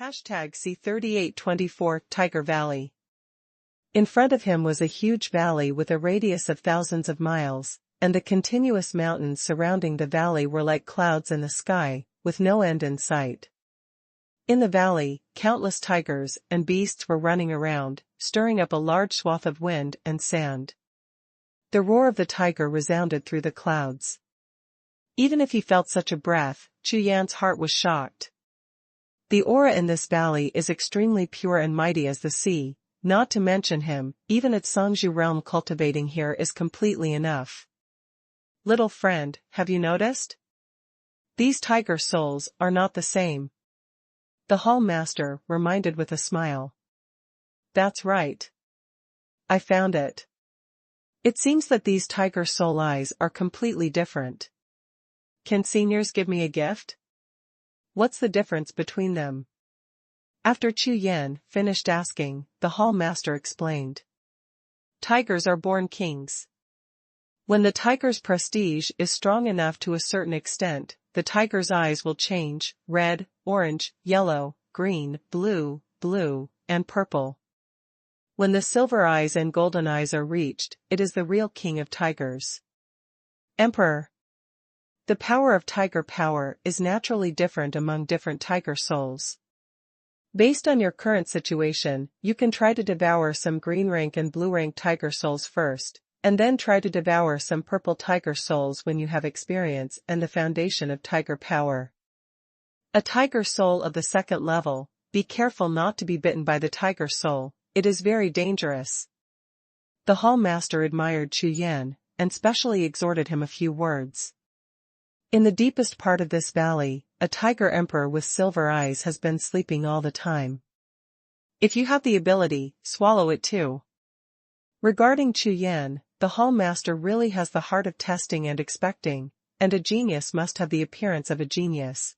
Hashtag C3824 Tiger Valley. In front of him was a huge valley with a radius of thousands of miles, and the continuous mountains surrounding the valley were like clouds in the sky, with no end in sight. In the valley, countless tigers and beasts were running around, stirring up a large swath of wind and sand. The roar of the tiger resounded through the clouds. Even if he felt such a breath, Chu Yan's heart was shocked. The aura in this valley is extremely pure and mighty as the sea, not to mention him, even its Songzhu realm cultivating here is completely enough. Little friend, have you noticed? These tiger souls are not the same. The hall master reminded with a smile. That's right. I found it. It seems that these tiger soul eyes are completely different. Can seniors give me a gift? What's the difference between them? After Chu Yan finished asking, the hall master explained. Tigers are born kings. When the tiger's prestige is strong enough to a certain extent, the tiger's eyes will change, red, orange, yellow, green, blue, and purple. When the silver eyes and golden eyes are reached, it is the real king of tigers. Emperor. The power of tiger power is naturally different among different tiger souls. Based on your current situation, you can try to devour some green rank and blue rank tiger souls first, and then try to devour some purple tiger souls when you have experience and the foundation of tiger power. A tiger soul of the second level, be careful not to be bitten by the tiger soul, it is very dangerous. The hall master admired Chu Yan, and specially exhorted him a few words. In the deepest part of this valley, a tiger emperor with silver eyes has been sleeping all the time. If you have the ability, swallow it too. Regarding Chu Yan, the hall master really has the heart of testing and expecting, and a genius must have the appearance of a genius.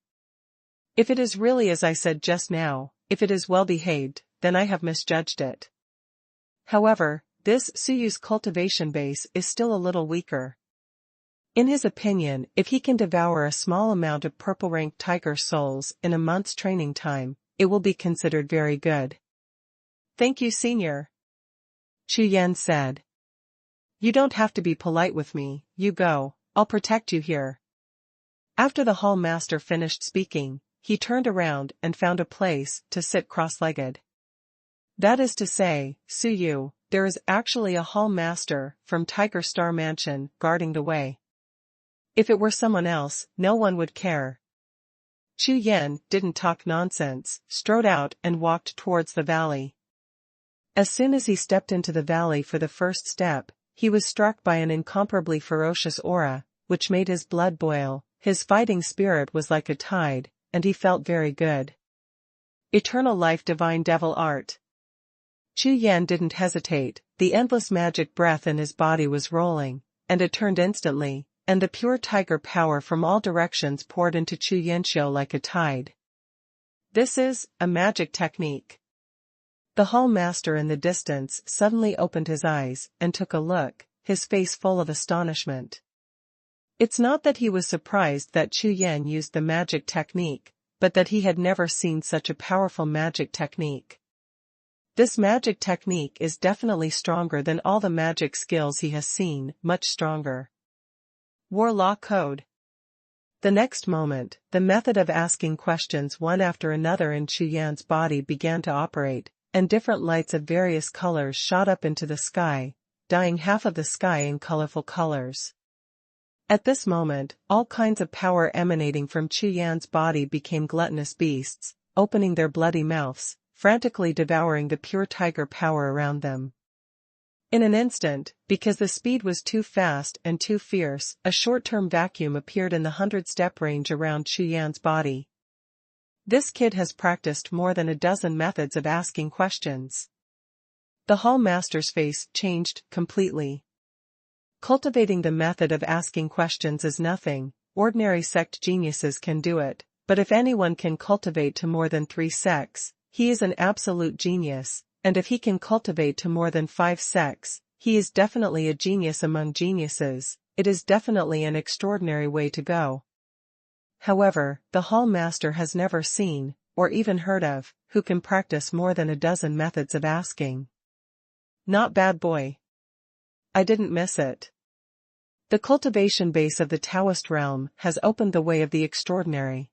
If it is really as I said just now, if it is well behaved, then I have misjudged it. However, this Suyu's cultivation base is still a little weaker. In his opinion, if he can devour a small amount of purple-rank tiger souls in a month's training time, it will be considered very good. Thank you, senior. Chu Yan said. You don't have to be polite with me, you go, I'll protect you here. After the hall master finished speaking, he turned around and found a place to sit cross-legged. That is to say, Suyu, there is actually a hall master from Tiger Star Mansion guarding the way. If it were someone else, no one would care. Chu Yan didn't talk nonsense, strode out and walked towards the valley. As soon as he stepped into the valley for the first step, he was struck by an incomparably ferocious aura, which made his blood boil. His fighting spirit was like a tide, and he felt very good. Eternal life, divine devil art. Chu Yan didn't hesitate, the endless magic breath in his body was rolling, and it turned instantly, and the pure tiger power from all directions poured into Chu Yanxiu like a tide. This is a magic technique. The hall master in the distance suddenly opened his eyes and took a look, his face full of astonishment. It's not that he was surprised that Chu Yan used the magic technique, but that he had never seen such a powerful magic technique. This magic technique is definitely stronger than all the magic skills he has seen, much stronger. War Law Code. The next moment, the method of asking questions one after another in Chu Yan's body began to operate, and different lights of various colors shot up into the sky, dyeing half of the sky in colorful colors. At this moment, all kinds of power emanating from Chu Yan's body became gluttonous beasts, opening their bloody mouths, frantically devouring the pure tiger power around them. In an instant, because the speed was too fast and too fierce, a short-term vacuum appeared in the 100-step range around Chu Yan's body. This kid has practiced more than a dozen methods of asking questions. The hall master's face changed completely. Cultivating the method of asking questions is nothing, ordinary sect geniuses can do it, but if anyone can cultivate to more than 3 sects, he is an absolute genius. And if he can cultivate to more than 5 sects, he is definitely a genius among geniuses. It is definitely an extraordinary way to go. However, the hall master has never seen, or even heard of, who can practice more than a dozen methods of asking. Not bad, boy. I didn't miss it. The cultivation base of the Taoist realm has opened the way of the extraordinary.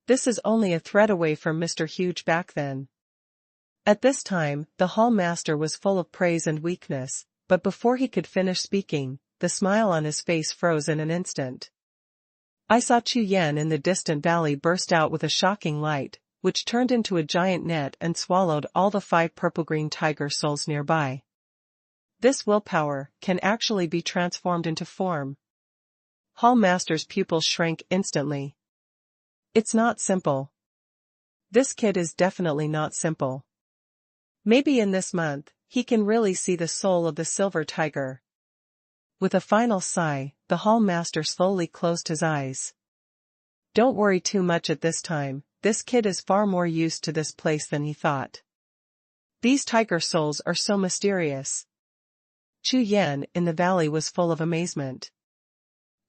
This is only a thread away from Mr. Huge back then. At this time, the hall master was full of praise and weakness, but before he could finish speaking, the smile on his face froze in an instant. I saw Chu Yan in the distant valley burst out with a shocking light, which turned into a giant net and swallowed all the 5 purple-green tiger souls nearby. This willpower can actually be transformed into form. Hall Master's pupils shrank instantly. It's not simple. This kid is definitely not simple. Maybe in this month, he can really see the soul of the silver tiger. With a final sigh, the Hall Master slowly closed his eyes. Don't worry too much at this time, this kid is far more used to this place than he thought. These tiger souls are so mysterious. Chu Yan in the valley was full of amazement.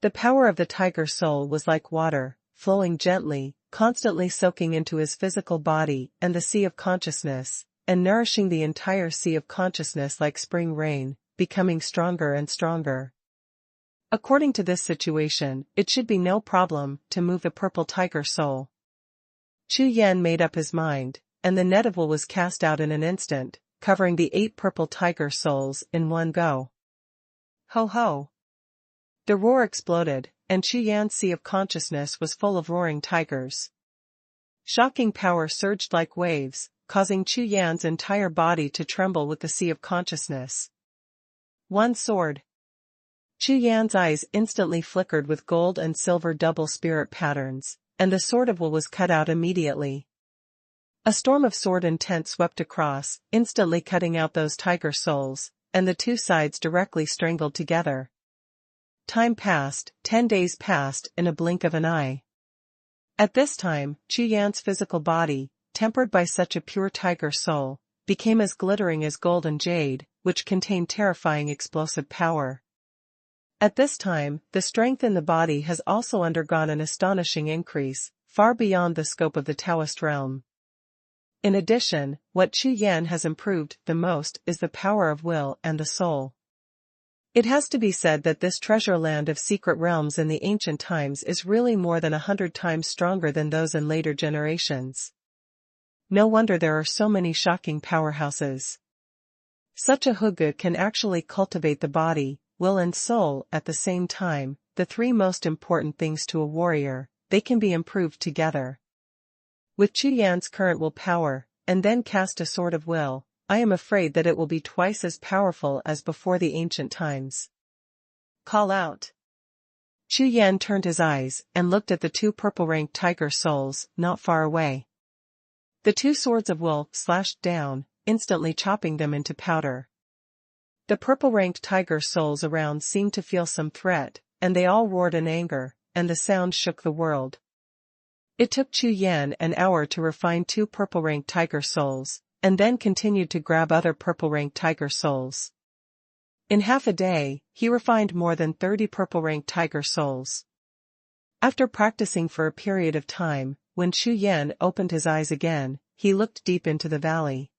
The power of the tiger soul was like water, flowing gently, constantly soaking into his physical body and the sea of consciousness, and nourishing the entire sea of consciousness like spring rain, becoming stronger and stronger. According to this situation, it should be no problem to move the purple tiger soul. Chu Yan made up his mind, and the net of wool was cast out in an instant, covering the 8 purple tiger souls in one go. Ho ho! The roar exploded, and Chu Yan's sea of consciousness was full of roaring tigers. Shocking power surged like waves, causing Chu Yan's entire body to tremble with the sea of consciousness. One sword. Chu Yan's eyes instantly flickered with gold and silver double spirit patterns, and the sword of wool was cut out immediately. A storm of sword intent swept across, instantly cutting out those tiger souls, and the 2 sides directly strangled together. Time passed, 10 days passed in a blink of an eye. At this time, Chu Yan's physical body, tempered by such a pure tiger soul, became as glittering as gold and jade, which contained terrifying explosive power. At this time, the strength in the body has also undergone an astonishing increase, far beyond the scope of the Taoist realm. In addition, what Chu Yan has improved the most is the power of will and the soul. It has to be said that this treasure land of secret realms in the ancient times is really more than 100 times stronger than those in later generations. No wonder there are so many shocking powerhouses. Such a Hugu can actually cultivate the body, will and soul at the same time, the 3 most important things to a warrior. They can be improved together. With Chu Yan's current willpower, and then cast a sword of will, I am afraid that it will be twice as powerful as before the ancient times. Call out. Chu Yan turned his eyes and looked at the 2 purple-ranked tiger souls not far away. The 2 swords of will slashed down, instantly chopping them into powder. The purple-ranked tiger souls around seemed to feel some threat, and they all roared in anger, and the sound shook the world. It took Chu Yan an hour to refine 2 purple-ranked tiger souls, and then continued to grab other purple-ranked tiger souls. In half a day, he refined more than 30 purple-ranked tiger souls. After practicing for a period of time, when Chu Yan opened his eyes again, he looked deep into the valley.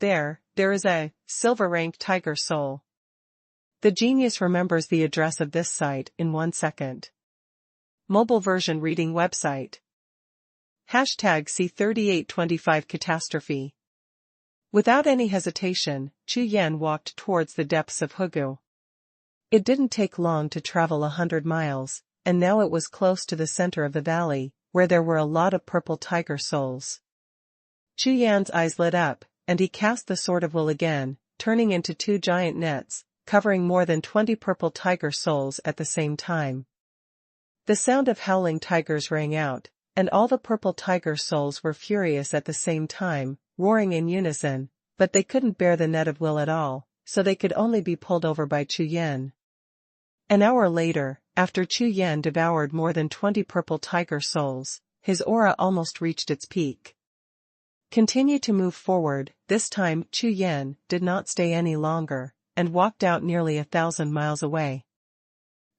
There is a silver-ranked tiger soul. The genius remembers the address of this site in 1 second. Mobile version reading website. #C3825 Catastrophe. Without any hesitation, Chu Yan walked towards the depths of Hugu. It didn't take long to travel 100 miles, and now it was close to the center of the valley, where there were a lot of purple tiger souls. Chu Yan's eyes lit up, and he cast the sword of will again, turning into 2 giant nets, covering more than 20 purple tiger souls at the same time. The sound of howling tigers rang out, and all the purple tiger souls were furious at the same time, roaring in unison, but they couldn't bear the net of will at all, so they could only be pulled over by Chu Yan. An hour later, after Chu Yan devoured more than 20 purple tiger souls, his aura almost reached its peak. Continue to move forward. This time Chu Yan did not stay any longer, and walked out nearly 1,000 miles away.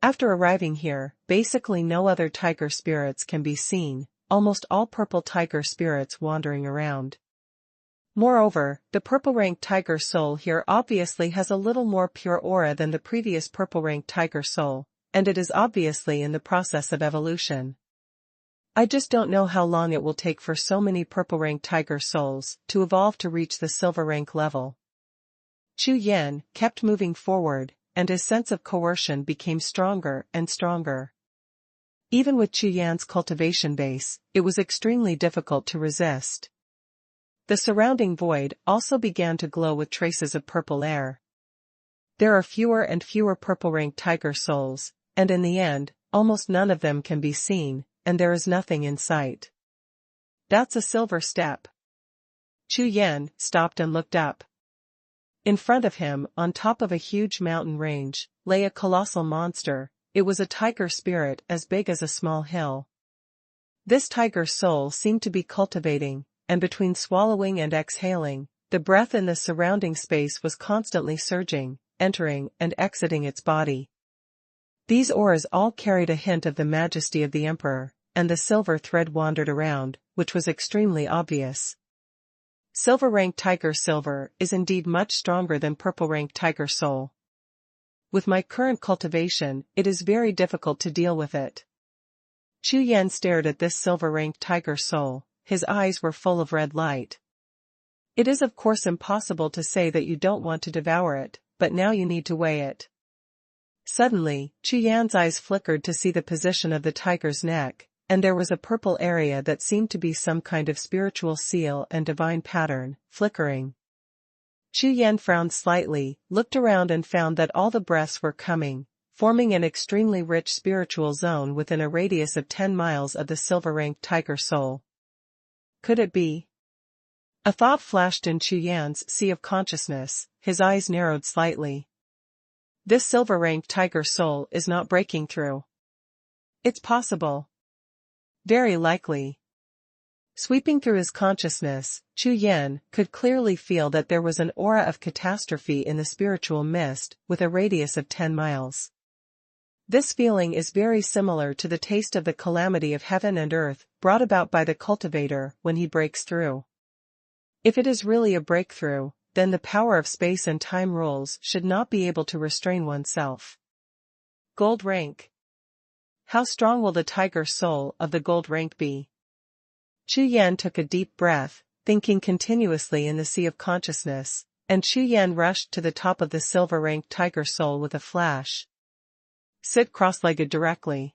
After arriving here, basically no other tiger spirits can be seen, almost all purple tiger spirits wandering around. Moreover, the purple-ranked tiger soul here obviously has a little more pure aura than the previous purple-ranked tiger soul, and it is obviously in the process of evolution. I just don't know how long it will take for so many purple-ranked tiger souls to evolve to reach the silver rank level. Chu Yan kept moving forward, and his sense of coercion became stronger and stronger. Even with Chu Yan's cultivation base, it was extremely difficult to resist. The surrounding void also began to glow with traces of purple air. There are fewer and fewer purple-ranked tiger souls, and in the end, almost none of them can be seen, and there is nothing in sight. That's a silver step. Chu Yan stopped and looked up. In front of him, on top of a huge mountain range, lay a colossal monster. It was a tiger spirit as big as a small hill. This tiger soul seemed to be cultivating, and between swallowing and exhaling, the breath in the surrounding space was constantly surging, entering and exiting its body. These auras all carried a hint of the majesty of the emperor, and the silver thread wandered around, which was extremely obvious. Silver-ranked tiger silver is indeed much stronger than purple-ranked tiger soul. With my current cultivation, it is very difficult to deal with it. Chu Yan stared at this silver-ranked tiger soul. His eyes were full of red light. It is of course impossible to say that you don't want to devour it, but now you need to weigh it. Suddenly, Chu Yan's eyes flickered to see the position of the tiger's neck, and there was a purple area that seemed to be some kind of spiritual seal and divine pattern, flickering. Chu Yan frowned slightly, looked around and found that all the breaths were coming, forming an extremely rich spiritual zone within a radius of 10 miles of the silver-ranked tiger soul. Could it be? A thought flashed in Chu Yan's sea of consciousness, his eyes narrowed slightly. This silver-ranked tiger soul is not breaking through. It's possible. Very likely. Sweeping through his consciousness, Chu Yan could clearly feel that there was an aura of catastrophe in the spiritual mist, with a radius of 10 miles. This feeling is very similar to the taste of the calamity of heaven and earth, brought about by the cultivator when he breaks through. If it is really a breakthrough, then the power of space and time rules should not be able to restrain oneself. Gold rank. How strong will the tiger soul of the gold rank be? Chu Yan took a deep breath, thinking continuously in the sea of consciousness, and Chu Yan rushed to the top of the silver-ranked tiger soul with a flash. Sit cross-legged directly.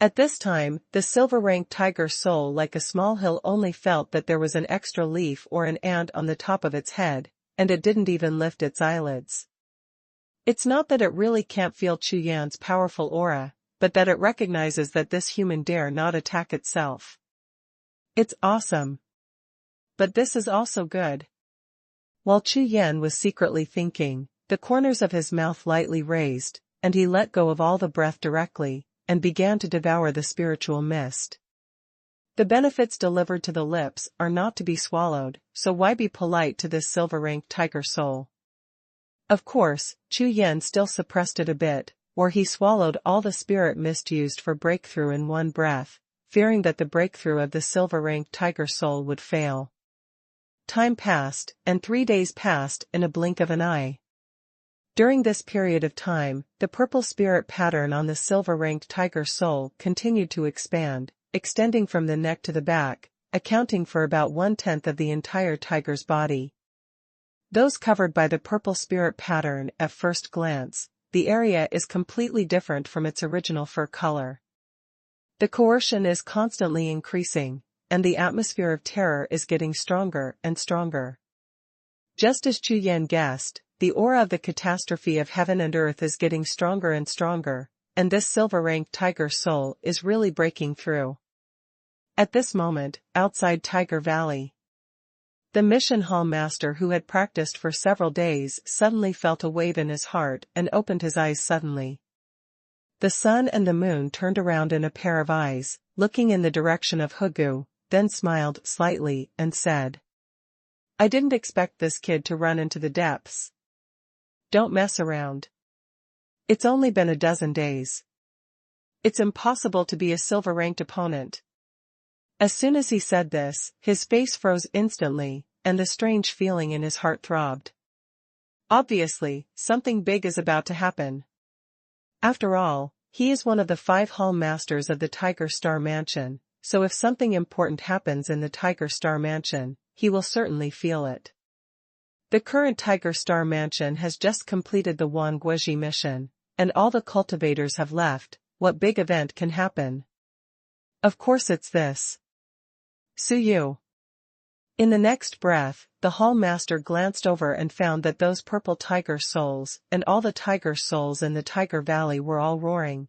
At this time, the silver-ranked tiger soul like a small hill only felt that there was an extra leaf or an ant on the top of its head, and it didn't even lift its eyelids. It's not that it really can't feel Chu Yan's powerful aura, but that it recognizes that this human dare not attack itself. It's awesome. But this is also good. While Chu Yan was secretly thinking, the corners of his mouth lightly raised, and he let go of all the breath directly, and began to devour the spiritual mist. The benefits delivered to the lips are not to be swallowed, so why be polite to this silver-ranked tiger soul? Of course, Chu Yan still suppressed it a bit, or he swallowed all the spirit mist used for breakthrough in one breath, fearing that the breakthrough of the silver-ranked tiger soul would fail. Time passed, and 3 days passed in a blink of an eye. During this period of time, the purple spirit pattern on the silver-ranked tiger soul continued to expand, extending from the neck to the back, accounting for about 1/10 of the entire tiger's body. Those covered by the purple spirit pattern at first glance, the area is completely different from its original fur color. The coercion is constantly increasing, and the atmosphere of terror is getting stronger and stronger. Just as Chu Yan guessed, the aura of the catastrophe of heaven and earth is getting stronger and stronger, and this silver-ranked tiger soul is really breaking through. At this moment, outside Tiger Valley, the mission hall master who had practiced for several days suddenly felt a wave in his heart and opened his eyes suddenly. The sun and the moon turned around in a pair of eyes, looking in the direction of Hugu, then smiled slightly and said, "I didn't expect this kid to run into the depths. Don't mess around. It's only been a dozen days. It's impossible to be a silver-ranked opponent. As soon as he said this, his face froze instantly, and the strange feeling in his heart throbbed. Obviously, something big is about to happen. After all, he is one of the 5 hall masters of the Tiger Star Mansion, so if something important happens in the Tiger Star Mansion, he will certainly feel it. The current Tiger Star Mansion has just completed the Wan Guoji mission, and all the cultivators have left. What big event can happen? Of course it's this. Suyu. In the next breath, the hall master glanced over and found that those purple tiger souls and all the tiger souls in the Tiger Valley were all roaring.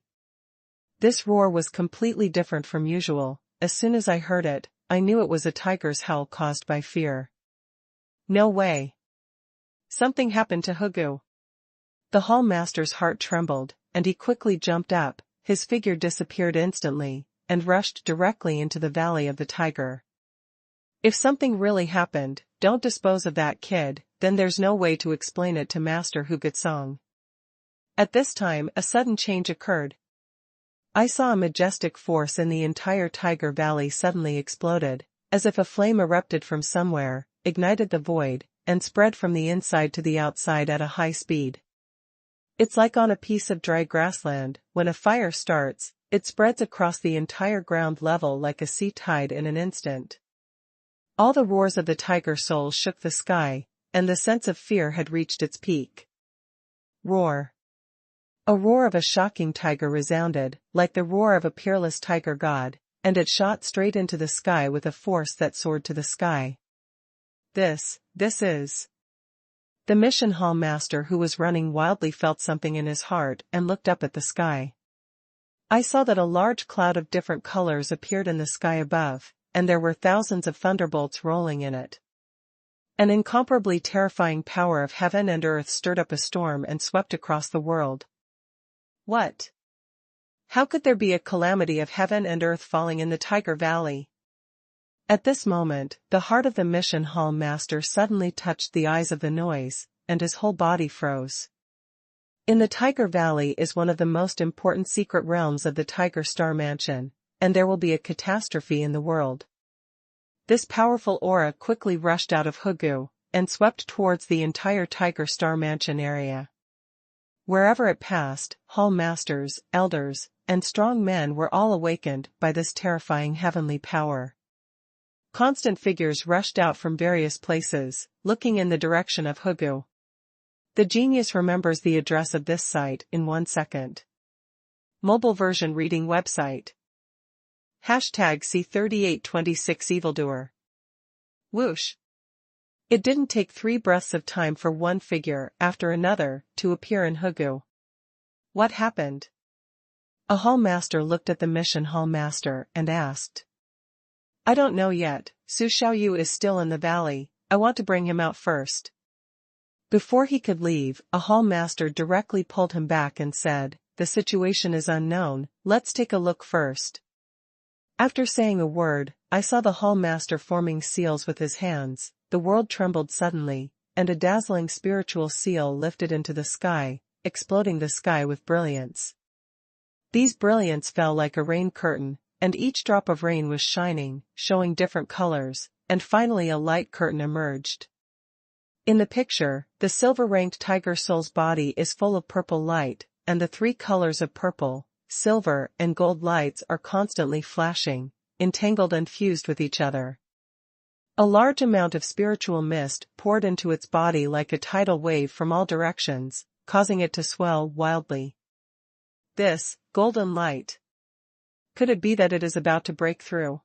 This roar was completely different from usual. As soon as I heard it, I knew it was a tiger's howl caused by fear. No way. Something happened to Hugu. The hall master's heart trembled, and he quickly jumped up. His figure disappeared instantly, and rushed directly into the Valley of the Tiger. If something really happened, don't dispose of that kid, then there's no way to explain it to Master Hugutsong. At this time a sudden change occurred. I saw a majestic force in the entire Tiger Valley suddenly exploded, as if a flame erupted from somewhere, ignited the void, and spread from the inside to the outside at a high speed. It's like on a piece of dry grassland, when a fire starts, it spreads across the entire ground level like a sea tide in an instant. All the roars of the tiger soul shook the sky, and the sense of fear had reached its peak. Roar. A roar of a shocking tiger resounded, like the roar of a peerless tiger god, and it shot straight into the sky with a force that soared to the sky. This is... The mission hall master who was running wildly felt something in his heart and looked up at the sky. I saw that a large cloud of different colors appeared in the sky above, and there were thousands of thunderbolts rolling in it. An incomparably terrifying power of heaven and earth stirred up a storm and swept across the world. What? How could there be a calamity of heaven and earth falling in the Tiger Valley? At this moment, the heart of the mission hall master suddenly touched the eyes of the noise, and his whole body froze. In the Tiger Valley is one of the most important secret realms of the Tiger Star Mansion, and there will be a catastrophe in the world. This powerful aura quickly rushed out of Hugu, and swept towards the entire Tiger Star Mansion area. Wherever it passed, hall masters, elders, and strong men were all awakened by this terrifying heavenly power. Constant figures rushed out from various places, looking in the direction of Hugu. The genius remembers the address of this site in 1 second. Mobile version reading website. #C3826 Evildoer. Whoosh. It didn't take 3 breaths of time for one figure after another to appear in Hugu. What happened? A hall master looked at the mission hall master and asked. I don't know yet. Su Xiaoyu is still in the valley. I want to bring him out first. Before he could leave, a hall master directly pulled him back and said, the situation is unknown, let's take a look first. After saying a word, I saw the hall master forming seals with his hands. The world trembled suddenly, and a dazzling spiritual seal lifted into the sky, exploding the sky with brilliance. These brilliance fell like a rain curtain, and each drop of rain was shining, showing different colors, and finally a light curtain emerged. In the picture, the silver-ranked tiger soul's body is full of purple light, and the 3 colors of purple, silver, and gold lights are constantly flashing, entangled and fused with each other. A large amount of spiritual mist poured into its body like a tidal wave from all directions, causing it to swell wildly. This golden light. Could it be that it is about to break through?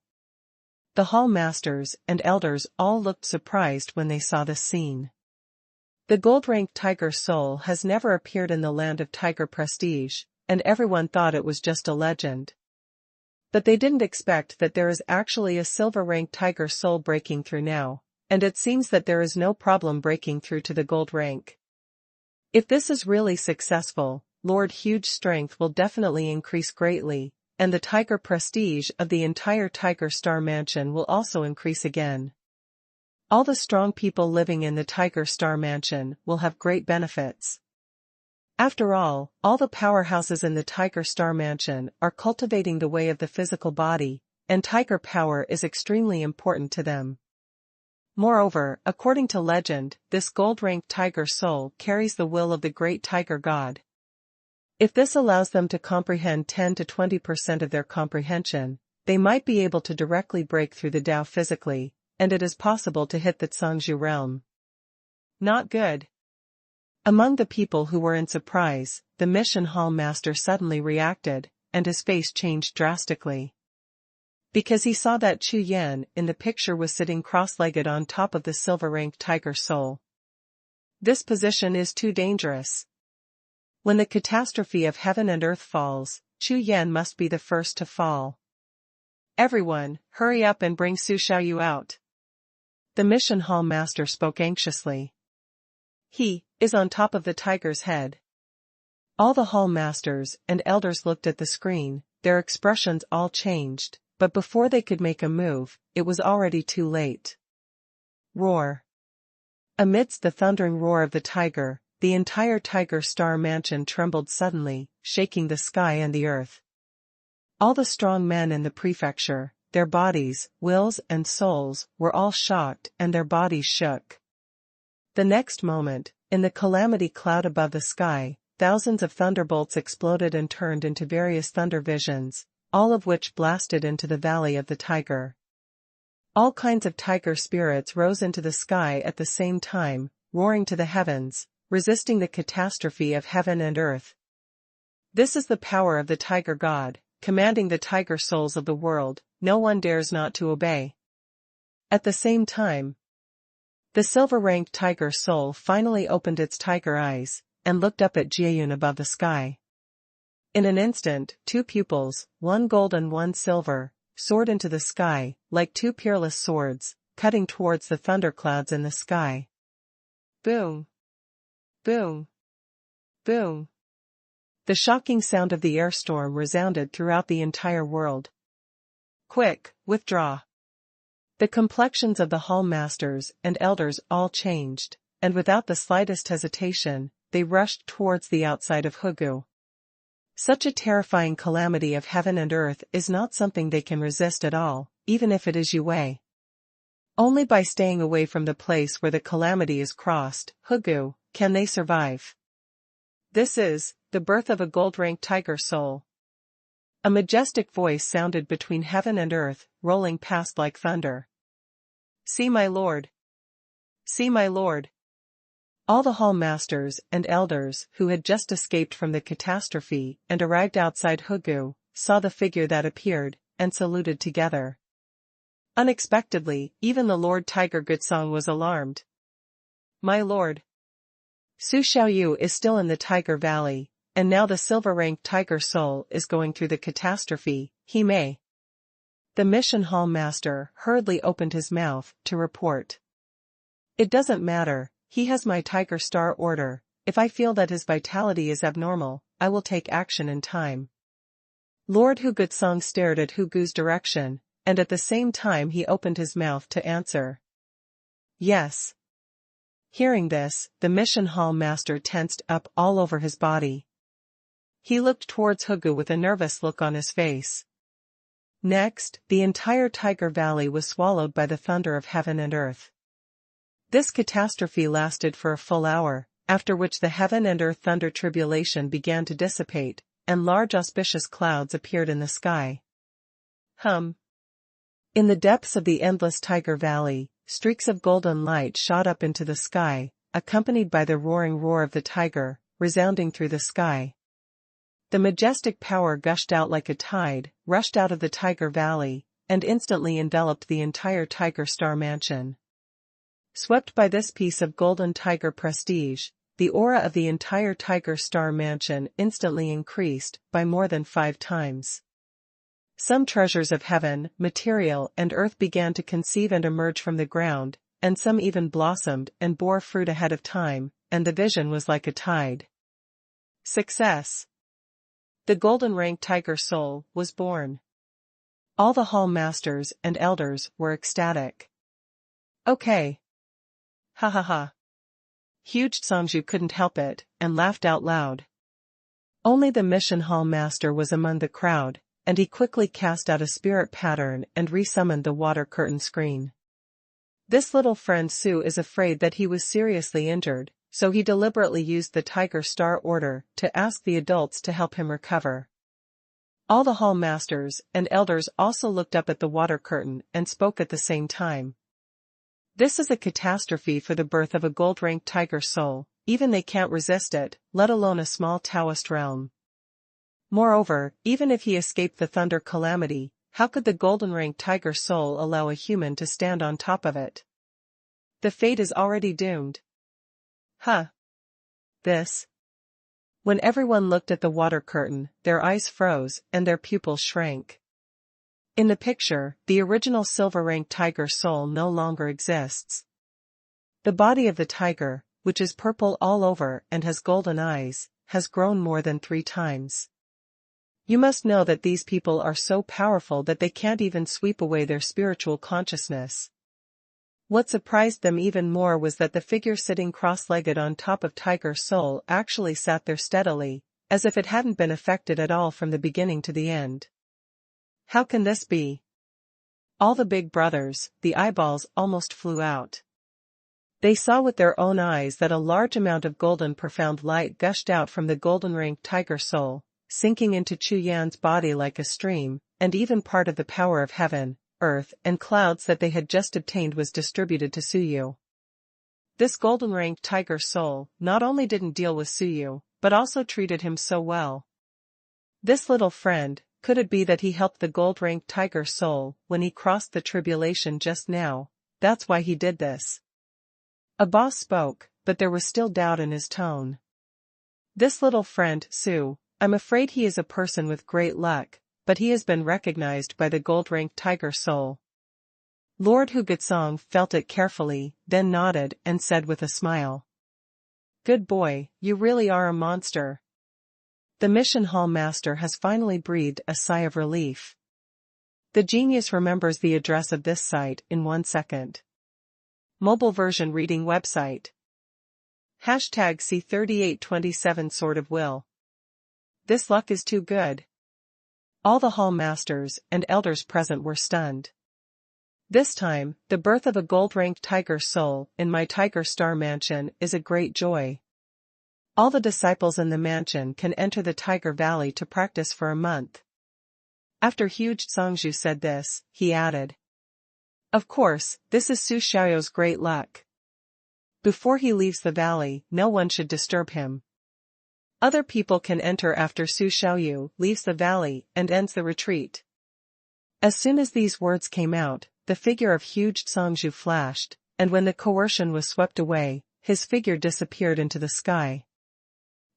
The hall masters and elders all looked surprised when they saw this scene. The gold-ranked tiger soul has never appeared in the land of tiger prestige, and everyone thought it was just a legend. But they didn't expect that there is actually a silver-ranked tiger soul breaking through now, and it seems that there is no problem breaking through to the gold rank. If this is really successful, Lord Huge strength will definitely increase greatly, and the tiger prestige of the entire Tiger Star Mansion will also increase again. All the strong people living in the Tiger Star Mansion will have great benefits. After all the powerhouses in the Tiger Star Mansion are cultivating the way of the physical body, and tiger power is extremely important to them. Moreover, according to legend, this gold-ranked tiger soul carries the will of the great tiger god. If this allows them to comprehend 10 to 20% of their comprehension, they might be able to directly break through the Tao physically, and it is possible to hit the Zhangzhou realm. Not good. Among the people who were in surprise, the mission hall master suddenly reacted, and his face changed drastically. Because he saw that Chu Yan in the picture was sitting cross-legged on top of the silver-ranked tiger soul. This position is too dangerous. When the catastrophe of heaven and earth falls, Chu Yan must be the first to fall. Everyone, hurry up and bring Jiuxiao out. The mission hall master spoke anxiously. He is on top of the tiger's head. All the hall masters and elders looked at the screen, their expressions all changed, but before they could make a move, it was already too late. Roar. Amidst the thundering roar of the tiger, the entire Tiger Star mansion trembled suddenly, shaking the sky and the earth. All the strong men in the prefecture, their bodies, wills and souls, were all shocked and their bodies shook. The next moment, in the calamity cloud above the sky, thousands of thunderbolts exploded and turned into various thunder visions, all of which blasted into the valley of the tiger. All kinds of tiger spirits rose into the sky at the same time, roaring to the heavens, resisting the catastrophe of heaven and earth. This is the power of the tiger god, commanding the tiger souls of the world, no one dares not to obey. At the same time, the silver-ranked tiger soul finally opened its tiger eyes, and looked up at Jiuxiao above the sky. In an instant, two pupils, one gold and one silver, soared into the sky, like two peerless swords, cutting towards the thunderclouds in the sky. Boom! Boom! Boom! The shocking sound of the air storm resounded throughout the entire world. Quick, withdraw! The complexions of the hall masters and elders all changed, and without the slightest hesitation, they rushed towards the outside of Hugu. Such a terrifying calamity of heaven and earth is not something they can resist at all, even if it is Yue. Only by staying away from the place where the calamity is crossed, Hugu, can they survive. This is the birth of a gold-ranked tiger soul. A majestic voice sounded between heaven and earth, rolling past like thunder. See my lord! See my lord! All the hall masters and elders who had just escaped from the catastrophe and arrived outside Hugu, saw the figure that appeared, and saluted together. Unexpectedly, even the Lord Tiger Gutsong was alarmed. My lord! Jiuxiao is still in the Tiger Valley, and now the silver-ranked tiger soul is going through the catastrophe, he may. The mission hall master hurriedly opened his mouth to report. It doesn't matter, he has my Tiger Star order. If I feel that his vitality is abnormal, I will take action in time. Lord Hu Gutsong stared at Hugu's direction, and at the same time he opened his mouth to answer. Yes. Hearing this, the mission hall master tensed up all over his body. He looked towards Hugu with a nervous look on his face. Next, the entire Tiger Valley was swallowed by the thunder of heaven and earth. This catastrophe lasted for a full hour, after which the heaven and earth thunder tribulation began to dissipate, and large auspicious clouds appeared in the sky. In the depths of the endless Tiger Valley, streaks of golden light shot up into the sky, accompanied by the roaring roar of the tiger, resounding through the sky. The majestic power gushed out like a tide, rushed out of the Tiger Valley, and instantly enveloped the entire Tiger Star mansion. Swept by this piece of golden tiger prestige, the aura of the entire Tiger Star mansion instantly increased by more than 5 times. Some treasures of heaven, material, and earth began to conceive and emerge from the ground, and some even blossomed and bore fruit ahead of time, and the vision was like a tide. Success! The golden-ranked tiger soul was born. All the hall masters and elders were ecstatic. Okay. Ha ha ha. Huge Zhangzhou couldn't help it, and laughed out loud. Only the mission hall master was among the crowd, and he quickly cast out a spirit pattern and resummoned the water curtain screen. This little friend Su is afraid that he was seriously injured, so he deliberately used the Tiger Star order to ask the adults to help him recover. All the hall masters and elders also looked up at the water curtain and spoke at the same time. This is a catastrophe for the birth of a gold-ranked tiger soul, even they can't resist it, let alone a small Taoist realm. Moreover, even if he escaped the thunder calamity, how could the golden-ranked tiger soul allow a human to stand on top of it? The fate is already doomed. This. When everyone looked at the water curtain, their eyes froze and their pupils shrank. In the picture, the original silver-ranked tiger soul no longer exists. The body of the tiger, which is purple all over and has golden eyes, has grown more than 3 times. You must know that these people are so powerful that they can't even sweep away their spiritual consciousness. What surprised them even more was that the figure sitting cross-legged on top of Tiger Soul actually sat there steadily, as if it hadn't been affected at all from the beginning to the end. How can this be? All the big brothers, the eyeballs almost flew out. They saw with their own eyes that a large amount of golden profound light gushed out from the golden-ranked Tiger Soul, sinking into Chu Yan's body like a stream, and even part of the power of heaven, earth, and clouds that they had just obtained was distributed to Suyu. This golden-ranked tiger soul not only didn't deal with Suyu, but also treated him so well. This little friend, could it be that he helped the gold-ranked tiger soul when he crossed the tribulation just now? That's why he did this. A boss spoke, but there was still doubt in his tone. This little friend, Su, I'm afraid he is a person with great luck, but he has been recognized by the gold-ranked tiger soul. Lord Hugutsong felt it carefully, then nodded and said with a smile. Good boy, you really are a monster. The mission hall master has finally breathed a sigh of relief. The genius remembers the address of this site in 1 second. Mobile version reading website. #C3827 Sword of Will. This luck is too good. All the hall masters and elders present were stunned. This time, the birth of a gold-ranked tiger soul in my Tiger Star mansion is a great joy. All the disciples in the mansion can enter the Tiger Valley to practice for a month. After Huge Songju said this, he added. Of course, this is Su Xiao's great luck. Before he leaves the valley, no one should disturb him. Other people can enter after Su Xiaoyu leaves the valley and ends the retreat. As soon as these words came out, the figure of Huge Songju flashed, and when the coercion was swept away, his figure disappeared into the sky.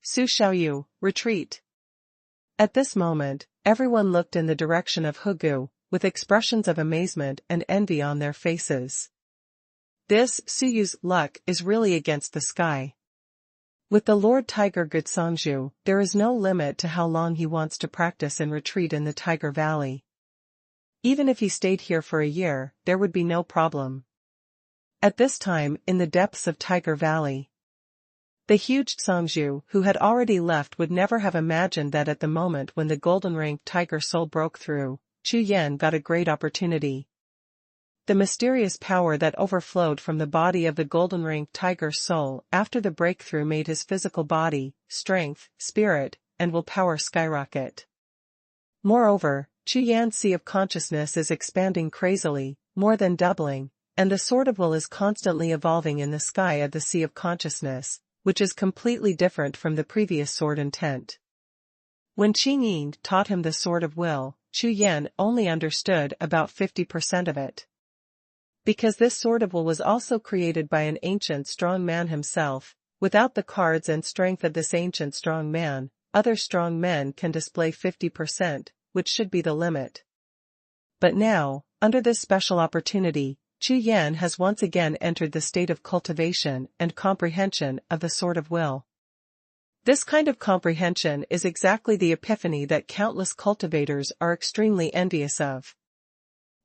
Su Xiaoyu, retreat. At this moment, everyone looked in the direction of Hugu, with expressions of amazement and envy on their faces. This Suyu's luck is really against the sky. With the Lord Tiger Gutsongju, there is no limit to how long he wants to practice and retreat in the Tiger Valley. Even if he stayed here for a year, there would be no problem. At this time, in the depths of Tiger Valley, the huge Songju, who had already left, would never have imagined that at the moment when the golden-ranked tiger soul broke through, Chu Yan got a great opportunity. The mysterious power that overflowed from the body of the golden-ranked tiger soul after the breakthrough made his physical body, strength, spirit, and willpower skyrocket. Moreover, Chu Yan's sea of consciousness is expanding crazily, more than doubling, and the sword of will is constantly evolving in the sky of the sea of consciousness, which is completely different from the previous sword intent. When Qing Yin taught him the sword of will, Chu Yan only understood about 50% of it. Because this sword of will was also created by an ancient strong man himself, without the cards and strength of this ancient strong man, other strong men can display 50%, which should be the limit. But now, under this special opportunity, Chu Yan has once again entered the state of cultivation and comprehension of the sword of will. This kind of comprehension is exactly the epiphany that countless cultivators are extremely envious of.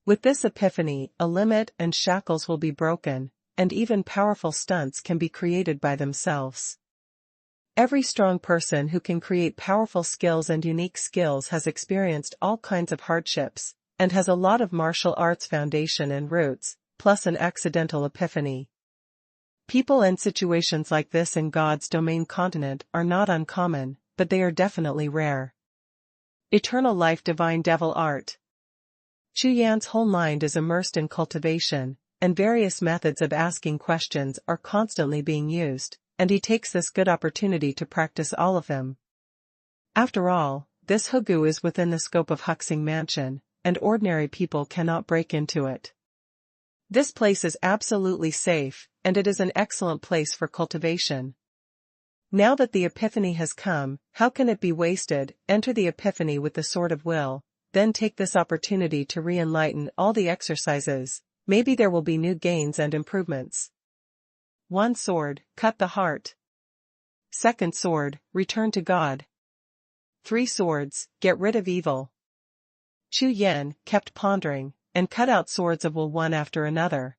With this epiphany, a limit and shackles will be broken, and even powerful stunts can be created by themselves. Every strong person who can create powerful skills and unique skills has experienced all kinds of hardships, and has a lot of martial arts foundation and roots, plus an accidental epiphany. People and situations like this in God's domain continent are not uncommon, but they are definitely rare. Eternal life divine devil art. Chu Yan's whole mind is immersed in cultivation, and various methods of asking questions are constantly being used, and he takes this good opportunity to practice all of them. After all, this Hugu is within the scope of Huxing Mansion, and ordinary people cannot break into it. This place is absolutely safe, and it is an excellent place for cultivation. Now that the epiphany has come, how can it be wasted? Enter the epiphany with the sword of will, then take this opportunity to re-enlighten all the exercises. Maybe there will be new gains and improvements. 1 sword, cut the heart. 2nd sword, return to God. 3 swords, get rid of evil. Chu Yan kept pondering, and cut out swords of will one after another.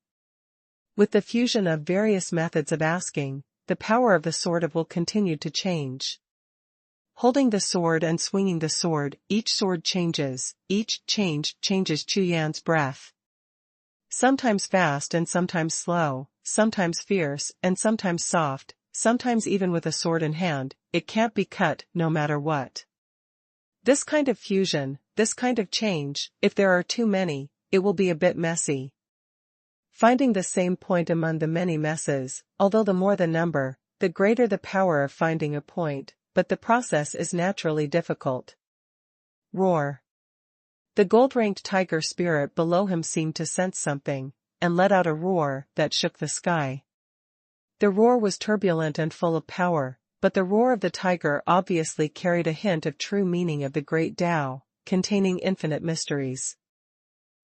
With the fusion of various methods of asking, the power of the sword of will continued to change. Holding the sword and swinging the sword, each sword changes, each change changes Chu Yan's breath. Sometimes fast and sometimes slow, sometimes fierce and sometimes soft, sometimes even with a sword in hand, it can't be cut no matter what. This kind of fusion, this kind of change, if there are too many, it will be a bit messy. Finding the same point among the many messes, although the more the number, the greater the power of finding a point, but the process is naturally difficult. Roar. The gold-ranked tiger spirit below him seemed to sense something, and let out a roar that shook the sky. The roar was turbulent and full of power, but the roar of the tiger obviously carried a hint of true meaning of the great Tao, containing infinite mysteries.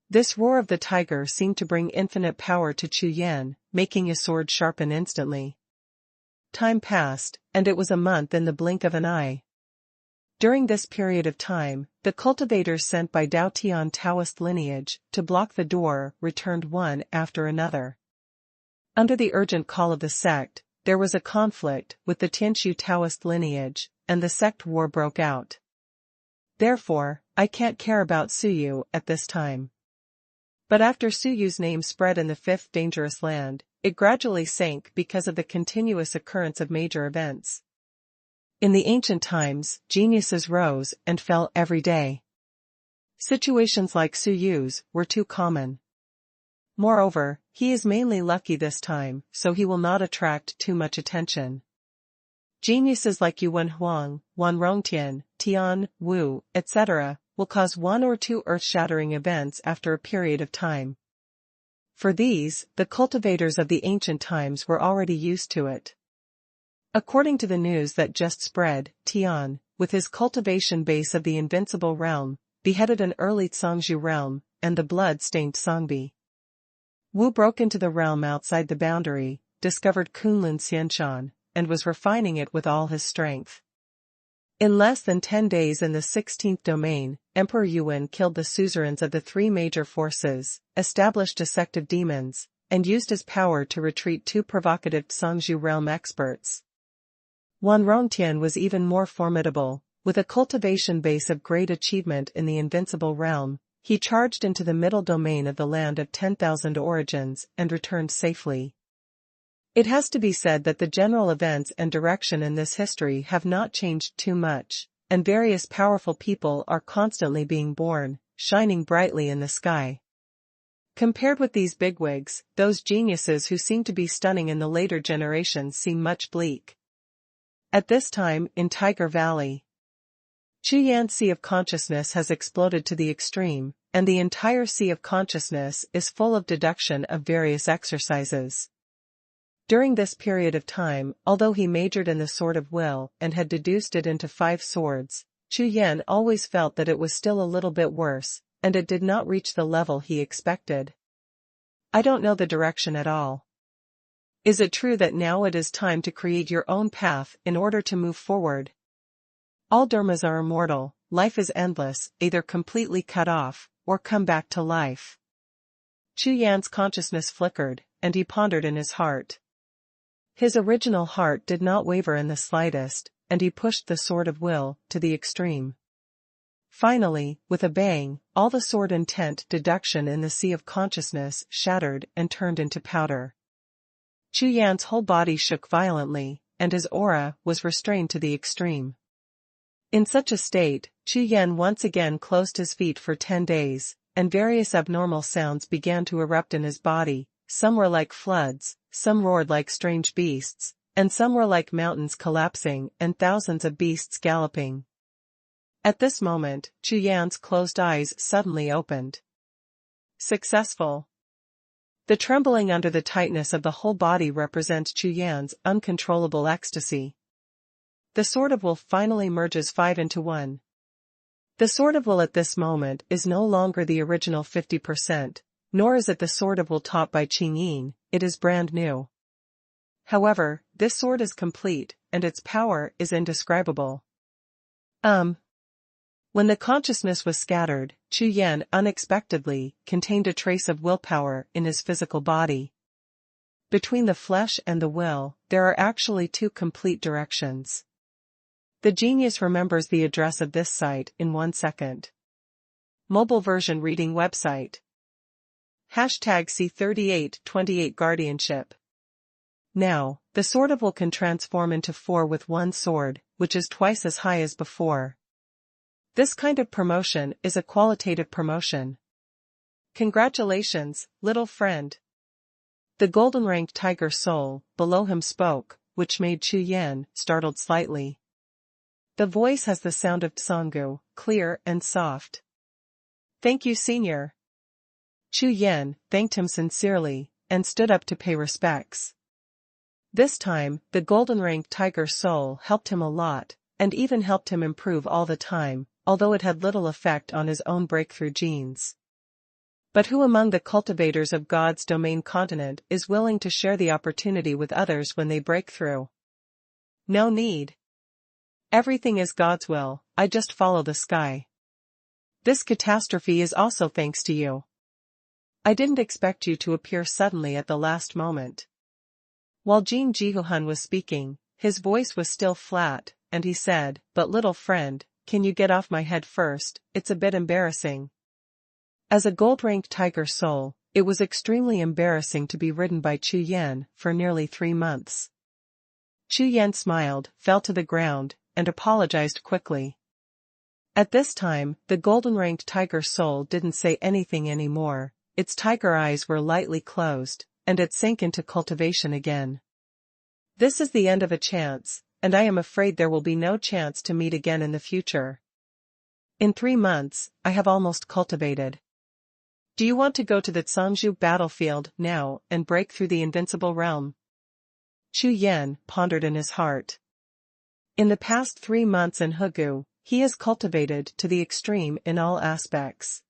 This roar of the tiger seemed to bring infinite power to Chu Yan, making his sword sharpen instantly. Time passed, and it was a month in the blink of an eye. During this period of time, the cultivators sent by Dao Tian Taoist lineage to block the door returned one after another. Under the urgent call of the sect, there was a conflict with the Tianshu Taoist lineage, and the sect war broke out. Therefore, I can't care about Suyu at this time. But after Suyu's name spread in the 5th dangerous land, it gradually sank because of the continuous occurrence of major events. In the ancient times, geniuses rose and fell every day. Situations like Suyu's were too common. Moreover, he is mainly lucky this time, so he will not attract too much attention. Geniuses like Yuan Huang, Wan Rongtian, Tian, Wu, etc., will cause 1 or 2 earth-shattering events after a period of time. For these, the cultivators of the ancient times were already used to it. According to the news that just spread, Tian, with his cultivation base of the invincible realm, beheaded an early Zhangzhu realm, and the blood-stained Songbi. Wu broke into the realm outside the boundary, discovered Kunlun Xianshan, and was refining it with all his strength. In less than 10 days in the 16th domain, Emperor Yuan killed the suzerains of the 3 major forces, established a sect of demons, and used his power to retreat 2 provocative Zhangzhu realm experts. Wan Rongtian was even more formidable, with a cultivation base of great achievement in the invincible realm. He charged into the middle domain of the land of 10,000 origins and returned safely. It has to be said that the general events and direction in this history have not changed too much, and various powerful people are constantly being born, shining brightly in the sky. Compared with these bigwigs, those geniuses who seem to be stunning in the later generations seem much bleak. At this time, in Tiger Valley, Chu Yan's sea of consciousness has exploded to the extreme, and the entire sea of consciousness is full of deduction of various exercises. During this period of time, although he majored in the sword of will and had deduced it into 5 swords, Chu Yan always felt that it was still a little bit worse, and it did not reach the level he expected. I don't know the direction at all. Is it true that now it is time to create your own path in order to move forward? All dharmas are immortal, life is endless, either completely cut off, or come back to life. Chu Yan's consciousness flickered, and he pondered in his heart. His original heart did not waver in the slightest, and he pushed the sword of will to the extreme. Finally, with a bang, all the sword intent deduction in the sea of consciousness shattered and turned into powder. Chu Yan's whole body shook violently, and his aura was restrained to the extreme. In such a state, Chu Yan once again closed his feet for 10 days, and various abnormal sounds began to erupt in his body. Some were like floods, some roared like strange beasts, and some were like mountains collapsing and thousands of beasts galloping. At this moment, Chu Yan's closed eyes suddenly opened. Successful. The trembling under the tightness of the whole body represents Chu Yan's uncontrollable ecstasy. The sword of will finally merges 5 into 1. The sword of will at this moment is no longer the original 50%, nor is it the sword of will taught by Qing Yin, it is brand new. However, this sword is complete, and its power is indescribable. When the consciousness was scattered, Chu Yan unexpectedly contained a trace of willpower in his physical body. Between the flesh and the will, there are actually 2 complete directions. The genius remembers the address of this site in 1 second. Mobile version reading website. #C3828 Guardianship. Now, the sword of will can transform into 4 with 1 sword, which is twice as high as before. This kind of promotion is a qualitative promotion. Congratulations, little friend. The golden-ranked tiger soul below him spoke, which made Chu Yan startled slightly. The voice has the sound of Tsanggu, clear and soft. Thank you, senior. Chu Yan thanked him sincerely, and stood up to pay respects. This time, the golden-ranked tiger soul helped him a lot, and even helped him improve all the time, although it had little effect on his own breakthrough genes. But who among the cultivators of God's domain continent is willing to share the opportunity with others when they break through? No need. Everything is God's will, I just follow the sky. This catastrophe is also thanks to you. I didn't expect you to appear suddenly at the last moment. While Jin Jiuhan was speaking, his voice was still flat, and he said, but little friend, can you get off my head first, it's a bit embarrassing. As a gold-ranked tiger soul, it was extremely embarrassing to be ridden by Chu Yan for nearly 3 months. Chu Yan smiled, fell to the ground, and apologized quickly. At this time, the golden-ranked tiger soul didn't say anything anymore, its tiger eyes were lightly closed, and it sank into cultivation again. This is the end of a chance, and I am afraid there will be no chance to meet again in the future. In 3 months, I have almost cultivated. Do you want to go to the Zhangzhou battlefield now and break through the invincible realm? Chu Yan pondered in his heart. In the past 3 months in Hugu, he has cultivated to the extreme in all aspects.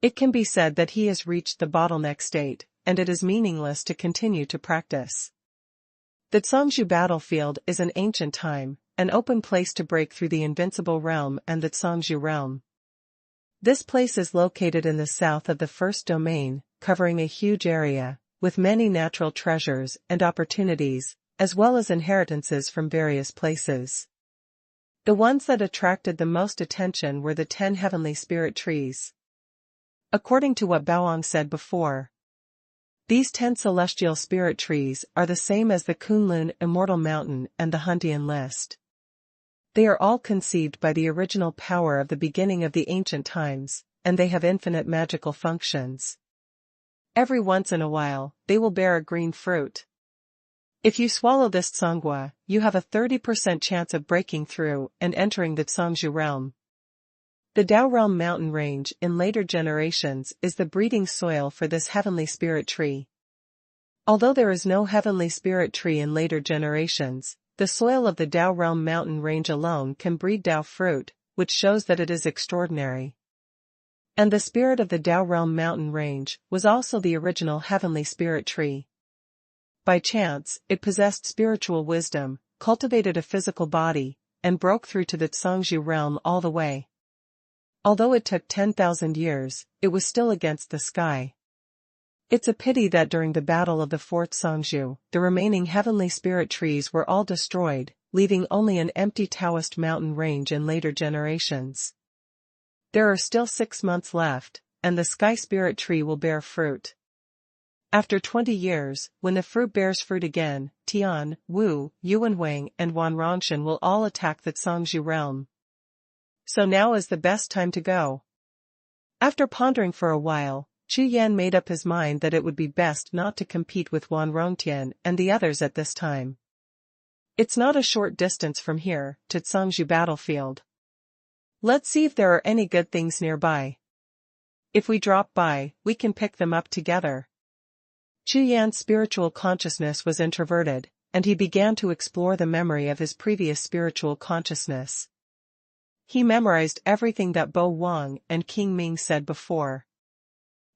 It can be said that he has reached the bottleneck state, and it is meaningless to continue to practice. The Zhangzhou battlefield is an ancient time, an open place to break through the invincible realm and the Zhangzhou realm. This place is located in the south of the first domain, covering a huge area, with many natural treasures and opportunities, as well as inheritances from various places. The ones that attracted the most attention were the 10 heavenly spirit trees. According to what Baoang said before, these 10 celestial spirit trees are the same as the Kunlun Immortal Mountain and the Huntian List. They are all conceived by the original power of the beginning of the ancient times, and they have infinite magical functions. Every once in a while, they will bear a green fruit. If you swallow this Tsangwa, you have a 30% chance of breaking through and entering the Zhangzhou realm. The Dao Realm mountain range in later generations is the breeding soil for this heavenly spirit tree. Although there is no heavenly spirit tree in later generations, the soil of the Dao Realm mountain range alone can breed Dao fruit, which shows that it is extraordinary. And the spirit of the Dao Realm mountain range was also the original heavenly spirit tree. By chance, it possessed spiritual wisdom, cultivated a physical body, and broke through to the Zhangzhou realm all the way. Although it took 10,000 years, it was still against the sky. It's a pity that during the Battle of the Fourth Songzhu, the remaining heavenly spirit trees were all destroyed, leaving only an empty Taoist mountain range in later generations. There are still 6 months left, and the sky spirit tree will bear fruit. After 20 years, when the fruit bears fruit again, Tian, Wu, Yuanwang and Wanrongshan will all attack the Songzhu realm. So now is the best time to go. After pondering for a while, Chu Yan made up his mind that it would be best not to compete with Wanrongtian and the others at this time. It's not a short distance from here to Songzhu battlefield. Let's see if there are any good things nearby. If we drop by, we can pick them up together. Chu Yan's spiritual consciousness was introverted, and he began to explore the memory of his previous spiritual consciousness. He memorized everything that Bo Wang and King Ming said before.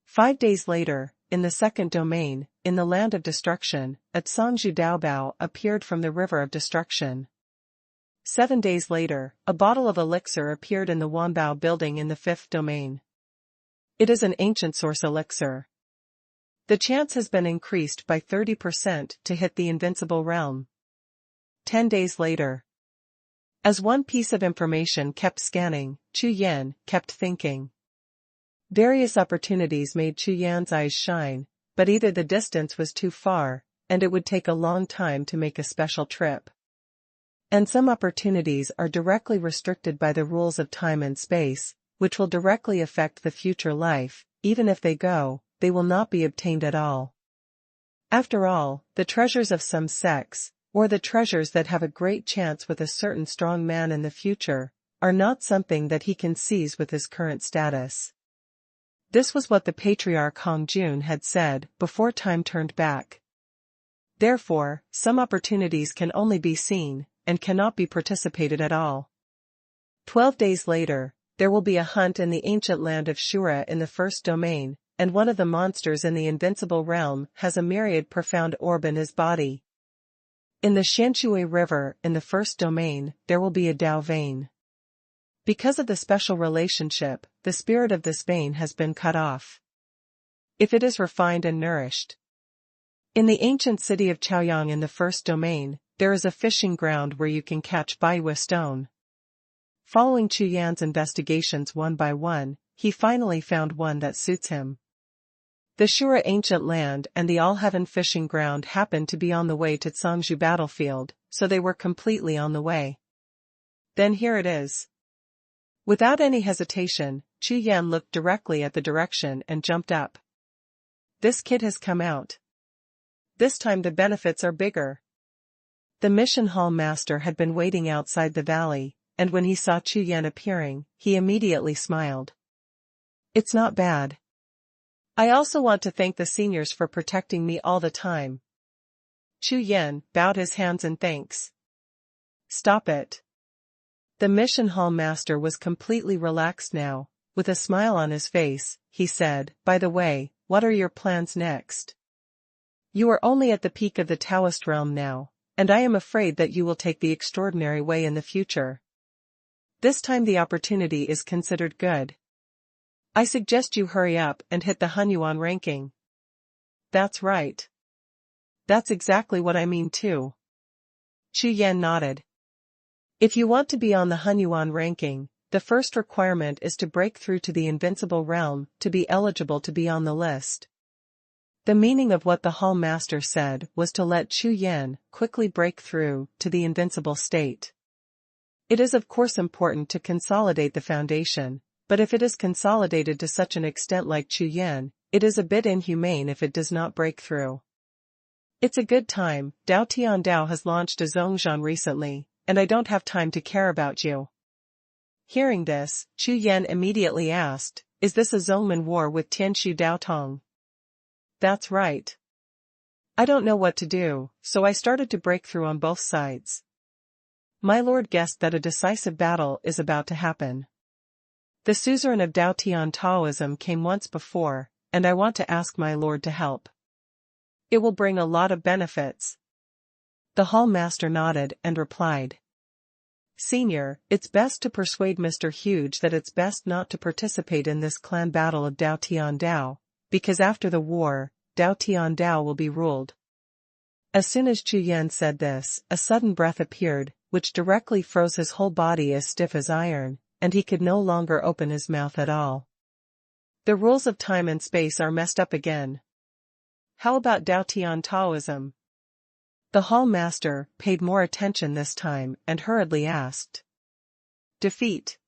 5 days later, in the second domain, in the land of destruction, a Songzhu Daobao appeared from the river of destruction. 7 days later, a bottle of elixir appeared in the Wanbao building in the fifth domain. It is an ancient source elixir. The chance has been increased by 30% to hit the invincible realm. 10 days later. As one piece of information kept scanning, Chu Yan kept thinking. Various opportunities made Chu Yan's eyes shine, but either the distance was too far, and it would take a long time to make a special trip. And some opportunities are directly restricted by the rules of time and space, which will directly affect the future life. Even if they go, they will not be obtained at all. After all, the treasures of some sects, or the treasures that have a great chance with a certain strong man in the future, are not something that he can seize with his current status. This was what the patriarch Hong Jun had said before time turned back. Therefore, some opportunities can only be seen, and cannot be participated at all. 12 days later, there will be a hunt in the ancient land of Shura in the first domain, and one of the monsters in the invincible realm has a myriad profound orb in his body. In the Shanshui River in the first domain, there will be a Dao vein. Because of the special relationship, the spirit of this vein has been cut off. If it is refined and nourished. In the ancient city of Chaoyang in the first domain, there is a fishing ground where you can catch Baihui stone. Following Chu Yan's investigations one by one, he finally found one that suits him. The Shura ancient land and the All-Heaven fishing ground happened to be on the way to Songzhu battlefield, so they were completely on the way. Then here it is. Without any hesitation, Chu Yan looked directly at the direction and jumped up. This kid has come out. This time the benefits are bigger. The mission hall master had been waiting outside the valley, and when he saw Chu Yan appearing, he immediately smiled. It's not bad. I also want to thank the seniors for protecting me all the time. Chu Yan bowed his hands in thanks. Stop it. The mission hall master was completely relaxed now. With a smile on his face, he said, by the way, what are your plans next? You are only at the peak of the Taoist realm now, and I am afraid that you will take the extraordinary way in the future. This time the opportunity is considered good. I suggest you hurry up and hit the Hunyuan ranking. That's right. That's exactly what I mean too. Chu Yan nodded. If you want to be on the Hunyuan ranking, the first requirement is to break through to the invincible realm to be eligible to be on the list. The meaning of what the hall master said was to let Chu Yan quickly break through to the invincible state. It is of course important to consolidate the foundation, but if it is consolidated to such an extent like Chu Yan, it is a bit inhumane if it does not break through. It's a good time. Dao Tian Dao has launched a Zhongzhan recently, and I don't have time to care about you. Hearing this, Chu Yan immediately asked, is this a Zhongman war with Tianshu Daotong? That's right. I don't know what to do, so I started to break through on both sides. My lord guessed that a decisive battle is about to happen. The suzerain of Dao Tian Taoism came once before, and I want to ask my lord to help. It will bring a lot of benefits. The hall master nodded and replied. Senior, it's best to persuade Mr. Huge that it's best not to participate in this clan battle of Dao Tian Dao, because after the war, Dao Tian Dao will be ruled. As soon as Chu Yan said this, a sudden breath appeared, which directly froze his whole body as stiff as iron, and he could no longer open his mouth at all. The rules of time and space are messed up again. How about Dao Tian Taoism? The hall master paid more attention this time and hurriedly asked. Defeat.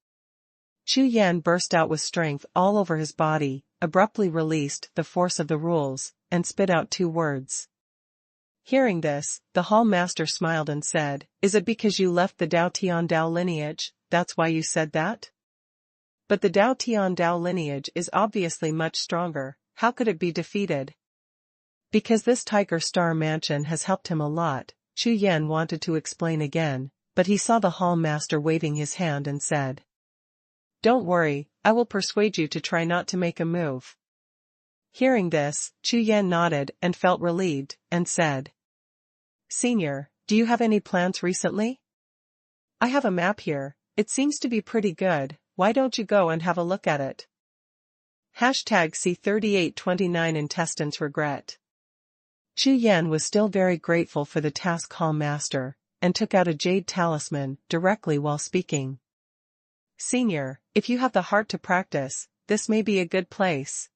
Chu Yan burst out with strength all over his body, abruptly released the force of the rules, and spit out 2 words. Hearing this, the hall master smiled and said, Is it because you left the Dao Tian Dao lineage, that's why you said that? But the Dao Tian Dao lineage is obviously much stronger, how could it be defeated? Because this Tiger Star mansion has helped him a lot, Chu Yan wanted to explain again, but he saw the hall master waving his hand and said. Don't worry, I will persuade you to try not to make a move. Hearing this, Chu Yan nodded and felt relieved, and said. Senior, do you have any plans recently? I have a map here, it seems to be pretty good, why don't you go and have a look at it? #C3829 Intestines Regret. Chu Yan was still very grateful for the task hall master, and took out a jade talisman directly while speaking. Senior, if you have the heart to practice, this may be a good place.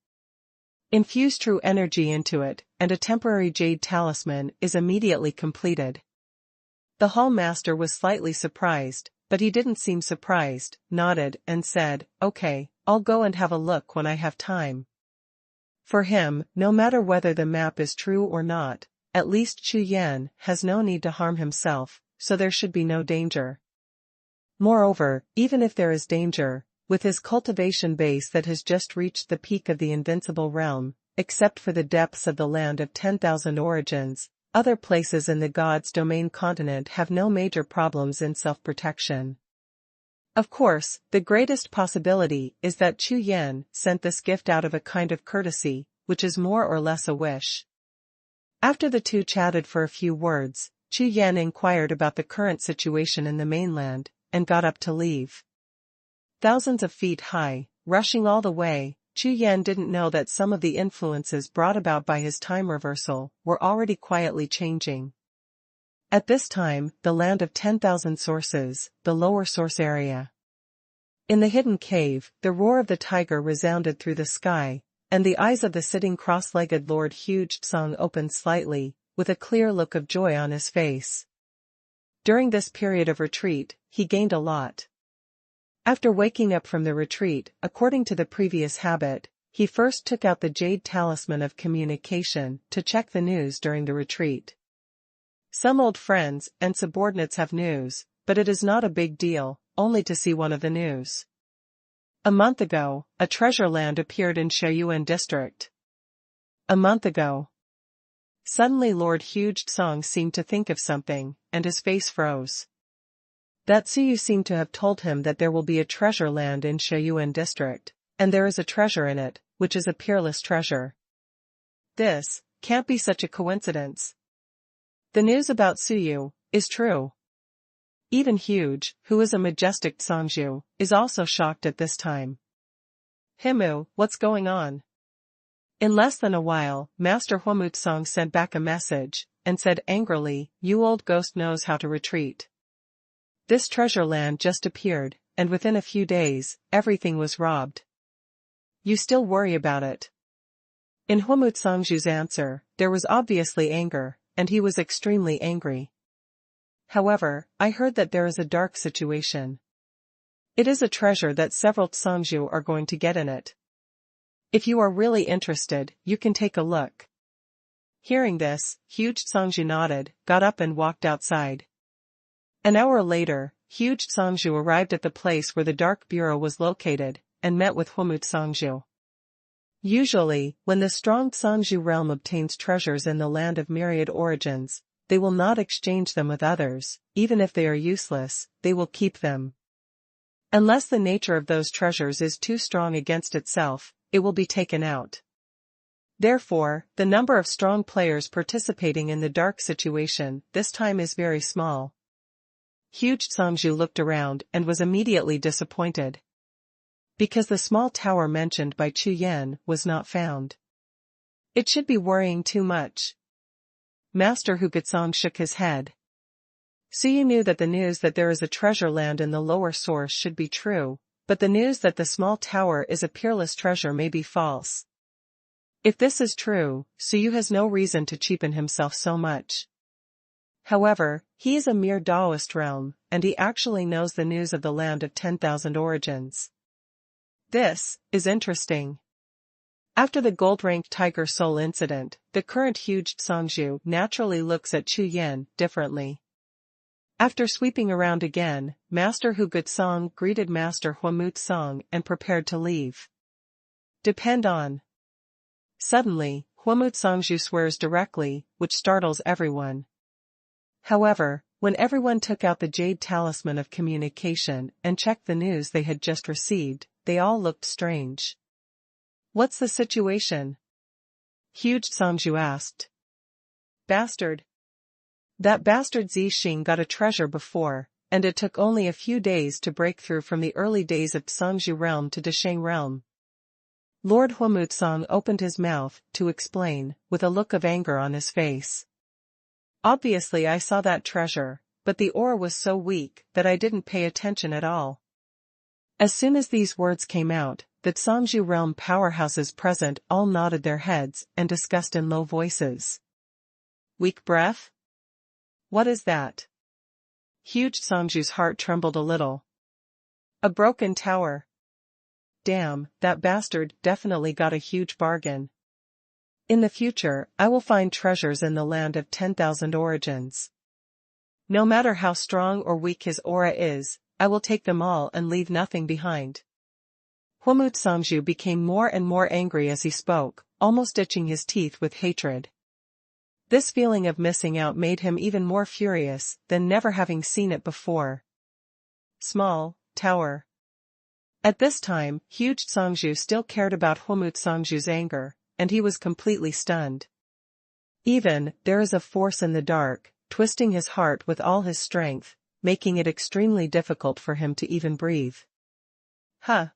Infuse true energy into it, and a temporary jade talisman is immediately completed. The hall master was slightly surprised, but he didn't seem surprised, nodded, and said, Okay, I'll go and have a look when I have time. For him, no matter whether the map is true or not, at least Chu Yan has no need to harm himself, so there should be no danger. Moreover, even if there is danger, with his cultivation base that has just reached the peak of the invincible realm, except for the depths of the land of 10,000 origins, other places in the God's domain continent have no major problems in self-protection. Of course, the greatest possibility is that Chu Yan sent this gift out of a kind of courtesy, which is more or less a wish. After the two chatted for a few words, Chu Yan inquired about the current situation in the mainland, and got up to leave. Thousands of feet high, rushing all the way, Chu Yan didn't know that some of the influences brought about by his time reversal were already quietly changing. At this time, the land of 10,000 sources, the lower source area. In the hidden cave, the roar of the tiger resounded through the sky, and the eyes of the sitting cross-legged Lord Huge-tsang opened slightly, with a clear look of joy on his face. During this period of retreat, he gained a lot. After waking up from the retreat, according to the previous habit, he first took out the jade talisman of communication to check the news during the retreat. Some old friends and subordinates have news, but it is not a big deal, only to see one of the news. A month ago, a treasure land appeared in Xuanhuan district. A month ago. Suddenly Lord Huge-tsang seemed to think of something, and his face froze. That Suyu seemed to have told him that there will be a treasure land in Xuanhuan district, and there is a treasure in it, which is a peerless treasure. This can't be such a coincidence. The news about Suyu is true. Even Huge, who is a majestic Sangju, is also shocked at this time. Himu, what's going on? In less than a while, Master Huamutsang sent back a message, and said angrily, You old ghost knows how to retreat. This treasure land just appeared, and within a few days, everything was robbed. You still worry about it. In Huamutsangju's answer, there was obviously anger, and he was extremely angry. However, I heard that there is a dark situation. It is a treasure that several Tsangju are going to get in it. If you are really interested, you can take a look. Hearing this, Huge Tsangju nodded, got up and walked outside. An hour later, Huge Tsangju arrived at the place where the Dark Bureau was located, and met with Huamutsangju. Usually, when the strong Tsangju realm obtains treasures in the land of myriad origins, they will not exchange them with others, even if they are useless, they will keep them. Unless the nature of those treasures is too strong against itself, it will be taken out. Therefore, the number of strong players participating in the dark situation this time is very small. Huge Tsangju looked around and was immediately disappointed. Because the small tower mentioned by Chu Yan was not found. It should be worrying too much. Master Hugutsong shook his head. Suyu knew that the news that there is a treasure land in the lower source should be true, but the news that the small tower is a peerless treasure may be false. If this is true, Suyu has no reason to cheapen himself so much. However, he is a mere Taoist realm, and he actually knows the news of the land of 10,000 origins. This is interesting. After the gold-ranked Tiger Soul incident, the current huge Songzhu naturally looks at Chu Yan differently. After sweeping around again, Master Hugutsong greeted Master Huamutsong and prepared to leave. Depend on. Suddenly, Huamutsongzhu swears directly, which startles everyone. However, when everyone took out the jade talisman of communication and checked the news they had just received, they all looked strange. What's the situation? Huge Songzhu asked. Bastard. That bastard Xie got a treasure before, and it took only a few days to break through from the early days of Songzhu realm to Desheng realm. Lord Huamutsong opened his mouth to explain, with a look of anger on his face. Obviously I saw that treasure, but the aura was so weak that I didn't pay attention at all. As soon as these words came out, the Songzhu realm powerhouses present all nodded their heads and discussed in low voices. Weak breath? What is that? Huge Songzhu's heart trembled a little. A broken tower. Damn, that bastard definitely got a huge bargain. In the future, I will find treasures in the land of 10,000 origins. No matter how strong or weak his aura is, I will take them all and leave nothing behind. Huamutsongzhu became more and more angry as he spoke, almost itching his teeth with hatred. This feeling of missing out made him even more furious than never having seen it before. Small tower. At this time, huge Songzhu still cared about Huamutsongzhu's anger, and he was completely stunned. Even, there is a force in the dark, twisting his heart with all his strength, making it extremely difficult for him to even breathe. Huh.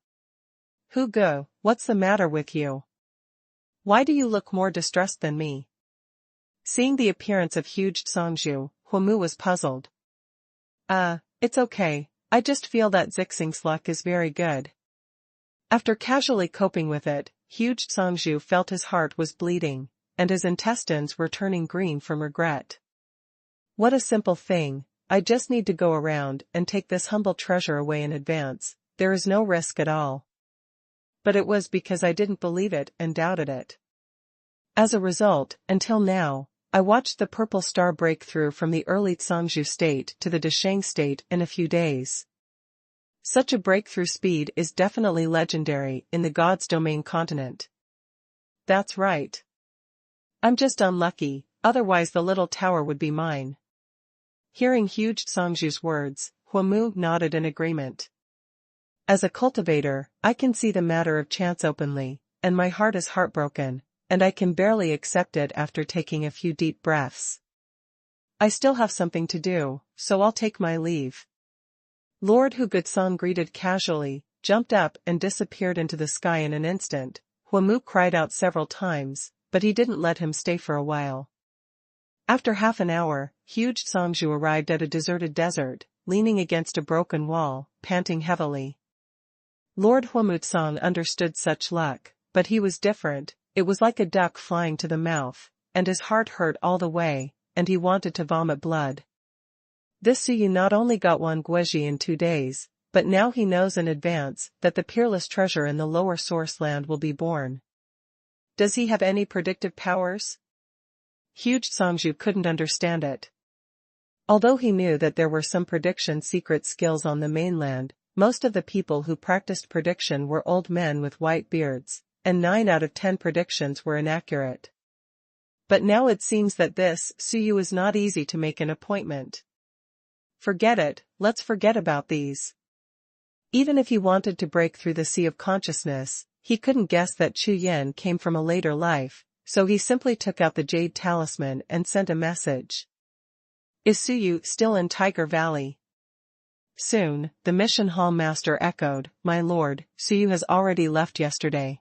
Hugo, what's the matter with you? Why do you look more distressed than me? Seeing the appearance of huge Songzhu, Huamu was puzzled. It's okay, I just feel that Xixing's luck is very good. After casually coping with it, huge Songzhu felt his heart was bleeding, and his intestines were turning green from regret. What a simple thing, I just need to go around and take this humble treasure away in advance, there is no risk at all. But it was because I didn't believe it and doubted it. As a result, until now, I watched the purple star break through from the early Songzhu state to the Desheng state in a few days. Such a breakthrough speed is definitely legendary in the God's domain continent. That's right. I'm just unlucky, otherwise the little tower would be mine. Hearing huge Songzhu's words, Huamu nodded in agreement. As a cultivator, I can see the matter of chance openly, and my heart is heartbroken, and I can barely accept it after taking a few deep breaths. I still have something to do, so I'll take my leave. Lord Hugutsong greeted casually, jumped up and disappeared into the sky in an instant. Huamu cried out several times, but he didn't let him stay for a while. After half an hour, huge Songzhu arrived at a deserted desert, leaning against a broken wall, panting heavily. Lord Huamutsong understood such luck, but he was different. It was like a duck flying to the mouth, and his heart hurt all the way, and he wanted to vomit blood. This Suyu not only got one Guizhi in 2 days, but now he knows in advance that the peerless treasure in the lower source land will be born. Does he have any predictive powers? Huge Songzhu couldn't understand it. Although he knew that there were some prediction secret skills on the mainland, most of the people who practiced prediction were old men with white beards, and 9 out of 10 predictions were inaccurate. But now it seems that this Suyu is not easy to make an appointment. Forget it, let's forget about these. Even if he wanted to break through the sea of consciousness, he couldn't guess that Chu Yan came from a later life, so he simply took out the jade talisman and sent a message. Is Suyu still in Tiger Valley? Soon, the mission hall master echoed, My lord, Suyu has already left yesterday.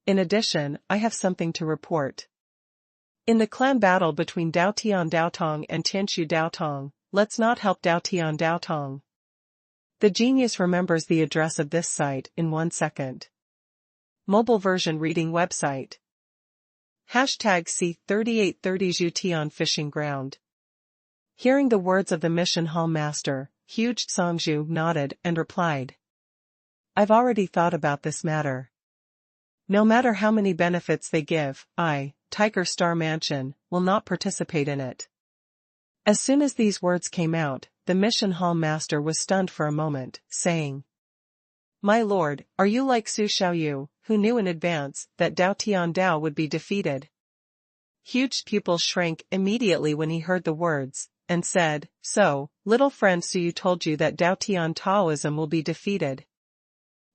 In addition, I have something to report. In the clan battle between Dao Tian Daotong and Tianshu Daotong, let's not help Dao Tian Daotong. The genius remembers the address of this site in 1 second. Mobile version reading website. Hashtag C3830 Jiuxiao fishing ground. Hearing the words of the mission hall master, Huge Songzhu nodded and replied. I've already thought about this matter. No matter how many benefits they give, Tiger Star Mansion, will not participate in it. As soon as these words came out, the mission hall master was stunned for a moment, saying, My lord, are you like Su Xiaoyu, who knew in advance that Dao Tian Dao would be defeated? Huge pupils shrank immediately when he heard the words, and said, So, little friend Su told you that Dao Tian Taoism will be defeated.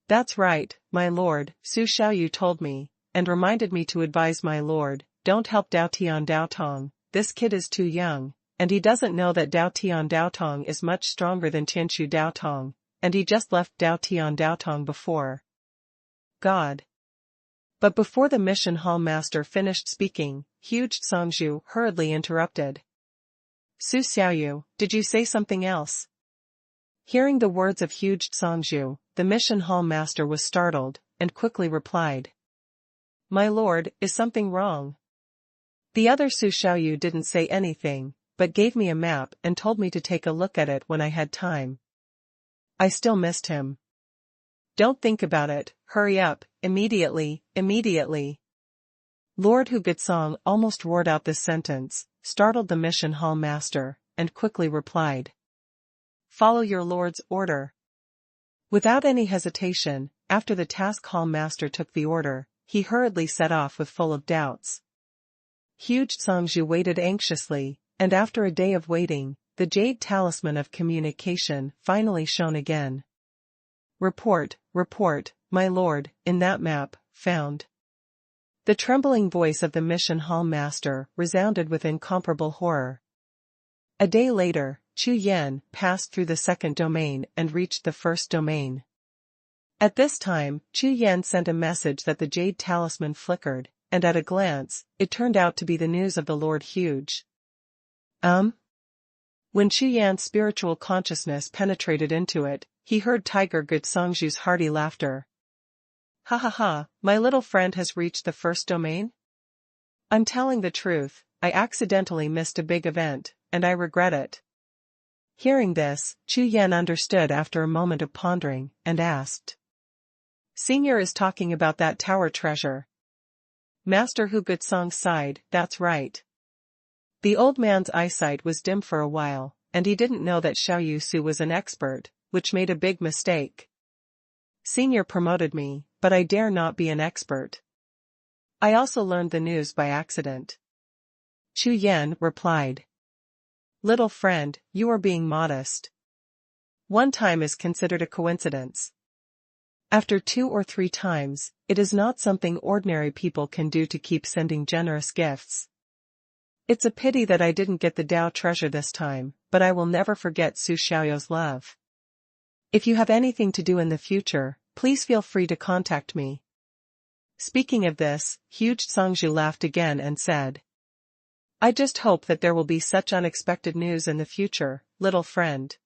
That's right, my lord, Su Xiaoyu told me, and reminded me to advise my lord, don't help Dao Tian Daotong, this kid is too young, and he doesn't know that Dao Tian Daotong is much stronger than Tianshu Daotong, and he just left Dao Tian Daotong before. God. But before the mission hall master finished speaking, Huge Songzhu hurriedly interrupted. Su Xiaoyu, did you say something else? Hearing the words of Huge Songzhu, the mission hall master was startled, and quickly replied. My lord, is something wrong? The other Su Xiaoyu didn't say anything, but gave me a map and told me to take a look at it when I had time. I still missed him. Don't think about it, hurry up, immediately. Lord Hu Gutsong almost roared out this sentence, startled the mission hall master, and quickly replied. Follow your lord's order. Without any hesitation, after the task hall master took the order, he hurriedly set off with full of doubts. Huge Songzhu waited anxiously, and after a day of waiting, the jade talisman of communication finally shone again. Report, my lord, in that map, found. The trembling voice of the mission hall master resounded with incomparable horror. A day later, Chu Yan passed through the second domain and reached the first domain. At this time, Chu Yan sent a message that the jade talisman flickered, and at a glance, it turned out to be the news of the Lord Huge. When Chu Yan's spiritual consciousness penetrated into it, he heard Tiger Gutsongzhu's hearty laughter. Ha ha ha, my little friend has reached the first domain? I'm telling the truth, I accidentally missed a big event, and I regret it. Hearing this, Chu Yan understood after a moment of pondering, and asked. Senior is talking about that tower treasure. Master Hu Gutsong sighed, that's right. The old man's eyesight was dim for a while, and he didn't know that Xiaoyu Su was an expert, which made a big mistake. Senior promoted me, but I dare not be an expert. I also learned the news by accident. Chu Yan replied. Little friend, you are being modest. One time is considered a coincidence. After 2 or 3 times, it is not something ordinary people can do to keep sending generous gifts. It's a pity that I didn't get the Dao treasure this time, but I will never forget Su Xiaoyu's love. If you have anything to do in the future, please feel free to contact me. Speaking of this, Huge Songzhu laughed again and said. I just hope that there will be such unexpected news in the future, little friend.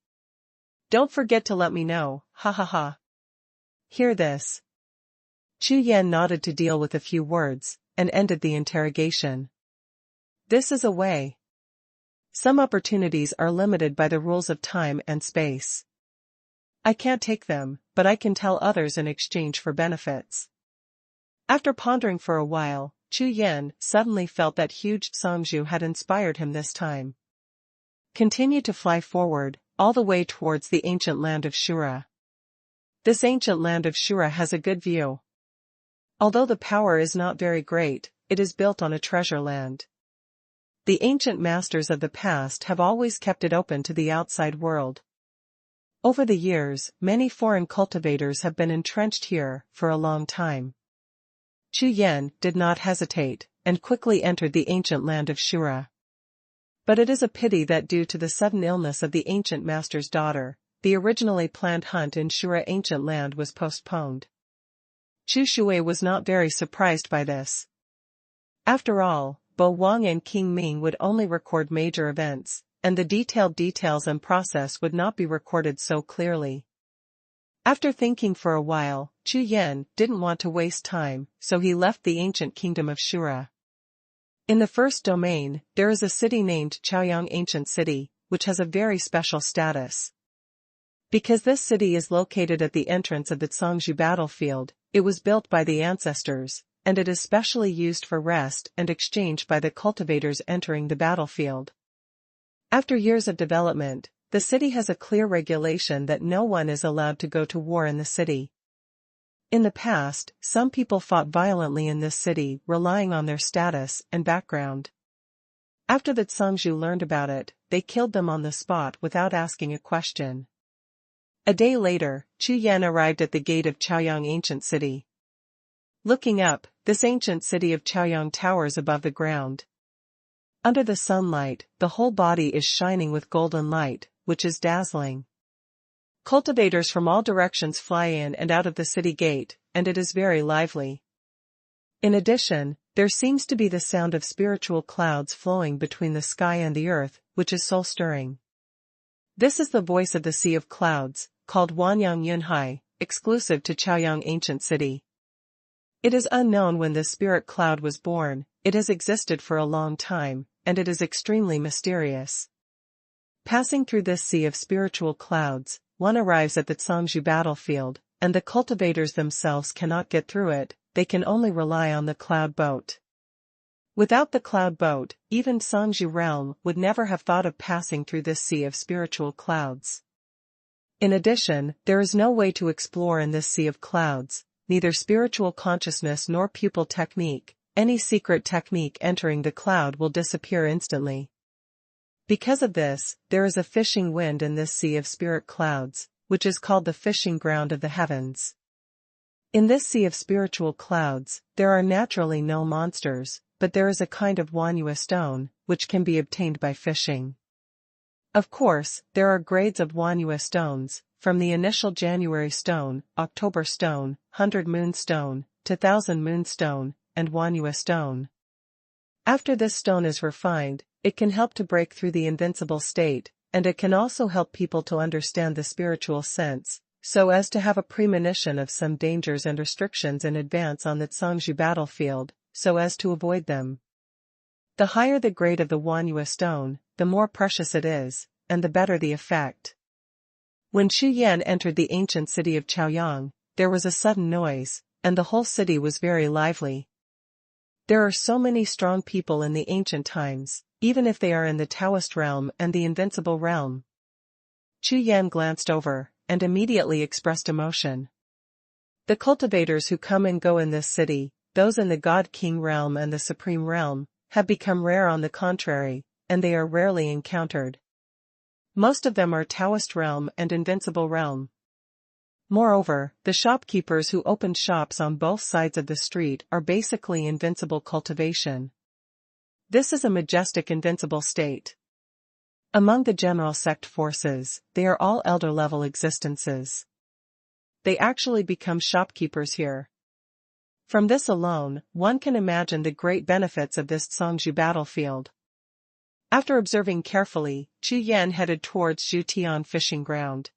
Don't forget to let me know, ha ha ha. Hear this. Chu Yan nodded to deal with a few words, and ended the interrogation. This is a way. Some opportunities are limited by the rules of time and space. I can't take them, but I can tell others in exchange for benefits. After pondering for a while, Chu Yan suddenly felt that Huge Songzhu had inspired him this time. Continue to fly forward, all the way towards the ancient land of Shura. This ancient land of Shura has a good view. Although the power is not very great, it is built on a treasure land. The ancient masters of the past have always kept it open to the outside world. Over the years, many foreign cultivators have been entrenched here for a long time. Chu Yan did not hesitate, and quickly entered the ancient land of Shura. But it is a pity that due to the sudden illness of the ancient master's daughter, the originally planned hunt in Shura ancient land was postponed. Chu Shui was not very surprised by this. After all, Bo Wang and King Ming would only record major events, and the detailed details and process would not be recorded so clearly. After thinking for a while, Chu Yan didn't want to waste time, so he left the ancient kingdom of Shura. In the first domain, there is a city named Chaoyang Ancient City, which has a very special status. Because this city is located at the entrance of the Zhangzhou battlefield, it was built by the ancestors, and it is specially used for rest and exchange by the cultivators entering the battlefield. After years of development, the city has a clear regulation that no one is allowed to go to war in the city. In the past, some people fought violently in this city, relying on their status and background. After the Zhangzhou learned about it, they killed them on the spot without asking a question. A day later, Chu Yan arrived at the gate of Chaoyang Ancient City. Looking up, this ancient city of Chaoyang towers above the ground. Under the sunlight, the whole body is shining with golden light, which is dazzling. Cultivators from all directions fly in and out of the city gate, and it is very lively. In addition, there seems to be the sound of spiritual clouds flowing between the sky and the earth, which is soul-stirring. This is the voice of the Sea of Clouds, called Wanyang Yunhai, exclusive to Chaoyang Ancient City. It is unknown when this spirit cloud was born, it has existed for a long time, and it is extremely mysterious. Passing through this sea of spiritual clouds, one arrives at the Zhangzhou battlefield, and the cultivators themselves cannot get through it, they can only rely on the cloud boat. Without the cloud boat, even Zhangzhou realm would never have thought of passing through this sea of spiritual clouds. In addition, there is no way to explore in this sea of clouds, neither spiritual consciousness nor pupil technique, any secret technique entering the cloud will disappear instantly. Because of this, there is a fishing wind in this sea of spirit clouds, which is called the fishing ground of the heavens. In this sea of spiritual clouds, there are naturally no monsters, but there is a kind of Wanyu stone, which can be obtained by fishing. Of course, there are grades of Wanyu stones, from the initial January stone, October stone, 100 moon stone, to 1000 moon stone, and Wanyu stone. After this stone is refined, it can help to break through the invincible state, and it can also help people to understand the spiritual sense, so as to have a premonition of some dangers and restrictions in advance on the Zhangzhou battlefield, so as to avoid them. The higher the grade of the Wanyu stone, the more precious it is, and the better the effect. When Chu Yan entered the ancient city of Chaoyang, there was a sudden noise, and the whole city was very lively. There are so many strong people in the ancient times, even if they are in the Taoist realm and the invincible realm. Chu Yan glanced over, and immediately expressed emotion. The cultivators who come and go in this city, those in the God King realm and the Supreme realm, have become rare on the contrary, and they are rarely encountered. Most of them are Taoist realm and invincible realm. Moreover, the shopkeepers who opened shops on both sides of the street are basically invincible cultivation. This is a majestic invincible state. Among the general sect forces, they are all elder-level existences. They actually become shopkeepers here. From this alone, one can imagine the great benefits of this Zhangzhou battlefield. After observing carefully, Chu Yan headed towards Jiuxiao fishing ground.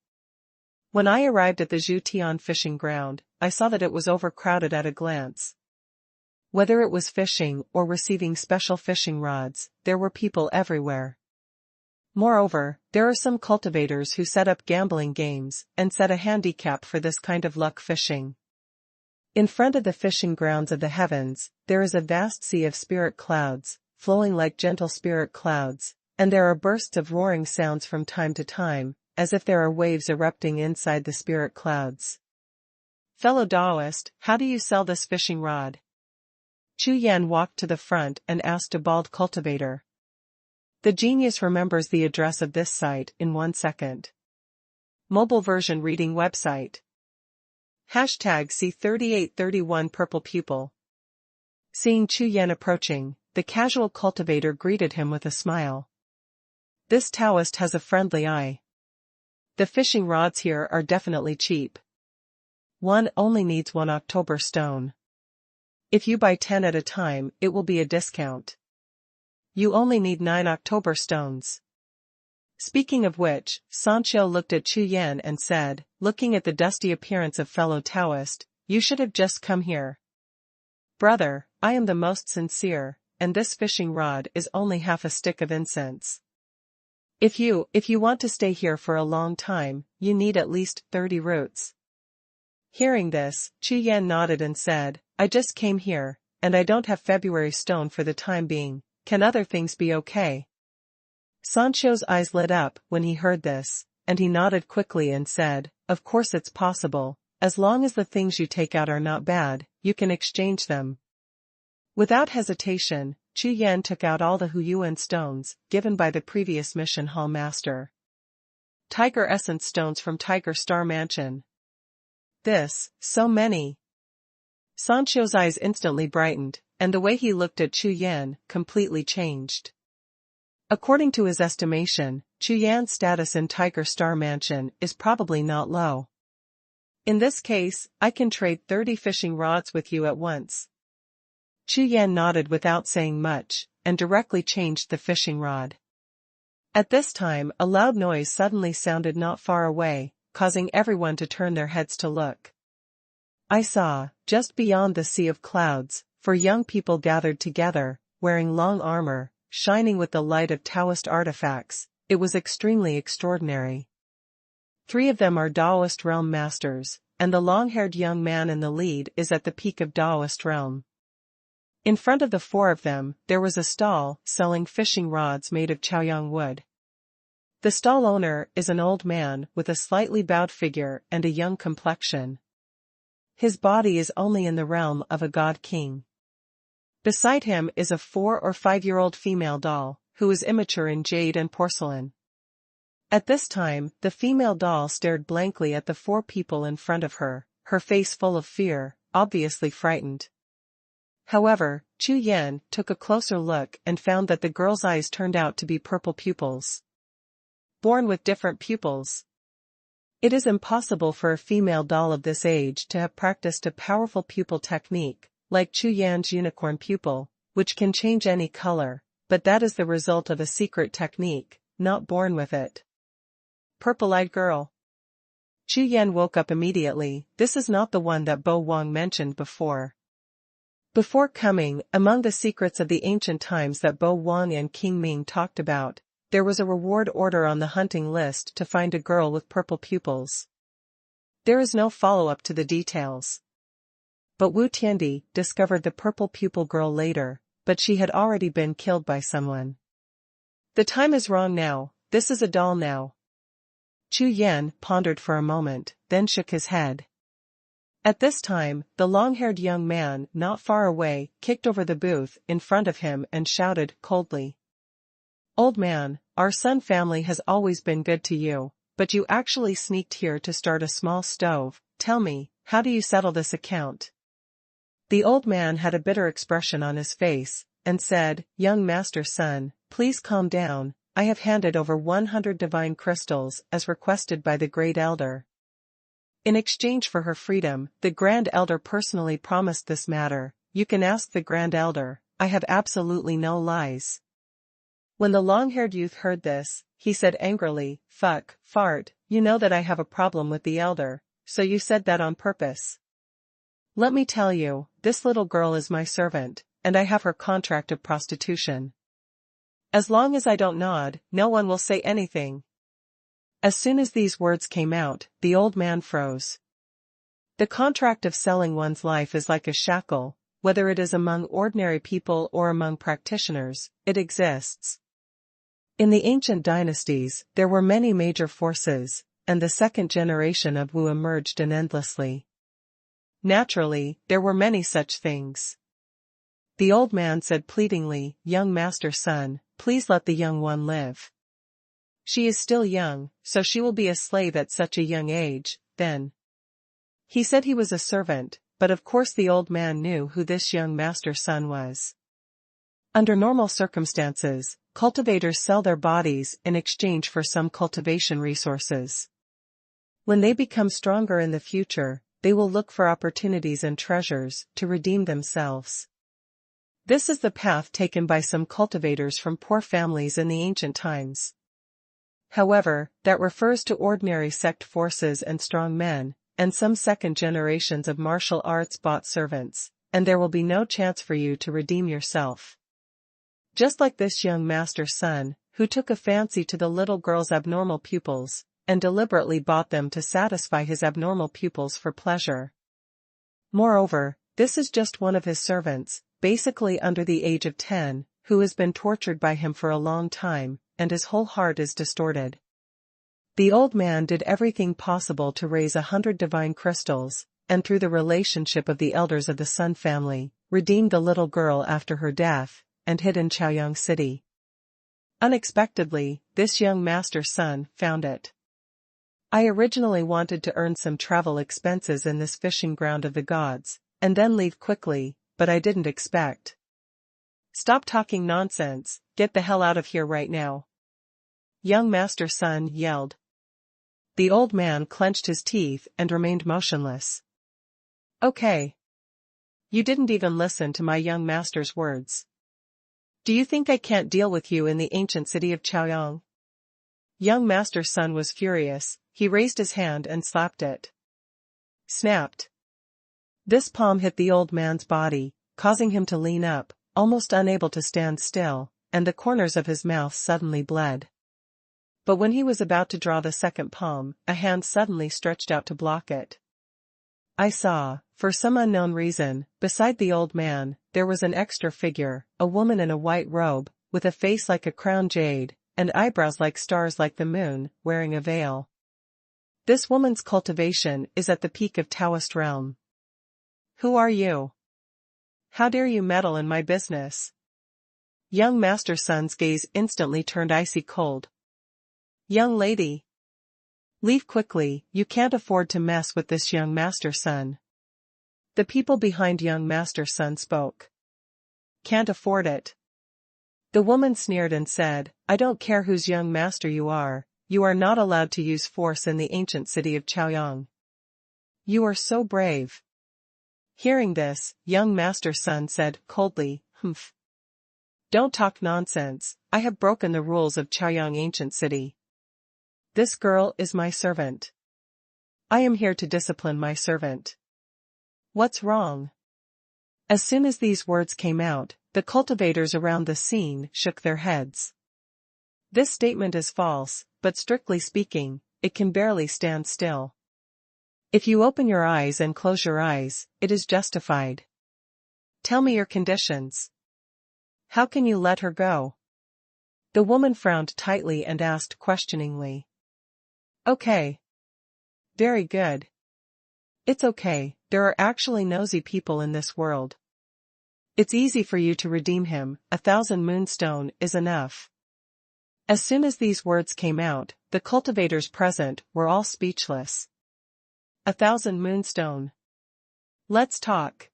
When I arrived at the Jiuxiao fishing ground, I saw that it was overcrowded at a glance. Whether it was fishing or receiving special fishing rods, there were people everywhere. Moreover, there are some cultivators who set up gambling games and set a handicap for this kind of luck fishing. In front of the fishing grounds of the heavens, there is a vast sea of spirit clouds, flowing like gentle spirit clouds, and there are bursts of roaring sounds from time to time, as if there are waves erupting inside the spirit clouds. Fellow Taoist, how do you sell this fishing rod? Chu Yan walked to the front and asked a bald cultivator. The genius remembers the address of this site in 1 second. Mobile version reading website. Hashtag C3831 Purple Pupil. Seeing Chu Yan approaching, the casual cultivator greeted him with a smile. This Taoist has a friendly eye. The fishing rods here are definitely cheap. one only needs 1 October stone. If you buy 10 at a time, it will be a discount. You only need 9 October stones. Speaking of which, Sancho looked at Chu Yan and said, looking at the dusty appearance of fellow Taoist, you should have just come here. Brother, I am the most sincere, and this fishing rod is only half a stick of incense. If you want to stay here for a long time, you need at least 30 roots. Hearing this, Chu Yan nodded and said, I just came here, and I don't have February stone for the time being, can other things be okay? Sancho's eyes lit up when he heard this, and he nodded quickly and said, of course it's possible, as long as the things you take out are not bad, you can exchange them. Without hesitation, Chu Yan took out all the Huiyuan stones, given by the previous mission hall master. Tiger essence stones from Tiger Star Mansion. This, so many. Sancho's eyes instantly brightened, and the way he looked at Chu Yan completely changed. According to his estimation, Chu Yan's status in Tiger Star Mansion is probably not low. In this case, I can trade 30 fishing rods with you at once. Chu Yan nodded without saying much, and directly changed the fishing rod. At this time, a loud noise suddenly sounded not far away, causing everyone to turn their heads to look. I saw, just beyond the sea of clouds, 4 young people gathered together, wearing long armor, shining with the light of Taoist artifacts. It was extremely extraordinary. 3 of them are Taoist realm masters, and the long-haired young man in the lead is at the peak of Taoist realm. In front of the 4 of them, there was a stall selling fishing rods made of Chaoyang wood. The stall owner is an old man with a slightly bowed figure and a young complexion. His body is only in the realm of a god king. Beside him is a 4 or 5-year-old female doll, who is immature in jade and porcelain. At this time, the female doll stared blankly at the 4 people in front of her, her face full of fear, obviously frightened. However, Chu Yan took a closer look and found that the girl's eyes turned out to be purple pupils. Born with different pupils. It is impossible for a female doll of this age to have practiced a powerful pupil technique, like Chu Yan's unicorn pupil, which can change any color, but that is the result of a secret technique, not born with it. Purple-eyed girl. Chu Yan woke up immediately. This is not the one that Bo Wang mentioned before. Before coming, among the secrets of the ancient times that Bo Wang and King Ming talked about, there was a reward order on the hunting list to find a girl with purple pupils. There is no follow-up to the details. But Wu Tiandi discovered the purple pupil girl later, but she had already been killed by someone. The time is wrong now, this is a doll now. Chu Yan pondered for a moment, then shook his head. At this time, the long-haired young man not far away kicked over the booth in front of him and shouted coldly. Old man, our Sun family has always been good to you, but you actually sneaked here to start a small stove. Tell me, how do you settle this account? The old man had a bitter expression on his face, and said, Young Master Sun, please calm down, I have handed over 100 divine crystals as requested by the Great Elder. In exchange for her freedom, the Grand Elder personally promised this matter. You can ask the Grand Elder, I have absolutely no lies. When the long-haired youth heard this, he said angrily, fart, you know that I have a problem with the Elder, so you said that on purpose. Let me tell you, this little girl is my servant, and I have her contract of prostitution. As long as I don't nod, no one will say anything. As soon as these words came out, the old man froze. The contract of selling one's life is like a shackle, whether it is among ordinary people or among practitioners, it exists. In the ancient dynasties, there were many major forces, and the second generation of Wu emerged endlessly. Naturally, there were many such things. The old man said pleadingly, Young Master Sun, please let the young one live. She is still young, so she will be a slave at such a young age, then. He said he was a servant, but of course the old man knew who this young Master Sun was. Under normal circumstances, cultivators sell their bodies in exchange for some cultivation resources. When they become stronger in the future, they will look for opportunities and treasures to redeem themselves. This is the path taken by some cultivators from poor families in the ancient times. However, that refers to ordinary sect forces and strong men, and some second generations of martial arts bought servants, and there will be no chance for you to redeem yourself. Just like this young master's son, who took a fancy to the little girl's abnormal pupils, and deliberately bought them to satisfy his abnormal pupils for pleasure. Moreover, this is just one of his servants, basically under the age of 10, who has been tortured by him for a long time, and his whole heart is distorted. The old man did everything possible to raise 100 divine crystals, and through the relationship of the elders of the Sun family, redeemed the little girl after her death, and hid in Chaoyang City. Unexpectedly, this young master's son found it. I originally wanted to earn some travel expenses in this fishing ground of the gods, and then leave quickly, but I didn't expect. Stop talking nonsense, get the hell out of here right now. Young master's son yelled. The old man clenched his teeth and remained motionless. Okay. You didn't even listen to my young master's words. Do you think I can't deal with you in the ancient city of Chaoyang? Young master's son was furious, he raised his hand and slapped it. Snapped. This palm hit the old man's body, causing him to lean up, almost unable to stand still, and the corners of his mouth suddenly bled. But when he was about to draw the second palm, a hand suddenly stretched out to block it. I saw, for some unknown reason, beside the old man, there was an extra figure, a woman in a white robe, with a face like a crown jade, and eyebrows like stars like the moon, wearing a veil. This woman's cultivation is at the peak of Taoist realm. Who are you? How dare you meddle in my business? Young master's son's gaze instantly turned icy cold. Young lady. Leave quickly, you can't afford to mess with this young master's son. The people behind young master's son spoke. Can't afford it. The woman sneered and said, I don't care whose young master you are not allowed to use force in the ancient city of Chaoyang. You are so brave. Hearing this, young master's son said coldly, Humph. Don't talk nonsense, I have broken the rules of Chaoyang ancient city. This girl is my servant. I am here to discipline my servant. What's wrong? As soon as these words came out, the cultivators around the scene shook their heads. This statement is false, but strictly speaking, it can barely stand still. If you open your eyes and close your eyes, it is justified. Tell me your conditions. How can you let her go? The woman frowned tightly and asked questioningly. Okay. Very good. It's okay, there are actually nosy people in this world. It's easy for you to redeem him, 1,000 moonstone is enough. As soon as these words came out, the cultivators present were all speechless. 1,000 moonstone. Let's talk.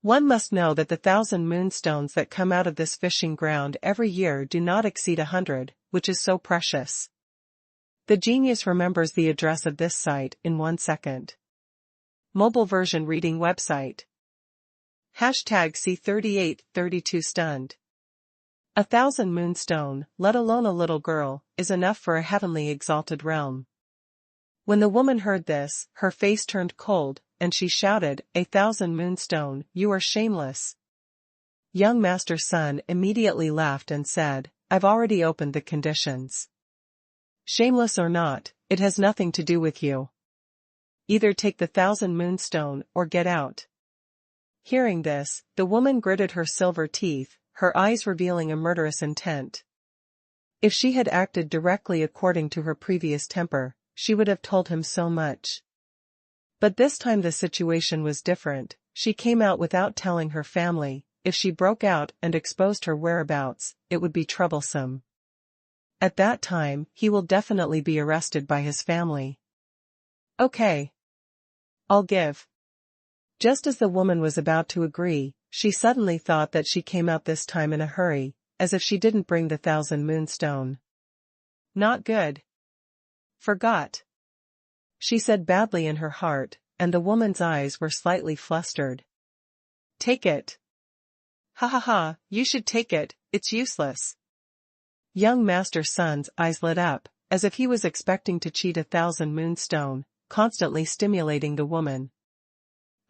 One must know that the 1,000 moonstones that come out of this fishing ground every year do not exceed 100, which is so precious. The genius remembers the address of this site in 1 second. Mobile version reading website. Hashtag C3832 stunned. 1,000 moonstone, let alone a little girl, is enough for a heavenly exalted realm. When the woman heard this, her face turned cold, and she shouted, 1,000 moonstone, you are shameless. Young master's son immediately laughed and said, I've already opened the conditions. Shameless or not, it has nothing to do with you. Either take the 1,000 moonstone or get out. Hearing this, the woman gritted her silver teeth, her eyes revealing a murderous intent. If she had acted directly according to her previous temper, she would have told him so much. But this time the situation was different, she came out without telling her family. If she broke out and exposed her whereabouts, it would be troublesome. At that time, he will definitely be arrested by his family. Okay. I'll give. Just as the woman was about to agree, she suddenly thought that she came out this time in a hurry, as if she didn't bring the 1,000 moonstone. Not good. Forgot. She said badly in her heart, and the woman's eyes were slightly flustered. Take it. Ha ha ha, you should take it, it's useless. Young Master Sun's eyes lit up, as if he was expecting to cheat 1,000 moonstone, constantly stimulating the woman.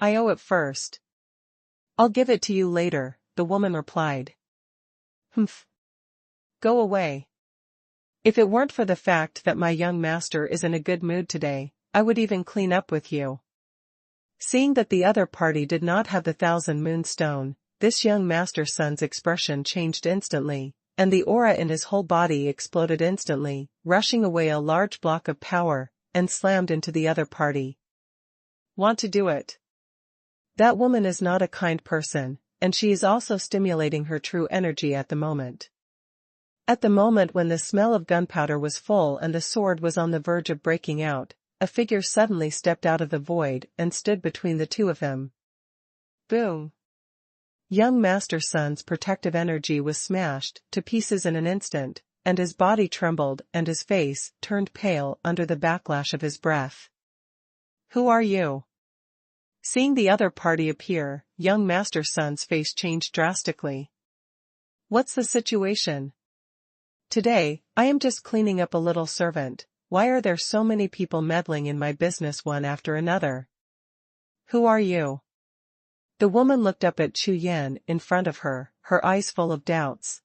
I owe it first. I'll give it to you later, the woman replied. Humph. Go away. If it weren't for the fact that my young master is in a good mood today, I would even clean up with you. Seeing that the other party did not have the 1,000 moonstone, this young Master Sun's expression changed instantly, and the aura in his whole body exploded instantly, rushing away a large block of power, and slammed into the other party. Want to do it? That woman is not a kind person, and she is also stimulating her true energy at the moment. At the moment when the smell of gunpowder was full and the sword was on the verge of breaking out, a figure suddenly stepped out of the void and stood between the two of them. Boom! Young Master Sun's protective energy was smashed to pieces in an instant, and his body trembled and his face turned pale under the backlash of his breath. Who are you? Seeing the other party appear, young Master Sun's face changed drastically. What's the situation? Today, I am just cleaning up a little servant. Why are there so many people meddling in my business one after another? Who are you? The woman looked up at Chu Yan in front of her, her eyes full of doubts.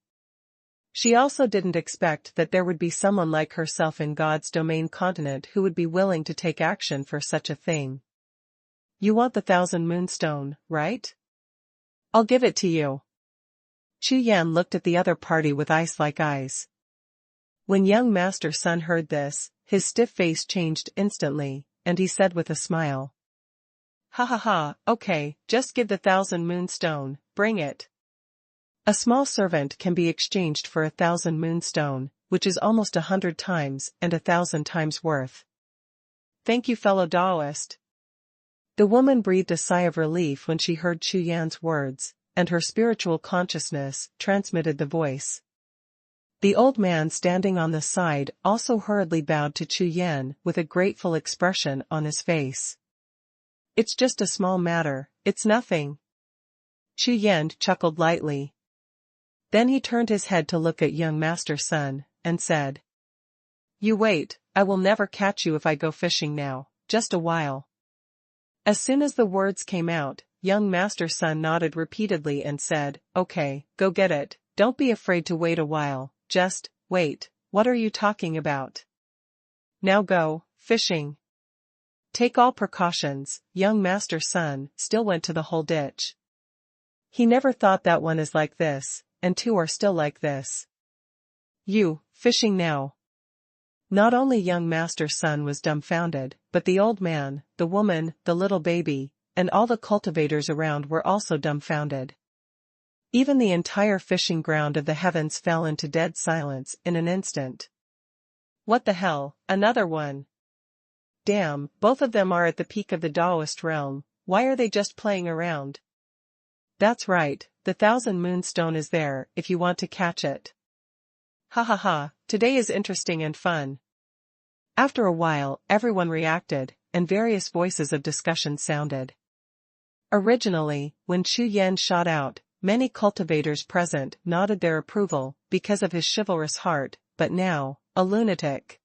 She also didn't expect that there would be someone like herself in God's domain continent who would be willing to take action for such a thing. You want the 1,000 moonstone, right? I'll give it to you. Chu Yan looked at the other party with ice-like eyes. When young Master Sun heard this, his stiff face changed instantly, and he said with a smile. Ha ha ha, okay, just give the 1,000 moonstone, bring it. A small servant can be exchanged for 1,000 moonstone, which is almost 100 times and 1,000 times worth. Thank you, fellow Taoist. The woman breathed a sigh of relief when she heard Chu Yan's words, and her spiritual consciousness transmitted the voice. The old man standing on the side also hurriedly bowed to Chu Yan with a grateful expression on his face. It's just a small matter, it's nothing. Chu Yan chuckled lightly. Then he turned his head to look at young Master Sun, and said. You wait, I will never catch you if I go fishing now, just a while. As soon as the words came out, young Master Sun nodded repeatedly and said, okay, go get it, don't be afraid to wait a while, just, wait, what are you talking about? Now go, fishing. Take all precautions, young Master Sun still went to the whole ditch. He never thought that one is like this, and two are still like this. You, fishing now. Not only young Master Sun was dumbfounded, but the old man, the woman, the little baby, and all the cultivators around were also dumbfounded. Even the entire fishing ground of the heavens fell into dead silence in an instant. What the hell, another one? Damn, both of them are at the peak of the Taoist realm, why are they just playing around? That's right, the 1,000 moonstone is there if you want to catch it. Ha ha ha, today is interesting and fun. After a while, everyone reacted, and various voices of discussion sounded. Originally, when Chu Yan shot out, many cultivators present nodded their approval because of his chivalrous heart, but now, a lunatic.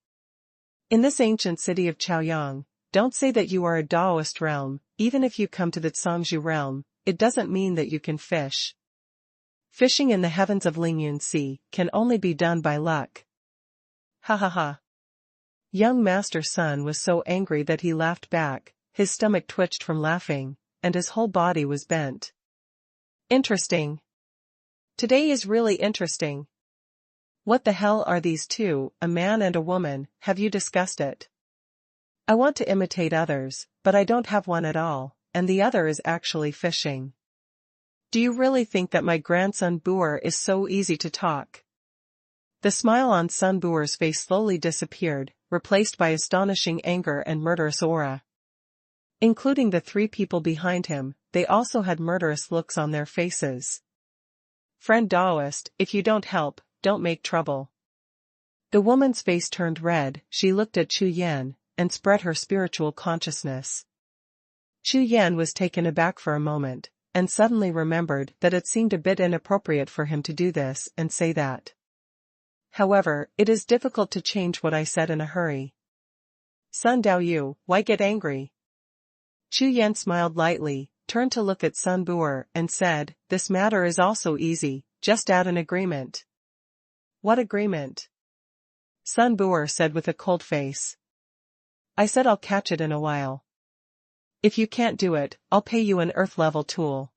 In this ancient city of Chaoyang, don't say that you are a Taoist realm, even if you come to the Zhangzhou realm, it doesn't mean that you can fish. Fishing in the heavens of Lingyun Sea can only be done by luck. Ha ha ha. Young Master Sun was so angry that he laughed back, his stomach twitched from laughing, and his whole body was bent. Interesting. Today is really interesting. What the hell are these two, a man and a woman, have you discussed it? I want to imitate others, but I don't have one at all, and the other is actually fishing. Do you really think that my grandson Boer is so easy to talk? The smile on Sun Boer's face slowly disappeared, replaced by astonishing anger and murderous aura. Including the three people behind him, they also had murderous looks on their faces. Friend Taoist, if you don't help, don't make trouble. The woman's face turned red, she looked at Chu Yan, and spread her spiritual consciousness. Chu Yan was taken aback for a moment, and suddenly remembered that it seemed a bit inappropriate for him to do this and say that. However, it is difficult to change what I said in a hurry. Sun Daoyu, why get angry? Chu Yan smiled lightly, turned to look at Sun Bu'er and said, this matter is also easy, just add an agreement. What agreement? Sun Bu'er said with a cold face. I said I'll catch it in a while. If you can't do it, I'll pay you an Earth-level tool.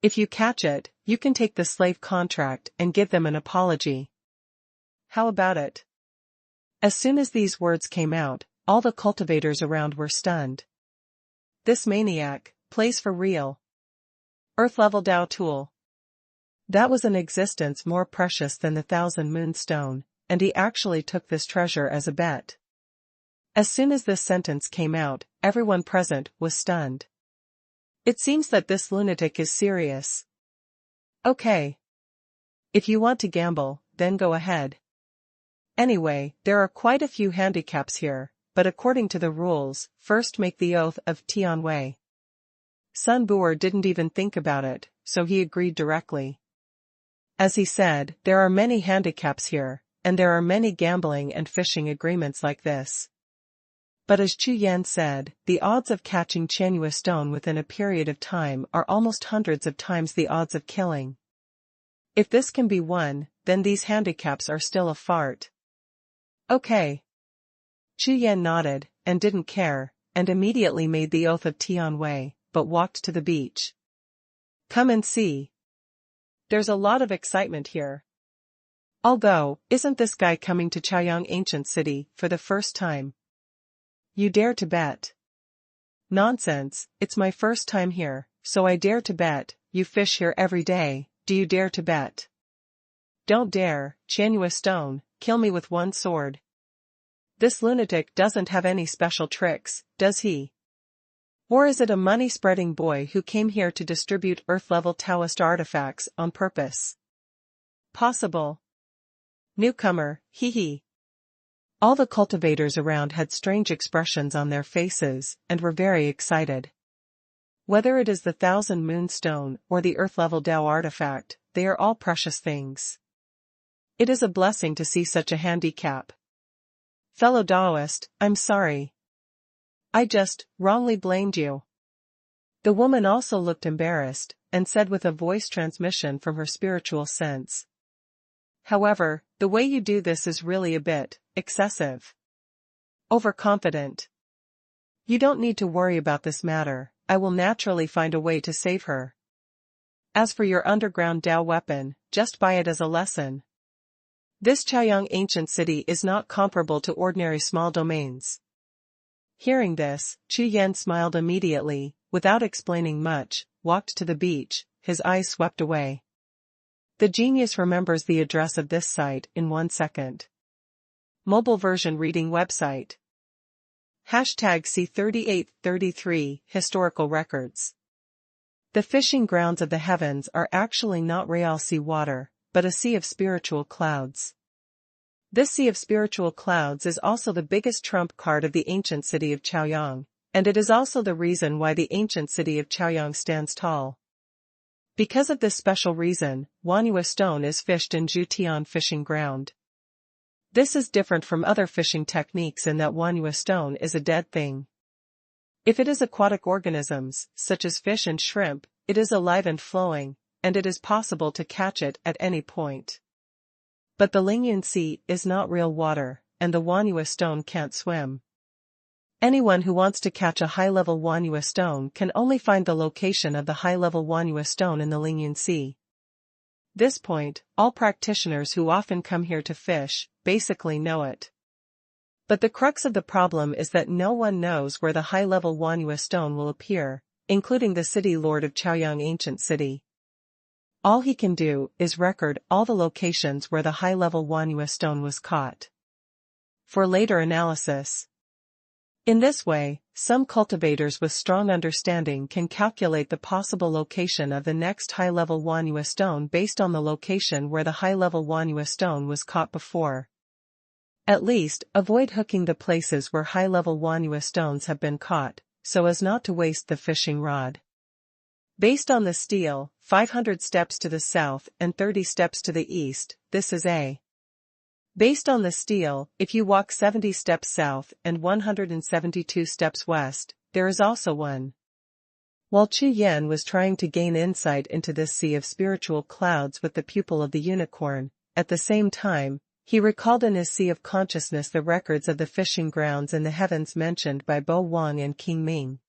If you catch it, you can take the slave contract and give them an apology. How about it? As soon as these words came out, all the cultivators around were stunned. This maniac plays for real. Earth-level Dao tool. That was an existence more precious than the 1,000 moonstone, and he actually took this treasure as a bet. As soon as this sentence came out, everyone present was stunned. It seems that this lunatic is serious. Okay. If you want to gamble, then go ahead. Anyway, there are quite a few handicaps here, but according to the rules, first make the oath of Tianwei. Sun Bu'er didn't even think about it, so he agreed directly. As he said, there are many handicaps here, and there are many gambling and fishing agreements like this. But as Chu Yan said, the odds of catching Qianyue stone within a period of time are almost hundreds of times the odds of killing. If this can be won, then these handicaps are still a fart. Okay. Chu Yan nodded, and didn't care, and immediately made the oath of Tianwei, but walked to the beach. Come and see. There's a lot of excitement here. Although, isn't this guy coming to Chaoyang Ancient City for the first time? You dare to bet? Nonsense, it's my first time here, so I dare to bet. You fish here every day, do you dare to bet? Don't dare, Qianyue stone, kill me with one sword. This lunatic doesn't have any special tricks, does he? Or is it a money-spreading boy who came here to distribute Earth-level Taoist artifacts on purpose? Possible. Newcomer, hee hee. All the cultivators around had strange expressions on their faces and were very excited. Whether it is the 1,000 moonstone or the Earth-level Dao artifact, they are all precious things. It is a blessing to see such a handicap. Fellow Daoist, I'm sorry. I just wrongly blamed you. The woman also looked embarrassed, and said with a voice transmission from her spiritual sense. However, the way you do this is really a bit excessive. Overconfident. You don't need to worry about this matter, I will naturally find a way to save her. As for your underground Dao weapon, just buy it as a lesson. This Chaoyang Ancient City is not comparable to ordinary small domains. Hearing this, Chu Yan smiled immediately, without explaining much, walked to the beach, his eyes swept away. The genius remembers the address of this site in 1 second. Mobile version reading website. #C3833 Historical Records. The fishing grounds of the heavens are actually not real sea water, but a sea of spiritual clouds. This sea of spiritual clouds is also the biggest trump card of the ancient city of Chaoyang, and it is also the reason why the ancient city of Chaoyang stands tall. Because of this special reason, Xuanhuan stone is fished in Zhutian fishing ground. This is different from other fishing techniques in that Xuanhuan stone is a dead thing. If it is aquatic organisms, such as fish and shrimp, it is alive and flowing, and it is possible to catch it at any point. But the Lingyun Sea is not real water, and the Xuanhuan stone can't swim. Anyone who wants to catch a high-level Xuanhuan stone can only find the location of the high-level Xuanhuan stone in the Lingyun Sea. This point, all practitioners who often come here to fish, basically know it. But the crux of the problem is that no one knows where the high-level Xuanhuan stone will appear, including the city lord of Chaoyang Ancient City. All he can do is record all the locations where the high-level Xuanhuan stone was caught. For later analysis. In this way, some cultivators with strong understanding can calculate the possible location of the next high-level Xuanhuan stone based on the location where the high-level Xuanhuan stone was caught before. At least, avoid hooking the places where high-level Xuanhuan stones have been caught, so as not to waste the fishing rod. Based on the steel, 500 steps to the south and 30 steps to the east, this is A. Based on the steel, if you walk 70 steps south and 172 steps west, there is also one. While Chu Yan was trying to gain insight into this sea of spiritual clouds with the pupil of the unicorn, at the same time, he recalled in his sea of consciousness the records of the fishing grounds in the heavens mentioned by Bo Wang and King Ming.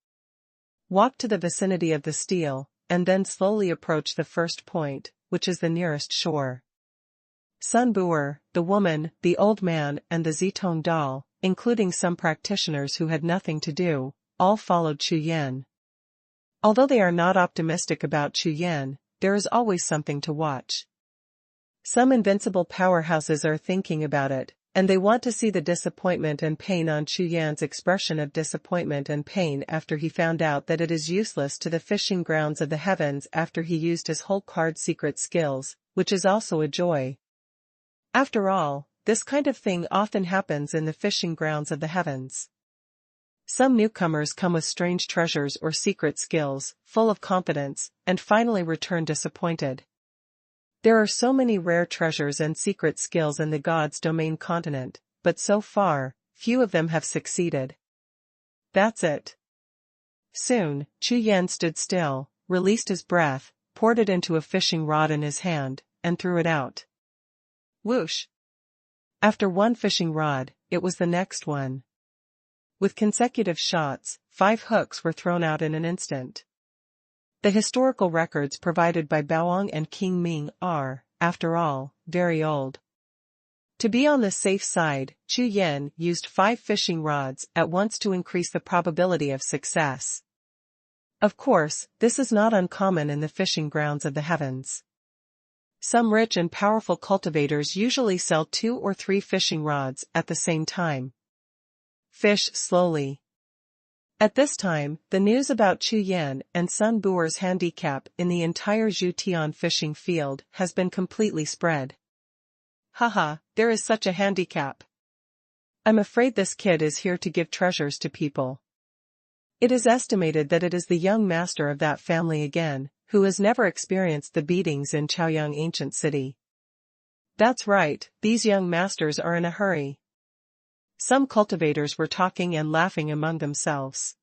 Walk to the vicinity of the steel, and then slowly approach the first point, which is the nearest shore. Sun Buer, the woman, the old man and the Zitong doll, including some practitioners who had nothing to do, all followed Chu Yan. Although they are not optimistic about Chu Yan, there is always something to watch. Some invincible powerhouses are thinking about it, and they want to see the disappointment and pain on Chu Yan's expression of disappointment and pain after he found out that it is useless to the fishing grounds of the heavens after he used his whole card secret skills, which is also a joy. After all, this kind of thing often happens in the fishing grounds of the heavens. Some newcomers come with strange treasures or secret skills, full of confidence, and finally return disappointed. There are so many rare treasures and secret skills in the God's domain continent, but so far, few of them have succeeded. That's it. Soon, Chu Yan stood still, released his breath, poured it into a fishing rod in his hand, and threw it out. Whoosh! After one fishing rod, it was the next one. With consecutive shots, 5 hooks were thrown out in an instant. The historical records provided by Baoang and King Ming are, after all, very old. To be on the safe side, Chu Yan used 5 fishing rods at once to increase the probability of success. Of course, this is not uncommon in the fishing grounds of the heavens. Some rich and powerful cultivators usually sell 2 or 3 fishing rods at the same time. Fish slowly. At this time, the news about Chu Yan and Sun Buer's handicap in the entire Zhutian fishing field has been completely spread. Haha, there is such a handicap. I'm afraid this kid is here to give treasures to people. It is estimated that it is the young master of that family again, who has never experienced the beatings in Chaoyang ancient city. That's right, these young masters are in a hurry. Some cultivators were talking and laughing among themselves.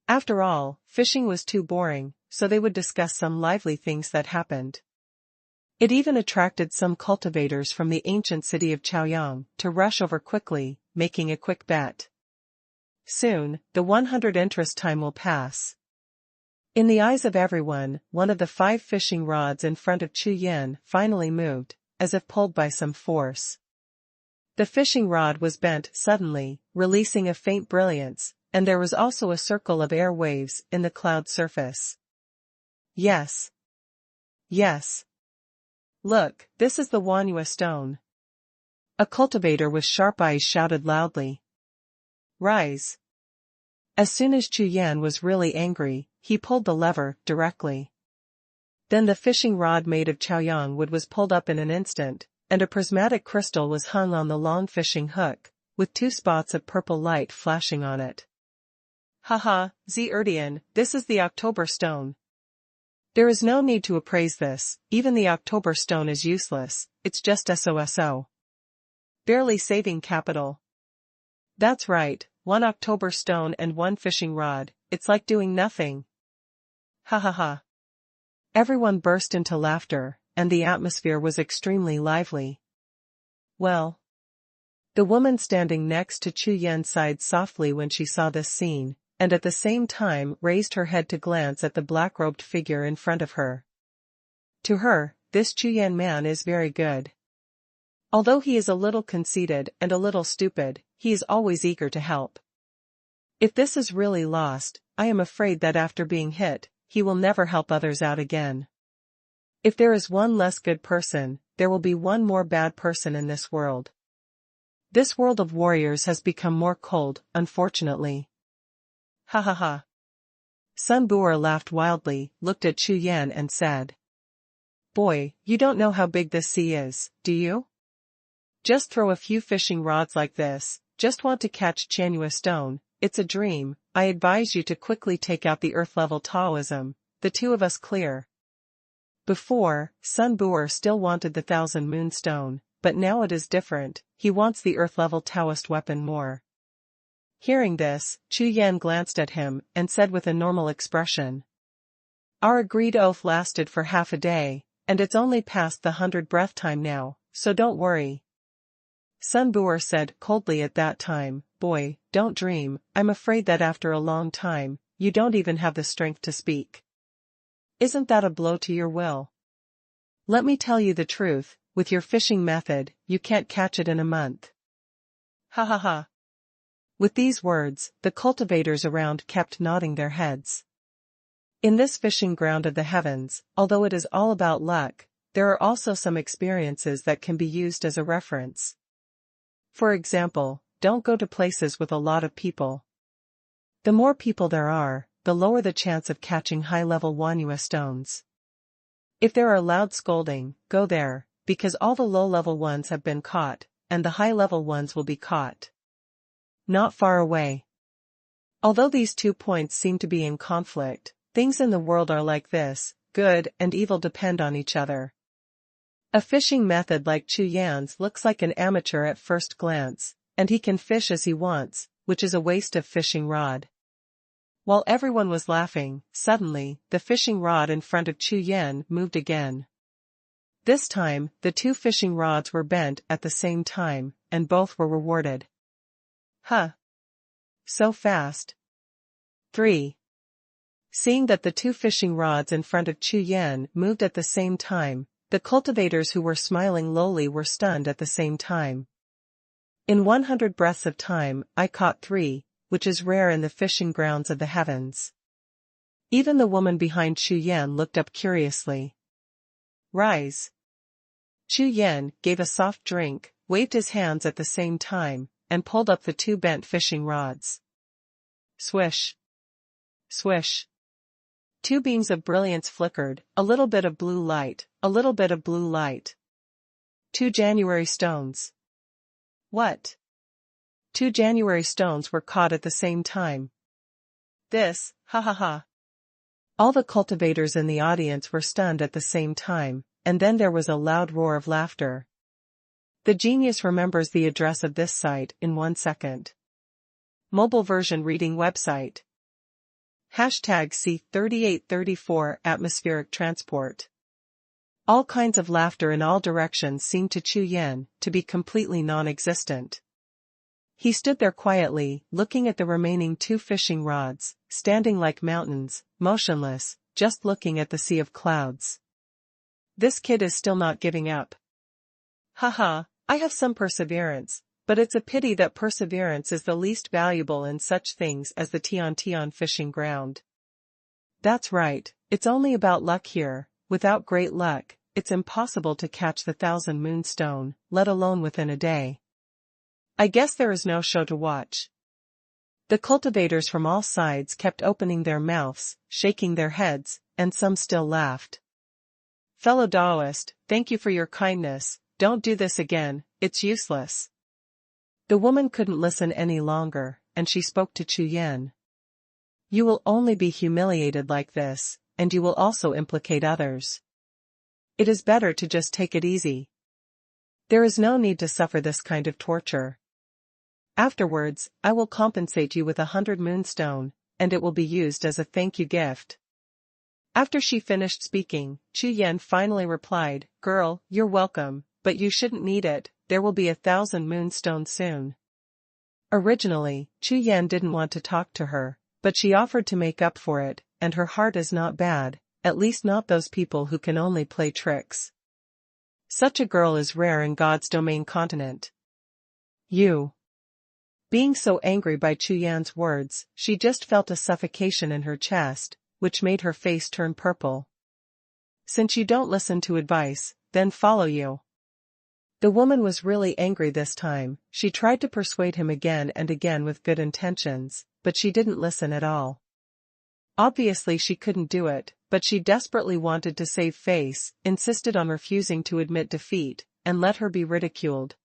After all, fishing was too boring, so they would discuss some lively things that happened. It even attracted some cultivators from the ancient city of Chaoyang to rush over quickly, making a quick bet. Soon, the 100 interest time will pass. In the eyes of everyone, one of the 5 fishing rods in front of Chu Yan finally moved, as if pulled by some force. The fishing rod was bent suddenly, releasing a faint brilliance, and there was also a circle of air waves in the cloud surface. Yes. Yes. Look, this is the Xuanhuan stone. A cultivator with sharp eyes shouted loudly. Rise. As soon as Chu Yan was really angry, he pulled the lever directly. Then the fishing rod made of Chaoyang wood was pulled up in an instant, and a prismatic crystal was hung on the long fishing hook, with 2 spots of purple light flashing on it. Haha, Zerdian, this is the October stone. There is no need to appraise this, even the October stone is useless, it's just SOSO. Barely saving capital. That's right, 1 October stone and 1 fishing rod, it's like doing nothing. Ha ha ha. Everyone burst into laughter, and the atmosphere was extremely lively. Well. The woman standing next to Chu Yan sighed softly when she saw this scene, and at the same time raised her head to glance at the black-robed figure in front of her. To her, this Chu Yan man is very good. Although he is a little conceited and a little stupid, he is always eager to help. If this is really lost, I am afraid that after being hit, he will never help others out again. If there is one less good person, there will be one more bad person in this world. This world of warriors has become more cold, unfortunately. Ha ha ha. Sun Buer laughed wildly, looked at Chu Yan and said. Boy, you don't know how big this sea is, do you? Just throw a few fishing rods like this, just want to catch Xuanhuan stone, it's a dream. I advise you to quickly take out the earth-level Taoism, the two of us clear. Before, Sun Bu'er still wanted the 1,000 moonstone, but now it is different, he wants the earth-level Taoist weapon more. Hearing this, Chu Yan glanced at him and said with a normal expression. Our agreed oath lasted for half a day, and it's only past the 100 breath time now, so don't worry. Sun Bu'er said coldly at that time, boy, don't dream, I'm afraid that after a long time, you don't even have the strength to speak. Isn't that a blow to your will? Let me tell you the truth, with your fishing method, you can't catch it in a month. Ha ha ha. With these words, the cultivators around kept nodding their heads. In this fishing ground of the heavens, although it is all about luck, there are also some experiences that can be used as a reference. For example, don't go to places with a lot of people. The more people there are, the lower the chance of catching high-level Wanyu stones. If there are loud scolding, go there, because all the low-level ones have been caught, and the high-level ones will be caught. Not far away. Although these 2 points seem to be in conflict, things in the world are like this, good and evil depend on each other. A fishing method like Chu Yan's looks like an amateur at first glance, and he can fish as he wants, which is a waste of fishing rod. While everyone was laughing, suddenly, the fishing rod in front of Chu Yan moved again. This time, the 2 fishing rods were bent at the same time, and both were rewarded. Huh. So fast. 3. Seeing that the 2 fishing rods in front of Chu Yan moved at the same time, the cultivators who were smiling lowly were stunned at the same time. In 100 breaths of time, I caught 3, which is rare in the fishing grounds of the heavens. Even the woman behind Chu Yan looked up curiously. Rise. Chu Yan gave a soft drink, waved his hands at the same time, and pulled up the 2 bent fishing rods. Swish. Swish. 2 beams of brilliance flickered, a little bit of blue light, a little bit of blue light. 2 January stones. What? 2 January stones were caught at the same time. This, ha ha ha. All the cultivators in the audience were stunned at the same time, and then there was a loud roar of laughter. The genius remembers the address of this site in 1 second. Mobile version reading website. #C3834 Atmospheric transport. All kinds of laughter in all directions seemed to Chu Yan to be completely non-existent. He stood there quietly, looking at the remaining 2 fishing rods, standing like mountains, motionless, just looking at the sea of clouds. This kid is still not giving up. Haha, I have some perseverance, but it's a pity that perseverance is the least valuable in such things as the Tian fishing ground. That's right, it's only about luck here. Without great luck, it's impossible to catch the 1,000 moonstone, let alone within a day. I guess there is no show to watch. The cultivators from all sides kept opening their mouths, shaking their heads, and some still laughed. Fellow Taoist, thank you for your kindness, don't do this again, it's useless. The woman couldn't listen any longer, and she spoke to Chu Yan. You will only be humiliated like this, and you will also implicate others. It is better to just take it easy. There is no need to suffer this kind of torture. Afterwards, I will compensate you with 100 moonstone, and it will be used as a thank you gift. After she finished speaking, Chu Yan finally replied, Girl, you're welcome, but you shouldn't need it, there will be 1,000 moonstone soon. Originally, Chu Yan didn't want to talk to her, but she offered to make up for it, and her heart is not bad, at least not those people who can only play tricks. Such a girl is rare in God's domain continent. You. Being so angry by Chu Yan's words, she just felt a suffocation in her chest, which made her face turn purple. Since you don't listen to advice, then follow you. The woman was really angry this time. She tried to persuade him again and again with good intentions, but she didn't listen at all. Obviously she couldn't do it, but she desperately wanted to save face, insisted on refusing to admit defeat, and let her be ridiculed.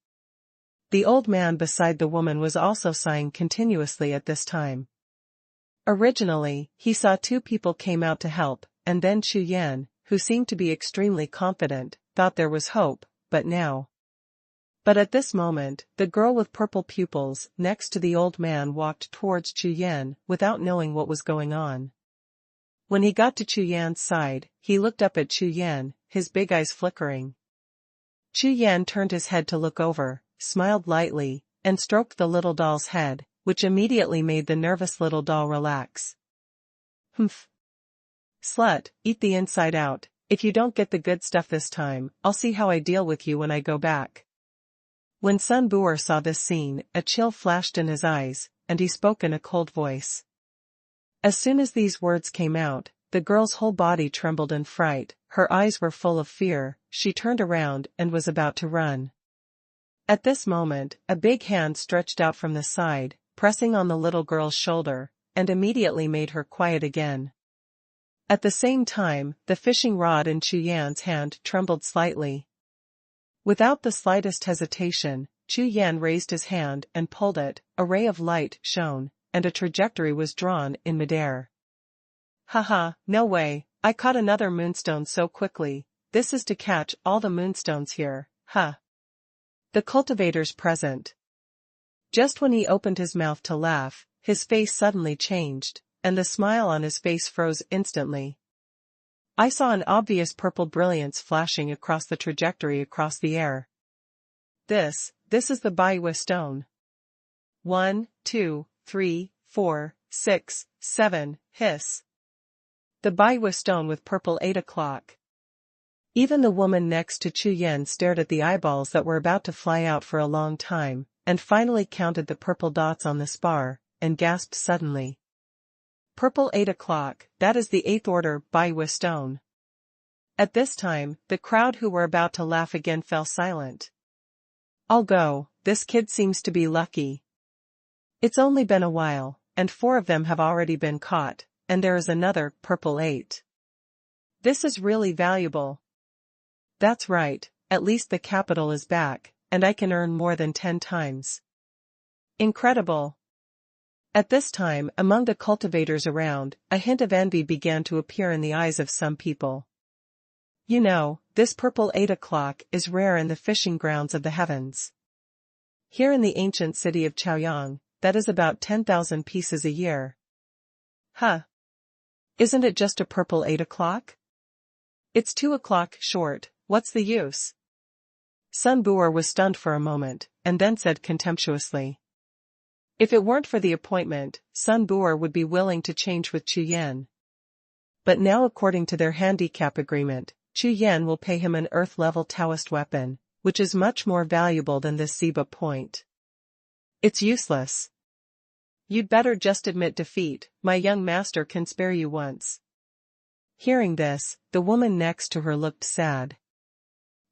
The old man beside the woman was also sighing continuously at this time. Originally, he saw two people came out to help, and then Chu Yan, who seemed to be extremely confident, thought there was hope, but at this moment, the girl with purple pupils next to the old man walked towards Chu Yan without knowing what was going on. When he got to Chu Yan's side, he looked up at Chu Yan, his big eyes flickering. Chu Yan turned his head to look over, smiled lightly, and stroked the little doll's head, which immediately made the nervous little doll relax. Humph. Slut, eat the inside out. If you don't get the good stuff this time, I'll see how I deal with you when I go back. When Sun Bu'er saw this scene, a chill flashed in his eyes, and he spoke in a cold voice. As soon as these words came out, the girl's whole body trembled in fright, her eyes were full of fear, she turned around and was about to run. At this moment, a big hand stretched out from the side, pressing on the little girl's shoulder, and immediately made her quiet again. At the same time, the fishing rod in Chu Yan's hand trembled slightly. Without the slightest hesitation, Chu Yan raised his hand and pulled it, a ray of light shone, and a trajectory was drawn in midair. Haha, no way, I caught another moonstone so quickly, this is to catch all the moonstones here, huh? The cultivators present. Just when he opened his mouth to laugh, his face suddenly changed, and the smile on his face froze instantly. I saw an obvious purple brilliance flashing across the trajectory across the air. This is the Baiwa stone. 1, 2, 3, 4, 6, 7, hiss. The Baiwa stone with purple 8 o'clock. Even the woman next to Chu Yan stared at the eyeballs that were about to fly out for a long time, and finally counted the purple dots on the spar, and gasped suddenly. Purple 8 o'clock, that is the 8th order Baiwa stone. At this time, the crowd who were about to laugh again fell silent. I'll go, this kid seems to be lucky. It's only been a while, and 4 of them have already been caught, and there is another purple 8. This is really valuable. That's right, at least the capital is back, and I can earn more than 10 times. Incredible. At this time, among the cultivators around, a hint of envy began to appear in the eyes of some people. You know, this purple 8 o'clock is rare in the fishing grounds of the heavens. Here in the ancient city of Chaoyang, that is about 10,000 pieces a year. Huh. Isn't it just a purple 8 o'clock? It's 2 o'clock short, what's the use? Sun Bu'er was stunned for a moment, and then said contemptuously. If it weren't for the appointment, Sun Bu'er would be willing to change with Chu Yan. But now according to their handicap agreement, Chu Yan will pay him an earth-level Taoist weapon, which is much more valuable than this Ziba point. It's useless. You'd better just admit defeat, my young master can spare you once. Hearing this, the woman next to her looked sad.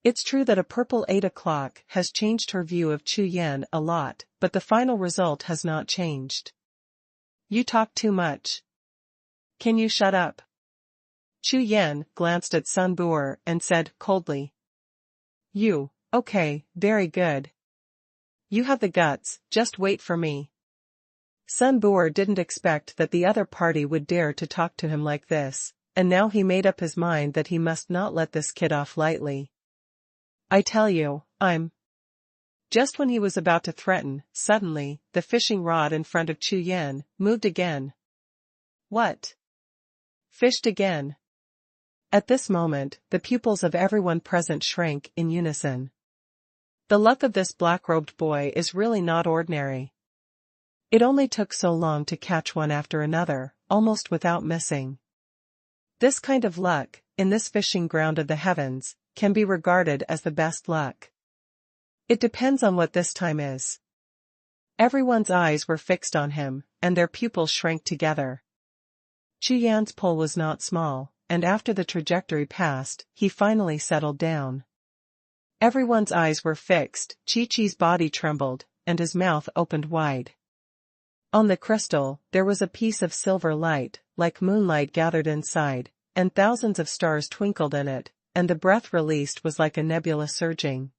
It's true that a purple 8 o'clock has changed her view of Chu Yan a lot, but the final result has not changed. You talk too much. Can you shut up? Chu Yan glanced at Sun Bu'er and said coldly. You, okay, very good. You have the guts, just wait for me. Sun Bu'er didn't expect that the other party would dare to talk to him like this, and now he made up his mind that he must not let this kid off lightly. I tell you, I'm... Just when he was about to threaten, suddenly, the fishing rod in front of Chu Yan moved again. What? Fished again. At this moment, the pupils of everyone present shrank in unison. The luck of this black-robed boy is really not ordinary. It only took so long to catch one after another, almost without missing. This kind of luck, in this fishing ground of the heavens, can be regarded as the best luck. It depends on what this time is. Everyone's eyes were fixed on him, and their pupils shrank together. Chu Yan's pull was not small, and after the trajectory passed, he finally settled down. Everyone's eyes were fixed, Chi-Chi's body trembled, and his mouth opened wide. On the crystal, there was a piece of silver light, like moonlight gathered inside, and thousands of stars twinkled in it, and the breath released was like a nebula surging.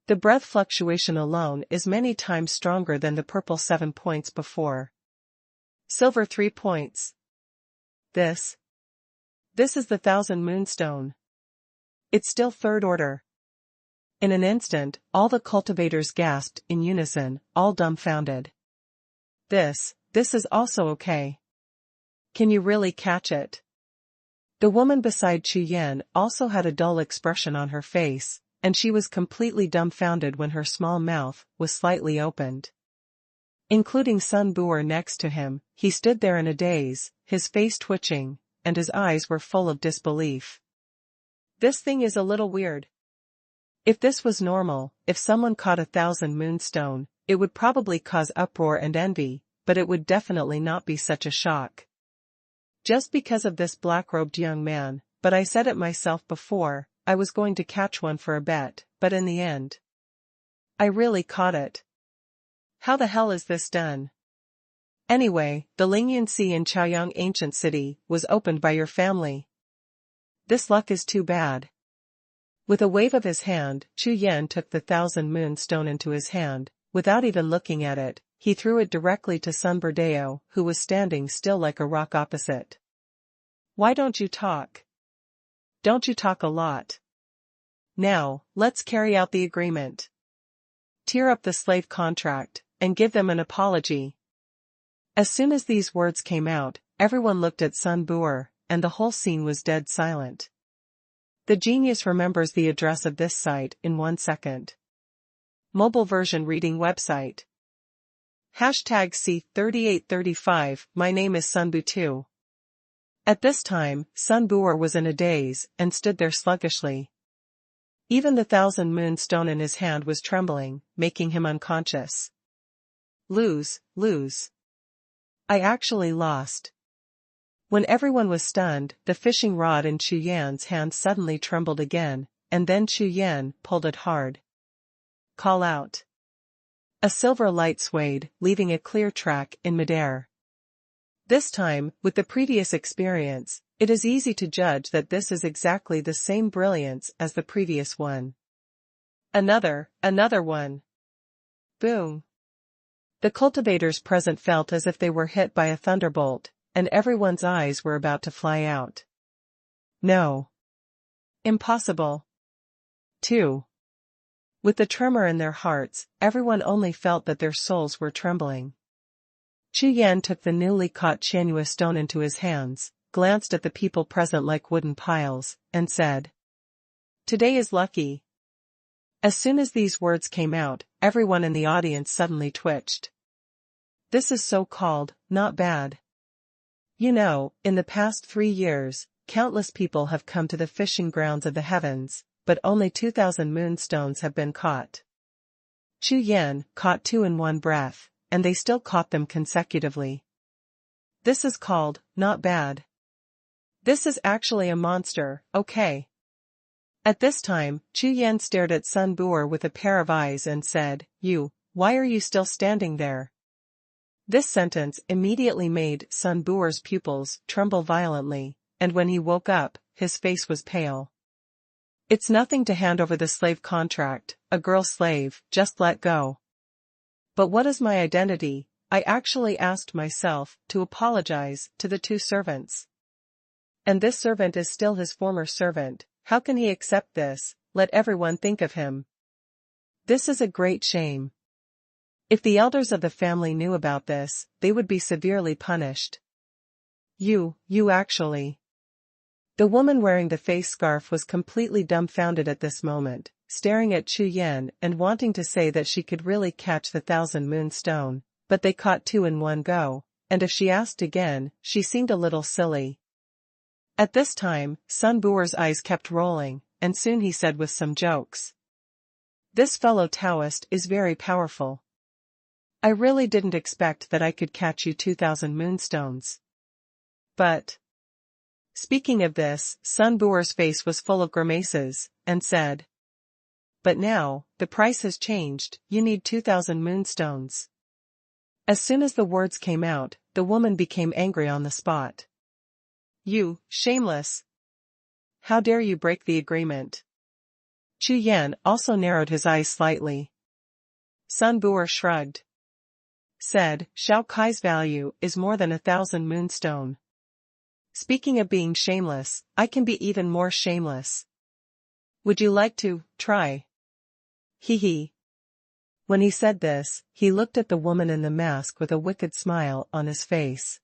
The breath fluctuation alone is many times stronger than the purple 7 points before. Silver 3 points. This is the 1000 moonstone. It's still third order. In an instant, all the cultivators gasped in unison, all dumbfounded. This is also okay. Can you really catch it? The woman beside Chu Yan also had a dull expression on her face, and she was completely dumbfounded when her small mouth was slightly opened. Including Sun Bu'er next to him, he stood there in a daze, his face twitching, and his eyes were full of disbelief. This thing is a little weird. If this was normal, if someone caught 1000 moonstone, it would probably cause uproar and envy, but it would definitely not be such a shock. Just because of this black-robed young man, but I said it myself before, I was going to catch one for a bet, but in the end, I really caught it. How the hell is this done? Anyway, the Lingyuan Sea in Chaoyang ancient city was opened by your family. This luck is too bad. With a wave of his hand, Chu Yan took the 1000 moonstone into his hand. Without even looking at it, he threw it directly to Sun Burdeo, who was standing still like a rock opposite. Why don't you talk? Don't you talk a lot? Now, let's carry out the agreement. Tear up the slave contract, and give them an apology. As soon as these words came out, everyone looked at Sun Bu'er, and the whole scene was dead silent. The genius remembers the address of this site in 1 second. Mobile version reading website. #C3835 My name is Sun Bu2. At this time, Sun Bu'er was in a daze and stood there sluggishly. Even the 1000 moonstone in his hand was trembling, making him unconscious. Lose. I actually lost. When everyone was stunned, the fishing rod in Chu Yan's hand suddenly trembled again, and then Chu Yan pulled it hard. Call out. A silver light swayed, leaving a clear track in midair. This time, with the previous experience, it is easy to judge that this is exactly the same brilliance as the previous one. Another one. Boom. The cultivators present felt as if they were hit by a thunderbolt, and everyone's eyes were about to fly out. No. Impossible. 2. With the tremor in their hearts, everyone only felt that their souls were trembling. Chu Yan took the newly caught Qianyue stone into his hands, glanced at the people present like wooden piles, and said, "Today is lucky." As soon as these words came out, everyone in the audience suddenly twitched. This is so-called, not bad. You know, in the past 3 years, countless people have come to the fishing grounds of the heavens, but only 2000 moonstones have been caught. Chu Yan caught 2 in one breath, and they still caught them consecutively. This is called, not bad. This is actually a monster, okay. At this time, Chu Yan stared at Sun Bu'er with a pair of eyes and said, Why are you still standing there? This sentence immediately made Sun Bu'er's pupils tremble violently, and when he woke up, his face was pale. It's nothing to hand over the slave contract, a girl slave, just let go. But what is my identity? I actually asked myself to apologize to the 2 servants. And this servant is still his former servant. How can he accept this? Let everyone think of him. This is a great shame. If the elders of the family knew about this, they would be severely punished. You actually. The woman wearing the face scarf was completely dumbfounded at this moment, staring at Chu Yan and wanting to say that she could really catch the 1000 moonstone, but they caught 2 in one go, and if she asked again, she seemed a little silly. At this time, Sun Bu'er's eyes kept rolling, and soon he said with some jokes. This fellow Taoist is very powerful. I really didn't expect that I could catch you 2000 moonstones. But. Speaking of this, Sun Bu'er's face was full of grimaces, and said. But now, the price has changed, you need 2000 moonstones. As soon as the words came out, the woman became angry on the spot. You, shameless! How dare you break the agreement? Chu Yan also narrowed his eyes slightly. Sun Bu'er shrugged. Said, Xiao Kai's value is more than 1,000 moonstone. Speaking of being shameless, I can be even more shameless. Would you like to try? Hee hee. When he said this, he looked at the woman in the mask with a wicked smile on his face.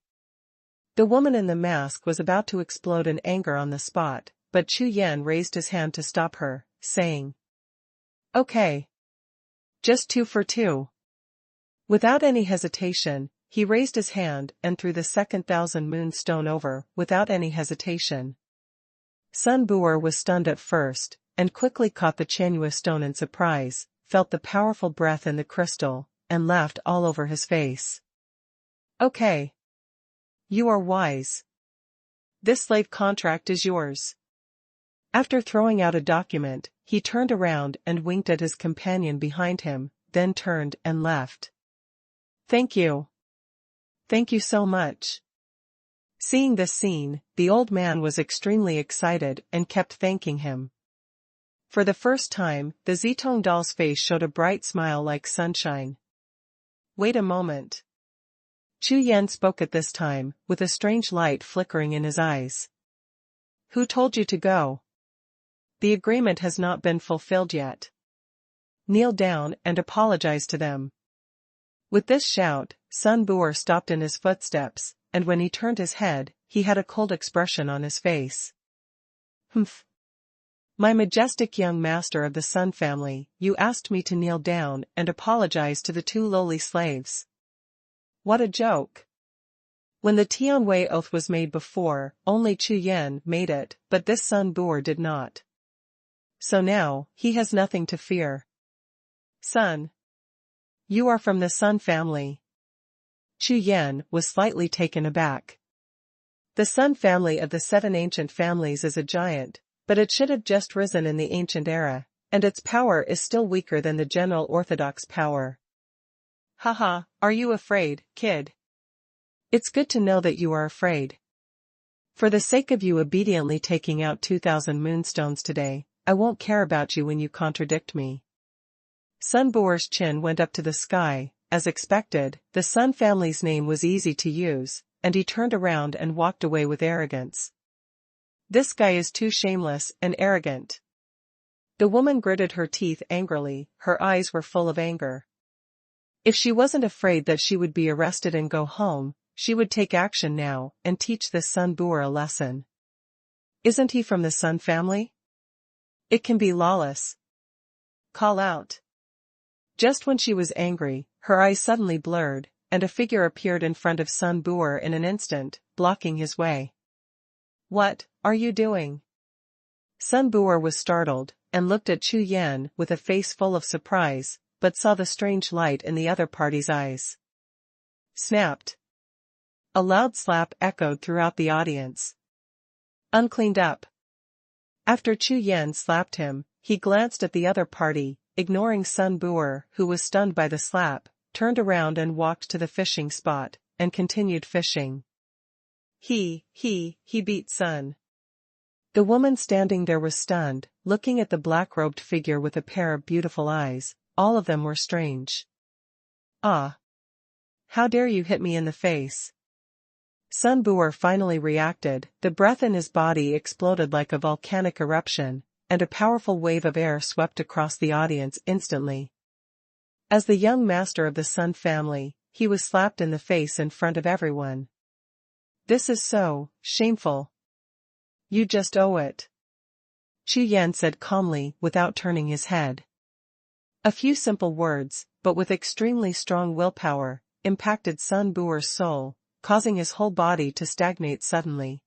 The woman in the mask was about to explode in anger on the spot, but Chu Yan raised his hand to stop her, saying, Okay. Just 2 for 2. Without any hesitation, he raised his hand and threw the second 1,000 moonstone over, without any hesitation. Sun Bu'er was stunned at first, and quickly caught the Qianyue stone in surprise, felt the powerful breath in the crystal, and laughed all over his face. Okay. You are wise. This slave contract is yours. After throwing out a document, he turned around and winked at his companion behind him, then turned and left. Thank you. Thank you so much. Seeing this scene, the old man was extremely excited and kept thanking him. For the first time, the Zitong doll's face showed a bright smile like sunshine. Wait a moment. Chu Yan spoke at this time, with a strange light flickering in his eyes. Who told you to go? The agreement has not been fulfilled yet. Kneel down and apologize to them. With this shout, Sun Bu'er stopped in his footsteps, and when he turned his head, he had a cold expression on his face. Humph. My majestic young master of the Sun family, you asked me to kneel down and apologize to the 2 lowly slaves. What a joke. When the Tianwei oath was made before, only Chu Yan made it, but this Sun Bu'er did not. So now, he has nothing to fear. Sun. You are from the Sun family. Chu Yan was slightly taken aback. The Sun family of the 7 ancient families is a giant, but it should have just risen in the ancient era, and its power is still weaker than the general orthodox power. Haha, are you afraid, kid? It's good to know that you are afraid. For the sake of you obediently taking out 2,000 moonstones today, I won't care about you when you contradict me. Sun Bu'er's chin went up to the sky. As expected, the Sun family's name was easy to use, and he turned around and walked away with arrogance. This guy is too shameless and arrogant. The woman gritted her teeth angrily, her eyes were full of anger. If she wasn't afraid that she would be arrested and go home, she would take action now and teach this Sun Bu'er a lesson. Isn't he from the Sun family? It can be lawless. Call out. Just when she was angry, her eyes suddenly blurred, and a figure appeared in front of Sun Bu'er in an instant, blocking his way. What are you doing? Sun Bu'er was startled, and looked at Chu Yan with a face full of surprise, but saw the strange light in the other party's eyes. Snapped. A loud slap echoed throughout the audience. Uncleaned up. After Chu Yan slapped him, he glanced at the other party, ignoring Sun Bu'er, who was stunned by the slap, turned around and walked to the fishing spot, and continued fishing. He beat Sun. The woman standing there was stunned, looking at the black-robed figure with a pair of beautiful eyes. All of them were strange. Ah! How dare you hit me in the face? Sun Bu'er finally reacted, the breath in his body exploded like a volcanic eruption, and a powerful wave of air swept across the audience instantly. As the young master of the Sun family, he was slapped in the face in front of everyone. This is so shameful. You just owe it. Chu Yan said calmly, without turning his head. A few simple words, but with extremely strong willpower, impacted Sun Bu'er's soul, causing his whole body to stagnate suddenly.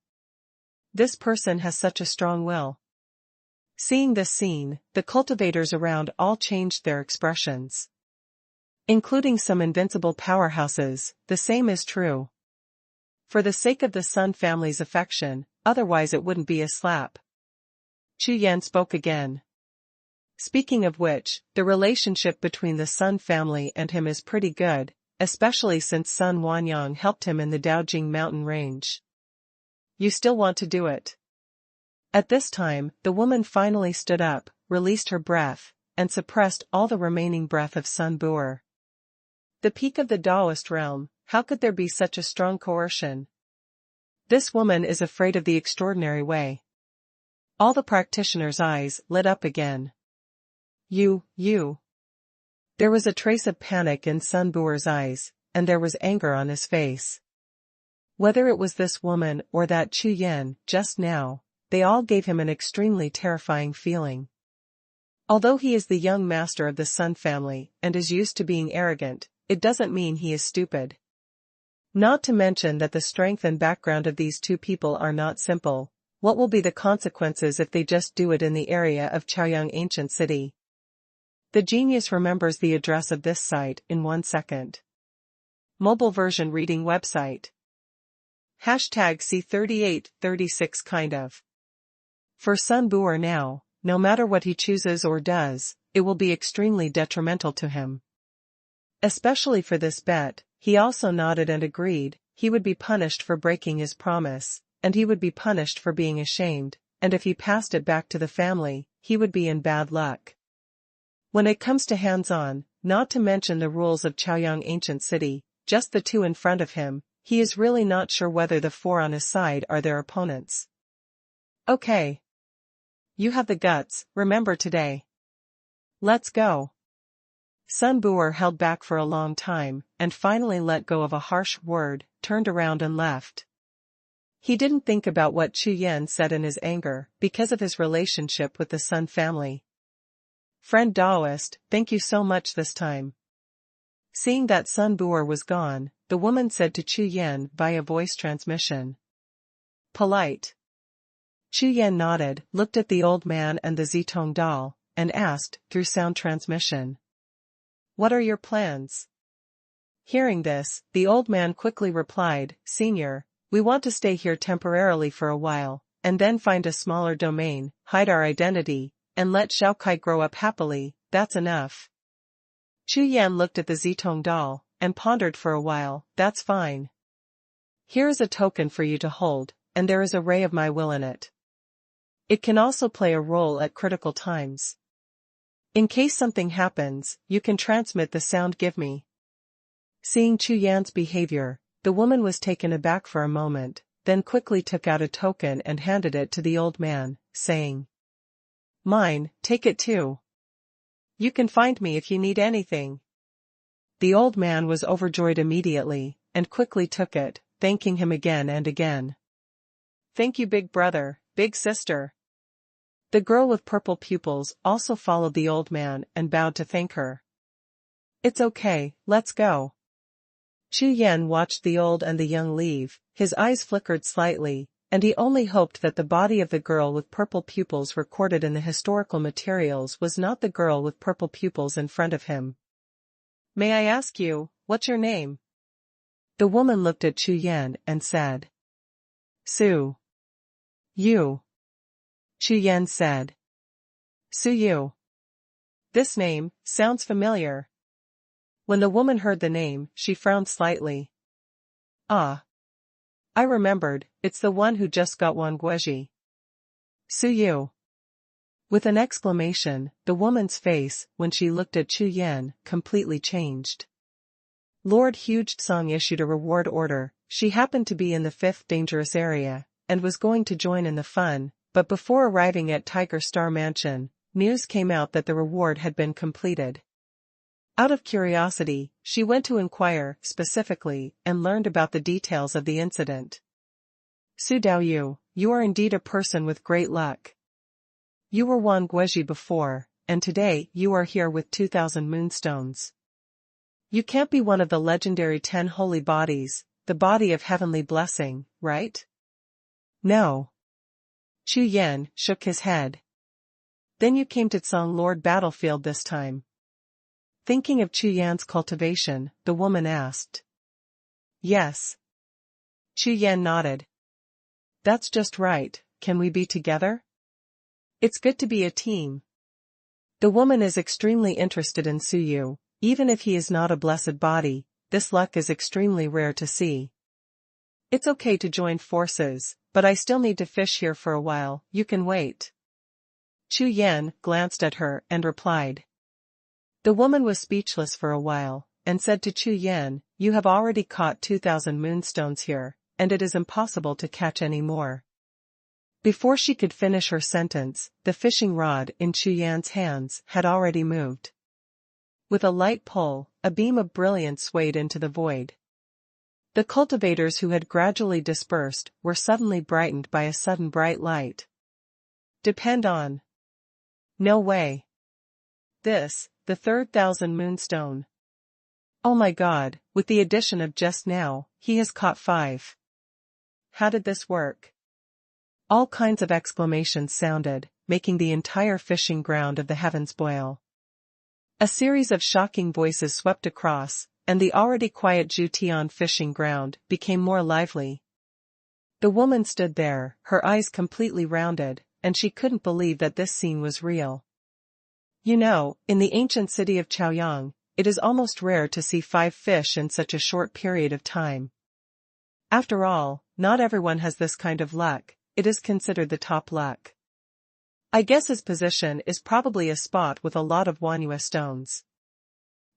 This person has such a strong will. Seeing this scene, the cultivators around all changed their expressions. Including some invincible powerhouses, the same is true. For the sake of the Sun family's affection, otherwise it wouldn't be a slap. Chu Yan spoke again. Speaking of which, the relationship between the Sun family and him is pretty good, especially since Sun Wanyang helped him in the Daojing mountain range. You still want to do it? At this time, the woman finally stood up, released her breath, and suppressed all the remaining breath of Sun Bu'er. The peak of the Taoist realm, how could there be such a strong coercion? This woman is afraid of the extraordinary way. All the practitioners' eyes lit up again. You. There was a trace of panic in Sun Bu'er's eyes, and there was anger on his face. Whether it was this woman or that Chu Yan just now, they all gave him an extremely terrifying feeling. Although he is the young master of the Sun family and is used to being arrogant, it doesn't mean he is stupid. Not to mention that the strength and background of these two people are not simple. What will be the consequences if they just do it in the area of Chaoyang Ancient City? The genius remembers the address of this site in 1 second. Mobile version reading website. #C3836 kind of. For Sun Bu'er now, no matter what he chooses or does, it will be extremely detrimental to him. Especially for this bet, he also nodded and agreed. He would be punished for breaking his promise, and he would be punished for being ashamed, and if he passed it back to the family, he would be in bad luck. When it comes to hands-on, not to mention the rules of Chaoyang Ancient City, just the two in front of him, he is really not sure whether the four on his side are their opponents. Okay. You have the guts, remember today. Let's go. Sun Bu'er held back for a long time, and finally let go of a harsh word, turned around and left. He didn't think about what Chu Yan said in his anger, because of his relationship with the Sun family. Friend Taoist, thank you so much this time. Seeing that Sun Bu'er was gone, the woman said to Chu Yan via voice transmission. Polite. Chu Yan nodded, looked at the old man and the Zitong doll, and asked, through sound transmission. What are your plans? Hearing this, the old man quickly replied, Senior, we want to stay here temporarily for a while, and then find a smaller domain, hide our identity, and let Xiaokai grow up happily, that's enough. Chu Yan looked at the Zitong doll, and pondered for a while, that's fine. Here is a token for you to hold, and there is a ray of my will in it. It can also play a role at critical times. In case something happens, you can transmit the sound give me. Seeing Chu Yan's behavior, the woman was taken aback for a moment, then quickly took out a token and handed it to the old man, saying, Mine, take it too. You can find me if you need anything. The old man was overjoyed immediately, and quickly took it, thanking him again and again. Thank you, big brother, big sister. The girl with purple pupils also followed the old man and bowed to thank her. It's okay, let's go. Chu Yan watched the old and the young leave, his eyes flickered slightly, and he only hoped that the body of the girl with purple pupils recorded in the historical materials was not the girl with purple pupils in front of him. May I ask you, what's your name? The woman looked at Chu Yan and said. Su. You. Chu Yan said. Su Yu. This name sounds familiar. When the woman heard the name, she frowned slightly. Ah. I remembered, it's the one who just got Wan Guizhi. Su Yu. With an exclamation, the woman's face, when she looked at Chu Yan, completely changed. Lord Hugesong issued a reward order. She happened to be in the 5th dangerous area, and was going to join in the fun, but before arriving at Tiger Star Mansion, news came out that the reward had been completed. Out of curiosity, she went to inquire, specifically, and learned about the details of the incident. Su Daoyu, you are indeed a person with great luck. You were Wan Guizhi before, and today you are here with 2,000 moonstones. You can't be one of the legendary 10 holy bodies, the body of heavenly blessing, right? No. Chu Yan shook his head. Then you came to Tsang Lord battlefield this time. Thinking of Chu Yan's cultivation, the woman asked. Yes. Chu Yan nodded. That's just right, can we be together? It's good to be a team. The woman is extremely interested in Su Yu, even if he is not a blessed body, this luck is extremely rare to see. It's okay to join forces, but I still need to fish here for a while, you can wait. Chu Yan glanced at her and replied. The woman was speechless for a while, and said to Chu Yan, "You have already caught 2,000 moonstones here, and it is impossible to catch any more." Before she could finish her sentence, the fishing rod in Chu Yan's hands had already moved. With a light pull, a beam of brilliance swayed into the void. The cultivators who had gradually dispersed were suddenly brightened by a sudden bright light. Depend on. No way. This, the third 1,000 moonstone. Oh my God, with the addition of just now, he has caught 5. How did this work? All kinds of exclamations sounded, making the entire fishing ground of the heavens boil. A series of shocking voices swept across, and the already quiet Jiuxiao fishing ground became more lively. The woman stood there, her eyes completely rounded, and she couldn't believe that this scene was real. You know, in the ancient city of Chaoyang, it is almost rare to see 5 fish in such a short period of time. After all, not everyone has this kind of luck. It is considered the top luck. I guess his position is probably a spot with a lot of Xuanhuan stones.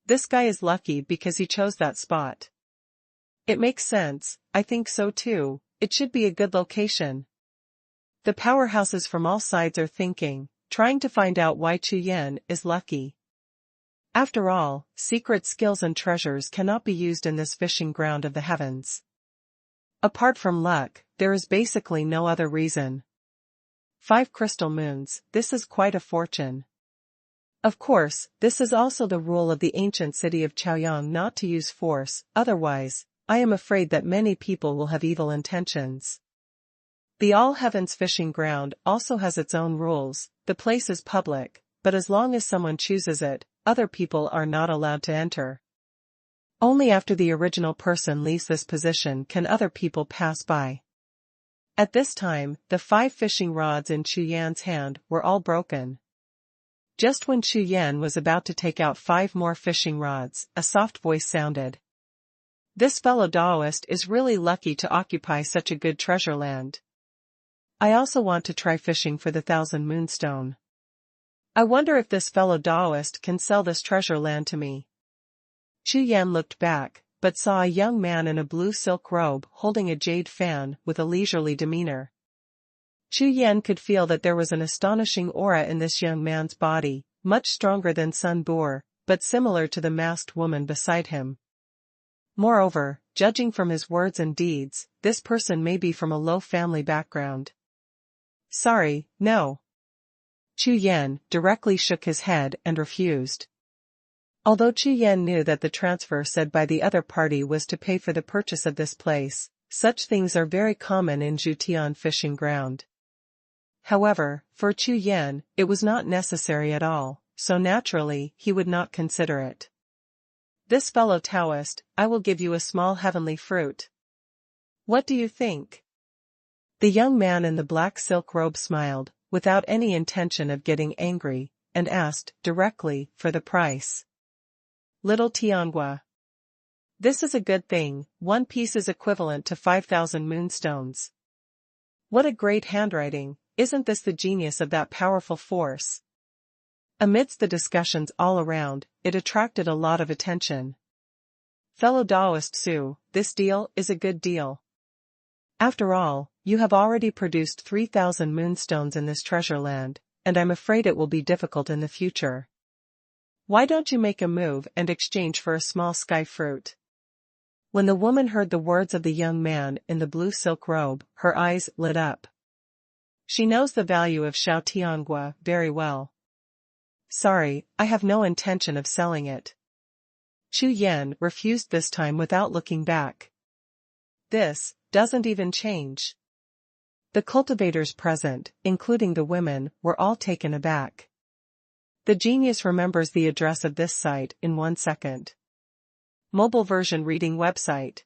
This guy is lucky because he chose that spot. It makes sense, I think so too, it should be a good location. The powerhouses from all sides are thinking, trying to find out why Chu Yan is lucky. After all, secret skills and treasures cannot be used in this fishing ground of the heavens. Apart from luck, there is basically no other reason. 5 crystal moons, this is quite a fortune. Of course, this is also the rule of the ancient city of Chaoyang not to use force, otherwise, I am afraid that many people will have evil intentions. The All Heavens fishing ground also has its own rules. The place is public, but as long as someone chooses it, other people are not allowed to enter. Only after the original person leaves this position can other people pass by. At this time, the 5 fishing rods in Chu Yan's hand were all broken. Just when Chu Yan was about to take out 5 more fishing rods, a soft voice sounded. This fellow Taoist is really lucky to occupy such a good treasure land. I also want to try fishing for the 1,000 moonstone. I wonder if this fellow Taoist can sell this treasure land to me. Chu Yan looked back, but saw a young man in a blue silk robe holding a jade fan with a leisurely demeanor. Chu Yan could feel that there was an astonishing aura in this young man's body, much stronger than Sun Boer, but similar to the masked woman beside him. Moreover, judging from his words and deeds, this person may be from a low family background. Sorry, no. Chu Yan directly shook his head and refused. Although Chu Yan knew that the transfer said by the other party was to pay for the purchase of this place, such things are very common in Jiuxiao fishing ground. However, for Chu Yan, it was not necessary at all, so naturally he would not consider it. This fellow Taoist, I will give you a small heavenly fruit. What do you think? The young man in the black silk robe smiled, without any intention of getting angry, and asked, directly, for the price. Little Tianhua. This is a good thing, 1 piece is equivalent to 5,000 moonstones. What a great handwriting, isn't this the genius of that powerful force? Amidst the discussions all around, it attracted a lot of attention. Fellow Taoist Su, this deal is a good deal. After all, you have already produced 3,000 moonstones in this treasure land, and I'm afraid it will be difficult in the future. Why don't you make a move and exchange for a small sky fruit? When the woman heard the words of the young man in the blue silk robe, her eyes lit up. She knows the value of Xiao Tianhua very well. Sorry, I have no intention of selling it. Chu Yan refused this time without looking back. This doesn't even change. The cultivators present, including the women, were all taken aback. The genius remembers the address of this site in 1 second. Mobile version reading website.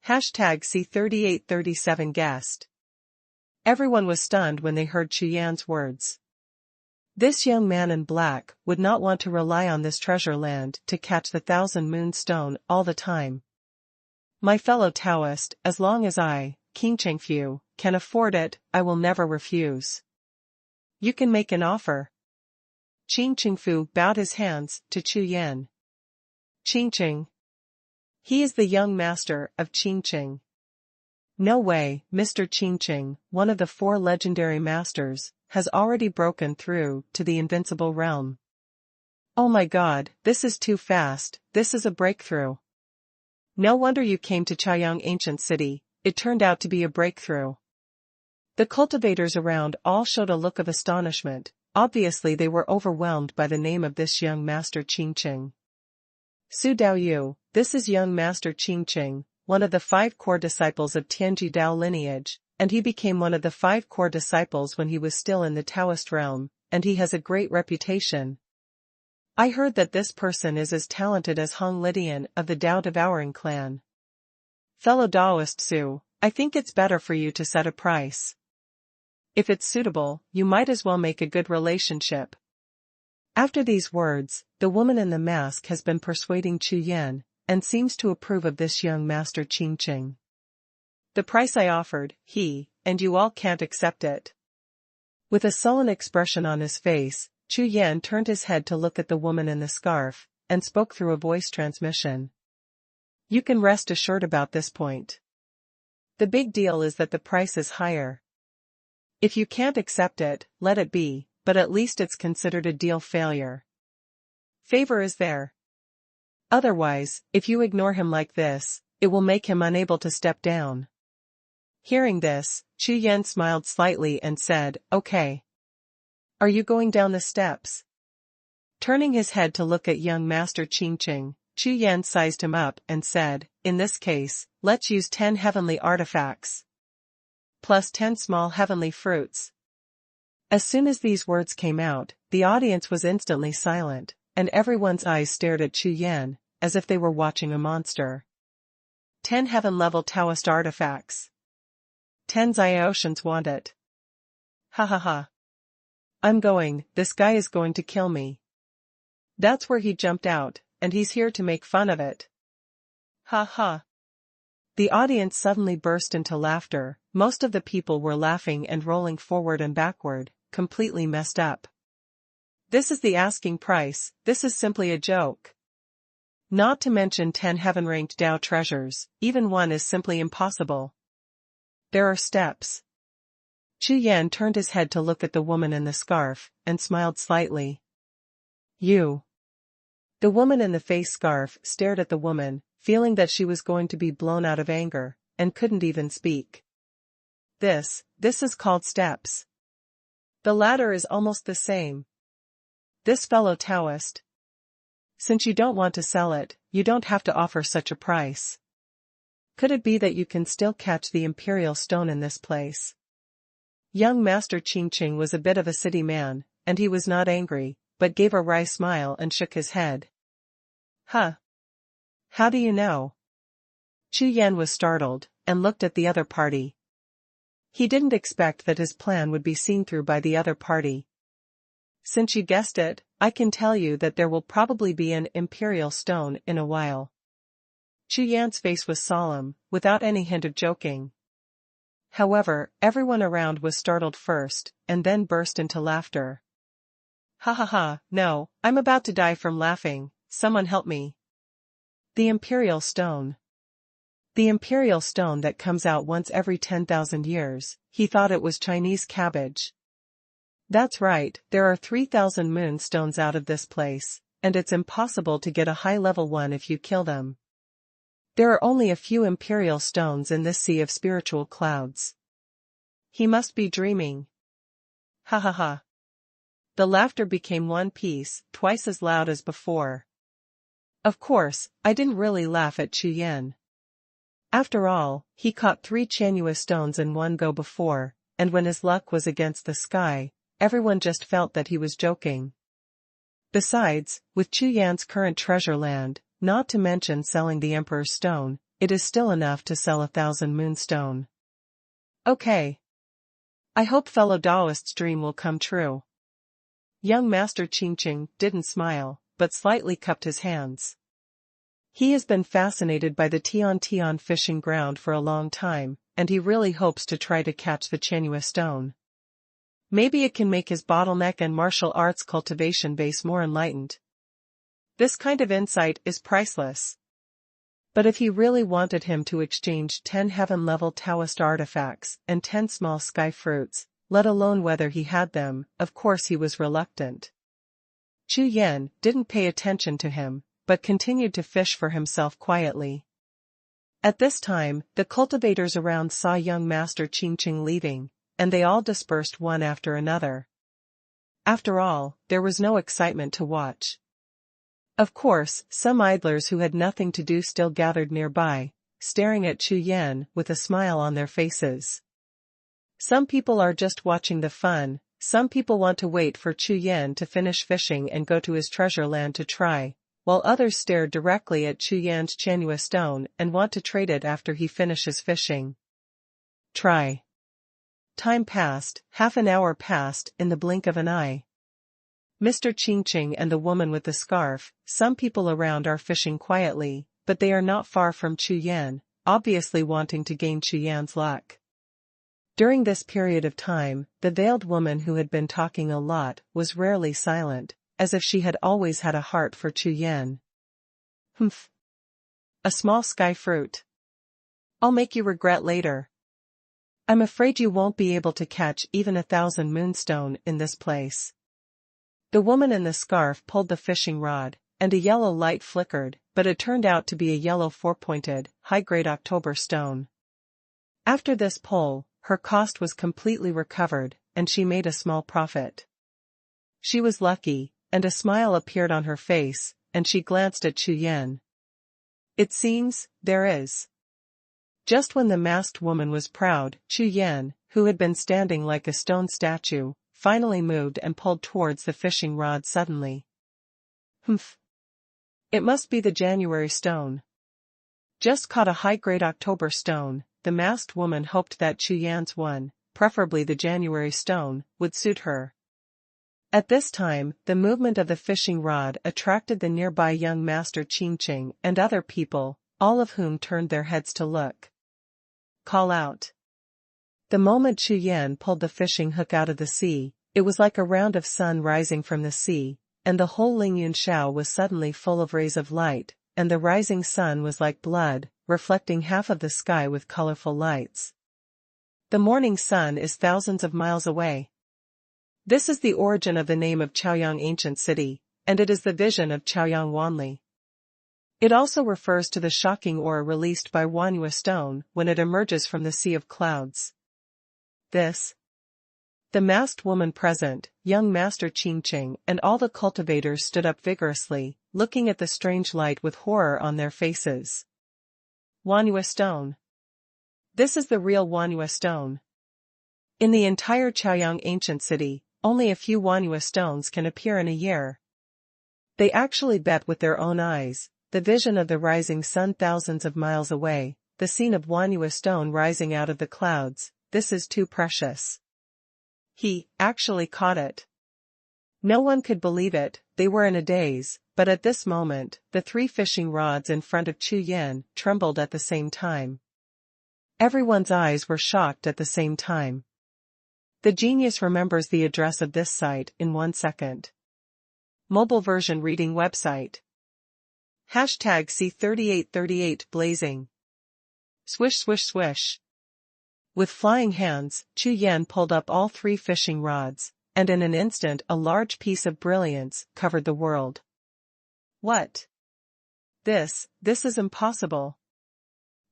#C3837 guest. Everyone was stunned when they heard Chu Yan's words. This young man in black would not want to rely on this treasure land to catch the 1,000 moonstone all the time. My fellow Taoist, as long as I, King Chengfu, can afford it, I will never refuse. You can make an offer. Qing Qingfu bowed his hands to Chu Yan. Qing. He is the young master of Qing. No way, Mr. Qing, one of the 4 legendary masters, has already broken through to the invincible realm. Oh my god, this is too fast, this is a breakthrough. No wonder you came to Chaiyang Ancient City, it turned out to be a breakthrough. The cultivators around all showed a look of astonishment, obviously they were overwhelmed by the name of this young master Qing. Su Daoyu, this is young master Qing, one of the 5 core disciples of Tianji Dao lineage, and he became one of the 5 core disciples when he was still in the Taoist realm, and he has a great reputation. I heard that this person is as talented as Hong Lidian of the Dao Devouring clan. Fellow Daoist Su, I think it's better for you to set a price. If it's suitable, you might as well make a good relationship. After these words, the woman in the mask has been persuading Chu Yan, and seems to approve of this young master Qing. The price I offered, and you all can't accept it. With a sullen expression on his face, Chu Yan turned his head to look at the woman in the scarf, and spoke through a voice transmission. You can rest assured about this point. The big deal is that the price is higher. If you can't accept it, let it be, but at least it's considered a deal failure. Favor is there. Otherwise, if you ignore him like this, it will make him unable to step down. Hearing this, Chu Yan smiled slightly and said, okay. Are you going down the steps? Turning his head to look at young master Qing, Chu Yan sized him up and said, in this case, let's use 10 heavenly artifacts. Plus 10 small heavenly fruits. As soon as these words came out, the audience was instantly silent, and everyone's eyes stared at Chu Yan, as if they were watching a monster. 10 heaven-level Taoist artifacts. 10 Ziotians want it. Ha ha ha. I'm going, this guy is going to kill me. That's where he jumped out, and he's here to make fun of it. Ha ha. The audience suddenly burst into laughter, most of the people were laughing and rolling forward and backward, completely messed up. This is the asking price, this is simply a joke. Not to mention 10 heaven-ranked Dao treasures, even one is simply impossible. There are steps. Chu Yan turned his head to look at the woman in the scarf, and smiled slightly. You. The woman in the face scarf stared at the woman, feeling that she was going to be blown out of anger, and couldn't even speak. This is called steps. The latter is almost the same. This fellow Taoist. Since you don't want to sell it, you don't have to offer such a price. Could it be that you can still catch the imperial stone in this place? Young Master Qing was a bit of a city man, and he was not angry, but gave a wry smile and shook his head. Huh. How do you know? Chu Yan was startled, and looked at the other party. He didn't expect that his plan would be seen through by the other party. Since you guessed it, I can tell you that there will probably be an imperial stone in a while. Chu Yan's face was solemn, without any hint of joking. However, everyone around was startled first, and then burst into laughter. Ha ha ha, no, I'm about to die from laughing, someone help me. The imperial stone. The imperial stone that comes out once every 10,000 years, he thought it was Chinese cabbage. That's right, there are 3,000 moonstones out of this place, and it's impossible to get a high-level one if you kill them. There are only a few imperial stones in this sea of spiritual clouds. He must be dreaming. Ha ha ha. The laughter became one piece, twice as loud as before. Of course, I didn't really laugh at Chu Yan. After all, he caught 3 Qianyue stones in one go before, and when his luck was against the sky, everyone just felt that he was joking. Besides, with Chu Yan's current treasure land, not to mention selling the Emperor's stone, it is still enough to sell 1,000 moonstone. Okay. I hope fellow Daoist's dream will come true. Young Master Qing didn't smile, but slightly cupped his hands. He has been fascinated by the Tian fishing ground for a long time, and he really hopes to try to catch the Qianyue stone. Maybe it can make his bottleneck and martial arts cultivation base more enlightened. This kind of insight is priceless. But if he really wanted him to exchange 10 heaven-level Taoist artifacts and 10 small sky fruits, let alone whether he had them, of course he was reluctant. Chu Yan didn't pay attention to him, but continued to fish for himself quietly. At this time, the cultivators around saw young Master Qingqing leaving, and they all dispersed one after another. After all, there was no excitement to watch. Of course, some idlers who had nothing to do still gathered nearby, staring at Chu Yan with a smile on their faces. Some people are just watching the fun, some people want to wait for Chu Yan to finish fishing and go to his treasure land to try, while others stare directly at Chu Yan's Qianyue stone and want to trade it after he finishes fishing. Try. Time passed, half an hour passed in the blink of an eye. Mr. Qingqing and the woman with the scarf, some people around are fishing quietly, but they are not far from Chu Yan, obviously wanting to gain Chu Yan's luck. During this period of time, the veiled woman who had been talking a lot was rarely silent, as if she had always had a heart for Chu Yan. Humph. A small sky fruit. I'll make you regret later. I'm afraid you won't be able to catch even 1,000 moonstone in this place. The woman in the scarf pulled the fishing rod, and a yellow light flickered, but it turned out to be a yellow four-pointed, high-grade October stone. After this pull, her cost was completely recovered, and she made a small profit. She was lucky, and a smile appeared on her face, and she glanced at Chu Yan. It seems, there is. Just when the masked woman was proud, Chu Yan, who had been standing like a stone statue, finally moved and pulled towards the fishing rod suddenly. Humph. It must be the January stone. Just caught a high-grade October stone. The masked woman hoped that Chu Yan's one, preferably the January stone, would suit her. At this time, the movement of the fishing rod attracted the nearby young Master Qingqing and other people, all of whom turned their heads to look. Call out. The moment Chu Yan pulled the fishing hook out of the sea, it was like a round of sun rising from the sea, and the whole Lingyun Shao was suddenly full of rays of light, and the rising sun was like blood, reflecting half of the sky with colorful lights. The morning sun is thousands of miles away. This is the origin of the name of Chaoyang ancient city, and it is the vision of Chaoyang Wanli. It also refers to the shocking aura released by Xuanhuan stone when it emerges from the sea of clouds. This. The masked woman present, young Master Qingqing and all the cultivators stood up vigorously, looking at the strange light with horror on their faces. Xuanhuan stone. This is the real Xuanhuan stone. In the entire Chaoyang ancient city, only a few Xuanhuan stones can appear in a year. They actually bet with their own eyes, the vision of the rising sun thousands of miles away, the scene of Xuanhuan stone rising out of the clouds. This is too precious. He actually caught it. No one could believe it, they were in a daze, but at this moment, the 3 fishing rods in front of Chu Yan trembled at the same time. Everyone's eyes were shocked at the same time. The genius remembers the address of this site in 1 second. Mobile version reading website. #C3838 blazing. Swish swish swish. With flying hands, Chu Yan pulled up all 3 fishing rods, and in an instant a large piece of brilliance covered the world. What? This is impossible.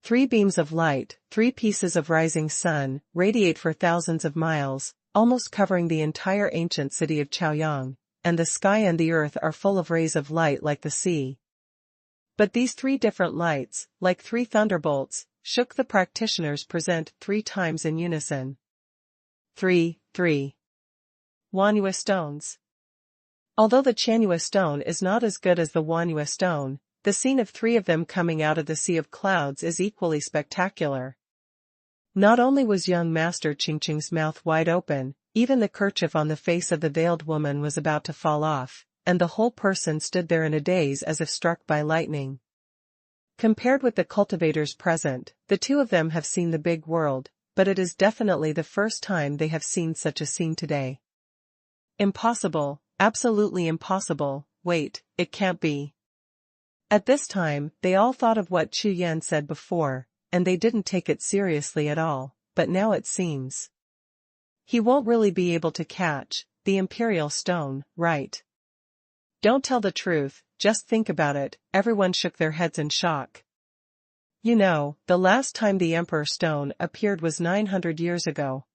3 beams of light, 3 pieces of rising sun, radiate for thousands of miles, almost covering the entire ancient city of Chaoyang, and the sky and the earth are full of rays of light like the sea. But these 3 different lights, like 3 thunderbolts, shook the practitioners present 3 times in unison. 3. Xuanhuan stones. Although the Qianyue stone is not as good as the Xuanhuan stone, the scene of 3 of them coming out of the sea of clouds is equally spectacular. Not only was young Master Qingqing's mouth wide open, even the kerchief on the face of the veiled woman was about to fall off, and the whole person stood there in a daze as if struck by lightning. Compared with the cultivators present, the 2 of them have seen the big world, but it is definitely the first time they have seen such a scene today. Impossible, absolutely impossible, wait, it can't be. At this time, they all thought of what Chu Yan said before, and they didn't take it seriously at all, but now it seems. He won't really be able to catch the Imperial Stone, right? Don't tell the truth, just think about it. Everyone shook their heads in shock. You know, the last time the Emperor Stone appeared was 900 years ago.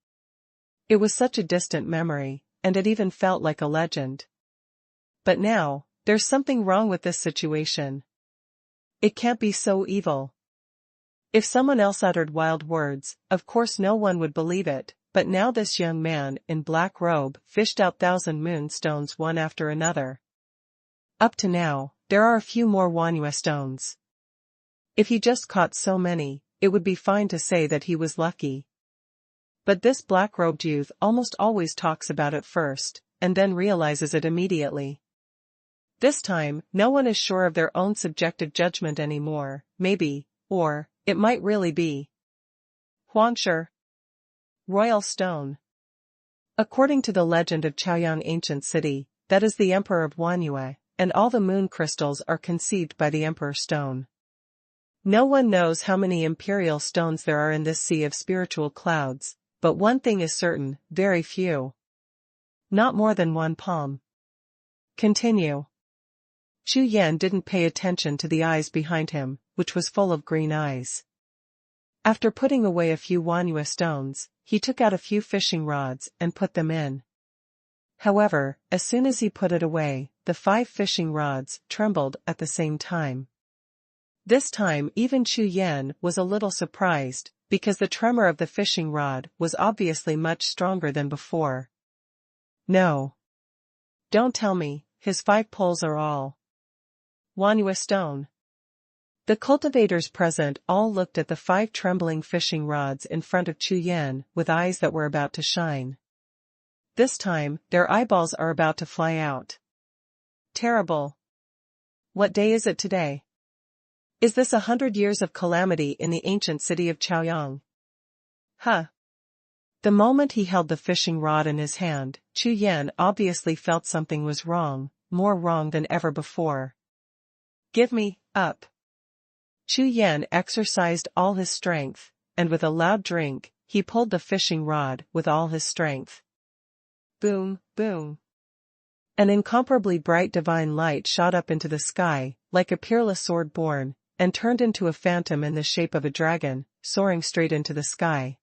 It was such a distant memory, and it even felt like a legend. But now, there's something wrong with this situation. It can't be so evil. If someone else uttered wild words, of course no one would believe it, but now this young man in black robe fished out 1,000 moonstones one after another. Up to now, there are a few more Xuanhuan stones. If he just caught so many, it would be fine to say that he was lucky. But this black-robed youth almost always talks about it first, and then realizes it immediately. This time, no one is sure of their own subjective judgment anymore, maybe, or, it might really be. Huangshe. Royal Stone. According to the legend of Chaoyang Ancient City, that is the Emperor of Xuanhuan, and all the moon crystals are conceived by the Emperor Stone. No one knows how many imperial stones there are in this sea of spiritual clouds, but one thing is certain, very few. Not more than one palm. Continue. Chu Yan didn't pay attention to the eyes behind him, which was full of green eyes. After putting away a few Xuanhuan stones, he took out a few fishing rods and put them in. However, as soon as he put it away, the 5 fishing rods trembled at the same time. This time even Chu Yan was a little surprised, because the tremor of the fishing rod was obviously much stronger than before. No. Don't tell me, his 5 poles are all Xuanhuan stone. The cultivators present all looked at the 5 trembling fishing rods in front of Chu Yan with eyes that were about to shine. This time, their eyeballs are about to fly out. Terrible. What day is it today? Is this 100 years of calamity in the ancient city of Chaoyang? Huh. The moment he held the fishing rod in his hand, Chu Yan obviously felt something was wrong, more wrong than ever before. Give me, up. Chu Yan exercised all his strength, and with a loud drink, he pulled the fishing rod with all his strength. Boom, boom. An incomparably bright divine light shot up into the sky, like a peerless sword born, and turned into a phantom in the shape of a dragon, soaring straight into the sky.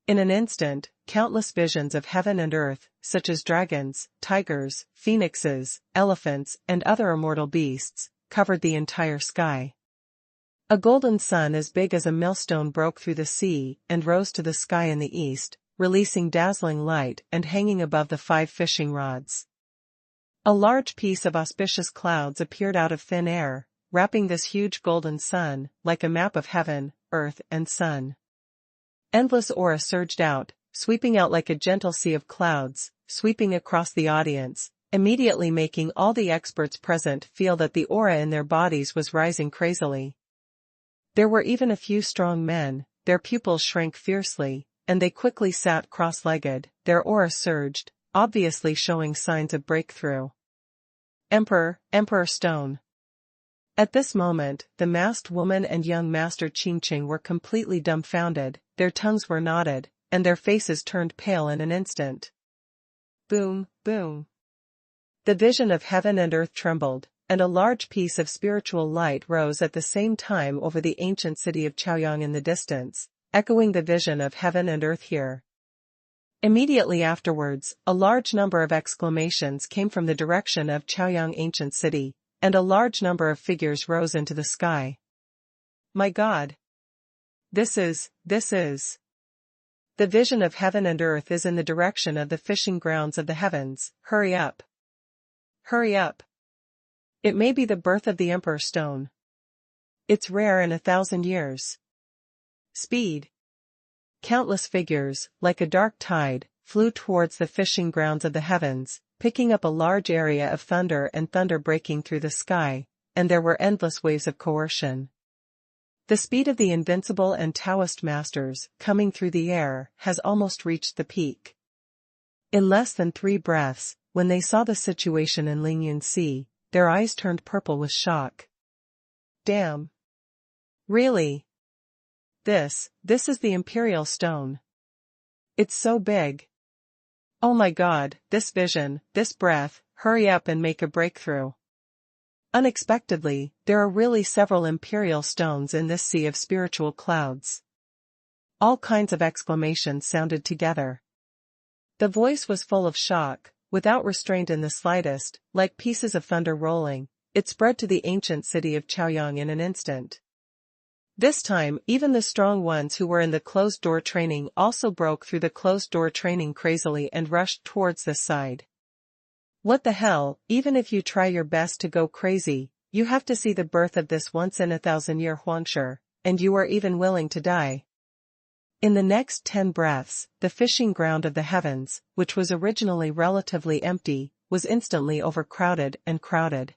In an instant, countless visions of heaven and earth, such as dragons, tigers, phoenixes, elephants, and other immortal beasts, covered the entire sky. A golden sun as big as a millstone broke through the sea and rose to the sky in the east, releasing dazzling light and hanging above the 5 fishing rods. A large piece of auspicious clouds appeared out of thin air, wrapping this huge golden sun, like a map of heaven, earth and sun. Endless aura surged out, sweeping out like a gentle sea of clouds, sweeping across the audience, immediately making all the experts present feel that the aura in their bodies was rising crazily. There were even a few strong men, their pupils shrank fiercely, and they quickly sat cross-legged, their aura surged, obviously showing signs of breakthrough. Emperor Stone. At this moment, the masked woman and young Master Qingqing were completely dumbfounded, their tongues were knotted, and their faces turned pale in an instant. Boom, boom. The vision of heaven and earth trembled, and a large piece of spiritual light rose at the same time over the ancient city of Chaoyang in the distance, echoing the vision of heaven and earth here. Immediately afterwards, a large number of exclamations came from the direction of Chaoyang Ancient City, and a large number of figures rose into the sky. My God! This is. The vision of heaven and earth is in the direction of the fishing grounds of the heavens. Hurry up! Hurry up! It may be the birth of the Emperor Stone. It's rare in 1,000 years. Speed! Countless figures, like a dark tide, flew towards the fishing grounds of the heavens, picking up a large area of thunder and thunder breaking through the sky, and there were endless waves of coercion. The speed of the invincible and Taoist masters, coming through the air, has almost reached the peak. In less than 3 breaths, when they saw the situation in Lingyun Sea, their eyes turned purple with shock. Damn. Really? This is the Imperial Stone. It's so big. Oh my God, this vision, this breath, hurry up and make a breakthrough. Unexpectedly, there are really several Imperial Stones in this sea of spiritual clouds. All kinds of exclamations sounded together. The voice was full of shock, without restraint in the slightest, like pieces of thunder rolling. It spread to the ancient city of Chaoyang in an instant. This time, even the strong ones who were in the closed-door training also broke through the closed-door training crazily and rushed towards this side. What the hell, even if you try your best to go crazy, you have to see the birth of this once-in-a-thousand-year Huangshi, and you are even willing to die. In the next 10 breaths, the fishing ground of the heavens, which was originally relatively empty, was instantly overcrowded and crowded.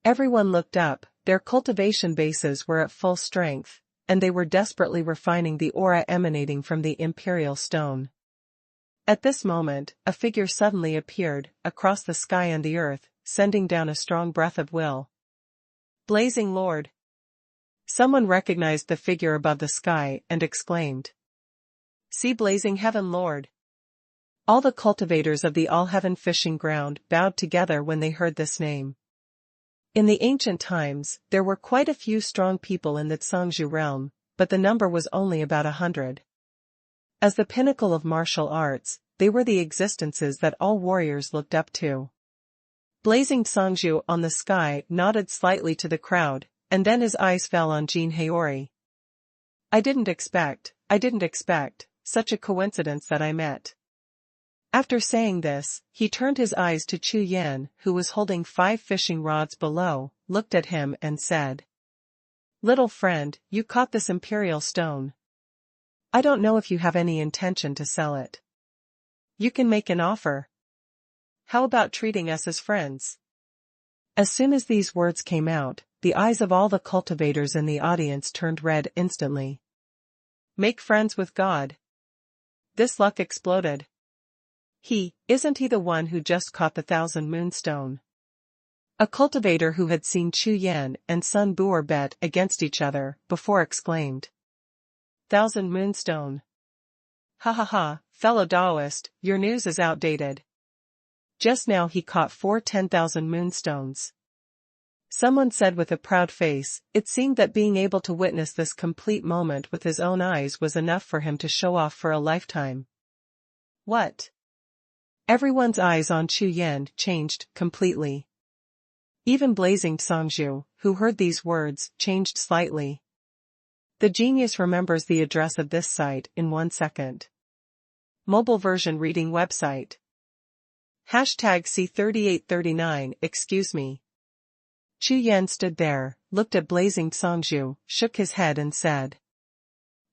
Everyone looked up, their cultivation bases were at full strength, and they were desperately refining the aura emanating from the Imperial Stone. At this moment, a figure suddenly appeared, across the sky and the earth, sending down a strong breath of will. Blazing Lord! Someone recognized the figure above the sky and exclaimed. See Blazing Heaven Lord! All the cultivators of the All-Heaven fishing ground bowed together when they heard this name. In the ancient times, there were quite a few strong people in the Zhangzhou realm, but the number was only about 100. As the pinnacle of martial arts, they were the existences that all warriors looked up to. Blazing Zhangzhou on the sky nodded slightly to the crowd, and then his eyes fell on Jin Haori. I didn't expect, such a coincidence that I met. After saying this, he turned his eyes to Chu Yan, who was holding 5 fishing rods below, looked at him and said. Little friend, you caught this Imperial Stone. I don't know if you have any intention to sell it. You can make an offer. How about treating us as friends? As soon as these words came out, the eyes of all the cultivators in the audience turned red instantly. Make friends with God. This luck exploded. Isn't he the one who just caught the 1,000 moonstone? A cultivator who had seen Chu Yan and Sun Bu'er bet against each other before exclaimed. 1,000 moonstone. Ha ha ha, fellow Taoist, your news is outdated. Just now he caught 4 10,000 moonstones. Someone said with a proud face, it seemed that being able to witness this complete moment with his own eyes was enough for him to show off for a lifetime. What? Everyone's eyes on Chu Yan changed completely. Even Blazing Zhangzhou, who heard these words, changed slightly. The genius remembers the address of this site in 1 second. Mobile version reading website. #C3839 Excuse me. Chu Yan stood there, looked at Blazing Zhangzhou, shook his head and said.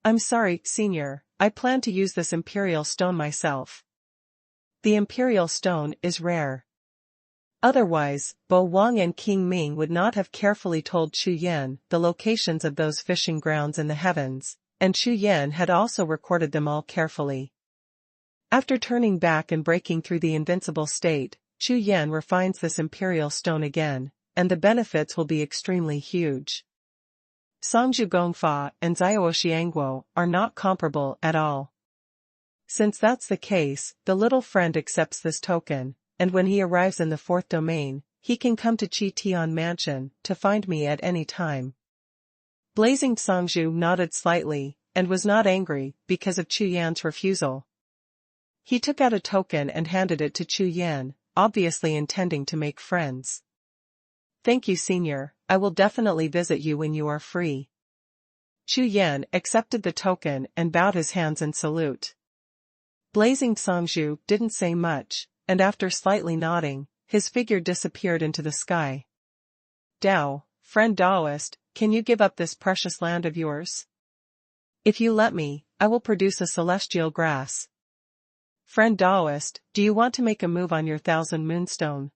I'm sorry, Senior, I plan to use this Imperial Stone myself. The Imperial Stone is rare. Otherwise, Bo Wang and King Ming would not have carefully told Chu Yan the locations of those fishing grounds in the heavens, and Chu Yan had also recorded them all carefully. After turning back and breaking through the invincible state, Chu Yan refines this Imperial Stone again, and the benefits will be extremely huge. Songzhu Gongfa and Zhao Xiangguo are not comparable at all. Since that's the case, the little friend accepts this token, and when he arrives in the 4th domain, he can come to Qi Tian Mansion to find me at any time. Blazing Zhangzhou nodded slightly, and was not angry because of Chu Yan's refusal. He took out a token and handed it to Chu Yan, obviously intending to make friends. Thank you, Senior, I will definitely visit you when you are free. Chu Yan accepted the token and bowed his hands in salute. Blazing Zhangzhou didn't say much, and after slightly nodding, his figure disappeared into the sky. Dao, friend Taoist, can you give up this precious land of yours? If you let me, I will produce a celestial grass. Friend Taoist, do you want to make a move on your 1,000 moonstone?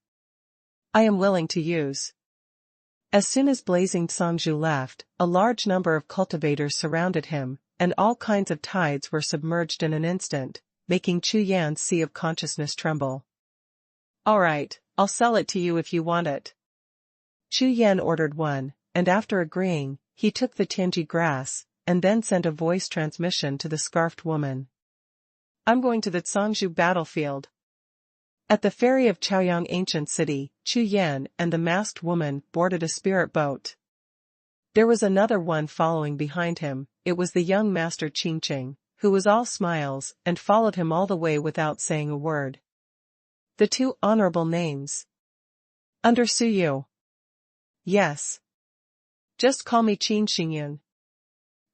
I am willing to use. As soon as blazing Songzhu left, a large number of cultivators surrounded him, and all kinds of tides were submerged in an instant, making Chu Yan's sea of consciousness tremble. "All right, I'll sell it to you if you want it." Chu Yan ordered one, and after agreeing, he took the Tianji grass, and then sent a voice transmission to the scarfed woman. "I'm going to the Songzhu battlefield." At the ferry of Chaoyang ancient city, Chu Yan and the masked woman boarded a spirit boat. There was another one following behind him. It was the young master Qingqing, who was all smiles and followed him all the way without saying a word. The two honorable names. Under Suyu. Yes. Just call me Qin Xingyun.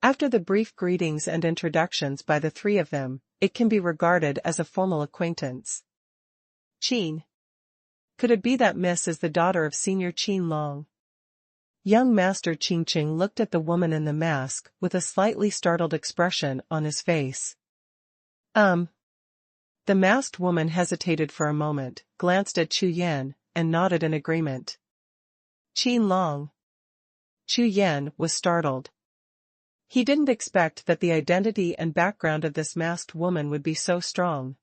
After the brief greetings and introductions by the three of them, it can be regarded as a formal acquaintance. Qin. Could it be that Miss is the daughter of Senior Qin Long? Young Master Qingqing looked at the woman in the mask with a slightly startled expression on his face. The masked woman hesitated for a moment, glanced at Chu Yan, and nodded in agreement. Qin Long. Chu Yan was startled. He didn't expect that the identity and background of this masked woman would be so strong.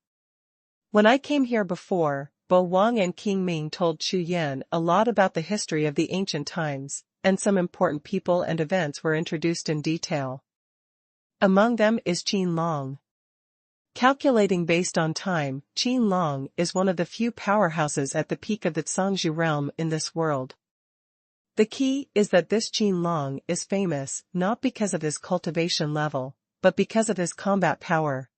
When I came here before, Bo Wang and King Ming told Chu Yan a lot about the history of the ancient times, and some important people and events were introduced in detail. Among them is Qin Long. Calculating based on time, Qin Long is one of the few powerhouses at the peak of the Songzhu realm in this world. The key is that this Qin Long is famous not because of his cultivation level, but because of his combat power.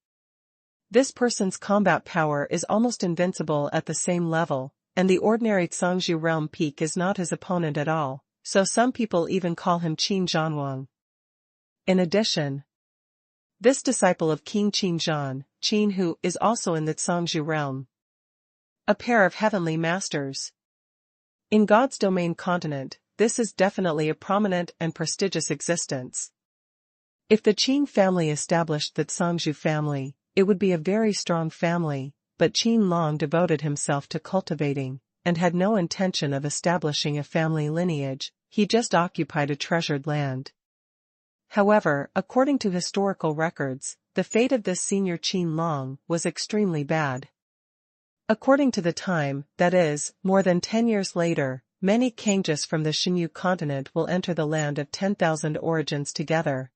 This person's combat power is almost invincible at the same level, and the ordinary Songzhu realm peak is not his opponent at all, so some people even call him Qin Zhanwang. In addition, this disciple of King Qin Zhan, Qin Hu, is also in the Songzhu realm. A pair of heavenly masters. In God's domain continent, this is definitely a prominent and prestigious existence. If the Qin family established the Songzhu family, it would be a very strong family, but Qin Long devoted himself to cultivating, and had no intention of establishing a family lineage. He just occupied a treasured land. However, according to historical records, the fate of this senior Qin Long was extremely bad. According to the time, that is, more than 10 years later, many Kangjus from the Xinyu continent will enter the land of 10,000 origins together.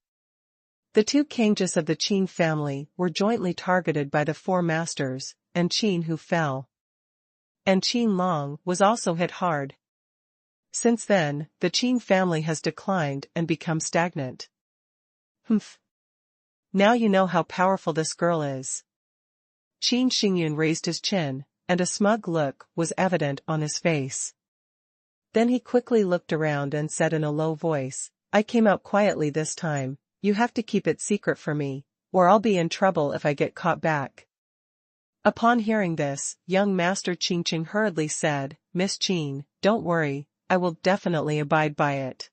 The two Kangjus of the Qin family were jointly targeted by the four masters, and Qin Hu fell. And Qin Long was also hit hard. Since then, the Qin family has declined and become stagnant. Humph. Now you know how powerful this girl is. Qin Xingyun raised his chin, and a smug look was evident on his face. Then he quickly looked around and said in a low voice, "I came out quietly this time. You have to keep it secret for me, or I'll be in trouble if I get caught back." Upon hearing this, young Master Qingqing hurriedly said, "Miss Qin, don't worry, I will definitely abide by it."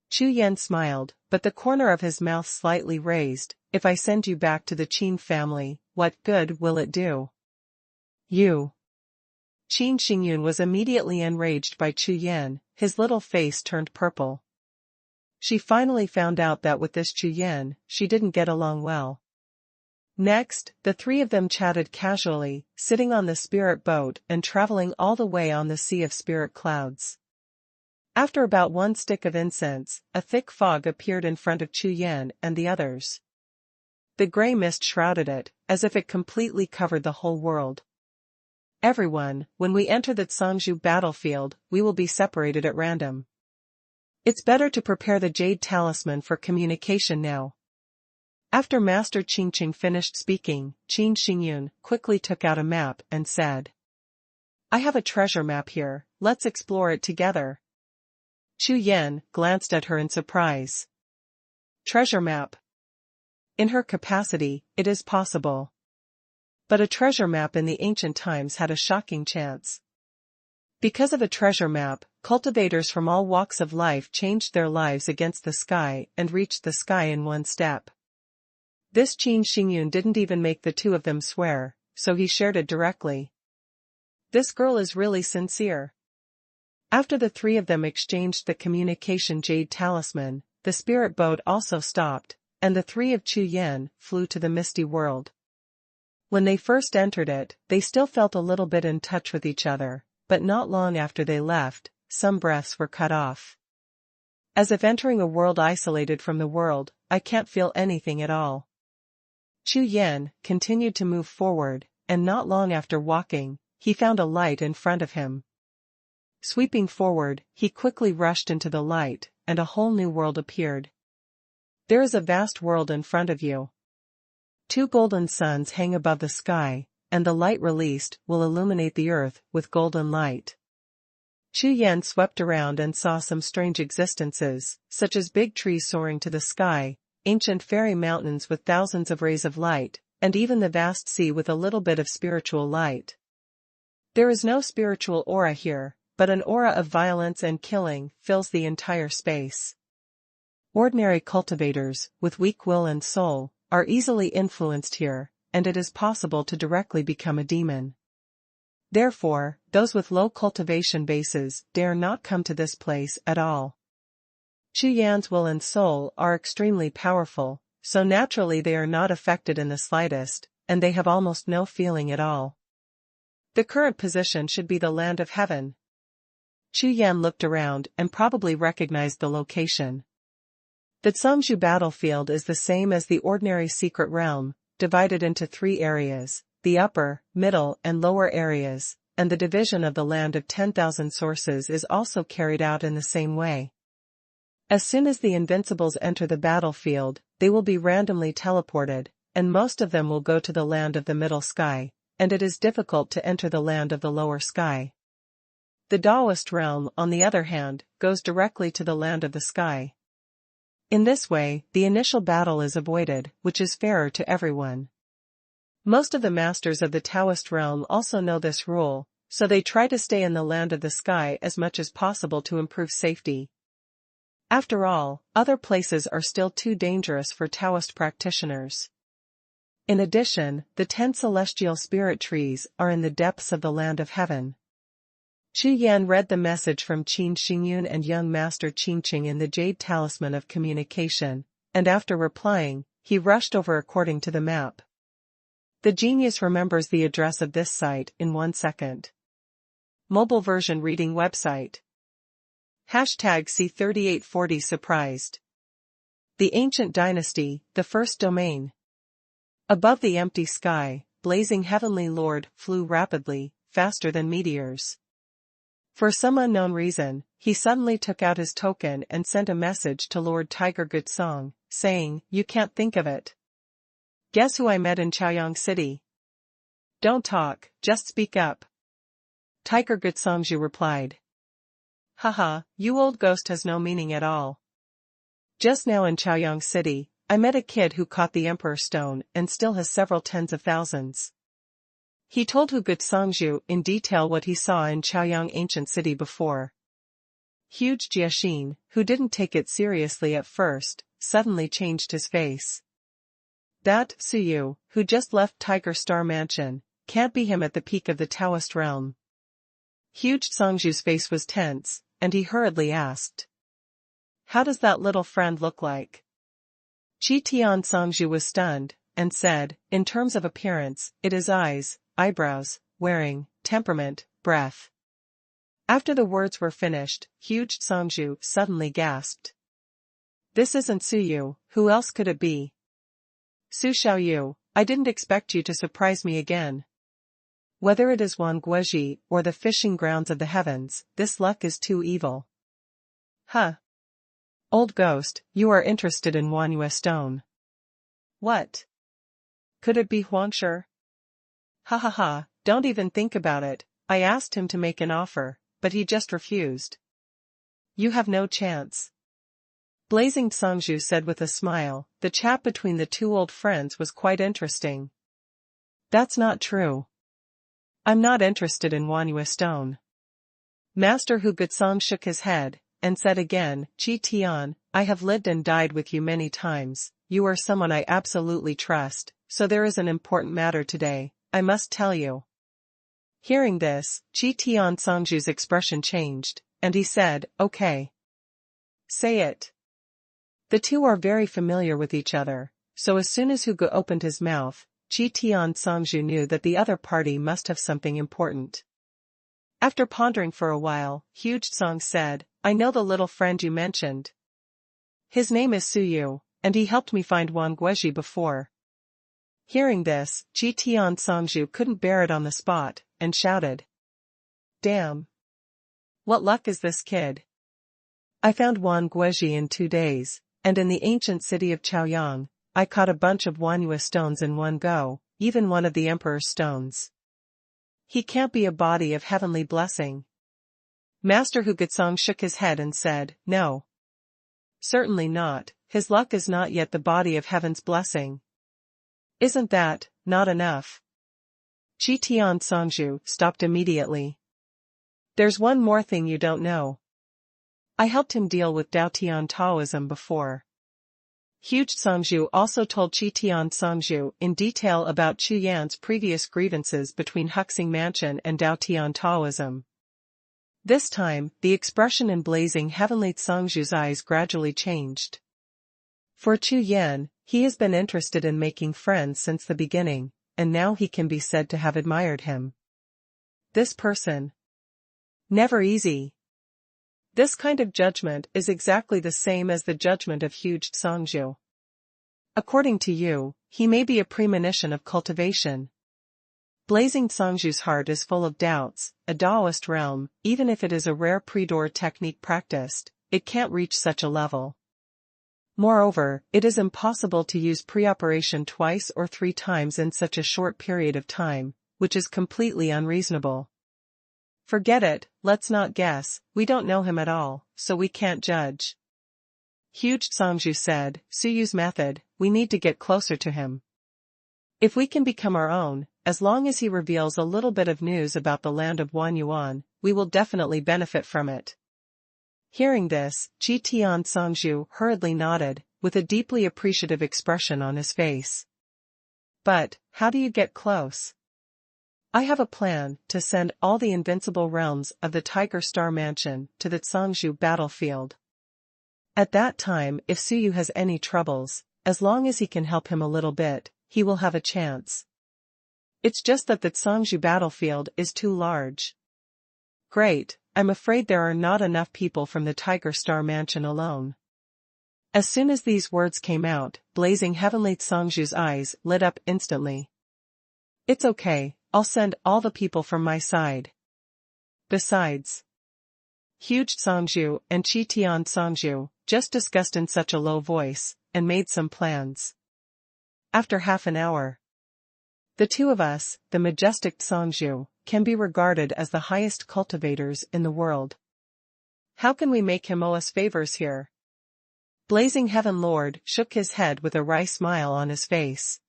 Chu Yan smiled, but the corner of his mouth slightly raised. "If I send you back to the Qin family, what good will it do?" "You." Qin Xingyun was immediately enraged by Chu Yan, his little face turned purple. She finally found out that with this Chu Yan, she didn't get along well. Next, the three of them chatted casually, sitting on the spirit boat and traveling all the way on the sea of spirit clouds. After about one stick of incense, a thick fog appeared in front of Chu Yan and the others. The gray mist shrouded it, as if it completely covered the whole world. "Everyone, when we enter the Songzhu battlefield, we will be separated at random. It's better to prepare the jade talisman for communication now." After Master Qingqing finished speaking, Qin Xingyun quickly took out a map and said, "I have a treasure map here, let's explore it together." Chu Yan glanced at her in surprise. Treasure map? In her capacity, it is possible. But a treasure map in the ancient times had a shocking chance. Because of a treasure map, cultivators from all walks of life changed their lives against the sky and reached the sky in one step. This Qin Xingyun didn't even make the two of them swear, so he shared it directly. This girl is really sincere. After the three of them exchanged the communication jade talisman, the spirit boat also stopped, and the three of Chu Yan flew to the misty world. When they first entered it, they still felt a little bit in touch with each other, but not long after they left, some breaths were cut off. As if entering a world isolated from the world, I can't feel anything at all. Chu Yan continued to move forward, and not long after walking, he found a light in front of him. Sweeping forward, he quickly rushed into the light, and a whole new world appeared. There is a vast world in front of you. 2 golden suns hang above the sky, and the light released will illuminate the earth with golden light. Chu Yan swept around and saw some strange existences, such as big trees soaring to the sky, ancient fairy mountains with thousands of rays of light, and even the vast sea with a little bit of spiritual light. There is no spiritual aura here, but an aura of violence and killing fills the entire space. Ordinary cultivators, with weak will and soul, are easily influenced here, and it is possible to directly become a demon. Therefore, those with low cultivation bases dare not come to this place at all. Chu Yan's will and soul are extremely powerful, so naturally they are not affected in the slightest, and they have almost no feeling at all. The current position should be the land of heaven. Chu Yan looked around and probably recognized the location. The Zhongzhou battlefield is the same as the ordinary secret realm, divided into 3 areas, the upper, middle and lower areas, and the division of the land of 10,000 sources is also carried out in the same way. As soon as the invincibles enter the battlefield, they will be randomly teleported, and most of them will go to the land of the middle sky, and it is difficult to enter the land of the lower sky. The Taoist realm, on the other hand, goes directly to the land of the sky. In this way, the initial battle is avoided, which is fairer to everyone. Most of the masters of the Taoist realm also know this rule, so they try to stay in the land of the sky as much as possible to improve safety. After all, other places are still too dangerous for Taoist practitioners. In addition, the 10 celestial spirit trees are in the depths of the land of heaven. Chu Yan read the message from Qin Xingyun and young master Qingqing in the jade talisman of communication, and after replying, he rushed over according to the map. The genius remembers the address of this site in 1 second. Mobile version reading website. #C3840 surprised. The ancient dynasty, the first domain. Above the empty sky, blazing heavenly lord flew rapidly, faster than meteors. For some unknown reason, he suddenly took out his token and sent a message to Lord Tiger Gutsong, saying, "You can't think of it. Guess who I met in Chaoyang City? Don't talk, just speak up." Tiger Gutsongju replied. "Haha, you old ghost has no meaning at all. Just now in Chaoyang City, I met a kid who caught the Emperor Stone and still has several tens of thousands." He told Hu Gutsongju in detail what he saw in Chaoyang ancient city before. Huge Jiaxin, who didn't take it seriously at first, suddenly changed his face. That Suyu, who just left Tiger Star Mansion, can't be him at the peak of the Taoist realm. Huge Songju's face was tense, and he hurriedly asked, "How does that little friend look like?" Qi Tian Songju was stunned, and said, "In terms of appearance, it is eyes, eyebrows, wearing, temperament, breath." After the words were finished, huge Songju suddenly gasped. "This isn't Suyu, who else could it be?" "Su Xiaoyu, I didn't expect you to surprise me again. Whether it is Wan Guoji or the fishing grounds of the heavens, this luck is too evil." "Huh. Old ghost, you are interested in Huanyue stone. What? Could it be Huangshe? Ha ha ha, don't even think about it. I asked him to make an offer, but he just refused. You have no chance." Blazing Songju said with a smile, the chat between the 2 old friends was quite interesting. "That's not true. I'm not interested in Huanyue stone." Master Hu Gutsong shook his head, and said again, "Qi Tian, I have lived and died with you many times, you are someone I absolutely trust, so there is an important matter today, I must tell you." Hearing this, Qi Tian Songju's expression changed, and he said, "Okay. Say it." The two are very familiar with each other, so as soon as Hugo opened his mouth, Qi Tianzongzhu knew that the other party must have something important. After pondering for a while, Huge Song said, "I know the little friend you mentioned. His name is Suyu, and he helped me find Wang Guizhi before." Hearing this, Qi Tianzongzhu couldn't bear it on the spot, and shouted, "Damn! What luck is this kid? I found Wang Guizhi in 2 days, and in the ancient city of Chaoyang, I caught a bunch of Wanyu stones in one go, even one of the Emperor's stones. He can't be a body of heavenly blessing." Master Hugutsong shook his head and said, "No. Certainly not, his luck is not yet the body of heaven's blessing." "Isn't that not enough?" Qi Tianzongzhu stopped immediately. "There's one more thing you don't know. I helped him deal with Daotian Taoism before." Huge Songzhu also told Qi Tianzongzhu in detail about Chu Yan's previous grievances between Huxing Mansion and Daotian Taoism. This time, the expression in blazing heavenly Songzhu's eyes gradually changed. For Chu Yan, he has been interested in making friends since the beginning, and now he can be said to have admired him. This person. Never easy. This kind of judgment is exactly the same as the judgment of Huge Songzhu. According to you, he may be a premonition of cultivation. Blazing Songzhu's heart is full of doubts. A Taoist realm, even if it is a rare pre-door technique practiced, it can't reach such a level. Moreover, it is impossible to use pre-operation 2 or 3 times in such a short period of time, which is completely unreasonable. Forget it, let's not guess, we don't know him at all, so we can't judge. Huge Songzhu said, "Suyu's method, we need to get closer to him. If we can become our own, as long as he reveals a little bit of news about the land of Wanyuan, we will definitely benefit from it." Hearing this, Qi Tianzongzhu hurriedly nodded, with a deeply appreciative expression on his face. "But, how do you get close?" "I have a plan to send all the invincible realms of the Tiger Star Mansion to the Zongzhu battlefield. At that time, if Suyu has any troubles, as long as he can help him a little bit, he will have a chance. It's just that the Zongzhu battlefield is too large." "Great, I'm afraid there are not enough people from the Tiger Star Mansion alone." As soon as these words came out, blazing heavenly Zongzhu's eyes lit up instantly. "It's okay, I'll send all the people from my side. Besides, Huge Songzhu and Qi Tianzongzhu just discussed in such a low voice, and made some plans. After half an hour, the two of us, the majestic Songzhu, can be regarded as the highest cultivators in the world. How can we make him owe us favors here?" Blazing Heaven Lord shook his head with a wry smile on his face.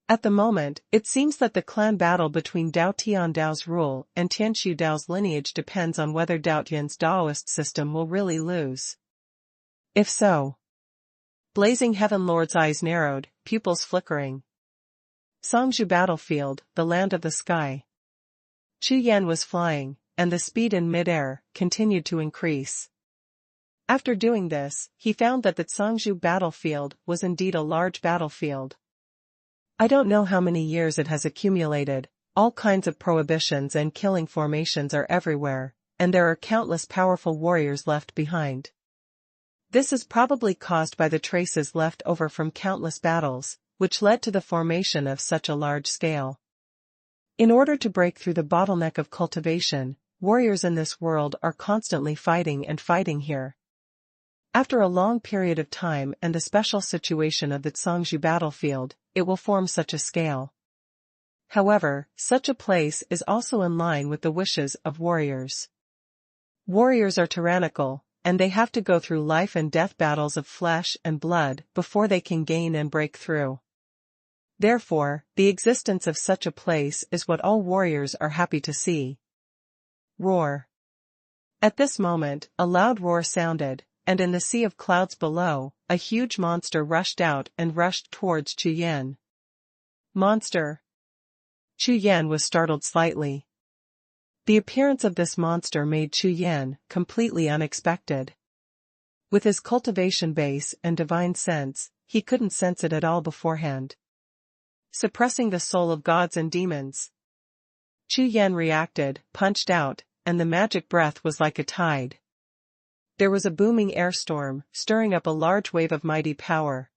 At the moment, it seems that the clan battle between Dao Tiandao's rule and Tianqiu Dao's lineage depends on whether Dao Tian's Daoist system will really lose. If so. Blazing Heaven Lord's eyes narrowed, pupils flickering. Songzhu battlefield, the land of the sky. Chu Yan was flying, and the speed in mid-air continued to increase. After doing this, he found that the Songzhu battlefield was indeed a large battlefield. I don't know how many years it has accumulated, all kinds of prohibitions and killing formations are everywhere, and there are countless powerful warriors left behind. This is probably caused by the traces left over from countless battles, which led to the formation of such a large scale. In order to break through the bottleneck of cultivation, warriors in this world are constantly fighting and fighting here. After a long period of time and the special situation of the Songzhu battlefield, it will form such a scale. However, such a place is also in line with the wishes of warriors. Warriors are tyrannical, and they have to go through life and death battles of flesh and blood before they can gain and break through. Therefore, the existence of such a place is what all warriors are happy to see. Roar. At this moment, a loud roar sounded, and in the sea of clouds below, a huge monster rushed out and rushed towards Chu Yan. Monster. Chu Yan was startled slightly. The appearance of this monster made Chu Yan completely unexpected. With his cultivation base and divine sense, he couldn't sense it at all beforehand. Suppressing the soul of gods and demons. Chu Yan reacted, punched out, and the magic breath was like a tide. There was a booming air storm, stirring up a large wave of mighty power.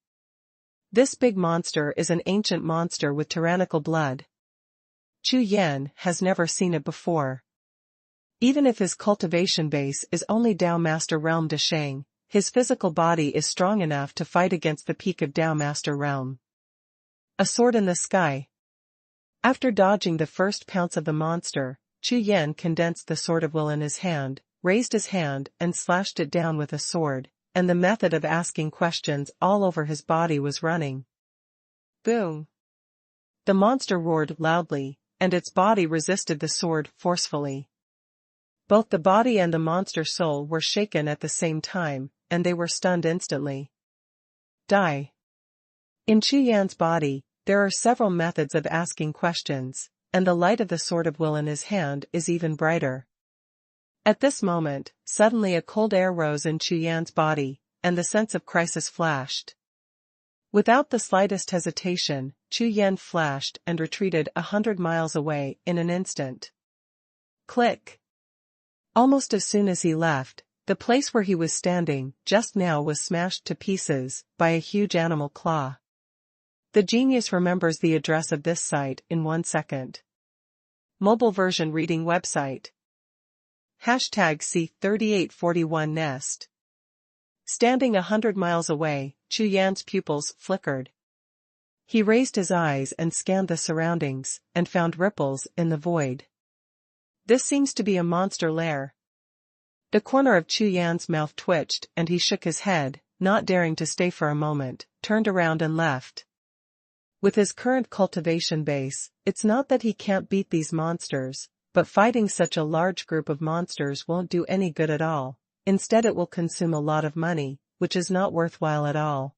This big monster is an ancient monster with tyrannical blood. Chu Yan has never seen it before. Even if his cultivation base is only Dao Master Realm Deshang, his physical body is strong enough to fight against the peak of Dao Master Realm. A sword in the sky. After dodging the first pounce of the monster, Chu Yan condensed the sword of will in his hand, raised his hand and slashed it down with a sword, and the method of asking questions all over his body was running. Boom! The monster roared loudly, and its body resisted the sword forcefully. Both the body and the monster soul were shaken at the same time, and they were stunned instantly. Die. In Chu Yan's body, there are several methods of asking questions, and the light of the sword of will in his hand is even brighter. At this moment, suddenly a cold air rose in Chu Yan's body, and the sense of crisis flashed. Without the slightest hesitation, Chu Yan flashed and retreated 100 miles away in an instant. Click! Almost as soon as he left, the place where he was standing just now was smashed to pieces by a huge animal claw. The genius remembers the address of this site in 1 second. Mobile version reading website. #C3841nest. Standing 100 miles away, Chu Yan's pupils flickered. He raised his eyes and scanned the surroundings, and found ripples in the void. This seems to be a monster lair. The corner of Chu Yan's mouth twitched and he shook his head, not daring to stay for a moment, turned around and left. With his current cultivation base, it's not that he can't beat these monsters, but fighting such a large group of monsters won't do any good at all. Instead it will consume a lot of money, which is not worthwhile at all.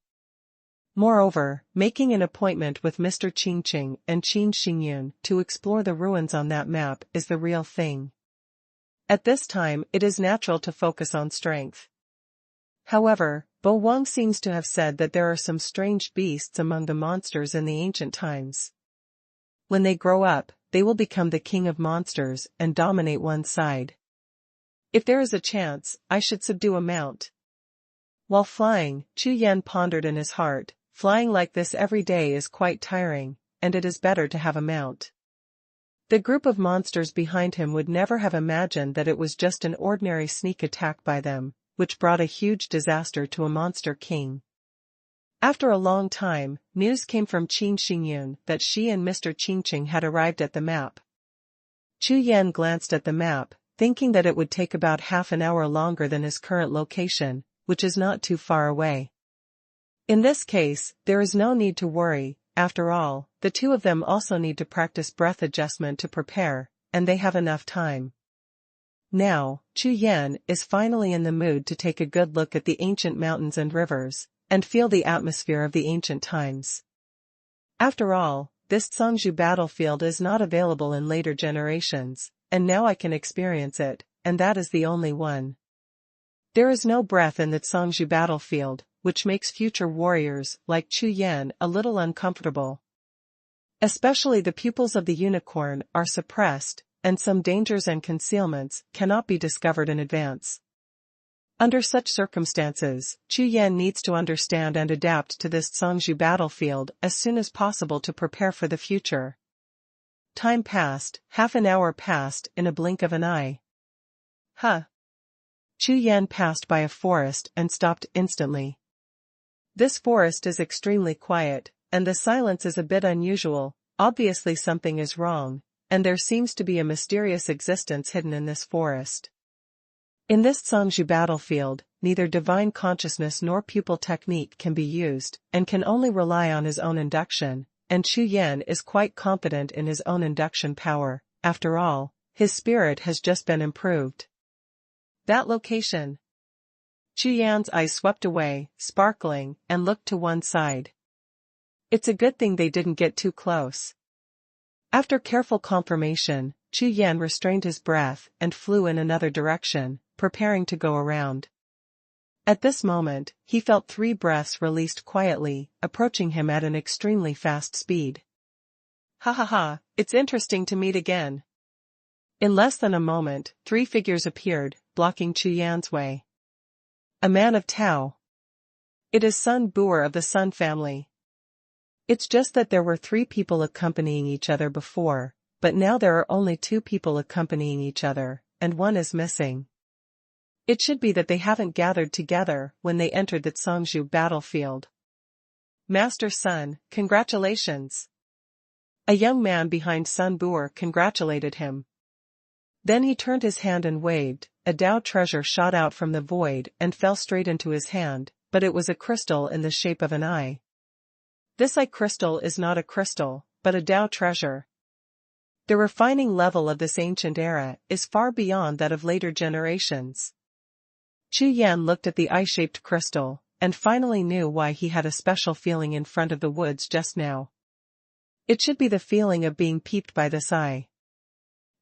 Moreover, making an appointment with Mr. Qingqing and Qin Xingyun to explore the ruins on that map is the real thing. At this time it is natural to focus on strength. However, Bo Wang seems to have said that there are some strange beasts among the monsters in the ancient times. When they grow up, they will become the king of monsters and dominate one side. If there is a chance, I should subdue a mount. While flying, Chu Yan pondered in his heart, flying like this every day is quite tiring, and it is better to have a mount. The group of monsters behind him would never have imagined that it was just an ordinary sneak attack by them, which brought a huge disaster to a monster king. After a long time, news came from Qin Xingyun that she and Mr. Qingqing had arrived at the map. Chu Yan glanced at the map, thinking that it would take about half an hour longer than his current location, which is not too far away. In this case, there is no need to worry. After all, the two of them also need to practice breath adjustment to prepare, and they have enough time. Now, Chu Yan is finally in the mood to take a good look at the ancient mountains and rivers, and feel the atmosphere of the ancient times. After all, this Zhongzhou battlefield is not available in later generations, and now I can experience it, and that is the only one. There is no breath in the Zhongzhou battlefield, which makes future warriors like Chu Yan a little uncomfortable. Especially the pupils of the unicorn are suppressed, and some dangers and concealments cannot be discovered in advance. Under such circumstances, Chu Yan needs to understand and adapt to this Zhongzhou battlefield as soon as possible to prepare for the future. Time passed, half an hour passed in a blink of an eye. Chu Yan passed by a forest and stopped instantly. This forest is extremely quiet, and the silence is a bit unusual. Obviously something is wrong, and there seems to be a mysterious existence hidden in this forest. In this Zhongzhou battlefield, neither divine consciousness nor pupil technique can be used, and can only rely on his own induction, and Chu Yan is quite confident in his own induction power. After all, his spirit has just been improved. That location. Chu Yan's eyes swept away, sparkling, and looked to one side. It's a good thing they didn't get too close. After careful confirmation, Chu Yan restrained his breath and flew in another direction, preparing to go around. At this moment, he felt 3 breaths released quietly, approaching him at an extremely fast speed. Ha ha ha, it's interesting to meet again. In less than a moment, 3 figures appeared, blocking Chu Yan's way. A man of Tao. It is Sun Bu'er of the Sun family. It's just that there were 3 people accompanying each other before, but now there are only 2 people accompanying each other, and one is missing. It should be that they haven't gathered together when they entered the Zhongzhou battlefield. Master Sun, congratulations. A young man behind Sun Bu'er congratulated him. Then he turned his hand and waved. A Dao treasure shot out from the void and fell straight into his hand, but it was a crystal in the shape of an eye. This eye crystal is not a crystal, but a Dao treasure. The refining level of this ancient era is far beyond that of later generations. Chu Yan looked at the eye-shaped crystal, and finally knew why he had a special feeling in front of the woods just now. It should be the feeling of being peeped by this eye.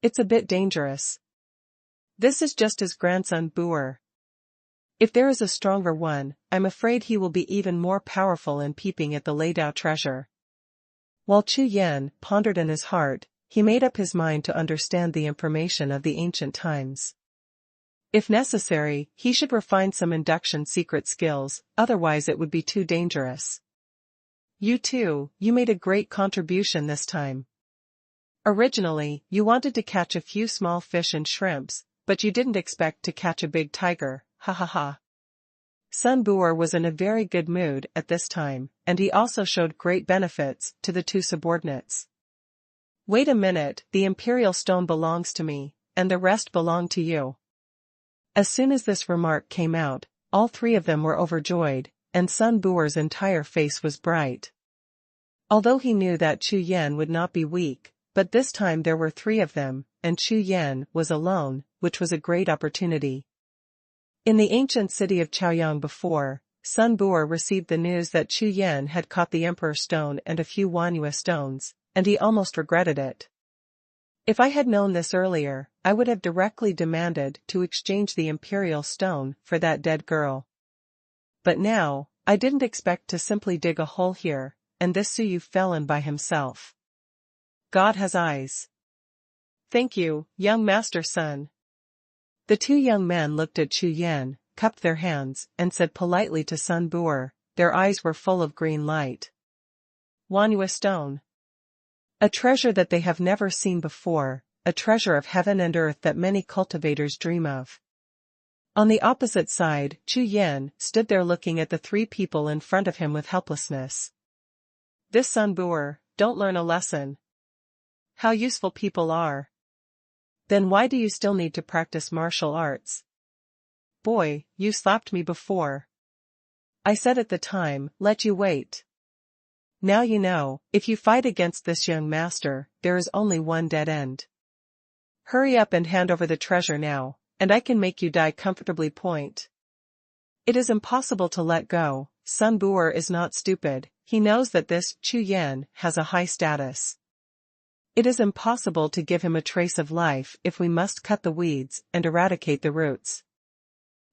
It's a bit dangerous. This is just his grandson Bu'er. If there is a stronger one, I'm afraid he will be even more powerful in peeping at the Dao treasure. While Chu Yan pondered in his heart, he made up his mind to understand the information of the ancient times. If necessary, he should refine some induction secret skills, otherwise it would be too dangerous. You too, you made a great contribution this time. Originally, you wanted to catch a few small fish and shrimps, but you didn't expect to catch a big tiger, ha ha ha. Sun Bu'er was in a very good mood at this time, and he also showed great benefits to the 2 subordinates. Wait a minute, the Imperial Stone belongs to me, and the rest belong to you. As soon as this remark came out, all 3 of them were overjoyed, and Sun Bu'er's entire face was bright. Although he knew that Chu Yan would not be weak, but this time there were 3 of them, and Chu Yan was alone, which was a great opportunity. In the ancient city of Chaoyang before, Sun Bu'er received the news that Chu Yan had caught the Emperor's Stone and a few Wanyu stones, and he almost regretted it. If I had known this earlier, I would have directly demanded to exchange the Imperial Stone for that dead girl. But now, I didn't expect to simply dig a hole here, and this Suyu fell in by himself. God has eyes. Thank you, young Master Sun. The 2 young men looked at Chu Yan, cupped their hands, and said politely to Sun Bu'er. Their eyes were full of green light. Wanyu stone. A treasure that they have never seen before, a treasure of heaven and earth that many cultivators dream of. On the opposite side, Chu Yan stood there looking at the 3 people in front of him with helplessness. This Sun Bu'er, don't learn a lesson. How useful people are. Then why do you still need to practice martial arts? Boy, you slapped me before. I said at the time, let you wait. Now you know, if you fight against this young master, there is only one dead end. Hurry up and hand over the treasure now, and I can make you die comfortably. Point. It is impossible to let go. Sun Bu'er is not stupid, he knows that this Chu Yan has a high status. It is impossible to give him a trace of life if we must cut the weeds and eradicate the roots.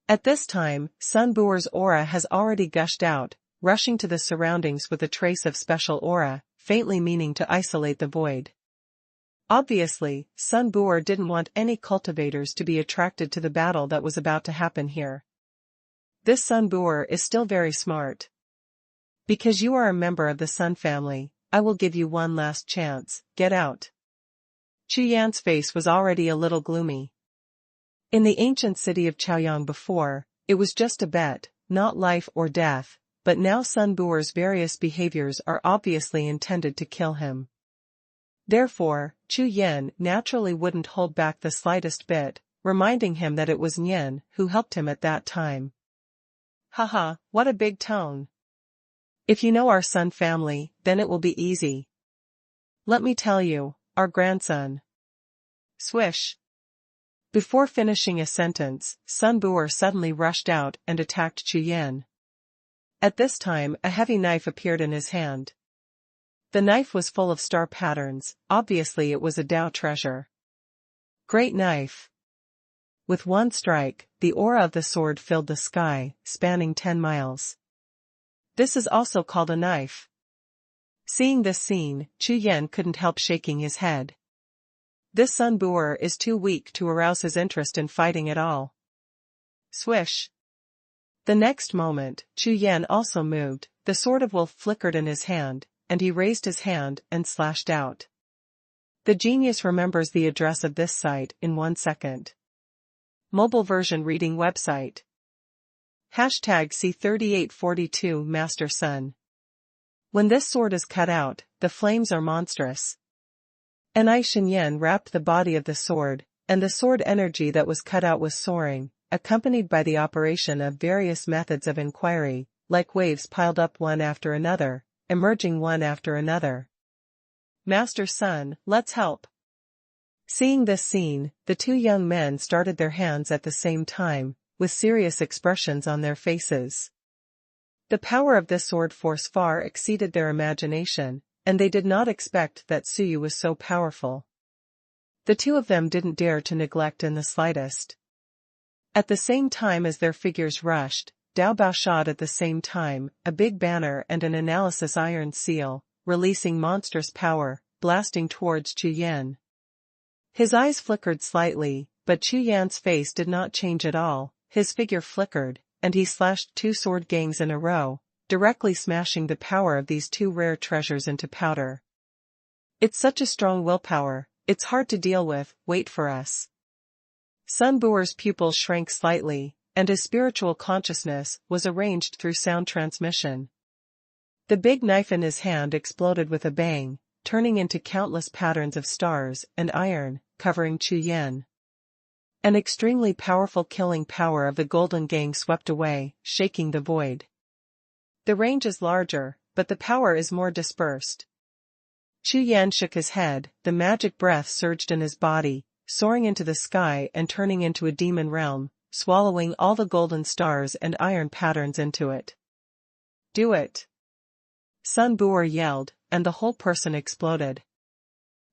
At this time, Sun Bu'er's aura has already gushed out, rushing to the surroundings with a trace of special aura, faintly meaning to isolate the void. Obviously, Sun Bu'er didn't want any cultivators to be attracted to the battle that was about to happen here. This Sun Bu'er is still very smart. Because you are a member of the Sun family, I will give you one last chance, get out. Chu Yan's face was already a little gloomy. In the ancient city of Chaoyang before, it was just a bet, not life or death, but now Sun Bu'er's various behaviors are obviously intended to kill him. Therefore, Chu Yan naturally wouldn't hold back the slightest bit, reminding him that it was Nian who helped him at that time. Haha, what a big tone. If you know our Sun family, then it will be easy. Let me tell you, our grandson. Swish. Before finishing a sentence, Sun Bu'er suddenly rushed out and attacked Chu Yan. At this time, a heavy knife appeared in his hand. The knife was full of star patterns, obviously it was a Dao treasure. Great knife. With one strike, the aura of the sword filled the sky, spanning 10 miles. This is also called a knife. Seeing this scene, Chu Yan couldn't help shaking his head. This Sun Buer is too weak to arouse his interest in fighting at all. Swish. The next moment, Chu Yan also moved, the sword of wolf flickered in his hand, and he raised his hand and slashed out. The genius remembers the address of this site in 1 second. Mobile version reading website. Hashtag C3842 Master Sun. When this sword is cut out, the flames are monstrous. Shen Yan wrapped the body of the sword, and the sword energy that was cut out was soaring, accompanied by the operation of various methods of inquiry, like waves piled up one after another, emerging one after another. Master Sun, let's help. Seeing this scene, the two young men started their hands at the same time, with serious expressions on their faces. The power of this sword force far exceeded their imagination, and they did not expect that Suyu was so powerful. The two of them didn't dare to neglect in the slightest. At the same time as their figures rushed, Dao Bao shot at the same time, a big banner and an analysis iron seal, releasing monstrous power, blasting towards Chu Yan. His eyes flickered slightly, but Chu Yan's face did not change at all, his figure flickered, and he slashed 2 sword gangs in a row, directly smashing the power of these 2 rare treasures into powder. It's such a strong willpower, it's hard to deal with, wait for us. Sun Buer's pupils shrank slightly, and his spiritual consciousness was arranged through sound transmission. The big knife in his hand exploded with a bang, turning into countless patterns of stars and iron, covering Chu Yan. An extremely powerful killing power of the Golden Gang swept away, shaking the void. The range is larger, but the power is more dispersed. Chu Yan shook his head, the magic breath surged in his body, soaring into the sky and turning into a demon realm, swallowing all the golden stars and iron patterns into it. Do it! Sun Buer yelled, and the whole person exploded.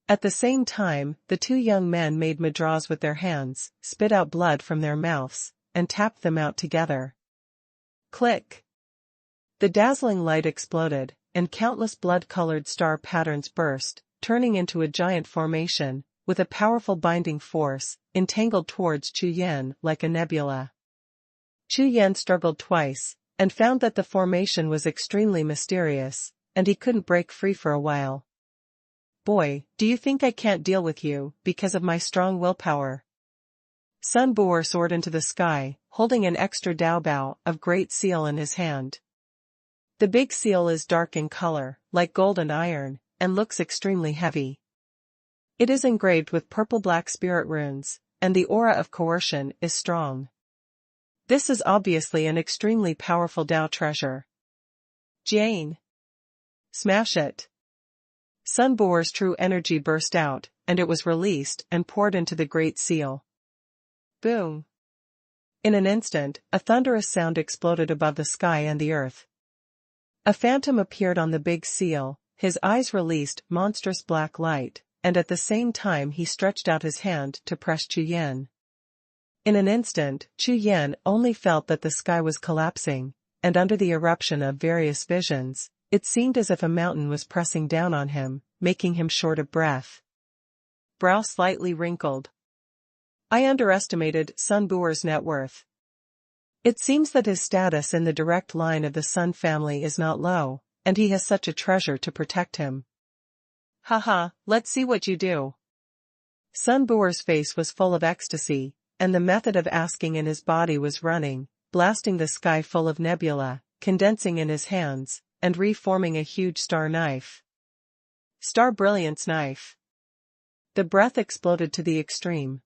At the same time, the two young men made mudras with their hands, spit out blood from their mouths, and tapped them out together. Click! The dazzling light exploded, and countless blood-colored star patterns burst, turning into a giant formation, with a powerful binding force, entangled towards Chu Yan like a nebula. Chu Yan struggled twice, and found that the formation was extremely mysterious, and he couldn't break free for a while. Boy, do you think I can't deal with you, because of my strong willpower? Sun Buer soared into the sky, holding an extra Dao Bao of Great Seal in his hand. The big seal is dark in color, like gold and iron, and looks extremely heavy. It is engraved with purple-black spirit runes, and the aura of coercion is strong. This is obviously an extremely powerful Dao treasure. Jane! Smash it! Sun Buer's true energy burst out, and it was released and poured into the Great Seal. Boom! In an instant, a thunderous sound exploded above the sky and the earth. A phantom appeared on the big seal, his eyes released monstrous black light, and at the same time he stretched out his hand to press Chu Yan. In an instant, Chu Yan only felt that the sky was collapsing, and under the eruption of various visions, it seemed as if a mountain was pressing down on him, making him short of breath. Brow slightly wrinkled. I underestimated Sun Buer's net worth. It seems that his status in the direct line of the Sun family is not low, and he has such a treasure to protect him. Haha, let's see what you do. Sun Buer's face was full of ecstasy, and the method of asking in his body was running, blasting the sky full of nebula, condensing in his hands, and reforming a huge star knife. Star Brilliance Knife. The breath exploded to the extreme.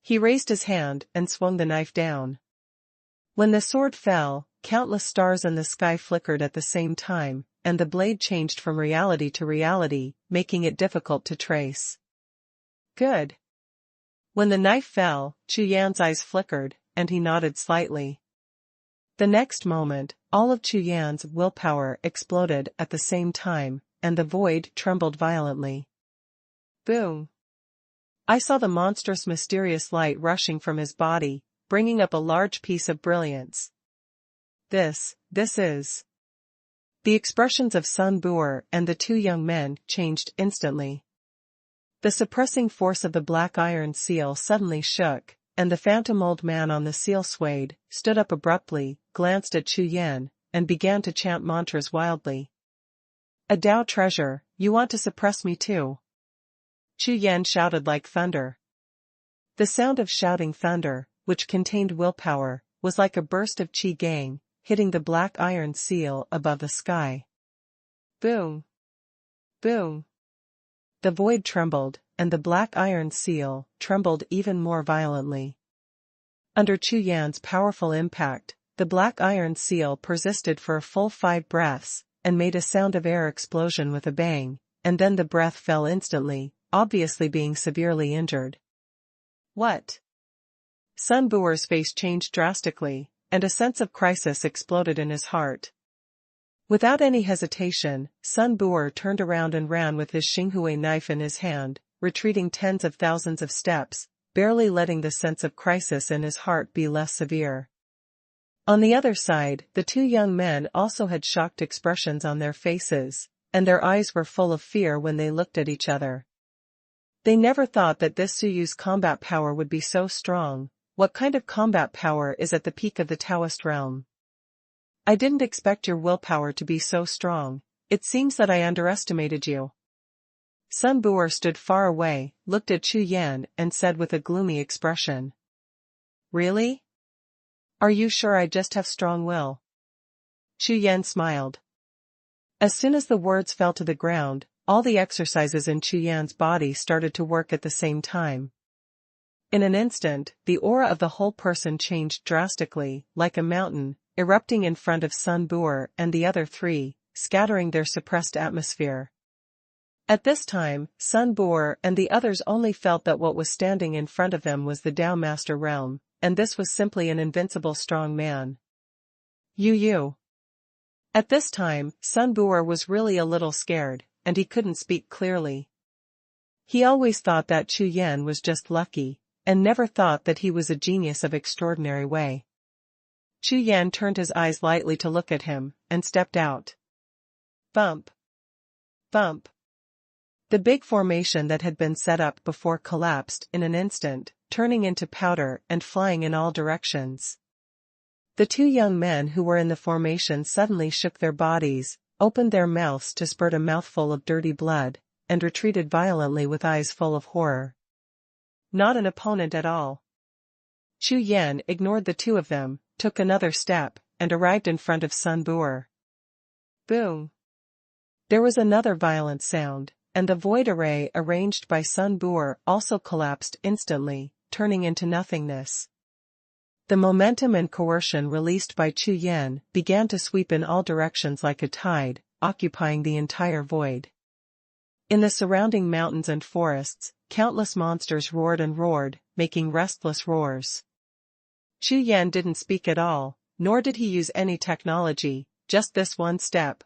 He raised his hand and swung the knife down. When the sword fell, countless stars in the sky flickered at the same time, and the blade changed from reality to reality, making it difficult to trace. Good. When the knife fell, Chu Yan's eyes flickered, and he nodded slightly. The next moment, all of Chu Yan's willpower exploded at the same time, and the void trembled violently. Boom! I saw the monstrous mysterious light rushing from his body, bringing up a large piece of brilliance. This is... The expressions of Sun Bu'er and the two young men changed instantly. The suppressing force of the black iron seal suddenly shook, and the phantom old man on the seal swayed, stood up abruptly, glanced at Chu Yan, and began to chant mantras wildly. "A Dao treasure, you want to suppress me too?" Chu Yan shouted like thunder. The sound of shouting thunder, which contained willpower, was like a burst of qi gang, hitting the black iron seal above the sky. Boom! Boom! The void trembled, and the black iron seal trembled even more violently. Under Chu Yan's powerful impact, the black iron seal persisted for a full 5 breaths, and made a sound of air explosion with a bang, and then the breath fell instantly, obviously being severely injured. What? Sun Bu'er's face changed drastically, and a sense of crisis exploded in his heart. Without any hesitation, Sun Bu'er turned around and ran with his Xinghui knife in his hand, retreating tens of thousands of steps, barely letting the sense of crisis in his heart be less severe. On the other side, the two young men also had shocked expressions on their faces, and their eyes were full of fear when they looked at each other. They never thought that this Suyu's combat power would be so strong. What kind of combat power is at the peak of the Taoist realm? I didn't expect your willpower to be so strong. It seems that I underestimated you. Sun Bu'er stood far away, looked at Chu Yan, and said with a gloomy expression. Really? Are you sure I just have strong will? Chu Yan smiled. As soon as the words fell to the ground, all the exercises in Chu Yan's body started to work at the same time. In an instant, the aura of the whole person changed drastically, like a mountain, erupting in front of Sun Bu'er and the other three, scattering their suppressed atmosphere. At this time, Sun Bu'er and the others only felt that what was standing in front of them was the Dao Master realm, and this was simply an invincible strong man. You. At this time, Sun Bu'er was really a little scared, and he couldn't speak clearly. He always thought that Chu Yan was just lucky, and never thought that he was a genius of extraordinary way. Chu Yan turned his eyes lightly to look at him, and stepped out. Bump! Bump! The big formation that had been set up before collapsed in an instant, turning into powder and flying in all directions. The two young men who were in the formation suddenly shook their bodies, opened their mouths to spurt a mouthful of dirty blood, and retreated violently with eyes full of horror. Not an opponent at all. Chu Yan ignored the two of them, took another step, and arrived in front of Sun Bu'er. Boom! There was another violent sound, and the void array arranged by Sun Bu'er also collapsed instantly, turning into nothingness. The momentum and coercion released by Chu Yan began to sweep in all directions like a tide, occupying the entire void. In the surrounding mountains and forests, countless monsters roared and roared, making restless roars. Chu Yan didn't speak at all, nor did he use any technology, just this one step,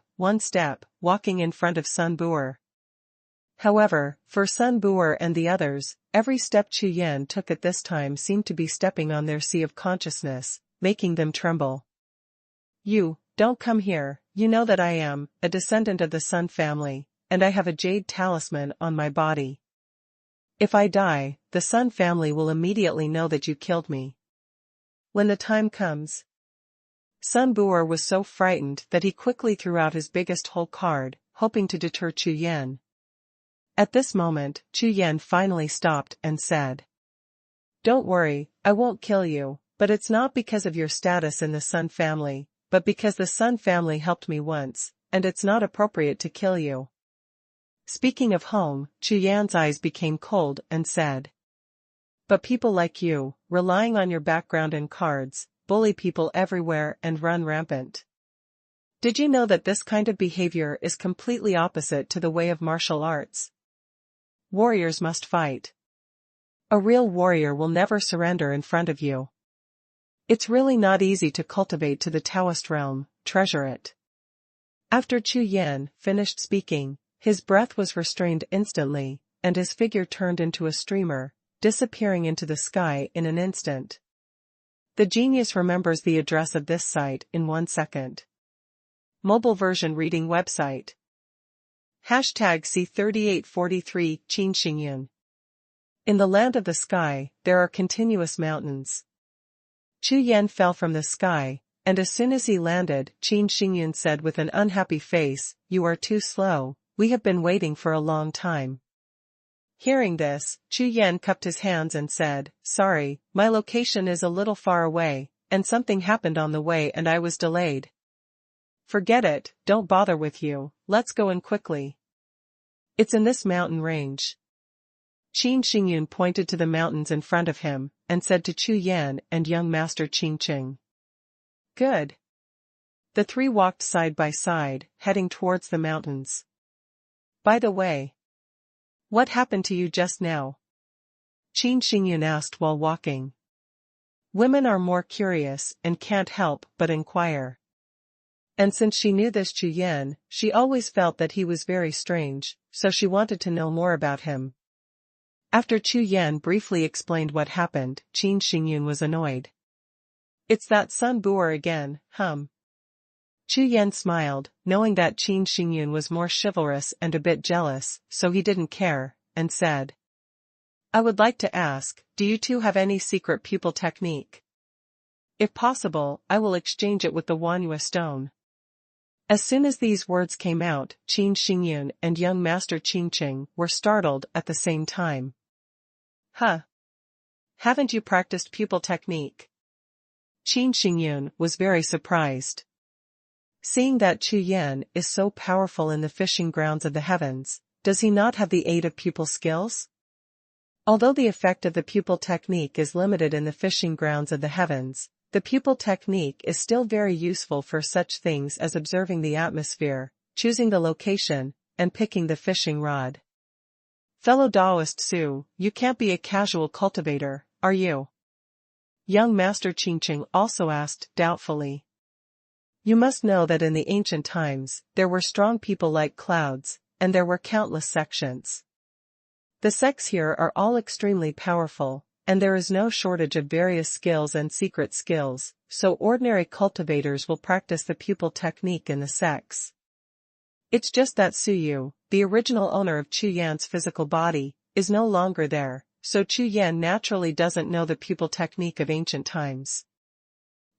walking in front of Sun Bu'er. However, for Sun Bu'er and the others, every step Chu Yan took at this time seemed to be stepping on their sea of consciousness, making them tremble. You, don't come here, you know that I am a descendant of the Sun family, and I have a jade talisman on my body. If I die, the Sun family will immediately know that you killed me. When the time comes. Sun Bu'er was so frightened that he quickly threw out his biggest hole card, hoping to deter Chu Yan. At this moment, Chu Yan finally stopped and said, Don't worry, I won't kill you, but it's not because of your status in the Sun family, but because the Sun family helped me once, and it's not appropriate to kill you. Speaking of home, Chu Yan's eyes became cold and said, But people like you, relying on your background and cards, bully people everywhere and run rampant. Did you know that this kind of behavior is completely opposite to the way of martial arts? Warriors must fight. A real warrior will never surrender in front of you. It's really not easy to cultivate to the Taoist realm, treasure it. After Chu Yan finished speaking, his breath was restrained instantly, and his figure turned into a streamer, disappearing into the sky in an instant. The genius remembers the address of this site in 1 second. Mobile version reading website. Hashtag C3843 Qin. In the land of the sky, there are continuous mountains. Chu Yan fell from the sky, and as soon as he landed, Qin Xingyun said with an unhappy face, "You are too slow, we have been waiting for a long time." Hearing this, Chu Yan cupped his hands and said, "Sorry, my location is a little far away, and something happened on the way and I was delayed." "Forget it, don't bother with you, let's go in quickly. It's in this mountain range." Qin Xingyun pointed to the mountains in front of him, and said to Chu Yan and young master Qing Qing. "Good." The three walked side by side, heading towards the mountains. "By the way, what happened to you just now?" Qin Xingyun asked while walking. Women are more curious and can't help but inquire. And since she knew this Chu Yan, she always felt that he was very strange, so she wanted to know more about him. After Chu Yan briefly explained what happened, Qin Xingyun was annoyed. "It's that Sun Buer again, hum." Chu Yan smiled, knowing that Qin Xingyun was more chivalrous and a bit jealous, so he didn't care, and said, "I would like to ask, do you two have any secret pupil technique? If possible, I will exchange it with the Wanyu stone." As soon as these words came out, Qin Xingyun and young master Qing Qing were startled at the same time. "Huh? Haven't you practiced pupil technique?" Qin Xingyun was very surprised. Seeing that Chu Yan is so powerful in the fishing grounds of the heavens, does he not have the aid of pupil skills? Although the effect of the pupil technique is limited in the fishing grounds of the heavens, the pupil technique is still very useful for such things as observing the atmosphere, choosing the location, and picking the fishing rod. "Fellow Taoist Su, you can't be a casual cultivator, are you?" Young Master Qing Qing also asked doubtfully. "You must know that in the ancient times, there were strong people like clouds, and there were countless sections. The sects here are all extremely powerful, and there is no shortage of various skills and secret skills, so ordinary cultivators will practice the pupil technique in the sects. It's just that Su Yu, the original owner of Chu Yan's physical body, is no longer there, so Chu Yan naturally doesn't know the pupil technique of ancient times."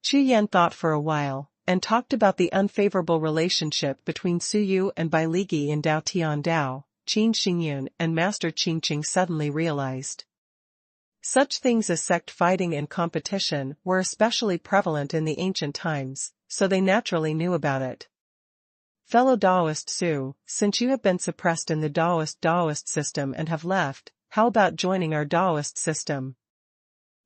Chu Yan thought for a while, and talked about the unfavorable relationship between Su Yu and Bai Ligi in Dao Tian Dao. Qin Xingyun and Master Qing Qing suddenly realized. Such things as sect fighting and competition were especially prevalent in the ancient times, so they naturally knew about it. "Fellow Taoist Su, since you have been suppressed in the Taoist system and have left, how about joining our Taoist system?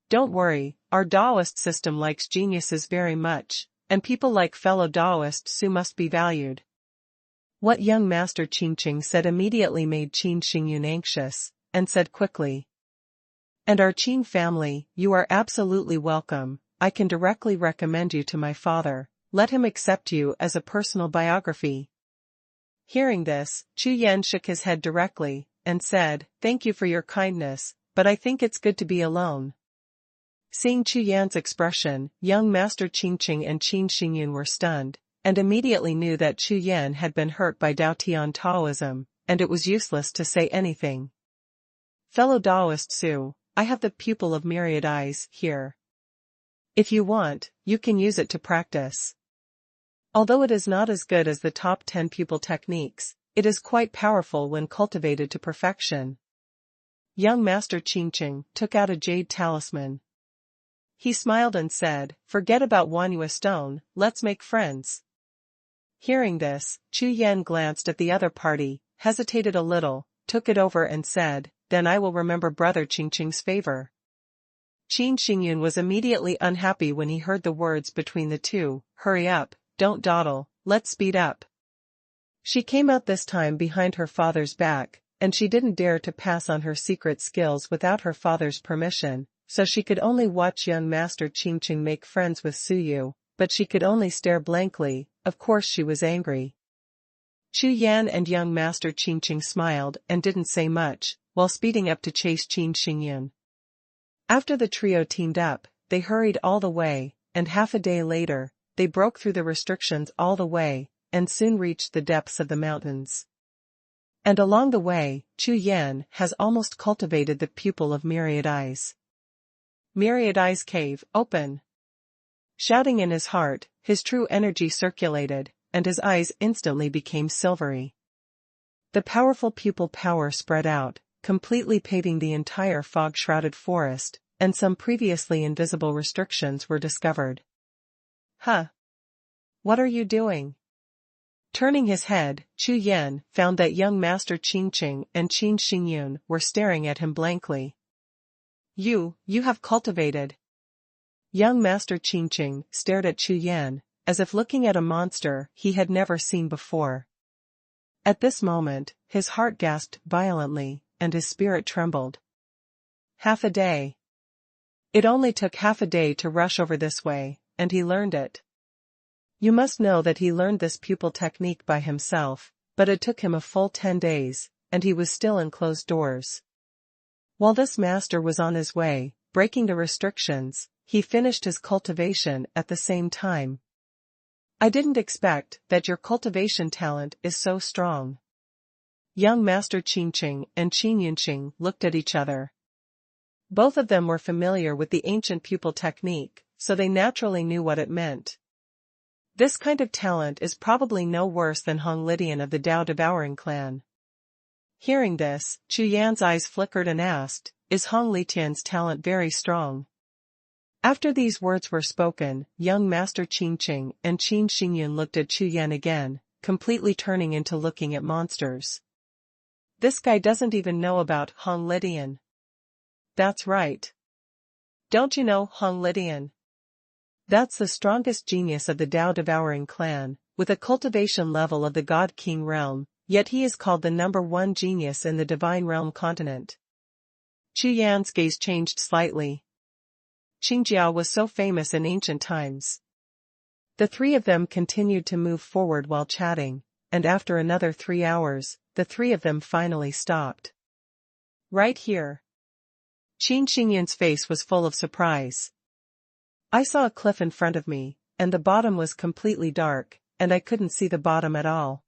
Don't worry, our Taoist system likes geniuses very much, and people like fellow Taoist Su must be valued." What young Master Qing Qing said immediately made Qin Xingyun anxious, and said quickly, "And our Qin family, you are absolutely welcome, I can directly recommend you to my father, let him accept you as a personal biography." Hearing this, Chu Yan shook his head directly, and said, "Thank you for your kindness, but I think it's good to be alone." Seeing Chu Yan's expression, young Master Qing Qing and Qin Xingyun were stunned, and immediately knew that Chu Yan had been hurt by Daotian Taoism, and it was useless to say anything. "Fellow Taoist Su, I have the pupil of myriad eyes here. If you want, you can use it to practice. Although it is not as good as the top 10 pupil techniques, it is quite powerful when cultivated to perfection." Young Master Qing Qing took out a jade talisman. He smiled and said, "Forget about Wanyu stone, let's make friends." Hearing this, Chu Yan glanced at the other party, hesitated a little, took it over and said, "Then I will remember Brother Qing Qing's favor." Qin Xingyun was immediately unhappy when he heard the words between the two, "Hurry up, don't dawdle, let's speed up." She came out this time behind her father's back, and she didn't dare to pass on her secret skills without her father's permission, so she could only watch young Master Qing Qing make friends with Su Yu, but she could only stare blankly. Of course she was angry. Chu Yan and young Master Qing Qing smiled and didn't say much, while speeding up to chase Qin Xingyun. After the trio teamed up, they hurried all the way, and half a day later, they broke through the restrictions all the way, and soon reached the depths of the mountains. And along the way, Chu Yan has almost cultivated the pupil of Myriad Eyes. Myriad Eyes Cave, open! Shouting in his heart, his true energy circulated, and his eyes instantly became silvery. The powerful pupil power spread out, completely paving the entire fog-shrouded forest, and some previously invisible restrictions were discovered. Huh! What are you doing? Turning his head, Chu Yan found that young Master Qingqing and Qin Xingyun were staring at him blankly. You have cultivated. Young Master Qingqing stared at Chu Yan, as if looking at a monster he had never seen before. At this moment, his heart gasped violently, and his spirit trembled. Half a day. It only took half a day to rush over this way, and he learned it. You must know that he learned this pupil technique by himself, but it took him a full 10 days, and he was still in closed doors. While this master was on his way, breaking the restrictions, he finished his cultivation at the same time. I didn't expect that your cultivation talent is so strong. Young Master Qingqing and Qin Yunqing looked at each other. Both of them were familiar with the ancient pupil technique, so they naturally knew what it meant. This kind of talent is probably no worse than Hong Lidian of the Dao Devouring clan. Hearing this, Chu Yan's eyes flickered and asked, "Is Hong Lidian's talent very strong?" After these words were spoken, young Master Qingqing and Qin Xingyun looked at Chu Yan again, completely turning into looking at monsters. This guy doesn't even know about Hong Lidian. That's right. Don't you know Hong Lidian? That's the strongest genius of the Dao Devouring clan, with a cultivation level of the God King realm, yet he is called the #1 genius in the Divine Realm continent. Chu Yan's gaze changed slightly. Jiuxiao was so famous in ancient times. The three of them continued to move forward while chatting, and after another 3 hours, the three of them finally stopped. Right here. Qin Xingyun's face was full of surprise. I saw a cliff in front of me, and the bottom was completely dark, and I couldn't see the bottom at all.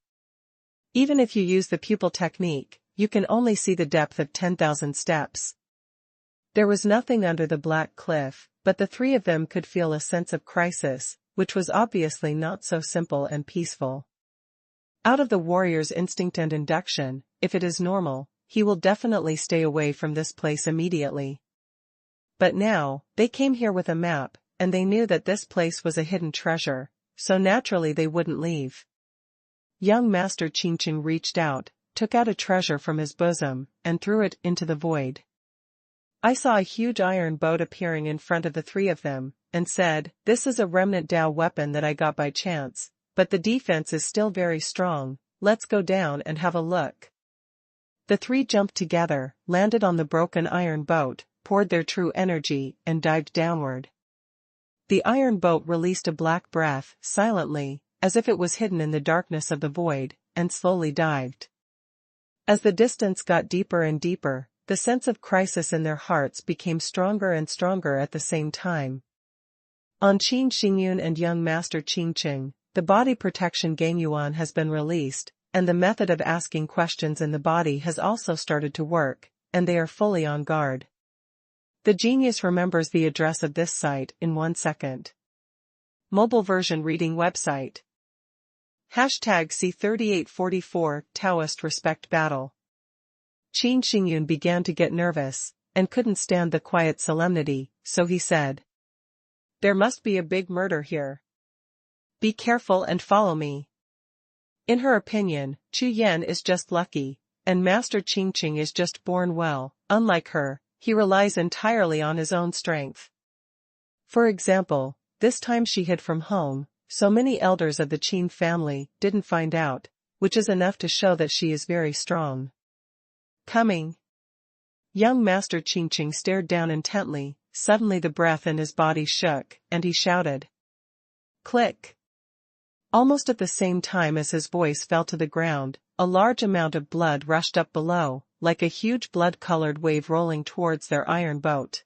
Even if you use the pupil technique, you can only see the depth of 10,000 steps. There was nothing under the black cliff, but the three of them could feel a sense of crisis, which was obviously not so simple and peaceful. Out of the warrior's instinct and induction, if it is normal, he will definitely stay away from this place immediately. But now, they came here with a map, and they knew that this place was a hidden treasure, so naturally they wouldn't leave. Young Master Qingqing reached out, took out a treasure from his bosom, and threw it into the void. I saw a huge iron boat appearing in front of the three of them, and said, "This is a remnant Dao weapon that I got by chance, but the defense is still very strong, let's go down and have a look." The three jumped together, landed on the broken iron boat, poured their true energy, and dived downward. The iron boat released a black breath, silently, as if it was hidden in the darkness of the void, and slowly dived. As the distance got deeper and deeper, the sense of crisis in their hearts became stronger and stronger at the same time. On Qin Xingyun and young Master Qingqing, the body protection Gangyuan has been released, and the method of asking questions in the body has also started to work, and they are fully on guard. The genius remembers the address of this site in 1 second. Mobile version reading website. #C3844 Taoist Respect Battle. Qin Xingyun began to get nervous, and couldn't stand the quiet solemnity, so he said, "There must be a big murder here. Be careful and follow me." In her opinion, Chu Yan is just lucky, and Master Qingqing is just born well. Unlike her, he relies entirely on his own strength. For example, this time she hid from home, so many elders of the Qin family didn't find out, which is enough to show that she is very strong. Coming. Young Master Qingqing stared down intently, suddenly the breath in his body shook, and he shouted. Click. Almost at the same time as his voice fell to the ground, a large amount of blood rushed up below, like a huge blood-colored wave rolling towards their iron boat.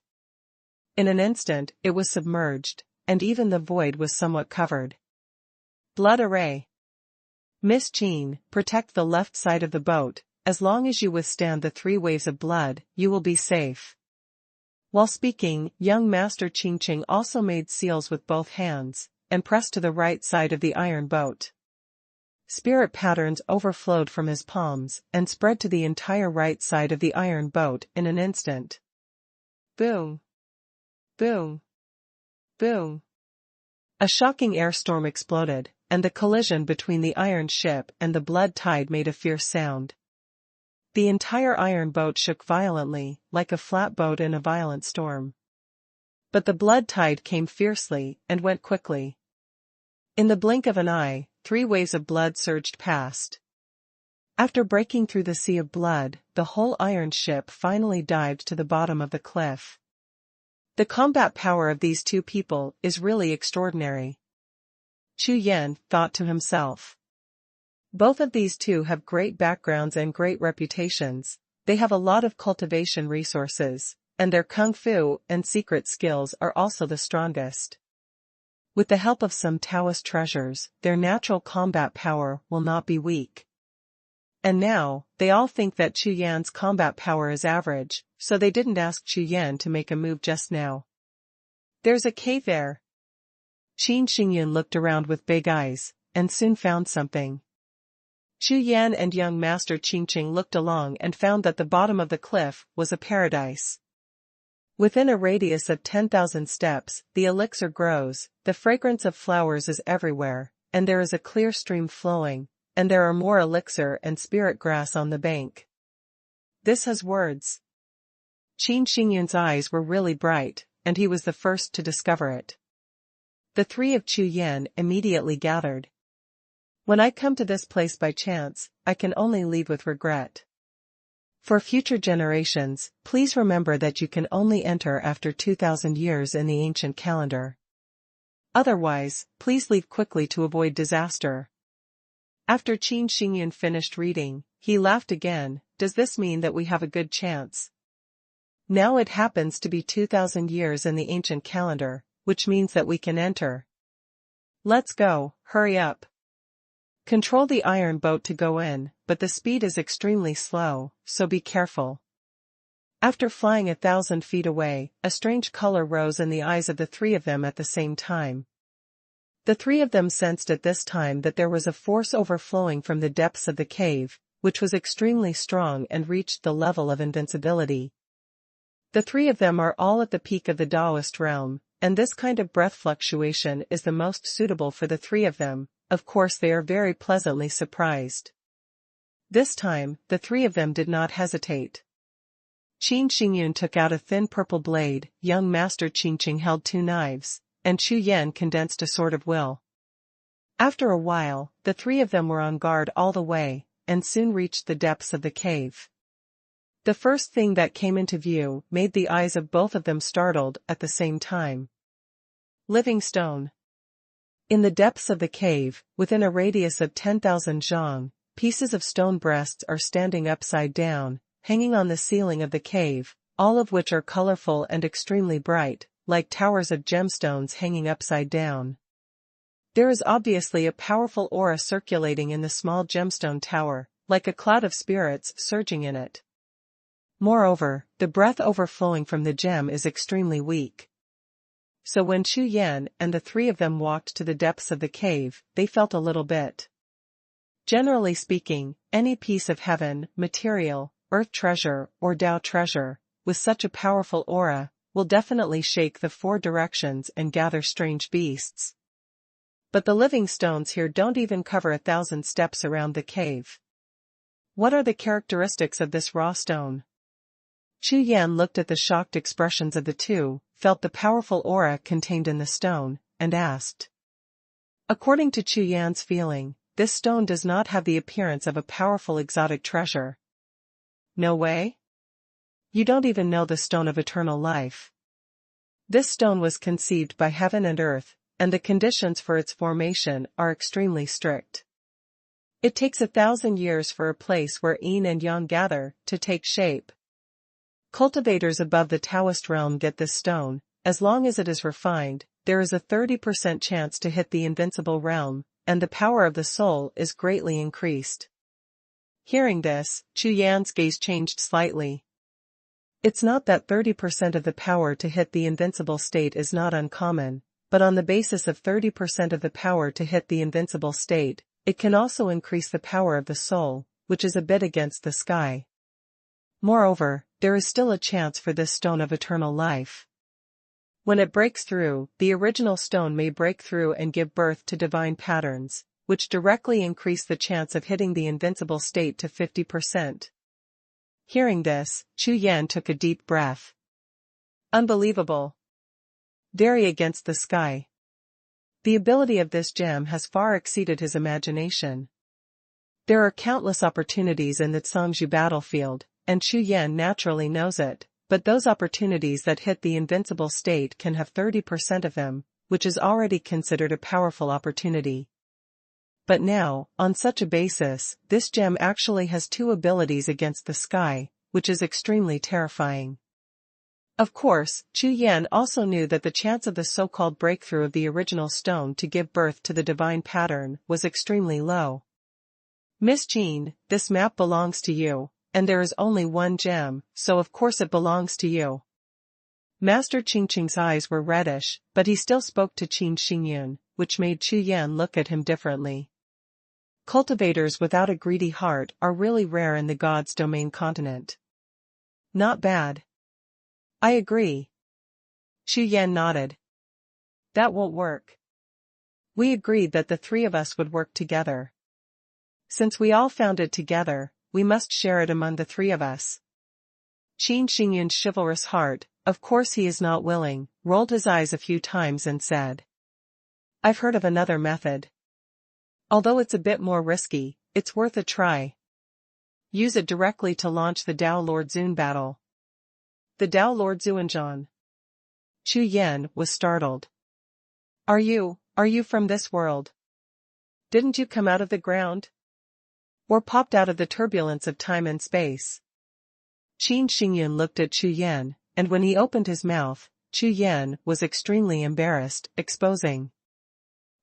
In an instant, it was submerged, and even the void was somewhat covered. Blood array. Miss Qin, protect the left side of the boat. As long as you withstand the 3 waves of blood, you will be safe. While speaking, young Master Qingqing also made seals with both hands, and pressed to the right side of the iron boat. Spirit patterns overflowed from his palms, and spread to the entire right side of the iron boat in an instant. Boom! Boom! Boom! A shocking air storm exploded, and the collision between the iron ship and the blood tide made a fierce sound. The entire iron boat shook violently, like a flatboat in a violent storm. But the blood tide came fiercely, and went quickly. In the blink of an eye, 3 waves of blood surged past. After breaking through the sea of blood, the whole iron ship finally dived to the bottom of the cliff. The combat power of these 2 people is really extraordinary. Chu Yan thought to himself. Both of these 2 have great backgrounds and great reputations. They have a lot of cultivation resources, and their kung fu and secret skills are also the strongest. With the help of some Taoist treasures, their natural combat power will not be weak. And now, they all think that Chu Yan's combat power is average, so they didn't ask Chu Yan to make a move just now. There's a cave there. Qin Xingyun looked around with big eyes, and soon found something. Chu Yan and young Master Qingqing looked along and found that the bottom of the cliff was a paradise. Within a radius of 10,000 steps, the elixir grows, the fragrance of flowers is everywhere, and there is a clear stream flowing, and there are more elixir and spirit grass on the bank. This has words. Qin Xingyun's eyes were really bright, and he was the first to discover it. The 3 of Chu Yan immediately gathered. When I come to this place by chance, I can only leave with regret. For future generations, please remember that you can only enter after 2,000 years in the ancient calendar. Otherwise, please leave quickly to avoid disaster. After Qin Xingyun finished reading, he laughed again. Does this mean that we have a good chance? Now it happens to be 2,000 years in the ancient calendar, which means that we can enter. Let's go, hurry up. Control the iron boat to go in, but the speed is extremely slow, so be careful. After flying 1,000 feet away, a strange color rose in the eyes of the 3 of them at the same time. The 3 of them sensed at this time that there was a force overflowing from the depths of the cave, which was extremely strong and reached the level of invincibility. The 3 of them are all at the peak of the Taoist realm, and this kind of breath fluctuation is the most suitable for the 3 of them. Of course they are very pleasantly surprised. This time, the 3 of them did not hesitate. Qin Xingyun took out a thin purple blade, young Master Qingqing held 2 knives, and Chu Yan condensed a sword of will. After a while, the 3 of them were on guard all the way, and soon reached the depths of the cave. The first thing that came into view made the eyes of both of them startled at the same time. Living stone. In the depths of the cave, within a radius of 10,000 zhang, pieces of stone breasts are standing upside down, hanging on the ceiling of the cave, all of which are colorful and extremely bright, like towers of gemstones hanging upside down. There is obviously a powerful aura circulating in the small gemstone tower, like a cloud of spirits surging in it. Moreover, the breath overflowing from the gem is extremely weak. So when Chu Yan and the 3 of them walked to the depths of the cave, they felt a little bit. Generally speaking, any piece of heaven, material, earth treasure, or Tao treasure, with such a powerful aura, will definitely shake the 4 directions and gather strange beasts. But the living stones here don't even cover 1,000 steps around the cave. What are the characteristics of this raw stone? Chu Yan looked at the shocked expressions of the 2, felt the powerful aura contained in the stone, and asked. According to Chu Yan's feeling, this stone does not have the appearance of a powerful exotic treasure. No way? You don't even know the stone of eternal life. This stone was conceived by heaven and earth, and the conditions for its formation are extremely strict. It takes 1,000 years for a place where yin and yang gather to take shape. Cultivators above the Taoist realm get this stone. As long as it is refined, there is a 30% chance to hit the invincible realm, and the power of the soul is greatly increased. Hearing this, Chu Yan's gaze changed slightly. It's not that 30% of the power to hit the invincible state is not uncommon, but on the basis of 30% of the power to hit the invincible state, it can also increase the power of the soul, which is a bit against the sky. Moreover, there is still a chance for this stone of eternal life. When it breaks through, the original stone may break through and give birth to divine patterns, which directly increase the chance of hitting the invincible state to 50%. Hearing this, Chu Yan took a deep breath. Unbelievable. Very against the sky. The ability of this gem has far exceeded his imagination. There are countless opportunities in the Zhangzhou battlefield, and Chu Yan naturally knows it, but those opportunities that hit the invincible state can have 30% of them, which is already considered a powerful opportunity. But now, on such a basis, this gem actually has two abilities against the sky, which is extremely terrifying. Of course, Chu Yan also knew that the chance of the so-called breakthrough of the original stone to give birth to the divine pattern was extremely low. Miss Jean, this map belongs to you, and there is only one gem, so of course it belongs to you. Master Qingqing's eyes were reddish, but he still spoke to Qin Xingyun, which made Chu Yan look at him differently. Cultivators without a greedy heart are really rare in the God's domain continent. Not bad. I agree. Chu Yan nodded. That won't work. We agreed that the three of us would work together. Since we all found it together, we must share it among the three of us. Qin Xingyun's chivalrous heart, of course he is not willing, rolled his eyes a few times and said. I've heard of another method. Although it's a bit more risky, it's worth a try. Use it directly to launch the Dao Lord Zun battle. The Dao Lord Xuanzhan. Chu Yan was startled. Are you from this world? Didn't you come out of the ground? Or popped out of the turbulence of time and space? Qin Xingyun looked at Chu Yan, and when he opened his mouth, Chu Yan was extremely embarrassed, exposing.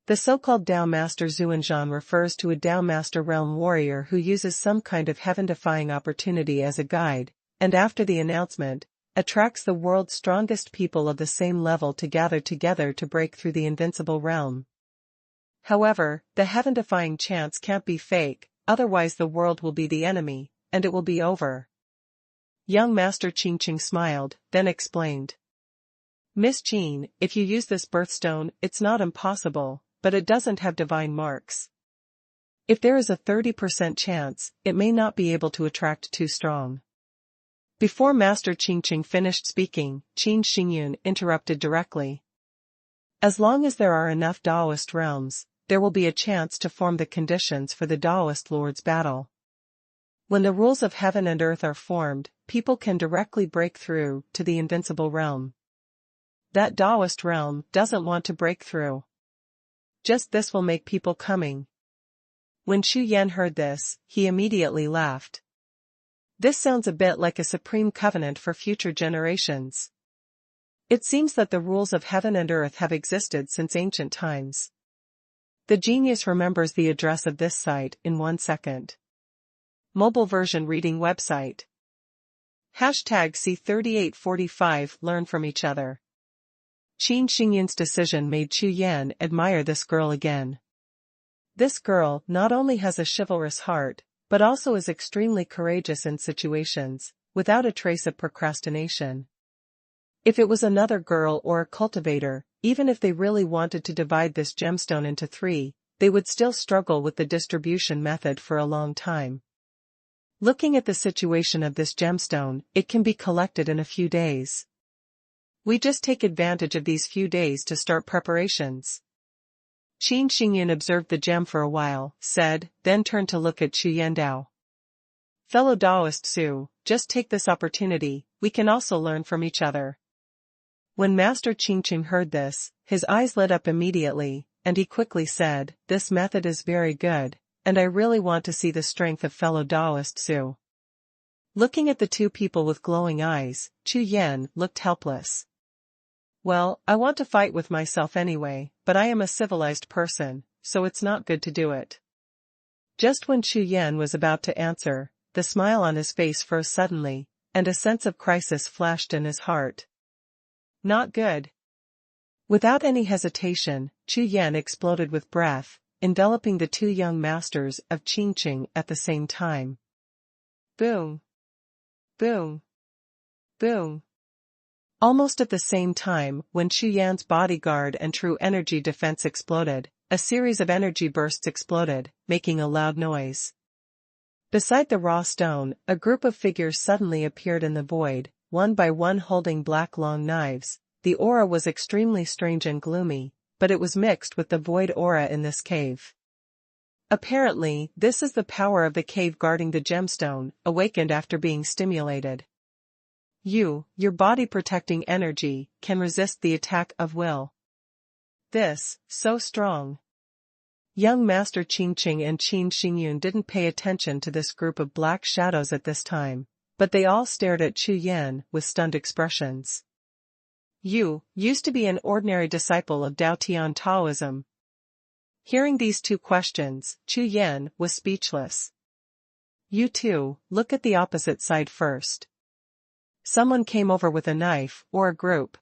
The so-called Dao Master Xuanzhan refers to a Dao Master realm warrior who uses some kind of heaven-defying opportunity as a guide, and after the announcement, attracts the world's strongest people of the same level to gather together to break through the invincible realm. However, the heaven-defying chance can't be fake, otherwise the world will be the enemy, and it will be over. Young Master Qingqing smiled, then explained. Miss Jean, if you use this birthstone, it's not impossible, but it doesn't have divine marks. If there is a 30% chance, it may not be able to attract too strong. Before Master Qingqing finished speaking, Qin Xingyun interrupted directly. As long as there are enough Daoist realms, there will be a chance to form the conditions for the Daoist Lord's battle. When the rules of heaven and earth are formed, people can directly break through to the invincible realm. That Daoist realm doesn't want to break through. Just this will make people coming. When Chu Yan heard this, he immediately laughed. This sounds a bit like a supreme covenant for future generations. It seems that the rules of heaven and earth have existed since ancient times. The genius remembers the address of this site in 1 second. Mobile version reading website. #C3845 Learn from each other. Qin Xingyun's decision made Chu Yan admire this girl again. This girl not only has a chivalrous heart, but also is extremely courageous in situations, without a trace of procrastination. If it was another girl or a cultivator, even if they really wanted to divide this gemstone into 3, they would still struggle with the distribution method for a long time. Looking at the situation of this gemstone, it can be collected in a few days. We just take advantage of these few days to start preparations. Qin Xingyun observed the gem for a while, said, then turned to look at Chu Yandao. Fellow Daoist Su, just take this opportunity, we can also learn from each other. When Master Qingqing heard this, his eyes lit up immediately, and he quickly said, this method is very good, and I really want to see the strength of fellow Taoist Su. Looking at the two people with glowing eyes, Chu Yan looked helpless. Well, I want to fight with myself anyway, but I am a civilized person, so it's not good to do it. Just when Chu Yan was about to answer, the smile on his face froze suddenly, and a sense of crisis flashed in his heart. Not good. Without any hesitation, Chu Yan exploded with breath, enveloping the two young masters of Qingqing at the same time. Boom! Boom! Boom! Almost at the same time, when Chu Yan's bodyguard and true energy defense exploded, a series of energy bursts exploded, making a loud noise. Beside the raw stone, a group of figures suddenly appeared in the void, one by one holding black long knives. The aura was extremely strange and gloomy, but it was mixed with the void aura in this cave. Apparently, this is the power of the cave guarding the gemstone, awakened after being stimulated. Your body protecting energy, can resist the attack of will. This, so strong. Young Master Qingqing and Qin Xingyun didn't pay attention to this group of black shadows at this time, but they all stared at Chu Yan with stunned expressions. You used to be an ordinary disciple of Daotian Taoism. Hearing these two questions, Chu Yan was speechless. You two, look at the opposite side first. Someone came over with a knife, or a group.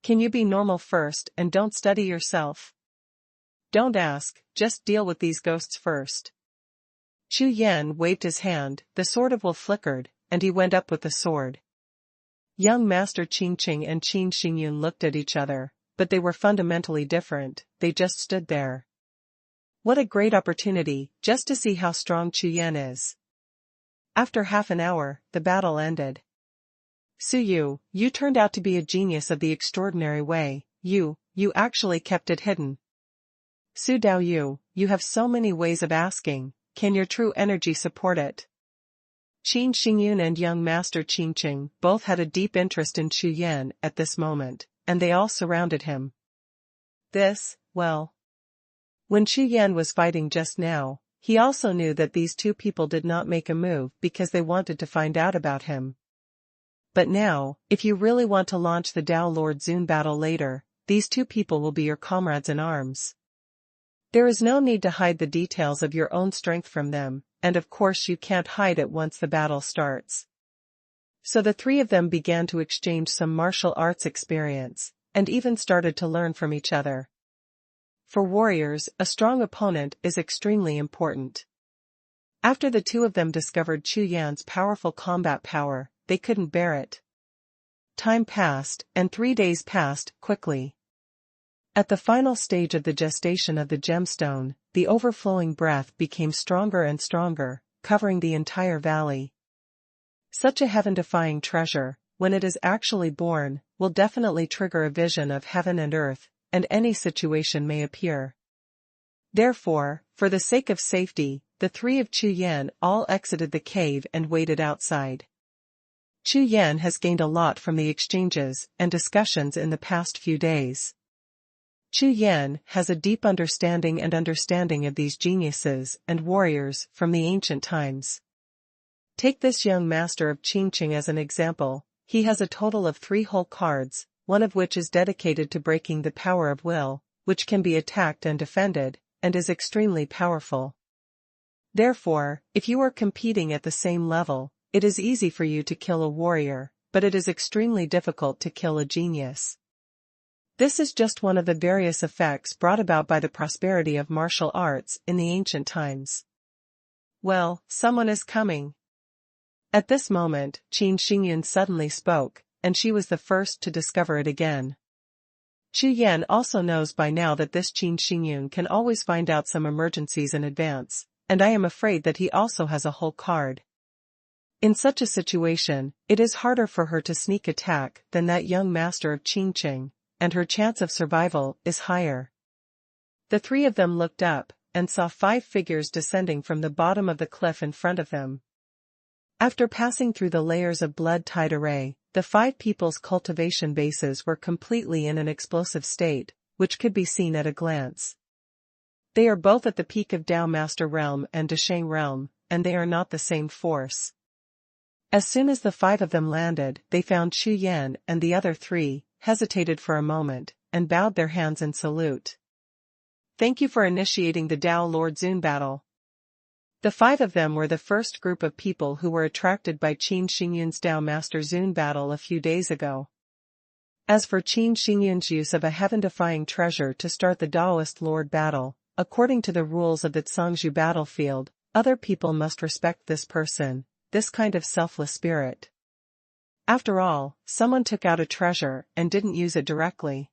Can you be normal first and don't study yourself? Don't ask, just deal with these ghosts first. Chu Yan waved his hand, the sword of will flickered, and he went up with the sword. Young Master Qingqing and Qin Xingyun looked at each other, but they were fundamentally different, they just stood there. What a great opportunity, just to see how strong Chu Yan is. After half an hour, the battle ended. Su, you turned out to be a genius of the extraordinary way, you actually kept it hidden. Su Dao, you have so many ways of asking, can your true energy support it? Qin Xingyun and young Master Qingqing both had a deep interest in Chu Yan at this moment, and they all surrounded him. When Chu Yan was fighting just now, he also knew that these two people did not make a move because they wanted to find out about him. But now, if you really want to launch the Dao Lord Zun battle later, these two people will be your comrades in arms. There is no need to hide the details of your own strength from them, and of course you can't hide it once the battle starts. So the three of them began to exchange some martial arts experience, and even started to learn from each other. For warriors, a strong opponent is extremely important. After the two of them discovered Chu Yan's powerful combat power, they couldn't bear it. Time passed, and 3 days passed quickly. At the final stage of the gestation of the gemstone, the overflowing breath became stronger and stronger, covering the entire valley. Such a heaven-defying treasure, when it is actually born, will definitely trigger a vision of heaven and earth, and any situation may appear. Therefore, for the sake of safety, the three of Chu Yan all exited the cave and waited outside. Chu Yan has gained a lot from the exchanges and discussions in the past few days. Chu Yan has a deep understanding of these geniuses and warriors from the ancient times. Take this young master of Qingqing as an example. He has a total of 3 whole cards, one of which is dedicated to breaking the power of will, which can be attacked and defended, and is extremely powerful. Therefore, if you are competing at the same level, it is easy for you to kill a warrior, but it is extremely difficult to kill a genius. This is just one of the various effects brought about by the prosperity of martial arts in the ancient times. Well, someone is coming. At this moment, Qin Xingyun suddenly spoke, and she was the first to discover it again. Chu Yan also knows by now that this Qin Xingyun can always find out some emergencies in advance, and I am afraid that he also has a whole card. In such a situation, it is harder for her to sneak attack than that young master of Qingqing, and her chance of survival is higher. The three of them looked up, and saw 5 figures descending from the bottom of the cliff in front of them. After passing through the layers of blood-tide array, the 5 people's cultivation bases were completely in an explosive state, which could be seen at a glance. They are both at the peak of Tao Master Realm and Desheng Realm, and they are not the same force. As soon as the 5 of them landed, they found Chu Yan and the other 3, hesitated for a moment, and bowed their hands in salute. Thank you for initiating the Tao Lord Zun battle. The 5 of them were the first group of people who were attracted by Qin Xingyun's Tao Master Zun battle a few days ago. As for Qin Xingyun's use of a heaven-defying treasure to start the Taoist Lord battle, according to the rules of the Zhangzhou battlefield, other people must respect this person, this kind of selfless spirit. After all, someone took out a treasure and didn't use it directly.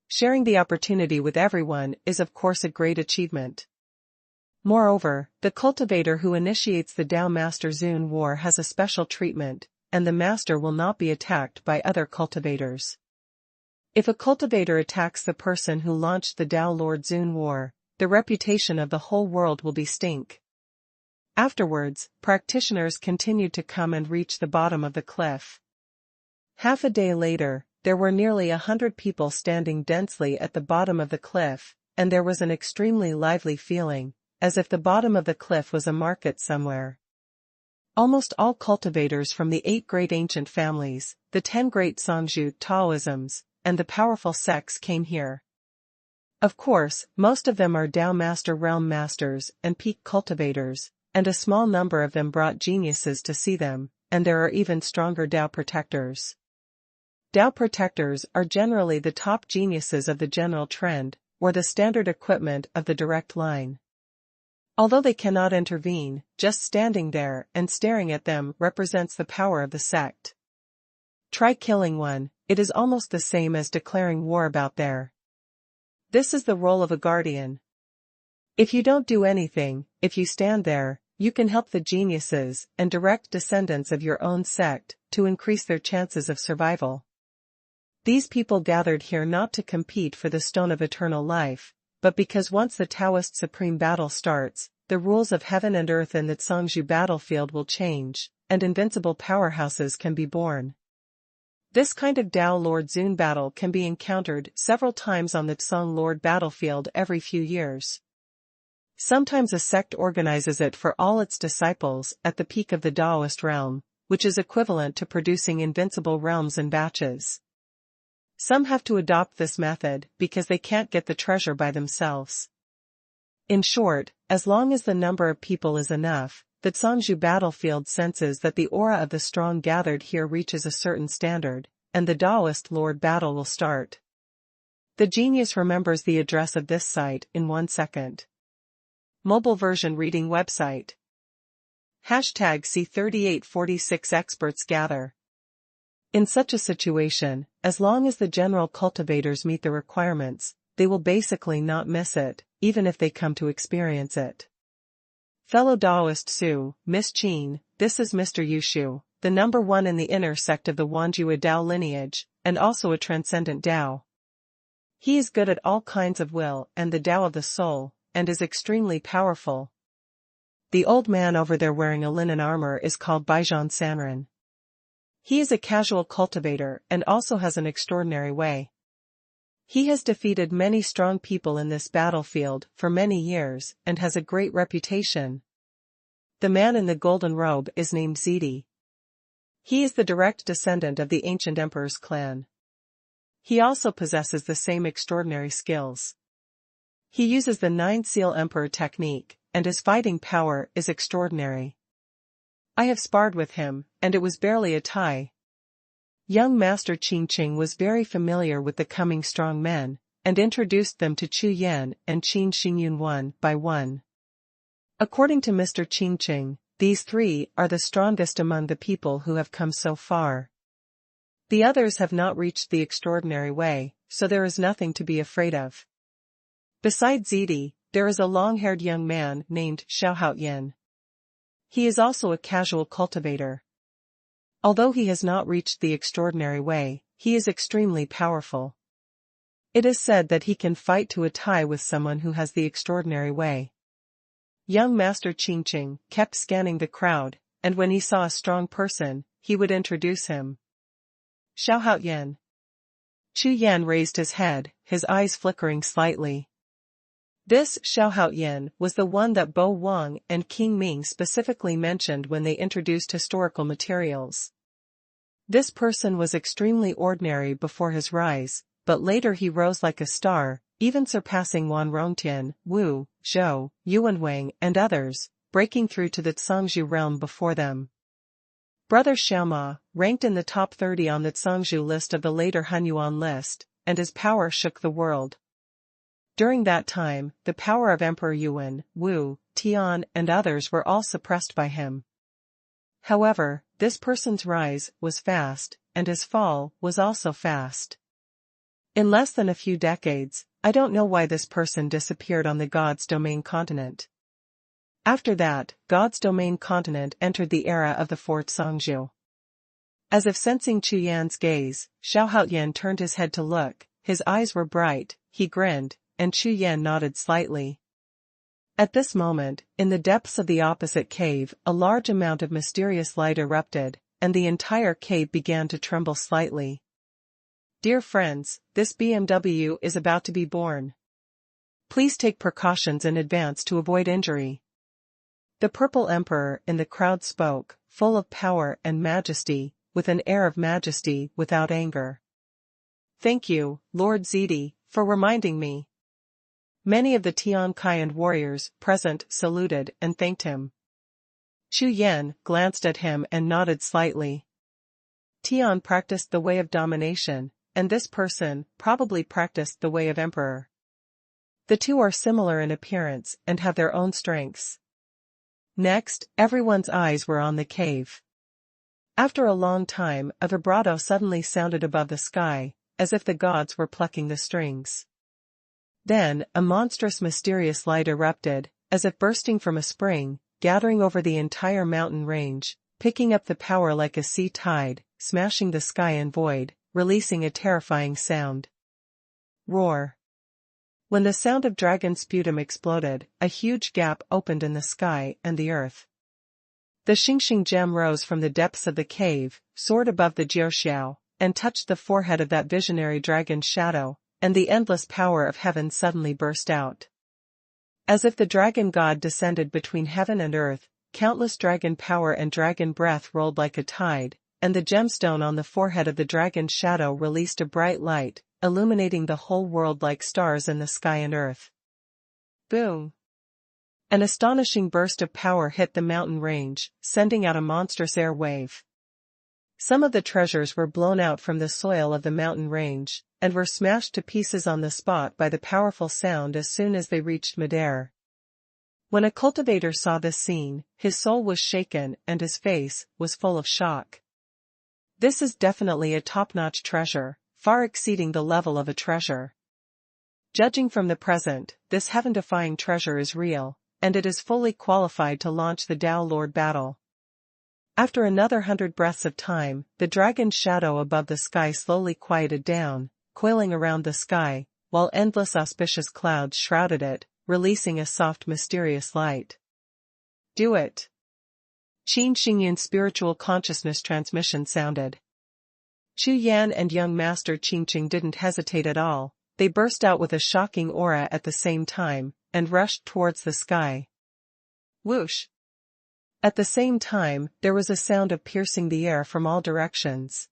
Sharing the opportunity with everyone is of course a great achievement. Moreover, the cultivator who initiates the Tao Master Zun war has a special treatment, and the master will not be attacked by other cultivators. If a cultivator attacks the person who launched the Tao Lord Zun war, the reputation of the whole world will be stink. Afterwards, practitioners continued to come and reach the bottom of the cliff. Half a day later, there were nearly 100 people standing densely at the bottom of the cliff, and there was an extremely lively feeling, as if the bottom of the cliff was a market somewhere. Almost all cultivators from the 8 great ancient families, the 10 great Zhangzhou Taoisms, and the powerful sects came here. Of course, most of them are Tao Master Realm Masters and peak cultivators, and a small number of them brought geniuses to see them, and there are even stronger Tao Protectors. Tao Protectors are generally the top geniuses of the general trend, or the standard equipment of the direct line. Although they cannot intervene, just standing there and staring at them represents the power of the sect. Try killing one, it is almost the same as declaring war about there. This is the role of a guardian. If you don't do anything, if you stand there, you can help the geniuses and direct descendants of your own sect to increase their chances of survival. These people gathered here not to compete for the Stone of Eternal Life, but because once the Taoist Supreme Battle starts, the rules of heaven and earth in the Zhangzhou battlefield will change, and invincible powerhouses can be born. This kind of Tao Lord Zun battle can be encountered several times on the Tsang Lord battlefield every few years. Sometimes a sect organizes it for all its disciples at the peak of the Taoist realm, which is equivalent to producing invincible realms in batches. Some have to adopt this method because they can't get the treasure by themselves. In short, as long as the number of people is enough, the Zhangzhou battlefield senses that the aura of the strong gathered here reaches a certain standard, and the Taoist Lord battle will start. The genius remembers the address of this site in 1 second. Mobile version reading website. #C3846 Experts gather. In such a situation, as long as the general cultivators meet the requirements, they will basically not miss it, even if they come to experience it. Fellow Taoist Su, Miss Qin, this is Mr. Yushu, the number 1 in the inner sect of the Wanjua Dao lineage, and also a transcendent Dao. He is good at all kinds of will and the Dao of the soul, and is extremely powerful. The old man over there wearing a linen armor is called Baijian Sanren. He is a casual cultivator and also has an extraordinary way. He has defeated many strong people in this battlefield for many years and has a great reputation. The man in the golden robe is named Zidi. He is the direct descendant of the ancient emperor's clan. He also possesses the same extraordinary skills. He uses the 9-seal emperor technique, and his fighting power is extraordinary. I have sparred with him, and it was barely a tie. Young Master Qingqing was very familiar with the coming strong men, and introduced them to Chu Yan and Qin Xingyun one by one. According to Mr. Qingqing, these 3 are the strongest among the people who have come so far. The others have not reached the extraordinary way, so there is nothing to be afraid of. Besides Zidi, there is a long-haired young man named Xuanhuan. He is also a casual cultivator. Although he has not reached the extraordinary way, he is extremely powerful. It is said that he can fight to a tie with someone who has the extraordinary way. Young Master Qingqing kept scanning the crowd, and when he saw a strong person, he would introduce him. Xuanhuan. Chu Yan raised his head, his eyes flickering slightly. This Xiao was the one that Bo Wang and King Ming specifically mentioned when they introduced historical materials. This person was extremely ordinary before his rise, but later he rose like a star, even surpassing Wan Rongtian, Wu, Zhou, Yuanwang and others, breaking through to the Cangzhou realm before them. Brother Xiaoma ranked in the top 30 on the Cangzhou list of the later Hunyuan list, and his power shook the world. During that time, the power of Emperor Yuan, Wu, Tian and others were all suppressed by him. However, this person's rise was fast, and his fall was also fast. In less than a few decades, I don't know why this person disappeared on the God's Domain continent. After that, God's Domain continent entered the era of the Fourth Cangzhou. As if sensing Chu Yan's gaze, Xiao turned his head to look, his eyes were bright, he grinned, and Chu Yan nodded slightly. At this moment, in the depths of the opposite cave, a large amount of mysterious light erupted, and the entire cave began to tremble slightly. Dear friends, this BMW is about to be born. Please take precautions in advance to avoid injury. The Purple Emperor in the crowd spoke, full of power and majesty, with an air of majesty without anger. Thank you, Lord Zidi, for reminding me. Many of the Tian Kaiyan warriors present saluted and thanked him. Chu Yan glanced at him and nodded slightly. Tian practiced the way of domination, and this person probably practiced the way of emperor. The two are similar in appearance and have their own strengths. Next, everyone's eyes were on the cave. After a long time, a vibrato suddenly sounded above the sky, as if the gods were plucking the strings. Then, a monstrous mysterious light erupted, as if bursting from a spring, gathering over the entire mountain range, picking up the power like a sea tide, smashing the sky and void, releasing a terrifying sound. Roar. When the sound of dragon sputum exploded, a huge gap opened in the sky and the earth. The Xingxing gem rose from the depths of the cave, soared above the Jiuxiao, and touched the forehead of that visionary dragon's shadow, and the endless power of heaven suddenly burst out. As if the dragon god descended between heaven and earth, countless dragon power and dragon breath rolled like a tide, and the gemstone on the forehead of the dragon's shadow released a bright light, illuminating the whole world like stars in the sky and earth. Boom! An astonishing burst of power hit the mountain range, sending out a monstrous air wave. Some of the treasures were blown out from the soil of the mountain range, and were smashed to pieces on the spot by the powerful sound as soon as they reached midair. When a cultivator saw this scene, his soul was shaken and his face was full of shock. This is definitely a top-notch treasure, far exceeding the level of a treasure. Judging from the present, this heaven-defying treasure is real, and it is fully qualified to launch the Dao Lord battle. After another 100 breaths of time, the dragon's shadow above the sky slowly quieted down, coiling around the sky, while endless auspicious clouds shrouded it, releasing a soft mysterious light. Do it! Qin Xingyun's spiritual consciousness transmission sounded. Chu Yan and young master Qingqing didn't hesitate at all, they burst out with a shocking aura at the same time, and rushed towards the sky. Whoosh! At the same time, there was a sound of piercing the air from all directions.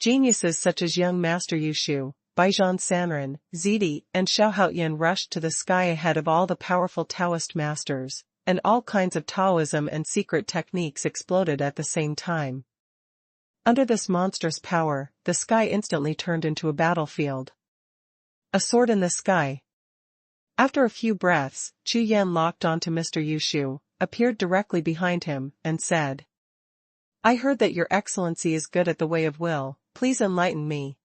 Geniuses such as young master Yushu, Baijian Sanren, Zidi, and Xiao rushed to the sky ahead of all the powerful Taoist masters, and all kinds of Taoism and secret techniques exploded at the same time. Under this monstrous power, the sky instantly turned into a battlefield. A sword in the sky. After a few breaths, Chu Yan locked onto Mr. Yushu, appeared directly behind him, and said, I heard that your excellency is good at the way of will, please enlighten me.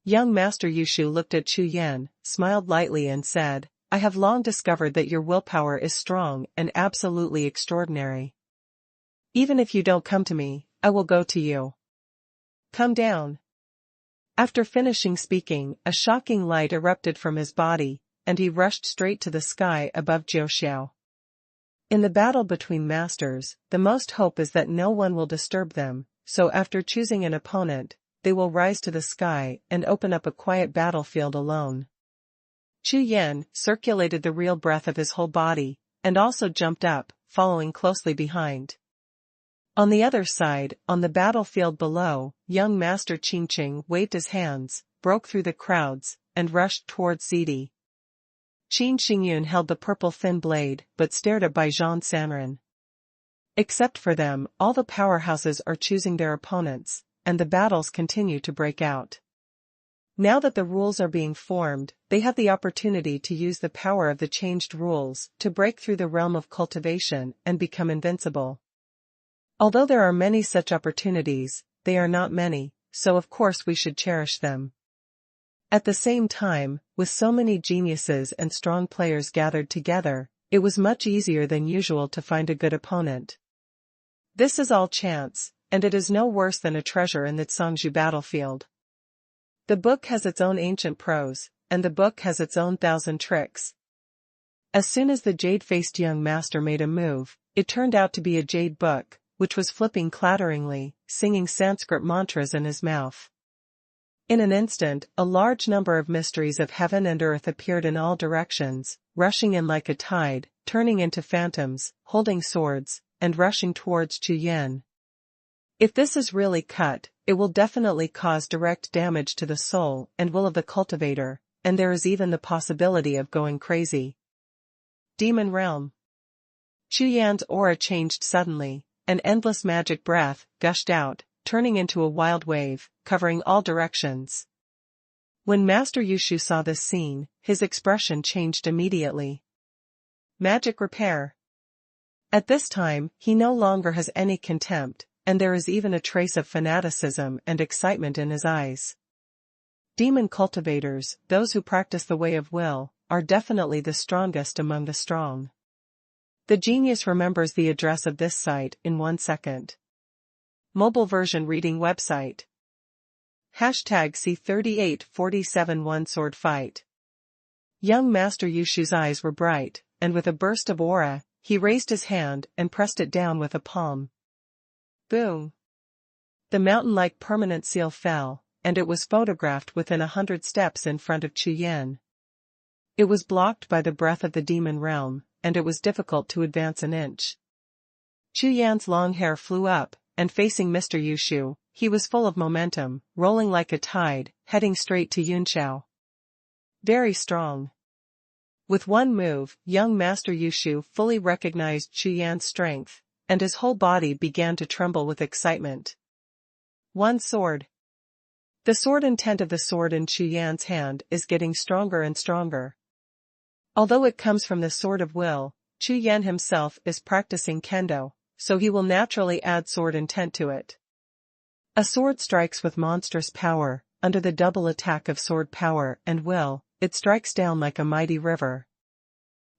Young master Yushu looked at Chu Yan, smiled lightly and said, I have long discovered that your willpower is strong and absolutely extraordinary. Even if you don't come to me, I will go to you. Come down. After finishing speaking, a shocking light erupted from his body, and he rushed straight to the sky above Jiuxiao. In the battle between masters, the most hope is that no one will disturb them, so after choosing an opponent, they will rise to the sky and open up a quiet battlefield alone. Chu Yan circulated the real breath of his whole body, and also jumped up, following closely behind. On the other side, on the battlefield below, young Master Qingqing waved his hands, broke through the crowds, and rushed towards Zidi. Qin Xingyun held the purple thin blade but stared at Baijian Sanren. Except for them, all the powerhouses are choosing their opponents, and the battles continue to break out. Now that the rules are being formed, they have the opportunity to use the power of the changed rules to break through the realm of cultivation and become invincible. Although there are many such opportunities, they are not many, so of course we should cherish them. At the same time, with so many geniuses and strong players gathered together, it was much easier than usual to find a good opponent. This is all chance, and it is no worse than a treasure in the Zhangzhou battlefield. The book has its own ancient prose, and the book has its own 1,000 tricks. As soon as the jade-faced young master made a move, it turned out to be a jade book, which was flipping clatteringly, singing Sanskrit mantras in his mouth. In an instant, a large number of mysteries of heaven and earth appeared in all directions, rushing in like a tide, turning into phantoms, holding swords, and rushing towards Chu Yan. If this is really cut, it will definitely cause direct damage to the soul and will of the cultivator, and there is even the possibility of going crazy. Demon Realm. Chu Yan's aura changed suddenly, an endless magic breath gushed out, turning into a wild wave, covering all directions. When Master Yushu saw this scene, his expression changed immediately. Magic repair. At this time, he no longer has any contempt, and there is even a trace of fanaticism and excitement in his eyes. Demon cultivators, those who practice the way of will, are definitely the strongest among the strong. The genius remembers the address of this site in 1 second. Mobile version reading website. #C3847 One Sword Fight. Young Master Yushu's eyes were bright, and with a burst of aura, he raised his hand and pressed it down with a palm. Boom! The mountain-like permanent seal fell, and it was photographed within 100 steps in front of Chu Yan. It was blocked by the breath of the demon realm, and it was difficult to advance an inch. Chu Yan's long hair flew up, and facing Mr. Yushu, he was full of momentum, rolling like a tide, heading straight to Yunxiao. Very strong. With one move, young Master Yushu fully recognized Chu Yan's strength, and his whole body began to tremble with excitement. One sword. The sword intent of the sword in Chu Yan's hand is getting stronger and stronger. Although it comes from the sword of will, Chu Yan himself is practicing kendo, so he will naturally add sword intent to it. A sword strikes with monstrous power, under the double attack of sword power and will, it strikes down like a mighty river.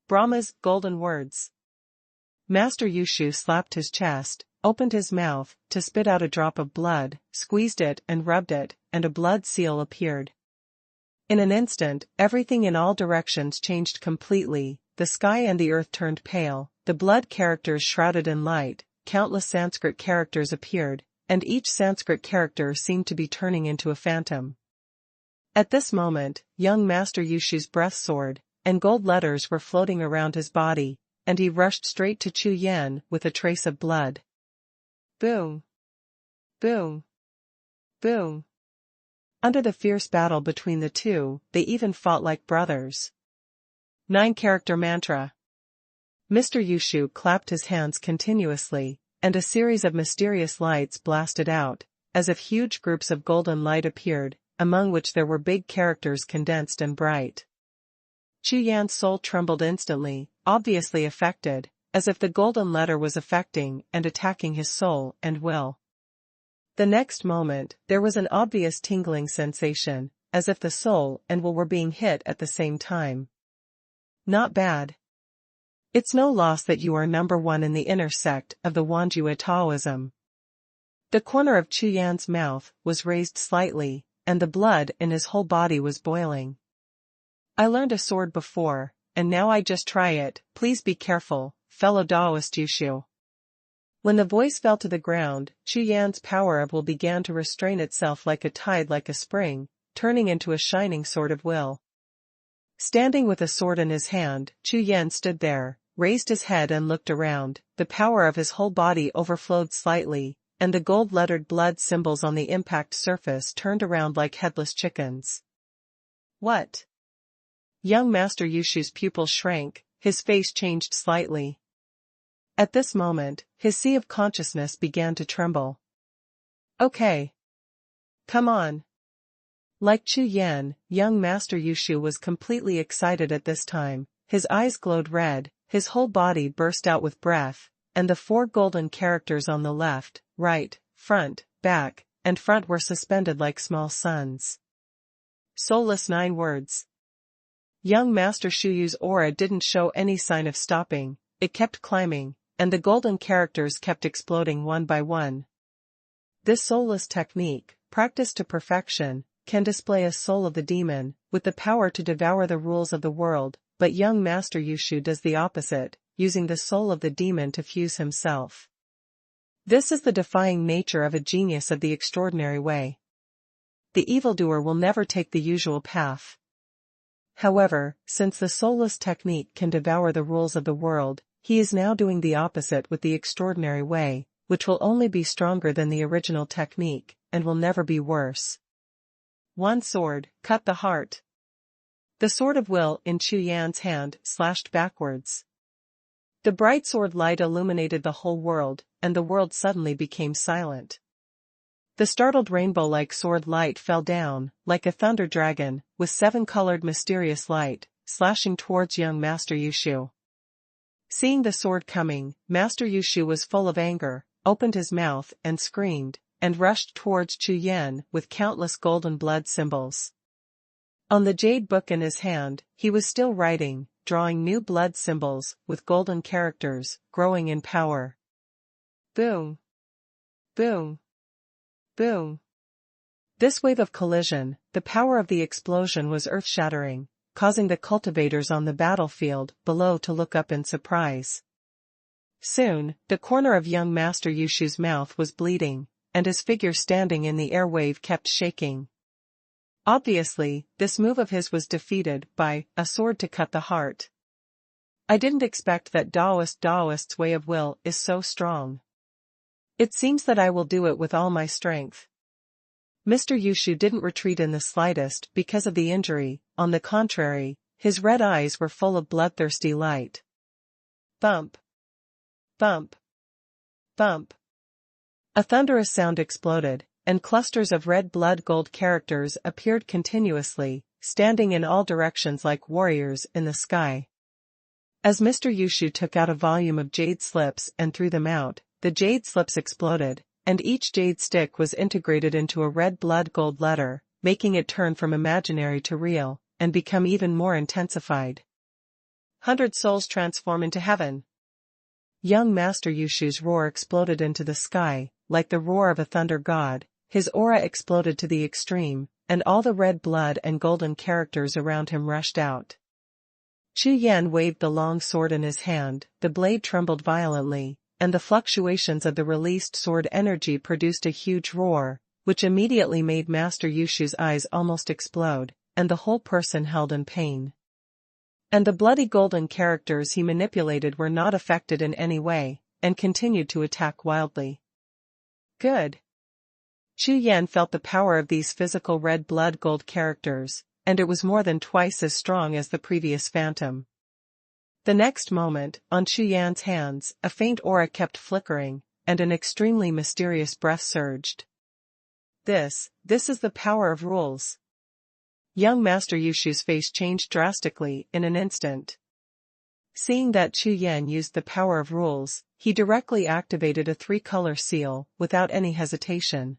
Brahma's golden words. Master Yushu slapped his chest, opened his mouth to spit out a drop of blood, squeezed it and rubbed it, and a blood seal appeared. In an instant, everything in all directions changed completely, the sky and the earth turned pale, the blood characters shrouded in light, countless Sanskrit characters appeared, and each Sanskrit character seemed to be turning into a phantom. At this moment, young Master Yushu's breath soared, and gold letters were floating around his body, and he rushed straight to Chu Yan with a trace of blood. Boom! Boom! Boom! Under the fierce battle between the two, they even fought like brothers. 9-character mantra. Mr. Yushu clapped his hands continuously, and a series of mysterious lights blasted out, as if huge groups of golden light appeared, among which there were big characters condensed and bright. Chu Yan's soul trembled instantly, obviously affected, as if the golden letter was affecting and attacking his soul and will. The next moment, there was an obvious tingling sensation, as if the soul and will were being hit at the same time. Not bad. It's no loss that you are number one in the inner sect of the Wanjue Taoism. The corner of Chu Yan's mouth was raised slightly, and the blood in his whole body was boiling. I learned a sword before, and now I just try it. Please be careful, fellow Taoist Yushu. When the voice fell to the ground, Chu Yan's power of will began to restrain itself like a tide, like a spring, turning into a shining sword of will. Standing with a sword in his hand, Chu Yan stood there, raised his head and looked around. The power of his whole body overflowed slightly, and the gold-lettered blood symbols on the impact surface turned around like headless chickens. What? Young Master Yushu's pupils shrank, his face changed slightly. At this moment, his sea of consciousness began to tremble. Okay. Come on. Like Chu Yan, young Master Yushu was completely excited at this time. His eyes glowed red, his whole body burst out with breath, and the 4 golden characters on the left, right, front, back, and front were suspended like small suns. Soulless 9 words. Young Master Shuyu's aura didn't show any sign of stopping, it kept climbing, and the golden characters kept exploding one by one. This soulless technique, practiced to perfection, can display a soul of the demon, with the power to devour the rules of the world, but young Master Yushu does the opposite, using the soul of the demon to fuse himself. This is the defying nature of a genius of the extraordinary way. The evildoer will never take the usual path. However, since the soulless technique can devour the rules of the world, he is now doing the opposite with the extraordinary way, which will only be stronger than the original technique, and will never be worse. One sword, cut the heart. The sword of will in Chu Yan's hand slashed backwards. The bright sword light illuminated the whole world, and the world suddenly became silent. The startled rainbow-like sword light fell down, like a thunder dragon, with 7-colored mysterious light, slashing towards young Master Yushu. Seeing the sword coming, Master Yushu was full of anger, opened his mouth and screamed, and rushed towards Chu Yan with countless golden blood symbols. On the jade book in his hand, he was still writing, drawing new blood symbols, with golden characters, growing in power. Boom! Boom! Boom! This wave of collision, the power of the explosion was earth-shattering, causing the cultivators on the battlefield below to look up in surprise. Soon, the corner of young Master Yushu's mouth was bleeding, and his figure standing in the airwave kept shaking. Obviously, this move of his was defeated by a sword to cut the heart. I didn't expect that Daoist's way of will is so strong. It seems that I will do it with all my strength. Mr. Yushu didn't retreat in the slightest because of the injury, on the contrary, his red eyes were full of bloodthirsty light. Bump! Bump! Bump! A thunderous sound exploded, and clusters of red blood gold characters appeared continuously, standing in all directions like warriors in the sky. As Mr. Yushu took out a volume of jade slips and threw them out, the jade slips exploded, and each jade stick was integrated into a red blood gold letter, making it turn from imaginary to real, and become even more intensified. 100 souls transform into heaven. Young Master Yushu's roar exploded into the sky, like the roar of a thunder god. His aura exploded to the extreme, and all the red blood and golden characters around him rushed out. Chu Yan waved the long sword in his hand, the blade trembled violently, and the fluctuations of the released sword energy produced a huge roar, which immediately made Master Yushu's eyes almost explode, and the whole person held in pain. And the bloody golden characters he manipulated were not affected in any way, and continued to attack wildly. Good. Chu Yan felt the power of these physical red blood gold characters, and it was more than twice as strong as the previous phantom. The next moment, on Chu Yan's hands, a faint aura kept flickering, and an extremely mysterious breath surged. This is the power of rules. Young Master Yushu's face changed drastically in an instant. Seeing that Chu Yan used the power of rules, he directly activated a 3-color seal, without any hesitation.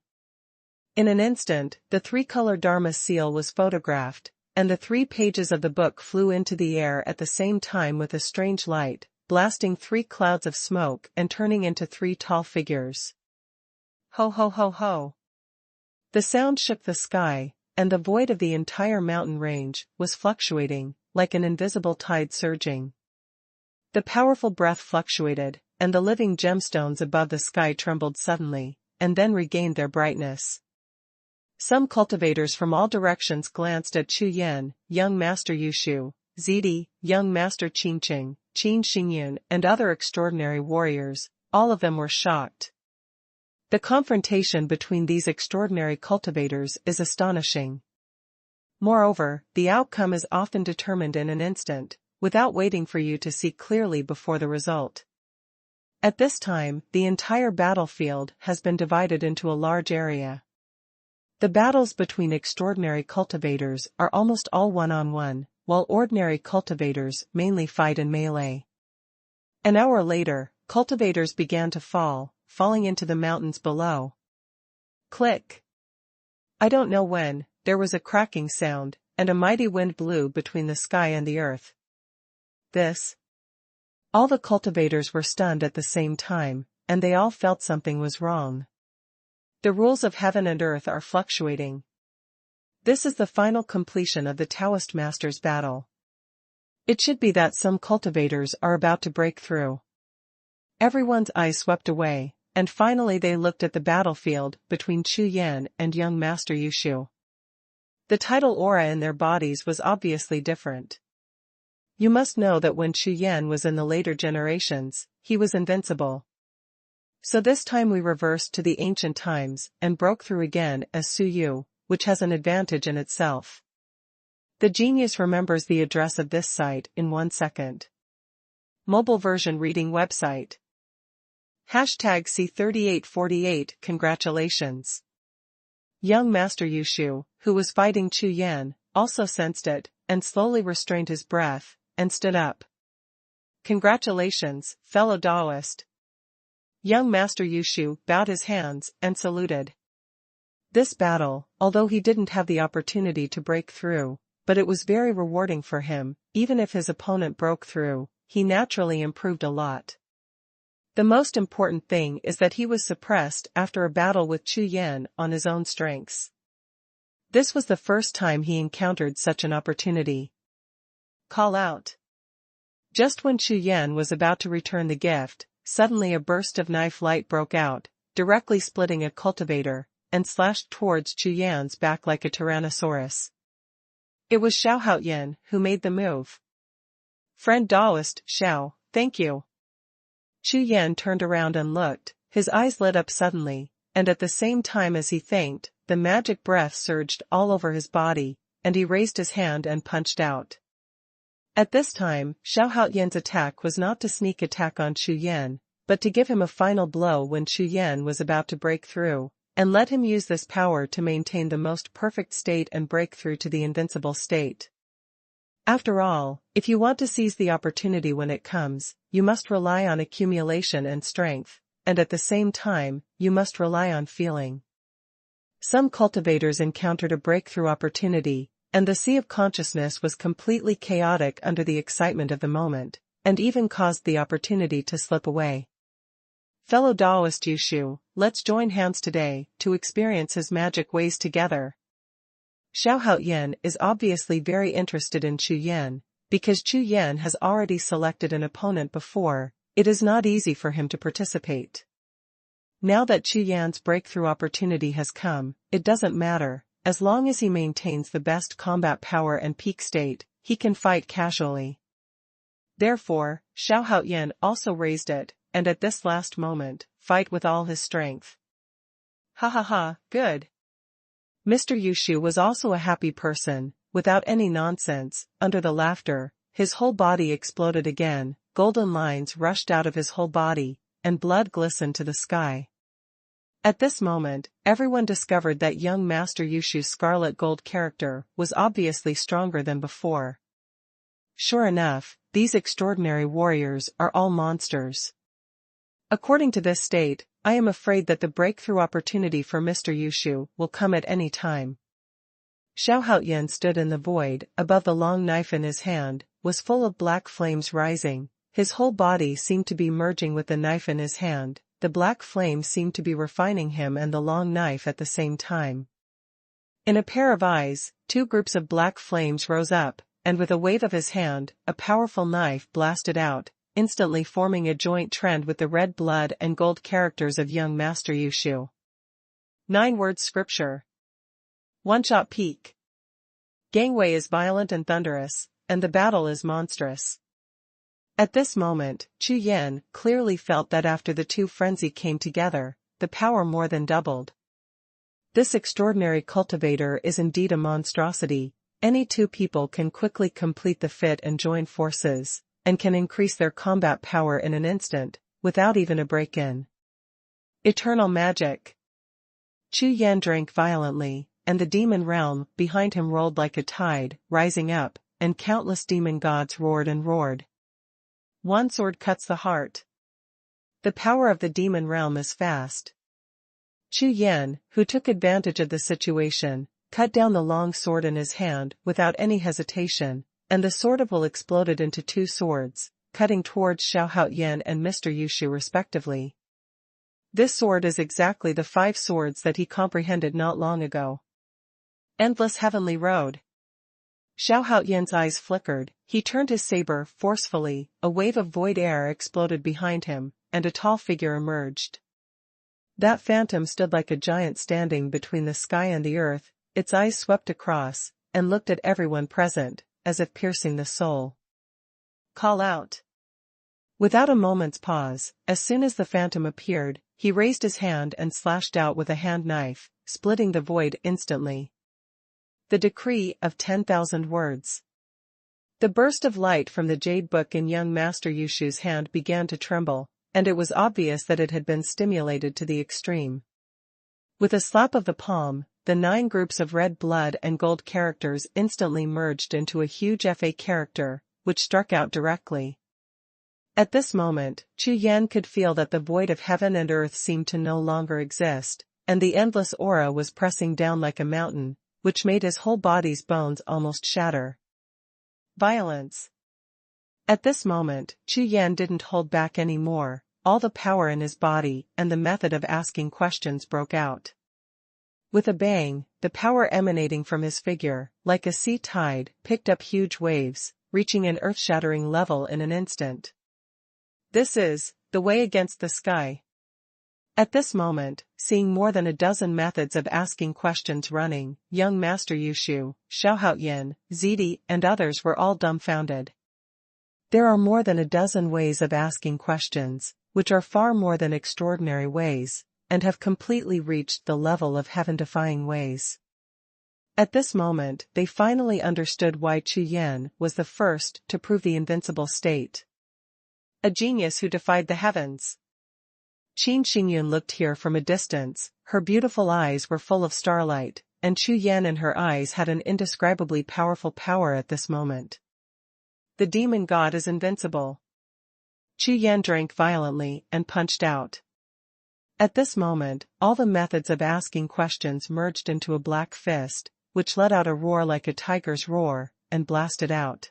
In an instant, the 3-color Dharma seal was photographed, and the 3 pages of the book flew into the air at the same time with a strange light, blasting 3 clouds of smoke and turning into 3 tall figures. Ho ho ho ho! The sound shook the sky, and the void of the entire mountain range was fluctuating, like an invisible tide surging. The powerful breath fluctuated, and the living gemstones above the sky trembled suddenly, and then regained their brightness. Some cultivators from all directions glanced at Chu Yan, young Master Yushu, Zidi, young Master Qingqing, Qin Xingyun, and other extraordinary warriors. All of them were shocked. The confrontation between these extraordinary cultivators is astonishing. Moreover, the outcome is often determined in an instant, without waiting for you to see clearly before the result. At this time, the entire battlefield has been divided into a large area. The battles between extraordinary cultivators are almost all one-on-one, while ordinary cultivators mainly fight in melee. An hour later, cultivators began to falling into the mountains below. Click! I don't know when, there was a cracking sound, and a mighty wind blew between the sky and the earth. All the cultivators were stunned at the same time, and they all felt something was wrong. The rules of heaven and earth are fluctuating. This is the final completion of the Taoist Master's battle. It should be that some cultivators are about to break through. Everyone's eyes swept away, and finally they looked at the battlefield between Chu Yan and young Master Yushu. The tidal aura in their bodies was obviously different. You must know that when Chu Yan was in the later generations, he was invincible. So this time we reversed to the ancient times and broke through again as Su Yu, which has an advantage in itself. The genius remembers the address of this site in 1 second. Mobile version reading website. #C3848 Congratulations. Young Master Yushu, who was fighting Chu Yan, also sensed it, and slowly restrained his breath, and stood up. Congratulations, fellow Taoist. Young Master Yushu bowed his hands and saluted. This battle, although he didn't have the opportunity to break through, but it was very rewarding for him. Even if his opponent broke through, he naturally improved a lot. The most important thing is that he was suppressed after a battle with Chu Yan on his own strengths. This was the first time he encountered such an opportunity. Call out. Just when Chu Yan was about to return the gift, suddenly a burst of knife light broke out, directly splitting a cultivator, and slashed towards Chu Yan's back like a tyrannosaurus. It was Xuanhuan who made the move. Friend Taoist, Xiao, thank you. Chu Yan turned around and looked, his eyes lit up suddenly, and at the same time as he thanked, the magic breath surged all over his body, and he raised his hand and punched out. At this time, Xuanhuan's attack was not to sneak attack on Chu Yan, but to give him a final blow when Chu Yan was about to break through, and let him use this power to maintain the most perfect state and break through to the invincible state. After all, if you want to seize the opportunity when it comes, you must rely on accumulation and strength, and at the same time, you must rely on feeling. Some cultivators encountered a breakthrough opportunity, and the sea of consciousness was completely chaotic under the excitement of the moment, and even caused the opportunity to slip away. Fellow Taoist Yushu, let's join hands today to experience his magic ways together. Xuanhuan is obviously very interested in Chu Yan, because Chu Yan has already selected an opponent before. It is not easy for him to participate. Now that Chu Yan's breakthrough opportunity has come, it doesn't matter, as long as he maintains the best combat power and peak state, he can fight casually. Therefore, Xuanhuan also raised it, and at this last moment, fight with all his strength. Ha ha ha, good. Mr. Yushu was also a happy person, without any nonsense. Under the laughter, his whole body exploded again, golden lines rushed out of his whole body, and blood glistened to the sky. At this moment, everyone discovered that young Master Yushu's scarlet gold character was obviously stronger than before. Sure enough, these extraordinary warriors are all monsters. According to this state, I am afraid that the breakthrough opportunity for Mr. Yushu will come at any time. Xuanhuan stood in the void, above the long knife in his hand, was full of black flames rising. His whole body seemed to be merging with the knife in his hand. The black flame seemed to be refining him and the long knife at the same time. In a pair of eyes, two groups of black flames rose up, and with a wave of his hand, a powerful knife blasted out, instantly forming a joint trend with the red blood and gold characters of young Master Yushu. 9-word scripture. One-shot peak. Gangway is violent and thunderous, and the battle is monstrous. At this moment, Chu Yan clearly felt that after the two frenzy came together, the power more than doubled. This extraordinary cultivator is indeed a monstrosity. Any two people can quickly complete the fit and join forces, and can increase their combat power in an instant, without even a break-in. Eternal magic. Chu Yan drank violently, and the demon realm behind him rolled like a tide, rising up, and countless demon gods roared and roared. One sword cuts the heart. The power of the demon realm is fast. Chu Yan, who took advantage of the situation, cut down the long sword in his hand without any hesitation, and the swordable exploded into two swords, cutting towards Xuanhuan and Mr. Yushu respectively. This sword is exactly the 5 swords that he comprehended not long ago. Endless heavenly road. Xuanhuan's eyes flickered, he turned his saber forcefully, a wave of void air exploded behind him, and a tall figure emerged. That phantom stood like a giant standing between the sky and the earth, its eyes swept across, and looked at everyone present, as if piercing the soul. Call out. Without a moment's pause, as soon as the phantom appeared, he raised his hand and slashed out with a hand knife, splitting the void instantly. The decree of 10,000 words. The burst of light from the jade book in young Master Yushu's hand began to tremble, and it was obvious that it had been stimulated to the extreme. With a slap of the palm, the 9 groups of red blood and gold characters instantly merged into a huge FA character, which struck out directly. At this moment, Chu Yan could feel that the void of heaven and earth seemed to no longer exist, and the endless aura was pressing down like a mountain, which made his whole body's bones almost shatter. Violence. At this moment, Chu Yan didn't hold back any more, all the power in his body and the method of asking questions broke out. With a bang, the power emanating from his figure, like a sea tide, picked up huge waves, reaching an earth-shattering level in an instant. This is the way against the sky. At this moment, seeing more than a dozen methods of asking questions running, young Master Yushu, Xuanhuan, Zidi, and others were all dumbfounded. There are more than a dozen ways of asking questions, which are far more than extraordinary ways, and have completely reached the level of heaven-defying ways. At this moment, they finally understood why Chu Yan was the first to prove the invincible state. A genius who defied the heavens. Qin Xingyun looked here from a distance, her beautiful eyes were full of starlight, and Chu Yan in her eyes had an indescribably powerful power at this moment. The demon god is invincible. Chu Yan drank violently and punched out. At this moment, all the methods of asking questions merged into a black fist, which let out a roar like a tiger's roar, and blasted out.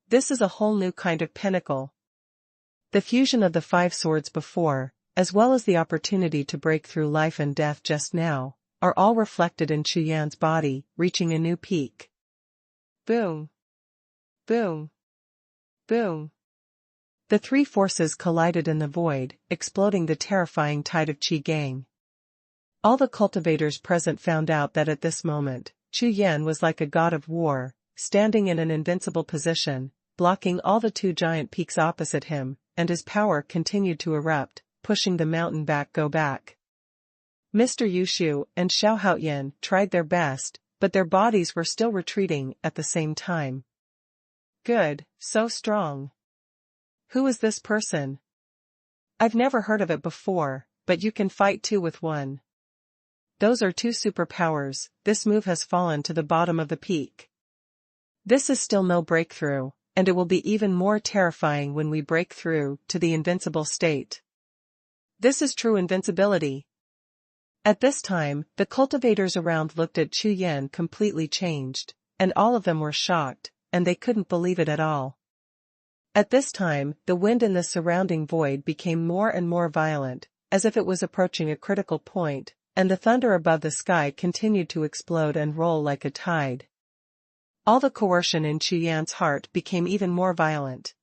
This is a whole new kind of pinnacle. The fusion of the 5 swords before, as well as the opportunity to break through life and death just now, are all reflected in Chu Yan's body, reaching a new peak. Boom. Boom. Boom. The 3 forces collided in the void, exploding the terrifying tide of Qi Gang. All the cultivators present found out that at this moment, Chu Yan was like a god of war, standing in an invincible position, blocking all the 2 giant peaks opposite him, and his power continued to erupt, pushing the mountain go back. Mr. Yushu and Xuanhuan tried their best, but their bodies were still retreating at the same time. Good, so strong. Who is this person? I've never heard of it before, but you can fight 2 with 1. Those are 2 superpowers, this move has fallen to the bottom of the peak. This is still no breakthrough, and it will be even more terrifying when we break through to the invincible state. This is true invincibility. At this time, the cultivators around looked at Chu Yan completely changed, and all of them were shocked, and they couldn't believe it at all. At this time, the wind in the surrounding void became more and more violent, as if it was approaching a critical point, and the thunder above the sky continued to explode and roll like a tide. All the coercion in Chu Yan's heart became even more violent.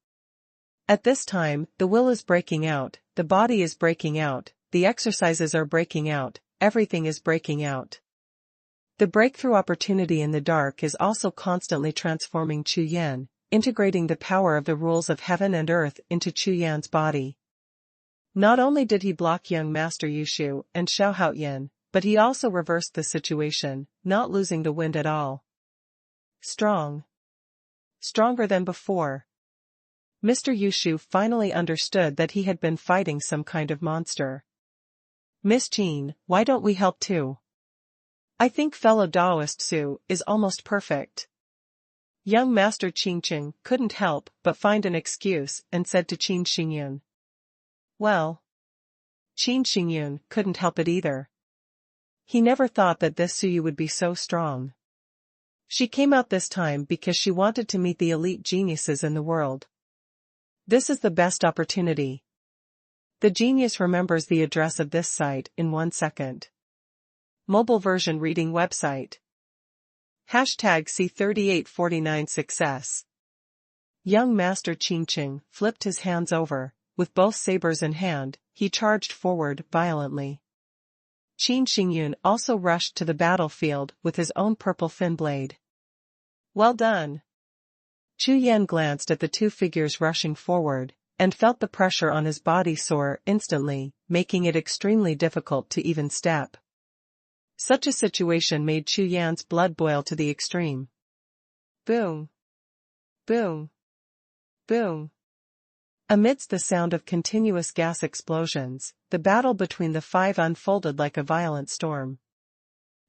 At this time, the will is breaking out, the body is breaking out, the exercises are breaking out, everything is breaking out. The breakthrough opportunity in the dark is also constantly transforming Chu Yan, integrating the power of the rules of heaven and earth into Chu Yan's body. Not only did he block young Master Yushu and Xiao Haoyan, but he also reversed the situation, not losing the wind at all. Strong. Stronger than before. Mr. Yushu finally understood that he had been fighting some kind of monster. Miss Jean, why don't we help too? I think fellow Taoist Su is almost perfect. Young Master Qin Qing couldn't help but find an excuse and said to Qin Xingyun. Well. Qin Xingyun couldn't help it either. He never thought that this Suyu would be so strong. She came out this time because she wanted to meet the elite geniuses in the world. This is the best opportunity. The genius remembers the address of this site in 1 second. Mobile version reading website. #C3849 success. Young Master Qin Qing flipped his hands over, with both sabers in hand, he charged forward violently. Qin Xingyun also rushed to the battlefield with his own purple fin blade. Well done. Chu Yan glanced at the two figures rushing forward, and felt the pressure on his body soar instantly, making it extremely difficult to even step. Such a situation made Chu Yan's blood boil to the extreme. Boom! Boom! Boom! Amidst the sound of continuous gas explosions, the battle between the five unfolded like a violent storm.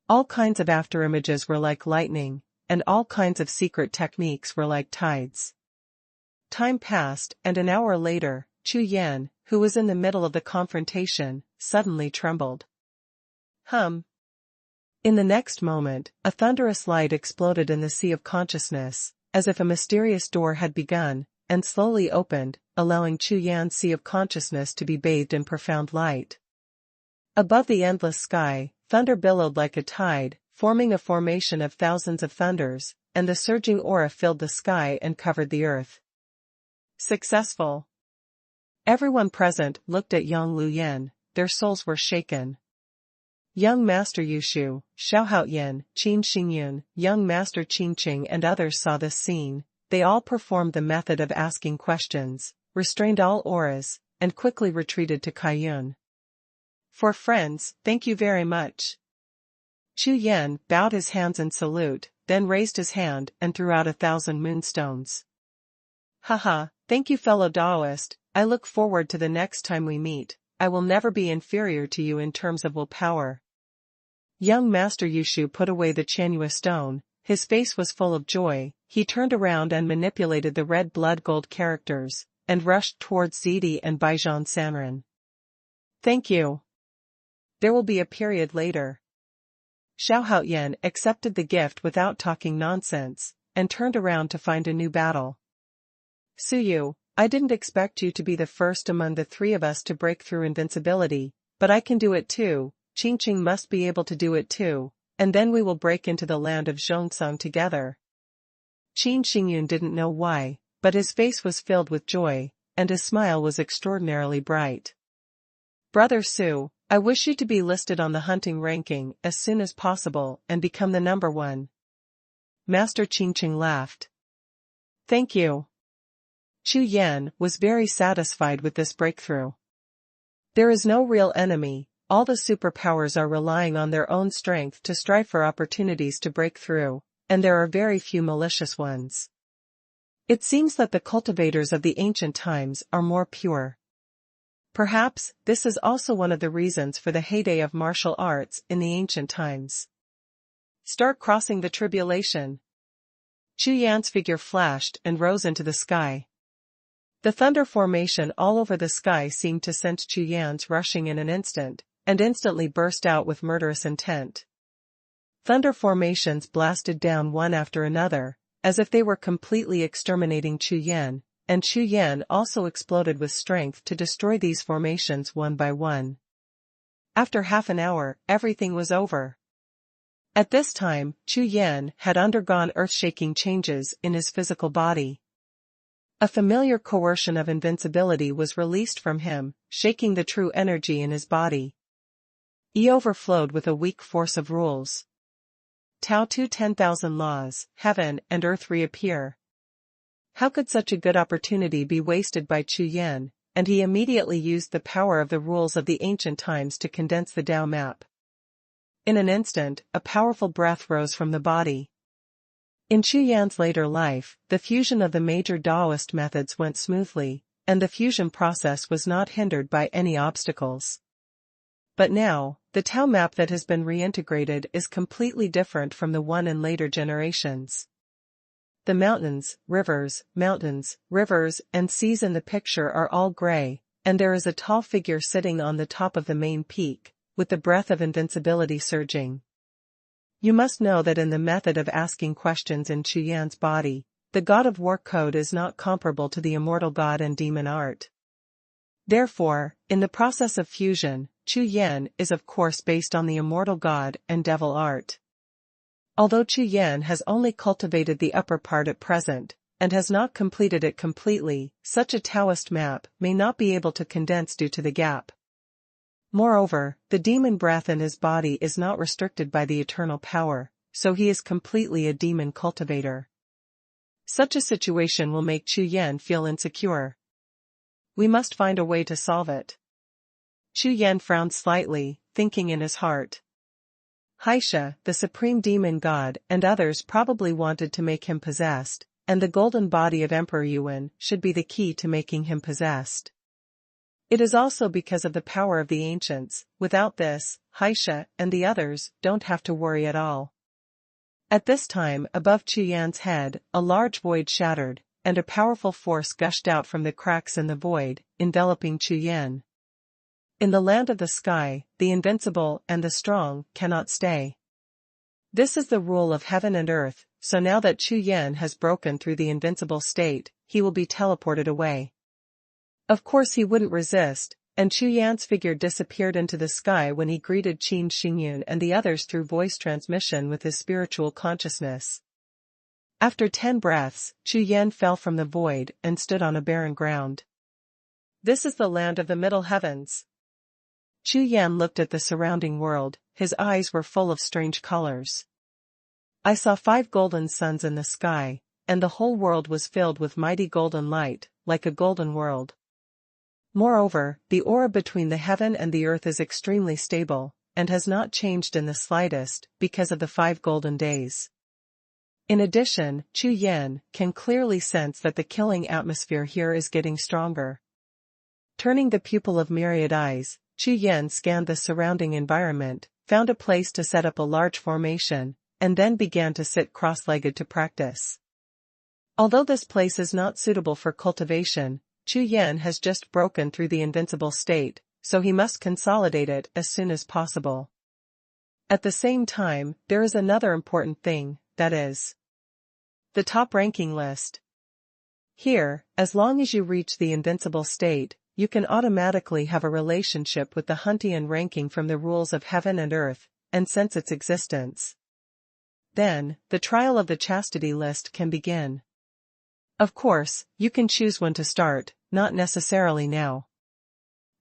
All kinds of afterimages were like lightning, and all kinds of secret techniques were like tides. Time passed, and an hour later, Chu Yan, who was in the middle of the confrontation, suddenly trembled. In the next moment, a thunderous light exploded in the sea of consciousness, as if a mysterious door had begun, and slowly opened, allowing Chu Yan's sea of consciousness to be bathed in profound light. Above the endless sky, thunder billowed like a tide, forming a formation of thousands of thunders, and the surging aura filled the sky and covered the earth. Successful. Everyone present looked at Yang Luyan, their souls were shaken. Young Master Yushu, Xiao Haoyan, Qin Xingyun, Young Master Qin Qing and others saw this scene. They all performed the method of asking questions, restrained all auras, and quickly retreated to Kaiyun. For friends, thank you very much. Chu Yan bowed his hands in salute, then raised his hand and threw out 1,000 moonstones. Haha, thank you fellow Taoist, I look forward to the next time we meet. I will never be inferior to you in terms of willpower. Young Master Yushu put away the Chanhua stone, his face was full of joy, he turned around and manipulated the red blood gold characters, and rushed towards Zidi and Baijian Sanren. Thank you. There will be a period later. Xiao Haoyan accepted the gift without talking nonsense, and turned around to find a new battle. Suyu, I didn't expect you to be the first among the three of us to break through invincibility, but I can do it too. Qin Qing must be able to do it too, and then we will break into the land of Zhongsang together. Qin Xingyun didn't know why, but his face was filled with joy, and his smile was extraordinarily bright. Brother Su, I wish you to be listed on the hunting ranking as soon as possible and become the number one. Master Qin Qing laughed. Thank you. Chu Yan was very satisfied with this breakthrough. There is no real enemy, all the superpowers are relying on their own strength to strive for opportunities to break through, and there are very few malicious ones. It seems that the cultivators of the ancient times are more pure. Perhaps this is also one of the reasons for the heyday of martial arts in the ancient times. Start crossing the tribulation. Chu Yan's figure flashed and rose into the sky. The thunder formation all over the sky seemed to sense Chu Yan's rushing in an instant, and instantly burst out with murderous intent. Thunder formations blasted down one after another, as if they were completely exterminating Chu Yan, and Chu Yan also exploded with strength to destroy these formations one by one. After half an hour, everything was over. At this time, Chu Yan had undergone earth-shaking changes in his physical body. A familiar coercion of invincibility was released from him, shaking the true energy in his body. He overflowed with a weak force of rules. Tao 2 10,000 laws, heaven and earth reappear. How could such a good opportunity be wasted by Chu Yan? And he immediately used the power of the rules of the ancient times to condense the Tao map. In an instant, a powerful breath rose from the body. In Chu Yan's later life, the fusion of the major Taoist methods went smoothly, and the fusion process was not hindered by any obstacles. But now, the Tao map that has been reintegrated is completely different from the one in later generations. The mountains, rivers, and seas in the picture are all gray, and there is a tall figure sitting on the top of the main peak, with the breath of invincibility surging. You must know that in the method of asking questions in Chu Yan's body, the God of War code is not comparable to the immortal God and demon art. Therefore, in the process of fusion, Chu Yan is of course based on the immortal God and devil art. Although Chu Yan has only cultivated the upper part at present, and has not completed it completely, such a Taoist map may not be able to condense due to the gap. Moreover, the demon breath in his body is not restricted by the eternal power, so he is completely a demon cultivator. Such a situation will make Chu Yan feel insecure. We must find a way to solve it. Chu Yan frowned slightly, thinking in his heart. Xie, the supreme demon god, and others probably wanted to make him possessed, and the golden body of Emperor Yuan should be the key to making him possessed. It is also because of the power of the ancients. Without this, Xie and the others don't have to worry at all. At this time, above Chu Yan's head, a large void shattered, and a powerful force gushed out from the cracks in the void, enveloping Chu Yan. In the land of the sky, the invincible and the strong cannot stay. This is the rule of heaven and earth, so now that Chu Yan has broken through the invincible state, he will be teleported away. Of course he wouldn't resist, and Chu Yan's figure disappeared into the sky when he greeted Qin Xingyun and the others through voice transmission with his spiritual consciousness. After 10 breaths, Chu Yan fell from the void and stood on a barren ground. This is the land of the middle heavens. Chu Yan looked at the surrounding world, his eyes were full of strange colors. I saw 5 golden suns in the sky, and the whole world was filled with mighty golden light, like a golden world. Moreover, the aura between the heaven and the earth is extremely stable, and has not changed in the slightest, because of the 5 golden days. In addition, Chu Yan can clearly sense that the killing atmosphere here is getting stronger. Turning the pupil of myriad eyes, Chu Yan scanned the surrounding environment, found a place to set up a large formation, and then began to sit cross-legged to practice. Although this place is not suitable for cultivation, Chu Yan has just broken through the invincible state, so he must consolidate it as soon as possible. At the same time, there is another important thing, that is the top ranking list. Here, as long as you reach the invincible state, you can automatically have a relationship with the Huntian ranking from the rules of heaven and earth, and sense its existence. Then, the trial of the chastity list can begin. Of course, you can choose when to start, not necessarily now.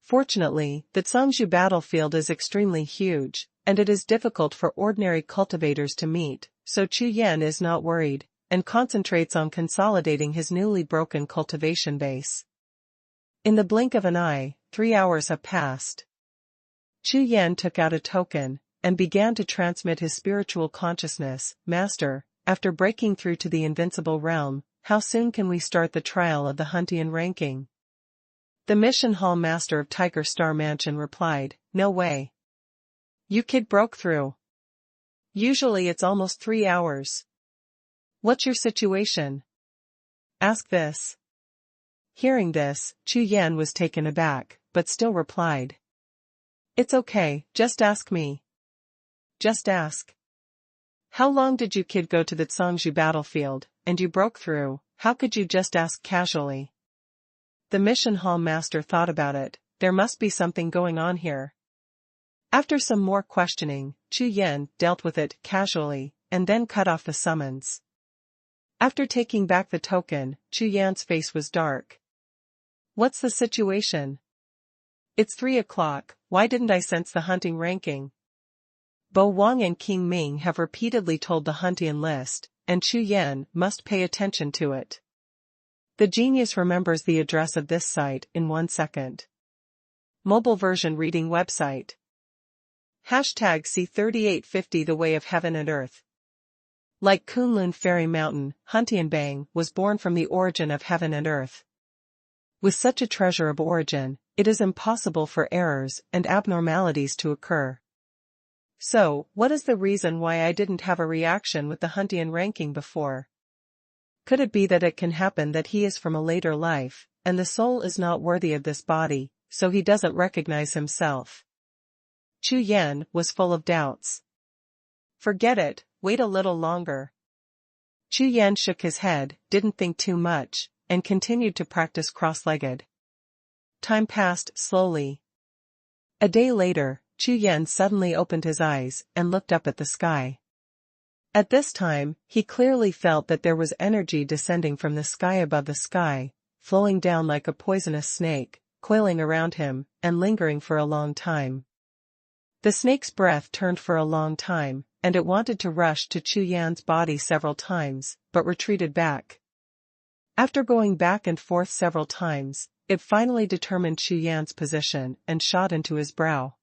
Fortunately, the Zhongzhou battlefield is extremely huge, and it is difficult for ordinary cultivators to meet, so Chu Yan is not worried, and concentrates on consolidating his newly broken cultivation base. In the blink of an eye, 3 hours have passed. Chu Yan took out a token, and began to transmit his spiritual consciousness. Master, after breaking through to the invincible realm, how soon can we start the trial of the Huntian ranking? The mission hall master of Tiger Star Mansion replied, no way. You kid broke through. Usually it's almost 3 hours. What's your situation? Ask this. Hearing this, Chu Yan was taken aback, but still replied. It's okay, just ask me. Just ask. How long did you kid go to the Zhongzhou battlefield, and you broke through? How could you just ask casually? The mission hall master thought about it, there must be something going on here. After some more questioning, Chu Yan dealt with it casually, and then cut off the summons. After taking back the token, Chu Yan's face was dark. What's the situation? It's 3 o'clock, why didn't I sense the hunting ranking? Bo Wang and King Ming have repeatedly told the Huntian list, and Chu Yan must pay attention to it. The genius remembers the address of this site in 1 second. Mobile version reading website. Hashtag C3850 The Way of Heaven and Earth. Like Kunlun Fairy Mountain, Huntianbang was born from the origin of heaven and earth. With such a treasure of origin, it is impossible for errors and abnormalities to occur. So, what is the reason why I didn't have a reaction with the Huntian ranking before? Could it be that it can happen that he is from a later life, and the soul is not worthy of this body, so he doesn't recognize himself? Chu Yan was full of doubts. Forget it, wait a little longer. Chu Yan shook his head, didn't think too much, and continued to practice cross-legged. Time passed slowly. A day later, Chu Yan suddenly opened his eyes and looked up at the sky. At this time, he clearly felt that there was energy descending from the sky above the sky, flowing down like a poisonous snake, coiling around him, and lingering for a long time. The snake's breath turned for a long time, and it wanted to rush to Chu Yan's body several times, but retreated back. After going back and forth several times, it finally determined Chu Yan's position and shot into his brow.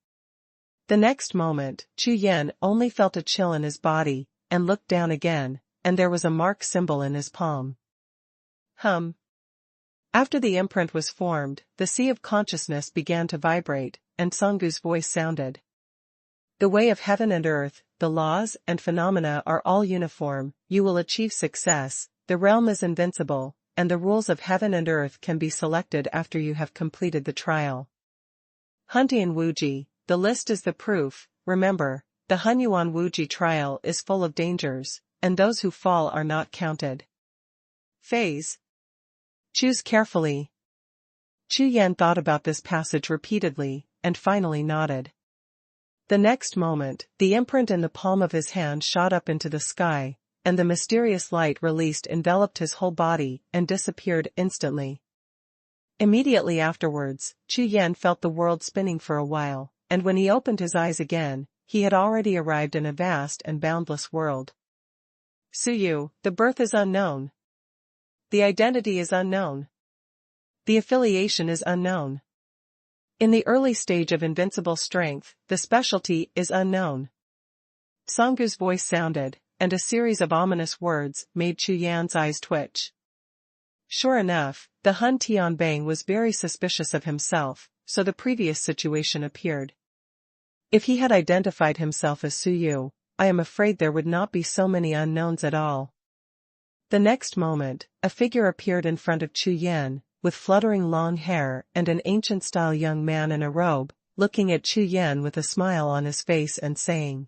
The next moment, Chu Yan only felt a chill in his body, and looked down again, and there was a mark symbol in his palm. After the imprint was formed, the sea of consciousness began to vibrate, and Sanggu's voice sounded. The way of heaven and earth, the laws and phenomena are all uniform, you will achieve success, the realm is invincible, and the rules of heaven and earth can be selected after you have completed the trial. Huntian Wuji, the list is the proof, remember, the Hunyuan Wuji trial is full of dangers, and those who fall are not counted. Phase. Choose carefully. Chu Yan thought about this passage repeatedly, and finally nodded. The next moment, the imprint in the palm of his hand shot up into the sky, and the mysterious light released enveloped his whole body and disappeared instantly. Immediately afterwards, Chu Yan felt the world spinning for a while, and when he opened his eyes again, he had already arrived in a vast and boundless world. Suyu, the birth is unknown. The identity is unknown. The affiliation is unknown. In the early stage of invincible strength, the specialty is unknown. Sanggu's voice sounded, and a series of ominous words made Chu Yan's eyes twitch. Sure enough, the Hun Tianbang was very suspicious of himself, so the previous situation appeared. If he had identified himself as Suyu, I am afraid there would not be so many unknowns at all. The next moment, a figure appeared in front of Chu Yan, with fluttering long hair and an ancient-style young man in a robe, looking at Chu Yan with a smile on his face and saying,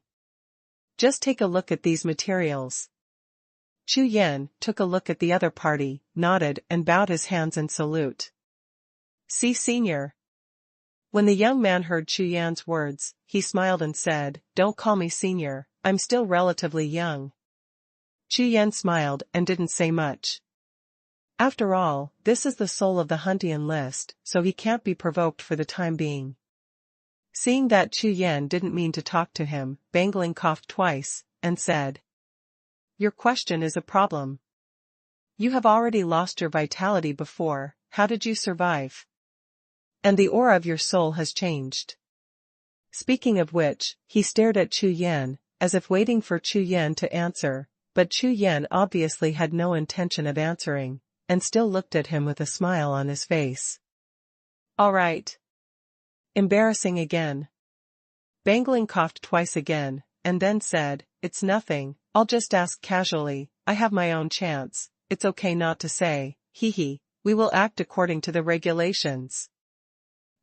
"Just take a look at these materials." Chu Yan took a look at the other party, nodded and bowed his hands in salute. "See, senior." When the young man heard Chu Yan's words, he smiled and said, "Don't call me senior, I'm still relatively young." Chu Yan smiled and didn't say much. After all, this is the soul of the Huntian list, so he can't be provoked for the time being. Seeing that Chu Yan didn't mean to talk to him, Bangling coughed twice, and said, "Your question is a problem. You have already lost your vitality before, how did you survive? And the aura of your soul has changed." Speaking of which, he stared at Chu Yan, as if waiting for Chu Yan to answer, but Chu Yan obviously had no intention of answering, and still looked at him with a smile on his face. "All right." Embarrassing again. Bangling coughed twice again, and then said, "It's nothing, I'll just ask casually, I have my own chance, it's okay not to say, hee, we will act according to the regulations.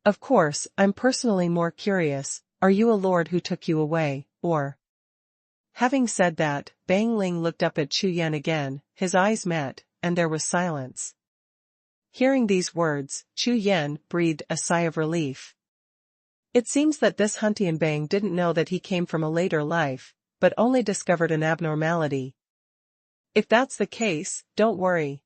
Of course, I'm personally more curious, are you a lord who took you away, or?" Having said that, Bangling looked up at Chu Yan again, his eyes met, and there was silence. Hearing these words, Chu Yan breathed a sigh of relief. It seems that this Huntianbang didn't know that he came from a later life, but only discovered an abnormality. If that's the case, don't worry.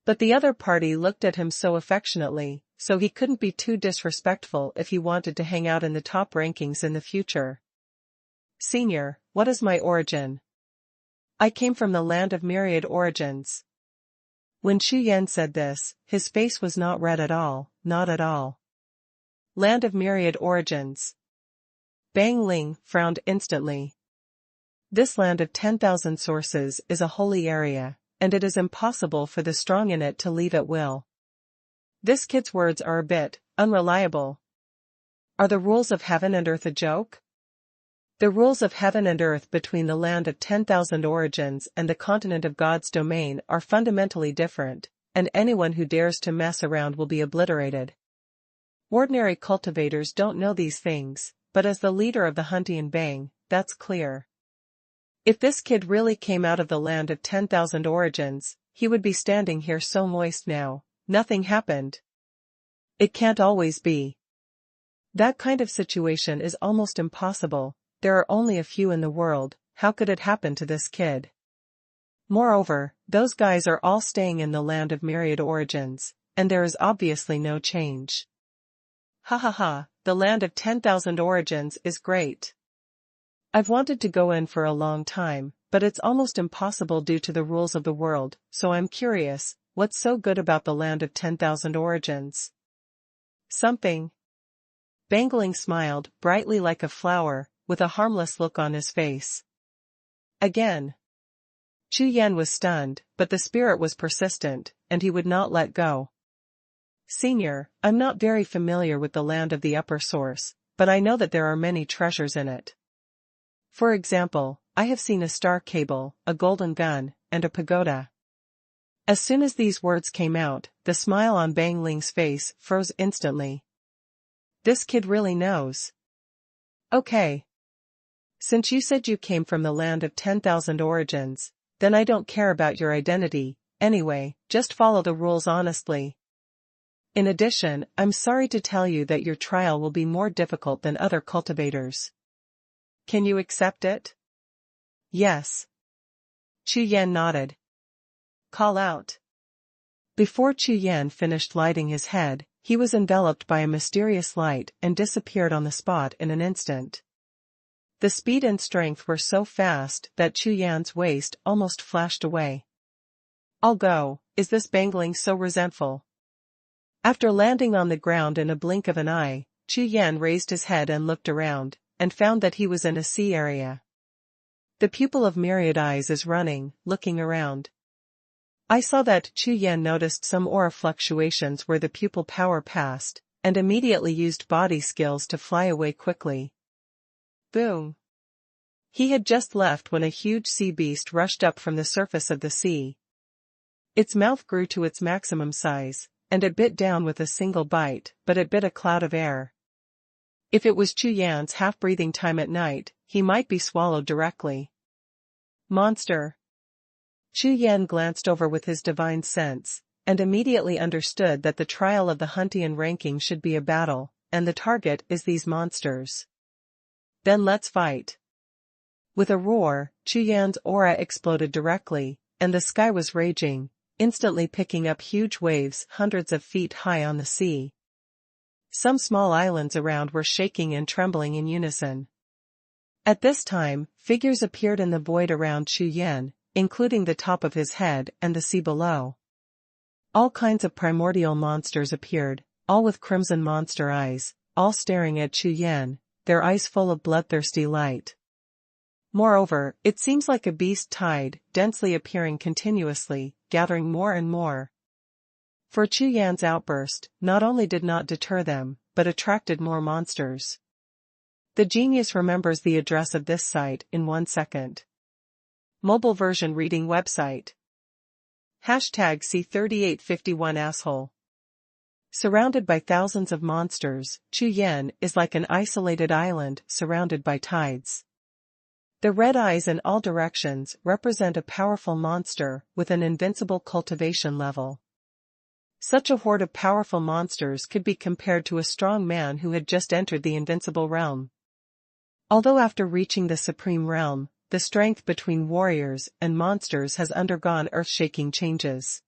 But the other party looked at him so affectionately, so he couldn't be too disrespectful if he wanted to hang out in the top rankings in the future. Senior, what is my origin? I came from the land of myriad origins. When Chu Yan said this, his face was not red at all, not at all. Land of myriad origins. Bang Ling frowned instantly. This land of 10,000 sources is a holy area, and it is impossible for the strong in it to leave at will. This kid's words are a bit unreliable. Are the rules of heaven and earth a joke? The rules of heaven and earth between the land of 10,000 origins and the continent of God's domain are fundamentally different, and anyone who dares to mess around will be obliterated. Ordinary cultivators don't know these things, but as the leader of the Huntian Bang, that's clear. If this kid really came out of the land of 10,000 origins, he would be standing here so moist now. Nothing happened. It can't always be. That kind of situation is almost impossible. There are only a few in the world. How could it happen to this kid? Moreover, those guys are all staying in the land of myriad origins, and there is obviously no change. Ha ha ha, the land of 10,000 origins is great. I've wanted to go in for a long time, but it's almost impossible due to the rules of the world, so I'm curious, what's so good about the land of 10,000 origins? Something. Bang Ling smiled, brightly like a flower, with a harmless look on his face. Again. Chu Yan was stunned, but the spirit was persistent, and he would not let go. Senior, I'm not very familiar with the land of the upper source, but I know that there are many treasures in it. For example, I have seen a star cable, a golden gun, and a pagoda. As soon as these words came out, the smile on Bang Ling's face froze instantly. This kid really knows. Okay. Since you said you came from the land of 10,000 origins, then I don't care about your identity, anyway, just follow the rules honestly. In addition, I'm sorry to tell you that your trial will be more difficult than other cultivators. Can you accept it? Yes. Chu Yan nodded. Call out. Before Chu Yan finished lighting his head, he was enveloped by a mysterious light and disappeared on the spot in an instant. The speed and strength were so fast that Chu Yan's waist almost flashed away. I'll go, is this Bang Ling so resentful? After landing on the ground in a blink of an eye, Chu Yan raised his head and looked around, and found that he was in a sea area. The pupil of myriad eyes is running, looking around. I saw that Chu Yan noticed some aura fluctuations where the pupil power passed, and immediately used body skills to fly away quickly. Boom. He had just left when a huge sea beast rushed up from the surface of the sea. Its mouth grew to its maximum size, and it bit down with a single bite, but it bit a cloud of air. If it was Chu Yan's half-breathing time at night, he might be swallowed directly. Monster. Chu Yan glanced over with his divine sense, and immediately understood that the trial of the Huntian ranking should be a battle, and the target is these monsters. Then let's fight. With a roar, Chu Yan's aura exploded directly, and the sky was raging, instantly picking up huge waves hundreds of feet high on the sea. Some small islands around were shaking and trembling in unison. At this time, figures appeared in the void around Chu Yan, including the top of his head and the sea below. All kinds of primordial monsters appeared, all with crimson monster eyes, all staring at Chu Yan, their eyes full of bloodthirsty light. Moreover, it seems like a beast tide, densely appearing continuously, gathering more and more. For Chu Yan's outburst, not only did not deter them, but attracted more monsters. The genius remembers the address of this site in 1 second. Mobile version reading website. Hashtag C3851 asshole. Surrounded by thousands of monsters, Chu Yan is like an isolated island surrounded by tides. The red eyes in all directions represent a powerful monster with an invincible cultivation level. Such a horde of powerful monsters could be compared to a strong man who had just entered the invincible realm. Although after reaching the supreme realm, the strength between warriors and monsters has undergone earth-shaking changes.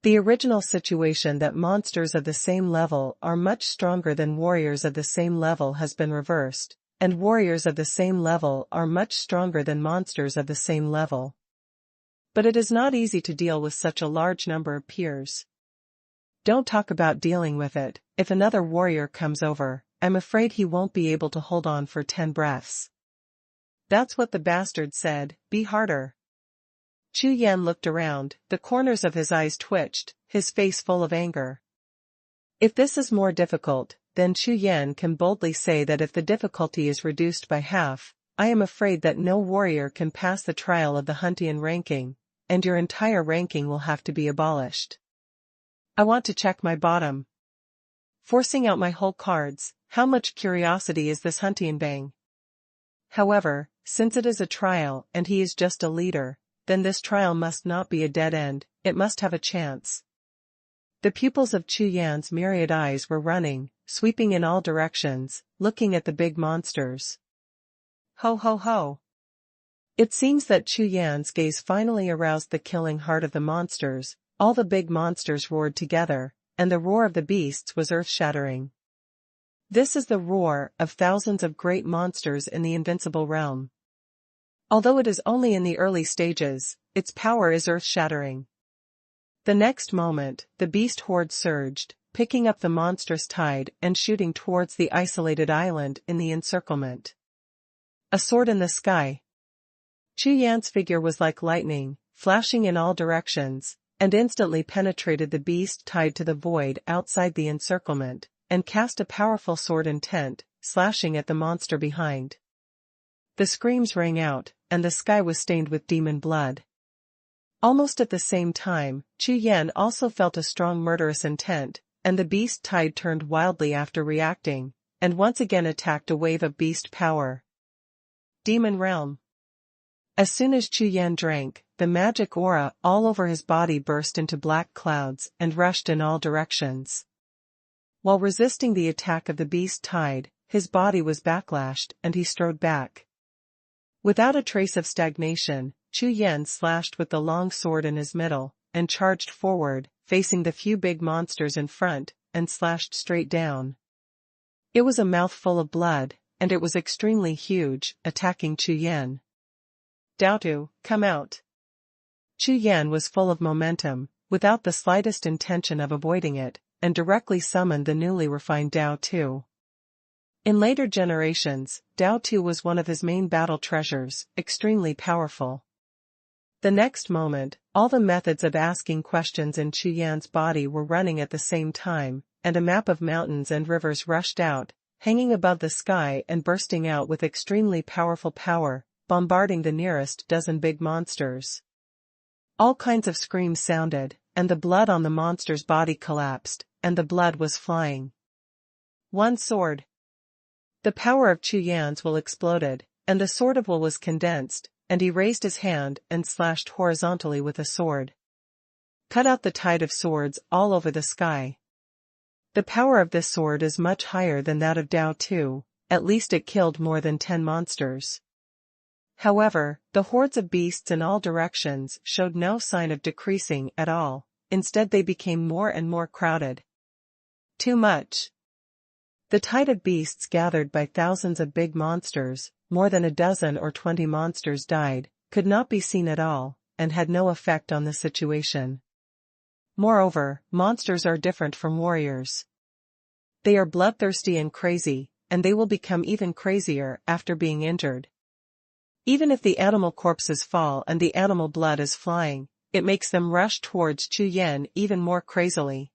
The original situation that monsters of the same level are much stronger than warriors of the same level has been reversed, and warriors of the same level are much stronger than monsters of the same level. But it is not easy to deal with such a large number of peers. Don't talk about dealing with it. If another warrior comes over, I'm afraid he won't be able to hold on for 10 breaths. That's what the bastard said, be harder. Chu Yan looked around, the corners of his eyes twitched, his face full of anger. If this is more difficult, then Chu Yan can boldly say that if the difficulty is reduced by half, I am afraid that no warrior can pass the trial of the Huntian ranking, and your entire ranking will have to be abolished. I want to check my bottom. Forcing out my whole cards, how much curiosity is this Huntian bang? However, since it is a trial and he is just a leader, then this trial must not be a dead end, it must have a chance. The pupils of Chu Yan's myriad eyes were running, sweeping in all directions, looking at the big monsters. Ho ho ho! It seems that Chu Yan's gaze finally aroused the killing heart of the monsters. All the big monsters roared together, and the roar of the beasts was earth-shattering. This is the roar of thousands of great monsters in the invincible realm. Although it is only in the early stages, its power is earth-shattering. The next moment, the beast horde surged, picking up the monstrous tide and shooting towards the isolated island in the encirclement. A sword in the sky. Chu Yan's figure was like lightning, flashing in all directions, and instantly penetrated the beast tied to the void outside the encirclement, and cast a powerful sword intent, slashing at the monster behind. The screams rang out, and the sky was stained with demon blood. Almost at the same time, Chu Yan also felt a strong murderous intent, and the beast tide turned wildly after reacting, and once again attacked a wave of beast power. Demon Realm. As soon as Chu Yan drank, the magic aura all over his body burst into black clouds and rushed in all directions. While resisting the attack of the beast tide, his body was backlashed and he strode back. Without a trace of stagnation, Chu Yan slashed with the long sword in his middle, and charged forward, facing the few big monsters in front, and slashed straight down. It was a mouthful of blood, and it was extremely huge, attacking Chu Yan. Daotu, come out. Chu Yan was full of momentum, without the slightest intention of avoiding it, and directly summoned the newly refined Daotu. In later generations, Daotu was one of his main battle treasures, extremely powerful. The next moment, all the methods of asking questions in Chu Yan's body were running at the same time, and a map of mountains and rivers rushed out, hanging above the sky and bursting out with extremely powerful power, bombarding the nearest dozen big monsters. All kinds of screams sounded, and the blood on the monster's body collapsed, and the blood was flying. One sword. The power of Chu Yan's will exploded, and the sword of will was condensed, and he raised his hand and slashed horizontally with a sword. Cut out the tide of swords all over the sky. The power of this sword is much higher than that of Daotu, at least it killed more than 10 monsters. However, the hordes of beasts in all directions showed no sign of decreasing at all, instead they became more and more crowded. Too much. The tide of beasts gathered by thousands of big monsters, more than a dozen or 20 monsters died, could not be seen at all, and had no effect on the situation. Moreover, monsters are different from warriors. They are bloodthirsty and crazy, and they will become even crazier after being injured. Even if the animal corpses fall and the animal blood is flying, it makes them rush towards Chu Yan even more crazily.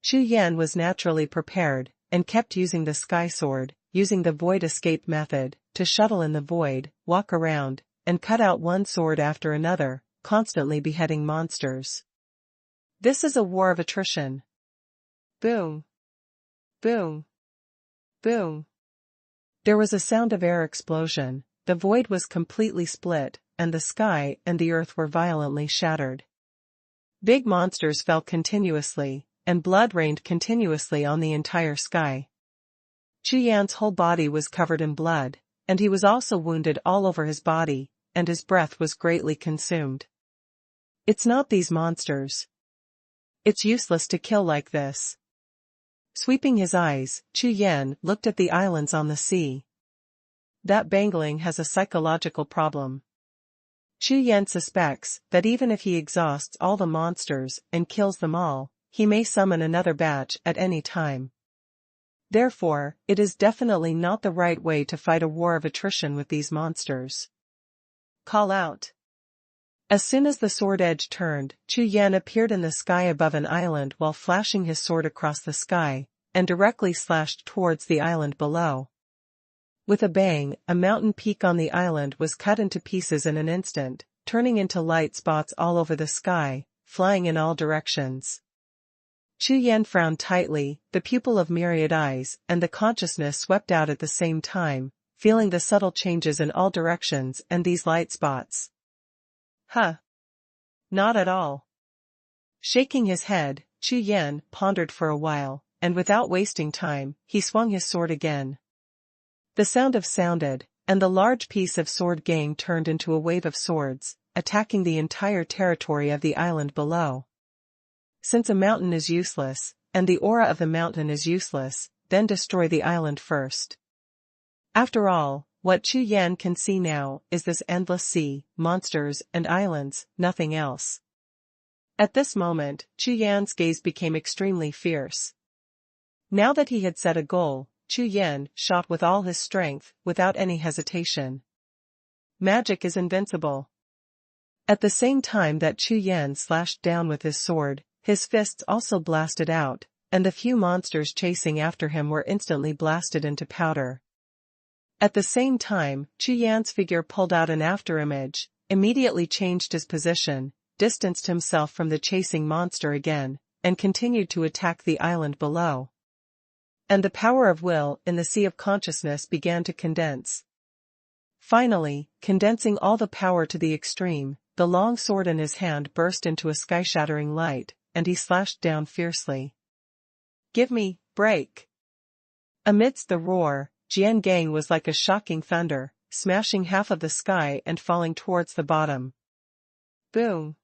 Chu Yan was naturally prepared, and kept using the sky sword, using the void escape method, to shuttle in the void, walk around, and cut out one sword after another, constantly beheading monsters. This is a war of attrition. Boom. Boom. Boom. There was a sound of air explosion. The void was completely split, and the sky and the earth were violently shattered. Big monsters fell continuously, and blood rained continuously on the entire sky. Chu Yan's whole body was covered in blood, and he was also wounded all over his body, and his breath was greatly consumed. It's not these monsters. It's useless to kill like this. Sweeping his eyes, Chu Yan looked at the islands on the sea. that Bangling has a psychological problem. Chu Yan suspects that even if he exhausts all the monsters and kills them all, he may summon another batch at any time. Therefore, it is definitely not the right way to fight a war of attrition with these monsters. Call out. As soon as the sword edge turned, Chu Yan appeared in the sky above an island while flashing his sword across the sky, and directly slashed towards the island below. With a bang, a mountain peak on the island was cut into pieces in an instant, turning into light spots all over the sky, flying in all directions. Chu Yan frowned tightly, the pupil of myriad eyes and the consciousness swept out at the same time, feeling the subtle changes in all directions and these light spots. Huh. Not at all. Shaking his head, Chu Yan pondered for a while, and without wasting time, he swung his sword again. The sound sounded, and the large piece of sword gang turned into a wave of swords, attacking the entire territory of the island below. Since a mountain is useless, and the aura of the mountain is useless, then destroy the island first. After all, what Chu Yan can see now is this endless sea, monsters, and islands, nothing else. At this moment, Chu Yan's gaze became extremely fierce. Now that he had set a goal, Chu Yan shot with all his strength, without any hesitation. Magic is invincible. At the same time that Chu Yan slashed down with his sword, his fists also blasted out, and the few monsters chasing after him were instantly blasted into powder. At the same time, Chu Yan's figure pulled out an afterimage, immediately changed his position, distanced himself from the chasing monster again, and continued to attack the island below. And the power of will in the sea of consciousness began to condense. Finally, condensing all the power to the extreme, the long sword in his hand burst into a sky-shattering light, and he slashed down fiercely. Give me, break! Amidst the roar, Jian Gang was like a shocking thunder, smashing half of the sky and falling towards the bottom. Boom!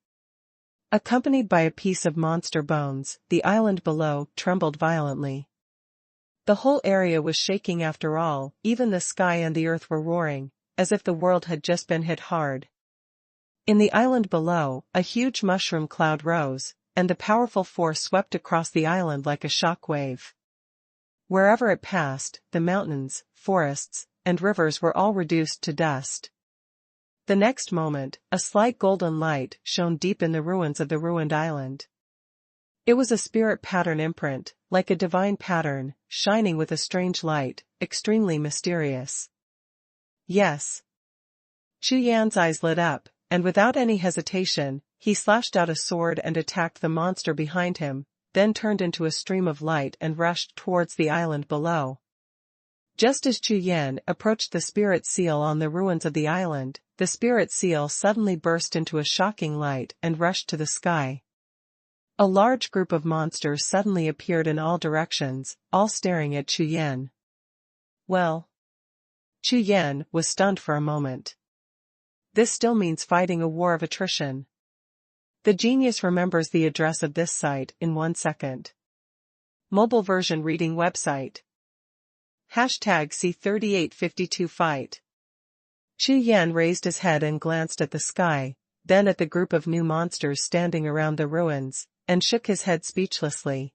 Accompanied by a piece of monster bones, the island below trembled violently. The whole area was shaking after all, even the sky and the earth were roaring, as if the world had just been hit hard. In the island below, a huge mushroom cloud rose, and the powerful force swept across the island like a shock wave. Wherever it passed, the mountains, forests, and rivers were all reduced to dust. The next moment, a slight golden light shone deep in the ruins of the ruined island. It was a spirit pattern imprint, like a divine pattern, shining with a strange light, extremely mysterious. Yes. Chu Yan's eyes lit up, and without any hesitation, he slashed out a sword and attacked the monster behind him, then turned into a stream of light and rushed towards the island below. Just as Chu Yan approached the spirit seal on the ruins of the island, the spirit seal suddenly burst into a shocking light and rushed to the sky. A large group of monsters suddenly appeared in all directions, all staring at Chu Yan. Well. Chu Yan was stunned for a moment. This still means fighting a war of attrition. The genius remembers the address of this site in 1 second. Mobile version reading website. #C3852fight. Chu Yan raised his head and glanced at the sky, then at the group of new monsters standing around the ruins, and shook his head speechlessly.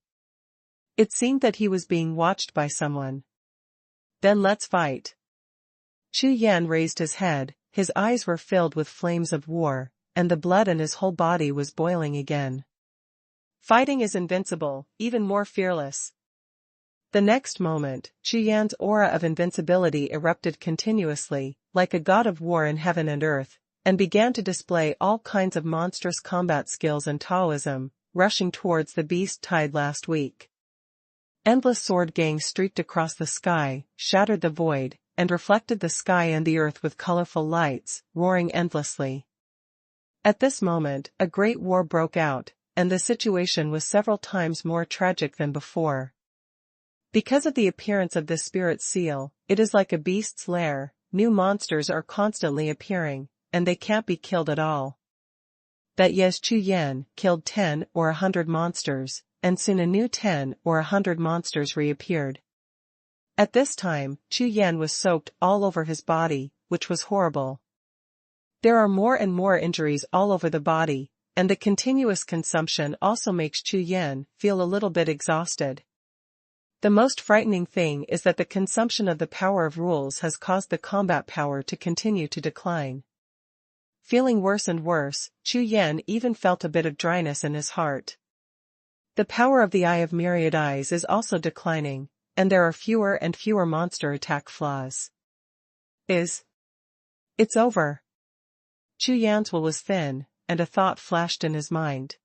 It seemed that he was being watched by someone. Then let's fight. Chu Yan raised his head, his eyes were filled with flames of war, and the blood in his whole body was boiling again. Fighting is invincible, even more fearless. The next moment, Chu Yan's aura of invincibility erupted continuously, like a god of war in heaven and earth, and began to display all kinds of monstrous combat skills and Taoism, rushing towards the beast tied last week. Endless sword gangs streaked across the sky, shattered the void, and reflected the sky and the earth with colorful lights, roaring endlessly. At this moment, a great war broke out, and the situation was several times more tragic than before. Because of the appearance of this spirit seal, it is like a beast's lair, new monsters are constantly appearing, and they can't be killed at all. That yes, Chu Yan killed 10 or 100 monsters, and soon a new 10 or 100 monsters reappeared. At this time, Chu Yan was soaked all over his body, which was horrible. There are more and more injuries all over the body, and the continuous consumption also makes Chu Yan feel a little bit exhausted. The most frightening thing is that the consumption of the power of rules has caused the combat power to continue to decline. Feeling worse and worse, Chu Yan even felt a bit of dryness in his heart. The power of the Eye of Myriad Eyes is also declining, and there are fewer and fewer monster attack flaws. It's over. Chu Yan's will was thin, and a thought flashed in his mind.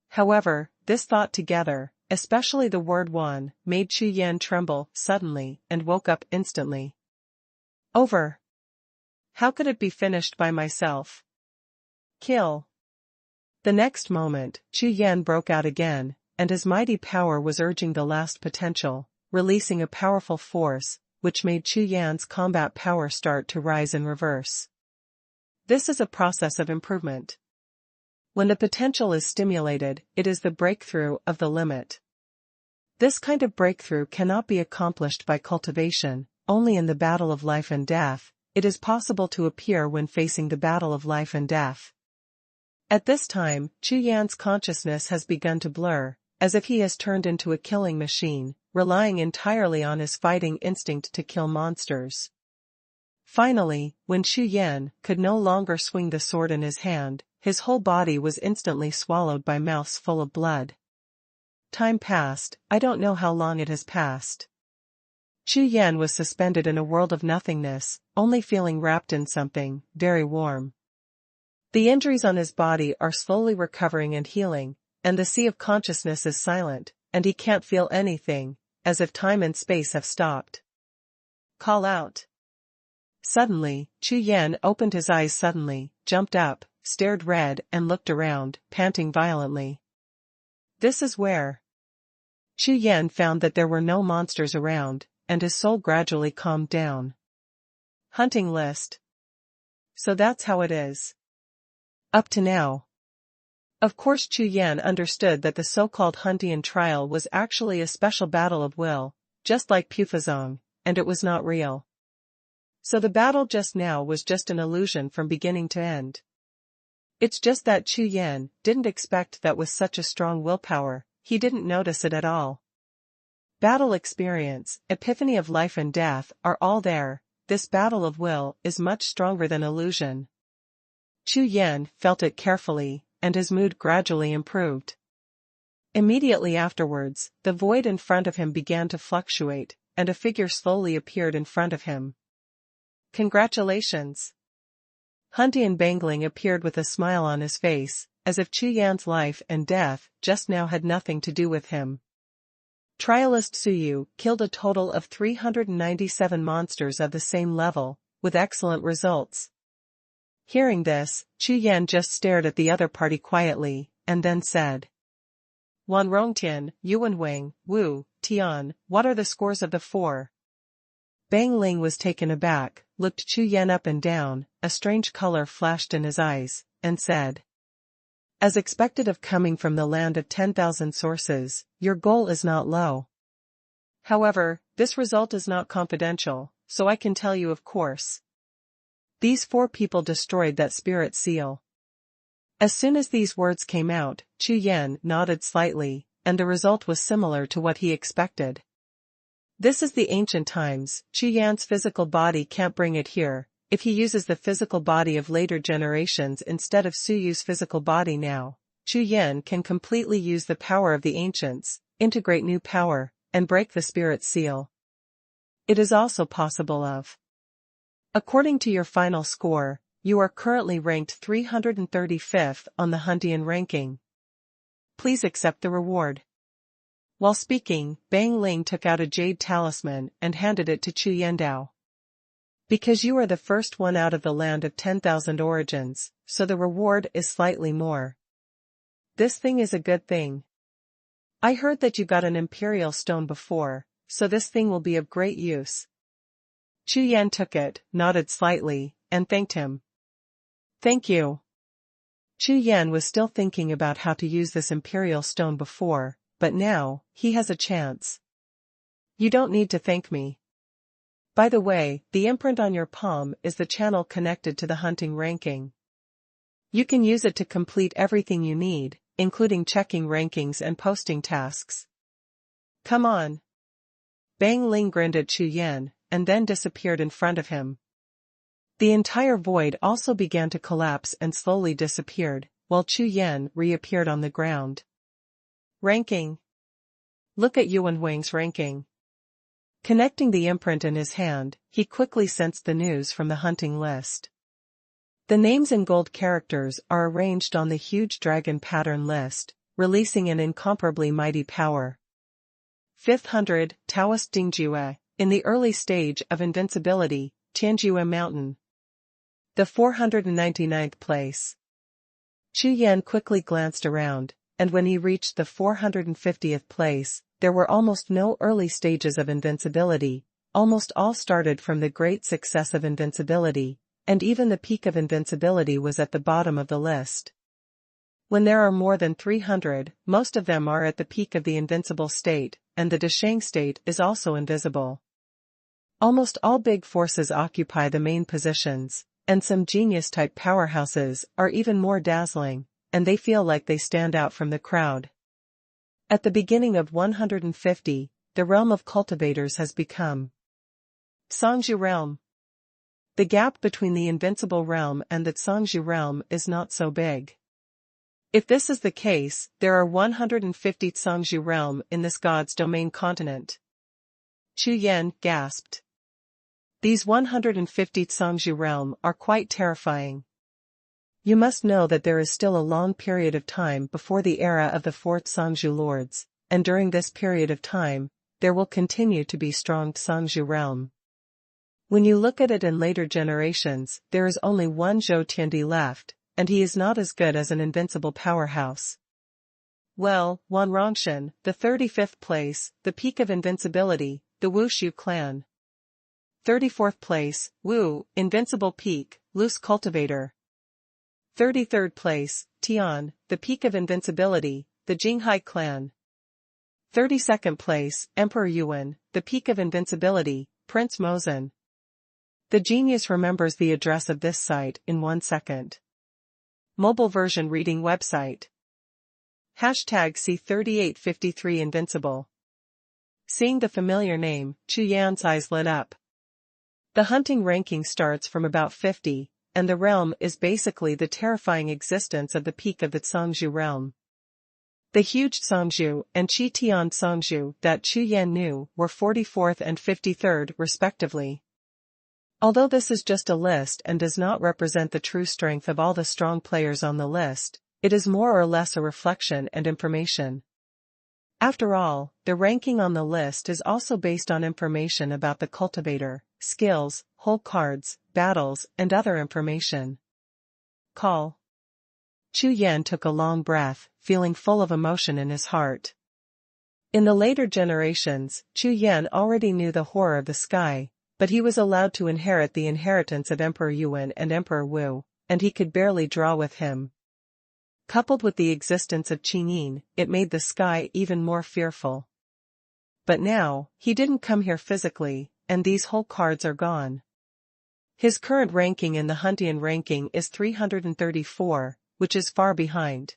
However, this thought together, especially the word one, made Chu Yan tremble suddenly and woke up instantly. Over. How could it be finished by myself? Kill. The next moment, Chu Yan broke out again, and his mighty power was urging the last potential, releasing a powerful force, which made Chu Yan's combat power start to rise in reverse. This is a process of improvement. When the potential is stimulated, it is the breakthrough of the limit. This kind of breakthrough cannot be accomplished by cultivation, only in the battle of life and death. It is possible to appear when facing the battle of life and death. At this time, Chu Yan's consciousness has begun to blur, as if he has turned into a killing machine, relying entirely on his fighting instinct to kill monsters. Finally, when Chu Yan could no longer swing the sword in his hand, his whole body was instantly swallowed by mouths full of blood. Time passed, I don't know how long it has passed. Chu Yan was suspended in a world of nothingness, only feeling wrapped in something very warm. The injuries on his body are slowly recovering and healing, and the sea of consciousness is silent, and he can't feel anything, as if time and space have stopped. Call out. Suddenly, Chu Yan opened his eyes suddenly, jumped up, stared red and looked around, panting violently. This is where. Chu Yan found that there were no monsters around, and his soul gradually calmed down. Hunting list. So that's how it is. Up to now. Of course Chu Yan understood that the so-called Huntian trial was actually a special battle of will, just like Pufazong, and it was not real. So the battle just now was just an illusion from beginning to end. It's just that Chu Yan didn't expect that with such a strong willpower, he didn't notice it at all. Battle experience, epiphany of life and death are all there. This battle of will is much stronger than illusion. Chu Yan felt it carefully, and his mood gradually improved. Immediately afterwards, the void in front of him began to fluctuate, and a figure slowly appeared in front of him. Congratulations! Huntian Bangling appeared with a smile on his face, as if Chu Yan's life and death just now had nothing to do with him. Trialist Suyu killed a total of 397 monsters of the same level, with excellent results. Hearing this, Chu Yan just stared at the other party quietly, and then said, Wan Rongtian, Yuanwing, Wu, Tian, what are the scores of the four? Bang Ling was taken aback, looked Chu Yan up and down, a strange color flashed in his eyes, and said, As expected of coming from the land of 10,000 sources, your goal is not low. However, this result is not confidential, so I can tell you of course. These four people destroyed that spirit seal. As soon as these words came out, Chu Yan nodded slightly, and the result was similar to what he expected. This is the ancient times, Chu Yan's physical body can't bring it here. If he uses the physical body of later generations instead of Suyu's physical body now, Chu Yan can completely use the power of the ancients, integrate new power, and break the spirit seal. It is also possible of. According to your final score, you are currently ranked 335th on the Huntian ranking. Please accept the reward. While speaking, Bang Ling took out a jade talisman and handed it to Chu Yandao. Because you are the first one out of the land of 10,000 origins, so the reward is slightly more. This thing is a good thing. I heard that you got an imperial stone before, so this thing will be of great use. Chu Yan took it, nodded slightly, and thanked him. Thank you. Chu Yan was still thinking about how to use this imperial stone before, but now, he has a chance. You don't need to thank me. By the way, the imprint on your palm is the channel connected to the hunting ranking. You can use it to complete everything you need, including checking rankings and posting tasks. Come on. Bang Ling grinned at Chu Yan, and then disappeared in front of him. The entire void also began to collapse and slowly disappeared, while Chu Yan reappeared on the ground. Ranking. Look at Xuanhuan's ranking. Connecting the imprint in his hand, he quickly sensed the news from the hunting list. The names in gold characters are arranged on the huge dragon pattern list, releasing an incomparably mighty power. 500, Taoist Dingjiue, in the early stage of invincibility, Tianjue Mountain. The 499th place. Chu Yan quickly glanced around, and when he reached the 450th place, there were almost no early stages of invincibility, almost all started from the great success of invincibility, and even the peak of invincibility was at the bottom of the list. When there are more than 300, most of them are at the peak of the invincible state, and the Deshang state is also invisible. Almost all big forces occupy the main positions, and some genius-type powerhouses are even more dazzling, and they feel like they stand out from the crowd. At the beginning of 150, the realm of cultivators has become Songzhu realm. The gap between the invincible realm and the Songzhu realm is not so big. If this is the case, there are 150 Songzhu realm in this god's domain continent. Chu Yan gasped. These 150 Songzhu realm are quite terrifying. You must know that there is still a long period of time before the era of the fourth Songzhu lords, and during this period of time, there will continue to be strong Songzhu realm. When you look at it in later generations, there is only one Zhou Tiandi left, and he is not as good as an invincible powerhouse. Well, Wan Rongshan, the 35th place, the peak of invincibility, the Wushu clan. 34th place, Wu, invincible peak, loose cultivator. 33rd place, Tian, the peak of invincibility, the Jinghai clan. 32nd place, Emperor Yuan, the peak of invincibility, Prince Mozan. The genius remembers the address of this site in 1 second. Mobile version reading website. Hashtag C3853 Invincible. Seeing the familiar name, Chu Yan's eyes lit up. The hunting ranking starts from about 50, and the realm is basically the terrifying existence of the peak of the Songzhu realm. The huge Songzhu and Qitian Songzhu that Chu Yan knew were 44th and 53rd respectively. Although this is just a list and does not represent the true strength of all the strong players on the list, it is more or less a reflection and information. After all, the ranking on the list is also based on information about the cultivator, skills, whole cards, battles, and other information. Call. Chu Yan took a long breath, feeling full of emotion in his heart. In the later generations, Chu Yan already knew the horror of the sky, but he was allowed to inherit the inheritance of Emperor Yuan and Emperor Wu, and he could barely draw with him. Coupled with the existence of Qingyin, it made the sky even more fearful. But now, he didn't come here physically, and these whole cards are gone. His current ranking in the Huntian ranking is 334, which is far behind.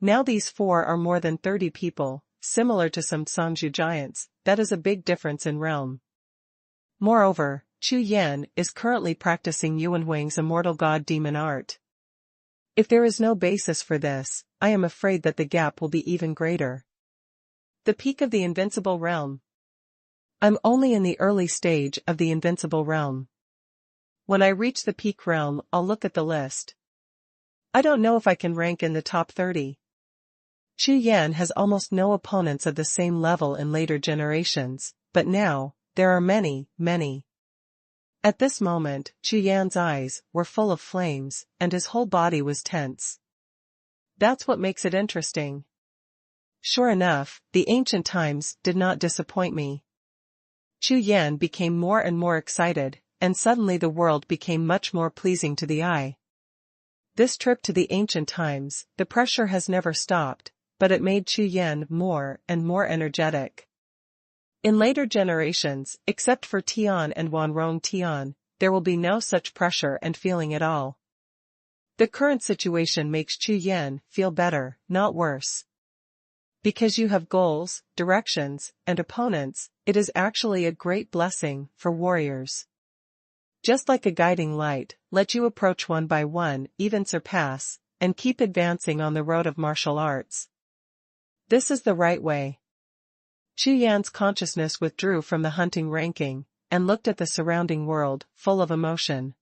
Now these four are more than 30 people, similar to some Songzhu giants. That is a big difference in realm. Moreover, Chu Yan is currently practicing Yuanhuang's immortal god demon art. If there is no basis for this, I am afraid that the gap will be even greater. The peak of the invincible realm. I'm only in the early stage of the invincible realm. When I reach the peak realm, I'll look at the list. I don't know if I can rank in the top 30. Chu Yan has almost no opponents of the same level in later generations, but now, there are many, many. At this moment, Chu Yan's eyes were full of flames, and his whole body was tense. That's what makes it interesting. Sure enough, the ancient times did not disappoint me. Chu Yan became more and more excited, and suddenly the world became much more pleasing to the eye. This trip to the ancient times, the pressure has never stopped, but it made Chu Yan more and more energetic. In later generations, except for Tian and Wanrong Tian, there will be no such pressure and feeling at all. The current situation makes Chu Yan feel better, not worse. Because you have goals, directions, and opponents, it is actually a great blessing for warriors. Just like a guiding light, let you approach one by one, even surpass, and keep advancing on the road of martial arts. This is the right way. Chu Yan's consciousness withdrew from the hunting ranking, and looked at the surrounding world, full of emotion.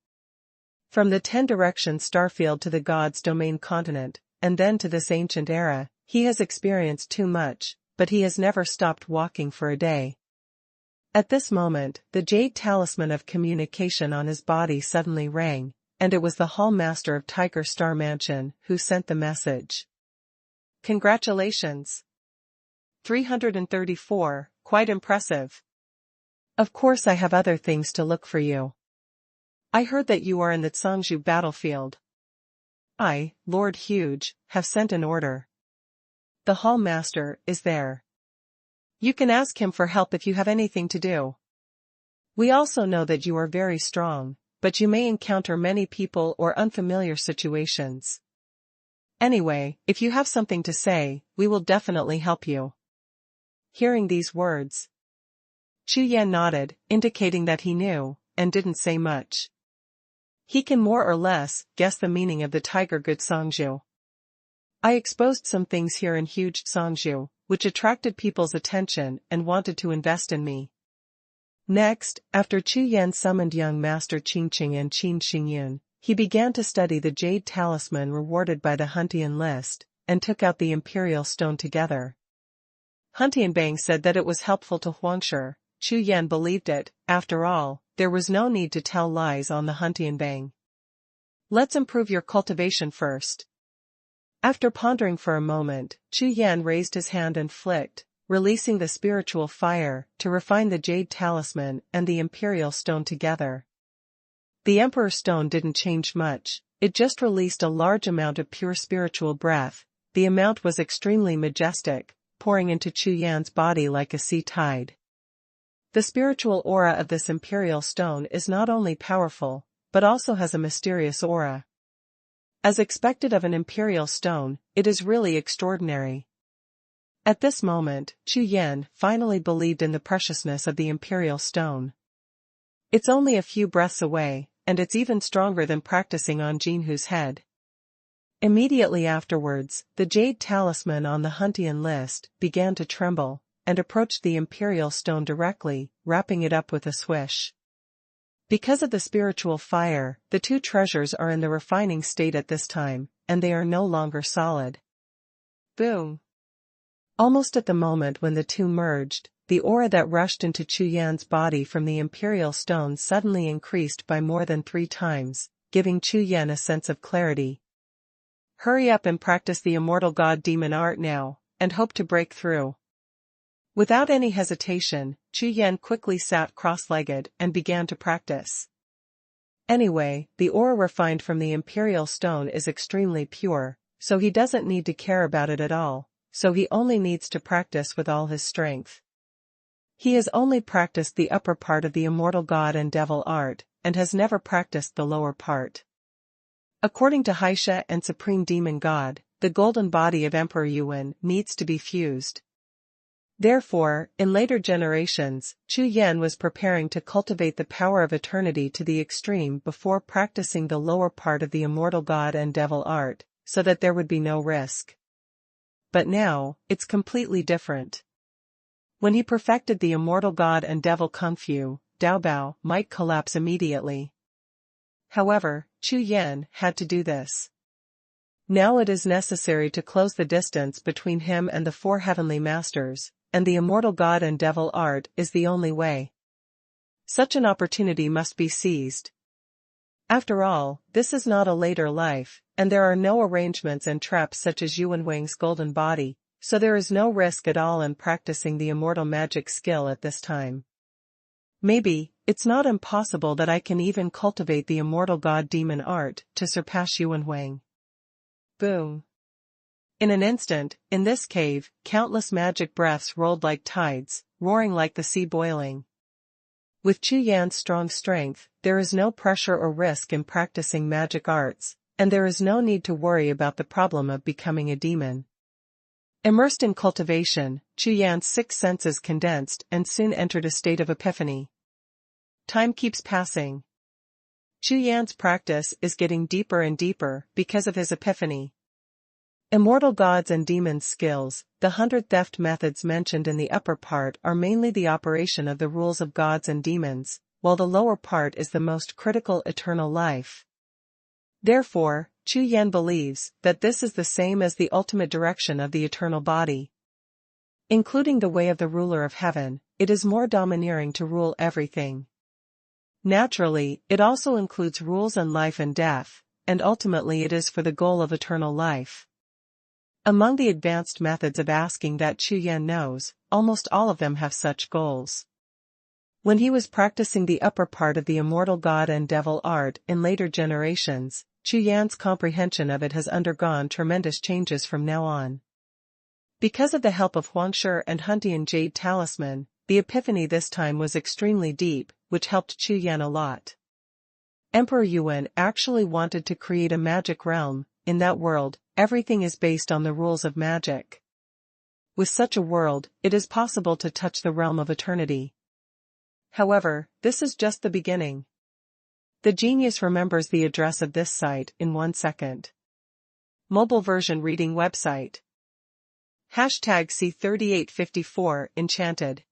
From the 10 directions starfield to the God's domain continent, and then to this ancient era, he has experienced too much, but he has never stopped walking for a day. At this moment, the jade talisman of communication on his body suddenly rang, and it was the Hall Master of Tiger Star Mansion who sent the message. Congratulations! 334, quite impressive. Of course I have other things to look for you. I heard that you are in the Zhangzhou battlefield. I, Lord Huge, have sent an order. The Hall Master is there. You can ask him for help if you have anything to do. We also know that you are very strong, but you may encounter many people or unfamiliar situations. Anyway, if you have something to say, we will definitely help you. Hearing these words, Chu Yan nodded, indicating that he knew, and didn't say much. He can more or less guess the meaning of the Tiger Good Zhangzhou. I exposed some things here in huge Zhangzhou, which attracted people's attention and wanted to invest in me. Next, after Chu Yan summoned young Master Qingqing and Qin Xingyun, he began to study the jade talisman rewarded by the Huntian list, and took out the imperial stone together. Huntianbang said that it was helpful to Huangshi. Chu Yan believed it. After all, there was no need to tell lies on the Huntianbang. Let's improve your cultivation first. After pondering for a moment, Chu Yan raised his hand and flicked, releasing the spiritual fire, to refine the jade talisman and the imperial stone together. The Emperor Stone didn't change much, it just released a large amount of pure spiritual breath. The amount was extremely majestic, pouring into Chu Yan's body like a sea tide. The spiritual aura of this imperial stone is not only powerful, but also has a mysterious aura. As expected of an imperial stone, it is really extraordinary. At this moment, Chu Yan finally believed in the preciousness of the imperial stone. It's only a few breaths away, and it's even stronger than practicing on Jinhu's head. Immediately afterwards, the jade talisman on the Huntian list began to tremble, and approached the imperial stone directly, wrapping it up with a swish. Because of the spiritual fire, the two treasures are in the refining state at this time, and they are no longer solid. Boom! Almost at the moment when the two merged, the aura that rushed into Chu Yan's body from the imperial stone suddenly increased by more than 3 times, giving Chu Yan a sense of clarity. Hurry up and practice the immortal god demon art now, and hope to break through. Without any hesitation, Chu Yan quickly sat cross-legged and began to practice. Anyway, the aura refined from the imperial stone is extremely pure, so he doesn't need to care about it at all, so he only needs to practice with all his strength. He has only practiced the upper part of the immortal god and devil art, and has never practiced the lower part. According to Xie and Supreme Demon God, the golden body of Emperor Yuan needs to be fused. Therefore, in later generations, Chu Yan was preparing to cultivate the power of eternity to the extreme before practicing the lower part of the immortal god and devil art, so that there would be no risk. But now, it's completely different. When he perfected the immortal god and devil kung fu, Daobao might collapse immediately. However, Chu Yan had to do this. Now it is necessary to close the distance between him and the 4 heavenly masters, and the immortal god and devil art is the only way. Such an opportunity must be seized. After all, this is not a later life, and there are no arrangements and traps such as Yuan Wang's golden body, so there is no risk at all in practicing the immortal magic skill at this time. Maybe, it's not impossible that I can even cultivate the immortal god demon art to surpass Yuan Wang. Boom. In an instant, in this cave, countless magic breaths rolled like tides, roaring like the sea boiling. With Chu Yan's strong strength, there is no pressure or risk in practicing magic arts, and there is no need to worry about the problem of becoming a demon. Immersed in cultivation, Chu Yan's 6 senses condensed and soon entered a state of epiphany. Time keeps passing. Chu Yan's practice is getting deeper and deeper because of his epiphany. Immortal gods and demons skills, the 100 theft methods mentioned in the upper part are mainly the operation of the rules of gods and demons, while the lower part is the most critical eternal life. Therefore, Chu Yan believes that this is the same as the ultimate direction of the eternal body. Including the way of the ruler of heaven, it is more domineering to rule everything. Naturally, it also includes rules on life and death, and ultimately it is for the goal of eternal life. Among the advanced methods of asking that Chu Yan knows, almost all of them have such goals. When he was practicing the upper part of the immortal god and devil art in later generations, Chu Yan's comprehension of it has undergone tremendous changes from now on. Because of the help of Huangshi and Huntian Jade Talisman, the epiphany this time was extremely deep, which helped Chu Yan a lot. Emperor Yuan actually wanted to create a magic realm. In that world, everything is based on the rules of magic. With such a world, it is possible to touch the realm of eternity. However, this is just the beginning. The genius remembers the address of this site in 1 second. Mobile version reading website. #C3854 Enchanted.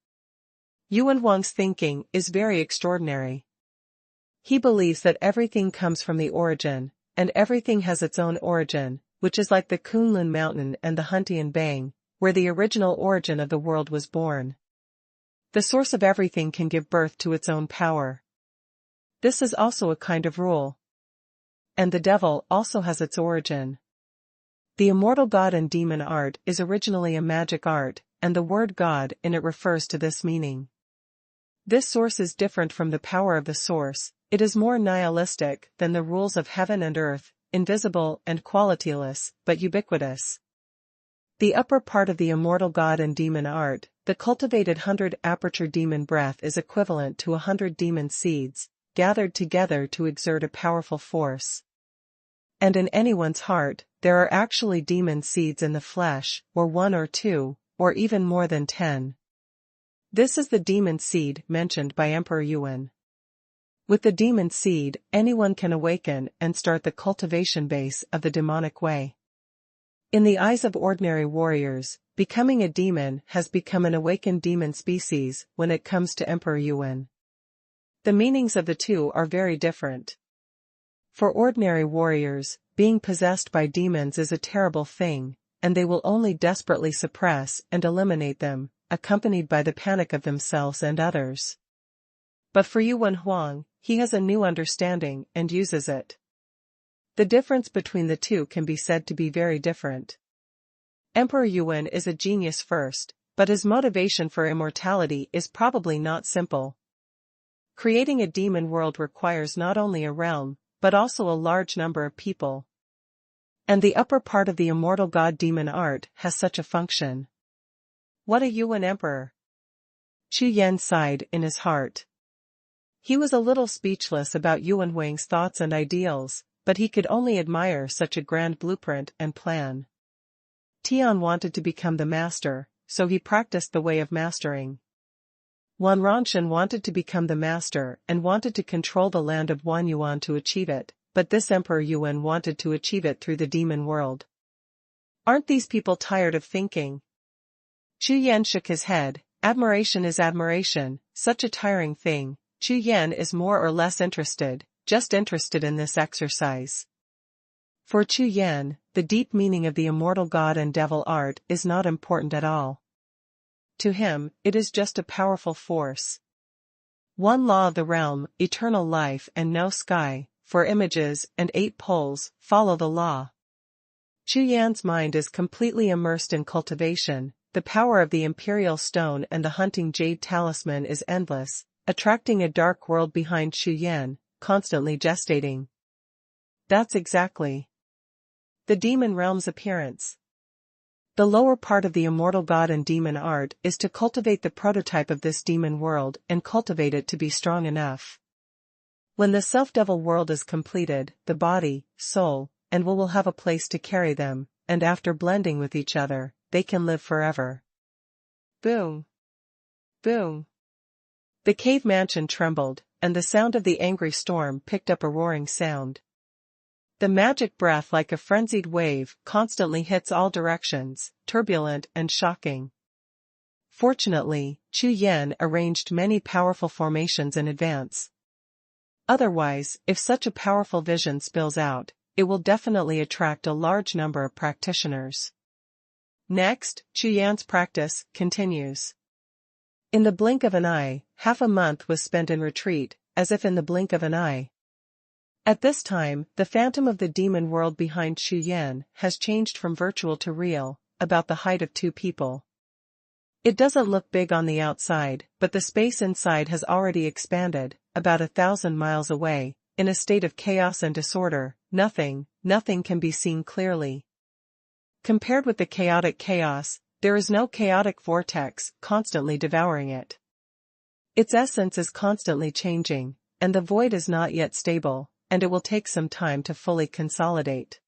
Yuan Huang's thinking is very extraordinary. He believes that everything comes from the origin, and everything has its own origin, which is like the Kunlun Mountain and the Huntian Bang, where the original origin of the world was born. The source of everything can give birth to its own power. This is also a kind of rule. And the devil also has its origin. The immortal god and demon art is originally a magic art, and the word god in it refers to this meaning. This source is different from the power of the source. It is more nihilistic than the rules of heaven and earth, invisible and qualityless, but ubiquitous. The upper part of the immortal god and demon art, the cultivated 100 aperture demon breath is equivalent to 100 demon seeds, gathered together to exert a powerful force. And in anyone's heart, there are actually demon seeds in the flesh, or 1 or 2, or even more than 10. This is the demon seed mentioned by Emperor Yuan. With the demon seed, anyone can awaken and start the cultivation base of the demonic way. In the eyes of ordinary warriors, becoming a demon has become an awakened demon species when it comes to Emperor Yuan. The meanings of the two are very different. For ordinary warriors, being possessed by demons is a terrible thing, and they will only desperately suppress and eliminate them, accompanied by the panic of themselves and others. But for Yuan Huang, he has a new understanding and uses it. The difference between the two can be said to be very different. Emperor Yuan is a genius first, but his motivation for immortality is probably not simple. Creating a demon world requires not only a realm, but also a large number of people. And the upper part of the immortal god-demon art has such a function. What a Yuan emperor! Chu Yan sighed in his heart. He was a little speechless about Yuan Huang's thoughts and ideals, but he could only admire such a grand blueprint and plan. Tian wanted to become the master, so he practiced the way of mastering. Wan Rongxin wanted to become the master and wanted to control the land of Wan Yuan to achieve it, but this Emperor Yuan wanted to achieve it through the demon world. Aren't these people tired of thinking? Chu Yan shook his head. Admiration is admiration, such a tiring thing. Chu Yan is more or less interested, just interested in this exercise. For Chu Yan, the deep meaning of the immortal god and devil art is not important at all. To him, it is just a powerful force. One law of the realm, eternal life and no sky, 4 images and 8 poles, follow the law. Chu Yan's mind is completely immersed in cultivation. The power of the imperial stone and the hunting jade talisman is endless, attracting a dark world behind Chu Yan, constantly gestating. That's exactly the demon realm's appearance. The lower part of the immortal god and demon art is to cultivate the prototype of this demon world and cultivate it to be strong enough. When the self-devil world is completed, the body, soul, and will have a place to carry them, and after blending with each other, they can live forever. Boom! Boom! The cave mansion trembled, and the sound of the angry storm picked up a roaring sound. The magic breath like a frenzied wave constantly hits all directions, turbulent and shocking. Fortunately, Chu Yan arranged many powerful formations in advance. Otherwise, if such a powerful vision spills out, it will definitely attract a large number of practitioners. Next, Chu Yan's practice continues. In the blink of an eye, half a month was spent in retreat, as if in the blink of an eye. At this time, the phantom of the demon world behind Chu Yan has changed from virtual to real, about the height of two people. It doesn't look big on the outside, but the space inside has already expanded, about 1,000 miles away, in a state of chaos and disorder. Nothing can be seen clearly. Compared with the chaotic chaos, there is no chaotic vortex constantly devouring it. Its essence is constantly changing, and the void is not yet stable, and it will take some time to fully consolidate.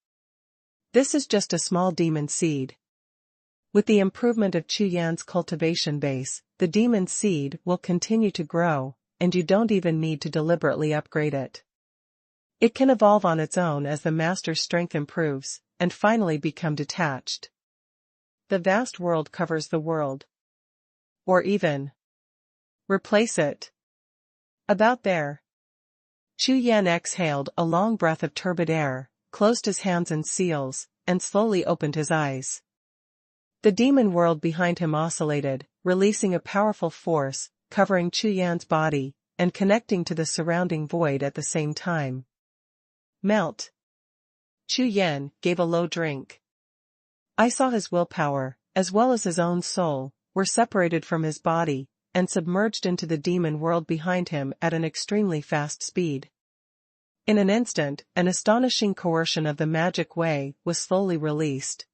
This is just a small demon seed. With the improvement of Chu Yan's cultivation base, the demon seed will continue to grow, and you don't even need to deliberately upgrade it. It can evolve on its own as the master's strength improves, and finally become detached. The vast world covers the world. Or even replace it. About there. Chu Yan exhaled a long breath of turbid air, closed his hands in seals, and slowly opened his eyes. The demon world behind him oscillated, releasing a powerful force, covering Chu Yan's body, and connecting to the surrounding void at the same time. Melt. Chu Yan gave a low drink. I saw his willpower, as well as his own soul, were separated from his body, and submerged into the demon world behind him at an extremely fast speed. In an instant, an astonishing coercion of the magic way was slowly released.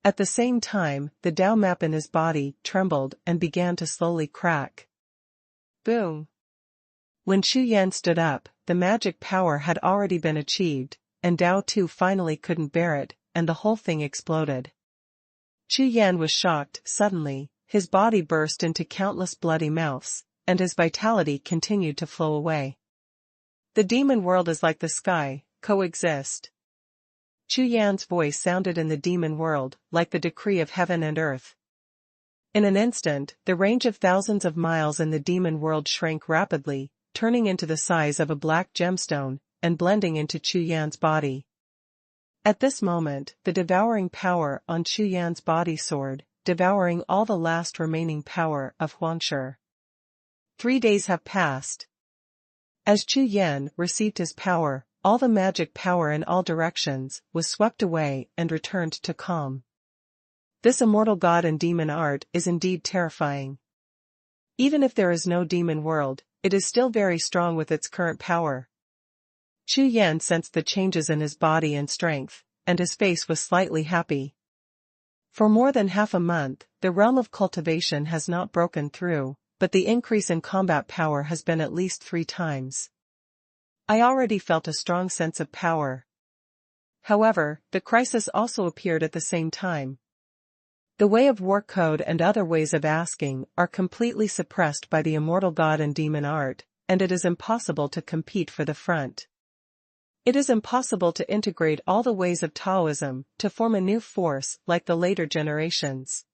At the same time, the Tao map in his body trembled and began to slowly crack. Boom! When Chu Yan stood up, the magic power had already been achieved, and Tao too finally couldn't bear it, and the whole thing exploded. Chu Yan was shocked. Suddenly, his body burst into countless bloody mouths, and his vitality continued to flow away. The demon world is like the sky, coexist. Chu Yan's voice sounded in the demon world, like the decree of heaven and earth. In an instant, the range of thousands of miles in the demon world shrank rapidly, turning into the size of a black gemstone, and blending into Chu Yan's body. At this moment, the devouring power on Chu Yan's body soared, devouring all the last remaining power of Huangshi. 3 days have passed. As Chu Yan received his power, all the magic power in all directions was swept away and returned to calm. This immortal god and demon art is indeed terrifying. Even if there is no demon world, it is still very strong with its current power. Chu Yan sensed the changes in his body and strength, and his face was slightly happy. For more than half a month, the realm of cultivation has not broken through, but the increase in combat power has been at least 3 times. I already felt a strong sense of power. However, the crisis also appeared at the same time. The way of war code and other ways of asking are completely suppressed by the immortal god and demon art, and it is impossible to compete for the front. It is impossible to integrate all the ways of Taoism to form a new force like the later generations.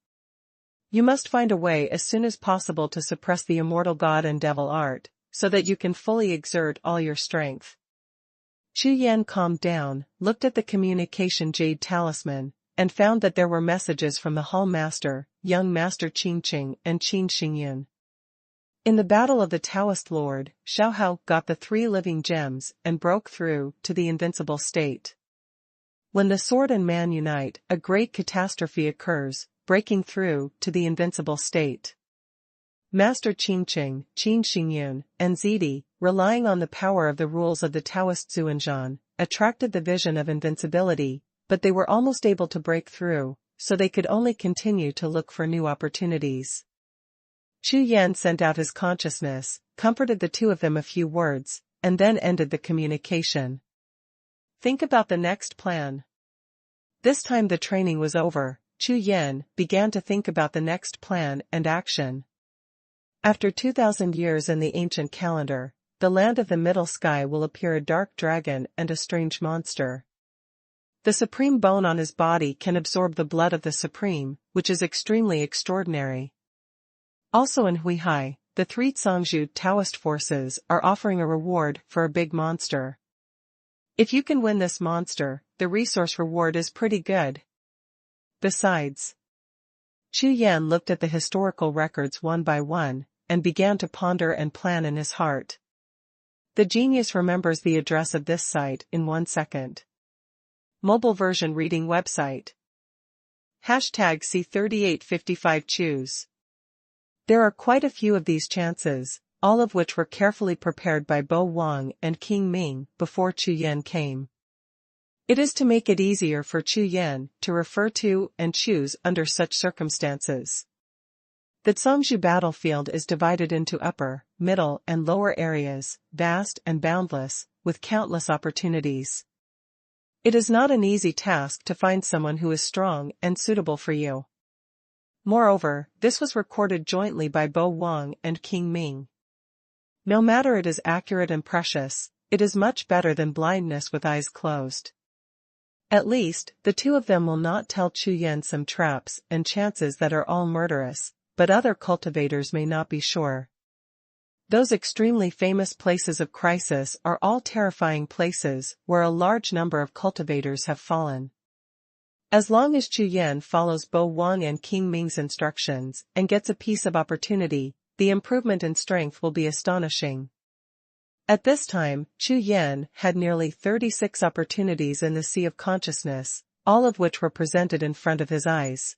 You must find a way as soon as possible to suppress the immortal god and devil art, so that you can fully exert all your strength. Chu Yan calmed down, looked at the communication jade talisman, and found that there were messages from the Hall Master, Young Master Qingqing and Qin Xingyun. In the battle of the Taoist Lord, Xiaohao got the 3 living gems and broke through to the invincible state. When the sword and man unite, a great catastrophe occurs, breaking through to the invincible state. Master Qingqing, Qin Xingyun, and Zidi, relying on the power of the rules of the Taoist Xuanhuan, attracted the vision of invincibility, but they were almost able to break through, so they could only continue to look for new opportunities. Chu Yan sent out his consciousness, comforted the two of them a few words, and then ended the communication. Think about the next plan. This time the training was over, Chu Yan began to think about the next plan and action. After 2,000 years in the ancient calendar, the land of the middle sky will appear a dark dragon and a strange monster. The supreme bone on his body can absorb the blood of the supreme, which is extremely extraordinary. Also in Huihai, the three Zhangzhu Taoist forces are offering a reward for a big monster. If you can win this monster, the resource reward is pretty good. Besides, Chu Yan looked at the historical records one by one, and began to ponder and plan in his heart. The genius remembers the address of this site in 1 second. Mobile version reading website. Hashtag C3855 choose. There are quite a few of these chances, all of which were carefully prepared by Bo Wang and King Ming before Chu Yan came. It is to make it easier for Chu Yan to refer to and choose under such circumstances. The Zhangzhu battlefield is divided into upper, middle and lower areas, vast and boundless, with countless opportunities. It is not an easy task to find someone who is strong and suitable for you. Moreover, this was recorded jointly by Bo Wang and King Ming. No matter it is accurate and precious, it is much better than blindness with eyes closed. At least, the two of them will not tell Chu Yan some traps and chances that are all murderous, but other cultivators may not be sure. Those extremely famous places of crisis are all terrifying places where a large number of cultivators have fallen. As long as Chu Yan follows Bo Wang and King Ming's instructions and gets a piece of opportunity, the improvement in strength will be astonishing. At this time, Chu Yan had nearly 36 opportunities in the Sea of Consciousness, all of which were presented in front of his eyes.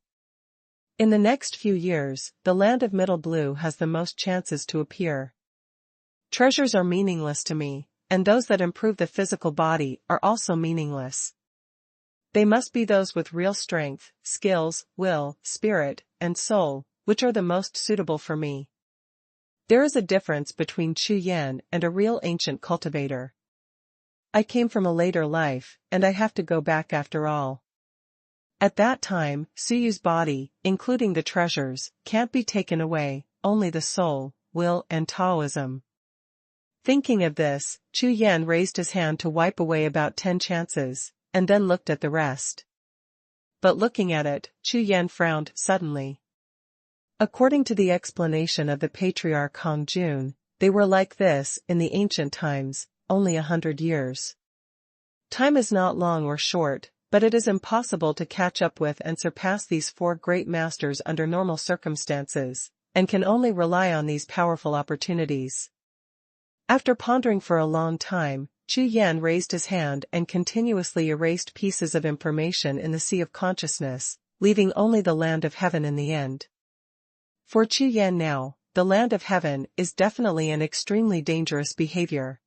In the next few years, the land of Middle Blue has the most chances to appear. Treasures are meaningless to me, and those that improve the physical body are also meaningless. They must be those with real strength, skills, will, spirit, and soul, which are the most suitable for me. There is a difference between Chu Yan and a real ancient cultivator. I came from a later life, and I have to go back after all. At that time, Suyu's body, including the treasures, can't be taken away, only the soul, will and Taoism. Thinking of this, Chu Yan raised his hand to wipe away about 10 chances, and then looked at the rest. But looking at it, Chu Yan frowned suddenly. According to the explanation of the patriarch Hong Jun, they were like this in the ancient times, only 100 years. Time is not long or short, but it is impossible to catch up with and surpass these four great masters under normal circumstances, and can only rely on these powerful opportunities. After pondering for a long time, Chu Yan raised his hand and continuously erased pieces of information in the Sea of Consciousness, leaving only the land of heaven in the end. For Chu Yan now, the land of heaven is definitely an extremely dangerous behavior.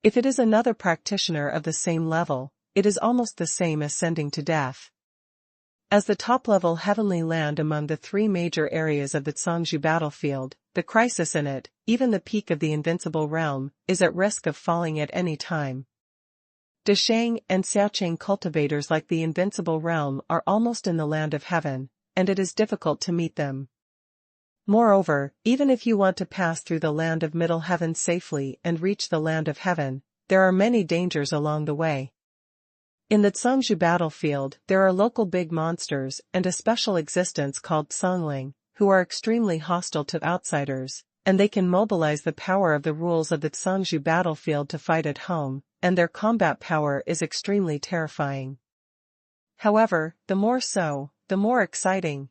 If it is another practitioner of the same level, it is almost the same as sending to death. As the top-level heavenly land among the three major areas of the Zhangzhu battlefield, the crisis in it, even the peak of the invincible realm, is at risk of falling at any time. Deshang and Xiaocheng cultivators like the invincible realm are almost in the land of heaven, and it is difficult to meet them. Moreover, even if you want to pass through the land of middle heaven safely and reach the land of heaven, there are many dangers along the way. In the Zhangzhu battlefield, there are local big monsters and a special existence called Songling, who are extremely hostile to outsiders, and they can mobilize the power of the rules of the Zhangzhu battlefield to fight at home, and their combat power is extremely terrifying. However, the more so, the more exciting.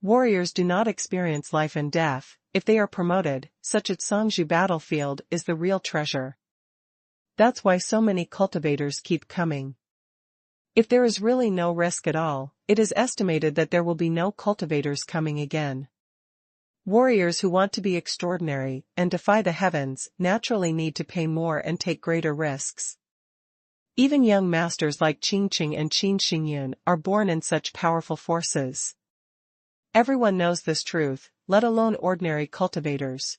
Warriors do not experience life and death. If they are promoted, such a Zhangzhu battlefield is the real treasure. That's why so many cultivators keep coming. If there is really no risk at all, it is estimated that there will be no cultivators coming again. Warriors who want to be extraordinary and defy the heavens naturally need to pay more and take greater risks. Even young masters like Qingqing and Qin Xingyun are born in such powerful forces. Everyone knows this truth, let alone ordinary cultivators.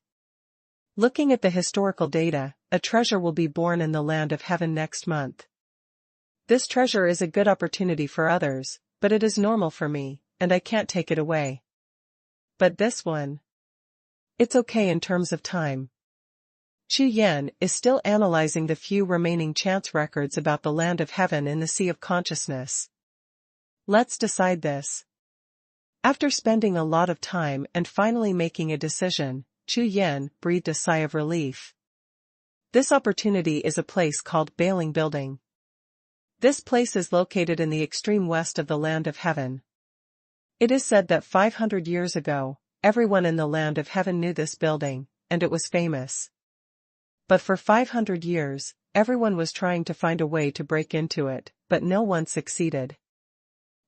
Looking at the historical data, a treasure will be born in the land of heaven next month. This treasure is a good opportunity for others, but it is normal for me, and I can't take it away. But this one? It's okay in terms of time. Chu Yan is still analyzing the few remaining chance records about the land of heaven in the sea of consciousness. Let's decide this. After spending a lot of time and finally making a decision, Chu Yan breathed a sigh of relief. This opportunity is a place called Bailing Building. This place is located in the extreme west of the land of heaven. It is said that 500 years ago, everyone in the land of heaven knew this building, and it was famous. But for 500 years, everyone was trying to find a way to break into it, but no one succeeded.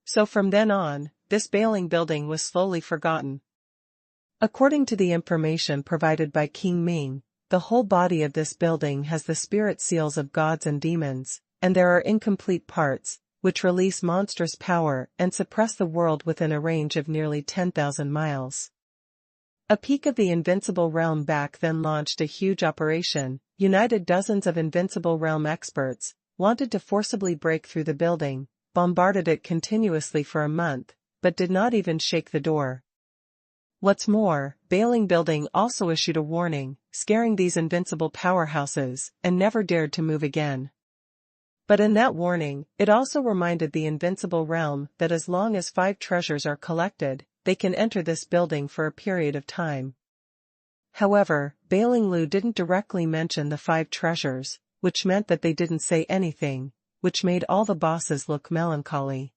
So from then on, this Bailing Building was slowly forgotten. According to the information provided by King Ming, the whole body of this building has the spirit seals of gods and demons, and there are incomplete parts, which release monstrous power and suppress the world within a range of nearly 10,000 miles. A peak of the Invincible Realm back then launched a huge operation, united dozens of Invincible Realm experts, wanted to forcibly break through the building, bombarded it continuously for a month, but did not even shake the door. What's more, Bailing Building also issued a warning, scaring these invincible powerhouses, and never dared to move again. But in that warning, it also reminded the Invincible Realm that as long as 5 treasures are collected, they can enter this building for a period of time. However, Bailing Lu didn't directly mention the 5 treasures, which meant that they didn't say anything, which made all the bosses look melancholy.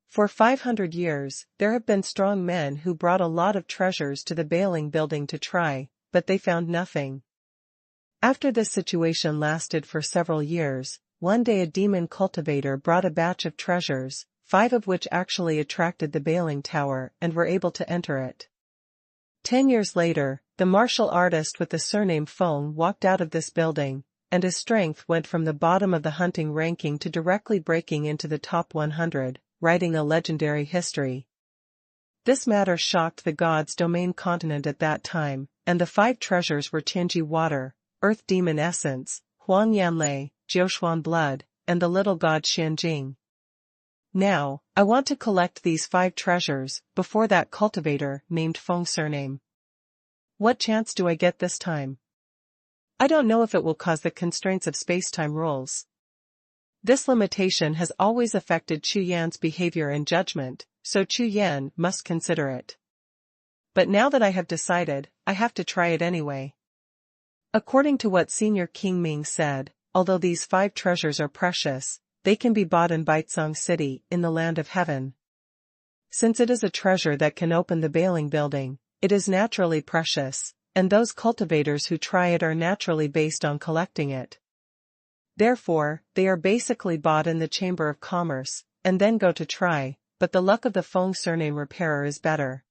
For 500 years, there have been strong men who brought a lot of treasures to the Bailing Building to try, but they found nothing. After this situation lasted for several years, one day a demon cultivator brought a batch of treasures, 5 of which actually attracted the Bailing Tower and were able to enter it. 10 years later, the martial artist with the surname Feng walked out of this building, and his strength went from the bottom of the hunting ranking to directly breaking into the top 100. Writing a legendary history. This matter shocked the gods' domain continent at that time, and the 5 treasures were Tianji water, earth demon essence, Huang Yanlei, Jiuxiao blood, and the little god Xianjing. Now, I want to collect these 5 treasures, before that cultivator named Feng surname. What chance do I get this time? I don't know if it will cause the constraints of space-time rules. This limitation has always affected Chu Yan's behavior and judgment, so Chu Yan must consider it. But now that I have decided, I have to try it anyway. According to what Senior King Ming said, although these 5 treasures are precious, they can be bought in Baizong City, in the land of heaven. Since it is a treasure that can open the Bailing Building, it is naturally precious, and those cultivators who try it are naturally based on collecting it. Therefore, they are basically bought in the Chamber of Commerce, and then go to try, but the luck of the Feng surname repairer is better.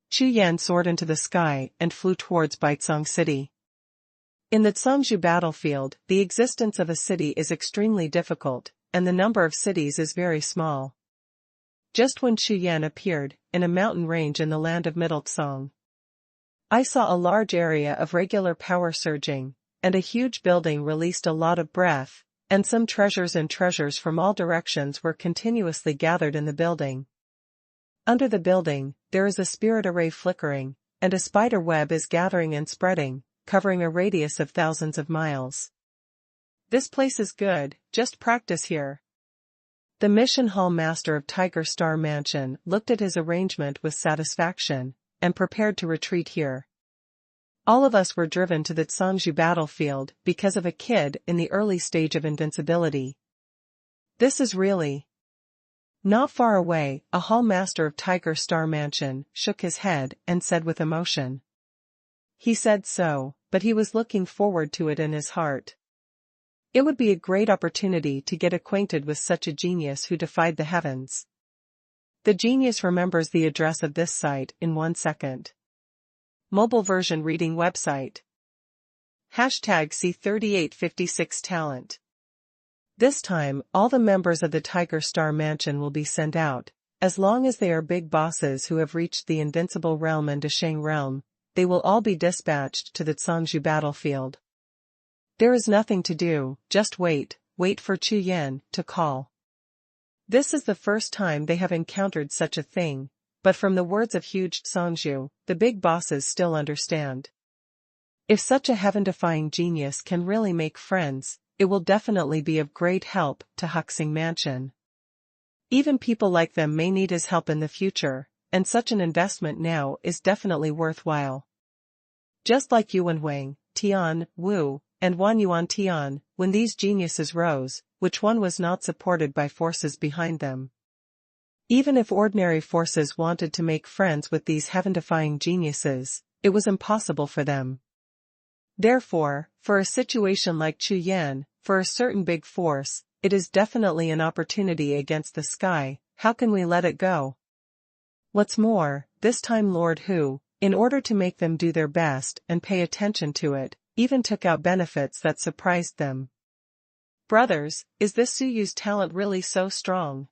Chu Yan soared into the sky and flew towards Baizong City. In the Zhongzhou battlefield, the existence of a city is extremely difficult, and the number of cities is very small. Just when Chu Yan appeared, in a mountain range in the land of Middle Tsong, I saw a large area of regular power surging, and a huge building released a lot of breath, and some treasures from all directions were continuously gathered in the building. Under the building, there is a spirit array flickering, and a spider web is gathering and spreading, covering a radius of thousands of miles. This place is good, just practice here. The mission hall master of Tiger Star Mansion looked at his arrangement with satisfaction, and prepared to retreat here. All of us were driven to the Zhongzhou battlefield because of a kid in the early stage of invincibility. This is really not far away. A hall master of Tiger Star Mansion shook his head and said with emotion. He said so, but he was looking forward to it in his heart. It would be a great opportunity to get acquainted with such a genius who defied the heavens. The genius remembers the address of this site in 1 second. Mobile version reading website. #C3856 talent. This time, all the members of the Tiger Star Mansion will be sent out. As long as they are big bosses who have reached the Invincible Realm and Dasheng Realm, they will all be dispatched to the Zhangzhou battlefield. There is nothing to do, just wait for Chu Yan to call. This is the first time they have encountered such a thing, but from the words of huge Zhangzhou, the big bosses still understand. If such a heaven-defying genius can really make friends, it will definitely be of great help to Huxing Mansion. Even people like them may need his help in the future, and such an investment now is definitely worthwhile. Just like Yuan Wang, Tian, Wu, and Wan Yuan Tian, when these geniuses rose, which one was not supported by forces behind them? Even if ordinary forces wanted to make friends with these heaven-defying geniuses, it was impossible for them. Therefore, for a situation like Chu Yan, for a certain big force, it is definitely an opportunity against the sky. How can we let it go? What's more, this time Lord Hu, in order to make them do their best and pay attention to it, even took out benefits that surprised them. Brothers, is this Su Yu's talent really so strong?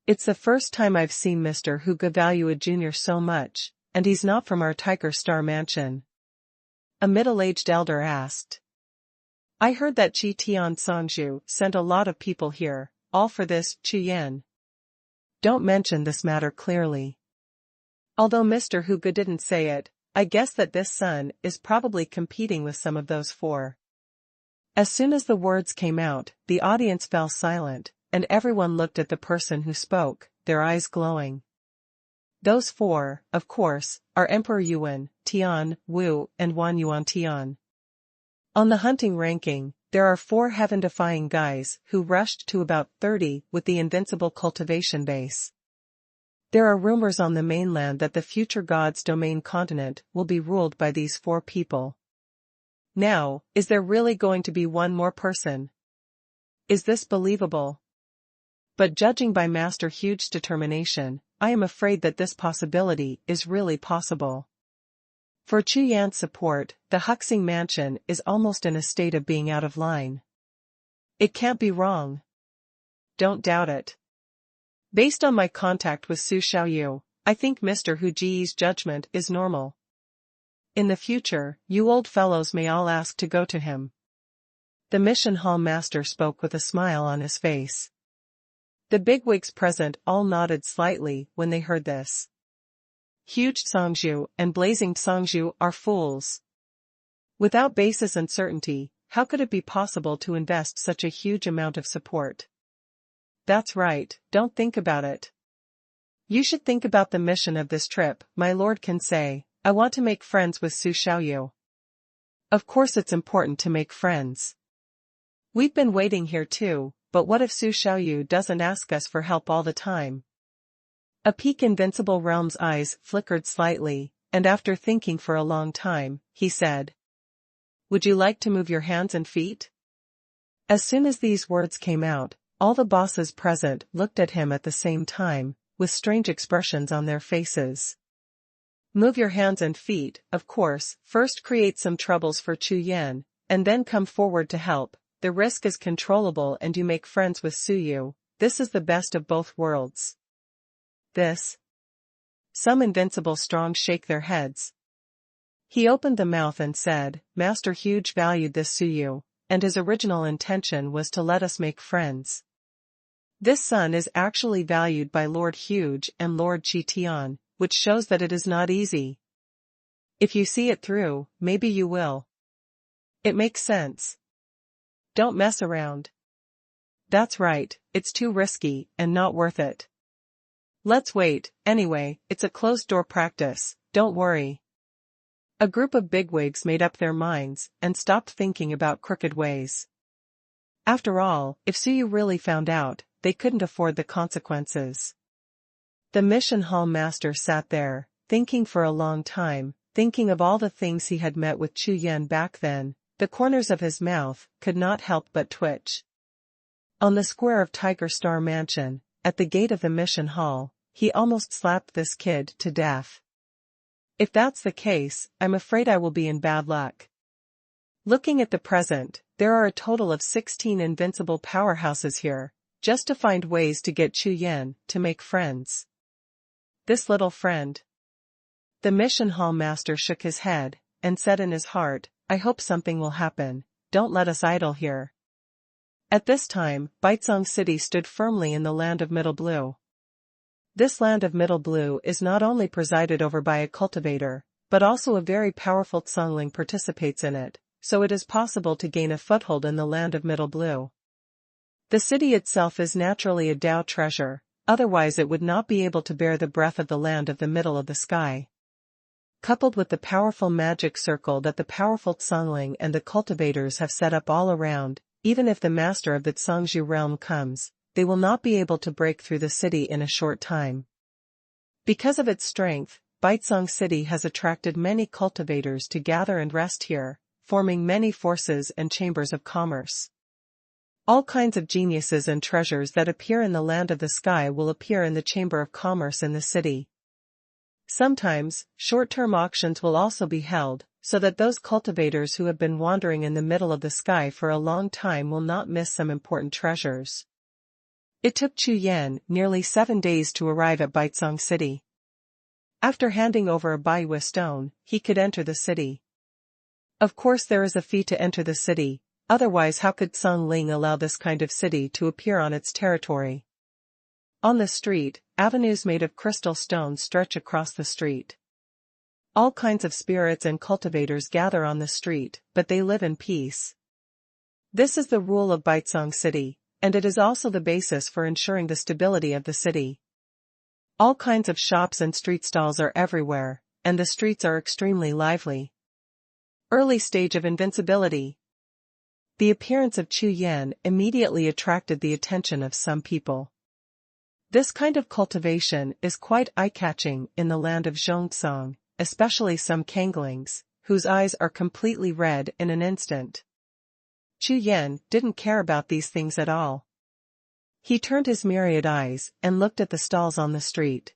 It's the first time I've seen Mr. Hu value a junior so much, and he's not from our Tiger Star Mansion. A middle-aged elder asked. I heard that Qi Tian Zhangzhou sent a lot of people here, all for this, Chu Yan. Don't mention this matter clearly. Although Mr. Hu didn't say it, I guess that this son is probably competing with some of those four. As soon as the words came out, the audience fell silent, and everyone looked at the person who spoke, their eyes glowing. Those four, of course, are Emperor Yuan, Tian, Wu, and Wan Yuan Tian. On the hunting ranking, there are 4 heaven-defying guys who rushed to about 30 with the invincible cultivation base. There are rumors on the mainland that the future God's domain continent will be ruled by these 4 people. Now, is there really going to be one more person? Is this believable? But judging by Master Huge's determination, I am afraid that this possibility is really possible. For Chu Yan's support, the Huxing Mansion is almost in a state of being out of line. It can't be wrong. Don't doubt it. Based on my contact with Su Xiaoyu, I think Mr. Hu Ji's judgment is normal. In the future, you old fellows may all ask to go to him. The mission hall master spoke with a smile on his face. The bigwigs present all nodded slightly when they heard this. Huge Zhangzhou and blazing Zhangzhou are fools. Without basis and certainty, how could it be possible to invest such a huge amount of support? That's right, don't think about it. You should think about the mission of this trip. My lord can say, I want to make friends with Su Xiaoyu. Of course it's important to make friends. We've been waiting here too, but what if Su Xiaoyu doesn't ask us for help all the time? A peak Invincible Realm's eyes flickered slightly, and after thinking for a long time, he said, Would you like to move your hands and feet? As soon as these words came out, all the bosses present looked at him at the same time, with strange expressions on their faces. Move your hands and feet, of course, first create some troubles for Chu Yan, and then come forward to help. The risk is controllable and you make friends with Su Yu. This is the best of both worlds. This. Some invincible strong shake their heads. He opened the mouth and said, Master Huge valued this Su Yu, and his original intention was to let us make friends. This son is actually valued by Lord Huge and Lord Qi Tian, which shows that it is not easy. If you see it through, maybe you will. It makes sense. Don't mess around. That's right, it's too risky and not worth it. Let's wait, anyway, it's a closed-door practice, don't worry. A group of bigwigs made up their minds and stopped thinking about crooked ways. After all, if Su Yu really found out, they couldn't afford the consequences. The mission hall master sat there, thinking for a long time, thinking of all the things he had met with Chu Yan back then. The corners of his mouth could not help but twitch. On the square of Tiger Star Mansion, at the gate of the mission hall, he almost slapped this kid to death. If that's the case, I'm afraid I will be in bad luck. Looking at the present, there are a total of 16 invincible powerhouses here, just to find ways to get Chu Yan to make friends. This little friend. The mission hall master shook his head, and said in his heart, I hope something will happen, don't let us idle here. At this time, Baizang City stood firmly in the land of Middle Blue. This land of Middle Blue is not only presided over by a cultivator, but also a very powerful Tsangling participates in it, so it is possible to gain a foothold in the land of Middle Blue. The city itself is naturally a Dao treasure, otherwise it would not be able to bear the breath of the land of the middle of the sky. Coupled with the powerful magic circle that the powerful Tsangling and the cultivators have set up all around, even if the master of the Tsangzhu realm comes, they will not be able to break through the city in a short time. Because of its strength, Baizang City has attracted many cultivators to gather and rest here, forming many forces and chambers of commerce. All kinds of geniuses and treasures that appear in the land of the sky will appear in the chamber of commerce in the city. Sometimes, short-term auctions will also be held, so that those cultivators who have been wandering in the middle of the sky for a long time will not miss some important treasures. It took Chu Yan nearly 7 days to arrive at Baizang City. After handing over a Baihui stone, he could enter the city. Of course there is a fee to enter the city, otherwise how could Tsang Ling allow this kind of city to appear on its territory? On the street, avenues made of crystal stones stretch across the street. All kinds of spirits and cultivators gather on the street, but they live in peace. This is the rule of Baizang City, and it is also the basis for ensuring the stability of the city. All kinds of shops and street stalls are everywhere, and the streets are extremely lively. Early stage of invincibility. The appearance of Chu Yan immediately attracted the attention of some people. This kind of cultivation is quite eye-catching in the land of Zhongcang, especially some Kanglings, whose eyes are completely red in an instant. Chu Yan didn't care about these things at all. He turned his myriad eyes and looked at the stalls on the street.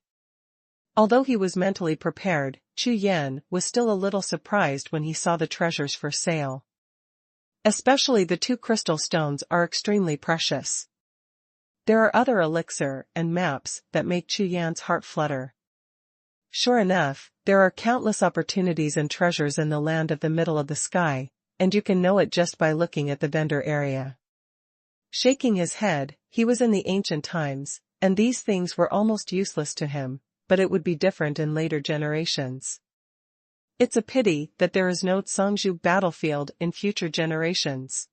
Although he was mentally prepared, Chu Yan was still a little surprised when he saw the treasures for sale. Especially the 2 crystal stones are extremely precious. There are other elixir and maps that make Chu Yan's heart flutter. Sure enough, there are countless opportunities and treasures in the land of the middle of the sky, and you can know it just by looking at the vendor area. Shaking his head, he was in the ancient times, and these things were almost useless to him, but it would be different in later generations. It's a pity that there is no Tsangzhu battlefield in future generations.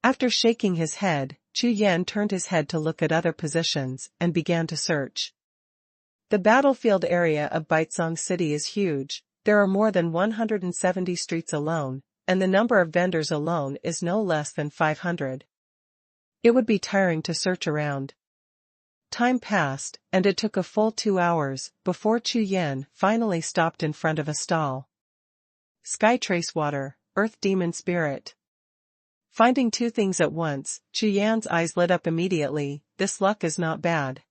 After shaking his head, Chu Yan turned his head to look at other positions and began to search. The battlefield area of Baizang City is huge, there are more than 170 streets alone, and the number of vendors alone is no less than 500. It would be tiring to search around. Time passed, and it took a full 2 hours before Chu Yan finally stopped in front of a stall. Sky Trace Water, Earth Demon Spirit. Finding 2 things at once, Chu Yan's eyes lit up immediately. This luck is not bad.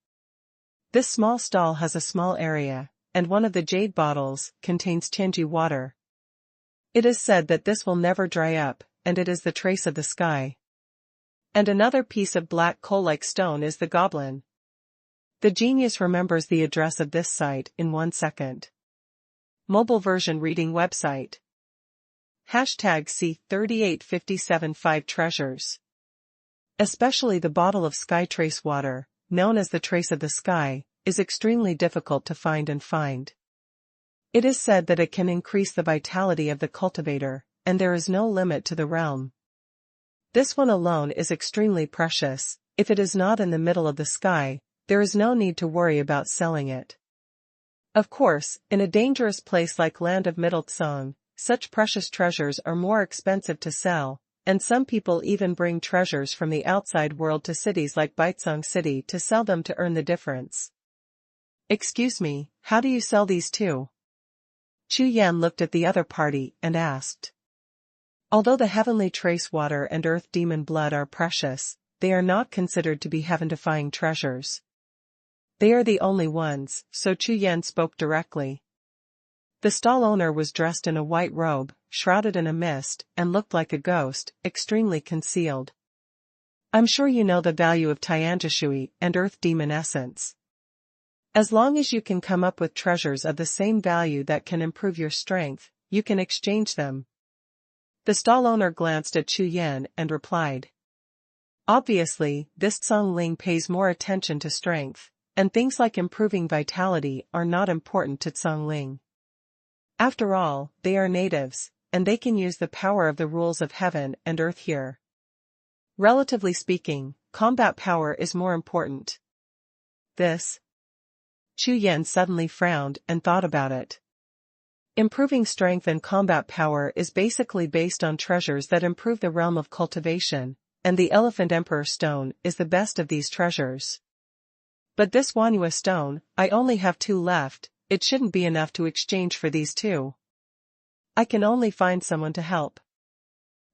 This small stall has a small area, and one of the jade bottles contains Tianji water. It is said that this will never dry up, and it is the trace of the sky. And another piece of black coal-like stone is the goblin. The genius remembers the address of this site in 1 second. Mobile version reading website. #C38575 treasures. Especially the bottle of sky trace water, known as the trace of the sky, is extremely difficult to find. It is said that it can increase the vitality of the cultivator, and there is no limit to the realm. This one alone is extremely precious. If it is not in the middle of the sky, there is no need to worry about selling it. Of course, in a dangerous place like land of Middle Tsang, such precious treasures are more expensive to sell, and some people even bring treasures from the outside world to cities like Baizang City to sell them to earn the difference. Excuse me, how do you sell these 2? Chu Yan looked at the other party and asked. Although the heavenly trace water and earth demon blood are precious, they are not considered to be heaven-defying treasures. They are the only ones, so Chu Yan spoke directly. The stall owner was dressed in a white robe, shrouded in a mist, and looked like a ghost, extremely concealed. I'm sure you know the value of Tianjishui and Earth Demon Essence. As long as you can come up with treasures of the same value that can improve your strength, you can exchange them. The stall owner glanced at Chu Yan and replied. Obviously, this Tsang Ling pays more attention to strength, and things like improving vitality are not important to Tsang Ling. After all, they are natives, and they can use the power of the rules of heaven and earth here. Relatively speaking, combat power is more important. This. Chu Yan suddenly frowned and thought about it. Improving strength and combat power is basically based on treasures that improve the realm of cultivation, and the Elephant Emperor Stone is the best of these treasures. But this Xuanhuan stone, I only have 2 left, it shouldn't be enough to exchange for these 2. I can only find someone to help.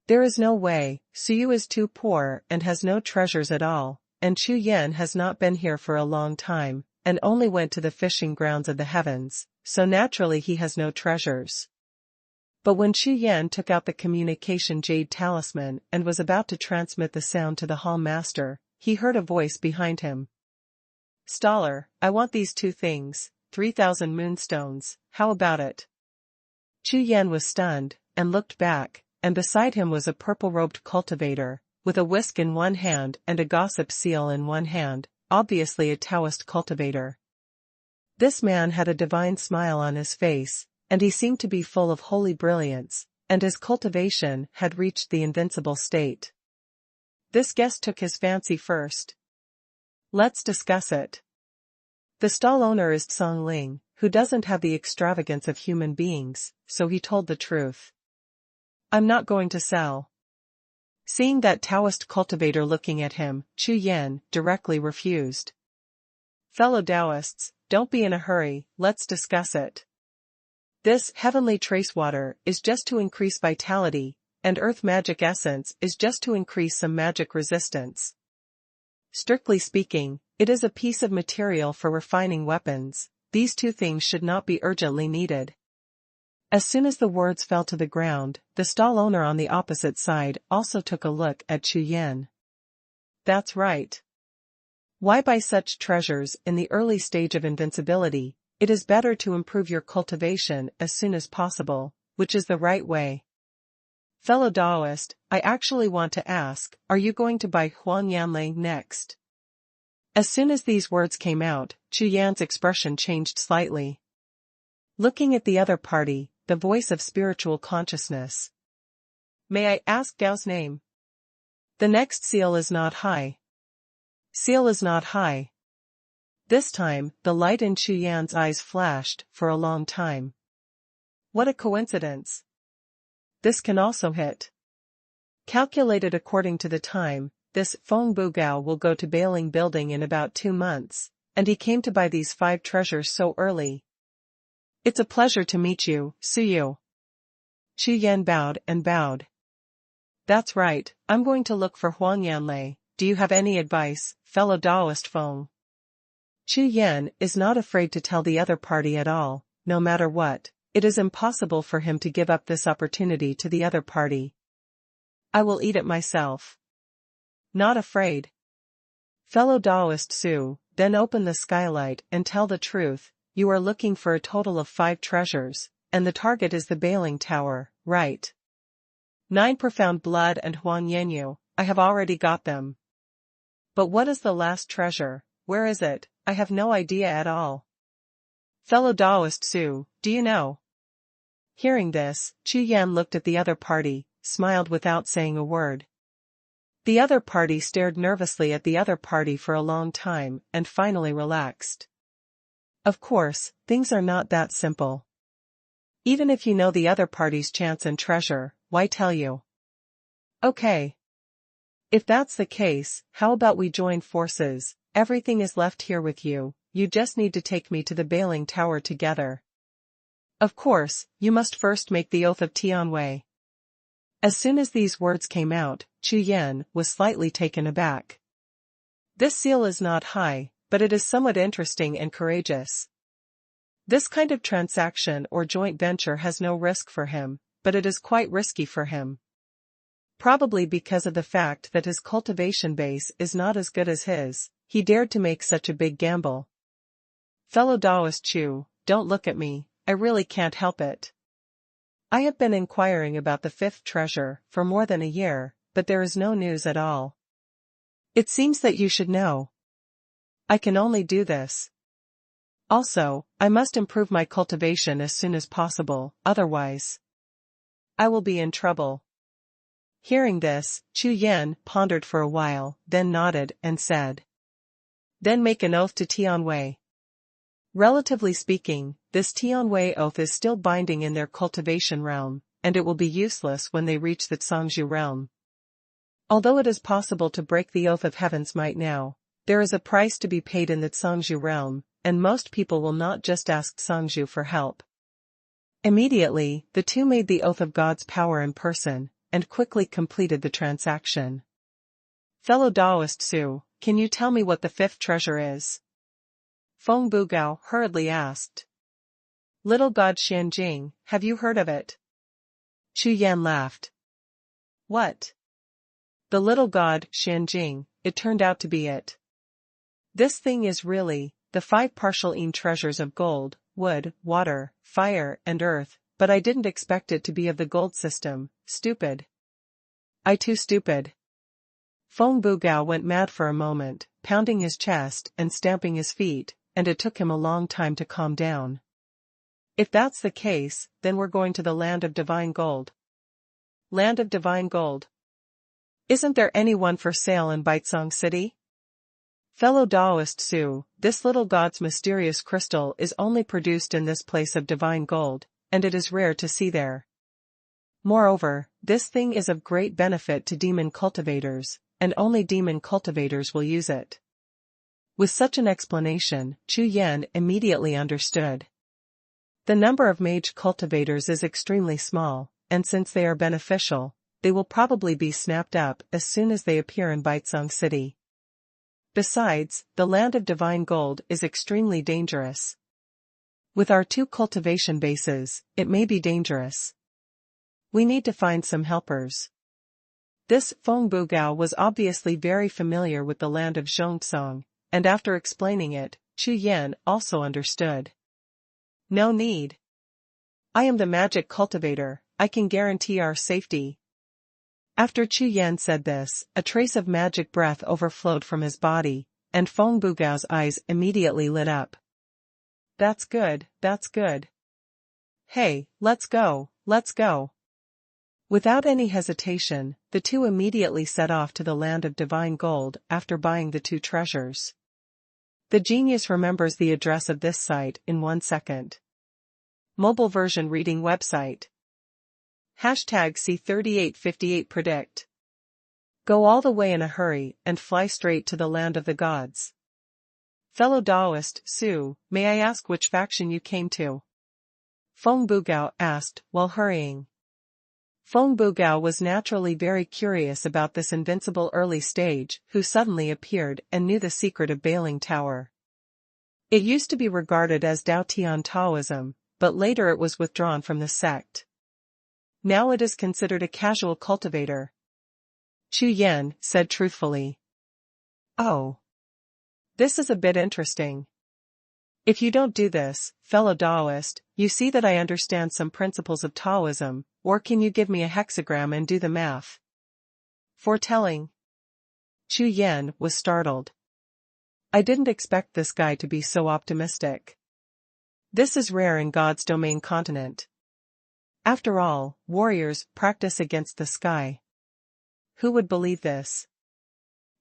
There is no way, Suyu is too poor and has no treasures at all, and Chu Yan has not been here for a long time, and only went to the fishing grounds of the heavens, so naturally he has no treasures. But when Chu Yan took out the communication jade talisman and was about to transmit the sound to the hall master, he heard a voice behind him. Staller, I want these 2 things, 3,000 moonstones, how about it? Chu Yan was stunned, and looked back, and beside him was a purple-robed cultivator, with a whisk in one hand and a gossip seal in one hand, obviously a Taoist cultivator. This man had a divine smile on his face, and he seemed to be full of holy brilliance, and his cultivation had reached the invincible state. This guest took his fancy first. Let's discuss it. The stall owner is Tsang Ling, who doesn't have the extravagance of human beings, so he told the truth. I'm not going to sell. Seeing that Taoist cultivator looking at him, Chu Yan directly refused. Fellow Taoists, don't be in a hurry, let's discuss it. This heavenly tracewater is just to increase vitality, and earth magic essence is just to increase some magic resistance. Strictly speaking, it is a piece of material for refining weapons. These 2 things should not be urgently needed. As soon as the words fell to the ground, the stall owner on the opposite side also took a look at Chu Yan. That's right. Why buy such treasures in the early stage of invincibility? It is better to improve your cultivation as soon as possible, which is the right way. Fellow Taoist, I actually want to ask, are you going to buy Xuanhuan next? As soon as these words came out, Chu Yan's expression changed slightly. Looking at the other party, the voice of spiritual consciousness. May I ask Gao's name? The next seal is not high. Seal is not high. This time, the light in Chu Yan's eyes flashed for a long time. What a coincidence. This can also hit. Calculated according to the time, this Feng Bu Gao will go to Bailing Building in about 2 months, and he came to buy these 5 treasures so early. It's a pleasure to meet you, Suyu. Chu Yan bowed and bowed. That's right, I'm going to look for Xuanhuan. Do you have any advice, fellow Taoist Feng? Chu Yan is not afraid to tell the other party at all, no matter what. It is impossible for him to give up this opportunity to the other party. I will eat it myself. Not afraid. Fellow Taoist Su, then open the skylight and tell the truth. You are looking for a total of 5 treasures, and the target is the Bailing Tower, right? 9 Profound Blood and Huanyanyu, I have already got them. But what is the last treasure? Where is it? I have no idea at all. Fellow Taoist Su, do you know? Hearing this, Chu Yan looked at the other party, smiled without saying a word. The other party stared nervously at the other party for a long time and finally relaxed. Of course, things are not that simple. Even if you know the other party's chance and treasure, why tell you? Okay. If that's the case, how about we join forces? Everything is left here with you, you just need to take me to the Bailing Tower together. Of course, you must first make the oath of Tianwei. As soon as these words came out, Chu Yan was slightly taken aback. This seal is not high, but it is somewhat interesting and courageous. This kind of transaction or joint venture has no risk for him, but it is quite risky for him. Probably because of the fact that his cultivation base is not as good as his, he dared to make such a big gamble. Fellow Taoist Chu, don't look at me, I really can't help it. I have been inquiring about the fifth treasure for more than a year, but there is no news at all. It seems that you should know. I can only do this. Also, I must improve my cultivation as soon as possible, otherwise I will be in trouble. Hearing this, Chu Yan pondered for a while, then nodded and said, Then make an oath to Tianwei. Relatively speaking, this Tianwei oath is still binding in their cultivation realm, and it will be useless when they reach the Zhangzhu realm. Although it is possible to break the oath of heaven's might now, there is a price to be paid in the Zhangzhu realm, and most people will not just ask Zhangzhu for help. Immediately, the two made the oath of God's power in person, and quickly completed the transaction. Fellow Taoist Su, can you tell me what the fifth treasure is? Feng Bugao hurriedly asked. Little God Xianjing, have you heard of it? Chu Yan laughed. What? The little god Xianjing, it turned out to be it. This thing is really the 5 partial yin treasures of gold, wood, water, fire, and earth, but I didn't expect it to be of the gold system, stupid. I too stupid. Feng Bugao went mad for a moment, pounding his chest and stamping his feet, and it took him a long time to calm down. If that's the case, then we're going to the land of divine gold. Land of divine gold. Isn't there any one for sale in Baizang City? Fellow Taoist Su, this little god's mysterious crystal is only produced in this place of divine gold, and it is rare to see there. Moreover, this thing is of great benefit to demon cultivators, and only demon cultivators will use it. With such an explanation, Chu Yan immediately understood. The number of mage cultivators is extremely small, and since they are beneficial, they will probably be snapped up as soon as they appear in Baizang City. Besides, the land of divine gold is extremely dangerous. With our 2 cultivation bases, it may be dangerous. We need to find some helpers. This Feng Bugao was obviously very familiar with the land of Zhongsong, and after explaining it, Chu Yan also understood. No need. I am the magic cultivator, I can guarantee our safety. After Chu Yan said this, a trace of magic breath overflowed from his body, and Feng Bugao's eyes immediately lit up. That's good, that's good. Hey, let's go, let's go. Without any hesitation, the two immediately set off to the land of divine gold after buying the 2 treasures. The genius remembers the address of this site in 1 second. Mobile version reading website. #C3858 predict. Go all the way in a hurry and fly straight to the land of the gods. Fellow Taoist Su, may I ask which faction you came to? Feng Bugao asked while hurrying. Feng Bugao was naturally very curious about this invincible early stage who suddenly appeared and knew the secret of Bailing Tower. It used to be regarded as Daotian Taoism, but later it was withdrawn from the sect. Now it is considered a casual cultivator. Chu Yan said truthfully. Oh. This is a bit interesting. If you don't do this, fellow Taoist, you see that I understand some principles of Taoism, or can you give me a hexagram and do the math? Foretelling. Chu Yan was startled. I didn't expect this guy to be so optimistic. This is rare in God's domain continent. After all, warriors practice against the sky. Who would believe this?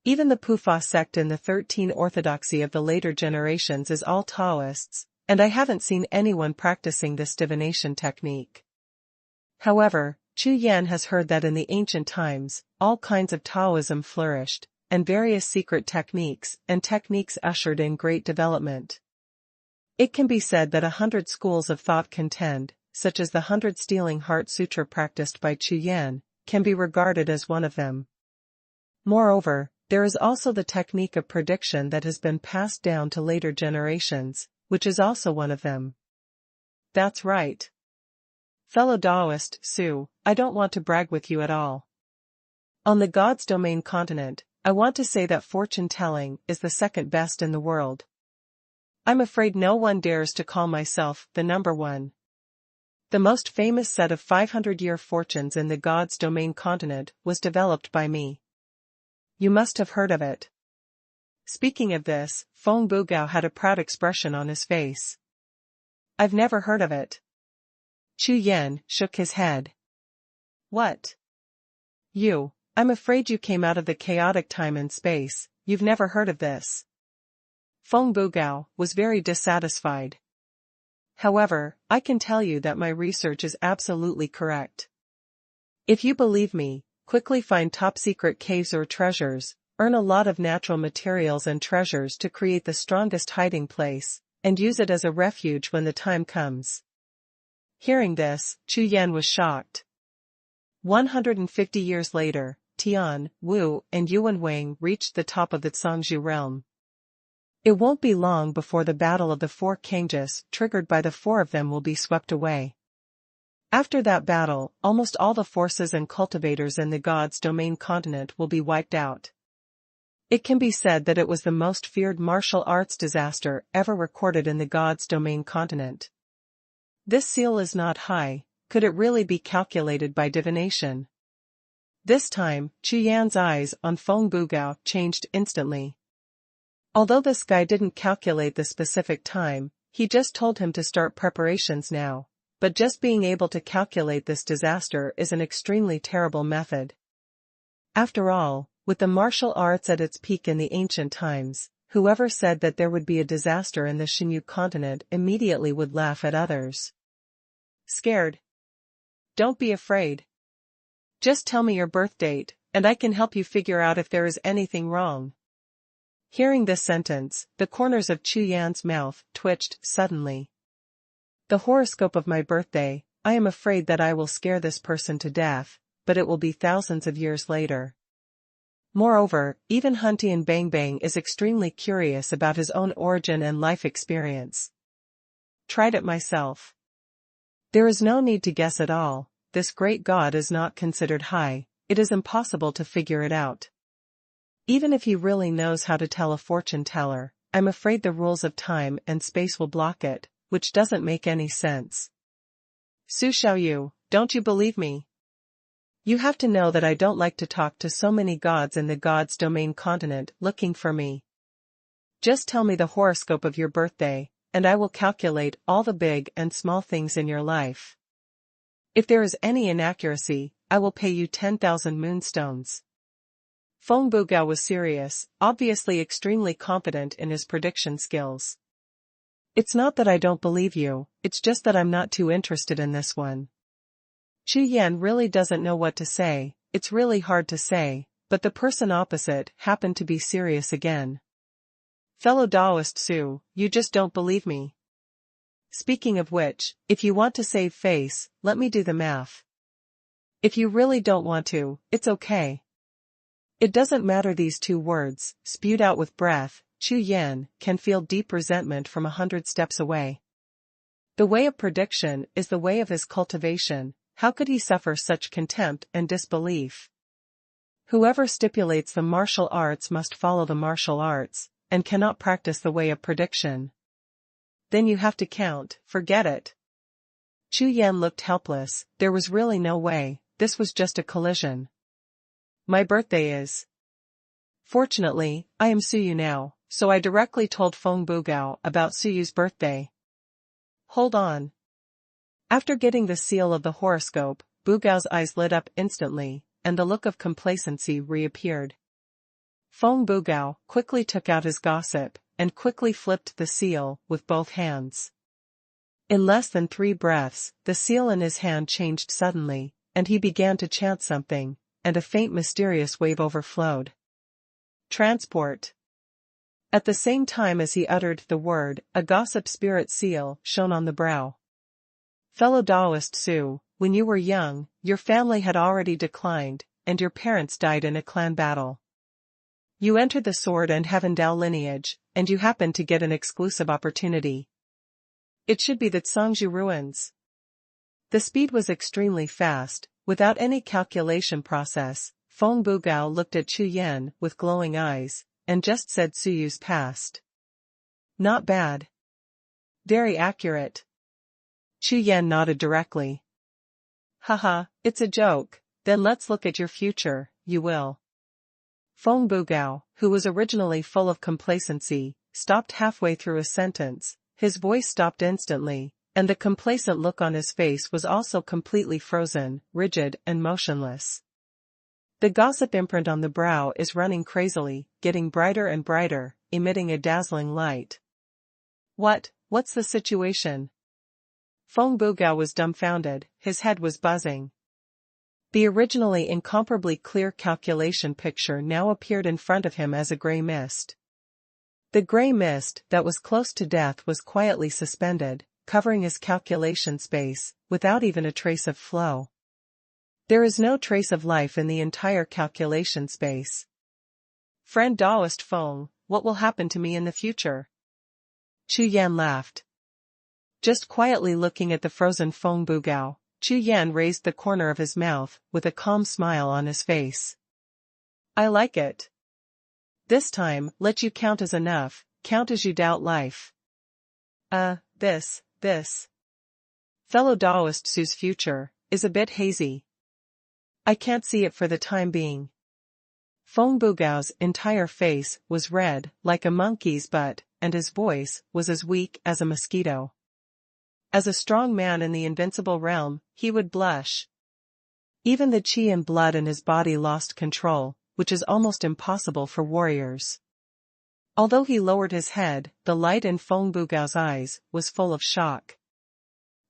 Even the Pufa sect in the 13 orthodoxy of the later generations is all Taoists, and I haven't seen anyone practicing this divination technique. However, Chu Yan has heard that in the ancient times, all kinds of Taoism flourished, and various secret techniques ushered in great development. It can be said that 100 schools of thought contend, such as the 100 Stealing Heart Sutra practiced by Chu Yan, can be regarded as one of them. Moreover, there is also the technique of prediction that has been passed down to later generations, which is also one of them. That's right. Fellow Taoist, Su, I don't want to brag with you at all. On the God's Domain continent, I want to say that fortune-telling is the second best in the world. I'm afraid no one dares to call myself the number one. The most famous set of 500-year fortunes in the God's Domain continent was developed by me. You must have heard of it. Speaking of this, Feng Bugao had a proud expression on his face. I've never heard of it. Chu Yan shook his head. What? I'm afraid you came out of the chaotic time and space, you've never heard of this. Feng Bugao was very dissatisfied. However, I can tell you that my research is absolutely correct. If you believe me, quickly find top-secret caves or treasures, earn a lot of natural materials and treasures to create the strongest hiding place, and use it as a refuge when the time comes. Hearing this, Chu Yan was shocked. 150 years later, Tian, Wu, and Xuanhuan reached the top of the Zhangzhou realm. It won't be long before the Battle of the Four Changes, triggered by the four of them, will be swept away. After that battle, almost all the forces and cultivators in the God's Domain continent will be wiped out. It can be said that it was the most feared martial arts disaster ever recorded in the God's Domain continent. This seal is not high. Could it really be calculated by divination? This time, Chu Yan's eyes on Feng Bugao changed instantly. Although this guy didn't calculate the specific time, he just told him to start preparations now, but just being able to calculate this disaster is an extremely terrible method. After all, with the martial arts at its peak in the ancient times, whoever said that there would be a disaster in the Xinyu continent immediately would laugh at others. Scared? Don't be afraid. Just tell me your birth date, and I can help you figure out if there is anything wrong. Hearing this sentence, the corners of Chu Yan's mouth twitched suddenly. The horoscope of my birthday, I am afraid that I will scare this person to death, but it will be thousands of years later. Moreover, even Huntian Bang Bang is extremely curious about his own origin and life experience. Tried it myself. There is no need to guess at all. This great god is not considered high, it is impossible to figure it out. Even if he really knows how to tell a fortune teller, I'm afraid the rules of time and space will block it, which doesn't make any sense. Su Xiaoyu, don't you believe me? You have to know that I don't like to talk to so many gods in the God's Domain continent looking for me. Just tell me the horoscope of your birthday, and I will calculate all the big and small things in your life. If there is any inaccuracy, I will pay you 10,000 moonstones. Feng Bugao was serious, obviously extremely confident in his prediction skills. It's not that I don't believe you, it's just that I'm not too interested in this one. Chu Yan really doesn't know what to say. It's really hard to say, but the person opposite happened to be serious again. Fellow Taoist Su, you just don't believe me. Speaking of which, if you want to save face, let me do the math. If you really don't want to, it's okay. It doesn't matter. These two words, spewed out with breath, Chu Yan can feel deep resentment from 100 steps away. The way of prediction is the way of his cultivation. How could he suffer such contempt and disbelief? Whoever stipulates the martial arts must follow the martial arts, and cannot practice the way of prediction. Then you have to count, forget it. Chu Yan looked helpless. There was really no way, this was just a collision. My birthday is. Fortunately, I am Suyu now, so I directly told Feng Bugao about Suyu's birthday. Hold on. After getting the seal of the horoscope, Bugao's eyes lit up instantly, and the look of complacency reappeared. Feng Bugao quickly took out his gossip, and quickly flipped the seal with both hands. In less than 3 breaths, the seal in his hand changed suddenly, and he began to chant something, and a faint mysterious wave overflowed. Transport. At the same time as he uttered the word, a gossip spirit seal shone on the brow. Fellow Taoist Su, when you were young, your family had already declined, and your parents died in a clan battle. You entered the Sword and Heaven Dao lineage, and you happened to get an exclusive opportunity. It should be the Zhangzhou ruins. The speed was extremely fast, without any calculation process. Feng Bugao looked at Chu Yan with glowing eyes, and just said Suyu's past. Not bad. Very accurate. Chu Yan nodded directly. Haha, it's a joke, then let's look at your future, you will. Feng Bugao, who was originally full of complacency, stopped halfway through a sentence, his voice stopped instantly, and the complacent look on his face was also completely frozen, rigid and motionless. The gossip imprint on the brow is running crazily, getting brighter and brighter, emitting a dazzling light. What's the situation? Feng Bugao was dumbfounded, his head was buzzing. The originally incomparably clear calculation picture now appeared in front of him as a gray mist. The gray mist that was close to death was quietly suspended, covering his calculation space, without even a trace of flow. There is no trace of life in the entire calculation space. Friend Daoist Feng, what will happen to me in the future? Chu Yan laughed. Just quietly looking at the frozen Feng Bugao, Chu Yan raised the corner of his mouth, with a calm smile on his face. I like it. This time, let you count as enough, count as you doubt life. This. Fellow Daoist Su's future, is a bit hazy. I can't see it for the time being. Feng Bugao's entire face was red, like a monkey's butt, and his voice was as weak as a mosquito. As a strong man in the invincible realm, he would blush. Even the qi and blood in his body lost control, which is almost impossible for warriors. Although he lowered his head, the light in Feng Bugao's eyes was full of shock.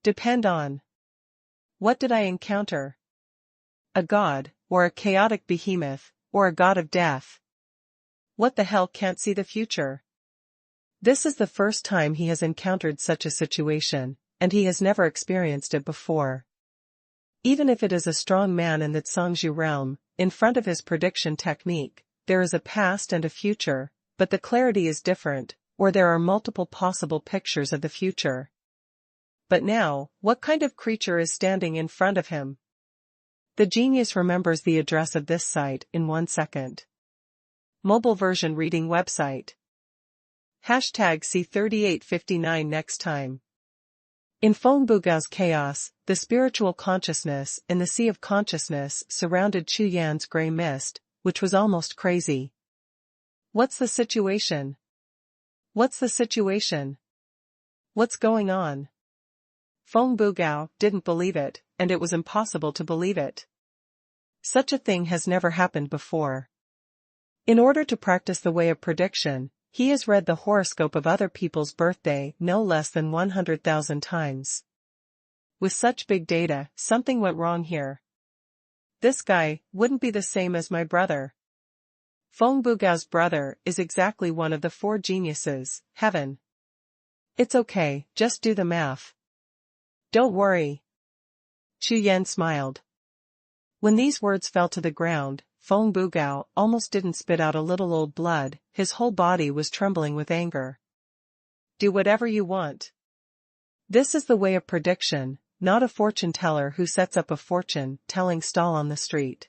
Depend on. What did I encounter? A god, or a chaotic behemoth, or a god of death? What the hell can't see the future? This is the first time he has encountered such a situation, and he has never experienced it before. Even if it is a strong man in the Zhangzhou realm, in front of his prediction technique, there is a past and a future, but the clarity is different, or there are multiple possible pictures of the future. But now, what kind of creature is standing in front of him? The genius remembers the address of this site in 1 second. Mobile version reading website. #C3859 next time. In Feng Bugao's chaos, the spiritual consciousness in the sea of consciousness surrounded Chu Yan's gray mist, which was almost crazy. What's the situation? What's the situation? What's going on? Feng Bugao didn't believe it, and it was impossible to believe it. Such a thing has never happened before. In order to practice the way of prediction, he has read the horoscope of other people's birthday no less than 100,000 times. With such big data, something went wrong here. This guy wouldn't be the same as my brother. Feng Bugao's brother is exactly one of the 4 geniuses, heaven. It's okay, just do the math. Don't worry. Chu Yan smiled. When these words fell to the ground, Feng Bugao almost didn't spit out a little old blood, his whole body was trembling with anger. Do whatever you want. This is the way of prediction, not a fortune teller who sets up a fortune-telling stall on the street.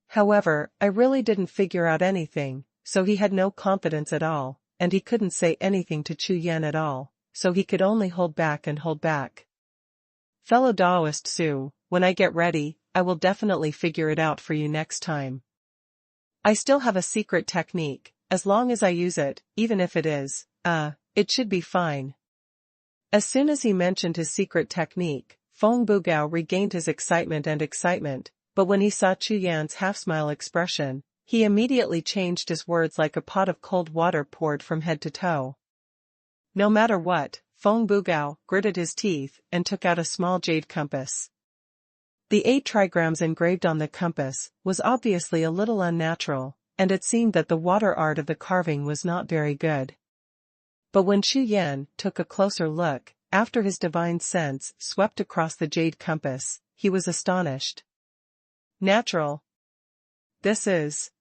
However, I really didn't figure out anything, so he had no confidence at all, and he couldn't say anything to Chu Yan at all, so he could only hold back and hold back. Fellow Daoist Su, when I get ready, I will definitely figure it out for you next time. I still have a secret technique, as long as I use it, even if it is, it should be fine. As soon as he mentioned his secret technique, Feng Bugao regained his excitement, but when he saw Chu Yan's half-smile expression, he immediately changed his words like a pot of cold water poured from head to toe. No matter what, Feng Bugao gritted his teeth and took out a small jade compass. The 8 trigrams engraved on the compass was obviously a little unnatural, and it seemed that the water art of the carving was not very good. But when Chu Yan took a closer look, after his divine sense swept across the jade compass, he was astonished. Natural. This is.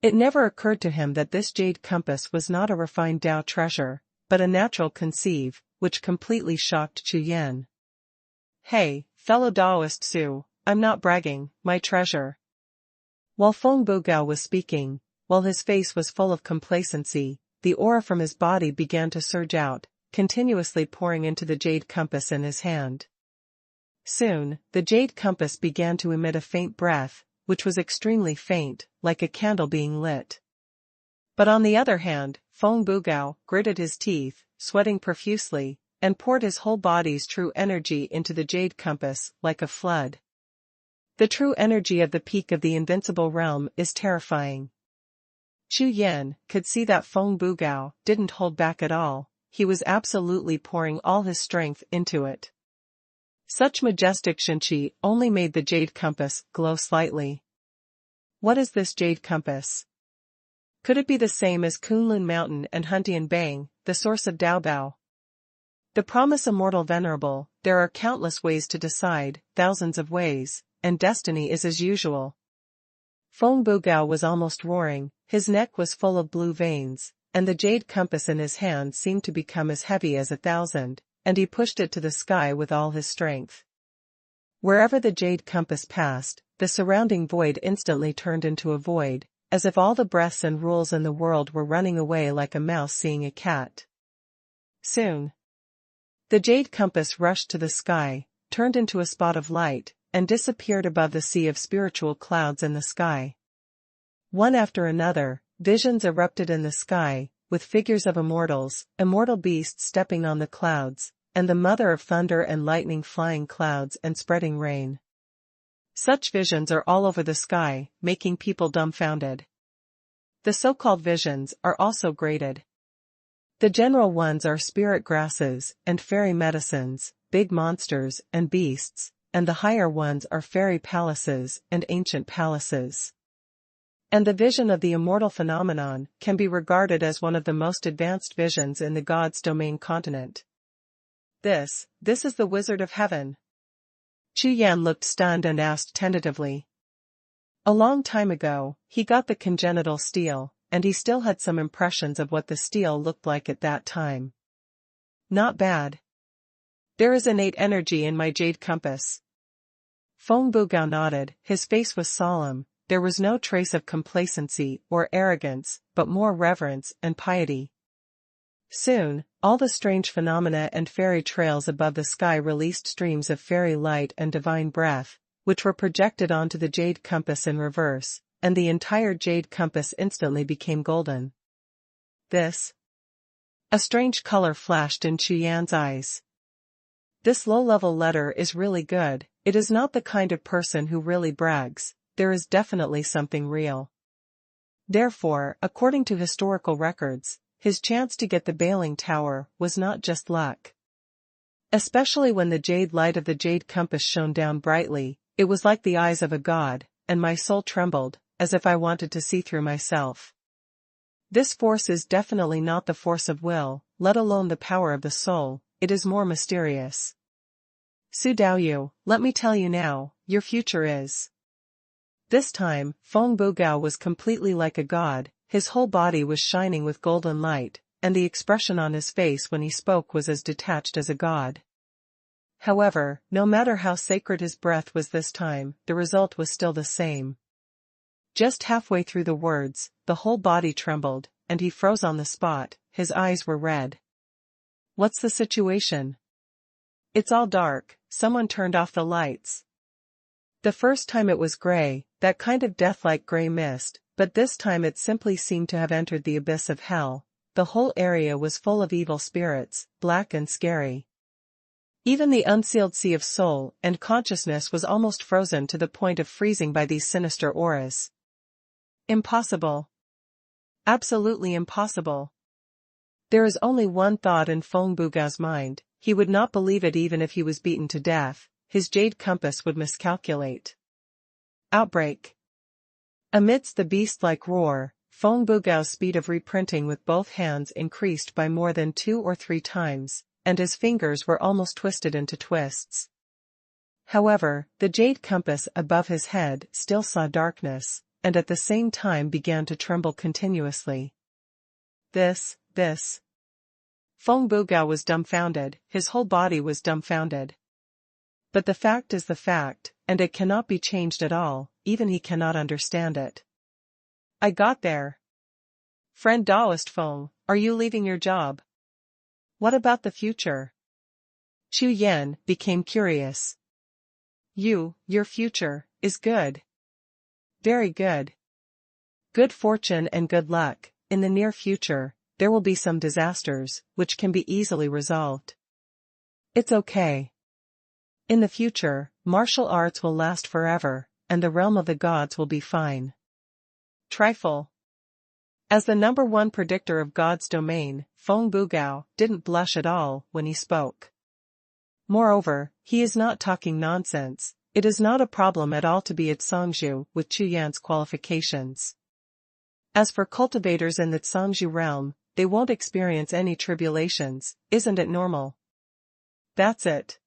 It never occurred to him that this jade compass was not a refined Tao treasure, but a natural conceive, which completely shocked Chu Yan. "Hey, fellow Daoist Su, I'm not bragging, my treasure." While Feng Bugao was speaking, while his face was full of complacency, the aura from his body began to surge out, continuously pouring into the jade compass in his hand. Soon, the jade compass began to emit a faint breath, which was extremely faint, like a candle being lit. But on the other hand, Feng Bugao gritted his teeth, sweating profusely, and poured his whole body's true energy into the jade compass, like a flood. The true energy of the peak of the invincible realm is terrifying. Chu Yan could see that Feng Bugao didn't hold back at all, he was absolutely pouring all his strength into it. Such majestic shenqi only made the jade compass glow slightly. What is this jade compass? Could it be the same as Kunlun Mountain and Huntian Bang, the source of Daobao? The promise immortal venerable, there are countless ways to decide, thousands of ways, and destiny is as usual. Feng Bugao was almost roaring, his neck was full of blue veins, and the jade compass in his hand seemed to become as heavy as 1,000, and he pushed it to the sky with all his strength. Wherever the jade compass passed, the surrounding void instantly turned into a void, as if all the breaths and rules in the world were running away like a mouse seeing a cat. Soon, the jade compass rushed to the sky, turned into a spot of light, and disappeared above the sea of spiritual clouds in the sky. One after another, visions erupted in the sky, with figures of immortals, immortal beasts stepping on the clouds, and the mother of thunder and lightning flying clouds and spreading rain. Such visions are all over the sky, making people dumbfounded. The so-called visions are also graded. The general ones are spirit grasses and fairy medicines, big monsters and beasts, and the higher ones are fairy palaces and ancient palaces. And the vision of the immortal phenomenon can be regarded as one of the most advanced visions in the God's domain continent. This is the Wizard of Heaven. Chu Yan looked stunned and asked tentatively. A long time ago, he got the congenital steel, and he still had some impressions of what the steel looked like at that time. Not bad. There is innate energy in my jade compass. Feng Bugao nodded, his face was solemn, there was no trace of complacency or arrogance, but more reverence and piety. Soon, all the strange phenomena and fairy trails above the sky released streams of fairy light and divine breath, which were projected onto the jade compass in reverse, and the entire jade compass instantly became golden. A strange color flashed in Chu Yan's eyes. This low-level letter is really good, it is not the kind of person who really brags, there is definitely something real. Therefore, according to historical records, his chance to get the bailing tower was not just luck. Especially when the jade light of the jade compass shone down brightly, it was like the eyes of a god, and my soul trembled, as if I wanted to see through myself. This force is definitely not the force of will, let alone the power of the soul, it is more mysterious. Su Daoyu, let me tell you now, your future is. This time, Feng Bugao was completely like a god, his whole body was shining with golden light, and the expression on his face when he spoke was as detached as a god. However, no matter how sacred his breath was this time, the result was still the same. Just halfway through the words, the whole body trembled, and he froze on the spot, his eyes were red. What's the situation? It's all dark, someone turned off the lights. The first time it was gray, that kind of death-like gray mist, but this time it simply seemed to have entered the abyss of hell. The whole area was full of evil spirits, black and scary. Even the unsealed sea of soul and consciousness was almost frozen to the point of freezing by these sinister auras. Impossible. Absolutely impossible. There is only one thought in Feng Bugao's mind, he would not believe it even if he was beaten to death, his jade compass would miscalculate. Outbreak. Amidst the beast-like roar, Feng Bugao's speed of reprinting with both hands increased by more than 2 or 3 times, and his fingers were almost twisted into twists. However, the jade compass above his head still saw darkness, and at the same time began to tremble continuously. This. Feng Bugao was dumbfounded, his whole body was dumbfounded. But the fact is the fact, and it cannot be changed at all, even he cannot understand it. I got there. Friend Daoist Feng, are you leaving your job? What about the future? Chu Yan became curious. Your future, is good. Very good. Good fortune and good luck. In the near future, there will be some disasters, which can be easily resolved. It's okay. In the future, martial arts will last forever, and the realm of the gods will be fine. Trifle. As the number one predictor of God's domain, Feng Bugao didn't blush at all when he spoke. Moreover, he is not talking nonsense. It is not a problem at all to be at Songzhu with Chu Yan's qualifications. As for cultivators in the Songzhu realm, they won't experience any tribulations, isn't it normal? That's it.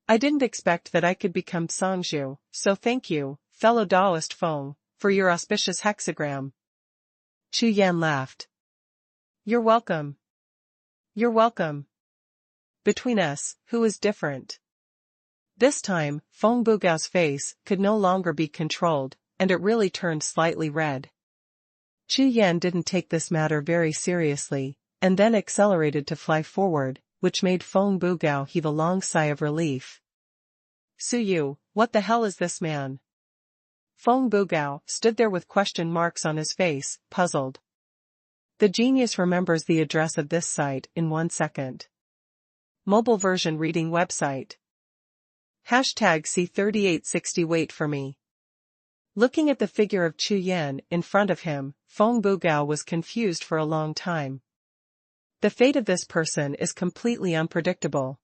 I didn't expect that I could become Songzhu, so thank you, fellow Daoist Feng, for your auspicious hexagram. Chu Yan laughed. You're welcome. You're welcome. Between us, who is different? This time, Feng Bugao's face could no longer be controlled, and it really turned slightly red. Chu Yan didn't take this matter very seriously, and then accelerated to fly forward, which made Feng Bugao heave a long sigh of relief. Suyu, what the hell is this man? Feng Bugao stood there with question marks on his face, puzzled. The genius remembers the address of this site in 1 second. Mobile version reading website. #C3860 Wait for me. Looking at the figure of Chu Yan in front of him, Feng Bugao was confused for a long time. The fate of this person is completely unpredictable.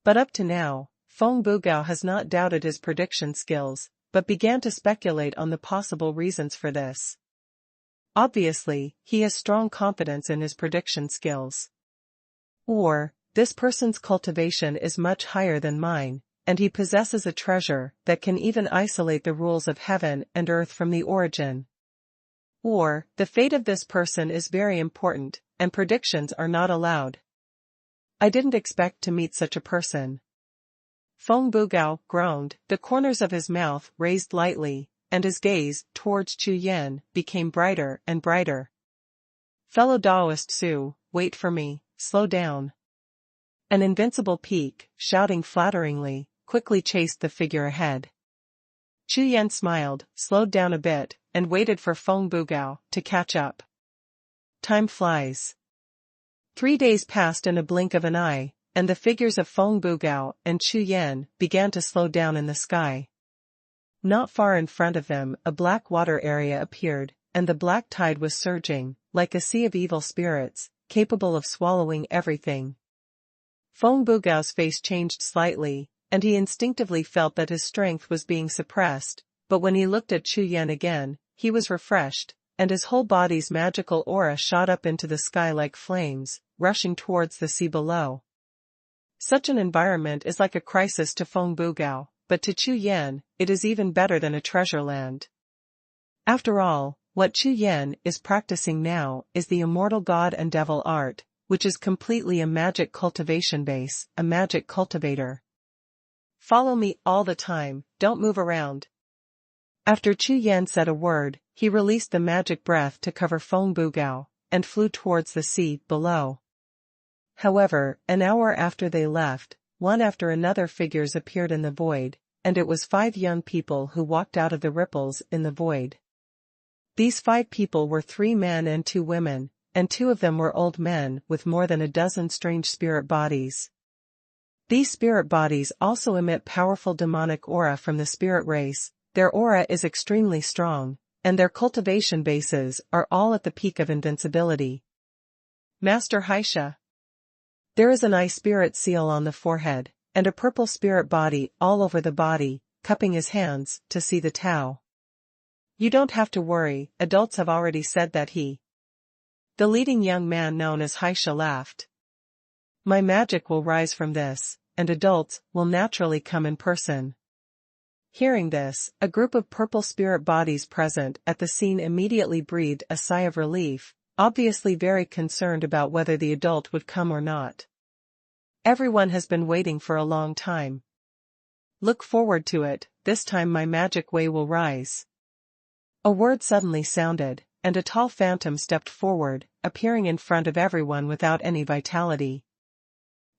But up to now, Feng Bugao has not doubted his prediction skills, but began to speculate on the possible reasons for this. Obviously, he has strong confidence in his prediction skills. Or, this person's cultivation is much higher than mine, and he possesses a treasure that can even isolate the rules of heaven and earth from the origin. Or, the fate of this person is very important, and predictions are not allowed. I didn't expect to meet such a person. Feng Bugao groaned, the corners of his mouth raised lightly, and his gaze towards Chu Yan became brighter and brighter. Fellow Daoist Su, wait for me, slow down. An invincible peak, shouting flatteringly, quickly chased the figure ahead. Chu Yan smiled, slowed down a bit, and waited for Feng Bugao to catch up. Time flies. 3 days passed in a blink of an eye, and the figures of Feng Bugao and Chu Yan began to slow down in the sky. Not far in front of them, a black water area appeared, and the black tide was surging, like a sea of evil spirits, capable of swallowing everything. Feng Bugao's face changed slightly, and he instinctively felt that his strength was being suppressed, but when he looked at Chu Yan again, he was refreshed, and his whole body's magical aura shot up into the sky like flames, rushing towards the sea below. Such an environment is like a crisis to Feng Bugao, but to Chu Yan, it is even better than a treasure land. After all, what Chu Yan is practicing now is the immortal god and devil art, which is completely a magic cultivation base, a magic cultivator. Follow me all the time, don't move around. After Chu Yan said a word, he released the magic breath to cover Feng Bugao, and flew towards the sea below. However, an hour after they left, one after another figures appeared in the void, and it was 5 young people who walked out of the ripples in the void. These 5 people were 3 men and 2 women, and 2 of them were old men with more than a dozen strange spirit bodies. These spirit bodies also emit powerful demonic aura from the spirit race. Their aura is extremely strong, and their cultivation bases are all at the peak of invincibility. Master Haisha. There is an eye spirit seal on the forehead, and a purple spirit body all over the body, cupping his hands to see the Tao. You don't have to worry, adults have already said that he. The leading young man known as Haisha laughed. My magic will rise from this, and adults will naturally come in person. Hearing this, a group of purple spirit bodies present at the scene immediately breathed a sigh of relief, obviously very concerned about whether the adult would come or not. Everyone has been waiting for a long time. Look forward to it, this time my magic way will rise. A word suddenly sounded, and a tall phantom stepped forward, appearing in front of everyone without any vitality.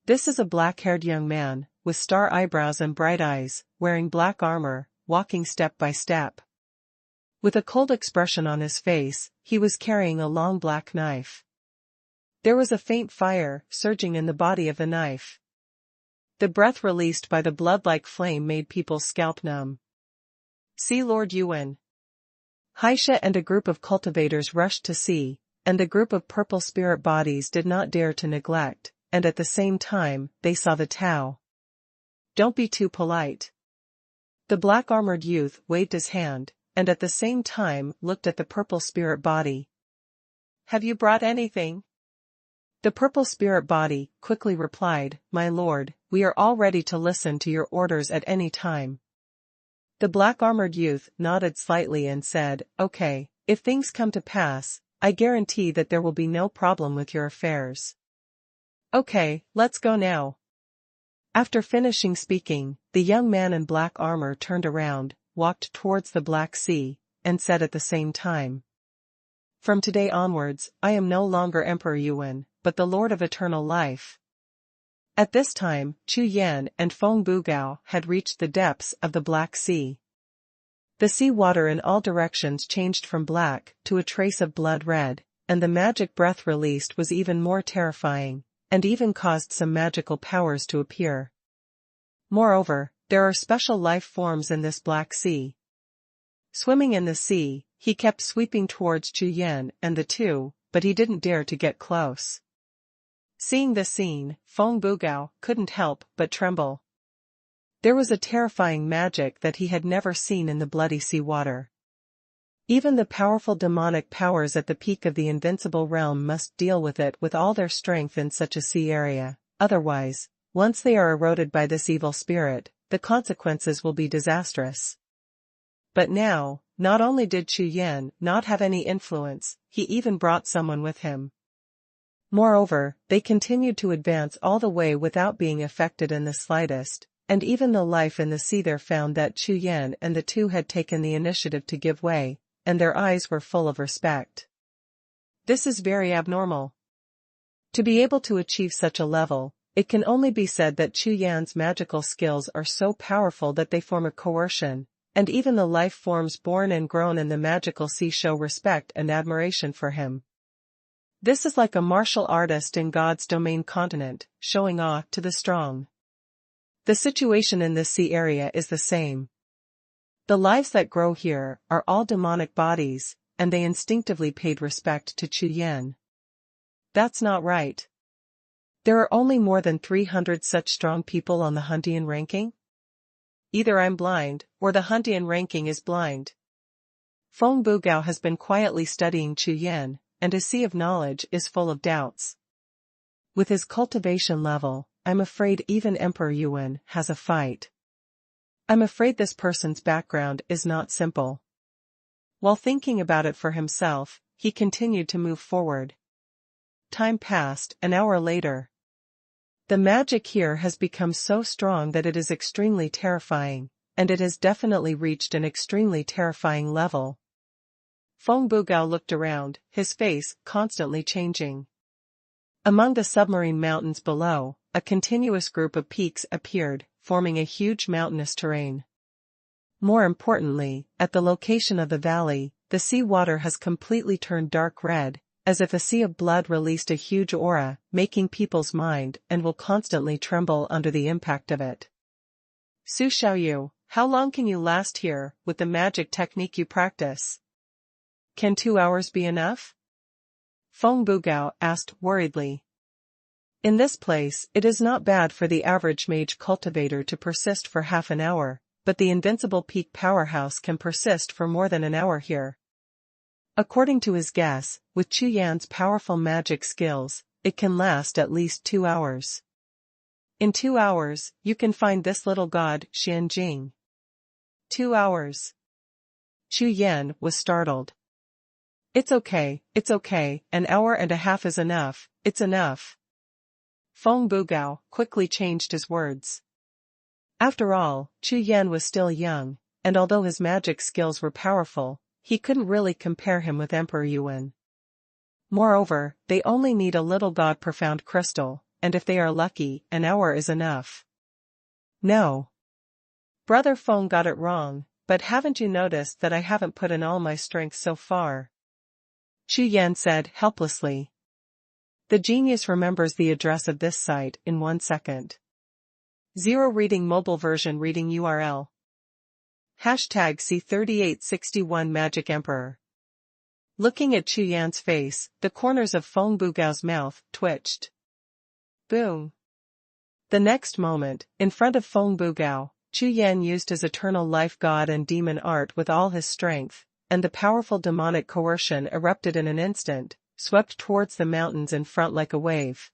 This is a black-haired young man, with star eyebrows and bright eyes, wearing black armor, walking step by step. With a cold expression on his face, he was carrying a long black knife. There was a faint fire surging in the body of the knife. The breath released by the blood-like flame made people's scalp numb. See Lord Yuan. Xie and a group of cultivators rushed to see, and the group of purple spirit bodies did not dare to neglect, and at the same time, they saw the Tao. Don't be too polite. The black-armored youth waved his hand, and at the same time looked at the purple spirit body. Have you brought anything? The purple spirit body quickly replied, My lord, we are all ready to listen to your orders at any time. The black-armored youth nodded slightly and said, Okay, if things come to pass, I guarantee that there will be no problem with your affairs. Okay, let's go now. After finishing speaking, the young man in black armor turned around, walked towards the Black Sea, and said at the same time. From today onwards, I am no longer Emperor Yuan, but the Lord of Eternal Life. At this time, Chu Yan and Feng Bugao had reached the depths of the Black Sea. The sea water in all directions changed from black to a trace of blood red, and the magic breath released was even more terrifying, and even caused some magical powers to appear. Moreover, there are special life forms in this Black Sea. Swimming in the sea, he kept sweeping towards Chu Yan and the two, but he didn't dare to get close. Seeing the scene, Feng Bugao couldn't help but tremble. There was a terrifying magic that he had never seen in the bloody sea water. Even the powerful demonic powers at the peak of the invincible realm must deal with it with all their strength in such a sea area, otherwise, once they are eroded by this evil spirit, the consequences will be disastrous. But now, not only did Chu Yan not have any influence, he even brought someone with him. Moreover, they continued to advance all the way without being affected in the slightest, and even the life in the sea there found that Chu Yan and the two had taken the initiative to give way, and their eyes were full of respect. This is very abnormal. To be able to achieve such a level, it can only be said that Chu Yan's magical skills are so powerful that they form a coercion, and even the life forms born and grown in the magical sea show respect and admiration for him. This is like a martial artist in God's domain continent, showing awe to the strong. The situation in this sea area is the same. The lives that grow here are all demonic bodies, and they instinctively paid respect to Chu Yan. That's not right. There are only more than 300 such strong people on the Huntian ranking? Either I'm blind, or the Huntian ranking is blind. Feng Bugao has been quietly studying Chu Yan, and his sea of knowledge is full of doubts. With his cultivation level, I'm afraid even Emperor Yuan has a fight. I'm afraid this person's background is not simple. While thinking about it for himself, he continued to move forward. Time passed, an hour later. The magic here has become so strong that it is extremely terrifying, and it has definitely reached an extremely terrifying level. Feng Bugao looked around, his face constantly changing. Among the submarine mountains below, a continuous group of peaks appeared, forming a huge mountainous terrain. More importantly, at the location of the valley, the sea water has completely turned dark red, as if a sea of blood released a huge aura, making people's mind and will constantly tremble under the impact of it. Su Xiaoyu, how long can you last here, with the magic technique you practice? Can 2 hours be enough? Feng Bugao asked worriedly. In this place, it is not bad for the average mage cultivator to persist for half an hour, but the invincible peak powerhouse can persist for more than an hour here. According to his guess, with Chu Yan's powerful magic skills, it can last at least 2 hours. In 2 hours, you can find this little god, Xianjing. 2 hours. Chu Yan was startled. It's okay, an hour and a half is enough, it's enough. Feng Bugao quickly changed his words. After all, Chu Yan was still young, and although his magic skills were powerful, he couldn't really compare him with Emperor Yuan. Moreover, they only need a little God-profound crystal, and if they are lucky, an hour is enough. No. Brother Feng got it wrong, but haven't you noticed that I haven't put in all my strength so far? Chu Yan said helplessly. The genius remembers the address of this site in 1 second. 0 Reading mobile version reading URL. Hashtag C3861 Magic Emperor. Looking at Chu Yan's face, the corners of Feng Bugao's mouth twitched. Boom. The next moment, in front of Feng Bugao, Chu Yan used his eternal life god and demon art with all his strength, and the powerful demonic coercion erupted in an instant, swept towards the mountains in front like a wave.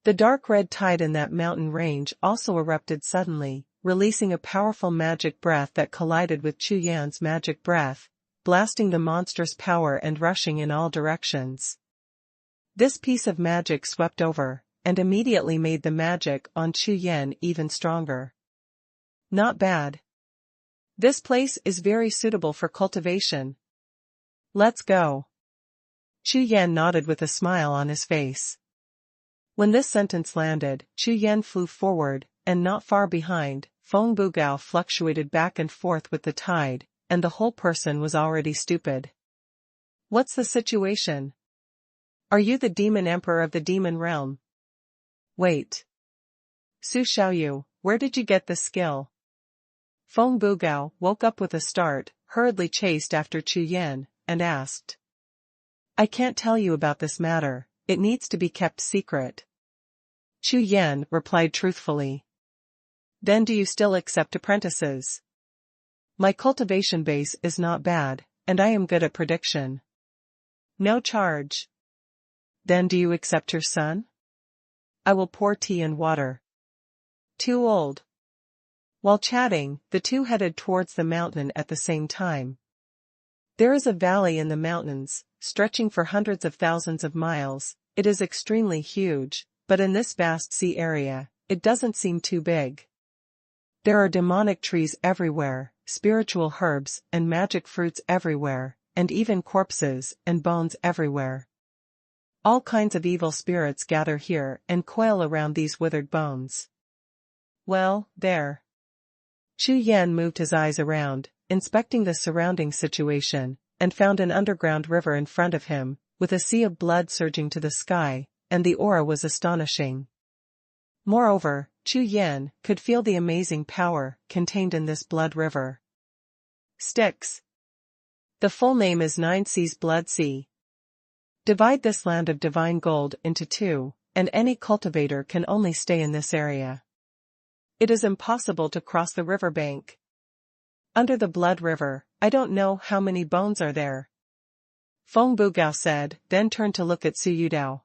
The dark red tide in that mountain range also erupted suddenly, releasing a powerful magic breath that collided with Chu Yan's magic breath, blasting the monstrous power and rushing in all directions. This piece of magic swept over, and immediately made the magic on Chu Yan even stronger. Not bad. This place is very suitable for cultivation. Let's go. Chu Yan nodded with a smile on his face. When this sentence landed, Chu Yan flew forward, and not far behind, Feng Bugao fluctuated back and forth with the tide, and the whole person was already stupid. What's the situation? Are you the demon emperor of the demon realm? Wait. Su Xiaoyu, where did you get this skill? Feng Bugao woke up with a start, hurriedly chased after Chu Yan, and asked. I can't tell you about this matter, it needs to be kept secret. Chu Yan replied truthfully. Then do you still accept apprentices? My cultivation base is not bad, and I am good at prediction. No charge. Then do you accept your son? I will pour tea and water. Too old. While chatting, the two headed towards the mountain at the same time. There is a valley in the mountains, stretching for hundreds of thousands of miles. It is extremely huge, but in this vast sea area, it doesn't seem too big. There are demonic trees everywhere, spiritual herbs and magic fruits everywhere, and even corpses and bones everywhere. All kinds of evil spirits gather here and coil around these withered bones. Well, there. Chu Yan moved his eyes around, inspecting the surrounding situation, and found an underground river in front of him, with a sea of blood surging to the sky, and the aura was astonishing. Moreover, Chu Yan could feel the amazing power contained in this blood river. Styx. The full name is Nine Seas Blood Sea. Divide this land of divine gold into 2, and any cultivator can only stay in this area. It is impossible to cross the riverbank. Under the blood river, I don't know how many bones are there. Feng Bugao said, then turned to look at Su Yudao.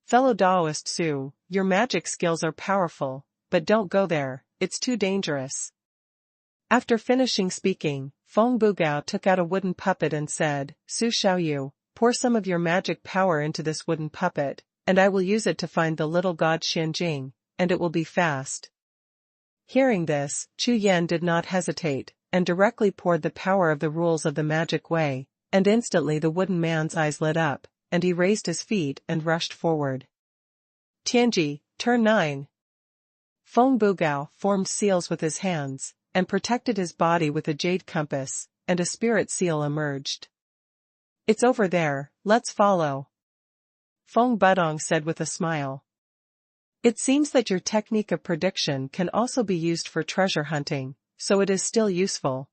Fellow Daoist Su, your magic skills are powerful, but don't go there, it's too dangerous. After finishing speaking, Feng Bugao took out a wooden puppet and said, Su Xiaoyu, pour some of your magic power into this wooden puppet, and I will use it to find the little god Xianjing, and it will be fast. Hearing this, Chu Yan did not hesitate, and directly poured the power of the rules of the magic way, and instantly the wooden man's eyes lit up, and he raised his feet and rushed forward. Tianji, turn 9. Feng Bugao formed seals with his hands, and protected his body with a jade compass, and a spirit seal emerged. It's over there, let's follow. Feng Budong said with a smile. It seems that your technique of prediction can also be used for treasure hunting, so it is still useful.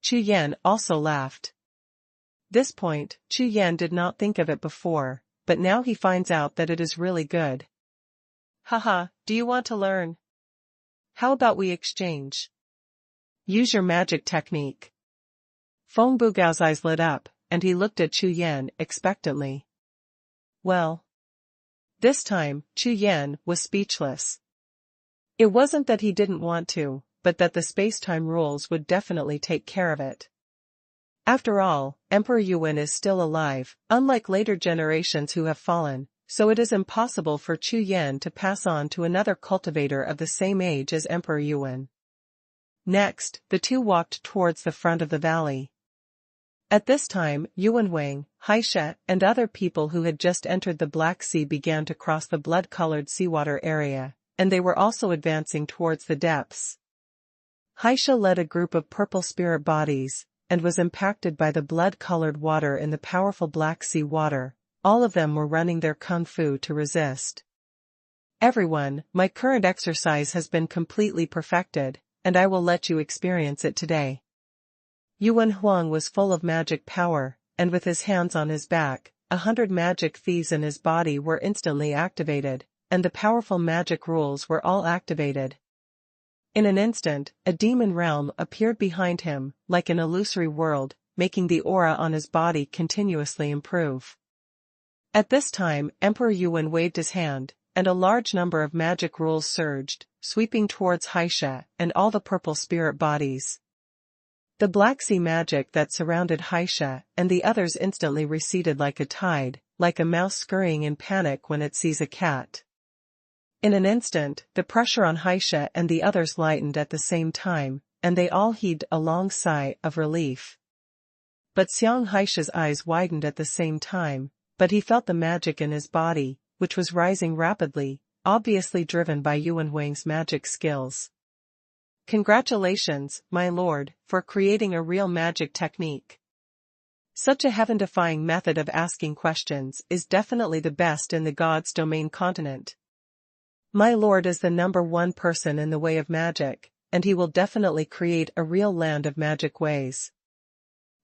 Chu Yan also laughed. This point, Chu Yan did not think of it before, but now he finds out that it is really good. Haha, do you want to learn? How about we exchange? Use your magic technique. Feng Bugao's eyes lit up, and he looked at Chu Yan expectantly. Well. This time, Chu Yan was speechless. It wasn't that he didn't want to, but that the space-time rules would definitely take care of it. After all, Emperor Yuan is still alive, unlike later generations who have fallen, so it is impossible for Chu Yan to pass on to another cultivator of the same age as Emperor Yuan. Next, the two walked towards the front of the valley. At this time, Xuanhuan, Xie, and other people who had just entered the Black Sea began to cross the blood-colored seawater area, and they were also advancing towards the depths. Xie led a group of purple spirit bodies, and was impacted by the blood-colored water in the powerful Black Sea water. All of them were running their kung fu to resist. Everyone, my current exercise has been completely perfected, and I will let you experience it today. Xuanhuan was full of magic power, and with his hands on his back, 100 magic thieves in his body were instantly activated, and the powerful magic rules were all activated. In an instant, a demon realm appeared behind him, like an illusory world, making the aura on his body continuously improve. At this time, Emperor Yuan waved his hand, and a large number of magic rules surged, sweeping towards Xie and all the purple spirit bodies. The Black Sea magic that surrounded Xie and the others instantly receded like a tide, like a mouse scurrying in panic when it sees a cat. In an instant, the pressure on Xie and the others lightened at the same time, and they all heaved a long sigh of relief. But Xie's eyes widened at the same time, but he felt the magic in his body, which was rising rapidly, obviously driven by Xuanhuan's magic skills. Congratulations, my lord, for creating a real magic technique. Such a heaven-defying method of asking questions is definitely the best in the God's domain continent. My lord is the #1 person in the way of magic, and he will definitely create a real land of magic ways.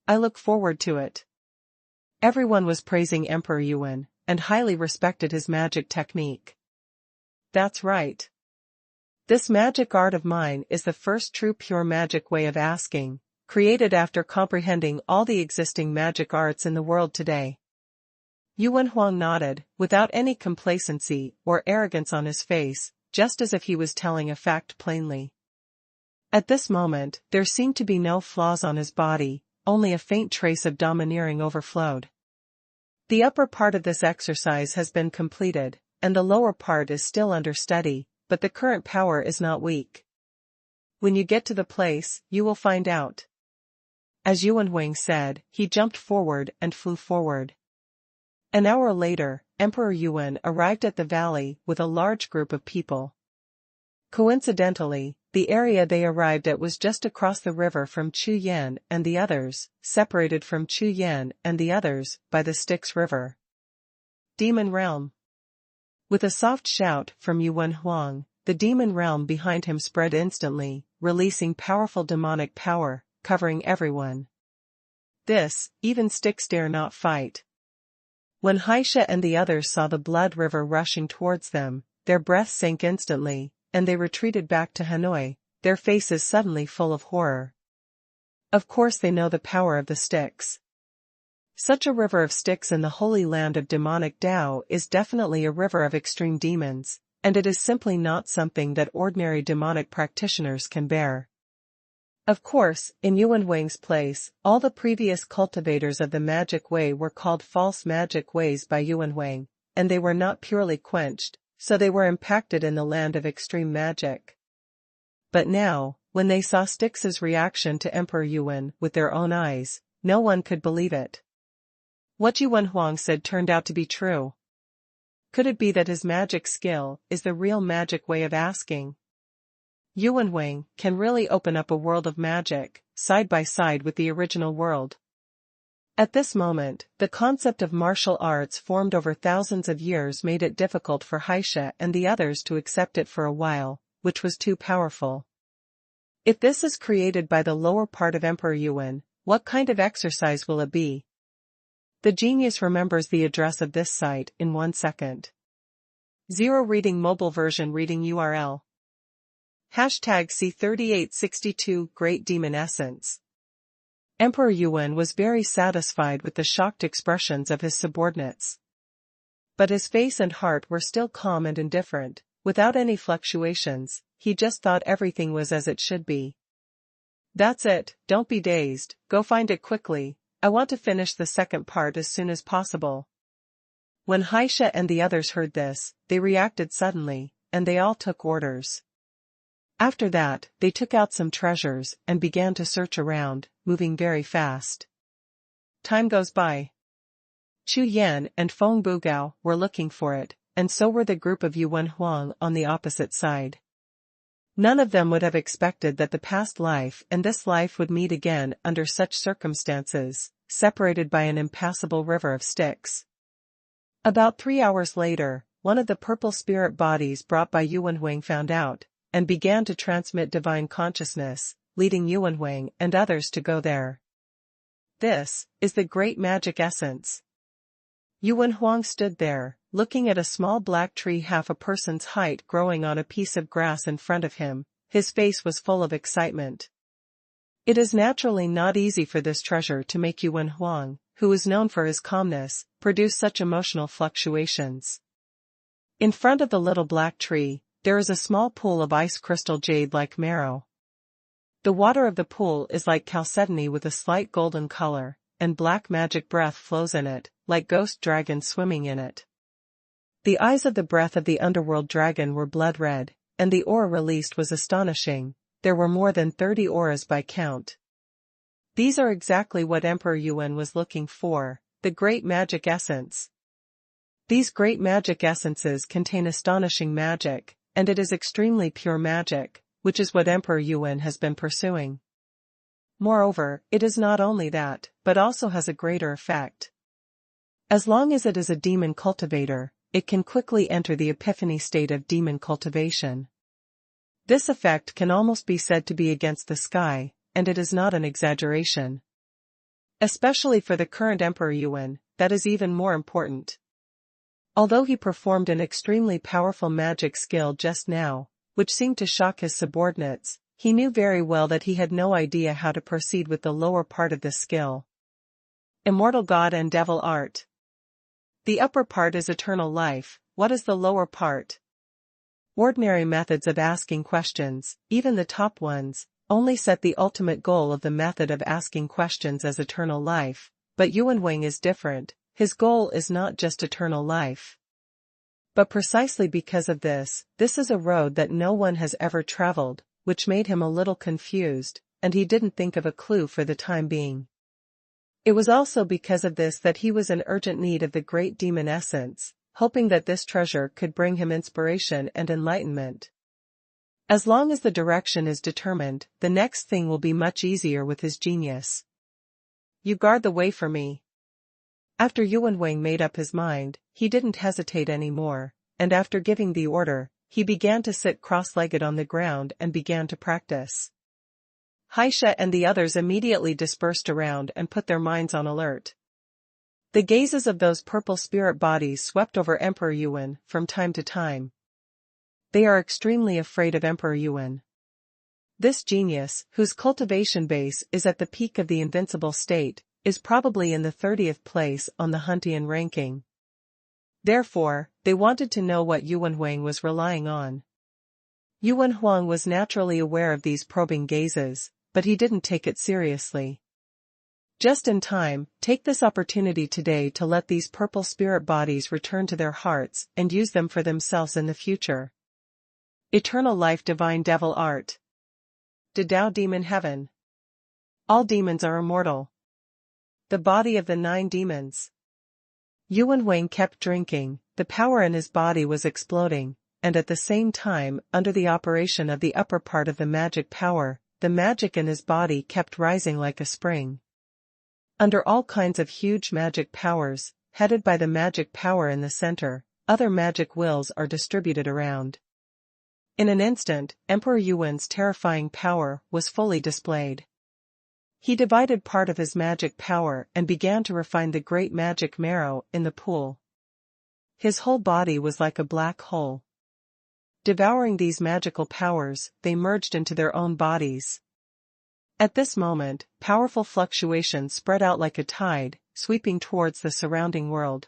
I look forward to it. Everyone was praising Emperor Yuan, and highly respected his magic technique. That's right. This magic art of mine is the first true pure magic way of asking, created after comprehending all the existing magic arts in the world today. Xuanhuan nodded, without any complacency or arrogance on his face, just as if he was telling a fact plainly. At this moment, there seemed to be no flaws on his body, only a faint trace of domineering overflowed. The upper part of this exercise has been completed, and the lower part is still under study, but the current power is not weak. When you get to the place, you will find out. As Xuanhuan said, he jumped forward and flew forward. An hour later, Emperor Yuan arrived at the valley with a large group of people. Coincidentally, the area they arrived at was just across the river from Chu Yan and the others, separated from Chu Yan and the others by the Styx River. Demon Realm. With a soft shout from Xuanhuan, the demon realm behind him spread instantly, releasing powerful demonic power, covering everyone. This, even Styx dare not fight. When Xie and the others saw the blood river rushing towards them, their breath sank instantly, and they retreated back to Hanoi, their faces suddenly full of horror. Of course they know the power of the Styx. Such a river of Styx in the holy land of demonic Tao is definitely a river of extreme demons, and it is simply not something that ordinary demonic practitioners can bear. Of course, in Xuanhuan's place, all the previous cultivators of the magic way were called false magic ways by Xuanhuan, and they were not purely quenched, so they were impacted in the land of extreme magic. But now, when they saw Styx's reaction to Emperor Yuan with their own eyes, no one could believe it. What Xuanhuan said turned out to be true. Could it be that his magic skill is the real magic way of asking? Xuanhuan can really open up a world of magic, side by side with the original world. At this moment, the concept of martial arts formed over thousands of years made it difficult for Xie and the others to accept it for a while, which was too powerful. If this is created by the lower part of Emperor Yuan, what kind of exercise will it be? The genius remembers the address of this site in 1 second. 0 Reading mobile version reading URL. #C3862 Great Demon Essence. Emperor Yuan was very satisfied with the shocked expressions of his subordinates. But his face and heart were still calm and indifferent, without any fluctuations. He just thought everything was as it should be. That's it, don't be dazed, go find it quickly, I want to finish the second part as soon as possible. When Xie and the others heard this, they reacted suddenly, and they all took orders. After that, they took out some treasures and began to search around, moving very fast. Time goes by. Chu Yan and Feng Bugao were looking for it, and so were the group of Xuanhuan on the opposite side. None of them would have expected that the past life and this life would meet again under such circumstances, separated by an impassable river of sticks. About 3 hours later, one of the purple spirit bodies brought by Xuanhuan found out, and began to transmit divine consciousness, leading Xuanhuan and others to go there. This is the great magic essence. Xuanhuan stood there, looking at a small black tree half a person's height growing on a piece of grass in front of him. His face was full of excitement. It is naturally not easy for this treasure to make Xuanhuan, who is known for his calmness, produce such emotional fluctuations. In front of the little black tree, there is a small pool of ice crystal jade-like marrow. The water of the pool is like chalcedony with a slight golden color, and black magic breath flows in it, like ghost dragons swimming in it. The eyes of the breath of the underworld dragon were blood red, and the aura released was astonishing. There were more than 30 auras by count. These are exactly what Emperor Yuan was looking for, the great magic essence. These great magic essences contain astonishing magic, and it is extremely pure magic, which is what Emperor Yuan has been pursuing. Moreover, it is not only that, but also has a greater effect. As long as it is a demon cultivator, it can quickly enter the epiphany state of demon cultivation. This effect can almost be said to be against the sky, and it is not an exaggeration. Especially for the current Emperor Yuan, that is even more important. Although he performed an extremely powerful magic skill just now, which seemed to shock his subordinates, he knew very well that he had no idea how to proceed with the lower part of this skill. Immortal God and Devil Art. The upper part is eternal life. What is the lower part? Ordinary methods of asking questions, even the top ones, only set the ultimate goal of the method of asking questions as eternal life, but Xuanhuan is different. His goal is not just eternal life. But precisely because of this, this is a road that no one has ever traveled, which made him a little confused, and he didn't think of a clue for the time being. It was also because of this that he was in urgent need of the great demon essence, hoping that this treasure could bring him inspiration and enlightenment. As long as the direction is determined, the next thing will be much easier with his genius. You guard the way for me. After Xuanhuan made up his mind, he didn't hesitate anymore, and after giving the order, he began to sit cross-legged on the ground and began to practice. Xie and the others immediately dispersed around and put their minds on alert. The gazes of those purple spirit bodies swept over Emperor Yuan from time to time. They are extremely afraid of Emperor Yuan. This genius, whose cultivation base is at the peak of the invincible state, is probably in the 30th place on the Huntian ranking. Therefore, they wanted to know what Xuanhuan was relying on. Xuanhuan was naturally aware of these probing gazes, but he didn't take it seriously. Just in time, take this opportunity today to let these purple spirit bodies return to their hearts and use them for themselves in the future. Eternal life divine devil art. Dao demon heaven. All demons are immortal. The body of the 9 demons. Xuanhuan kept drinking, the power in his body was exploding, and at the same time, under the operation of the upper part of the magic power, the magic in his body kept rising like a spring. Under all kinds of huge magic powers, headed by the magic power in the center, other magic wills are distributed around. In an instant, Emperor Yuan's terrifying power was fully displayed. He divided part of his magic power and began to refine the great magic marrow in the pool. His whole body was like a black hole. Devouring these magical powers, they merged into their own bodies. At this moment, powerful fluctuations spread out like a tide, sweeping towards the surrounding world.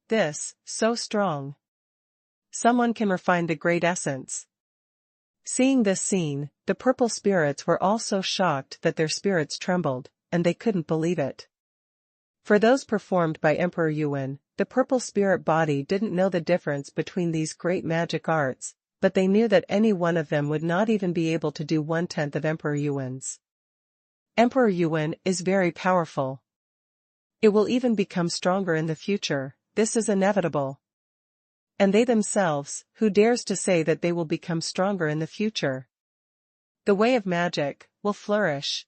This, so strong. Someone can refine the great essence. Seeing this scene, the purple spirits were all so shocked that their spirits trembled, and they couldn't believe it. For those performed by Emperor Yuan, the purple spirit body didn't know the difference between these great magic arts, but they knew that any one of them would not even be able to do 1/10 of Emperor Yuan's. Emperor Yuan is very powerful. It will even become stronger in the future, this is inevitable. And they themselves, who dares to say that they will become stronger in the future? The way of magic will flourish.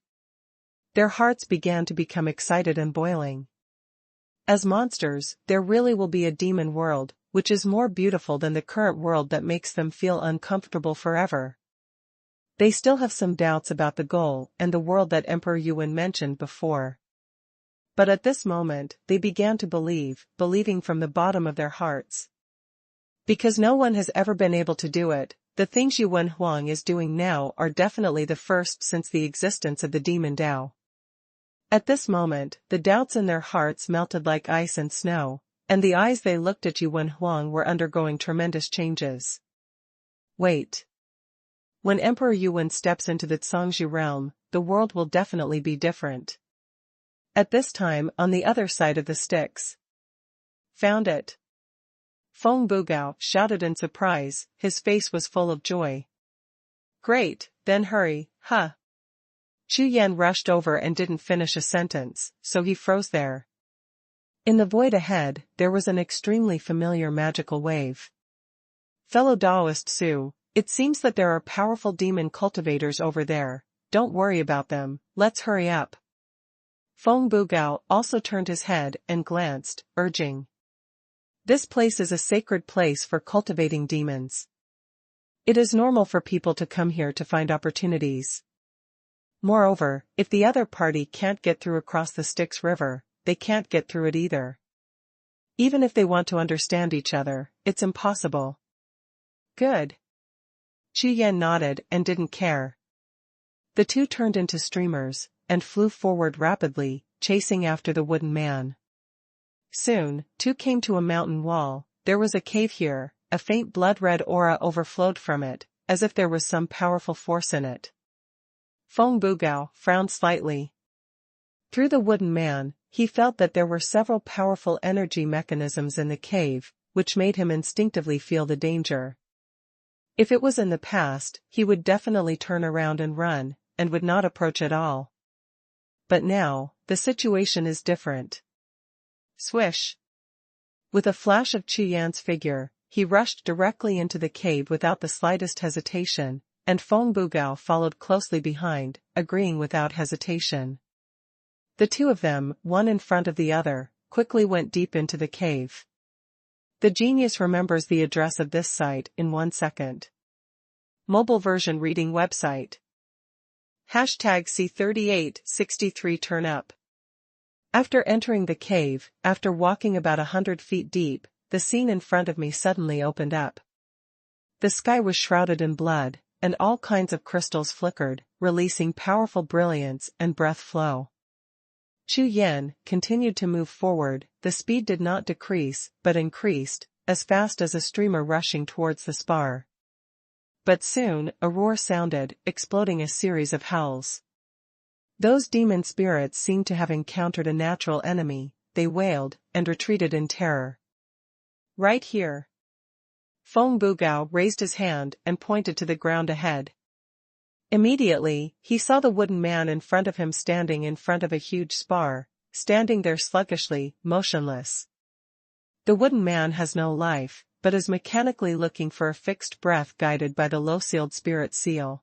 Their hearts began to become excited and boiling. As monsters, there really will be a demon world, which is more beautiful than the current world that makes them feel uncomfortable forever. They still have some doubts about the goal and the world that Emperor Yuan mentioned before. But at this moment, they began to believing from the bottom of their hearts. Because no one has ever been able to do it, the things Yuan Huang is doing now are definitely the first since the existence of the demon Dao. At this moment, the doubts in their hearts melted like ice and snow, and the eyes they looked at Yuan Huang were undergoing tremendous changes. Wait. When Emperor Yuan steps into the Zhangzhu realm, the world will definitely be different. At this time, on the other side of the sticks. Found it. Feng Bugao shouted in surprise, his face was full of joy. Great, then hurry, huh? Chu Yan rushed over and didn't finish a sentence, so he froze there. In the void ahead, there was an extremely familiar magical wave. Fellow Daoist Su, it seems that there are powerful demon cultivators over there, don't worry about them, let's hurry up. Feng Bugao also turned his head and glanced, urging. This place is a sacred place for cultivating demons. It is normal for people to come here to find opportunities. Moreover, if the other party can't get through across the Styx River, they can't get through it either. Even if they want to understand each other, it's impossible. Good. Chu Yan nodded and didn't care. The two turned into streamers, and flew forward rapidly, chasing after the wooden man. Soon, two came to a mountain wall. There was a cave here, a faint blood-red aura overflowed from it, as if there was some powerful force in it. Feng Bugao frowned slightly. Through the wooden man, he felt that there were several powerful energy mechanisms in the cave, which made him instinctively feel the danger. If it was in the past, he would definitely turn around and run, and would not approach at all. But now, the situation is different. Swish! With a flash of Chu Yan's figure, he rushed directly into the cave without the slightest hesitation, and Feng Bugao followed closely behind, agreeing without hesitation. The two of them, one in front of the other, quickly went deep into the cave. The genius remembers the address of this site in 1 second. Mobile version reading website. #C3863 turn up. After entering the cave, after walking about 100 feet deep, the scene in front of me suddenly opened up. The sky was shrouded in blood, and all kinds of crystals flickered, releasing powerful brilliance and breath flow. Chu Yan continued to move forward, the speed did not decrease, but increased, as fast as a streamer rushing towards the spar. But soon, a roar sounded, exploding a series of howls. Those demon spirits seemed to have encountered a natural enemy, they wailed, and retreated in terror. Right here. Feng Bugao raised his hand and pointed to the ground ahead. Immediately, he saw the wooden man in front of him standing in front of a huge spar, standing there sluggishly, motionless. The wooden man has no life, but is mechanically looking for a fixed breath guided by the low-sealed spirit seal.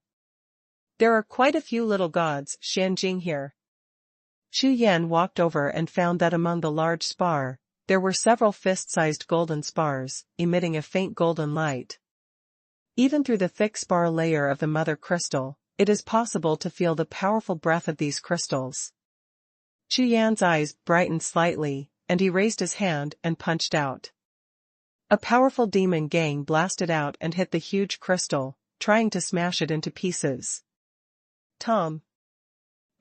There are quite a few little gods, Shanjing here. Chu Yan walked over and found that among the large spar, there were several fist-sized golden spars, emitting a faint golden light. Even through the thick spar layer of the mother crystal, it is possible to feel the powerful breath of these crystals. Chu Yan's eyes brightened slightly, and he raised his hand and punched out. A powerful demon gang blasted out and hit the huge crystal, trying to smash it into pieces. Tom.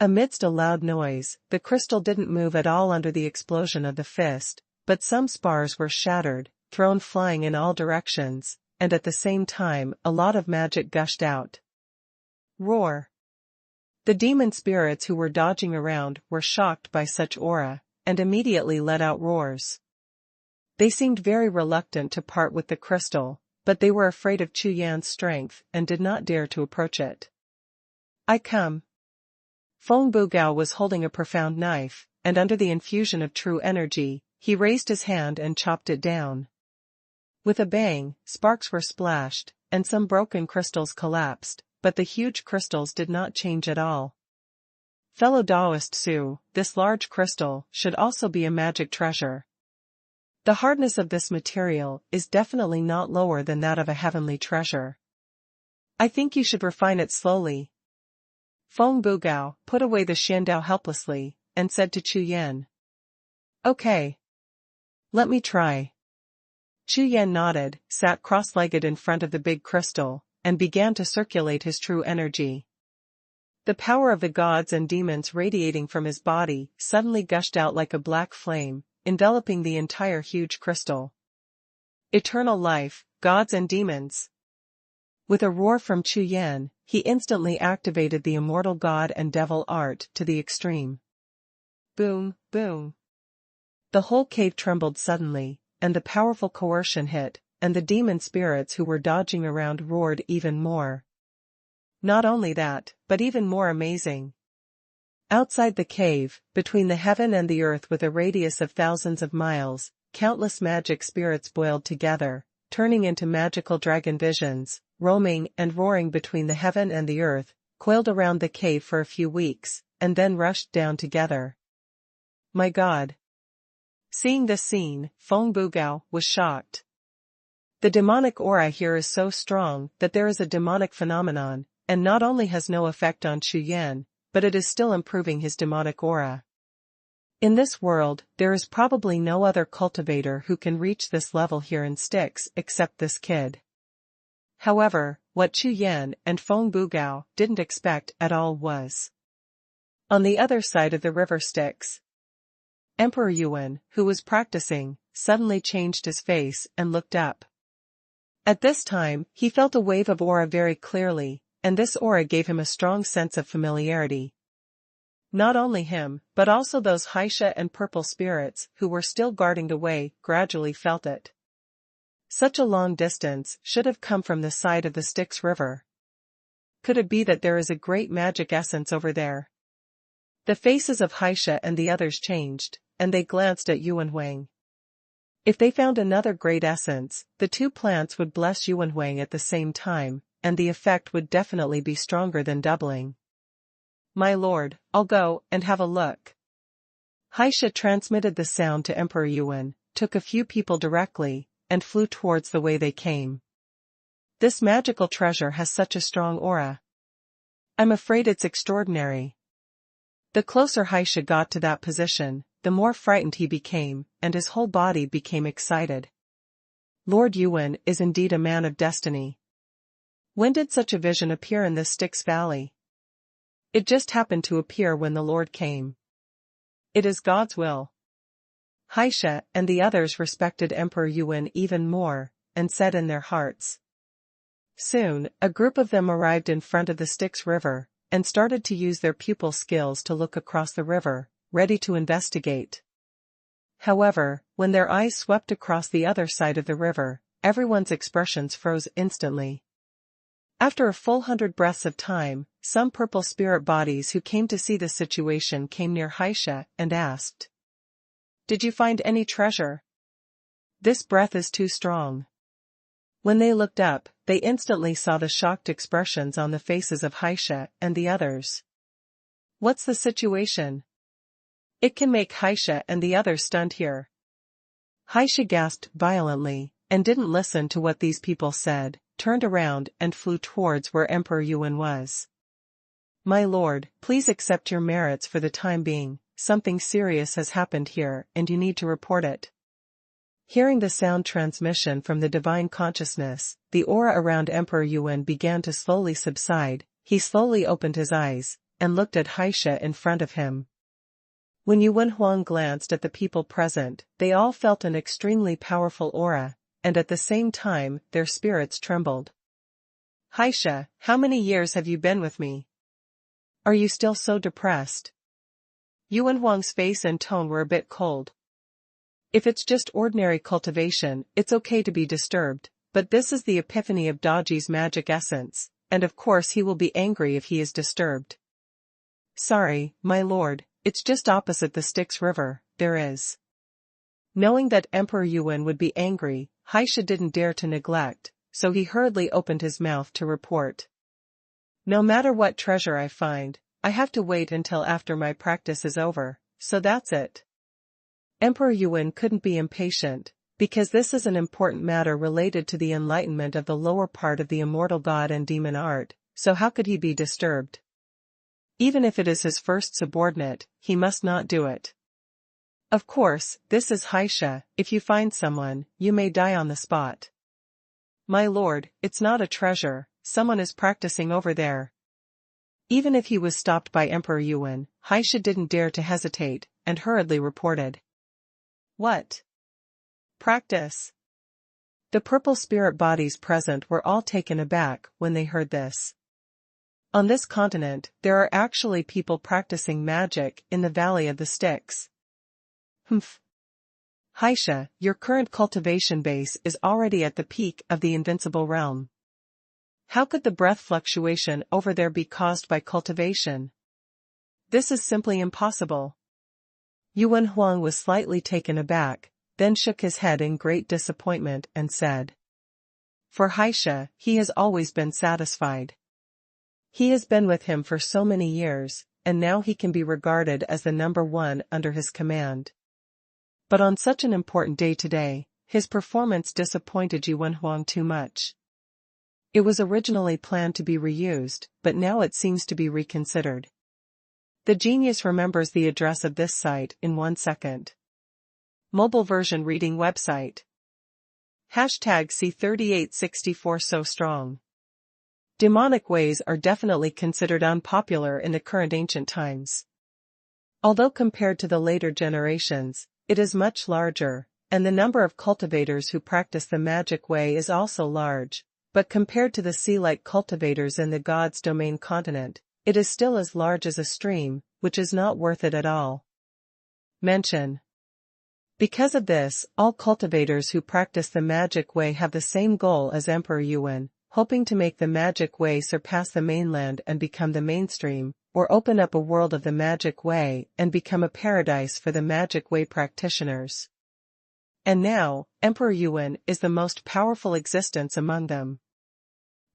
Amidst a loud noise, the crystal didn't move at all under the explosion of the fist, but some spars were shattered, thrown flying in all directions, and at the same time a lot of magic gushed out. Roar! The demon spirits who were dodging around were shocked by such aura, and immediately let out roars. They seemed very reluctant to part with the crystal, but they were afraid of Chu Yan's strength and did not dare to approach it. I come. Feng Bugao was holding a profound knife, and under the infusion of true energy, he raised his hand and chopped it down. With a bang, sparks were splashed, and some broken crystals collapsed, but the huge crystals did not change at all. Fellow Taoist Su, this large crystal should also be a magic treasure. The hardness of this material is definitely not lower than that of a heavenly treasure. I think you should refine it slowly. Feng Bugao put away the xiandao helplessly, and said to Chu Yan. Okay. Let me try. Chu Yan nodded, sat cross-legged in front of the big crystal, and began to circulate his true energy. The power of the gods and demons radiating from his body suddenly gushed out like a black flame, enveloping the entire huge crystal. Eternal life, gods and demons! With a roar from Chu Yan, he instantly activated the immortal god and devil art to the extreme. Boom, boom. The whole cave trembled suddenly, and the powerful coercion hit, and the demon spirits who were dodging around roared even more. Not only that, but even more amazing. Outside the cave, between the heaven and the earth with a radius of thousands of miles, countless magic spirits boiled together, turning into magical dragon visions, roaming and roaring between the heaven and the earth, coiled around the cave for a few weeks, and then rushed down together. My God! Seeing this scene, Feng Bugao was shocked. The demonic aura here is so strong that there is a demonic phenomenon, and not only has no effect on Chu Yan, but it is still improving his demonic aura. In this world, there is probably no other cultivator who can reach this level here in Styx except this kid. However, what Chu Yan and Feng Bugao didn't expect at all was. On the other side of the river Styx, Emperor Yuan, who was practicing, suddenly changed his face and looked up. At this time, he felt a wave of aura very clearly, and this aura gave him a strong sense of familiarity. Not only him, but also those Xie and purple spirits who were still guarding the way gradually felt it. Such a long distance should have come from the side of the Styx River. Could it be that there is a great magic essence over there? The faces of Xie and the others changed, and they glanced at Xuanhuan. If they found another great essence, the two plants would bless Xuanhuan at the same time, and the effect would definitely be stronger than doubling. My lord, I'll go and have a look. Xie transmitted the sound to Emperor Yuan, took a few people directly, and flew towards the way they came. This magical treasure has such a strong aura. I'm afraid it's extraordinary. The closer Xie got to that position, the more frightened he became, and his whole body became excited. Lord Yuan is indeed a man of destiny. When did such a vision appear in this Styx Valley? It just happened to appear when the Lord came. It is God's will. Xie and the others respected Emperor Yuan even more, and said in their hearts. Soon, a group of them arrived in front of the Styx River, and started to use their pupil skills to look across the river, ready to investigate. However, when their eyes swept across the other side of the river, everyone's expressions froze instantly. After a full 100 breaths of time, some purple spirit bodies who came to see the situation came near Xie and asked. Did you find any treasure? This breath is too strong. When they looked up, they instantly saw the shocked expressions on the faces of Xie and the others. What's the situation? It can make Xie and the others stunned here. Xie gasped violently, and didn't listen to what these people said, turned around and flew towards where Emperor Yuan was. My lord, please accept your merits for the time being, something serious has happened here and you need to report it. Hearing the sound transmission from the divine consciousness, the aura around Emperor Yuan began to slowly subside. He slowly opened his eyes, and looked at Xie in front of him. When Xuanhuan glanced at the people present, they all felt an extremely powerful aura, and at the same time, their spirits trembled. Xie, how many years have you been with me? Are you still so depressed? Yuan Huang's face and tone were a bit cold. If it's just ordinary cultivation, it's okay to be disturbed, but this is the epiphany of Daji's magic essence, and of course he will be angry if he is disturbed. Sorry, my lord, it's just opposite the Styx River, there is. Knowing that Emperor Yuan would be angry, Xie didn't dare to neglect, so he hurriedly opened his mouth to report. No matter what treasure I find, I have to wait until after my practice is over, so that's it. Emperor Yuan couldn't be impatient, because this is an important matter related to the enlightenment of the lower part of the immortal god and demon art, so how could he be disturbed? Even if it is his first subordinate, he must not do it. Of course, this is Xie, if you find someone, you may die on the spot. My lord, it's not a treasure, someone is practicing over there. Even if he was stopped by Emperor Yuan, Xie didn't dare to hesitate, and hurriedly reported. What? Practice? The purple spirit bodies present were all taken aback when they heard this. On this continent, there are actually people practicing magic in the Valley of the Styx. Humph. Xie, your current cultivation base is already at the peak of the invincible realm. How could the breath fluctuation over there be caused by cultivation? This is simply impossible. Yuan Huang was slightly taken aback, then shook his head in great disappointment and said. For Xie, he has always been satisfied. He has been with him for so many years, and now he can be regarded as the number one under his command. But on such an important day today, his performance disappointed Yuan Huang too much. It was originally planned to be reused, but now it seems to be reconsidered. The genius remembers the address of this site in 1 second. Mobile version reading website. #C3864 so strong. Demonic ways are definitely considered unpopular in the current ancient times. Although compared to the later generations, it is much larger, and the number of cultivators who practice the magic way is also large. But compared to the sea-like cultivators in the God's Domain continent, it is still as large as a stream, which is not worth it at all. Mention. Because of this, all cultivators who practice the magic way have the same goal as Emperor Yuan, hoping to make the magic way surpass the mainland and become the mainstream, or open up a world of the magic way and become a paradise for the magic way practitioners. And now, Emperor Yuan is the most powerful existence among them.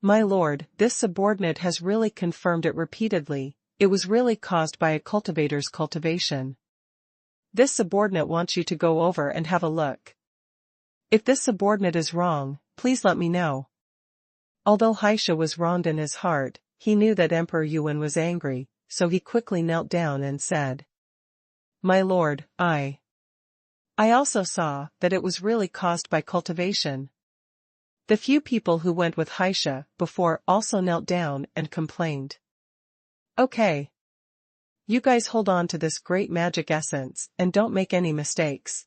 My lord, this subordinate has really confirmed it repeatedly, it was really caused by a cultivator's cultivation. This subordinate wants you to go over and have a look. If this subordinate is wrong, please let me know. Although Xie was wronged in his heart, he knew that Emperor Yuan was angry, so he quickly knelt down and said. My lord, I also saw that it was really caused by cultivation. The few people who went with Xie before also knelt down and complained. Okay. You guys hold on to this great magic essence and don't make any mistakes.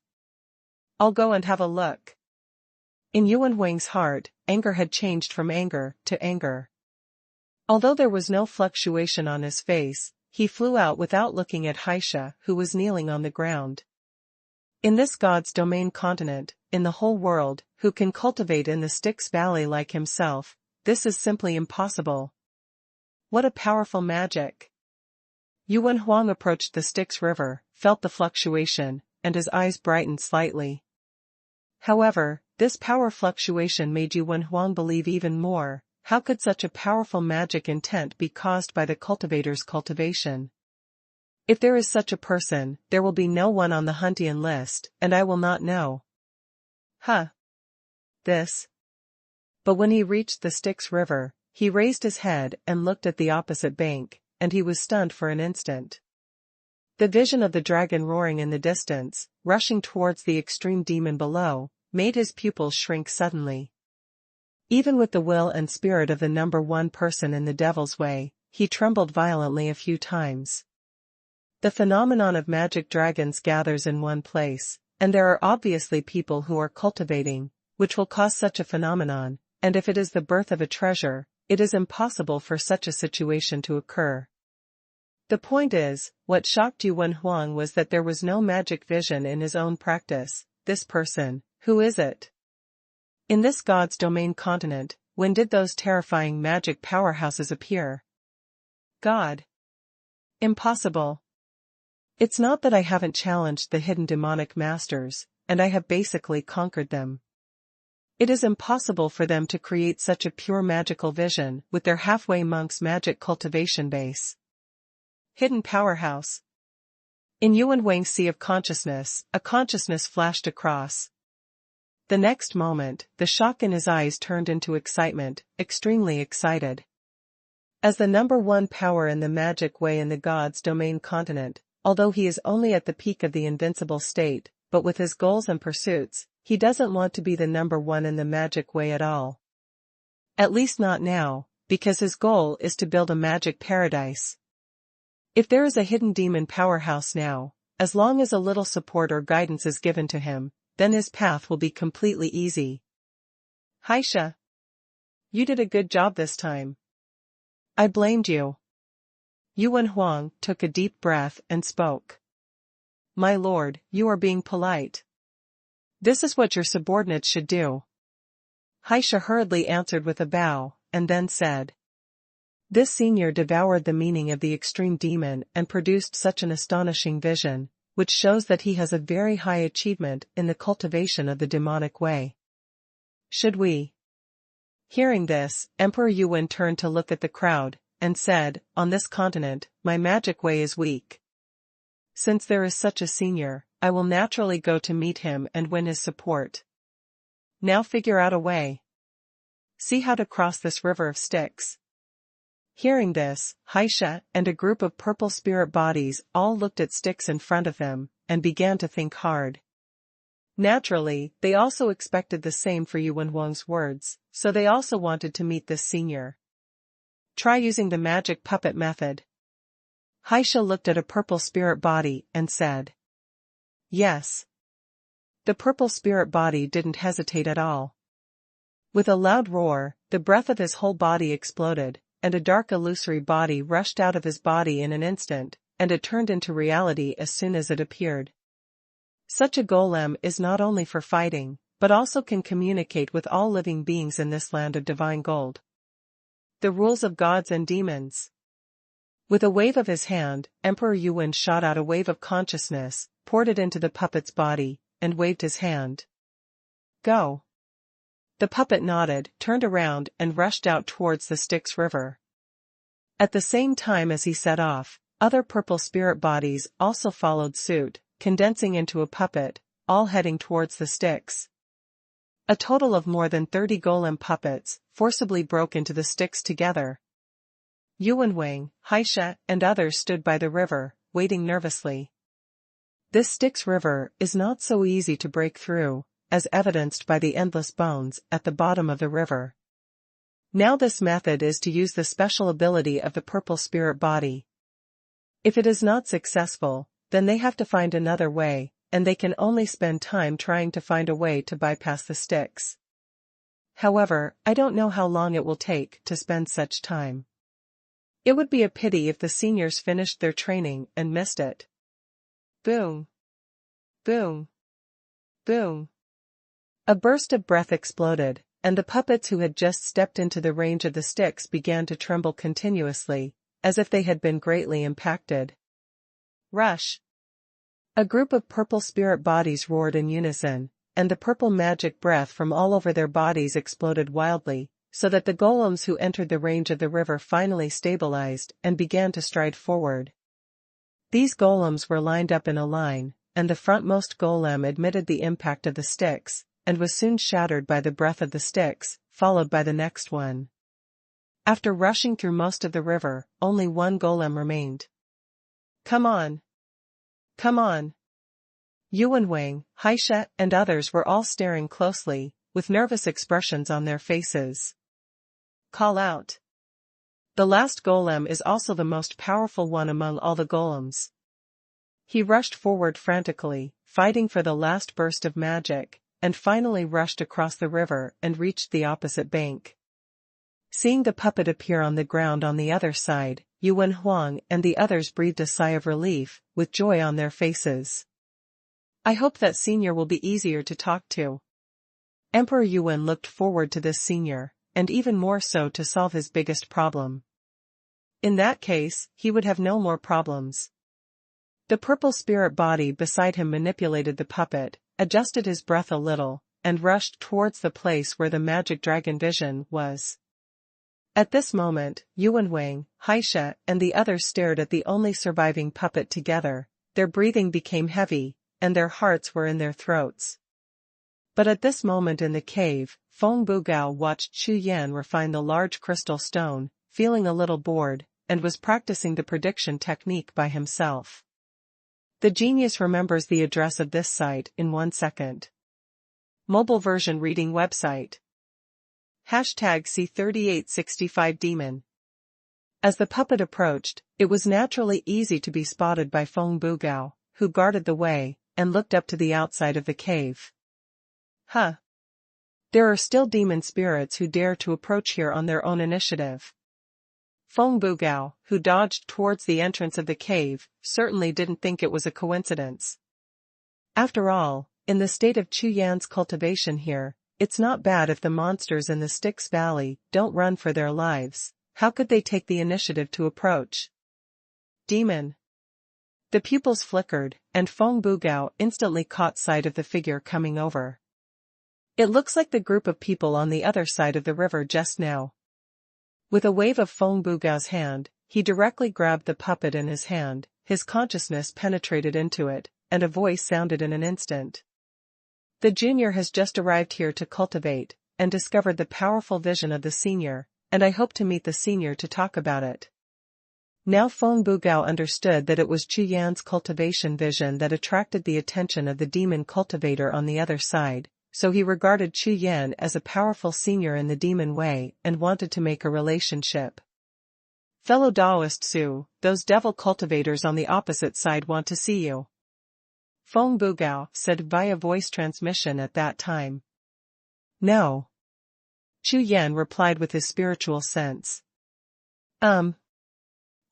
I'll go and have a look. In Yuan Huang's heart, anger had changed from anger to anger. Although there was no fluctuation on his face, he flew out without looking at Xie, who was kneeling on the ground. In this God's Domain continent, in the whole world, who can cultivate in the Styx Valley like himself, this is simply impossible. What a powerful magic! Yuan Huang approached the Styx River, felt the fluctuation, and his eyes brightened slightly. However, this power fluctuation made Yuan Huang believe even more. How could such a powerful magic intent be caused by the cultivator's cultivation? If there is such a person, there will be no one on the Huntian list, and I will not know. This. But when he reached the Styx River, he raised his head and looked at the opposite bank, and he was stunned for an instant. The vision of the dragon roaring in the distance, rushing towards the extreme demon below, made his pupils shrink suddenly. Even with the will and spirit of the number one person in the devil's way, he trembled violently a few times. The phenomenon of magic dragons gathers in one place, and there are obviously people who are cultivating, which will cause such a phenomenon, and if it is the birth of a treasure, it is impossible for such a situation to occur. The point is, what shocked Xuanhuan was that there was no magic vision in his own practice. This person, who is it? In this God's domain continent, when did those terrifying magic powerhouses appear? God. Impossible. It's not that I haven't challenged the hidden demonic masters, and I have basically conquered them. It is impossible for them to create such a pure magical vision with their halfway monk's magic cultivation base. Hidden powerhouse. In Xuanhuan's sea of consciousness, a consciousness flashed across. The next moment, the shock in his eyes turned into excitement, extremely excited. As the number one power in the magic way in the God's domain continent, although he is only at the peak of the invincible state, but with his goals and pursuits, he doesn't want to be the number one in the magic way at all. At least not now, because his goal is to build a magic paradise. If there is a hidden demon powerhouse now, as long as a little support or guidance is given to him, then his path will be completely easy. Xie. You did a good job this time. I blamed you. Xuanhuan took a deep breath and spoke. My lord, you are being polite. This is what your subordinates should do. Xie hurriedly answered with a bow, and then said. This senior devoured the meaning of the extreme demon and produced such an astonishing vision, which shows that he has a very high achievement in the cultivation of the demonic way. Should we? Hearing this, Emperor Yuan turned to look at the crowd, and said, on this continent, my magic way is weak. Since there is such a senior, I will naturally go to meet him and win his support. Now figure out a way. See how to cross this river of sticks. Hearing this, Xie and a group of purple spirit bodies all looked at sticks in front of them, and began to think hard. Naturally, they also expected the same for Xuanhuan's words, so they also wanted to meet this senior. Try using the magic puppet method. Xie looked at a purple spirit body and said. Yes. The purple spirit body didn't hesitate at all. With a loud roar, the breath of his whole body exploded, and a dark illusory body rushed out of his body in an instant, and it turned into reality as soon as it appeared. Such a golem is not only for fighting, but also can communicate with all living beings in this land of divine gold. The rules of gods and demons. With a wave of his hand, Emperor Yuan shot out a wave of consciousness, poured it into the puppet's body, and waved his hand. Go. The puppet nodded, turned around and rushed out towards the Styx River. At the same time as he set off, other purple spirit bodies also followed suit, condensing into a puppet, all heading towards the Styx. A total of more than 30 golem puppets forcibly broke into the Styx together. Xuanhuan, Xie, and others stood by the river, waiting nervously. This Styx River is not so easy to break through, as evidenced by the endless bones at the bottom of the river. Now this method is to use the special ability of the purple spirit body. If it is not successful, then they have to find another way, and they can only spend time trying to find a way to bypass the Styx. However, I don't know how long it will take to spend such time. It would be a pity if the seniors finished their training and missed it. Boom. Boom. Boom. A burst of breath exploded, and the puppets who had just stepped into the range of the Styx began to tremble continuously, as if they had been greatly impacted. Rush! A group of purple spirit bodies roared in unison, and the purple magic breath from all over their bodies exploded wildly, so that the golems who entered the range of the river finally stabilized and began to stride forward. These golems were lined up in a line, and the frontmost golem admitted the impact of the Styx, and was soon shattered by the breath of the Styx, followed by the next one. After rushing through most of the river, only one golem remained. Come on! Come on! Xuanhuan, Xie, and others were all staring closely, with nervous expressions on their faces. Call out! The last golem is also the most powerful one among all the golems. He rushed forward frantically, fighting for the last burst of magic, and finally rushed across the river and reached the opposite bank. Seeing the puppet appear on the ground on the other side, Yuan Huang and the others breathed a sigh of relief, with joy on their faces. I hope that senior will be easier to talk to. Emperor Yuan looked forward to this senior, and even more so to solve his biggest problem. In that case, he would have no more problems. The purple spirit body beside him manipulated the puppet, adjusted his breath a little, and rushed towards the place where the magic dragon vision was. At this moment, Yuan Wang, Haisha, and the others stared at the only surviving puppet together. Their breathing became heavy, and their hearts were in their throats. But at this moment in the cave, Feng Bugao watched Chu Yan refine the large crystal stone, feeling a little bored, and was practicing the prediction technique by himself. The genius remembers the address of this site in 1 second. Mobile version reading website. #C3865demon. As the puppet approached, it was naturally easy to be spotted by Feng Bugao, who guarded the way, and looked up to the outside of the cave. Huh. There are still demon spirits who dare to approach here on their own initiative. Feng Bugao, who dodged towards the entrance of the cave, certainly didn't think it was a coincidence. After all, in the state of Chu Yan's cultivation here, it's not bad if the monsters in the Styx Valley don't run for their lives. How could they take the initiative to approach? Demon. The pupils flickered, and Feng Bugao instantly caught sight of the figure coming over. It looks like the group of people on the other side of the river just now. With a wave of Feng Bugao's hand, he directly grabbed the puppet in his hand, his consciousness penetrated into it, and a voice sounded in an instant. The junior has just arrived here to cultivate, and discovered the powerful vision of the senior, and I hope to meet the senior to talk about it. Now Feng Bugao understood that it was Chu Yan's cultivation vision that attracted the attention of the demon cultivator on the other side, so he regarded Chu Yan as a powerful senior in the demon way and wanted to make a relationship. Fellow Daoist Su, those devil cultivators on the opposite side want to see you. Feng Bugao said via voice transmission at that time. No. Chu Yan replied with his spiritual sense. Feng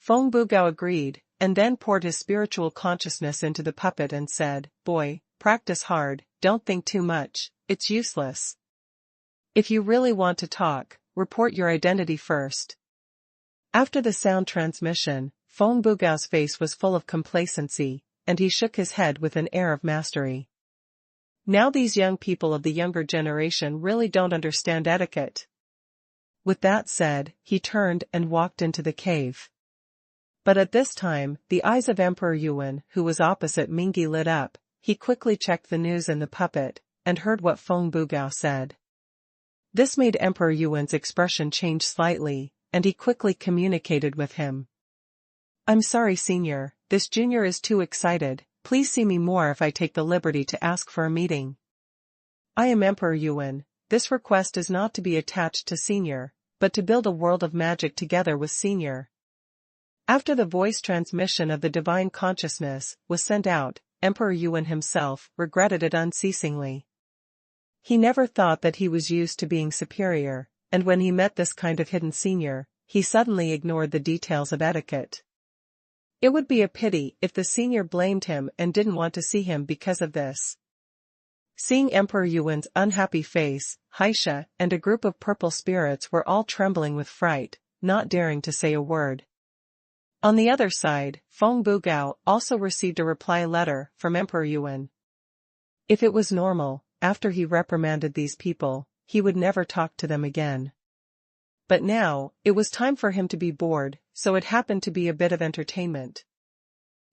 Bugao agreed, and then poured his spiritual consciousness into the puppet and said, Boy, practice hard, don't think too much, it's useless. If you really want to talk, report your identity first. After the sound transmission, Feng Bugao's face was full of complacency, and he shook his head with an air of mastery. Now these young people of the younger generation really don't understand etiquette. With that said, he turned and walked into the cave. But at this time, the eyes of Emperor Yuan, who was opposite Mingi, lit up. He quickly checked the news in the puppet, and heard what Feng Bugao said. This made Emperor Yuan's expression change slightly, and he quickly communicated with him. I'm sorry, senior, this junior is too excited, please see me more if I take the liberty to ask for a meeting. I am Emperor Yuan, this request is not to be attached to senior, but to build a world of magic together with senior. After the voice transmission of the divine consciousness was sent out, Emperor Yuan himself regretted it unceasingly. He never thought that he was used to being superior, and when he met this kind of hidden senior, he suddenly ignored the details of etiquette. It would be a pity if the senior blamed him and didn't want to see him because of this. Seeing Emperor Yuan's unhappy face, Haisha and a group of purple spirits were all trembling with fright, not daring to say a word. On the other side, Feng Bugao also received a reply letter from Emperor Yuan. If it was normal, after he reprimanded these people, he would never talk to them again. But now, it was time for him to be bored, so it happened to be a bit of entertainment.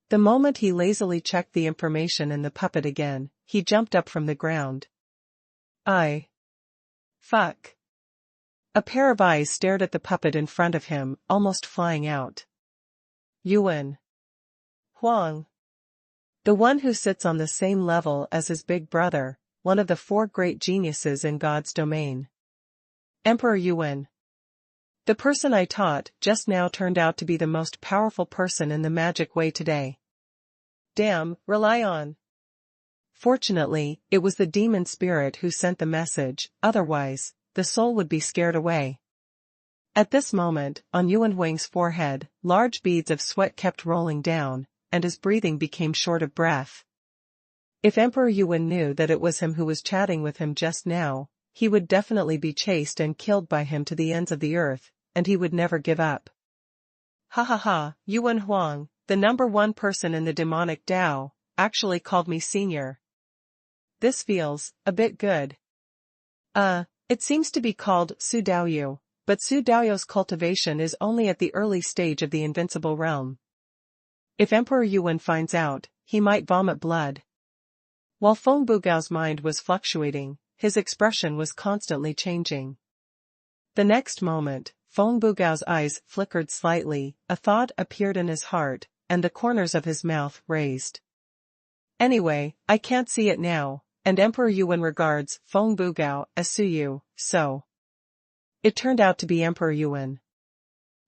The moment he lazily checked the information in the puppet again, he jumped up from the ground. Fuck. A pair of eyes stared at the puppet in front of him, almost flying out. Yuan Huang. The one who sits on the same level as his big brother, one of the 4 great geniuses in God's domain. Emperor Yuan. The person I taught just now turned out to be the most powerful person in the magic way today. Damn, rely on. Fortunately, it was the demon spirit who sent the message, otherwise, the soul would be scared away. At this moment, on Xuanhuan's forehead, large beads of sweat kept rolling down, and his breathing became short of breath. If Emperor Yuan knew that it was him who was chatting with him just now, he would definitely be chased and killed by him to the ends of the earth, and he would never give up. Ha ha ha, Yuan Huang, the number one person in the demonic Dao, actually called me senior. This feels a bit good. It seems to be called Su Daoyu, but Su Daoyu's cultivation is only at the early stage of the invincible realm. If Emperor Yuan finds out, he might vomit blood. While Feng Bugao's mind was fluctuating, his expression was constantly changing. The next moment, Feng Bugao's eyes flickered slightly, a thought appeared in his heart, and the corners of his mouth raised. Anyway, I can't see it now, and Emperor Yuan regards Feng Bugao as Suyu, so. It turned out to be Emperor Yuan.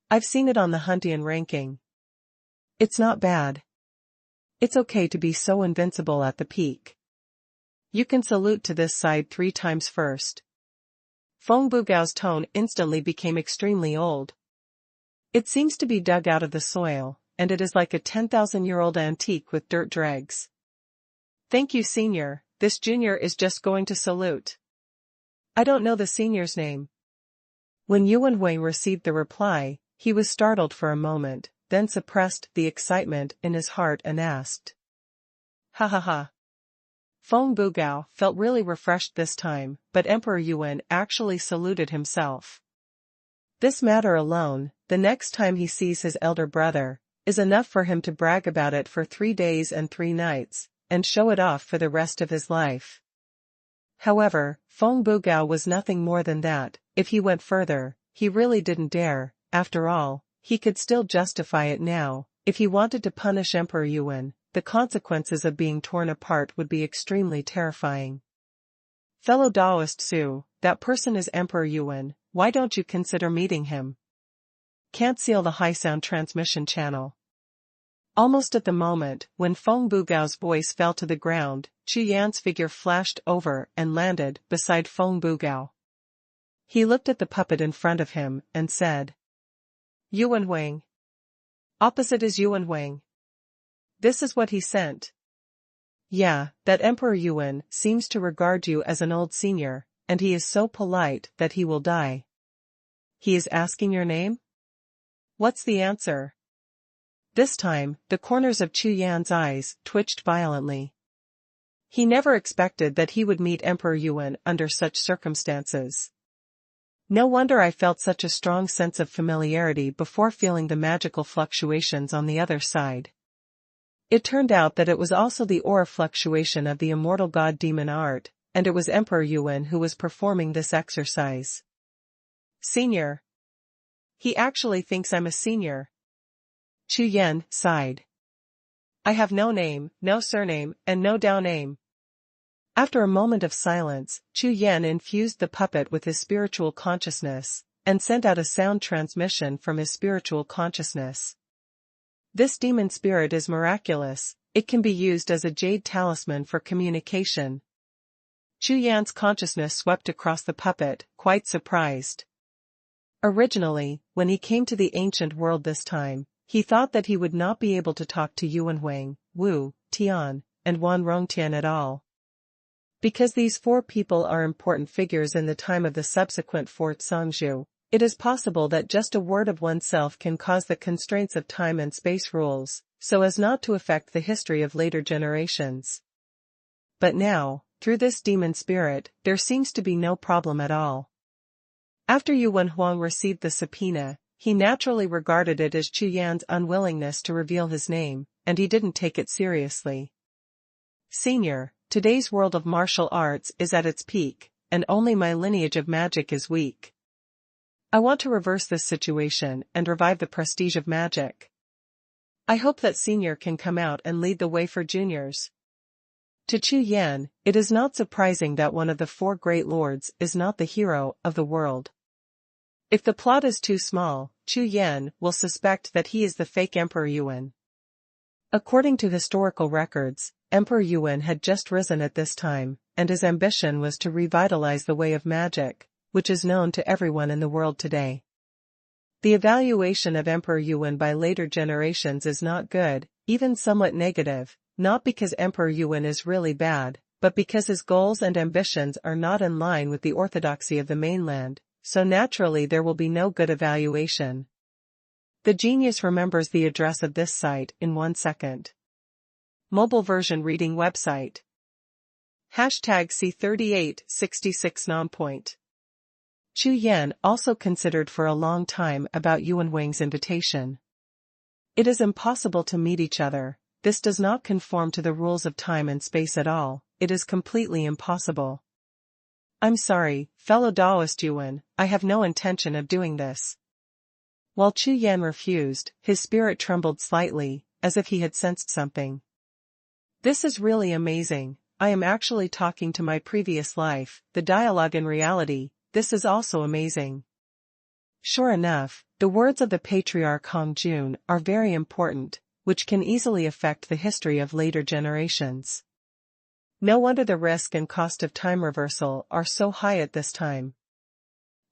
I've seen it on the Huntian ranking. It's not bad. It's okay to be so invincible at the peak. You can salute to this side 3 times first. Feng Bugao's tone instantly became extremely old. It seems to be dug out of the soil, and it is like a 10,000-year-old antique with dirt dregs. Thank you, senior, this junior is just going to salute. I don't know the senior's name. When Yuan Hui received the reply, he was startled for a moment, then suppressed the excitement in his heart and asked. Ha ha ha. Feng Bugao felt really refreshed this time, but Emperor Yuan actually saluted himself. This matter alone, the next time he sees his elder brother, is enough for him to brag about it for 3 days and 3 nights, and show it off for the rest of his life. However, Feng Bugao was nothing more than that. If he went further, he really didn't dare. After all, he could still justify it now. If he wanted to punish Emperor Yuan, the consequences of being torn apart would be extremely terrifying. Fellow Daoist Su, that person is Emperor Yuan, why don't you consider meeting him? Can't seal the high sound transmission channel. Almost at the moment when Feng Bugao's voice fell to the ground, Chu Yan's figure flashed over and landed beside Feng Bugao. He looked at the puppet in front of him and said, Yuan Wang. Opposite is Yuan Wang. This is what he sent. Yeah, that Emperor Yuan seems to regard you as an old senior, and he is so polite that he will die. He is asking your name? What's the answer? This time, the corners of Chu Yan's eyes twitched violently. He never expected that he would meet Emperor Yuan under such circumstances. No wonder I felt such a strong sense of familiarity before feeling the magical fluctuations on the other side. It turned out that it was also the aura fluctuation of the immortal god demon art, and it was Emperor Yuan who was performing this exercise. Senior. He actually thinks I'm a senior. Chu Yan sighed. I have no name, no surname, and no Dao name. After a moment of silence, Chu Yan infused the puppet with his spiritual consciousness, and sent out a sound transmission from his spiritual consciousness. This demon spirit is miraculous, it can be used as a jade talisman for communication. Chu Yan's consciousness swept across the puppet, quite surprised. Originally, when he came to the ancient world this time, he thought that he would not be able to talk to Yuan Huang, Wu, Tian, and Wan Rongtian at all. Because these 4 people are important figures in the time of the subsequent 4th Songzhu, it is possible that just a word of oneself can cause the constraints of time and space rules, so as not to affect the history of later generations. But now, through this demon spirit, there seems to be no problem at all. After Yuan Huang received the subpoena, he naturally regarded it as Chu Yan's unwillingness to reveal his name, and he didn't take it seriously. Senior, today's world of martial arts is at its peak, and only my lineage of magic is weak. I want to reverse this situation and revive the prestige of magic. I hope that Senior can come out and lead the way for juniors. To Chu Yan, it is not surprising that one of the 4 great lords is not the hero of the world. If the plot is too small, Chu Yan will suspect that he is the fake Emperor Yuan. According to historical records, Emperor Yuan had just risen at this time, and his ambition was to revitalize the way of magic, which is known to everyone in the world today. The evaluation of Emperor Yuan by later generations is not good, even somewhat negative, not because Emperor Yuan is really bad, but because his goals and ambitions are not in line with the orthodoxy of the mainland, so naturally there will be no good evaluation. The genius remembers the address of this site in 1 second. Mobile version reading website. #C3866 nonpoint. Chu Yan also considered for a long time about Yuan Wang's invitation. It is impossible to meet each other. This does not conform to the rules of time and space at all. It is completely impossible. I'm sorry, fellow Taoist Yuan, I have no intention of doing this. While Chu Yan refused, his spirit trembled slightly, as if he had sensed something. This is really amazing. I am actually talking to my previous life, the dialogue in reality. This is also amazing. Sure enough, the words of the patriarch Hong Jun are very important, which can easily affect the history of later generations. No wonder the risk and cost of time reversal are so high at this time.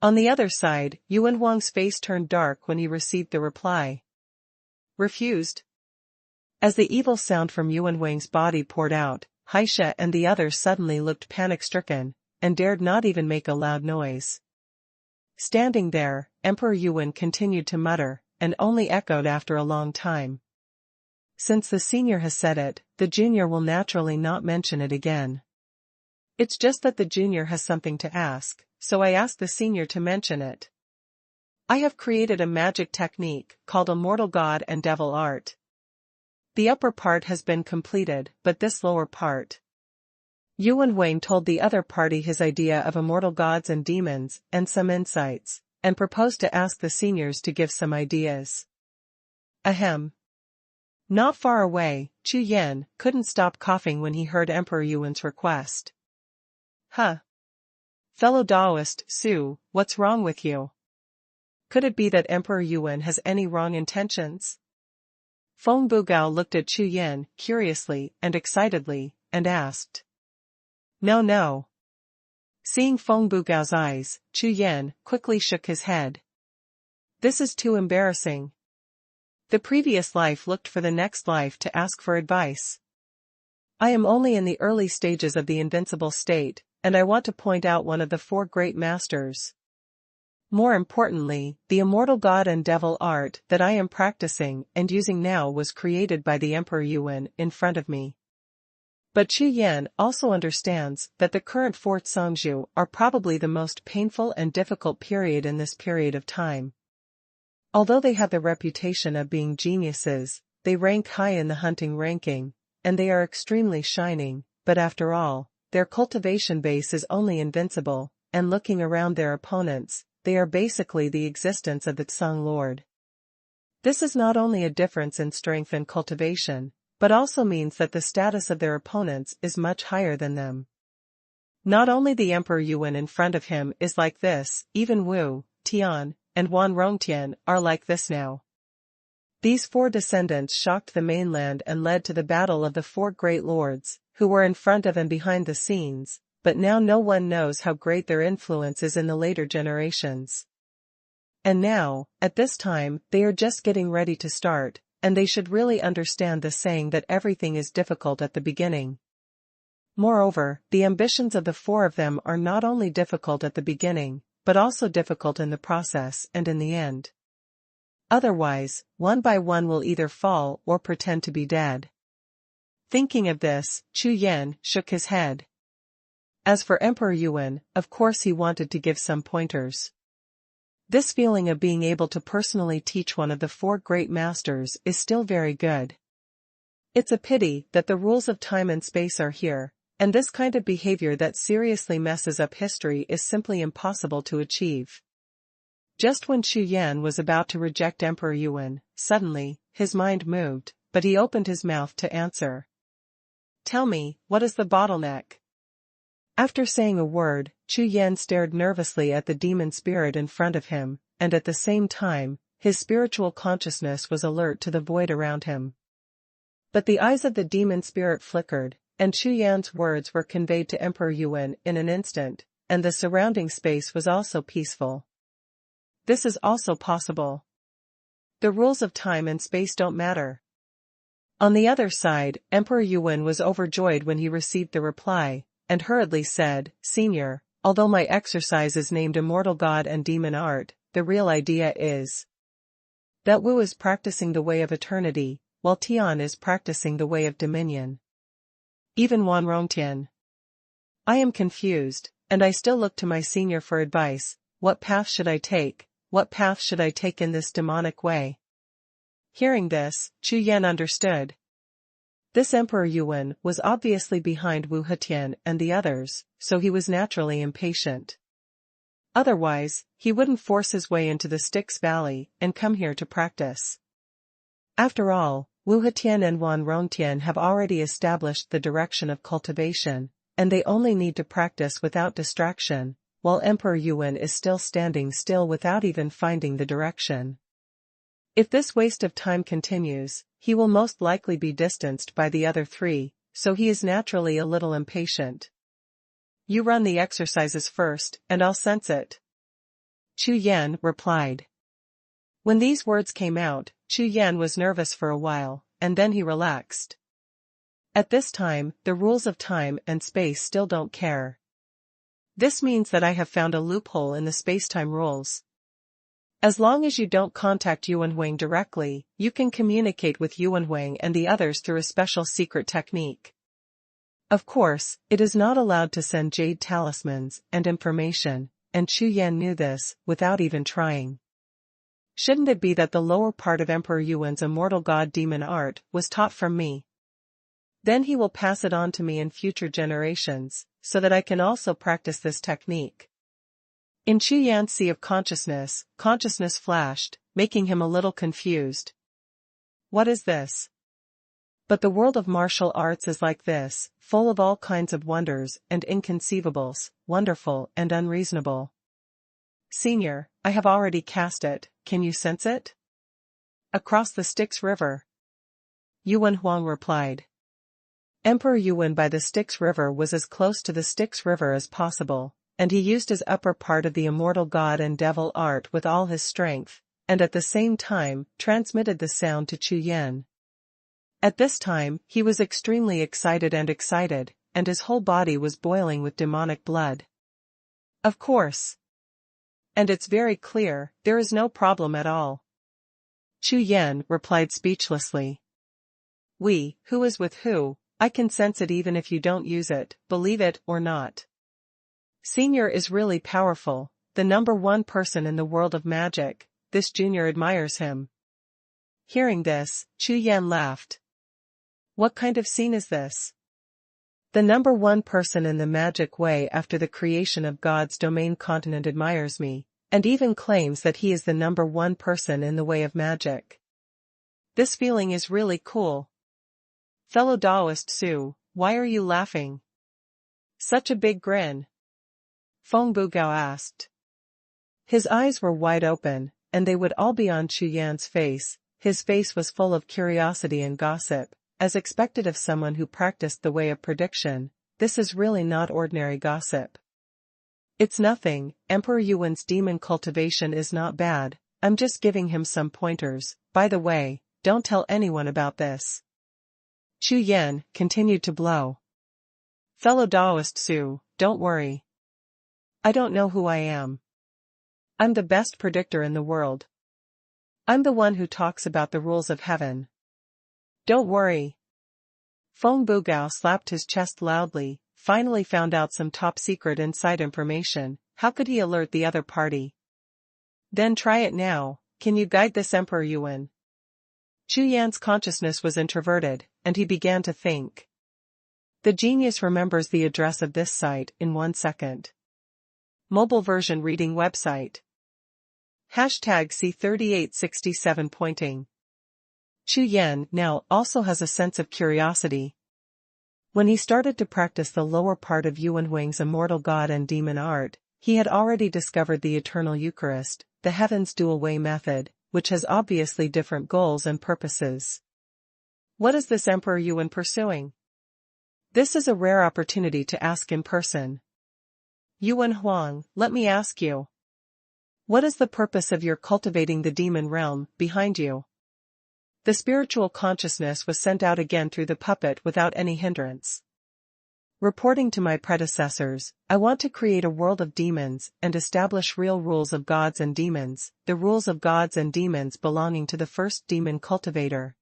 On the other side, Yuan Wang's face turned dark when he received the reply. Refused? As the evil sound from Yuan Wang's body poured out, Haisha and the others suddenly looked panic-stricken, and dared not even make a loud noise. Standing there, Emperor Yuan continued to mutter, and only echoed after a long time. Since the senior has said it, the junior will naturally not mention it again. It's just that the junior has something to ask, so I asked the senior to mention it. I have created a magic technique called Immortal God and Devil Art. The upper part has been completed, but this lower part. Yuan Wang told the other party his idea of immortal gods and demons, and some insights, and proposed to ask the seniors to give some ideas. Ahem. Not far away, Chu Yan couldn't stop coughing when he heard Emperor Yuan's request. Huh. Fellow Taoist, Su, what's wrong with you? Could it be that Emperor Yuan has any wrong intentions? Feng Bugao looked at Chu Yan curiously and excitedly, and asked. No, no. Seeing Feng Bugao's eyes, Chu Yan quickly shook his head. This is too embarrassing. The previous life looked for the next life to ask for advice. I am only in the early stages of the invincible state, and I want to point out one of the 4 great masters. More importantly, the immortal god and devil art that I am practicing and using now was created by the Emperor Yuan in front of me. But Chu Yan also understands that the current 4th Songzhu are probably the most painful and difficult period in this period of time. Although they have the reputation of being geniuses, they rank high in the hunting ranking, and they are extremely shining, but after all, their cultivation base is only invincible, and looking around their opponents, they are basically the existence of the Tsang Lord. This is not only a difference in strength and cultivation, but also means that the status of their opponents is much higher than them. Not only the Emperor Yuan in front of him is like this, even Wu, Tian, and Wan Rongtian are like this now. These 4 descendants shocked the mainland and led to the battle of the 4 great lords, who were in front of and behind the scenes, but now no one knows how great their influence is in the later generations. And now, at this time, they are just getting ready to start, and they should really understand the saying that everything is difficult at the beginning. Moreover, the ambitions of the 4 of them are not only difficult at the beginning, but also difficult in the process and in the end. Otherwise, one by one will either fall or pretend to be dead. Thinking of this, Chu Yan shook his head. As for Emperor Yuan, of course he wanted to give some pointers. This feeling of being able to personally teach one of the 4 great masters is still very good. It's a pity that the rules of time and space are here, and this kind of behavior that seriously messes up history is simply impossible to achieve. Just when Chu Yan was about to reject Emperor Yuan, suddenly, his mind moved, but he opened his mouth to answer. Tell me, what is the bottleneck? After saying a word, Chu Yan stared nervously at the demon spirit in front of him, and at the same time, his spiritual consciousness was alert to the void around him. But the eyes of the demon spirit flickered, and Chu Yan's words were conveyed to Emperor Yuan in an instant, and the surrounding space was also peaceful. This is also possible. The rules of time and space don't matter. On the other side, Emperor Yuan was overjoyed when he received the reply, and hurriedly said, "Senior, although my exercise is named Immortal God and Demon Art, the real idea is that Wu is practicing the way of eternity, while Tian is practicing the way of dominion. Even Wan Rongtian. I am confused, and I still look to my senior for advice. What path should I take? What path should I take in this demonic way?" Hearing this, Chu Yan understood. This Emperor Yuan was obviously behind Wu Hetian and the others, so he was naturally impatient. Otherwise, he wouldn't force his way into the Styx Valley and come here to practice. After all, Wu Hetian and Wan Rongtian have already established the direction of cultivation, and they only need to practice without distraction, while Emperor Yuan is still standing still without even finding the direction. If this waste of time continues, he will most likely be distanced by the other three, so he is naturally a little impatient. "You run the exercises first, and I'll sense it," Chu Yan replied. When these words came out, Chu Yan was nervous for a while, and then he relaxed. At this time, the rules of time and space still don't care. This means that I have found a loophole in the space-time rules. As long as you don't contact Xuanhuan directly, you can communicate with Xuanhuan and the others through a special secret technique. Of course, it is not allowed to send jade talismans and information, and Chu Yan knew this, without even trying. Shouldn't it be that the lower part of Emperor Yuan's immortal god demon art was taught from me? Then he will pass it on to me in future generations, so that I can also practice this technique. In Chu Yan's sea of consciousness flashed, making him a little confused. What is this? But the world of martial arts is like this, full of all kinds of wonders and inconceivables, wonderful and unreasonable. Senior, I have already cast it, can you sense it? Across the Styx River. Yuan Huang replied. Emperor Yuan by the Styx River was as close to the Styx River as possible, and he used his upper part of the immortal god and devil art with all his strength, and at the same time, transmitted the sound to Chu Yan. At this time, he was extremely excited, and his whole body was boiling with demonic blood. Of course. And it's very clear, there is no problem at all. Chu Yan replied speechlessly. Who is with who? I can sense it even if you don't use it, believe it or not. Senior is really powerful, the #1 person in the world of magic, this junior admires him. Hearing this, Chu Yan laughed. What kind of scene is this? The #1 person in the magic way after the creation of God's domain continent admires me, and even claims that he is the #1 person in the way of magic. This feeling is really cool. Fellow Taoist Su, why are you laughing? Such a big grin. Feng Bugao asked. His eyes were wide open, and they would all be on Chu Yan's face. His face was full of curiosity and gossip, as expected of someone who practiced the way of prediction. This is really not ordinary gossip. It's nothing, Emperor Yuan's demon cultivation is not bad, I'm just giving him some pointers. By the way, don't tell anyone about this. Chu Yan continued to blow. Fellow Taoist Su, don't worry. I don't know who I am. I'm the best predictor in the world. I'm the one who talks about the rules of heaven. Don't worry. Feng Bugao slapped his chest loudly, finally found out some top-secret inside information. How could he alert the other party? Then try it now, can you guide this Emperor Yuan? Chu Yan's consciousness was introverted, and he began to think. The genius remembers the address of this site in 1 second. Mobile version reading website. #C3867 pointing. Chu Yan now also has a sense of curiosity. When he started to practice the lower part of Xuanhuang's immortal god and demon art, he had already discovered the eternal Eucharist, the heaven's dual way method, which has obviously different goals and purposes. What is this Emperor Yuan pursuing? This is a rare opportunity to ask in person. Yuan Huang, let me ask you. What is the purpose of your cultivating the demon realm behind you? The spiritual consciousness was sent out again through the puppet without any hindrance. Reporting to my predecessors, I want to create a world of demons and establish real rules of gods and demons, the rules of gods and demons belonging to the first demon cultivator.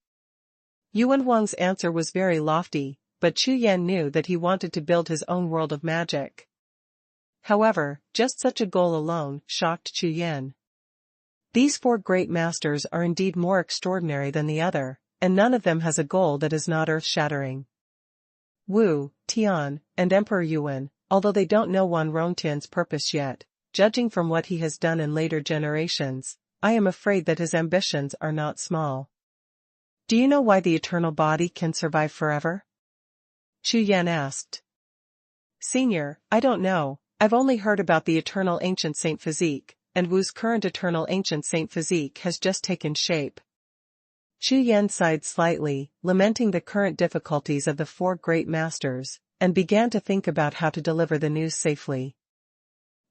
Yuan Huang's answer was very lofty, but Chu Yan knew that he wanted to build his own world of magic. However, just such a goal alone shocked Chu Yan. These 4 great masters are indeed more extraordinary than the other, and none of them has a goal that is not earth-shattering. Wu, Tian, and Emperor Yuan, although they don't know Wan Rongtian's purpose yet, judging from what he has done in later generations, I am afraid that his ambitions are not small. Do you know why the eternal body can survive forever? Chu Yan asked. Senior, I don't know, I've only heard about the eternal ancient saint physique, and Wu's current eternal ancient saint physique has just taken shape. Chu Yan sighed slightly, lamenting the current difficulties of the 4 great masters, and began to think about how to deliver the news safely.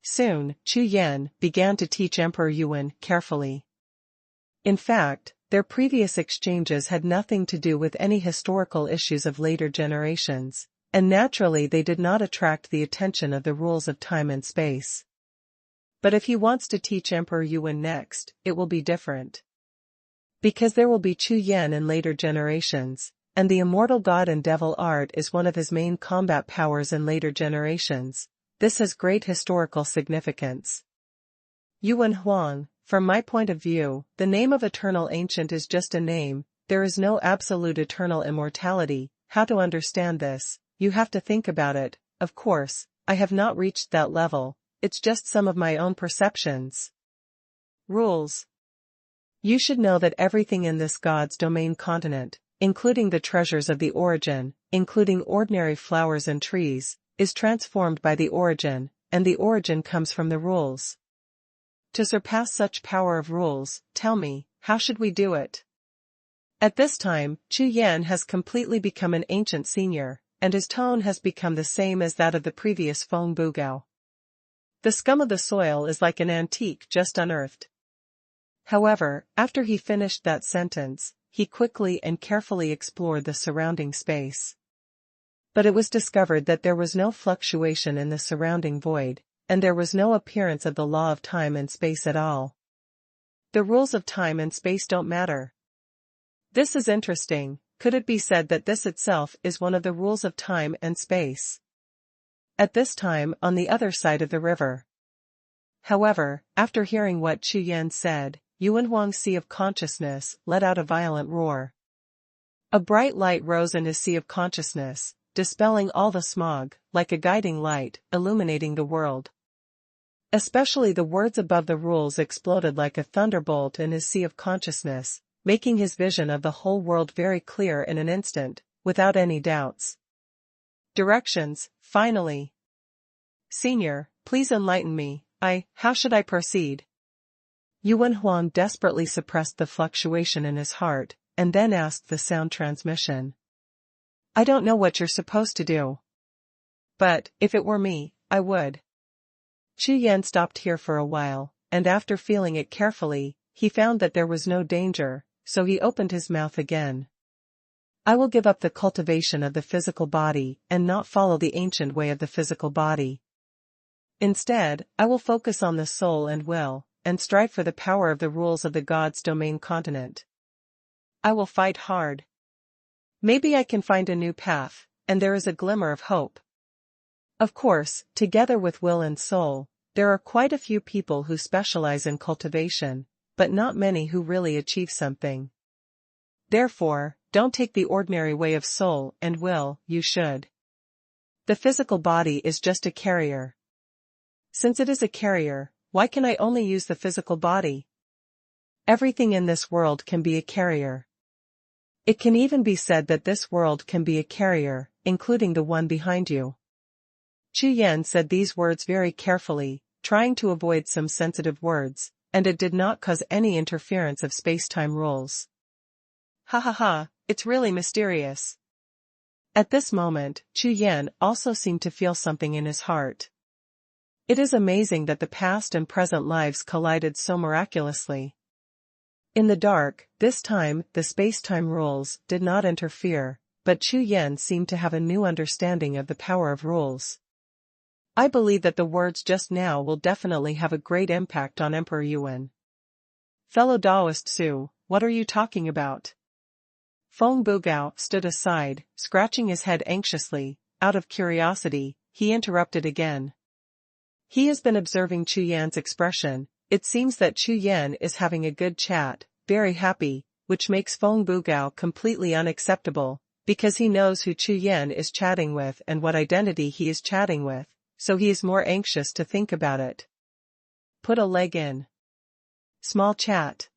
Soon, Chu Yan began to teach Emperor Yuan carefully. In fact, their previous exchanges had nothing to do with any historical issues of later generations, and naturally they did not attract the attention of the rules of time and space. But if he wants to teach Emperor Yuan next, it will be different. Because there will be Chu Yan in later generations, and the immortal god and devil art is one of his main combat powers in later generations, this has great historical significance. Yuan Huang, from my point of view, the name of Eternal Ancient is just a name, there is no absolute eternal immortality. How to understand this? You have to think about it. Of course, I have not reached that level, it's just some of my own perceptions. Rules. You should know that everything in this God's domain continent, including the treasures of the origin, including ordinary flowers and trees, is transformed by the origin, and the origin comes from the rules. To surpass such power of rules, tell me, how should we do it? At this time, Chu Yan has completely become an ancient senior, and his tone has become the same as that of the previous Feng Bugao. The scum of the soil is like an antique just unearthed. However, after he finished that sentence, he quickly and carefully explored the surrounding space. But it was discovered that there was no fluctuation in the surrounding void, and there was no appearance of the law of time and space at all. The rules of time and space don't matter. This is interesting. Could it be said that this itself is one of the rules of time and space? At this time, on the other side of the river. However, after hearing what Chu Yan said, Yuan Huang's sea of consciousness let out a violent roar. A bright light rose in his sea of consciousness, dispelling all the smog, like a guiding light, illuminating the world. Especially the words above the rules exploded like a thunderbolt in his sea of consciousness, making his vision of the whole world very clear in an instant, without any doubts. Directions, finally. Senior, please enlighten me, how should I proceed? Yuan Huang desperately suppressed the fluctuation in his heart, and then asked the sound transmission. I don't know what you're supposed to do. But, if it were me, I would. Chu Yan stopped here for a while, and after feeling it carefully, he found that there was no danger, so he opened his mouth again. I will give up the cultivation of the physical body and not follow the ancient way of the physical body. Instead, I will focus on the soul and will, and strive for the power of the rules of the God's domain continent. I will fight hard. Maybe I can find a new path, and there is a glimmer of hope. Of course, together with will and soul, there are quite a few people who specialize in cultivation, but not many who really achieve something. Therefore, don't take the ordinary way of soul and will, you should. The physical body is just a carrier. Since it is a carrier, why can I only use the physical body? Everything in this world can be a carrier. It can even be said that this world can be a carrier, including the one behind you. Chu Yan said these words very carefully, trying to avoid some sensitive words, and it did not cause any interference of space-time rules. Ha ha ha, It's really mysterious. At this moment, Chu Yan also seemed to feel something in his heart. It is amazing that the past and present lives collided so miraculously. In the dark, this time, the space-time rules did not interfere, but Chu Yan seemed to have a new understanding of the power of rules. I believe that the words just now will definitely have a great impact on Emperor Yuan. Fellow Daoist Su, what are you talking about? Feng Bugao stood aside, scratching his head anxiously. Out of curiosity, he interrupted again. He has been observing Chu Yan's expression. It seems that Chu Yan is having a good chat, very happy, which makes Feng Bugao completely unacceptable, because he knows who Chu Yan is chatting with and what identity he is chatting with, so he is more anxious to think about it. Put a leg in. Small chat.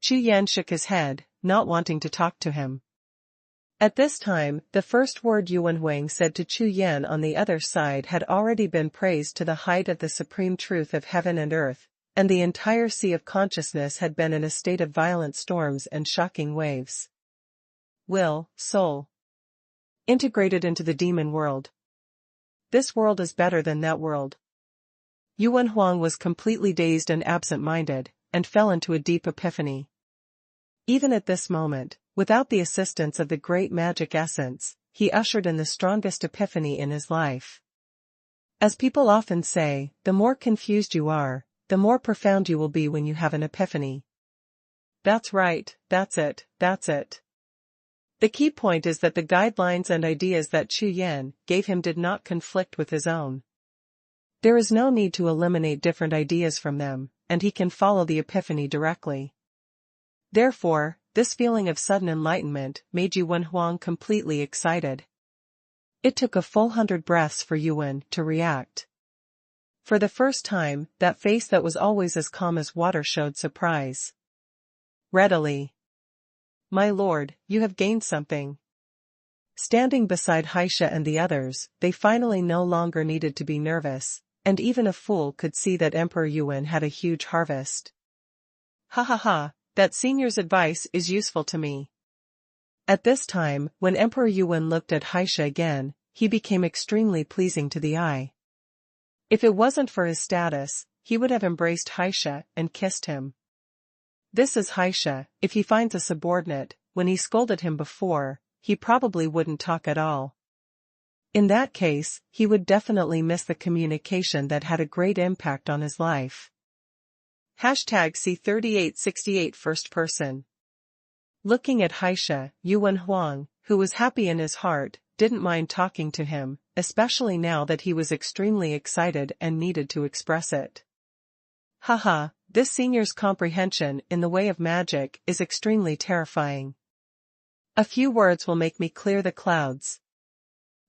Chu Yan shook his head, not wanting to talk to him. At this time, the first word Xuanhuan said to Chu Yan on the other side had already been praised to the height of the supreme truth of heaven and earth, and the entire sea of consciousness had been in a state of violent storms and shocking waves. Will, soul. Integrated into the demon world. This world is better than that world. Xuanhuan was completely dazed and absent-minded, and fell into a deep epiphany. Even at this moment, without the assistance of the great magic essence, he ushered in the strongest epiphany in his life. As people often say, the more confused you are, the more profound you will be when you have an epiphany. That's right, that's it. The key point is that the guidelines and ideas that Chu Yan gave him did not conflict with his own. There is no need to eliminate different ideas from them, and he can follow the epiphany directly. Therefore, this feeling of sudden enlightenment made Xuanhuan completely excited. It took a full 100 breaths for Yuan to react. For the first time, that face that was always as calm as water showed surprise. Readily. My lord, you have gained something. Standing beside Xie and the others, they finally no longer needed to be nervous, and even a fool could see that Emperor Yuan had a huge harvest. Ha ha ha, that senior's advice is useful to me. At this time, when Emperor Yuan looked at Xie again, he became extremely pleasing to the eye. If it wasn't for his status, he would have embraced Xie and kissed him. This is Xie. If he finds a subordinate, when he scolded him before, he probably wouldn't talk at all. In that case, he would definitely miss the communication that had a great impact on his life. #C3868 First Person. Looking at Xie, Xuanhuan, who was happy in his heart, didn't mind talking to him, especially now that he was extremely excited and needed to express it. Haha, this senior's comprehension in the way of magic is extremely terrifying. A few words will make me clear the clouds.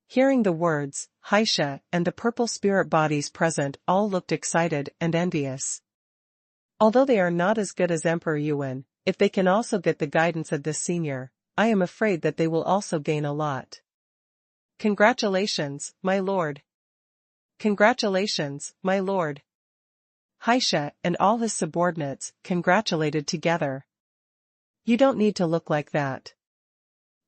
Hearing the words, Xie and the purple spirit bodies present all looked excited and envious. Although they are not as good as Emperor Yuan, if they can also get the guidance of this senior, I am afraid that they will also gain a lot. Congratulations, my lord. Congratulations, my lord. Xie and all his subordinates congratulated together. You don't need to look like that.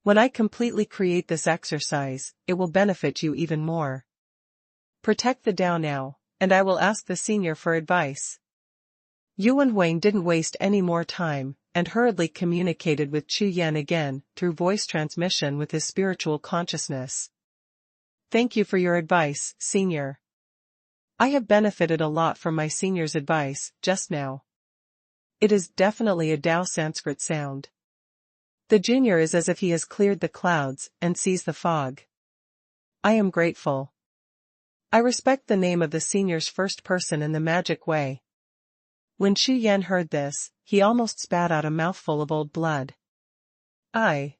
When I completely create this exercise, it will benefit you even more. Protect the Dao now, and I will ask the senior for advice. Xuanhuan didn't waste any more time, and hurriedly communicated with Chu Yan again, through voice transmission with his spiritual consciousness. Thank you for your advice, senior. I have benefited a lot from my senior's advice, just now. It is definitely a Dao Sanskrit sound. The junior is as if he has cleared the clouds and sees the fog. I am grateful. I respect the name of the senior's first person in the magic way. When Chu Yan heard this, he almost spat out a mouthful of old blood. I.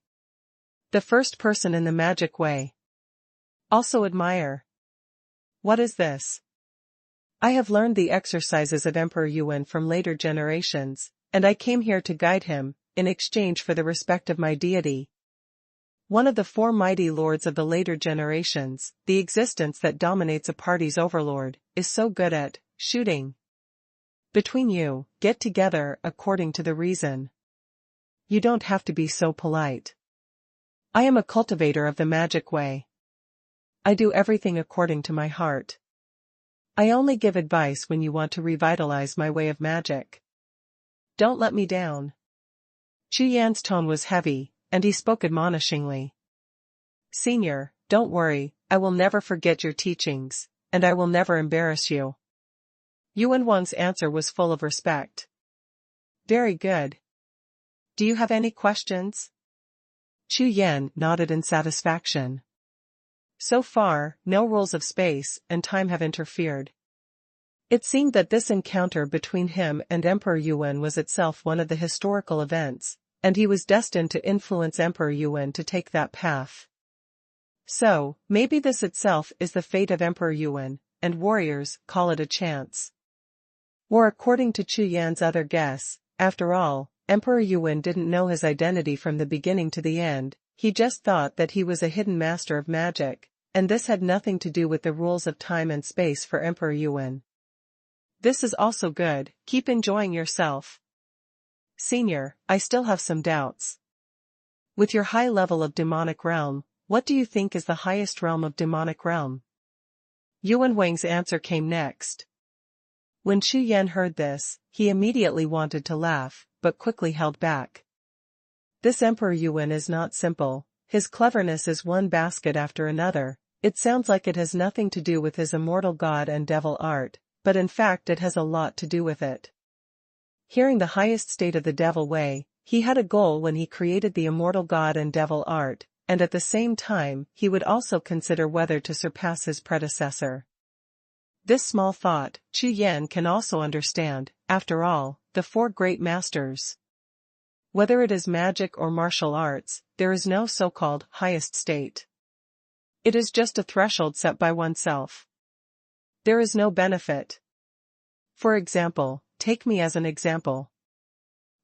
The first person in the magic way. Also admire. What is this? I have learned the exercises of Emperor Yuan from later generations, and I came here to guide him, in exchange for the respect of my deity. One of the four mighty lords of the later generations, the existence that dominates a party's overlord, is so good at shooting. Between you, get together according to the reason. you don't have to be so polite. I am a cultivator of the magic way. I do everything according to my heart. I only give advice when you want to revitalize my way of magic. Don't let me down. Chu Yan's tone was heavy, and he spoke admonishingly. Senior, don't worry, I will never forget your teachings, and I will never embarrass you. Yuan Huang's answer was full of respect. Very good. Do you have any questions? Chu Yan nodded in satisfaction. So far, no rules of space and time have interfered. It seemed that this encounter between him and Emperor Yuan was itself one of the historical events, and he was destined to influence Emperor Yuan to take that path. So, maybe this itself is the fate of Emperor Yuan, and warriors call it a chance. Or according to Chu Yan's other guess, after all, Emperor Yuan didn't know his identity from the beginning to the end, he just thought that he was a hidden master of magic, and this had nothing to do with the rules of time and space for Emperor Yuan. This is also good, keep enjoying yourself. Senior, I still have some doubts. With your high level of demonic realm, what do you think is the highest realm of demonic realm? Yuan Wang's answer came next. When Chu Yan heard this, he immediately wanted to laugh, but quickly held back. This Emperor Yuan is not simple, his cleverness is one basket after another. It sounds like it has nothing to do with his immortal god and devil art, but in fact it has a lot to do with it. Hearing the highest state of the devil way, he had a goal when he created the immortal god and devil art, and at the same time he would also consider whether to surpass his predecessor. This small thought, Chu Yan can also understand, after all, the four great masters. Whether it is magic or martial arts, there is no so-called highest state. It is just a threshold set by oneself. There is no benefit. For example, take me as an example.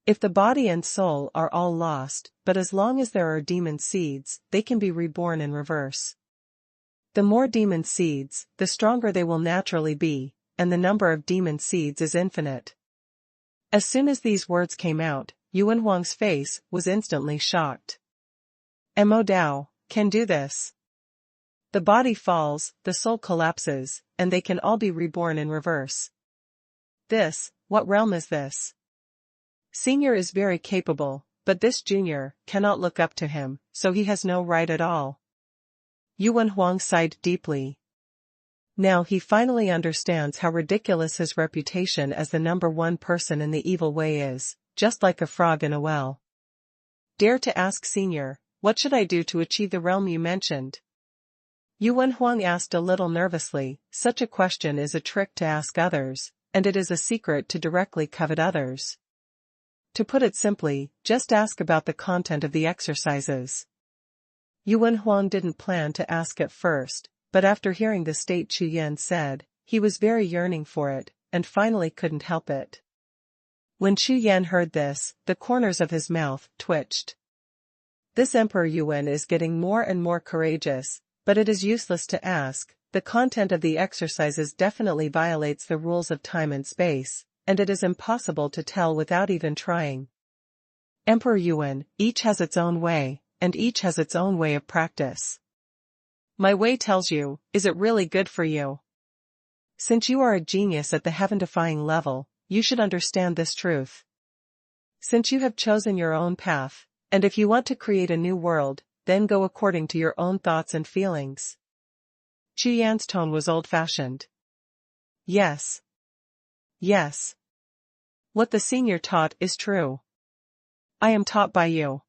If the body and soul are all lost, but as long as there are demon seeds, they can be reborn in reverse. The more demon seeds, the stronger they will naturally be, and the number of demon seeds is infinite. As soon as these words came out, Yuan Huang's face was instantly shocked. Mo Dao can do this. The body falls, the soul collapses, and they can all be reborn in reverse. What realm is this? Senior is very capable, but this junior cannot look up to him, so he has no right at all. Yuan Huang sighed deeply. Now he finally understands how ridiculous his reputation as the #1 person in the evil way is, just like a frog in a well. Dare to ask Senior, what should I do to achieve the realm you mentioned? Yuan Huang asked a little nervously. Such a question is a trick to ask others, and it is a secret to directly covet others. To put it simply, just ask about the content of the exercises. Yuan Huang didn't plan to ask at first, but after hearing the state Chu Yan said, he was very yearning for it, and finally couldn't help it. When Chu Yan heard this, the corners of his mouth twitched. This Emperor Yuan is getting more and more courageous, but it is useless to ask. The content of the exercises definitely violates the rules of time and space, and it is impossible to tell without even trying. Emperor Yuan, each has its own way, and each has its own way of practice. My way tells you, is it really good for you? Since you are a genius at the heaven-defying level, you should understand this truth. Since you have chosen your own path, and if you want to create a new world, then go according to your own thoughts and feelings. Chu Yan's tone was old-fashioned. Yes. Yes. What the senior taught is true. I am taught by you.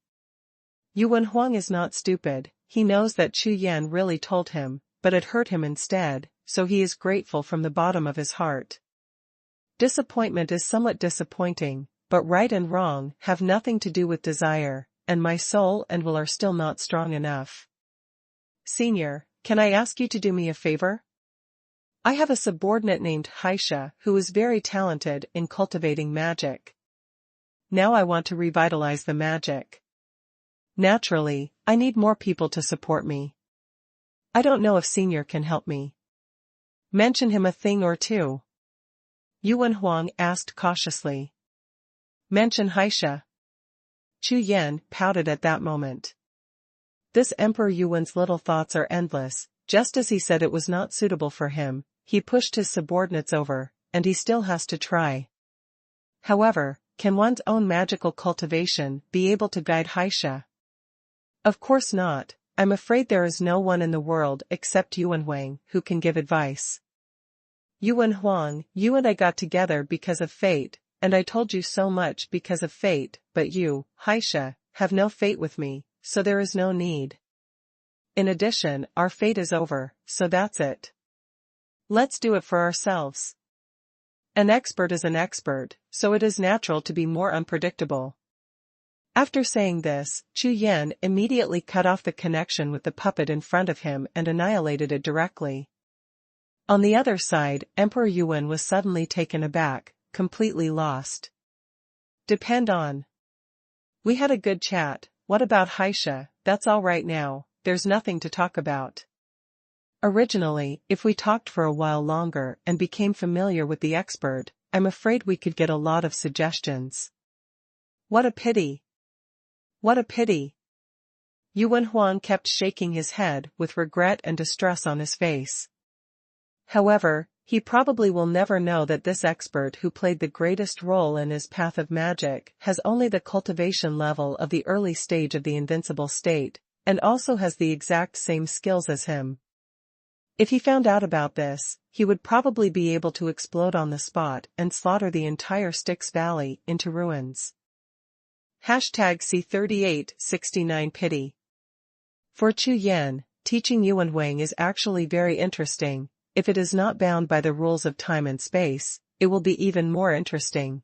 Yuan Huang is not stupid, he knows that Chu Yan really told him, but it hurt him instead, so he is grateful from the bottom of his heart. Disappointment is somewhat disappointing, but right and wrong have nothing to do with desire, and my soul and will are still not strong enough. Senior, can I ask you to do me a favor? I have a subordinate named Xie who is very talented in cultivating magic. Now I want to revitalize the magic. Naturally, I need more people to support me. I don't know if Senior can help me. Mention him a thing or two. Yuan Huang asked cautiously. Mention Xie. Chu Yan pouted at that moment. This Emperor Yuan's little thoughts are endless. Just as he said it was not suitable for him, he pushed his subordinates over, and he still has to try. However, can one's own magical cultivation be able to guide Xie? Of course not. I'm afraid there is no one in the world except Xuanhuan who can give advice. Xuanhuan, you and I got together because of fate, and I told you so much because of fate, but you, Xie, have no fate with me, so there is no need. In addition, our fate is over, so that's it. Let's do it for ourselves. An expert is an expert, so it is natural to be more unpredictable. After saying this, Chu Yan immediately cut off the connection with the puppet in front of him and annihilated it directly. On the other side, Emperor Yuan was suddenly taken aback, completely lost. Depend on. We had a good chat. What about Xie? That's all right now, there's nothing to talk about. Originally, if we talked for a while longer and became familiar with the expert, I'm afraid we could get a lot of suggestions. What a pity. What a pity. Xuanhuan kept shaking his head with regret and distress on his face. However, he probably will never know that this expert who played the greatest role in his path of magic has only the cultivation level of the early stage of the invincible state, and also has the exact same skills as him. If he found out about this, he would probably be able to explode on the spot and slaughter the entire Styx Valley into ruins. #C3869 Pity. For Chu Yan, teaching Xuanhuan is actually very interesting. If it is not bound by the rules of time and space, it will be even more interesting.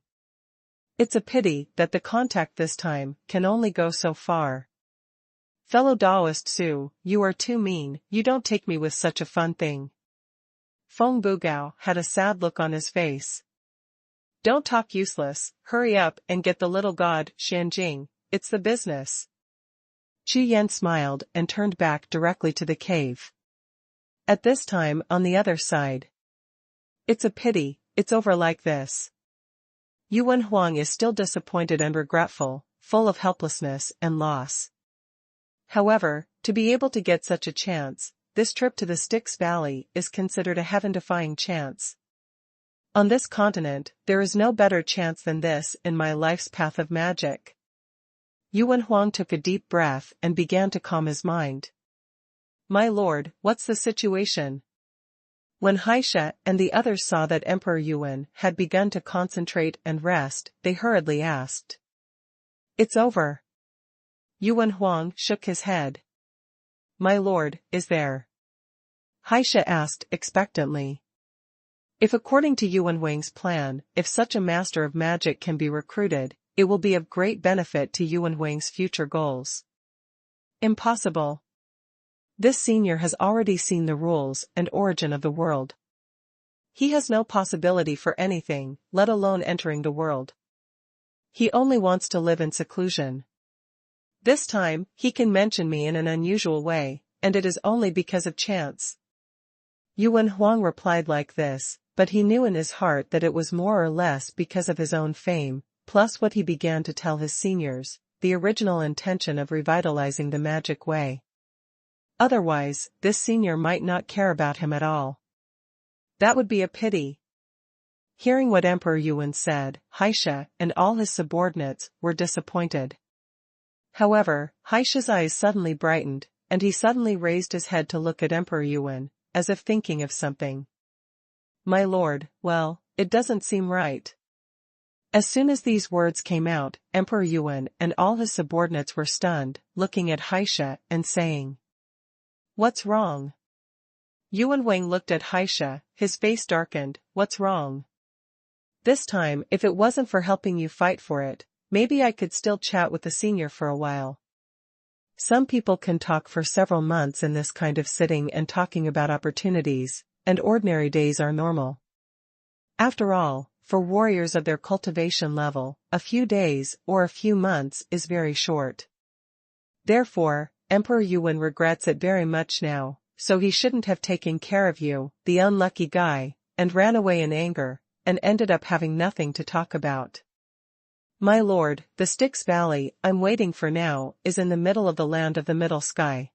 It's a pity that the contact this time can only go so far. Fellow Daoist Su, you are too mean, you don't take me with such a fun thing. Feng Bugao had a sad look on his face. Don't talk useless, hurry up and get the little god, Shanjing, it's the business. Chu Yan smiled and turned back directly to the cave. At this time on the other side. It's a pity, it's over like this. Xuanhuan is still disappointed and regretful, full of helplessness and loss. However, to be able to get such a chance, this trip to the Styx Valley is considered a heaven-defying chance. On this continent, there is no better chance than this in my life's path of magic. Xuanhuan took a deep breath and began to calm his mind. My lord, what's the situation? When Xie and the others saw that Emperor Yuan had begun to concentrate and rest, they hurriedly asked. It's over. Xuanhuan shook his head. My lord, is there? Xie asked expectantly. If according to Xuanhuan's plan, if such a master of magic can be recruited, it will be of great benefit to Xuanhuan's future goals. Impossible. This senior has already seen the rules and origin of the world. He has no possibility for anything, let alone entering the world. He only wants to live in seclusion. This time, he can mention me in an unusual way, and it is only because of chance. Xuanhuan replied like this, but he knew in his heart that it was more or less because of his own fame, plus what he began to tell his seniors, the original intention of revitalizing the magic way. Otherwise, this senior might not care about him at all. That would be a pity. Hearing what Emperor Yuan said, Xie and all his subordinates were disappointed. However, Xie's eyes suddenly brightened, and he suddenly raised his head to look at Emperor Yuan, as if thinking of something. My lord, well, it doesn't seem right. As soon as these words came out, Emperor Yuan and all his subordinates were stunned, looking at Xie and saying. What's wrong? Xuanhuan looked at Xie, his face darkened, what's wrong? This time, if it wasn't for helping you fight for it, maybe I could still chat with the senior for a while. Some people can talk for several months in this kind of sitting and talking about opportunities, and ordinary days are normal. After all, for warriors of their cultivation level, a few days or a few months is very short. Therefore, Emperor Yuan regrets it very much now, so he shouldn't have taken care of you, the unlucky guy, and ran away in anger, and ended up having nothing to talk about. My lord, the Styx Valley I'm waiting for now is in the middle of the land of the middle sky.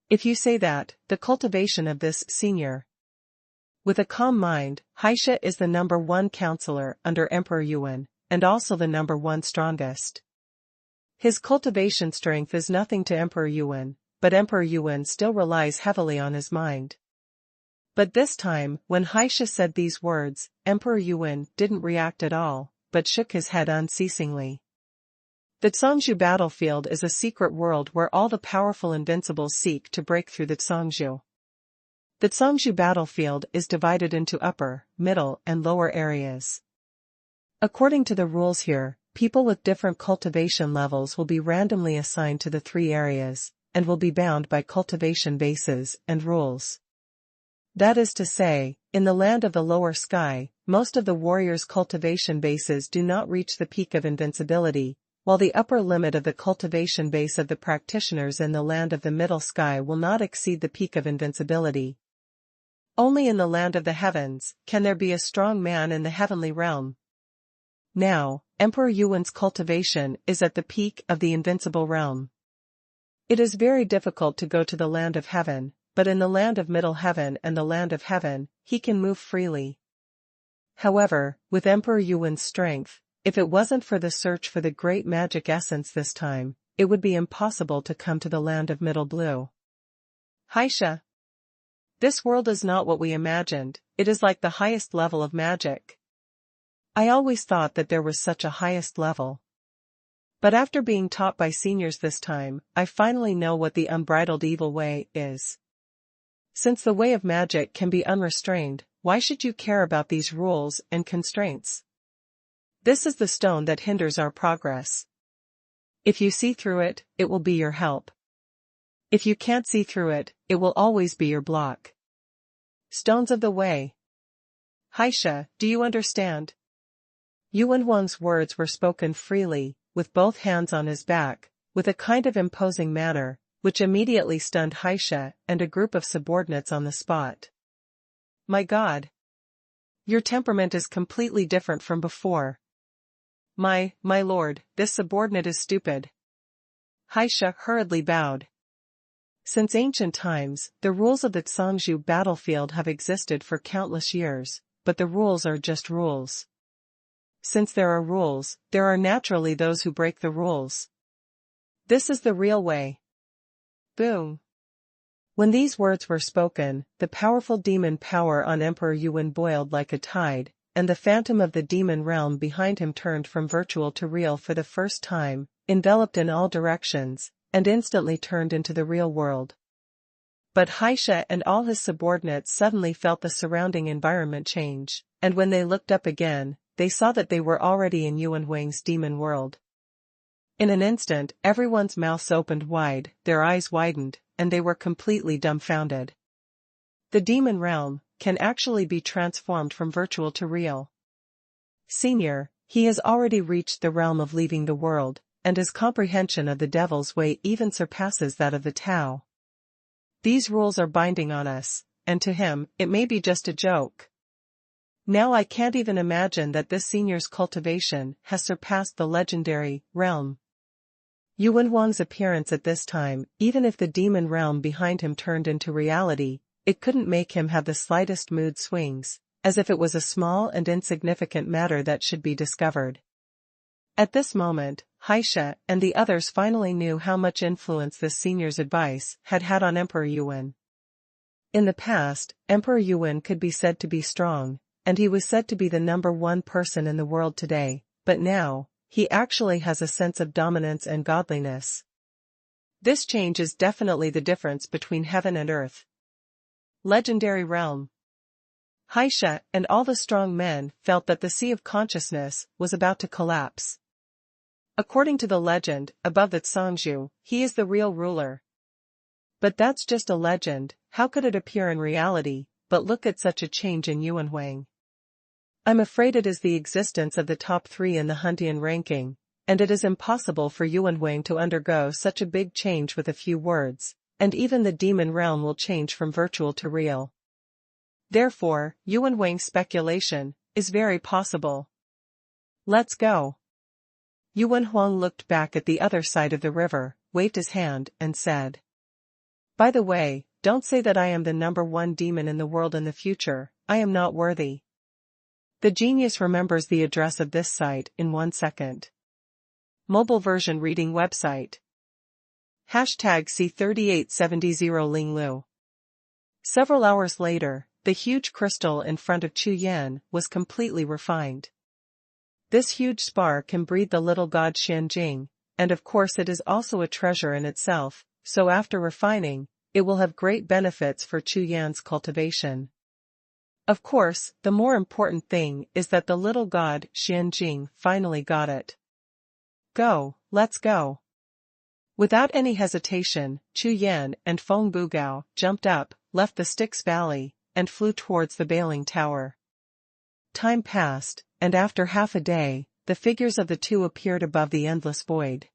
If you say that, the cultivation of this, senior. With a calm mind, Xie is the number one counselor under Emperor Yuan, and also the number one strongest. His cultivation strength is nothing to Emperor Yuan, but Emperor Yuan still relies heavily on his mind. But this time, when Xie said these words, Emperor Yuan didn't react at all, but shook his head unceasingly. The Zhongzhou battlefield is a secret world where all the powerful invincibles seek to break through the Zhongzhou. The Zhongzhou battlefield is divided into upper, middle, and lower areas. According to the rules here, people with different cultivation levels will be randomly assigned to the three areas, and will be bound by cultivation bases and rules. That is to say, in the land of the lower sky, most of the warriors' cultivation bases do not reach the peak of invincibility, while the upper limit of the cultivation base of the practitioners in the land of the middle sky will not exceed the peak of invincibility. Only in the land of the heavens can there be a strong man in the heavenly realm. Now, Emperor Yuan's cultivation is at the peak of the invincible realm. It is very difficult to go to the land of heaven, but in the land of middle heaven and the land of heaven, he can move freely. However, with Emperor Yuan's strength, if it wasn't for the search for the great magic essence this time, it would be impossible to come to the land of middle blue. Xie. This world is not what we imagined, it is like the highest level of magic. I always thought that there was such a highest level. But after being taught by seniors this time, I finally know what the unbridled evil way is. Since the way of magic can be unrestrained, why should you care about these rules and constraints? This is the stone that hinders our progress. If you see through it, it will be your help. If you can't see through it, it will always be your block. Stones of the way. Xie, do you understand? Yuan Huang's words were spoken freely, with both hands on his back, with a kind of imposing manner, which immediately stunned Xie and a group of subordinates on the spot. My God! Your temperament is completely different from before. My lord, this subordinate is stupid. Xie hurriedly bowed. Since ancient times, the rules of the Zhongzhou battlefield have existed for countless years, but the rules are just rules. Since there are rules, there are naturally those who break the rules. This is the real way. Boom. When these words were spoken, the powerful demon power on Emperor Yuan boiled like a tide, and the phantom of the demon realm behind him turned from virtual to real for the first time, enveloped in all directions, and instantly turned into the real world. But Xie and all his subordinates suddenly felt the surrounding environment change, and when they looked up again, they saw that they were already in Yuan Huang's demon world. In an instant, everyone's mouths opened wide, their eyes widened, and they were completely dumbfounded. The demon realm can actually be transformed from virtual to real. Senior, he has already reached the realm of leaving the world, and his comprehension of the devil's way even surpasses that of the Tao. These rules are binding on us, and to him, it may be just a joke. Now I can't even imagine that this senior's cultivation has surpassed the legendary realm. Yuan Huang's appearance at this time, even if the demon realm behind him turned into reality, it couldn't make him have the slightest mood swings, as if it was a small and insignificant matter that should be discovered. At this moment, Xie and the others finally knew how much influence this senior's advice had had on Emperor Yuan. In the past, Emperor Yuan could be said to be strong, and he was said to be the number one person in the world today, but now, he actually has a sense of dominance and godliness. This change is definitely the difference between heaven and earth. Legendary realm. Xie and all the strong men felt that the sea of consciousness was about to collapse. According to the legend, above the Zhongzhou, he is the real ruler. But that's just a legend, how could it appear in reality? But look at such a change in Yuan Huang. I'm afraid it is the existence of the top 3 in the Huntian ranking, and it is impossible for Yuan Huang to undergo such a big change with a few words, and even the demon realm will change from virtual to real. Therefore, Yuan Huang's speculation is very possible. Let's go. Xuanhuan looked back at the other side of the river, waved his hand, and said, "By the way, don't say that I am the #1 demon in the world in the future, I am not worthy." The genius remembers the address of this site in 1 second. Mobile version reading website. #C3870 Linglu. Several hours later, the huge crystal in front of Chu Yan was completely refined. This huge spar can breed the little god Xianjing, and of course it is also a treasure in itself, so after refining, it will have great benefits for Chu Yan's cultivation. Of course, the more important thing is that the little god Xianjing finally got it. Go, let's go. Without any hesitation, Chu Yan and Feng Bugao jumped up, left the Styx Valley, and flew towards the Bailing Tower. Time passed, and after half a day, the figures of the two appeared above the endless void.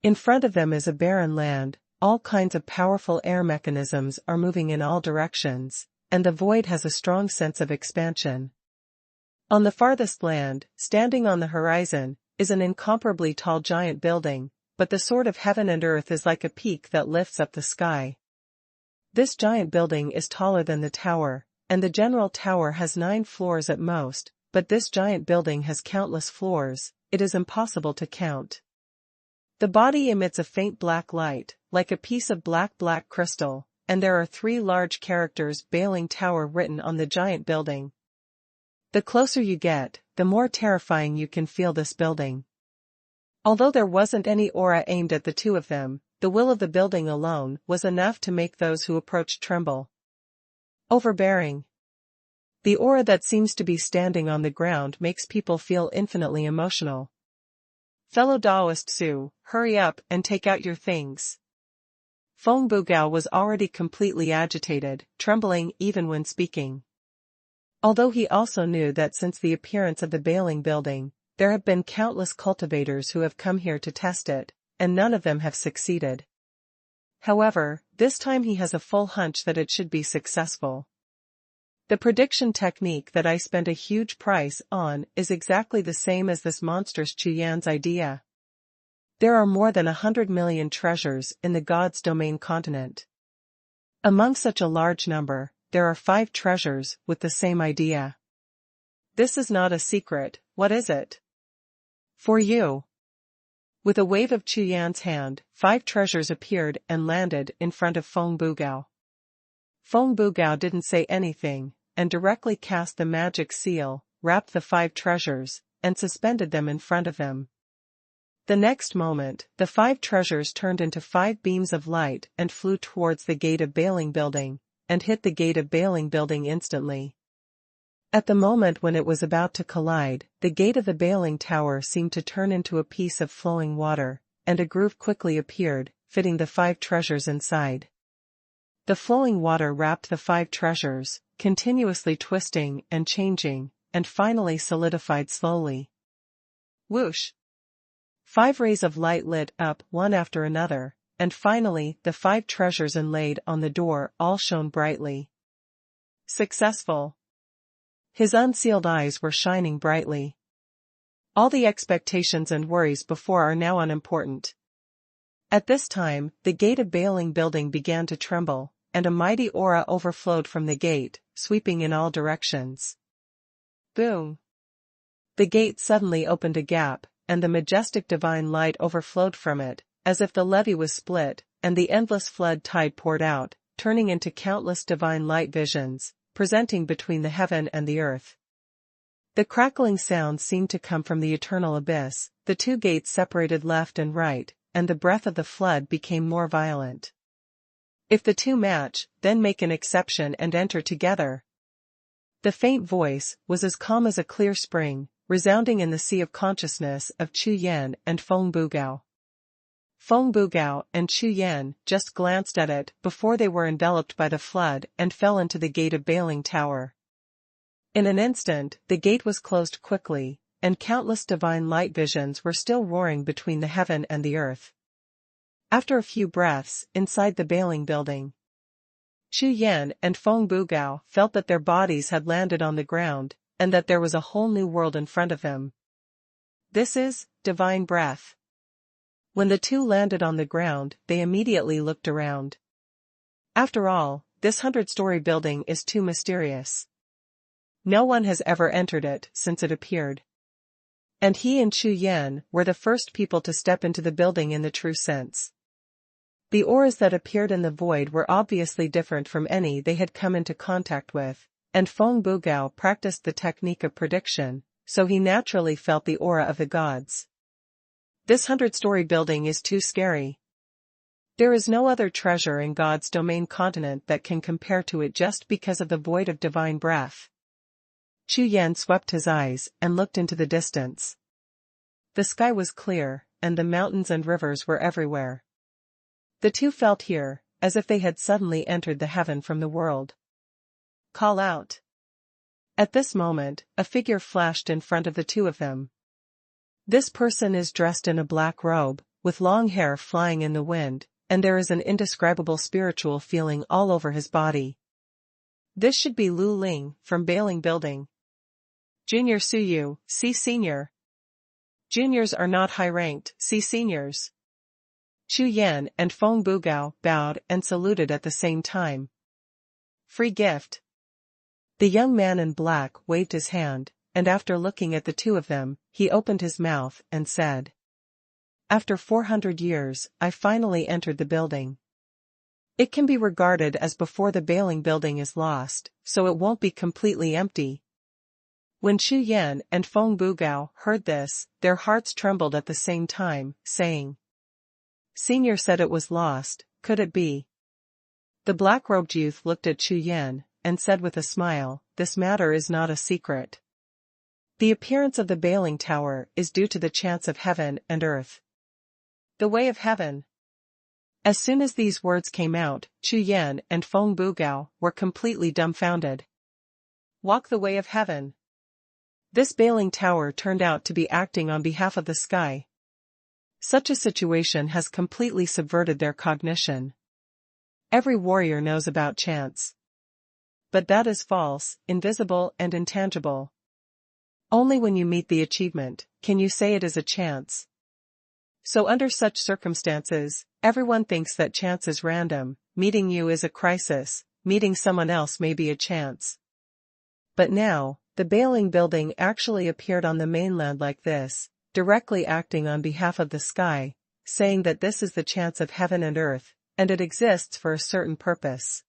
In front of them is a barren land, all kinds of powerful air mechanisms are moving in all directions, and the void has a strong sense of expansion. On the farthest land, standing on the horizon, is an incomparably tall giant building, but the sort of heaven and earth is like a peak that lifts up the sky. This giant building is taller than the tower, and the general tower has 9 floors at most, but this giant building has countless floors, it is impossible to count. The body emits a faint black light, like a piece of black crystal, and there are 3 large characters Bailing Tower written on the giant building. The closer you get, the more terrifying you can feel this building. Although there wasn't any aura aimed at the two of them, the will of the building alone was enough to make those who approached tremble. Overbearing. The aura that seems to be standing on the ground makes people feel infinitely emotional. Fellow Taoist Su, hurry up and take out your things. Feng Bugao was already completely agitated, trembling even when speaking. Although he also knew that since the appearance of the Bailing building, there have been countless cultivators who have come here to test it, and none of them have succeeded. However, this time he has a full hunch that it should be successful. The prediction technique that I spent a huge price on is exactly the same as this monstrous Chu Yan's idea. There are more than 100 million treasures in the God's Domain continent. Among such a large number, there are 5 treasures with the same idea. This is not a secret, what is it? For you. With a wave of Chu Yan's hand, 5 treasures appeared and landed in front of Feng Bugao. Feng Bugao didn't say anything, and directly cast the magic seal, wrapped the 5 treasures, and suspended them in front of them. The next moment, the 5 treasures turned into 5 beams of light and flew towards the gate of Bailing building, and hit the gate of Bailing building instantly. At the moment when it was about to collide, the gate of the Bailing Tower seemed to turn into a piece of flowing water, and a groove quickly appeared, fitting the 5 treasures inside. The flowing water wrapped the 5 treasures, continuously twisting and changing, and finally solidified slowly. Whoosh! 5 rays of light lit up one after another, and finally the 5 treasures inlaid on the door all shone brightly. Successful! His unsealed eyes were shining brightly. All the expectations and worries before are now unimportant. At this time, the gate of Bailing building began to tremble, and a mighty aura overflowed from the gate, sweeping in all directions. Boom! The gate suddenly opened a gap, and the majestic divine light overflowed from it, as if the levee was split, and the endless flood tide poured out, turning into countless divine light visions, presenting between the heaven and the earth. The crackling sound seemed to come from the eternal abyss, the 2 gates separated left and right, and the breath of the flood became more violent. If the 2 match, then make an exception and enter together. The faint voice was as calm as a clear spring, resounding in the sea of consciousness of Chu Yan and Feng Bugao. Feng Bugao and Chu Yan just glanced at it before they were enveloped by the flood and fell into the gate of Bailing Tower. In an instant, the gate was closed quickly, and countless divine light visions were still roaring between the heaven and the earth. After a few breaths, inside the Bailing building, Chu Yan and Feng Bugao felt that their bodies had landed on the ground, and that there was a whole new world in front of them. This is divine breath. When the two landed on the ground, they immediately looked around. After all, this 100-story building is too mysterious. No one has ever entered it since it appeared. And he and Chu Yan were the first people to step into the building in the true sense. The auras that appeared in the void were obviously different from any they had come into contact with, and Feng Bugao practiced the technique of prediction, so he naturally felt the aura of the gods. This 100-story building is too scary. There is no other treasure in God's domain continent that can compare to it just because of the void of divine breath. Chu Yan swept his eyes and looked into the distance. The sky was clear, and the mountains and rivers were everywhere. The two felt here, as if they had suddenly entered the heaven from the world. Call out. At this moment, a figure flashed in front of the two of them. This person is dressed in a black robe, with long hair flying in the wind, and there is an indescribable spiritual feeling all over his body. This should be Lu Ling, from Bailing Building. Junior Suyu, see senior. Juniors are not high-ranked, see seniors. Chu Yan and Feng Bugao bowed and saluted at the same time. Free gift. The young man in black waved his hand, and after looking at the two of them, he opened his mouth and said, "After 400 years, I finally entered the building. It can be regarded as before the Bailing Building is lost, so it won't be completely empty." When Chu Yan and Feng Bugao heard this, their hearts trembled at the same time, saying, "Senior said it was lost, could it be?" The black-robed youth looked at Chu Yan, and said with a smile, "This matter is not a secret. The appearance of the Bailing Tower is due to the chance of heaven and earth. The way of heaven." As soon as these words came out, Chu Yan and Feng Bugao were completely dumbfounded. Walk the way of heaven. This Bailing Tower turned out to be acting on behalf of the sky. Such a situation has completely subverted their cognition. Every warrior knows about chance. But that is false, invisible and intangible. Only when you meet the achievement, can you say it is a chance. So under such circumstances, everyone thinks that chance is random, meeting you is a crisis, meeting someone else may be a chance. But now, the Bailing Building actually appeared on the mainland like this, directly acting on behalf of the sky, saying that this is the chance of heaven and earth, and it exists for a certain purpose.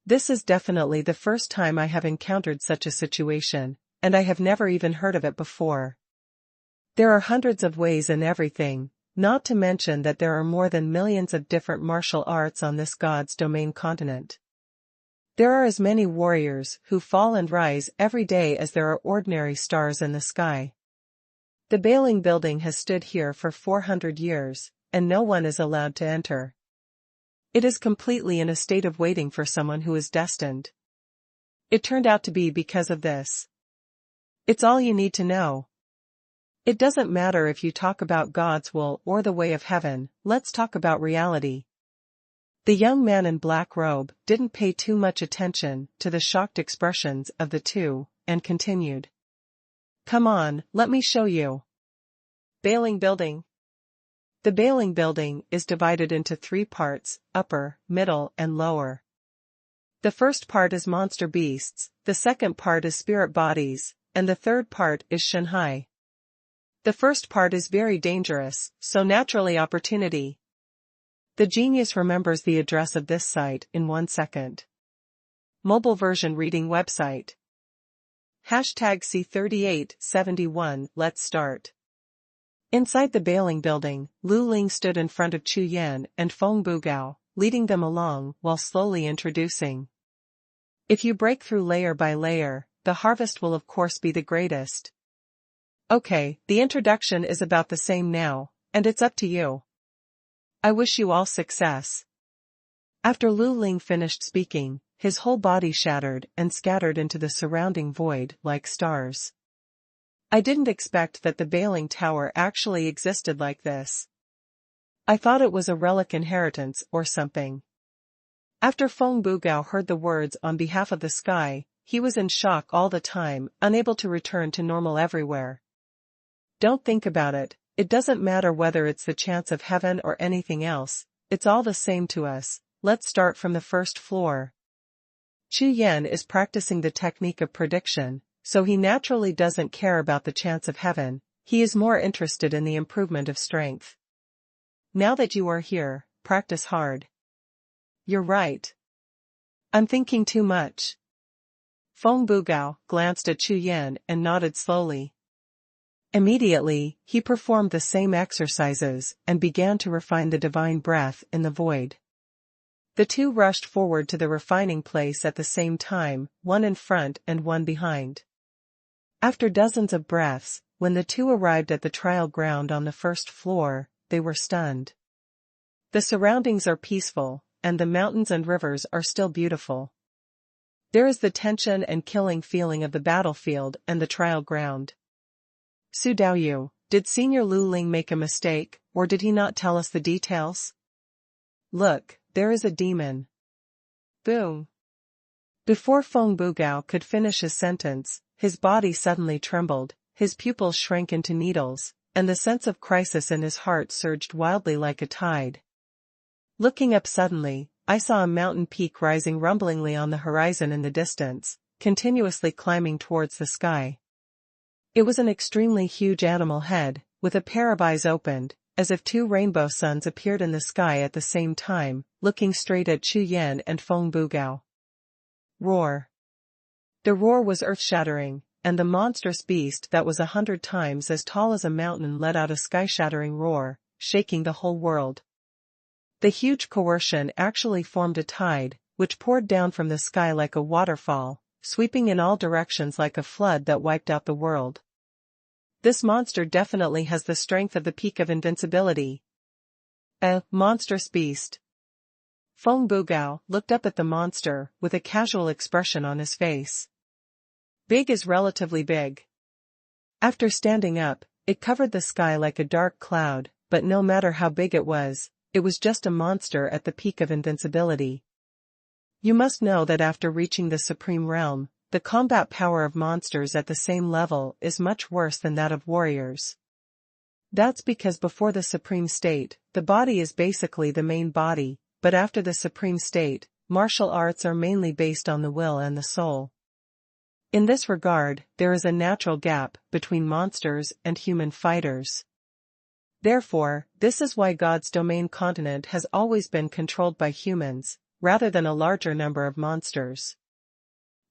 This is definitely the first time I have encountered such a situation, and I have never even heard of it before. There are hundreds of ways in everything, not to mention that there are more than millions of different martial arts on this God's domain continent. There are as many warriors who fall and rise every day as there are ordinary stars in the sky. The Bailing Building has stood here for 400 years, and no one is allowed to enter. It is completely in a state of waiting for someone who is destined. It turned out to be because of this. It's all you need to know. It doesn't matter if you talk about God's will or the way of heaven, let's talk about reality. The young man in black robe didn't pay too much attention to the shocked expressions of the two, and continued. Come on, let me show you. Bailing Building. The Bailing Building is divided into 3 parts, upper, middle and lower. The first part is monster beasts, the second part is spirit bodies, and the third part is Shanghai. The first part is very dangerous, so naturally opportunity. The genius remembers the address of this site in 1 second. Mobile version reading website. #C3871, let's start. Inside the Bailing Building, Lu Ling stood in front of Chu Yan and Feng Bugao, leading them along while slowly introducing. If you break through layer by layer, the harvest will of course be the greatest. Okay, the introduction is about the same now, and it's up to you. I wish you all success. After Lu Ling finished speaking, his whole body shattered and scattered into the surrounding void like stars. I didn't expect that the Bailing Tower actually existed like this. I thought it was a relic inheritance or something. After Feng Bugao heard the words on behalf of the sky, he was in shock all the time, unable to return to normal everywhere. Don't think about it, it doesn't matter whether it's the chance of heaven or anything else, it's all the same to us. Let's start from the first floor. Chu Yan is practicing the technique of prediction, so he naturally doesn't care about the chance of heaven, he is more interested in the improvement of strength. Now that you are here, practice hard. You're right. I'm thinking too much. Feng Bugao glanced at Chu Yan and nodded slowly. Immediately, he performed the same exercises and began to refine the divine breath in the void. The two rushed forward to the refining place at the same time, one in front and one behind. After dozens of breaths, when the two arrived at the trial ground on the first floor, they were stunned. The surroundings are peaceful, and the mountains and rivers are still beautiful. There is the tension and killing feeling of the battlefield and the trial ground. Su Daoyu, did Senior Lu Ling make a mistake, or did he not tell us the details? Look, there is a demon. Boom. Before Feng Bugao could finish his sentence, his body suddenly trembled, his pupils shrank into needles, and the sense of crisis in his heart surged wildly like a tide. Looking up suddenly, I saw a mountain peak rising rumblingly on the horizon in the distance, continuously climbing towards the sky. It was an extremely huge animal head, with a pair of eyes opened, as if two rainbow suns appeared in the sky at the same time, looking straight at Chu Yan and Feng Bugao. Roar. The roar was earth-shattering, and the monstrous beast that was 100 times as tall as a mountain let out a sky-shattering roar, shaking the whole world. The huge coercion actually formed a tide, which poured down from the sky like a waterfall, sweeping in all directions like a flood that wiped out the world. This monster definitely has the strength of the peak of invincibility. A monstrous beast. Feng Bugao looked up at the monster with a casual expression on his face. Big is relatively big. After standing up, it covered the sky like a dark cloud, but no matter how big it was just a monster at the peak of invincibility. You must know that after reaching the Supreme Realm, the combat power of monsters at the same level is much worse than that of warriors. That's because before the Supreme State, the body is basically the main body, but after the Supreme State, martial arts are mainly based on the will and the soul. In this regard, there is a natural gap between monsters and human fighters. Therefore, this is why God's domain continent has always been controlled by humans, rather than a larger number of monsters.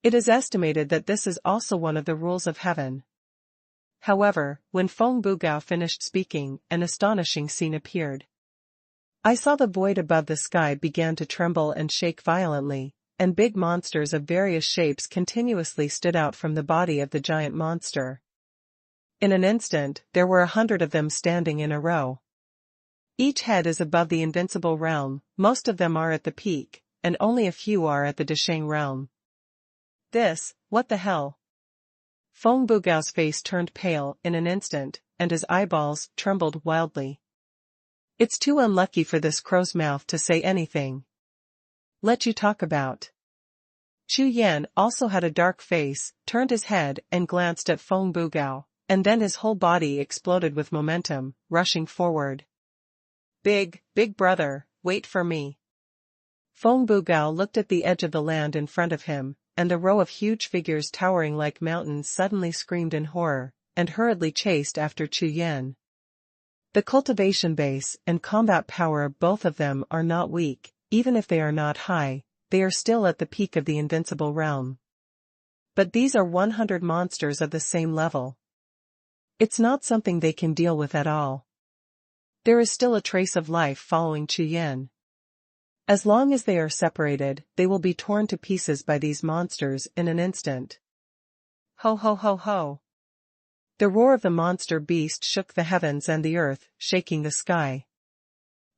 It is estimated that this is also one of the rules of heaven. However, when Feng Bugao finished speaking, an astonishing scene appeared. I saw the void above the sky began to tremble and shake violently, and big monsters of various shapes continuously stood out from the body of the giant monster. In an instant, there were 100 of them standing in a row. Each head is above the invincible realm, most of them are at the peak, and only a few are at the Disheng realm. What the hell? Feng Bugao's face turned pale in an instant, and his eyeballs trembled wildly. It's too unlucky for this crow's mouth to say anything. Let you talk about. Chu Yan also had a dark face, turned his head and glanced at Feng Bugao, and then his whole body exploded with momentum, rushing forward. Big brother, wait for me. Feng Bugao looked at the edge of the land in front of him, and a row of huge figures towering like mountains suddenly screamed in horror, and hurriedly chased after Chu Yan. The cultivation base and combat power of both of them are not weak, even if they are not high, they are still at the peak of the invincible realm. But these are 100 monsters of the same level. It's not something they can deal with at all. There is still a trace of life following Chu Yan. As long as they are separated, they will be torn to pieces by these monsters in an instant. Ho ho ho ho. The roar of the monster beast shook the heavens and the earth, shaking the sky.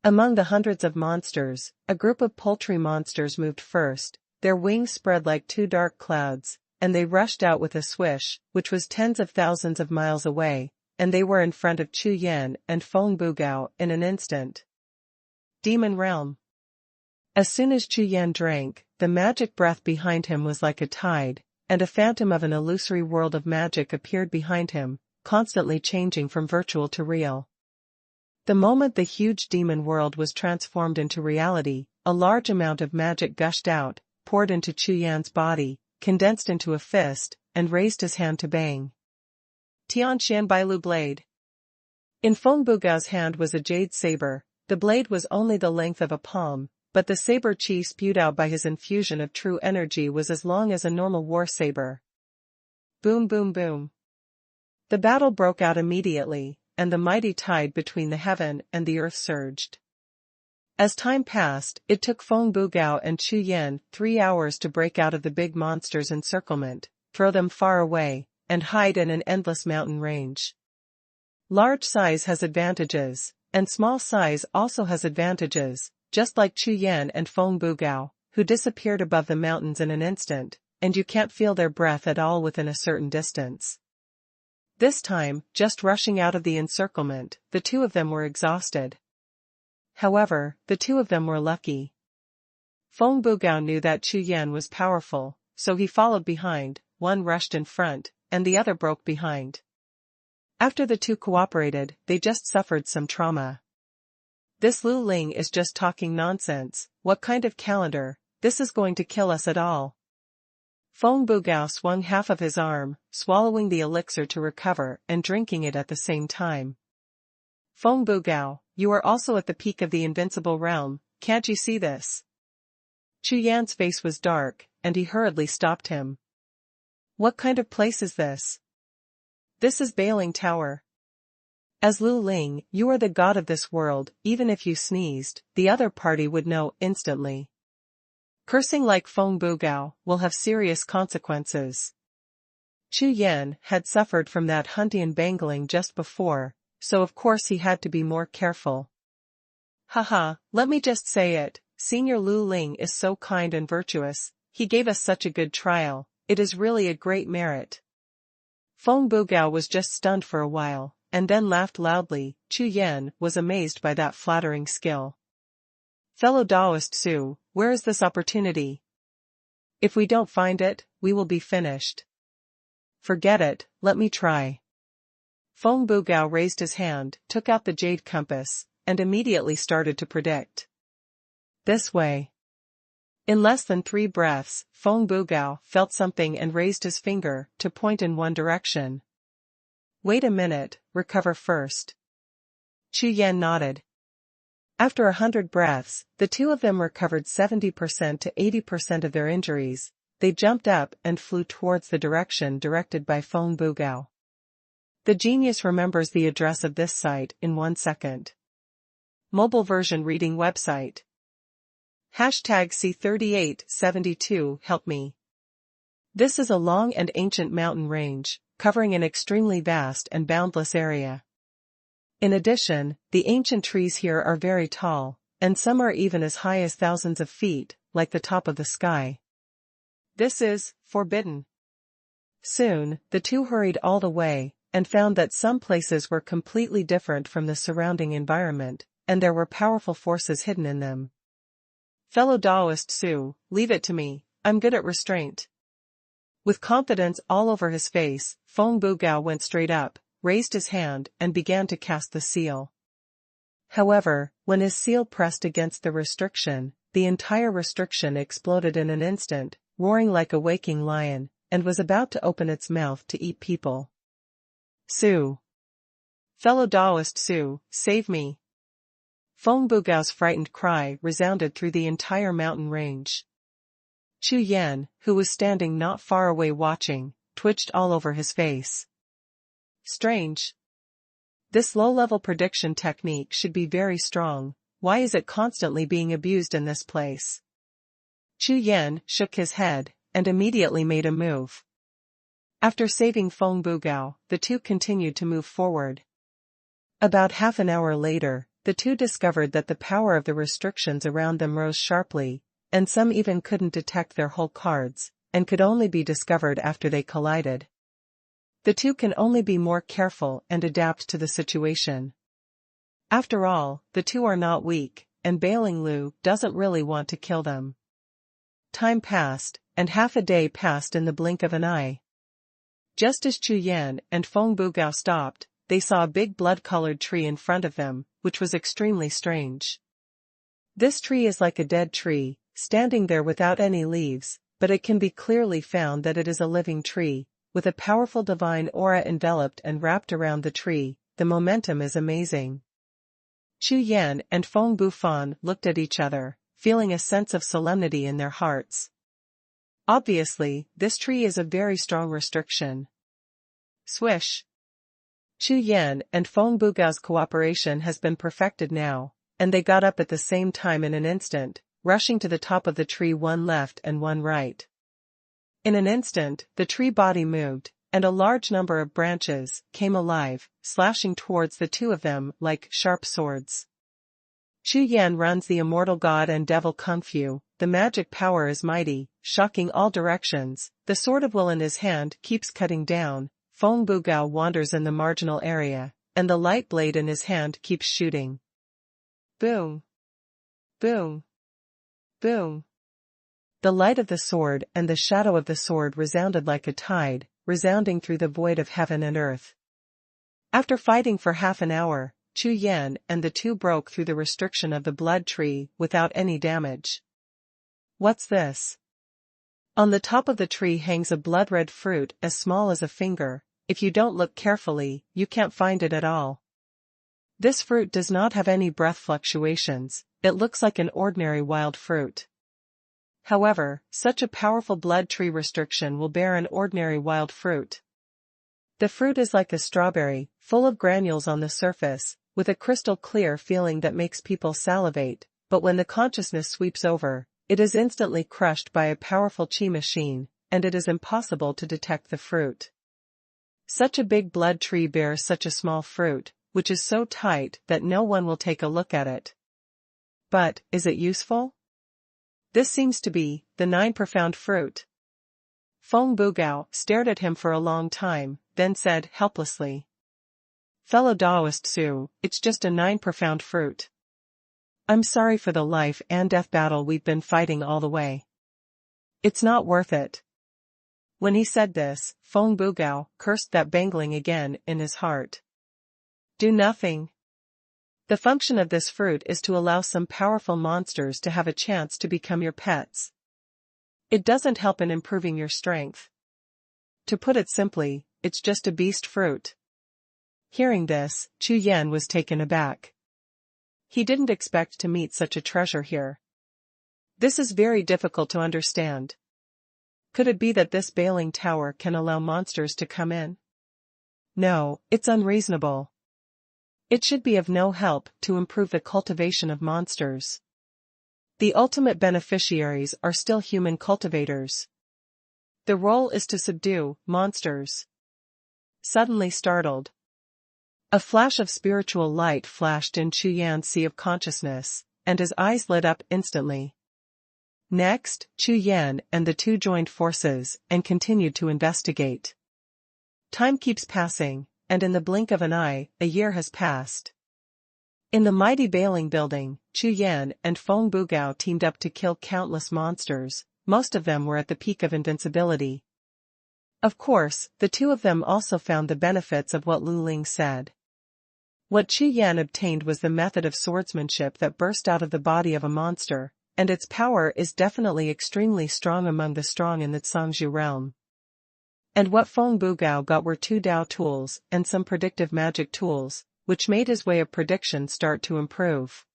Among the hundreds of monsters, a group of poultry monsters moved first, their wings spread like two dark clouds, and they rushed out with a swish, which was tens of thousands of miles away, and they were in front of Chu Yan and Feng Bugao in an instant. Demon Realm. As soon as Chu Yan drank, the magic breath behind him was like a tide, and a phantom of an illusory world of magic appeared behind him, constantly changing from virtual to real. The moment the huge demon world was transformed into reality, a large amount of magic gushed out, poured into Chu Yan's body, condensed into a fist, and raised his hand to bang. Tianxian Bailu blade. In Feng Bugao's hand was a jade saber. The blade was only the length of a palm, but the saber chi spewed out by his infusion of true energy was as long as a normal war saber. Boom boom boom. The battle broke out immediately, and the mighty tide between the heaven and the earth surged. As time passed, it took Feng Bugao and Chu Yan 3 hours to break out of the big monster's encirclement, throw them far away, and hide in an endless mountain range. Large size has advantages, and small size also has advantages, just like Chu Yan and Feng Bugao, who disappeared above the mountains in an instant, and you can't feel their breath at all within a certain distance. This time, just rushing out of the encirclement, the two of them were exhausted. However, the two of them were lucky. Feng Bugao knew that Chu Yan was powerful, so he followed behind, one rushed in front, and the other broke behind. After the two cooperated, they just suffered some trauma. This Lu Ling is just talking nonsense. What kind of calendar? This is going to kill us at all. Feng Bugao swung half of his arm, swallowing the elixir to recover and drinking it at the same time. Feng Bugao, you are also at the peak of the invincible realm, can't you see this? Chu Yan's face was dark, and he hurriedly stopped him. What kind of place is this? This is Bailing Tower. As Lu Ling, you are the god of this world. Even if you sneezed, the other party would know instantly. Cursing like Feng Bugao will have serious consequences. Chu Yan had suffered from that Huntian bangling just before, so of course he had to be more careful. Haha, let me just say it, Senior Lu Ling is so kind and virtuous, he gave us such a good trial, it is really a great merit. Feng Bugao was just stunned for a while, and then laughed loudly. Chu Yan was amazed by that flattering skill. Fellow Taoist Su, where is this opportunity? If we don't find it, we will be finished. Forget it, let me try. Feng Bugao raised his hand, took out the jade compass, and immediately started to predict. This way. In less than 3 breaths, Feng Bugao felt something and raised his finger to point in one direction. Wait a minute, recover first. Chu Yan nodded. After 100 breaths, the two of them recovered 70% to 80% of their injuries. They jumped up and flew towards the direction directed by Feng Bugao. The genius remembers the address of this site in 1 second. Mobile version reading website. #C3872 help me. This is a long and ancient mountain range, covering an extremely vast and boundless area. In addition, the ancient trees here are very tall, and some are even as high as thousands of feet, like the top of the sky. This is forbidden. Soon, the two hurried all the way, and found that some places were completely different from the surrounding environment, and there were powerful forces hidden in them. Fellow Taoist Su, leave it to me, I'm good at restraint. With confidence all over his face, Feng Bugao went straight up, raised his hand, and began to cast the seal. However, when his seal pressed against the restriction, the entire restriction exploded in an instant, roaring like a waking lion, and was about to open its mouth to eat people. Su. Fellow Taoist Su, save me. Feng Bugao's frightened cry resounded through the entire mountain range. Chu Yan, who was standing not far away watching, twitched all over his face. Strange. This low-level prediction technique should be very strong. Why is it constantly being abused in this place? Chu Yan shook his head, and immediately made a move. After saving Feng Bugao, the two continued to move forward. About half an hour later, the two discovered that the power of the restrictions around them rose sharply, and some even couldn't detect their whole cards, and could only be discovered after they collided. The two can only be more careful and adapt to the situation. After all, the two are not weak, and Bailing Lu doesn't really want to kill them. Time passed, and half a day passed in the blink of an eye. Just as Chu Yan and Feng Bugao stopped, they saw a big blood-colored tree in front of them, which was extremely strange. This tree is like a dead tree, standing there without any leaves, but it can be clearly found that it is a living tree, with a powerful divine aura enveloped and wrapped around the tree. The momentum is amazing. Chu Yan and Feng Bufan looked at each other, feeling a sense of solemnity in their hearts. Obviously, this tree is a very strong restriction. Swish! Chu Yan and Feng Bugao's cooperation has been perfected now, and they got up at the same time in an instant, rushing to the top of the tree, one left and one right. In an instant, the tree body moved, and a large number of branches came alive, slashing towards the two of them like sharp swords. Chu Yan runs the immortal god and devil kung fu. The magic power is mighty, shocking all directions. The sword of will in his hand keeps cutting down. Feng Bugao wanders in the marginal area, and the light blade in his hand keeps shooting. Boom! Boom! Boom! The light of the sword and the shadow of the sword resounded like a tide, resounding through the void of heaven and earth. After fighting for half an hour, Chu Yan and the two broke through the restriction of the blood tree without any damage. What's this? On the top of the tree hangs a blood-red fruit as small as a finger. If you don't look carefully, you can't find it at all. This fruit does not have any breath fluctuations. It looks like an ordinary wild fruit. However, such a powerful blood tree restriction will bear an ordinary wild fruit. The fruit is like a strawberry, full of granules on the surface, with a crystal clear feeling that makes people salivate, but when the consciousness sweeps over, it is instantly crushed by a powerful chi machine, and it is impossible to detect the fruit. Such a big blood tree bears such a small fruit, which is so tight that no one will take a look at it. But, is it useful? This seems to be the 9 profound fruit. Feng Bugao stared at him for a long time, then said helplessly, "Fellow Taoist Su, it's just a 9 profound fruit. I'm sorry for the life and death battle we've been fighting all the way. It's not worth it." When he said this, Feng Bugao cursed that bangling again in his heart. Do nothing. The function of this fruit is to allow some powerful monsters to have a chance to become your pets. It doesn't help in improving your strength. To put it simply, it's just a beast fruit. Hearing this, Chu Yan was taken aback. He didn't expect to meet such a treasure here. This is very difficult to understand. Could it be that this bailing tower can allow monsters to come in? No, it's unreasonable. It should be of no help to improve the cultivation of monsters. The ultimate beneficiaries are still human cultivators. The role is to subdue monsters. Suddenly startled, a flash of spiritual light flashed in Chu Yan's sea of consciousness, and his eyes lit up instantly. Next, Chu Yan and the two joined forces and continued to investigate. Time keeps passing, and in the blink of an eye, a year has passed. In the mighty Bailing building, Chu Yan and Feng Bugao teamed up to kill countless monsters. Most of them were at the peak of invincibility. Of course, the two of them also found the benefits of what Lu Ling said. What Chu Yan obtained was the method of swordsmanship that burst out of the body of a monster, and its power is definitely extremely strong among the strong in the Zhangzhou realm. And what Feng Bugao got were 2 Dao tools and some predictive magic tools, which made his way of prediction start to improve.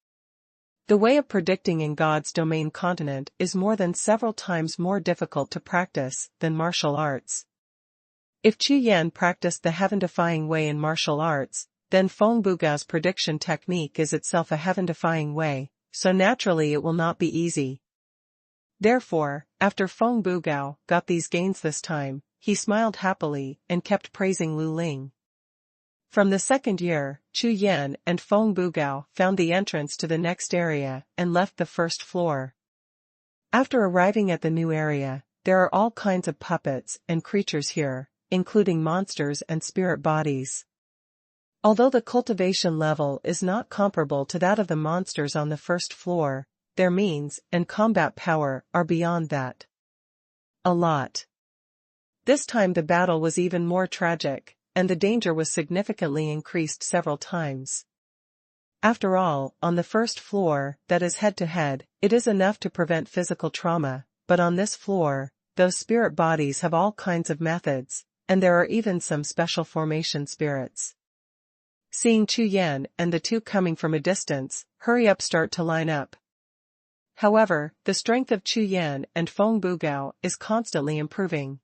The way of predicting in God's domain continent is more than several times more difficult to practice than martial arts. If Chu Yan practiced the heaven-defying way in martial arts, then Feng Bugao's prediction technique is itself a heaven-defying way, so naturally it will not be easy. Therefore, after Feng Bugao got these gains this time, he smiled happily and kept praising Lu Ling. From the second year, Chu Yan and Feng Bugao found the entrance to the next area and left the first floor. After arriving at the new area, there are all kinds of puppets and creatures here, including monsters and spirit bodies. Although the cultivation level is not comparable to that of the monsters on the first floor, their means and combat power are beyond that. A lot. This time the battle was even more tragic, and the danger was significantly increased several times. After all, on the first floor, that is head-to-head, it is enough to prevent physical trauma, but on this floor, those spirit bodies have all kinds of methods, and there are even some special formation spirits. Seeing Chu Yan and the two coming from a distance, hurry up start to line up. However, the strength of Chu Yan and Feng Bugao is constantly improving.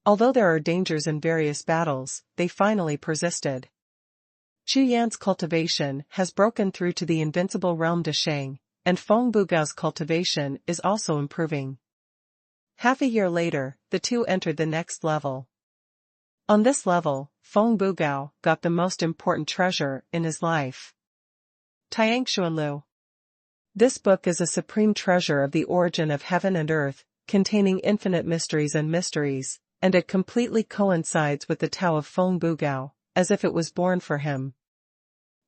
Although there are dangers in various battles, they finally persisted. Chu Yan's cultivation has broken through to the invincible realm de Shang, and Feng Bugao's cultivation is also improving. Half a year later, the two entered the next level. On this level, Feng Bugao got the most important treasure in his life. Taiyang Xuanlu. This book is a supreme treasure of the origin of heaven and earth, containing infinite mysteries, and it completely coincides with the Tao of Feng Bugao, as if it was born for him.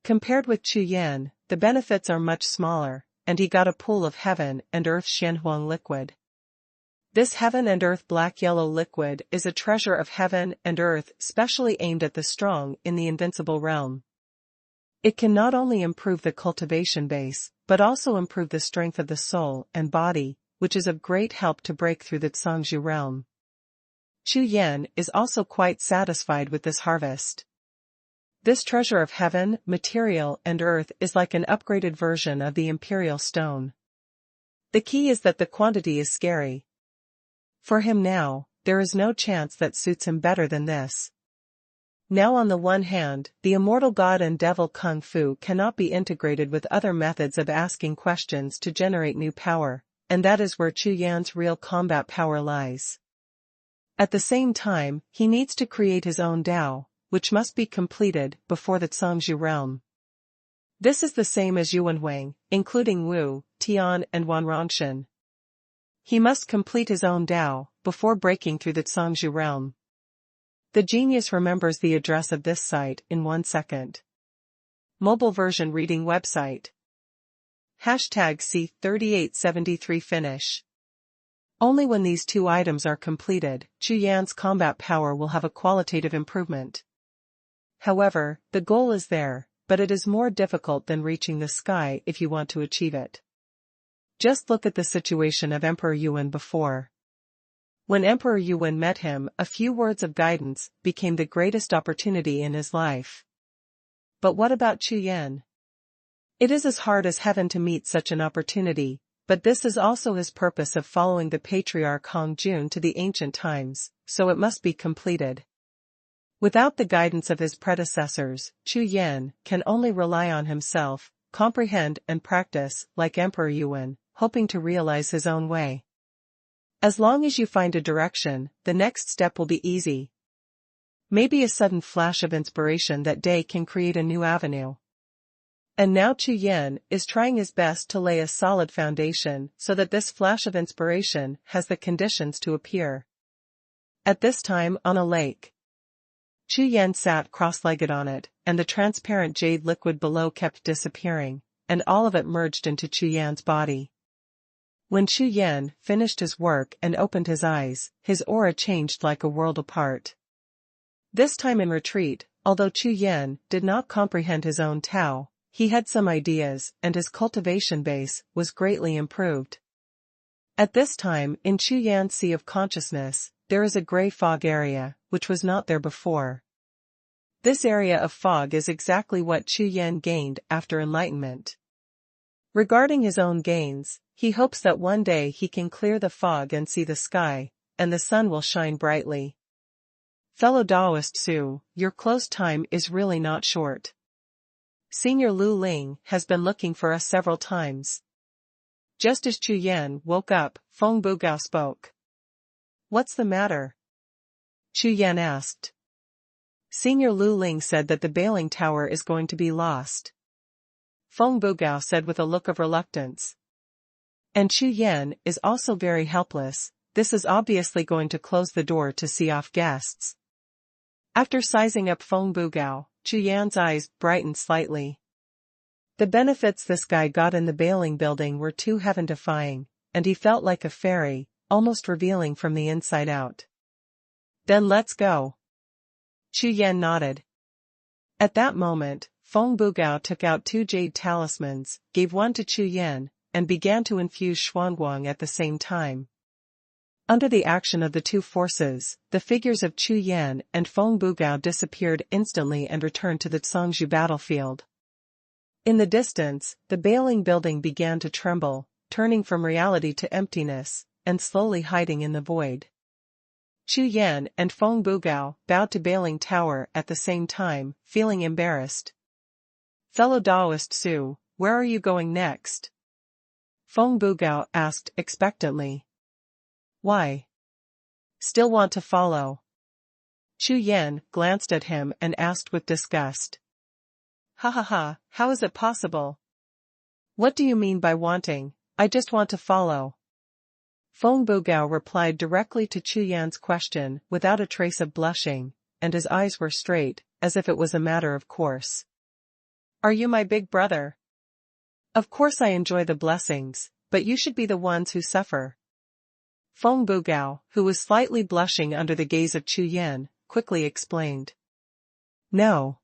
Compared with Chu Yan, the benefits are much smaller, and he got a pool of heaven and earth Xuanhuan liquid. This heaven and earth black-yellow liquid is a treasure of heaven and earth specially aimed at the strong in the invincible realm. It can not only improve the cultivation base, but also improve the strength of the soul and body, which is of great help to break through the Zhangzhu realm. Chu Yan is also quite satisfied with this harvest. This treasure of heaven, material, and earth is like an upgraded version of the imperial stone. The key is that the quantity is scary. For him now, there is no chance that suits him better than this. Now on the one hand, the immortal god and devil kung fu cannot be integrated with other methods of asking questions to generate new power, and that is where Chu Yan's real combat power lies. At the same time, he needs to create his own Tao, which must be completed before the Zhangzhu realm. This is the same as Yuanhuang, including Wu, Tian and Wanrongshun. He must complete his own Tao before breaking through the Zhangzhu realm. The genius remembers the address of this site in 1 second. Mobile version reading website. #C3873 finish. Only when these two items are completed, Chu Yan's combat power will have a qualitative improvement. However, the goal is there, but it is more difficult than reaching the sky if you want to achieve it. Just look at the situation of Emperor Yuan before. When Emperor Yuan met him, a few words of guidance became the greatest opportunity in his life. But what about Chu Yan? It is as hard as heaven to meet such an opportunity, but this is also his purpose of following the patriarch Hong Jun to the ancient times, so it must be completed. Without the guidance of his predecessors, Chu Yan can only rely on himself, comprehend and practice like Emperor Yuan, hoping to realize his own way. As long as you find a direction, the next step will be easy. Maybe a sudden flash of inspiration that day can create a new avenue. And now Chu Yan is trying his best to lay a solid foundation so that this flash of inspiration has the conditions to appear. At this time on a lake. Chu Yan sat cross-legged on it, and the transparent jade liquid below kept disappearing, and all of it merged into Chu Yan's body. When Chu Yan finished his work and opened his eyes, his aura changed like a world apart. This time in retreat, although Chu Yan did not comprehend his own Tao, he had some ideas and his cultivation base was greatly improved. At this time in Chu Yan's sea of consciousness, there is a gray fog area, which was not there before. This area of fog is exactly what Chu Yan gained after enlightenment. Regarding his own gains, he hopes that one day he can clear the fog and see the sky, and the sun will shine brightly. Fellow Taoist Su, your close time is really not short. Senior Lu Ling has been looking for us several times. Just as Chu Yan woke up, Feng Bugao spoke. What's the matter? Chu Yan asked. Senior Lu Ling said that the bailing tower is going to be lost. Feng Bugao said with a look of reluctance. And Chu Yan is also very helpless, this is obviously going to close the door to see off guests. After sizing up Feng Bugao, Chu Yan's eyes brightened slightly. The benefits this guy got in the bailing building were too heaven-defying, and he felt like a fairy, almost revealing from the inside out. Then let's go. Chu Yan nodded. At that moment, Feng Bugao took out 2 jade talismans, gave one to Chu Yan, and began to infuse Xuanhuan at the same time. Under the action of the 2 forces, the figures of Chu Yan and Feng Bugao disappeared instantly and returned to the Cangzhou battlefield. In the distance, the Bailing building began to tremble, turning from reality to emptiness, and slowly hiding in the void. Chu Yan and Feng Bugao bowed to Bailing Tower at the same time, feeling embarrassed. Fellow Daoist Su, where are you going next? Feng Bugao asked expectantly. Why? Still want to follow? Chu Yan glanced at him and asked with disgust. Ha ha ha, how is it possible? What do you mean by wanting? I just want to follow. Feng Bugao replied directly to Chu Yan's question without a trace of blushing, and his eyes were straight, as if it was a matter of course. Are you my big brother? Of course I enjoy the blessings, but you should be the ones who suffer. Feng Bugao, who was slightly blushing under the gaze of Chu Yan, quickly explained. No.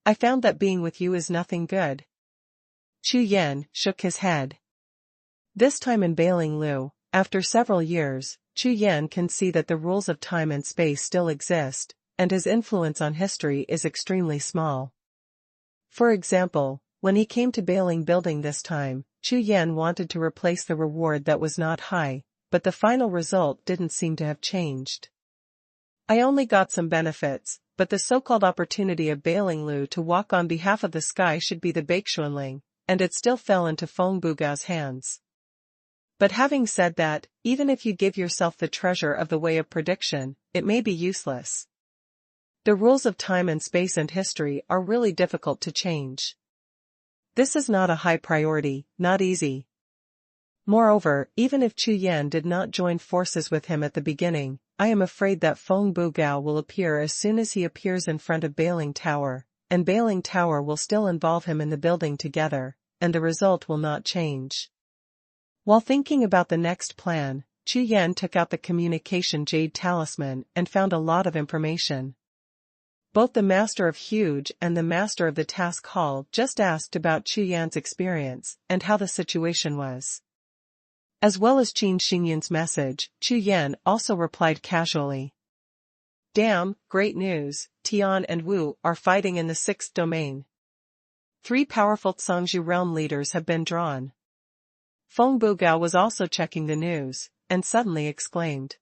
I found that being with you is nothing good. Chu Yan shook his head. This time in Bailing Lu, after several years, Chu Yan can see that the rules of time and space still exist, and his influence on history is extremely small. For example, when he came to Bailing building this time, Chu Yan wanted to replace the reward that was not high, but the final result didn't seem to have changed. I only got some benefits, but the so-called opportunity of Bailing Lu to walk on behalf of the sky should be the Baixuanling, and it still fell into Feng Bugao's hands. But having said that, even if you give yourself the treasure of the way of prediction, it may be useless. The rules of time and space and history are really difficult to change. This is not a high priority, not easy. Moreover, even if Chu Yan did not join forces with him at the beginning, I am afraid that Feng Bugao will appear as soon as he appears in front of Bailing Tower, and Bailing Tower will still involve him in the building together, and the result will not change. While thinking about the next plan, Chu Yan took out the communication jade talisman and found a lot of information. Both the Master of Huge and the Master of the Task Hall just asked about Chu Yan's experience and how the situation was. As well as Qin Xingyun's message, Chu Yan also replied casually. Damn, great news, Tian and Wu are fighting in the 6th domain. 3 powerful Cangzhou realm leaders have been drawn. Feng Bugao was also checking the news, and suddenly exclaimed.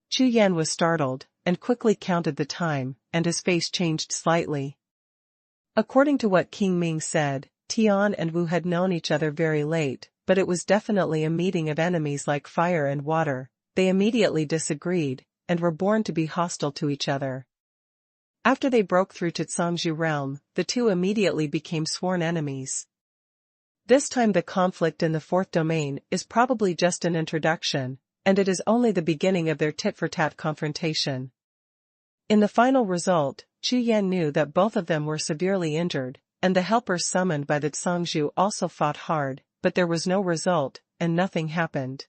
Chu Yan was startled, and quickly counted the time, and his face changed slightly. According to what King Ming said, Tian and Wu had known each other very late, but it was definitely a meeting of enemies like fire and water. They immediately disagreed, and were born to be hostile to each other. After they broke through to Cangzhou realm, the two immediately became sworn enemies. This time the conflict in the 4th domain is probably just an introduction, and it is only the beginning of their tit-for-tat confrontation. In the final result, Chu Yan knew that both of them were severely injured, and the helpers summoned by the Cangzhou also fought hard, but there was no result, and nothing happened.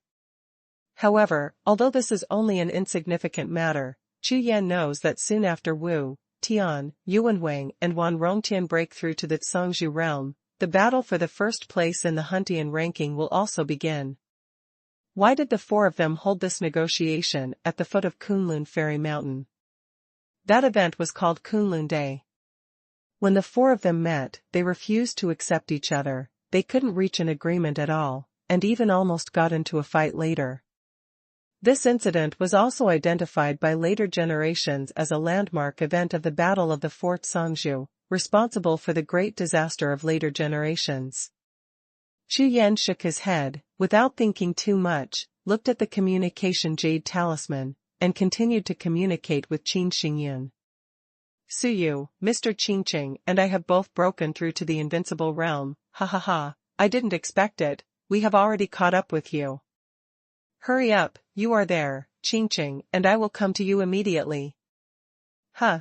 However, although this is only an insignificant matter, Chu Yan knows that soon after Wu, Tian, Yuanwang and Wan Rongtian break through to the Cangzhou realm, the battle for the first place in the Huntian ranking will also begin. Why did the 4 of them hold this negotiation at the foot of Kunlun Fairy Mountain? That event was called Kunlun Day. When the 4 of them met, they refused to accept each other, they couldn't reach an agreement at all, and even almost got into a fight later. This incident was also identified by later generations as a landmark event of the Battle of the Fort Cangzhou, responsible for the great disaster of later generations. Chu Yan shook his head, without thinking too much, looked at the communication jade talisman, and continued to communicate with Qin Xingyun. Suyu, Mr. Qingqing and I have both broken through to the invincible realm, ha ha ha, I didn't expect it, we have already caught up with you. Hurry up, you are there, Qingqing, and I will come to you immediately. Huh.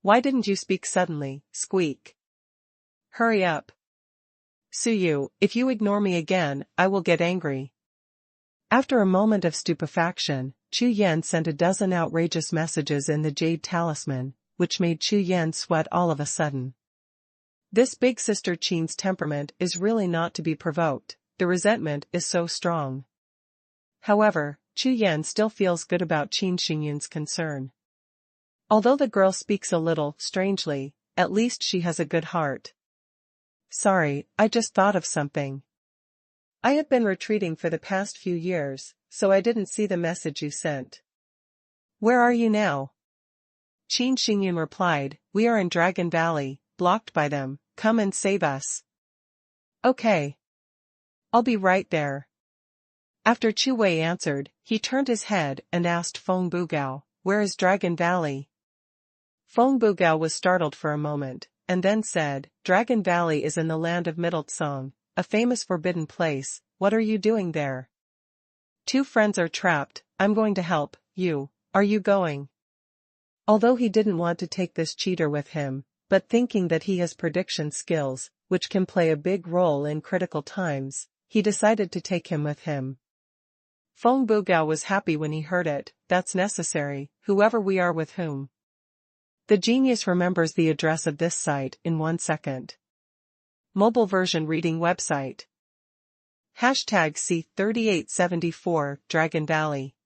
Why didn't you speak suddenly, squeak? Hurry up. Suyu, if you ignore me again, I will get angry. After a moment of stupefaction, Chu Yan sent a dozen outrageous messages in the Jade Talisman, which made Chu Yan sweat all of a sudden. This big sister Qin's temperament is really not to be provoked, the resentment is so strong. However, Chu Yan still feels good about Qin Xingyun's concern. Although the girl speaks a little strangely, at least she has a good heart. Sorry, I just thought of something. I have been retreating for the past few years, so I didn't see the message you sent. Where are you now? Qin Xingyun replied, we are in Dragon Valley, blocked by them, come and save us. Okay. I'll be right there. After Chu Wei answered, he turned his head and asked Feng Bugao, where is Dragon Valley? Feng Bugao was startled for a moment, and then said, Dragon Valley is in the land of Middlesong, a famous forbidden place, what are you doing there? Two friends are trapped, I'm going to help, you, are you going? Although he didn't want to take this cheater with him, but thinking that he has prediction skills, which can play a big role in critical times, he decided to take him with him. Feng Bugao was happy when he heard it, that's necessary, whoever we are with whom. The genius remembers the address of this site in 1 second. Mobile version reading website. #C3874 Dragon Valley.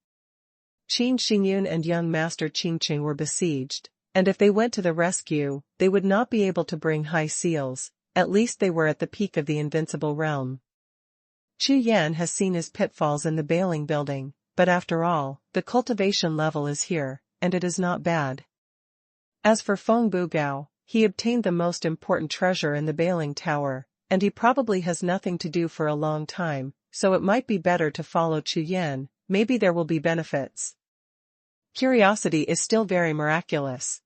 Qin Xingyun and young Master Qingqing were besieged, and if they went to the rescue, they would not be able to bring high seals, at least they were at the peak of the invincible realm. Chu Yan has seen his pitfalls in the Bailing building, but after all, the cultivation level is here, and it is not bad. As for Feng Bugao, he obtained the most important treasure in the Bailing Tower, and he probably has nothing to do for a long time, so it might be better to follow Chu Yan, maybe there will be benefits. Curiosity is still very miraculous.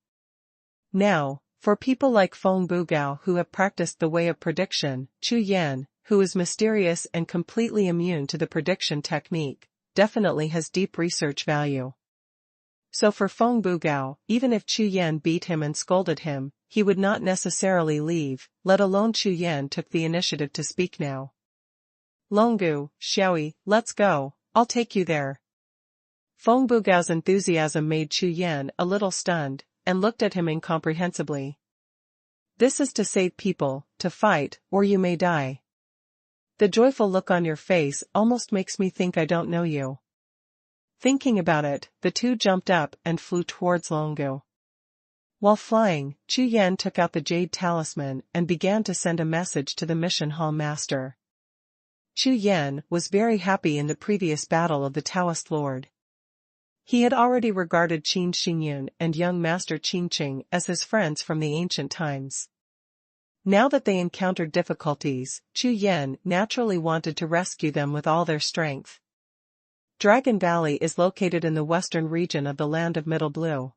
Now, for people like Feng Bugao who have practiced the way of prediction, Chu Yan, who is mysterious and completely immune to the prediction technique, definitely has deep research value. So for Feng Bugao, even if Chu Yan beat him and scolded him, he would not necessarily leave, let alone Chu Yan took the initiative to speak now. Longgu, Xiaoyi, let's go, I'll take you there. Feng Bugao's enthusiasm made Chu Yan a little stunned, and looked at him incomprehensibly. This is to save people, to fight, or you may die. The joyful look on your face almost makes me think I don't know you. Thinking about it, the two jumped up and flew towards Longgu. While flying, Chu Yan took out the Jade Talisman and began to send a message to the Mission Hall Master. Chu Yan was very happy in the previous battle of the Taoist Lord. He had already regarded Qin Xingyun and young Master Qingqing as his friends from the ancient times. Now that they encountered difficulties, Chu Yan naturally wanted to rescue them with all their strength. Dragon Valley is located in the western region of the land of Middle Blue.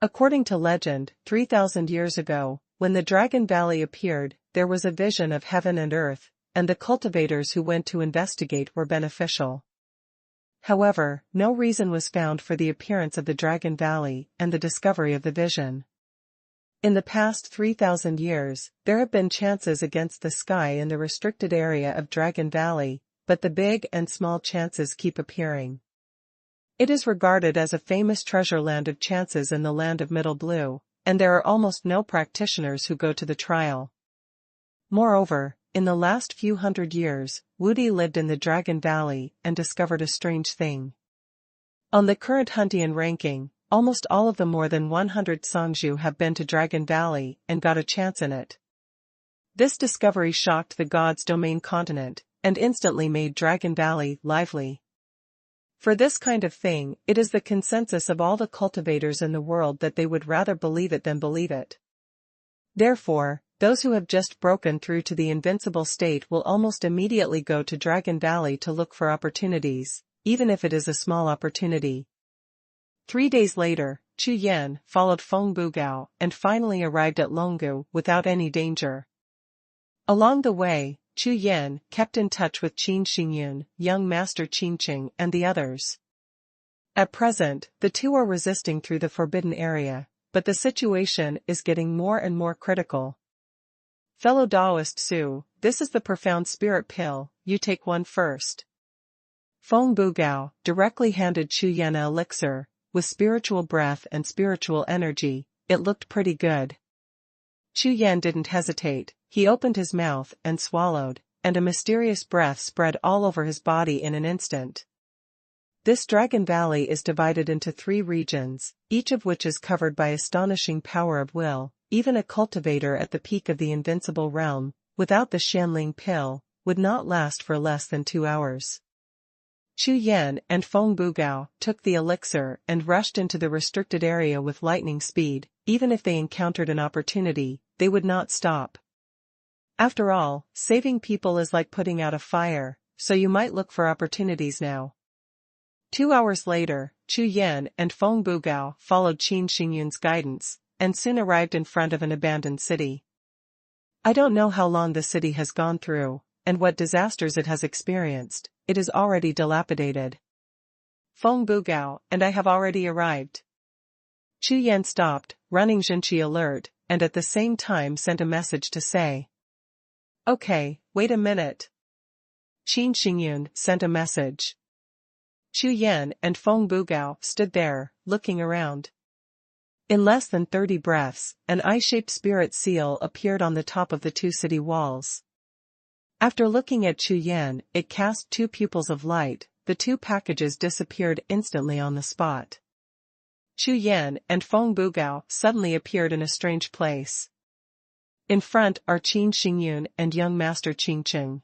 According to legend, 3,000 years ago, when the Dragon Valley appeared, there was a vision of heaven and earth, and the cultivators who went to investigate were beneficial. However, no reason was found for the appearance of the Dragon Valley and the discovery of the vision. In the past 3,000 years, there have been chances against the sky in the restricted area of Dragon Valley, but the big and small chances keep appearing. It is regarded as a famous treasure land of chances in the land of Middle Blue, and there are almost no practitioners who go to the trial. Moreover, in the last few hundred years, Wudi lived in the Dragon Valley and discovered a strange thing. On the current Huntian ranking, almost all of the more than 100 Songzhu have been to Dragon Valley and got a chance in it. This discovery shocked the God's Domain continent, and instantly made Dragon Valley lively. For this kind of thing, it is the consensus of all the cultivators in the world that they would rather believe it than believe it. Therefore, those who have just broken through to the invincible state will almost immediately go to Dragon Valley to look for opportunities, even if it is a small opportunity. 3 days later, Chu Yan followed Feng Bugao and finally arrived at Longgu without any danger. Along the way, Chu Yan kept in touch with Qin Xingyun, young Master Qingqing and the others. At present, the two are resisting through the forbidden area, but the situation is getting more and more critical. Fellow Taoist Su, this is the profound spirit pill, you take one first. Feng Bugao directly handed Chu Yan an elixir, with spiritual breath and spiritual energy. It looked pretty good. Chu Yan didn't hesitate, he opened his mouth and swallowed, and a mysterious breath spread all over his body in an instant. This Dragon Valley is divided into 3 regions, each of which is covered by astonishing power of will. Even a cultivator at the peak of the invincible realm, without the Xianling pill, would not last for less than 2 hours. Chu Yan and Feng Bugao took the elixir and rushed into the restricted area with lightning speed. Even if they encountered an opportunity, they would not stop. After all, saving people is like putting out a fire, so you might look for opportunities now. 2 hours later, Chu Yan and Feng Bugao followed Qin Xingyun's guidance, and soon arrived in front of an abandoned city. I don't know how long the city has gone through, and what disasters it has experienced. It is already dilapidated. Feng Bugao and I have already arrived. Chu Yan stopped, running Zhenqi alert, and at the same time sent a message to say. Okay, wait a minute. Qin Xingyun sent a message. Chu Yan and Feng Bugao stood there, looking around. In less than 30 breaths, an eye-shaped spirit seal appeared on the top of the 2 city walls. After looking at Chu Yan, it cast 2 pupils of light. The 2 packages disappeared instantly on the spot. Chu Yan and Feng Bugao suddenly appeared in a strange place. In front are Qin Xingyun and young master Qingqing.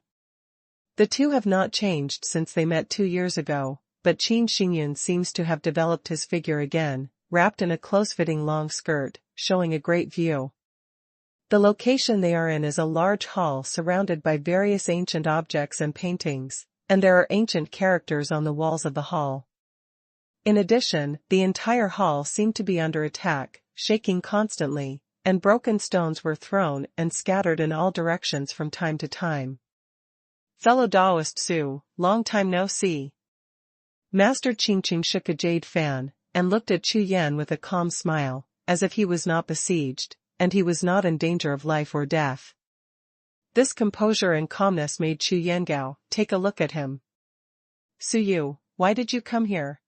The 2 have not changed since they met 2 years ago, but Qin Xingyun seems to have developed his figure again, wrapped in a close-fitting long skirt, showing a great view. The location they are in is a large hall surrounded by various ancient objects and paintings, and there are ancient characters on the walls of the hall. In addition, the entire hall seemed to be under attack, shaking constantly, and broken stones were thrown and scattered in all directions from time to time. Fellow Taoist Su, long time no see. Master Qingqing shook a jade fan, and looked at Chu Yan with a calm smile, as if he was not besieged, and he was not in danger of life or death. This composure and calmness made Chu Yangao take a look at him. Su Yu, why did you come here?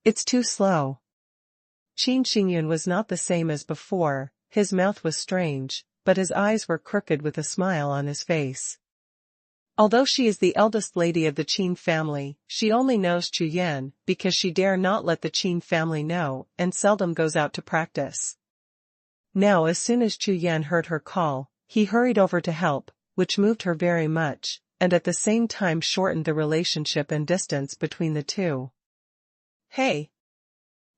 It's too slow. Qin Xingyun was not the same as before, his mouth was strange, but his eyes were crooked with a smile on his face. Although she is the eldest lady of the Qin family, she only knows Chu Yan because she dare not let the Qin family know and seldom goes out to practice. Now as soon as Chu Yan heard her call, he hurried over to help, which moved her very much, and at the same time shortened the relationship and distance between the 2. Hey!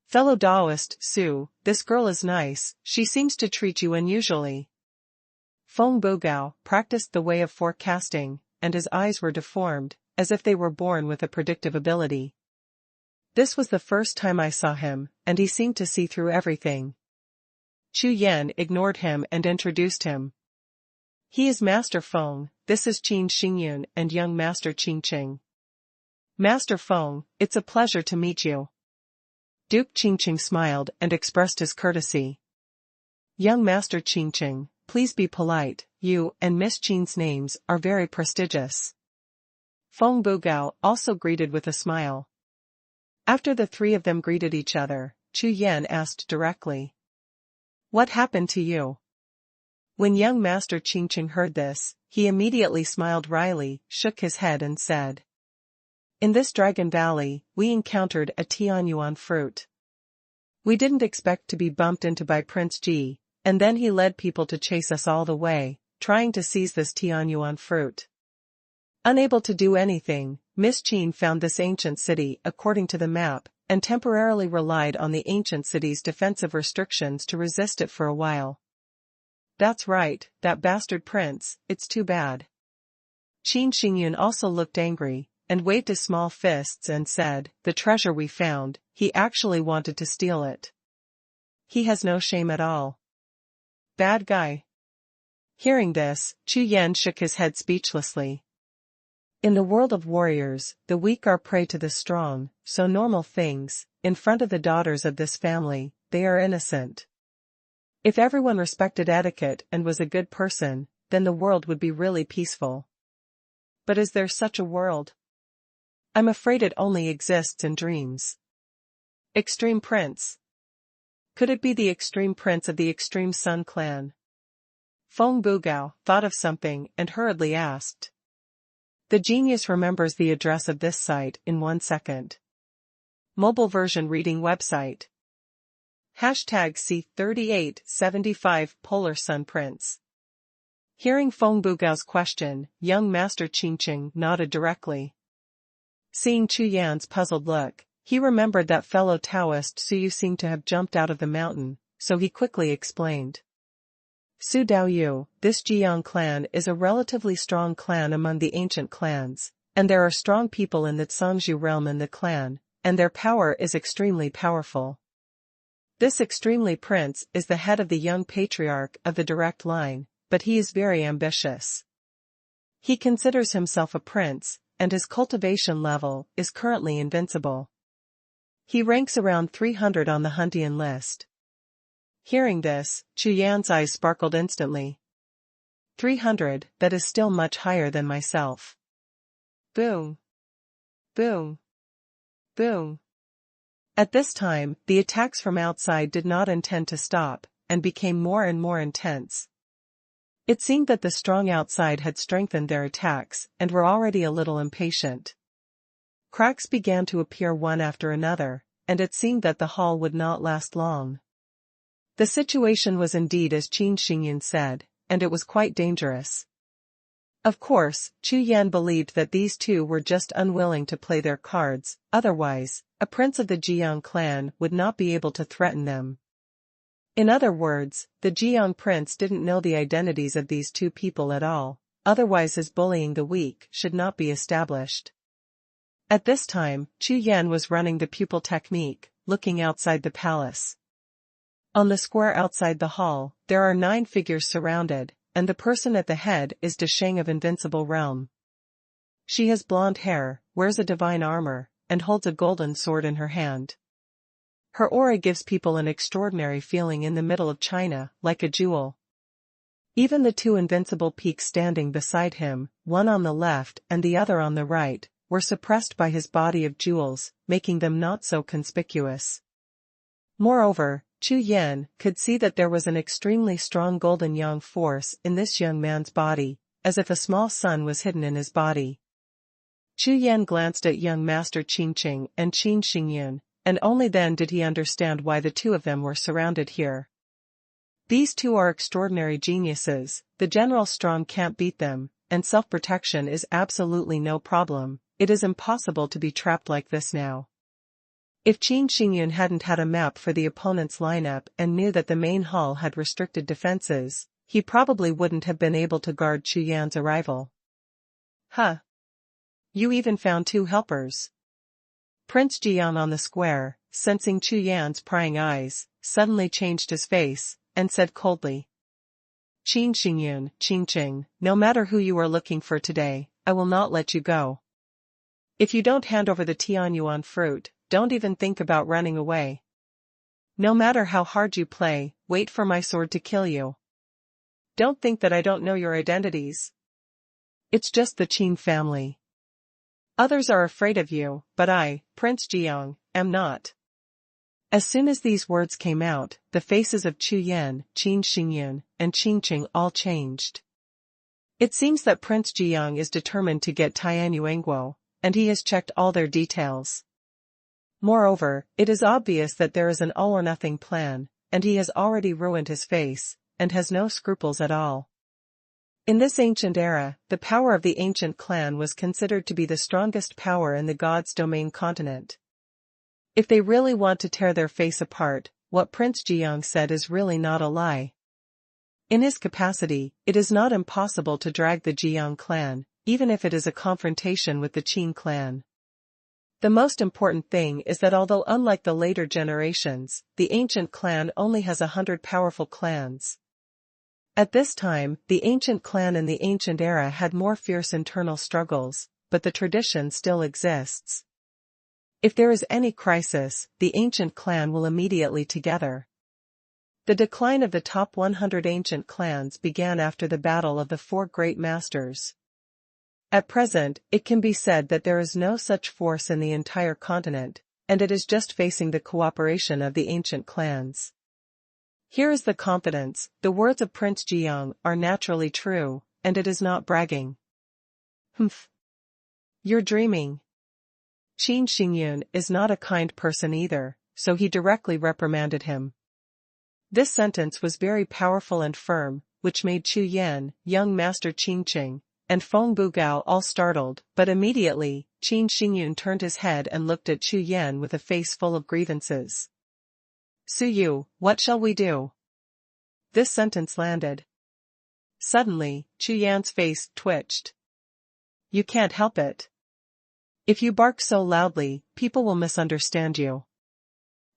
Fellow Taoist Su, this girl is nice, she seems to treat you unusually. Feng Bugao practiced the way of forecasting, and his eyes were deformed, as if they were born with a predictive ability. This was the first time I saw him, and he seemed to see through everything. Chu Yan ignored him and introduced him. He is Master Feng, this is Qin Xingyun and young Master Qingqing. Master Feng, it's a pleasure to meet you. Duke Qingqing smiled and expressed his courtesy. Young Master Qingqing, please be polite, you and Miss Qin's names are very prestigious. Feng Bugao also greeted with a smile. After the 3 of them greeted each other, Chu Yan asked directly. What happened to you? When young Master Qingqing heard this, he immediately smiled wryly, shook his head and said. In this Dragon Valley, we encountered a Tianyuan fruit. We didn't expect to be bumped into by Prince Ji, and then he led people to chase us all the way, trying to seize this Tianyuan fruit. Unable to do anything, Miss Qin found this ancient city according to the map, and temporarily relied on the ancient city's defensive restrictions to resist it for a while. That's right, that bastard prince, it's too bad. Qin Xingyun also looked angry, and waved his small fists and said, the treasure we found, he actually wanted to steal it. He has no shame at all. Bad guy. Hearing this, Chu Yan shook his head speechlessly. In the world of warriors, the weak are prey to the strong, so normal things, in front of the daughters of this family, they are innocent. If everyone respected etiquette and was a good person, then the world would be really peaceful. But is there such a world? I'm afraid it only exists in dreams. Extreme Prince. Could it be the Extreme Prince of the Extreme Sun clan? Feng Bugao thought of something and hurriedly asked. The genius remembers the address of this site in 1 second. Mobile version reading website. #C3875 Polar Sun Prince. Hearing Feng Bugao's question, young Master Qingqing nodded directly. Seeing Chu Yan's puzzled look, he remembered that fellow Taoist Suyu seemed to have jumped out of the mountain, so he quickly explained. Su Daoyu, this Jiang clan is a relatively strong clan among the ancient clans, and there are strong people in the Zhangzhou realm in the clan, and their power is extremely powerful. This extremely prince is the head of the young patriarch of the direct line, but he is very ambitious. He considers himself a prince, and his cultivation level is currently invincible. He ranks around 300 on the Huntian list. Hearing this, Chu Yan's eyes sparkled instantly. 300, that is still much higher than myself. Boom. Boom. Boom. At this time, the attacks from outside did not intend to stop, and became more and more intense. It seemed that the strong outside had strengthened their attacks, and were already a little impatient. Cracks began to appear one after another, and it seemed that the hall would not last long. The situation was indeed as Qin Xingyan said, and it was quite dangerous. Of course, Chu Yan believed that these two were just unwilling to play their cards, otherwise, a prince of the Jiang clan would not be able to threaten them. In other words, the Jiang prince didn't know the identities of these two people at all, otherwise his bullying the weak should not be established. At this time, Chu Yan was running the pupil technique, looking outside the palace. On the square outside the hall, there are 9 figures surrounded, and the person at the head is Desheng of Invincible Realm. She has blonde hair, wears a divine armor, and holds a golden sword in her hand. Her aura gives people an extraordinary feeling in the middle of China, like a jewel. Even the 2 invincible peaks standing beside him, one on the left and the other on the right, were suppressed by his body of jewels, making them not so conspicuous. Moreover, Chu Yan could see that there was an extremely strong golden yang force in this young man's body, as if a small sun was hidden in his body. Chu Yan glanced at young Master Qingqing and Qin Xingyan, and only then did he understand why the two of them were surrounded here. These two are extraordinary geniuses, the general strong can't beat them, and self-protection is absolutely no problem. It is impossible to be trapped like this now. If Qin Xingyan hadn't had a map for the opponent's lineup and knew that the main hall had restricted defenses, he probably wouldn't have been able to guard Chu Yan's arrival. Huh. You even found 2 helpers. Prince Jiang on the square, sensing Chu Yan's prying eyes, suddenly changed his face, and said coldly. Qin Xingyan, Qingqing, no matter who you are looking for today, I will not let you go. If you don't hand over the Tianyuan fruit, don't even think about running away. No matter how hard you play, wait for my sword to kill you. Don't think that I don't know your identities. It's just the Qin family. Others are afraid of you, but I, Prince Jiang, am not. As soon as these words came out, the faces of Chu Yan, Qin Xingyan, and Qingqing all changed. It seems that Prince Jiang is determined to get Tianyuanguo, and he has checked all their details. Moreover, it is obvious that there is an all-or-nothing plan, and he has already ruined his face, and has no scruples at all. In this ancient era, the power of the ancient clan was considered to be the strongest power in the God's domain continent. If they really want to tear their face apart, what Prince Jiang said is really not a lie. In his capacity, it is not impossible to drag the Jiang clan, even if it is a confrontation with the Qin clan. The most important thing is that although unlike the later generations, the ancient clan only has 100 powerful clans. At this time, the ancient clan in the ancient era had more fierce internal struggles, but the tradition still exists. If there is any crisis, the ancient clan will immediately together. The decline of the top 100 ancient clans began after the Battle of the Four Great Masters. At present, it can be said that there is no such force in the entire continent, and it is just facing the cooperation of the ancient clans. Here is the confidence: the words of Prince Jiang are naturally true, and it is not bragging. Humph. You're dreaming. Qin Xingyun is not a kind person either, so he directly reprimanded him. This sentence was very powerful and firm, which made Chu Yan, young master Qingqing, and Feng Bugao all startled, but immediately, Qin Xingyun turned his head and looked at Chu Yan with a face full of grievances. Su Yu, what shall we do? This sentence landed. Suddenly, Chu Yan's face twitched. You can't help it. If you bark so loudly, people will misunderstand you.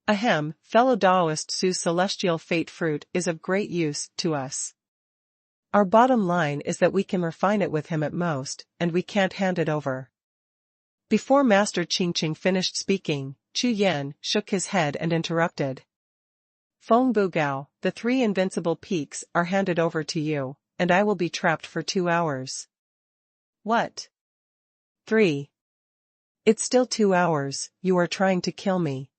Ahem, fellow Taoist, Su's celestial fate fruit is of great use to us. Our bottom line is that we can refine it with him at most, and we can't hand it over. Before Master Qingqing finished speaking, Chu Yan shook his head and interrupted. Feng Bugao, the 3 invincible peaks are handed over to you, and I will be trapped for 2 hours. What? 3. It's still 2 hours, you are trying to kill me.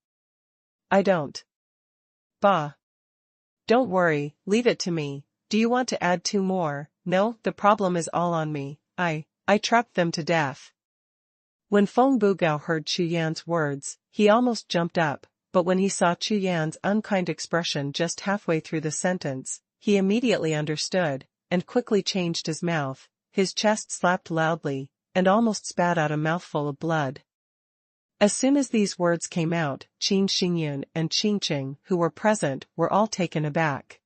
I don't. Bah. Don't worry, leave it to me. Do you want to add 2 more? No, the problem is all on me. I trapped them to death. When Feng Bugao heard Chu Yan's words, he almost jumped up, but when he saw Chu Yan's unkind expression just halfway through the sentence, he immediately understood, and quickly changed his mouth. His chest slapped loudly, and almost spat out a mouthful of blood. As soon as these words came out, Qin Xingyun and Qingqing, who were present, were all taken aback.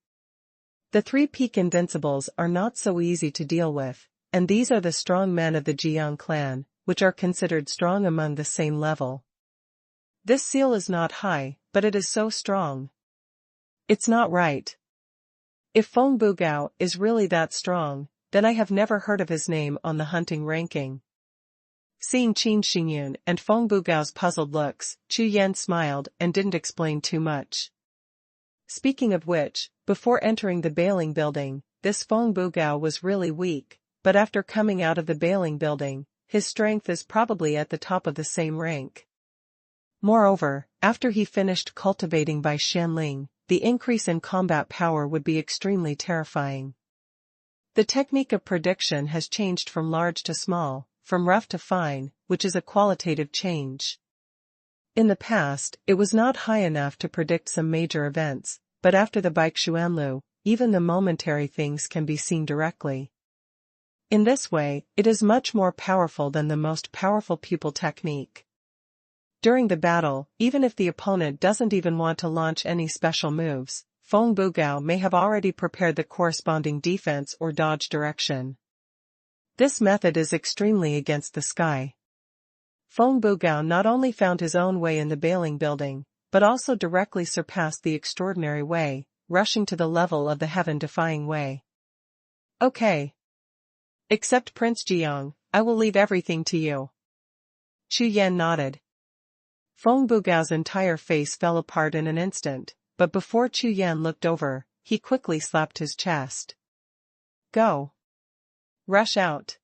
The 3 peak invincibles are not so easy to deal with, and these are the strong men of the Jiang clan, which are considered strong among the same level. This seal is not high, but it is so strong. It's not right. If Feng Bugao is really that strong, then I have never heard of his name on the hunting ranking. Seeing Qin Xingyun and Feng Bugao's puzzled looks, Chu Yan smiled and didn't explain too much. Speaking of which, before entering the bailing building, this Feng Bugao was really weak, but after coming out of the bailing building, his strength is probably at the top of the same rank. Moreover, after he finished cultivating by Shanling, the increase in combat power would be extremely terrifying. The technique of prediction has changed from large to small, from rough to fine, which is a qualitative change. In the past, it was not high enough to predict some major events, but after the Baixuanlu, even the momentary things can be seen directly. In this way, it is much more powerful than the most powerful pupil technique. During the battle, even if the opponent doesn't even want to launch any special moves, Feng Bugao may have already prepared the corresponding defense or dodge direction. This method is extremely against the sky. Feng Bugao not only found his own way in the bailing building, but also directly surpassed the extraordinary way, rushing to the level of the heaven-defying way. Okay. Except Prince Jiang, I will leave everything to you. Chu Yan nodded. Feng Bugao's entire face fell apart in an instant, but before Chu Yan looked over, he quickly slapped his chest. Go. Rush out.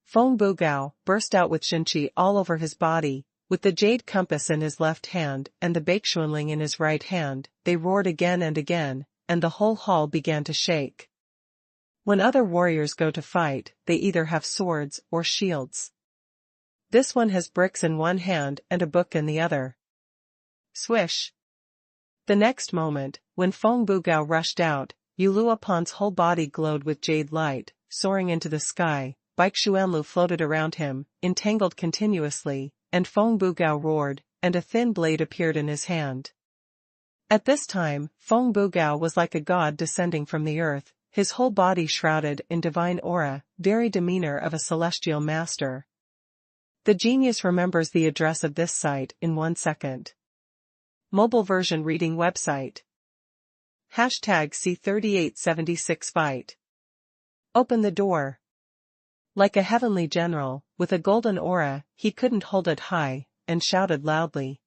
Feng Bugao burst out with Xinqi all over his body, with the jade compass in his left hand and the Baixuanling in his right hand. They roared again and again, and the whole hall began to shake. When other warriors go to fight, they either have swords or shields. This one has bricks in one hand and a book in the other. Swish. The next moment, when Feng Bugao rushed out, Yuluapan's whole body glowed with jade light, soaring into the sky. Baixuanlu floated around him, entangled continuously, and Feng Bugao roared, and a thin blade appeared in his hand. At this time, Feng Bugao was like a god descending from the earth, his whole body shrouded in divine aura, very demeanor of a celestial master. The genius remembers the address of this site in 1 second. Mobile version reading website. #C3876 Fight. Open the door. Like a heavenly general, with a golden aura, he couldn't hold it high, and shouted loudly.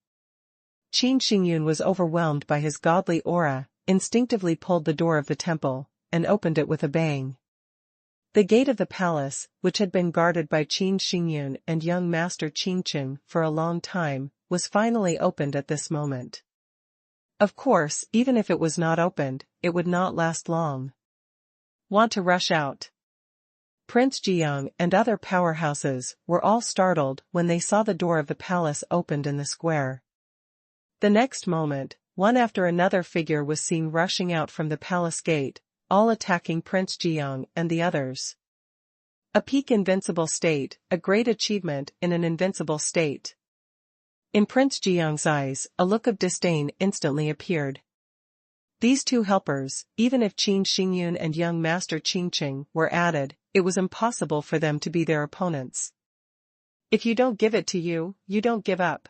Qin Xingyun was overwhelmed by his godly aura, instinctively pulled the door of the temple, and opened it with a bang. The gate of the palace, which had been guarded by Qin Xingyun and young master Qin Qing for a long time, was finally opened at this moment. Of course, even if it was not opened, it would not last long. Want to rush out? Prince Jiang and other powerhouses were all startled when they saw the door of the palace opened in the square. The next moment, one after another figure was seen rushing out from the palace gate, all attacking Prince Jiang and the others. A peak invincible state, a great achievement in an invincible state. In Prince Jiang's eyes, a look of disdain instantly appeared. These two helpers, even if Qin Xingyun and young master Qin Qing were added, it was impossible for them to be their opponents. If you don't give it to you, you don't give up.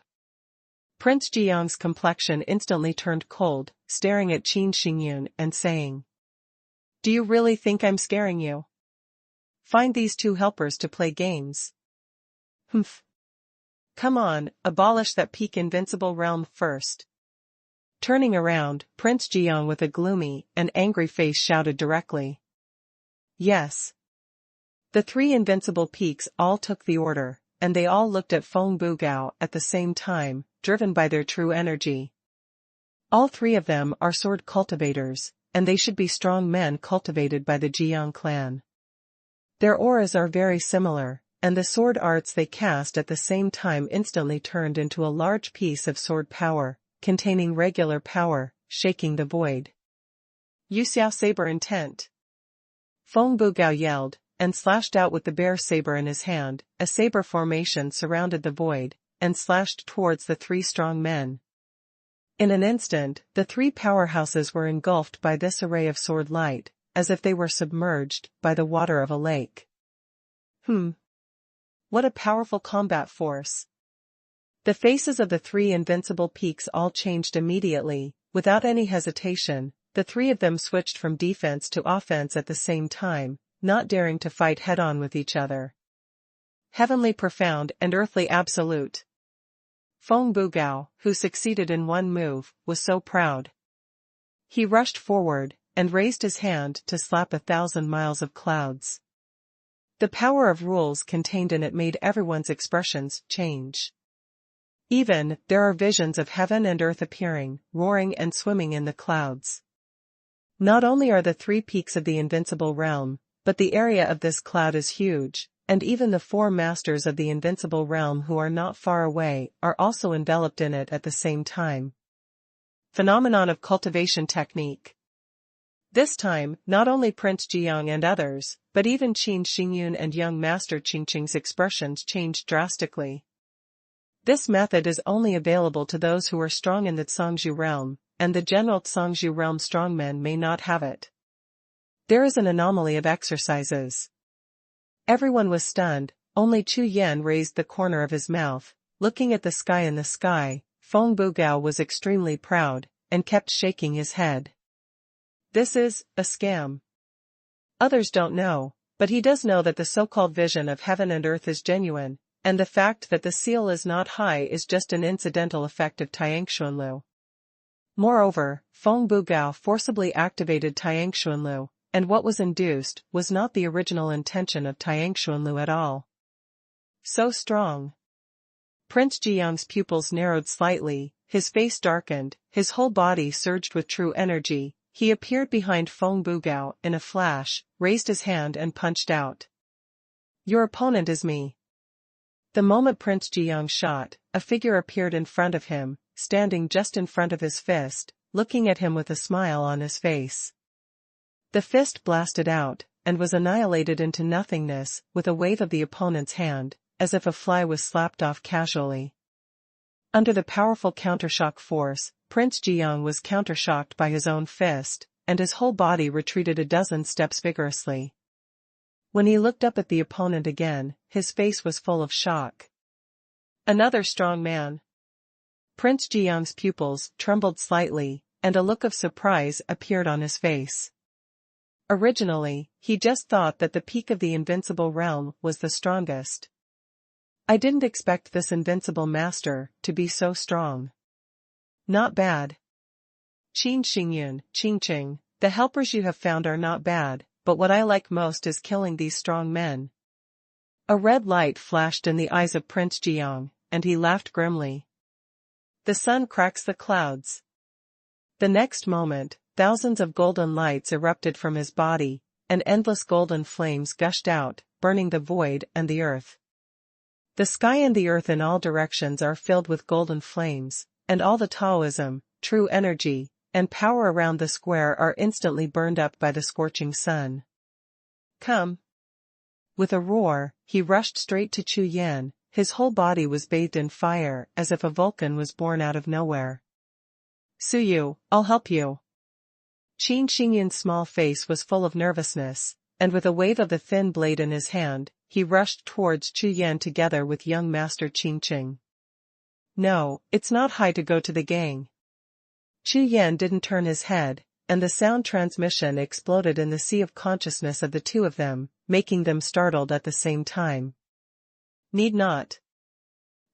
Prince Jiang's complexion instantly turned cold, staring at Qin Xingyun and saying, "Do you really think I'm scaring you? Find these two helpers to play games. Humph. Come on, abolish that peak invincible realm first." Turning around, Prince Jiang with a gloomy and angry face shouted directly. Yes. The three invincible peaks all took the order, and they all looked at Feng Bugao at the same time, driven by their true energy. All three of them are sword cultivators, and they should be strong men cultivated by the Jiang clan. Their auras are very similar, and the sword arts they cast at the same time instantly turned into a large piece of sword power, containing regular power, shaking the void. Jiuxiao saber intent. Feng Bugao yelled, and slashed out with the bear saber in his hand. A saber formation surrounded the void, and slashed towards the three strong men. In an instant, the three powerhouses were engulfed by this array of sword light, as if they were submerged by the water of a lake. What a powerful combat force. The faces of the three invincible peaks all changed immediately. Without any hesitation, the three of them switched from defense to offense at the same time, not daring to fight head-on with each other. Heavenly profound and earthly absolute. Feng Bugao, who succeeded in one move, was so proud. He rushed forward, and raised his hand to slap 1,000 miles of clouds. The power of rules contained in it made everyone's expressions change. Even, there are visions of heaven and earth appearing, roaring and swimming in the clouds. Not only are the three peaks of the invincible realm, but the area of this cloud is huge, and even the four masters of the invincible realm who are not far away are also enveloped in it at the same time. Phenomenon of cultivation technique. This time, not only Prince Jiang and others, but even Qin Xingyun and young master Qin Qing's expressions changed drastically. This method is only available to those who are strong in the Zhangzhu realm, and the general Zhangzhu realm strongmen may not have it. There is an anomaly of exercises. Everyone was stunned, only Chu Yan raised the corner of his mouth, looking at the sky. In the sky, Feng Bugao was extremely proud, and kept shaking his head. This is a scam. Others don't know, but he does know that the so-called vision of heaven and earth is genuine, and the fact that the seal is not high is just an incidental effect of Xuanhuan. Moreover, Feng Bugao forcibly activated Xuanhuan, and what was induced was not the original intention of Xuanhuan at all. So strong. Prince Jiang's pupils narrowed slightly, his face darkened, his whole body surged with true energy. He appeared behind Feng Bugao in a flash, raised his hand and punched out. Your opponent is me. The moment Prince Jiang shot, a figure appeared in front of him, standing just in front of his fist, looking at him with a smile on his face. The fist blasted out, and was annihilated into nothingness with a wave of the opponent's hand, as if a fly was slapped off casually. Under the powerful countershock force, Prince Jiang was countershocked by his own fist, and his whole body retreated a dozen steps vigorously. When he looked up at the opponent again, his face was full of shock. Another strong man. Prince Jiang's pupils trembled slightly, and a look of surprise appeared on his face. Originally, he just thought that the peak of the invincible realm was the strongest. I didn't expect this invincible master to be so strong. Not bad. Qin Xingyun, Qin Qing, the helpers you have found are not bad, but what I like most is killing these strong men. A red light flashed in the eyes of Prince Jiang, and he laughed grimly. The sun cracks the clouds. The next moment, thousands of golden lights erupted from his body, and endless golden flames gushed out, burning the void and the earth. The sky and the earth in all directions are filled with golden flames, and all the Taoism, true energy, and power around the square are instantly burned up by the scorching sun. Come! With a roar, he rushed straight to Chu Yan. His whole body was bathed in fire, as if a volcan was born out of nowhere. Suyu, I'll help you. Qin Xingyun's small face was full of nervousness, and with a wave of the thin blade in his hand, he rushed towards Chu Yan together with young Master Qin Qing. No, it's not high to go to the gang. Chu Yan didn't turn his head, and the sound transmission exploded in the sea of consciousness of the two of them, making them startled at the same time. Need not.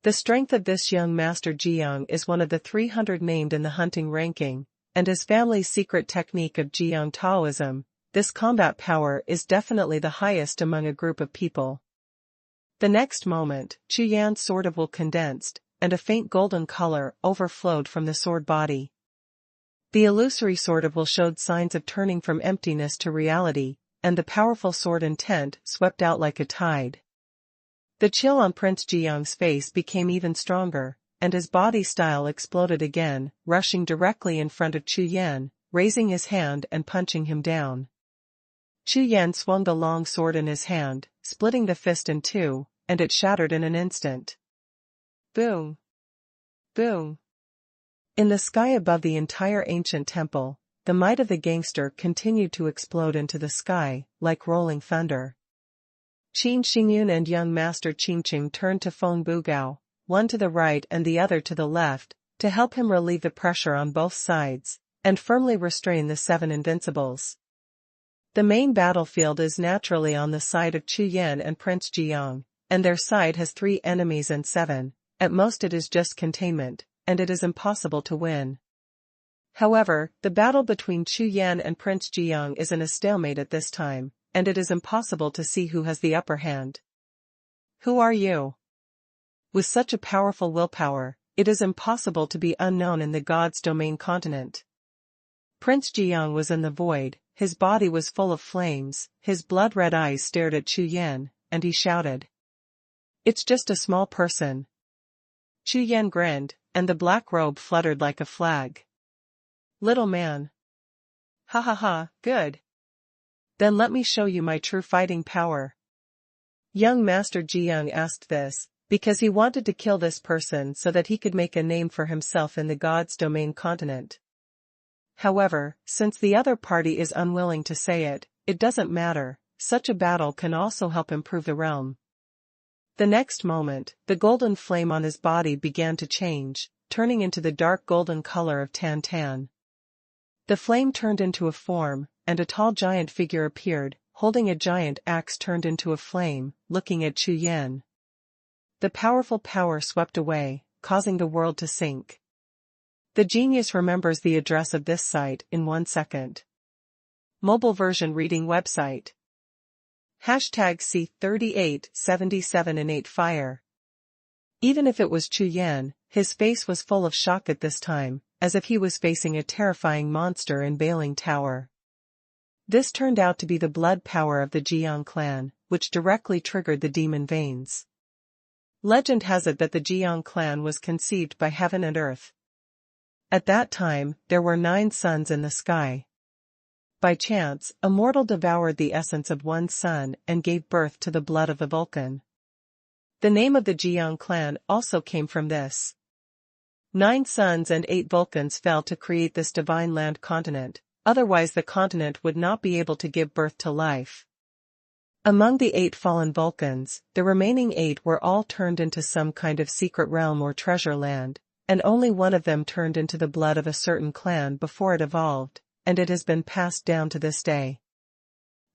The strength of this young Master Jiang is one of the 300 named in the hunting ranking, and his family's secret technique of Jiang Taoism, this combat power is definitely the highest among a group of people. The next moment, Chu Yan's sword of will condensed, and a faint golden color overflowed from the sword body. The illusory sword of will showed signs of turning from emptiness to reality, and the powerful sword intent swept out like a tide. The chill on Prince Jiang's face became even stronger, and his body style exploded again, rushing directly in front of Chu Yan, raising his hand and punching him down. Chu Yan swung the long sword in his hand, splitting the fist in two, and it shattered in an instant. Boom! Boom! In the sky above the entire ancient temple, the might of the gangster continued to explode into the sky, like rolling thunder. Qin Xingyun and young Master Qin Qing turned to Feng Bugao, one to the right and the other to the left, to help him relieve the pressure on both sides, and firmly restrain the 7 invincibles. The main battlefield is naturally on the side of Chu Yan and Prince Jiang, and their side has 3 enemies and 7, at most it is just containment, and it is impossible to win. However, the battle between Chu Yan and Prince Jiang is in a stalemate at this time, and it is impossible to see who has the upper hand. Who are you? With such a powerful willpower, it is impossible to be unknown in the God's domain continent. Prince Jiang was in the void, his body was full of flames, his blood-red eyes stared at Chu Yan, and he shouted. It's just a small person. Chu Yan grinned, and the black robe fluttered like a flag. Little man. Ha ha ha, good. Then let me show you my true fighting power. Young Master Jiang asked this, because he wanted to kill this person so that he could make a name for himself in the God's domain continent. However, since the other party is unwilling to say it, it doesn't matter, such a battle can also help improve the realm. The next moment, the golden flame on his body began to change, turning into the dark golden color of Tan. The flame turned into a form, and a tall giant figure appeared, holding a giant axe turned into a flame, looking at Chu Yan. The powerful power swept away, causing the world to sink. The genius remembers the address of this site in 1 second. Mobile version reading website. #C3877 and 8 fire. Even if it was Chu Yan, his face was full of shock at this time, as if he was facing a terrifying monster in Bailing Tower. This turned out to be the blood power of the Jiang clan, which directly triggered the demon veins. Legend has it that the Jiang clan was conceived by heaven and earth. At that time, there were 9 suns in the sky. By chance, a mortal devoured the essence of one sun and gave birth to the blood of a Vulcan. The name of the Jiang clan also came from this. 9 suns and 8 Vulcans fell to create this divine land continent, otherwise the continent would not be able to give birth to life. Among the 8 fallen Vulcans, the remaining 8 were all turned into some kind of secret realm or treasure land, and only one of them turned into the blood of a certain clan before it evolved, and it has been passed down to this day.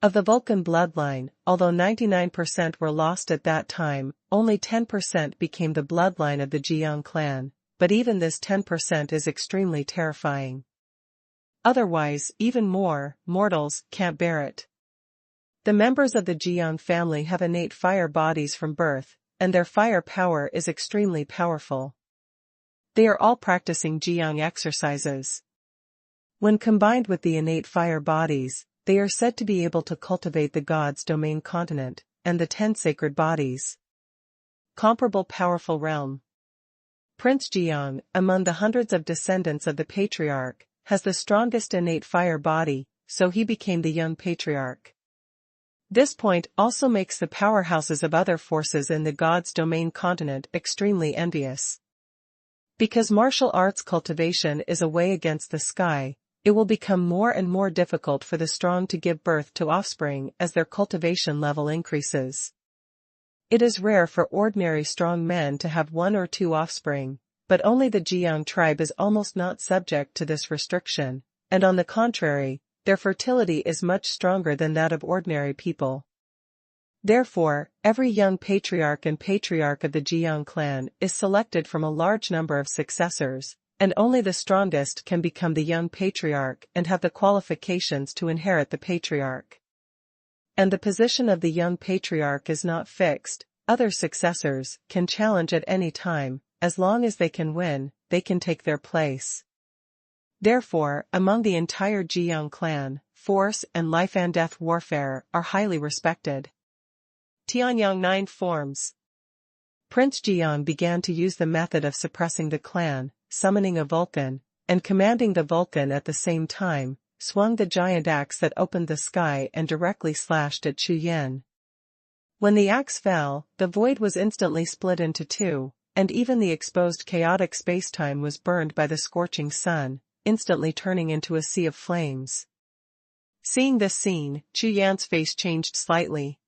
Of the Vulcan bloodline, although 99% were lost at that time, only 10% became the bloodline of the Jiang clan, but even this 10% is extremely terrifying. Otherwise, even more mortals can't bear it. The members of the Jiang family have innate fire bodies from birth, and their fire power is extremely powerful. They are all practicing Jiang exercises. When combined with the innate fire bodies, they are said to be able to cultivate the God's domain continent, and the 10 sacred bodies. Comparable powerful realm. Prince Jiang, among the hundreds of descendants of the patriarch, has the strongest innate fire body, so he became the young patriarch. This point also makes the powerhouses of other forces in the God's domain continent extremely envious. Because martial arts cultivation is a way against the sky, it will become more and more difficult for the strong to give birth to offspring as their cultivation level increases. It is rare for ordinary strong men to have 1 or 2 offspring, but only the Jiang tribe is almost not subject to this restriction, and on the contrary, their fertility is much stronger than that of ordinary people. Therefore, every young patriarch and patriarch of the Jiang clan is selected from a large number of successors, and only the strongest can become the young patriarch and have the qualifications to inherit the patriarch. And the position of the young patriarch is not fixed. Other successors can challenge at any time, as long as they can win, they can take their place. Therefore, among the entire Jiang clan, force and life and death warfare are highly respected. Tianyang 9 forms. Prince Jiang began to use the method of suppressing the clan, summoning a Vulcan, and commanding the Vulcan at the same time, swung the giant axe that opened the sky and directly slashed at Chu Yan. When the axe fell, the void was instantly split into 2, and even the exposed chaotic spacetime was burned by the scorching sun, instantly turning into a sea of flames. Seeing this scene, Chu Yan's face changed slightly.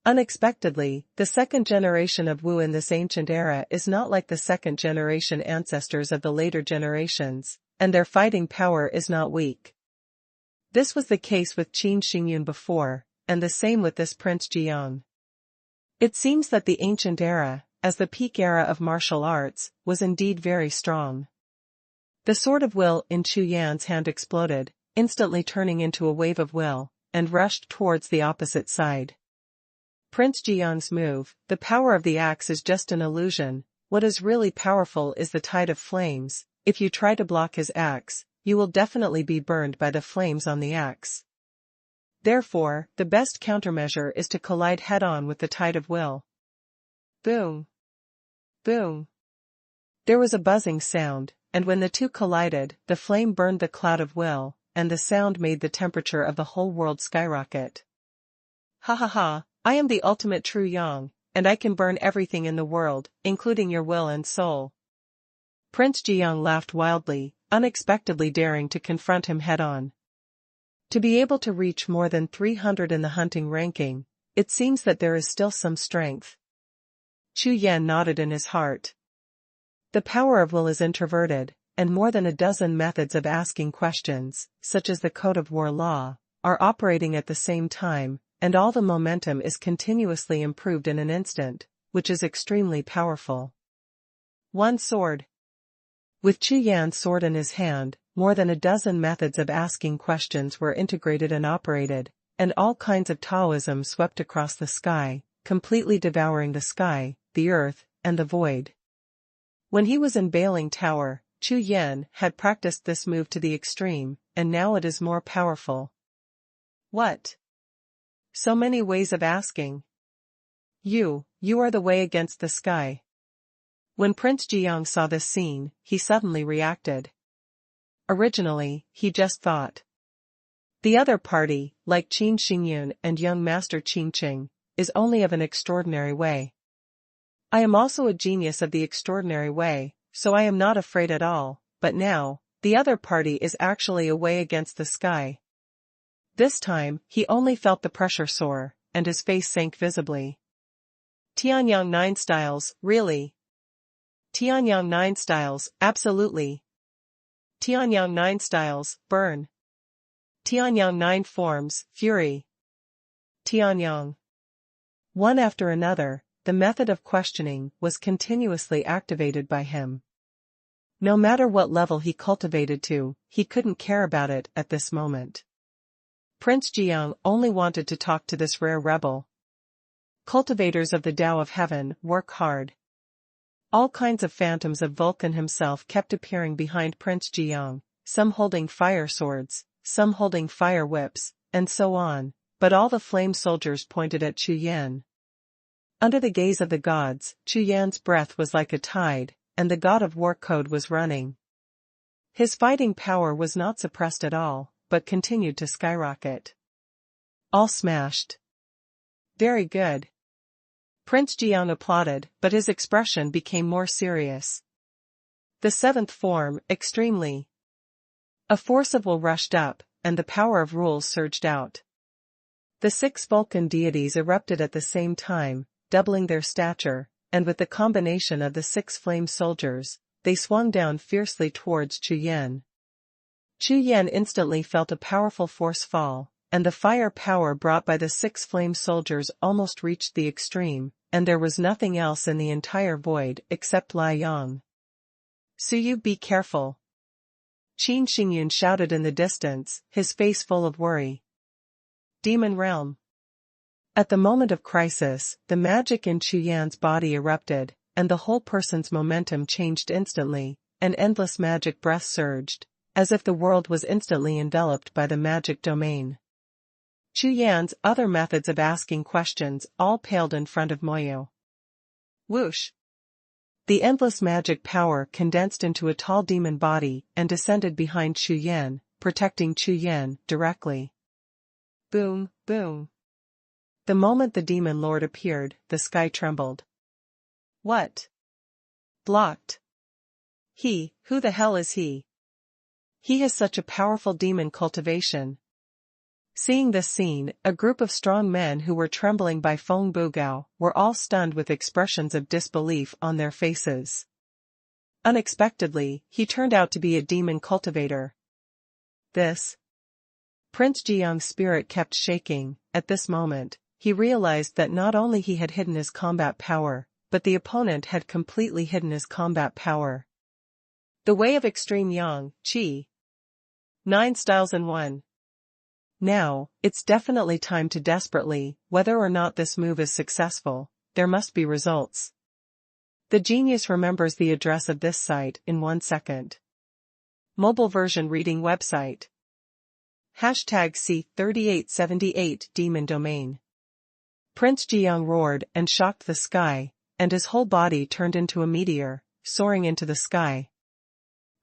Unexpectedly, the second generation of Wu in this ancient era is not like the second generation ancestors of the later generations, and their fighting power is not weak. This was the case with Qin Xingyun before, and the same with this Prince Jiang. It seems that the ancient era, as the peak era of martial arts, was indeed very strong. The sword of will in Chu Yan's hand exploded, instantly turning into a wave of will, and rushed towards the opposite side. Prince Jiang's move, the power of the axe is just an illusion. What is really powerful is the tide of flames. If you try to block his axe, you will definitely be burned by the flames on the axe. Therefore, the best countermeasure is to collide head-on with the tide of will. Boom! Boom! There was a buzzing sound, and when the two collided, the flame burned the cloud of will, and the sound made the temperature of the whole world skyrocket. Ha ha ha, I am the ultimate true yang, and I can burn everything in the world, including your will and soul. Prince Jiang laughed wildly, unexpectedly daring to confront him head-on. To be able to reach more than 300 in the hunting ranking, it seems that there is still some strength. Chu Yan nodded in his heart. The power of will is introverted, and more than a dozen methods of asking questions, such as the Code of War law, are operating at the same time, and all the momentum is continuously improved in an instant, which is extremely powerful. One sword. With Chu Yan's sword in his hand, more than a dozen methods of asking questions were integrated and operated, and all kinds of Taoism swept across the sky, completely devouring the sky, the earth, and the void. When he was in Bailing Tower, Chu Yan had practiced this move to the extreme, and now it is more powerful. What? So many ways of asking. You are the way against the sky. When Prince Jiang saw this scene, he suddenly reacted. Originally, he just thought. The other party, like Qin Xingyun and young master Qin Qing, is only of an extraordinary way. I am also a genius of the extraordinary way, so I am not afraid at all, but now, the other party is actually a way against the sky. This time, he only felt the pressure soar, and his face sank visibly. Tianyang 9 styles, really? Tianyang 9 styles, absolutely. Tianyang 9 styles, burn. Tianyang 9 forms, fury. Tianyang. One after another, the method of questioning was continuously activated by him. No matter what level he cultivated to, he couldn't care about it at this moment. Prince Jiang only wanted to talk to this rare rebel. Cultivators of the Tao of Heaven work hard. All kinds of phantoms of Vulcan himself kept appearing behind Prince Jiang, some holding fire swords, some holding fire whips, and so on, but all the flame soldiers pointed at Chu Yan. Under the gaze of the gods, Chu Yan's breath was like a tide, and the god of war code was running. His fighting power was not suppressed at all, but continued to skyrocket. All smashed. Very good. Prince Jiang applauded, but his expression became more serious. The seventh form, extremely. A force of will rushed up, and the power of rules surged out. The 6 Vulcan deities erupted at the same time, doubling their stature, and with the combination of the 6 flame soldiers, they swung down fiercely towards Chu Yan. Chu Yan instantly felt a powerful force fall, and the fire power brought by the 6 flame soldiers almost reached the extreme, and there was nothing else in the entire void except Lai Yang. Suyu, be careful. Qin Xingyun shouted in the distance, his face full of worry. Demon realm. At the moment of crisis, the magic in Chu Yan's body erupted, and the whole person's momentum changed instantly, an endless magic breath surged, as if the world was instantly enveloped by the magic domain. Chu Yan's other methods of asking questions all paled in front of Moyo. Whoosh! The endless magic power condensed into a tall demon body and descended behind Chu Yan, protecting Chu Yan directly. Boom, boom. The moment the demon lord appeared, the sky trembled. What? Blocked. Who the hell is he? He has such a powerful demon cultivation. Seeing this scene, a group of strong men who were trembling by Feng Bugao were all stunned with expressions of disbelief on their faces. Unexpectedly, he turned out to be a demon cultivator. This. Prince Jiang's spirit kept shaking. At this moment, he realized that not only he had hidden his combat power, but the opponent had completely hidden his combat power. The way of extreme yang, Qi. 9 styles in 1. Now, it's definitely time to desperately, whether or not this move is successful, there must be results. The genius remembers the address of this site in 1 second. Mobile version reading website. #C3878 Demon Domain. Prince Jiang roared and shocked the sky, and his whole body turned into a meteor, soaring into the sky.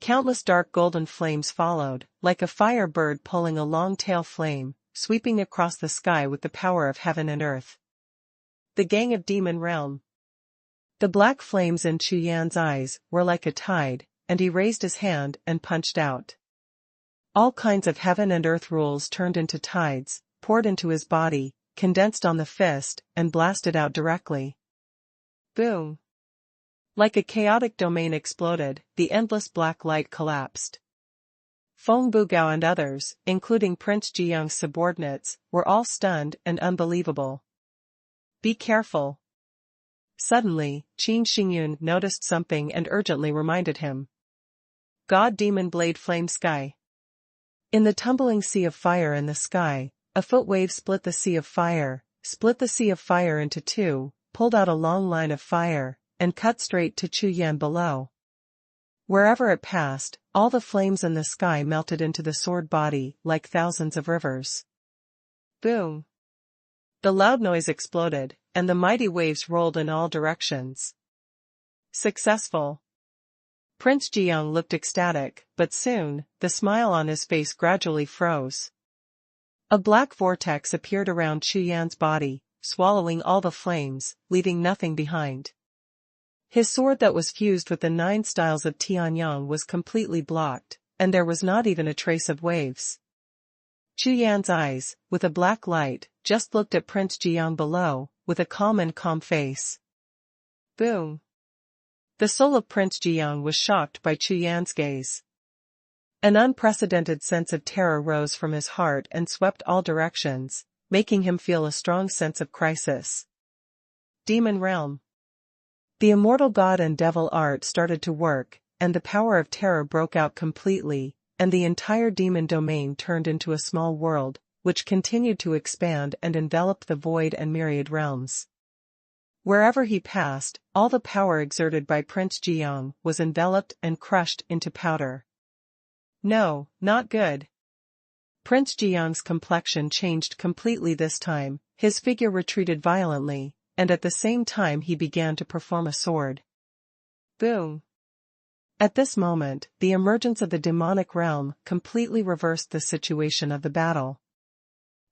Countless dark golden flames followed, like a fire bird pulling a long tail flame, sweeping across the sky with the power of heaven and earth. The gang of demon realm. The black flames in Chu Yan's eyes were like a tide, and he raised his hand and punched out. All kinds of heaven and earth rules turned into tides, poured into his body, condensed on the fist, and blasted out directly. Boom! Like a chaotic domain exploded, the endless black light collapsed. Feng Bugao and others, including Prince Jiang's subordinates, were all stunned and unbelievable. Be careful. Suddenly, Qin Xingyun noticed something and urgently reminded him. God Demon Blade Flame Sky. In the tumbling sea of fire in the sky, a foot wave split the sea of fire into 2, pulled out a long line of fire, and cut straight to Chu Yan below. Wherever it passed, all the flames in the sky melted into the sword body like thousands of rivers. Boom! The loud noise exploded, and the mighty waves rolled in all directions. Successful! Prince Jiang looked ecstatic, but soon, the smile on his face gradually froze. A black vortex appeared around Chu Yan's body, swallowing all the flames, leaving nothing behind. His sword that was fused with the 9 styles of Tianyang was completely blocked, and there was not even a trace of waves. Chu Yan's eyes, with a black light, just looked at Prince Jiang below, with a calm face. Boom! The soul of Prince Jiang was shocked by Chu Yan's gaze. An unprecedented sense of terror rose from his heart and swept all directions, making him feel a strong sense of crisis. Demon Realm. The immortal god and devil art started to work, and the power of terror broke out completely, and the entire demon domain turned into a small world, which continued to expand and envelop the void and myriad realms. Wherever he passed, all the power exerted by Prince Jiang was enveloped and crushed into powder. No, not good. Prince Jiang's complexion changed completely this time, his figure retreated violently, and at the same time he began to perform a sword. Boom! At this moment, the emergence of the demonic realm completely reversed the situation of the battle.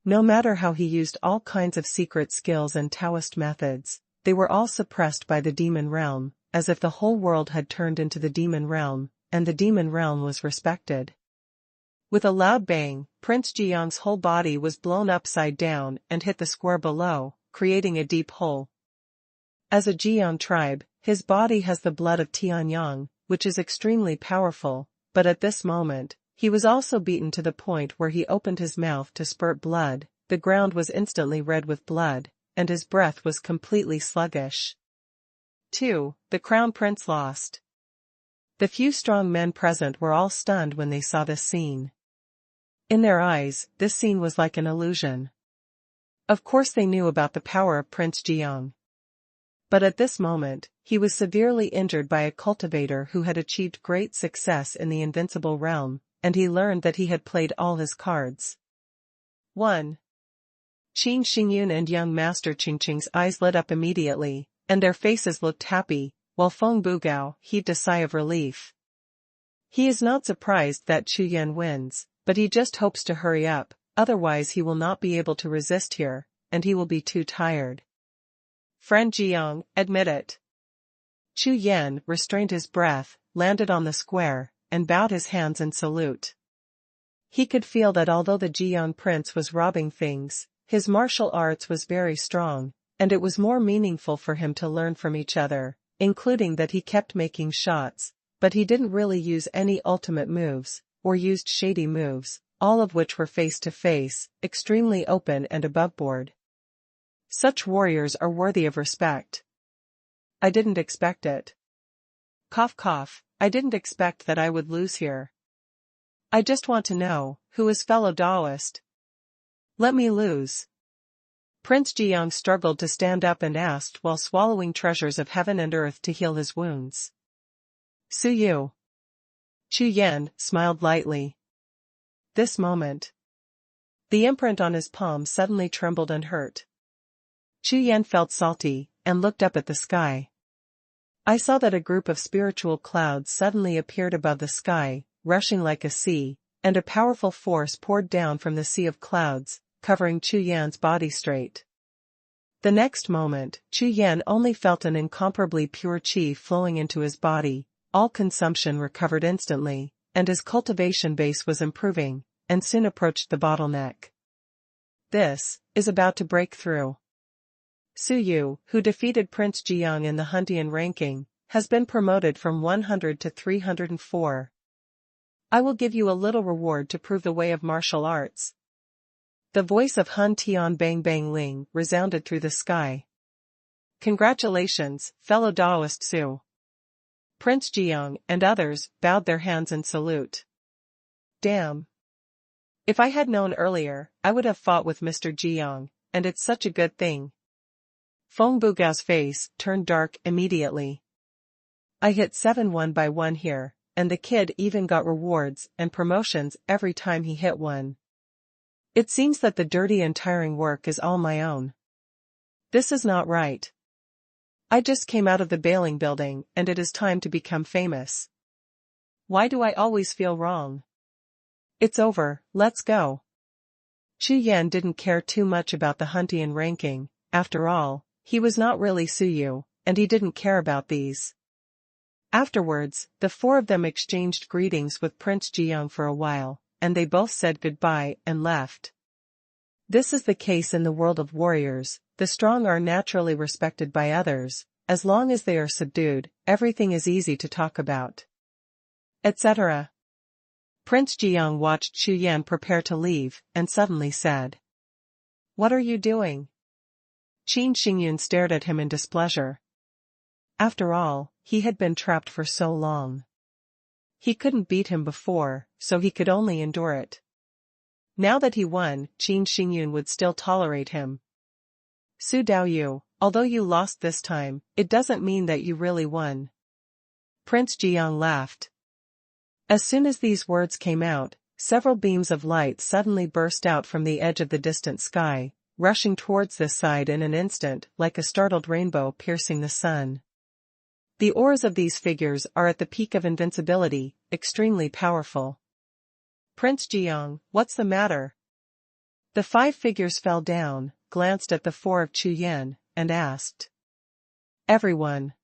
No matter how he used all kinds of secret skills and Taoist methods, they were all suppressed by the demon realm, as if the whole world had turned into the demon realm, and the demon realm was respected. With a loud bang, Prince Jiang's whole body was blown upside down and hit the square below, creating a deep hole. As a Jiang tribe, his body has the blood of Tianyang, which is extremely powerful, but at this moment, he was also beaten to the point where he opened his mouth to spurt blood, the ground was instantly red with blood, and his breath was completely sluggish. 2. The Crown Prince lost. The few strong men present were all stunned when they saw this scene. In their eyes, this scene was like an illusion. Of course they knew about the power of Prince Jiang. But at this moment, he was severely injured by a cultivator who had achieved great success in the invincible realm, and he learned that he had played all his cards. 1. Qin Xingyun and young Master Qingqing's eyes lit up immediately, and their faces looked happy, while Feng Bugao heaved a sigh of relief. He is not surprised that Chu Yan wins, but he just hopes to hurry up, otherwise he will not be able to resist here, and he will be too tired. Friend Jiang, admit it. Chu Yan restrained his breath, landed on the square, and bowed his hands in salute. He could feel that although the Jiang prince was robbing things, his martial arts was very strong, and it was more meaningful for him to learn from each other, including that he kept making shots, but he didn't really use any ultimate moves, or used shady moves, all of which were face-to-face, extremely open and aboveboard. Such warriors are worthy of respect. I didn't expect it. Cough cough, I didn't expect that I would lose here. I just want to know, who is fellow Taoist? Let me lose. Prince Jiang struggled to stand up and asked while swallowing treasures of heaven and earth to heal his wounds. Su Yu. Chu Yan smiled lightly. This moment. The imprint on his palm suddenly trembled and hurt. Chu Yan felt salty, and looked up at the sky. I saw that a group of spiritual clouds suddenly appeared above the sky, rushing like a sea, and a powerful force poured down from the sea of clouds, covering Chu Yan's body straight. The next moment, Chu Yan only felt an incomparably pure qi flowing into his body, all consumption recovered instantly, and his cultivation base was improving, and soon approached the bottleneck. This is about to break through. Su Yu, who defeated Prince Jiang in the Huntian ranking, has been promoted from 100 to 304. I will give you a little reward to prove the way of martial arts. The voice of Hun Tian Bang Bang Ling resounded through the sky. Congratulations, fellow Taoist Su. Prince Jiang and others bowed their hands in salute. Damn. If I had known earlier, I would have fought with Mr. Jiang, and it's such a good thing. Feng Bugao's face turned dark immediately. I hit 7 one by one here, and the kid even got rewards and promotions every time he hit one. It seems that the dirty and tiring work is all my own. This is not right. I just came out of the bailing building and it is time to become famous. Why do I always feel wrong? It's over, let's go. Chu Yan didn't care too much about the Huntian ranking, after all, he was not really Su Yu, and he didn't care about these. Afterwards, the 4 of them exchanged greetings with Prince Jiang for a while, and they both said goodbye and left. This is the case in the world of warriors, the strong are naturally respected by others, as long as they are subdued, everything is easy to talk about. Etc. Prince Jiang watched Chu Yan prepare to leave, and suddenly said, "What are you doing?" Qin Xingyun stared at him in displeasure. After all, he had been trapped for so long. He couldn't beat him before, so he could only endure it. Now that he won, Qin Xingyun would still tolerate him. Su Daoyu, although you lost this time, it doesn't mean that you really won. Prince Jiang laughed. As soon as these words came out, several beams of light suddenly burst out from the edge of the distant sky, rushing towards this side in an instant like a startled rainbow piercing the sun. The auras of these figures are at the peak of invincibility, extremely powerful. Prince Jiang, what's the matter? The 5 figures fell down, glanced at the 4 of Chu Yan, and asked. Everyone.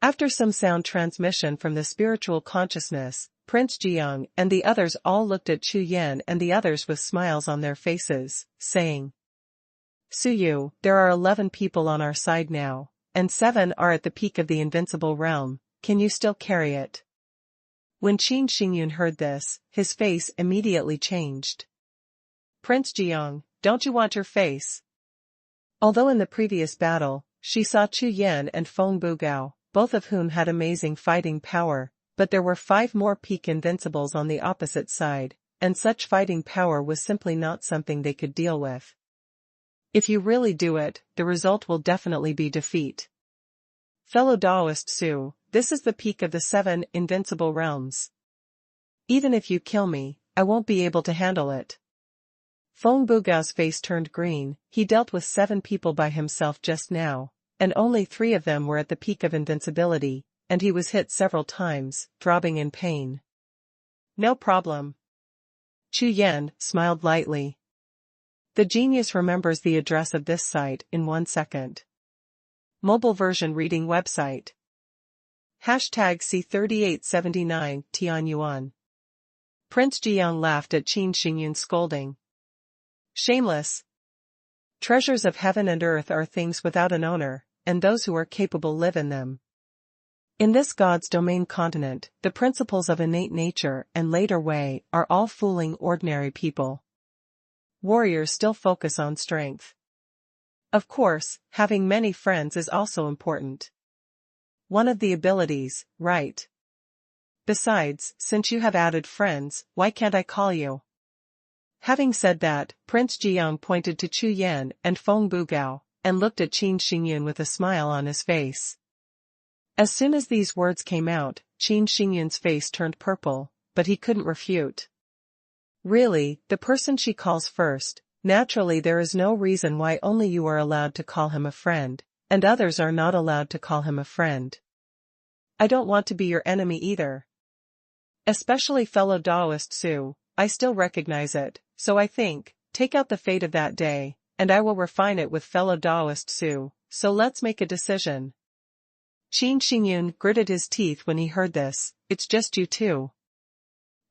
After some sound transmission from the spiritual consciousness, Prince Jiang and the others all looked at Chu Yan and the others with smiles on their faces, saying, Suyu, there are 11 people on our side now, and 7 are at the peak of the invincible realm, can you still carry it? When Qin Xingyun heard this, his face immediately changed. Prince Jiang, don't you want your face? Although in the previous battle, she saw Chu Yan and Feng Bugao, both of whom had amazing fighting power, but there were 5 more peak invincibles on the opposite side, and such fighting power was simply not something they could deal with. If you really do it, the result will definitely be defeat. Fellow Daoist Su, this is the peak of the 7 invincible realms. Even if you kill me, I won't be able to handle it. Feng Bugao's face turned green. He dealt with 7 people by himself just now, and only 3 of them were at the peak of invincibility, and he was hit several times, throbbing in pain. No problem. Chu Yan smiled lightly. The genius remembers the address of this site in 1 second. Mobile version reading website. #C3879 Tianyuan. Prince Jiang laughed at Qin Xingyun's scolding. Shameless. Treasures of heaven and earth are things without an owner, and those who are capable live in them. In this God's domain continent, the principles of innate nature and later way are all fooling ordinary people. Warriors still focus on strength. Of course, having many friends is also important. One of the abilities, right? Besides, since you have added friends, why can't I call you? Having said that, Prince Jiang pointed to Chu Yan and Feng Bugao, and looked at Qin Xingyun with a smile on his face. As soon as these words came out, Qin Xingyun's face turned purple, but he couldn't refute. Really, the person she calls first, naturally there is no reason why only you are allowed to call him a friend, and others are not allowed to call him a friend. I don't want to be your enemy either. Especially fellow Daoist Su, I still recognize it, so I think, take out the fate of that day, and I will refine it with fellow Daoist Su, so let's make a decision. Qin Xingyun gritted his teeth when he heard this, it's just you two.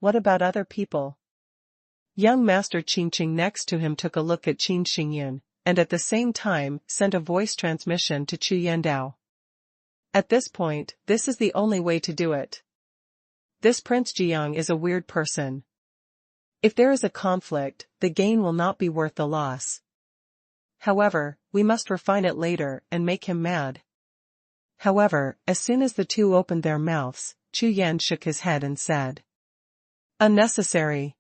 What about other people? Young Master Qingqing next to him took a look at Qin Xingyun, and at the same time sent a voice transmission to Chu Yandao. At this point, this is the only way to do it. This Prince Jiang is a weird person. If there is a conflict, the gain will not be worth the loss. However, we must refine it later and make him mad. However, as soon as the two opened their mouths, Chu Yan shook his head and said, unnecessary.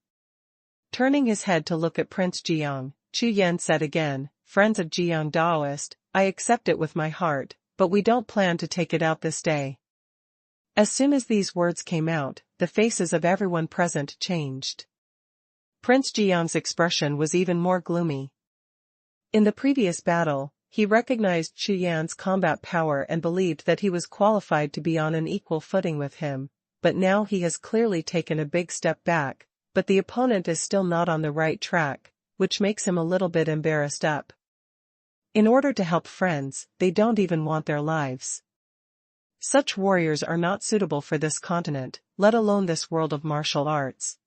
Turning his head to look at Prince Jiang, Chu Yan said again, friends of Jiang Daoist, I accept it with my heart, but we don't plan to take it out this day. As soon as these words came out, the faces of everyone present changed. Prince Jiang's expression was even more gloomy. In the previous battle, he recognized Chu Yan's combat power and believed that he was qualified to be on an equal footing with him, but now he has clearly taken a big step back, but the opponent is still not on the right track, which makes him a little bit embarrassed up. In order to help friends, they don't even want their lives. Such warriors are not suitable for this continent, let alone this world of martial arts.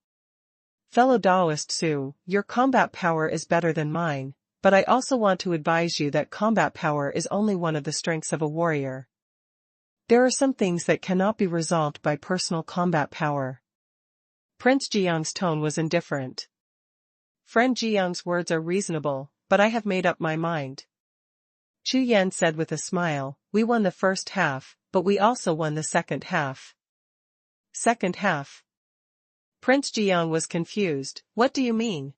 Fellow Daoist Su, your combat power is better than mine, but I also want to advise you that combat power is only one of the strengths of a warrior. There are some things that cannot be resolved by personal combat power. Prince Jiang's tone was indifferent. Friend Jiang's words are reasonable, but I have made up my mind. Chu Yan said with a smile, we won the first half, but we also won the second half. Second half. Prince Jiang was confused. What do you mean?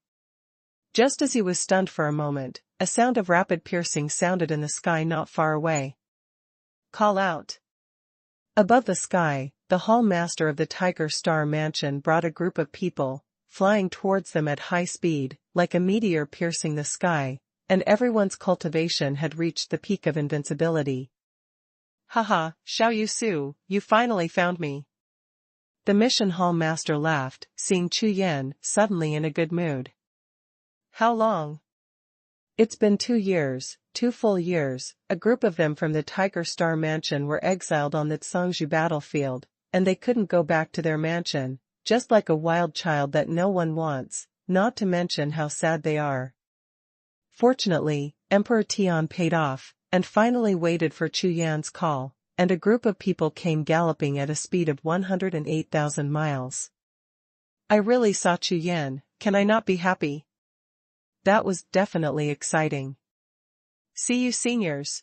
Just as he was stunned for a moment, a sound of rapid piercing sounded in the sky not far away. Call out. Above the sky, the hall master of the Tiger Star Mansion brought a group of people, flying towards them at high speed, like a meteor piercing the sky, and everyone's cultivation had reached the peak of invincibility. Haha, Xiao Yusu, you finally found me. The mission hall master laughed, seeing Chu Yan suddenly in a good mood. How long? It's been 2 years, 2 full years. A group of them from the Tiger Star Mansion were exiled on the Tsangju battlefield, and they couldn't go back to their mansion, just like a wild child that no one wants, not to mention how sad they are. Fortunately, Emperor Tian paid off, and finally waited for Chu Yan's call, and a group of people came galloping at a speed of 108,000 miles. I really saw Chu Yan, can I not be happy? That was definitely exciting. See you seniors.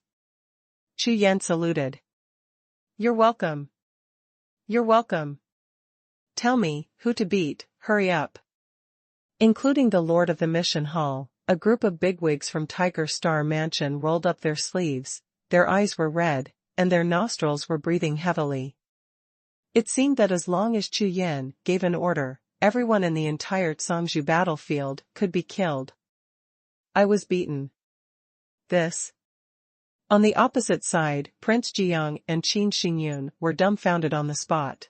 Chu Yan saluted. You're welcome. You're welcome. Tell me, who to beat, hurry up. Including the Lord of the Mission Hall, a group of bigwigs from Tiger Star Mansion rolled up their sleeves, their eyes were red, and their nostrils were breathing heavily. It seemed that as long as Chu Yan gave an order, everyone in the entire Tsangju battlefield could be killed. I was beaten. This. On the opposite side, Prince Jiang and Qin Xingyun were dumbfounded on the spot.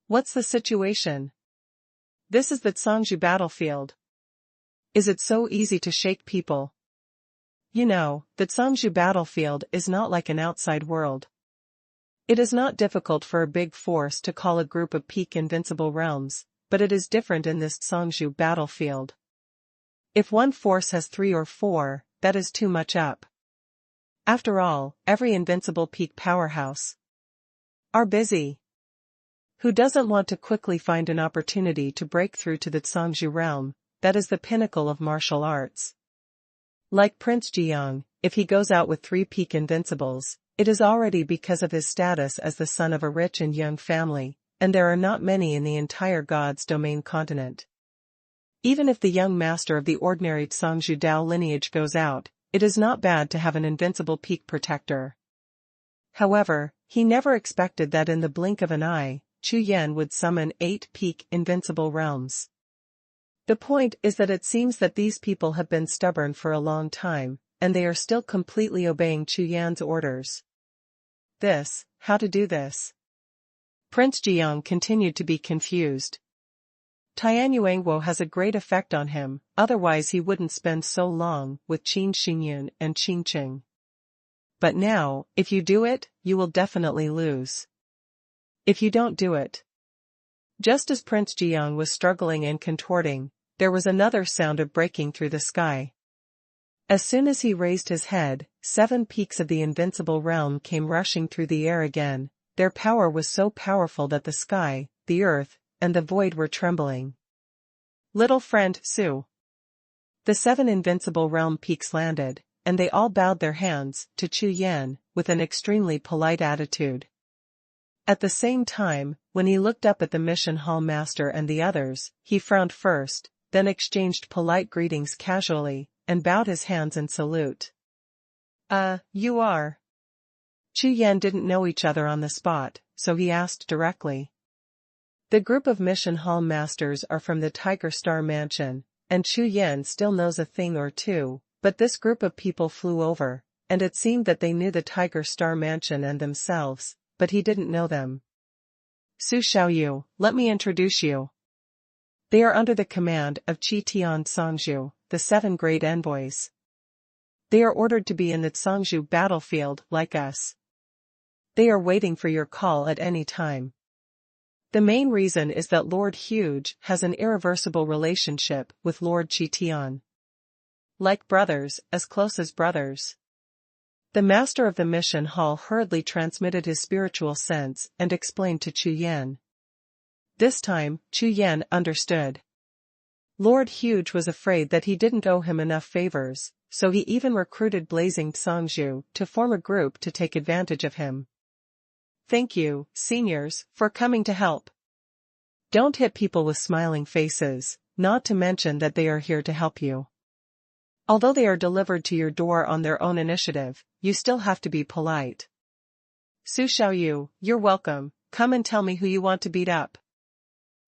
What's the situation? This is the Tsangju battlefield. Is it so easy to shake people? You know, the Tsangju battlefield is not like an outside world. It is not difficult for a big force to call a group of peak invincible realms, but it is different in this Tsangju battlefield. If one force has 3 or 4, that is too much up. After all, every invincible peak powerhouse are busy. Who doesn't want to quickly find an opportunity to break through to the Tsangju realm, that is the pinnacle of martial arts? Like Prince Jiang, if he goes out with 3 peak invincibles, it is already because of his status as the son of a rich and young family, and there are not many in the entire God's domain continent. Even if the young master of the ordinary Tsangju Dao lineage goes out, it is not bad to have an invincible peak protector. However, he never expected that in the blink of an eye, Chu Yan would summon 8 peak invincible realms. The point is that it seems that these people have been stubborn for a long time, and they are still completely obeying Chu Yan's orders. How to do this? Prince Jiang continued to be confused. Tianyuanguo has a great effect on him, otherwise he wouldn't spend so long with Qin Xingyun and Qin Qing. But now, if you do it, you will definitely lose. If you don't do it. Just as Prince Jiang was struggling and contorting, there was another sound of breaking through the sky. As soon as he raised his head, 7 peaks of the invincible realm came rushing through the air again. Their power was so powerful that the sky, the earth, and the void were trembling. Little friend, Su. The 7 invincible realm peaks landed, and they all bowed their hands to Chu Yan, with an extremely polite attitude. At the same time, when he looked up at the mission hall master and the others, he frowned first, then exchanged polite greetings casually, and bowed his hands in salute. You are? Chu Yan didn't know each other on the spot, so he asked directly. The group of mission hall masters are from the Tiger Star Mansion, and Chu Yan still knows a thing or two, but this group of people flew over, and it seemed that they knew the Tiger Star Mansion and themselves, but he didn't know them. Su Xiaoyu, let me introduce you. They are under the command of Qi Tian Tsangju, the 7 great envoys. They are ordered to be in the Tsangju battlefield like us. They are waiting for your call at any time. The main reason is that Lord Huge has an irreversible relationship with Lord Qi Tian. Like brothers, as close as brothers. The master of the mission hall hurriedly transmitted his spiritual sense and explained to Chu Yan. This time, Chu Yan understood. Lord Huge was afraid that he didn't owe him enough favors, so he even recruited Blazing Tsangju to form a group to take advantage of him. Thank you, seniors, for coming to help. Don't hit people with smiling faces, not to mention that they are here to help you. Although they are delivered to your door on their own initiative, you still have to be polite. Su Xiaoyu, you're welcome, come and tell me who you want to beat up.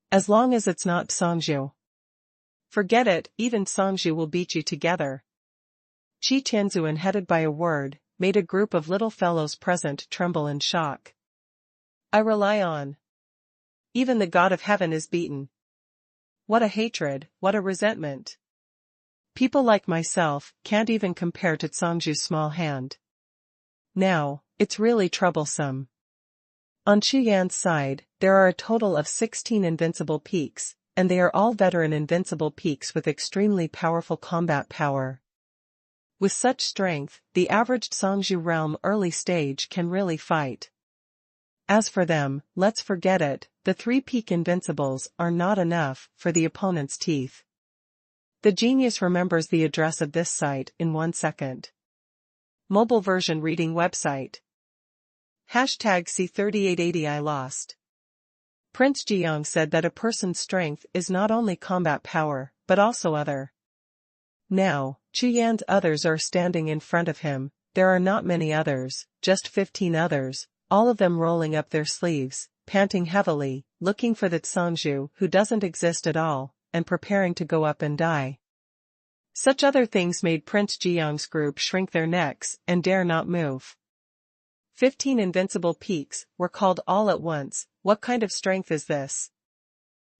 As long as it's not Songzhu. Forget it, even Songzhu will beat you together. Qi Tianzuan, headed by a word, made a group of little fellows present tremble in shock. I rely on. Even the God of Heaven is beaten. What a hatred, what a resentment. People like myself can't even compare to Songzhu's small hand. Now, it's really troublesome. On Chu Yan's side, there are a total of 16 invincible peaks, and they are all veteran invincible peaks with extremely powerful combat power. With such strength, the average Songzhu realm early stage can really fight. As for them, let's forget it, the 3 peak invincibles are not enough for the opponent's teeth. The genius remembers the address of this site in 1 second. Mobile version reading website. #C3880 I lost. Prince Jiang said that a person's strength is not only combat power, but also other. Now, Chu Yan's others are standing in front of him, there are not many others, just 15 others, all of them rolling up their sleeves, panting heavily, looking for that Songzhu who doesn't exist at all, and preparing to go up and die. Such other things made Prince Jiang's group shrink their necks and dare not move. 15 invincible peaks were called all at once. What kind of strength is this?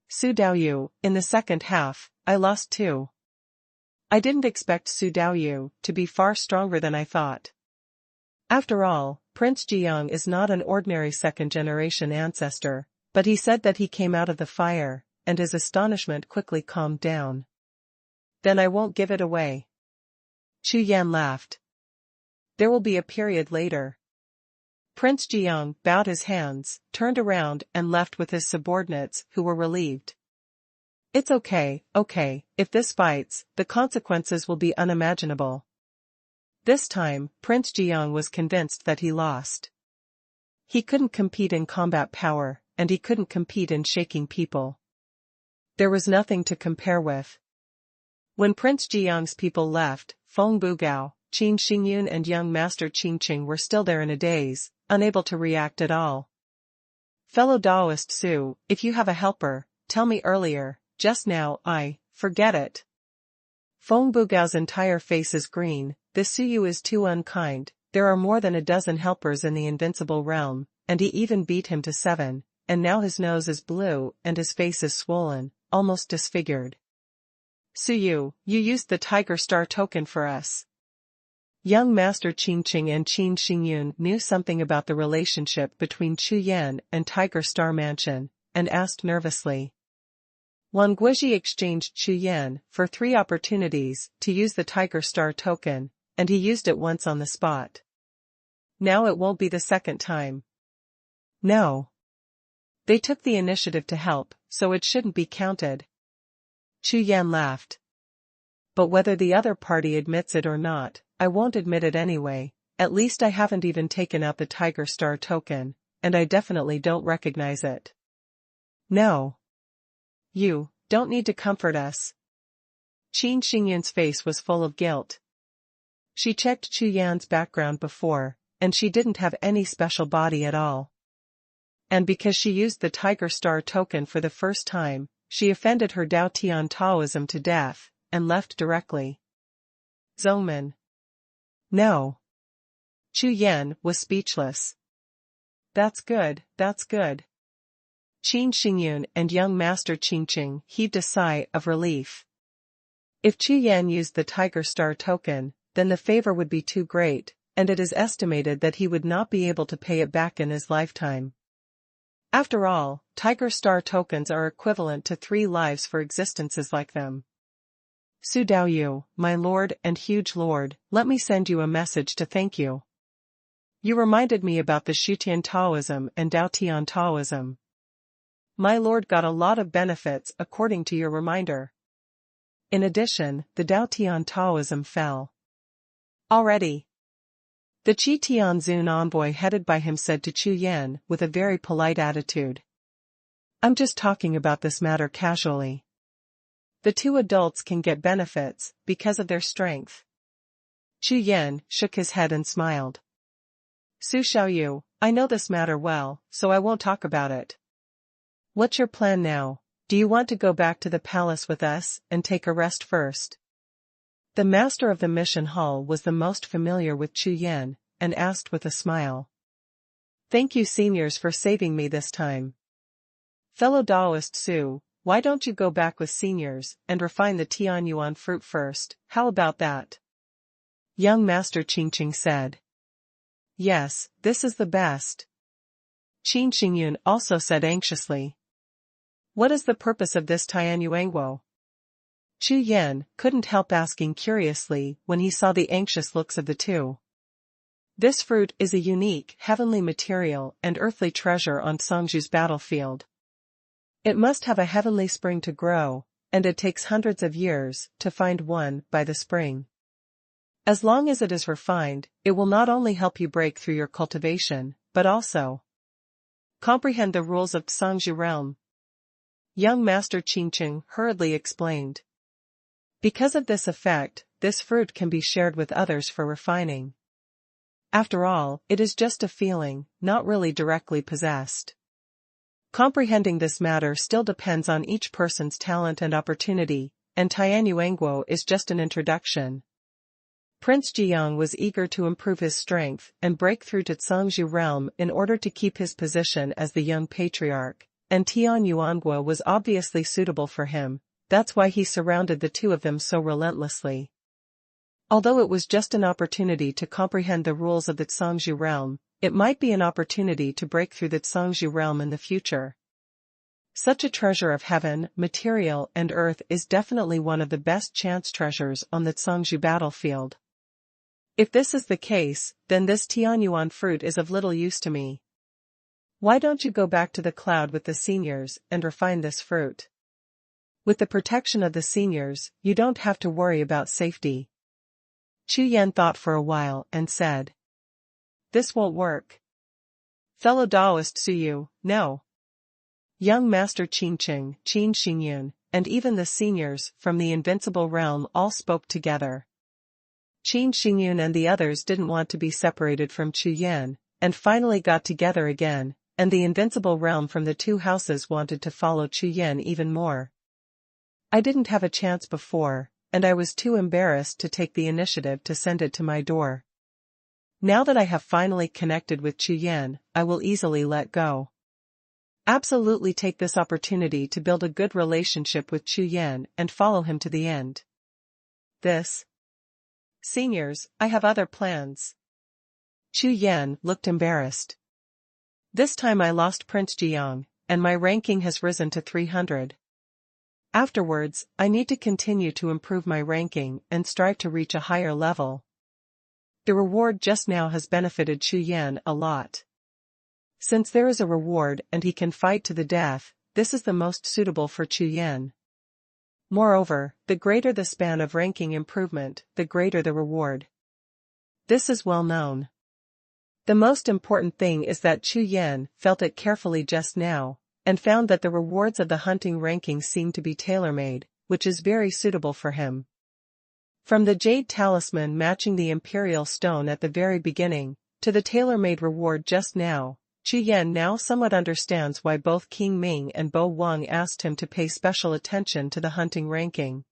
Su Daoyu, in the second half, I lost 2. I didn't expect Su Daoyu to be far stronger than I thought. After all, Prince Jiang is not an ordinary second-generation ancestor, but he said that he came out of the fire, and his astonishment quickly calmed down. Then I won't give it away. Chu Yan laughed. There will be a period later. Prince Jiang bowed his hands, turned around and left with his subordinates who were relieved. It's okay, if this fights, the consequences will be unimaginable. This time, Prince Jiang was convinced that he lost. He couldn't compete in combat power, and he couldn't compete in shaking people. There was nothing to compare with. When Prince Jiang's people left, Feng Bugao, Qin Xingyun and young Master Qingqing were still there in a daze, unable to react at all. Fellow Daoist Su, if you have a helper, tell me earlier, just now forget it. Feng Bugao's entire face is green, this Suyu is too unkind, there are more than a dozen helpers in the invincible realm, and he even beat him to 7, and now his nose is blue and his face is swollen, almost disfigured. Suyu, you used the Tiger Star token for us. Young Master Qingqing and Qin Xingyun knew something about the relationship between Chu Yan and Tiger Star Mansion, and asked nervously. Wang Guizhi exchanged Chu Yan for 3 opportunities to use the Tiger Star token, and he used it once on the spot. Now it won't be the second time. No. They took the initiative to help, so it shouldn't be counted. Chu Yan laughed. But whether the other party admits it or not, I won't admit it anyway, at least I haven't even taken out the Tiger Star token, and I definitely don't recognize it. No. You don't need to comfort us. Qin Xingyun's face was full of guilt. She checked Chu Yan's background before, and she didn't have any special body at all. And because she used the Tiger Star token for the first time, she offended her Dao Tian Taoism to death, and left directly. Zongman. No. Chu Yan was speechless. That's good, that's good. Qin Xingyun and young Master Qingqing heaved a sigh of relief. If Chu Yan used the Tiger Star token, then the favor would be too great, and it is estimated that he would not be able to pay it back in his lifetime. After all, Tiger Star tokens are equivalent to 3 lives for existences like them. Su Daoyu, my lord and huge lord, let me send you a message to thank you. You reminded me about the Shutian Taoism and Dao Tian Taoism. My lord got a lot of benefits according to your reminder. In addition, the Dao Tian Taoism fell. Already. The Qi Tianzun envoy headed by him said to Chu Yan with a very polite attitude. I'm just talking about this matter casually. The two adults can get benefits because of their strength. Chu Yan shook his head and smiled. Su Xiaoyu, I know this matter well, so I won't talk about it. What's your plan now? Do you want to go back to the palace with us and take a rest first? The master of the mission hall was the most familiar with Chu Yan, and asked with a smile. Thank you seniors for saving me this time. Fellow Daoist Su, why don't you go back with seniors and refine the Tianyuan fruit first, how about that? Young Master Qingqing said. Yes, this is the best. Qin Xingyun also said anxiously. What is the purpose of this Tianyuanguo? Chu Yan couldn't help asking curiously when he saw the anxious looks of the two. This fruit is a unique, heavenly material and earthly treasure on Songzhu's battlefield. It must have a heavenly spring to grow, and it takes hundreds of years to find one by the spring. As long as it is refined, it will not only help you break through your cultivation, but also comprehend the rules of Songzhu realm. Young Master Qingqing hurriedly explained. Because of this effect, this fruit can be shared with others for refining. After all, it is just a feeling, not really directly possessed. Comprehending this matter still depends on each person's talent and opportunity, and Tianyuanguo is just an introduction. Prince Jiang was eager to improve his strength and break through to Songzhu realm in order to keep his position as the young patriarch, and Tianyuanguo was obviously suitable for him, that's why he surrounded the two of them so relentlessly. Although it was just an opportunity to comprehend the rules of the Songzhu realm, it might be an opportunity to break through the Songzhu realm in the future. Such a treasure of heaven, material and earth is definitely one of the best chance treasures on the Songzhu battlefield. If this is the case, then this Tianyuan fruit is of little use to me. Why don't you go back to the cloud with the seniors and refine this fruit? With the protection of the seniors, you don't have to worry about safety. Chu Yan thought for a while and said. This won't work. Fellow Daoist Suyu, no. Young Master Qingqing, Qin Xingyun, and even the seniors from the invincible realm all spoke together. Qin Xingyun and the others didn't want to be separated from Chu Yan, and finally got together again, and the invincible realm from the two houses wanted to follow Chu Yan even more. I didn't have a chance before, and I was too embarrassed to take the initiative to send it to my door. Now that I have finally connected with Chu Yan, I will easily let go. Absolutely take this opportunity to build a good relationship with Chu Yan and follow him to the end. Seniors, I have other plans. Chu Yan looked embarrassed. This time I lost Prince Jiang, and my ranking has risen to 300. Afterwards, I need to continue to improve my ranking and strive to reach a higher level. The reward just now has benefited Chu Yan a lot. Since there is a reward and he can fight to the death, this is the most suitable for Chu Yan. Moreover, the greater the span of ranking improvement, the greater the reward. This is well known. The most important thing is that Chu Yan felt it carefully just now, and found that the rewards of the hunting ranking seem to be tailor-made, which is very suitable for him. From the jade talisman matching the imperial stone at the very beginning, to the tailor-made reward just now, Chu Yan now somewhat understands why both King Ming and Bo Wang asked him to pay special attention to the hunting ranking.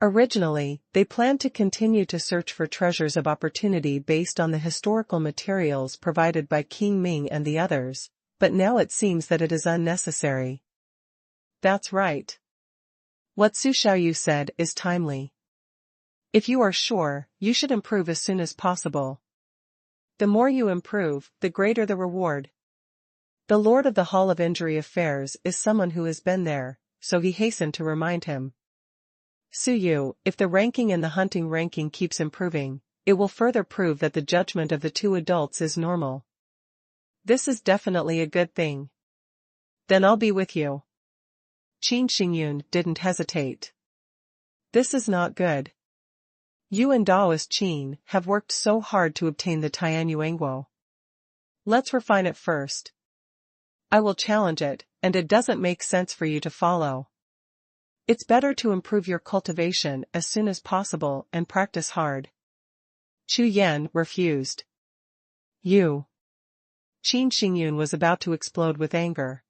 Originally, they planned to continue to search for treasures of opportunity based on the historical materials provided by King Ming and the others, but now it seems that it is unnecessary. That's right. What Su Xiaoyu said is timely. If you are sure, you should improve as soon as possible. The more you improve, the greater the reward. The Lord of the Hall of Injury Affairs is someone who has been there, so he hastened to remind him. Suyu, if the ranking in the hunting ranking keeps improving, it will further prove that the judgment of the two adults is normal. This is definitely a good thing. Then I'll be with you. Qin Xingyun didn't hesitate. This is not good. You and Daoist Qin have worked so hard to obtain the Tianyuanguo. Let's refine it first. I will challenge it, and it doesn't make sense for you to follow. It's better to improve your cultivation as soon as possible and practice hard. Chu Yan refused. You. Qin Xingyun was about to explode with anger.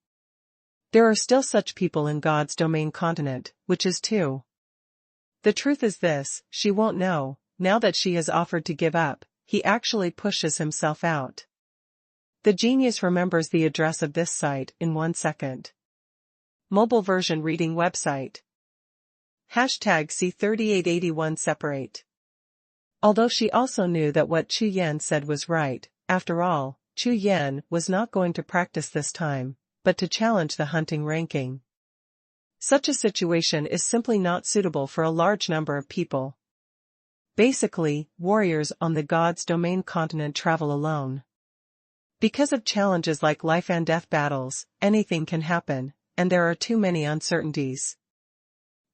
There are still such people in God's domain continent, which is two. The truth is this, she won't know, now that she has offered to give up, he actually pushes himself out. The genius remembers the address of this site in 1 second. Mobile version reading website. Hashtag C3881 separate. Although she also knew that what Chu Yan said was right, after all, Chu Yan was not going to practice this time, but to challenge the hunting ranking. Such a situation is simply not suitable for a large number of people. Basically, warriors on the God's domain continent travel alone. Because of challenges like life and death battles, anything can happen, and there are too many uncertainties.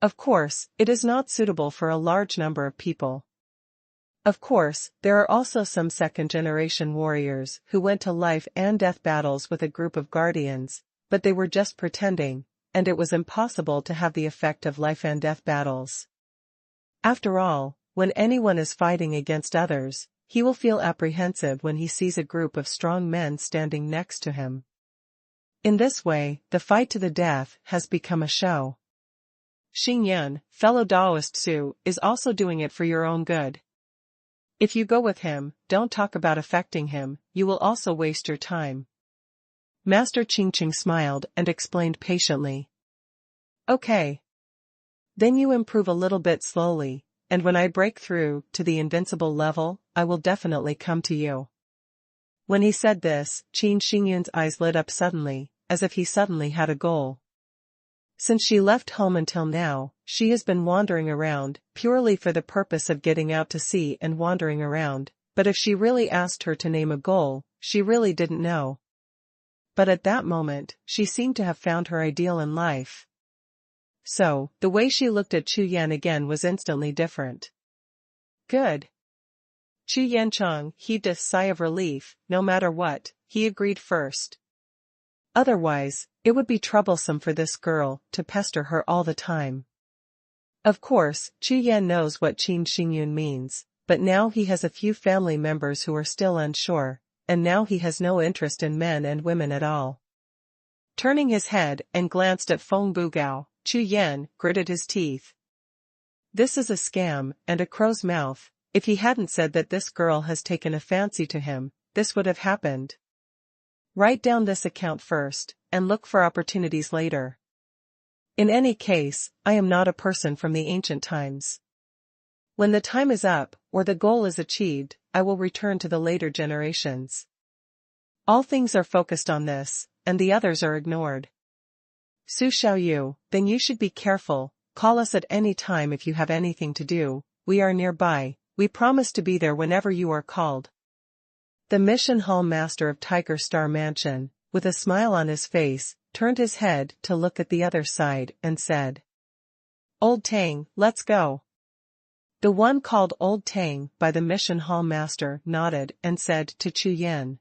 Of course, it is not suitable for a large number of people. Of course, there are also some second-generation warriors who went to life and death battles with a group of guardians, but they were just pretending, and it was impossible to have the effect of life and death battles. After all, when anyone is fighting against others, he will feel apprehensive when he sees a group of strong men standing next to him. In this way, the fight to the death has become a show. Xingyan, fellow Taoist Su, is also doing it for your own good. If you go with him, don't talk about affecting him, you will also waste your time. Master Qingqing smiled and explained patiently. Okay. Then you improve a little bit slowly, and when I break through to the invincible level, I will definitely come to you. When he said this, Qin Xingyun's eyes lit up suddenly, as if he suddenly had a goal. Since she left home until now, she has been wandering around, purely for the purpose of getting out to sea and wandering around, but if she really asked her to name a goal, she really didn't know. But at that moment, she seemed to have found her ideal in life. So, the way she looked at Chu Yan again was instantly different. Good. Chu Yancheng heaved a sigh of relief. No matter what, he agreed first. Otherwise, it would be troublesome for this girl to pester her all the time. Of course, Chu Yan knows what Qin Xingyun means, but now he has a few family members who are still unsure, and now he has no interest in men and women at all. Turning his head and glanced at Feng Bugao, Chu Yan gritted his teeth. This is a scam and a crow's mouth. If he hadn't said that this girl has taken a fancy to him, this would have happened. Write down this account first, and look for opportunities later. In any case, I am not a person from the ancient times. When the time is up, or the goal is achieved, I will return to the later generations. All things are focused on this, and the others are ignored. Su Xiaoyu, then you should be careful, call us at any time if you have anything to do, we are nearby, we promise to be there whenever you are called. The mission hall master of Tiger Star Mansion, with a smile on his face, turned his head to look at the other side and said, Old Tang, let's go. The one called Old Tang by the mission hall master nodded and said to Chu Yan,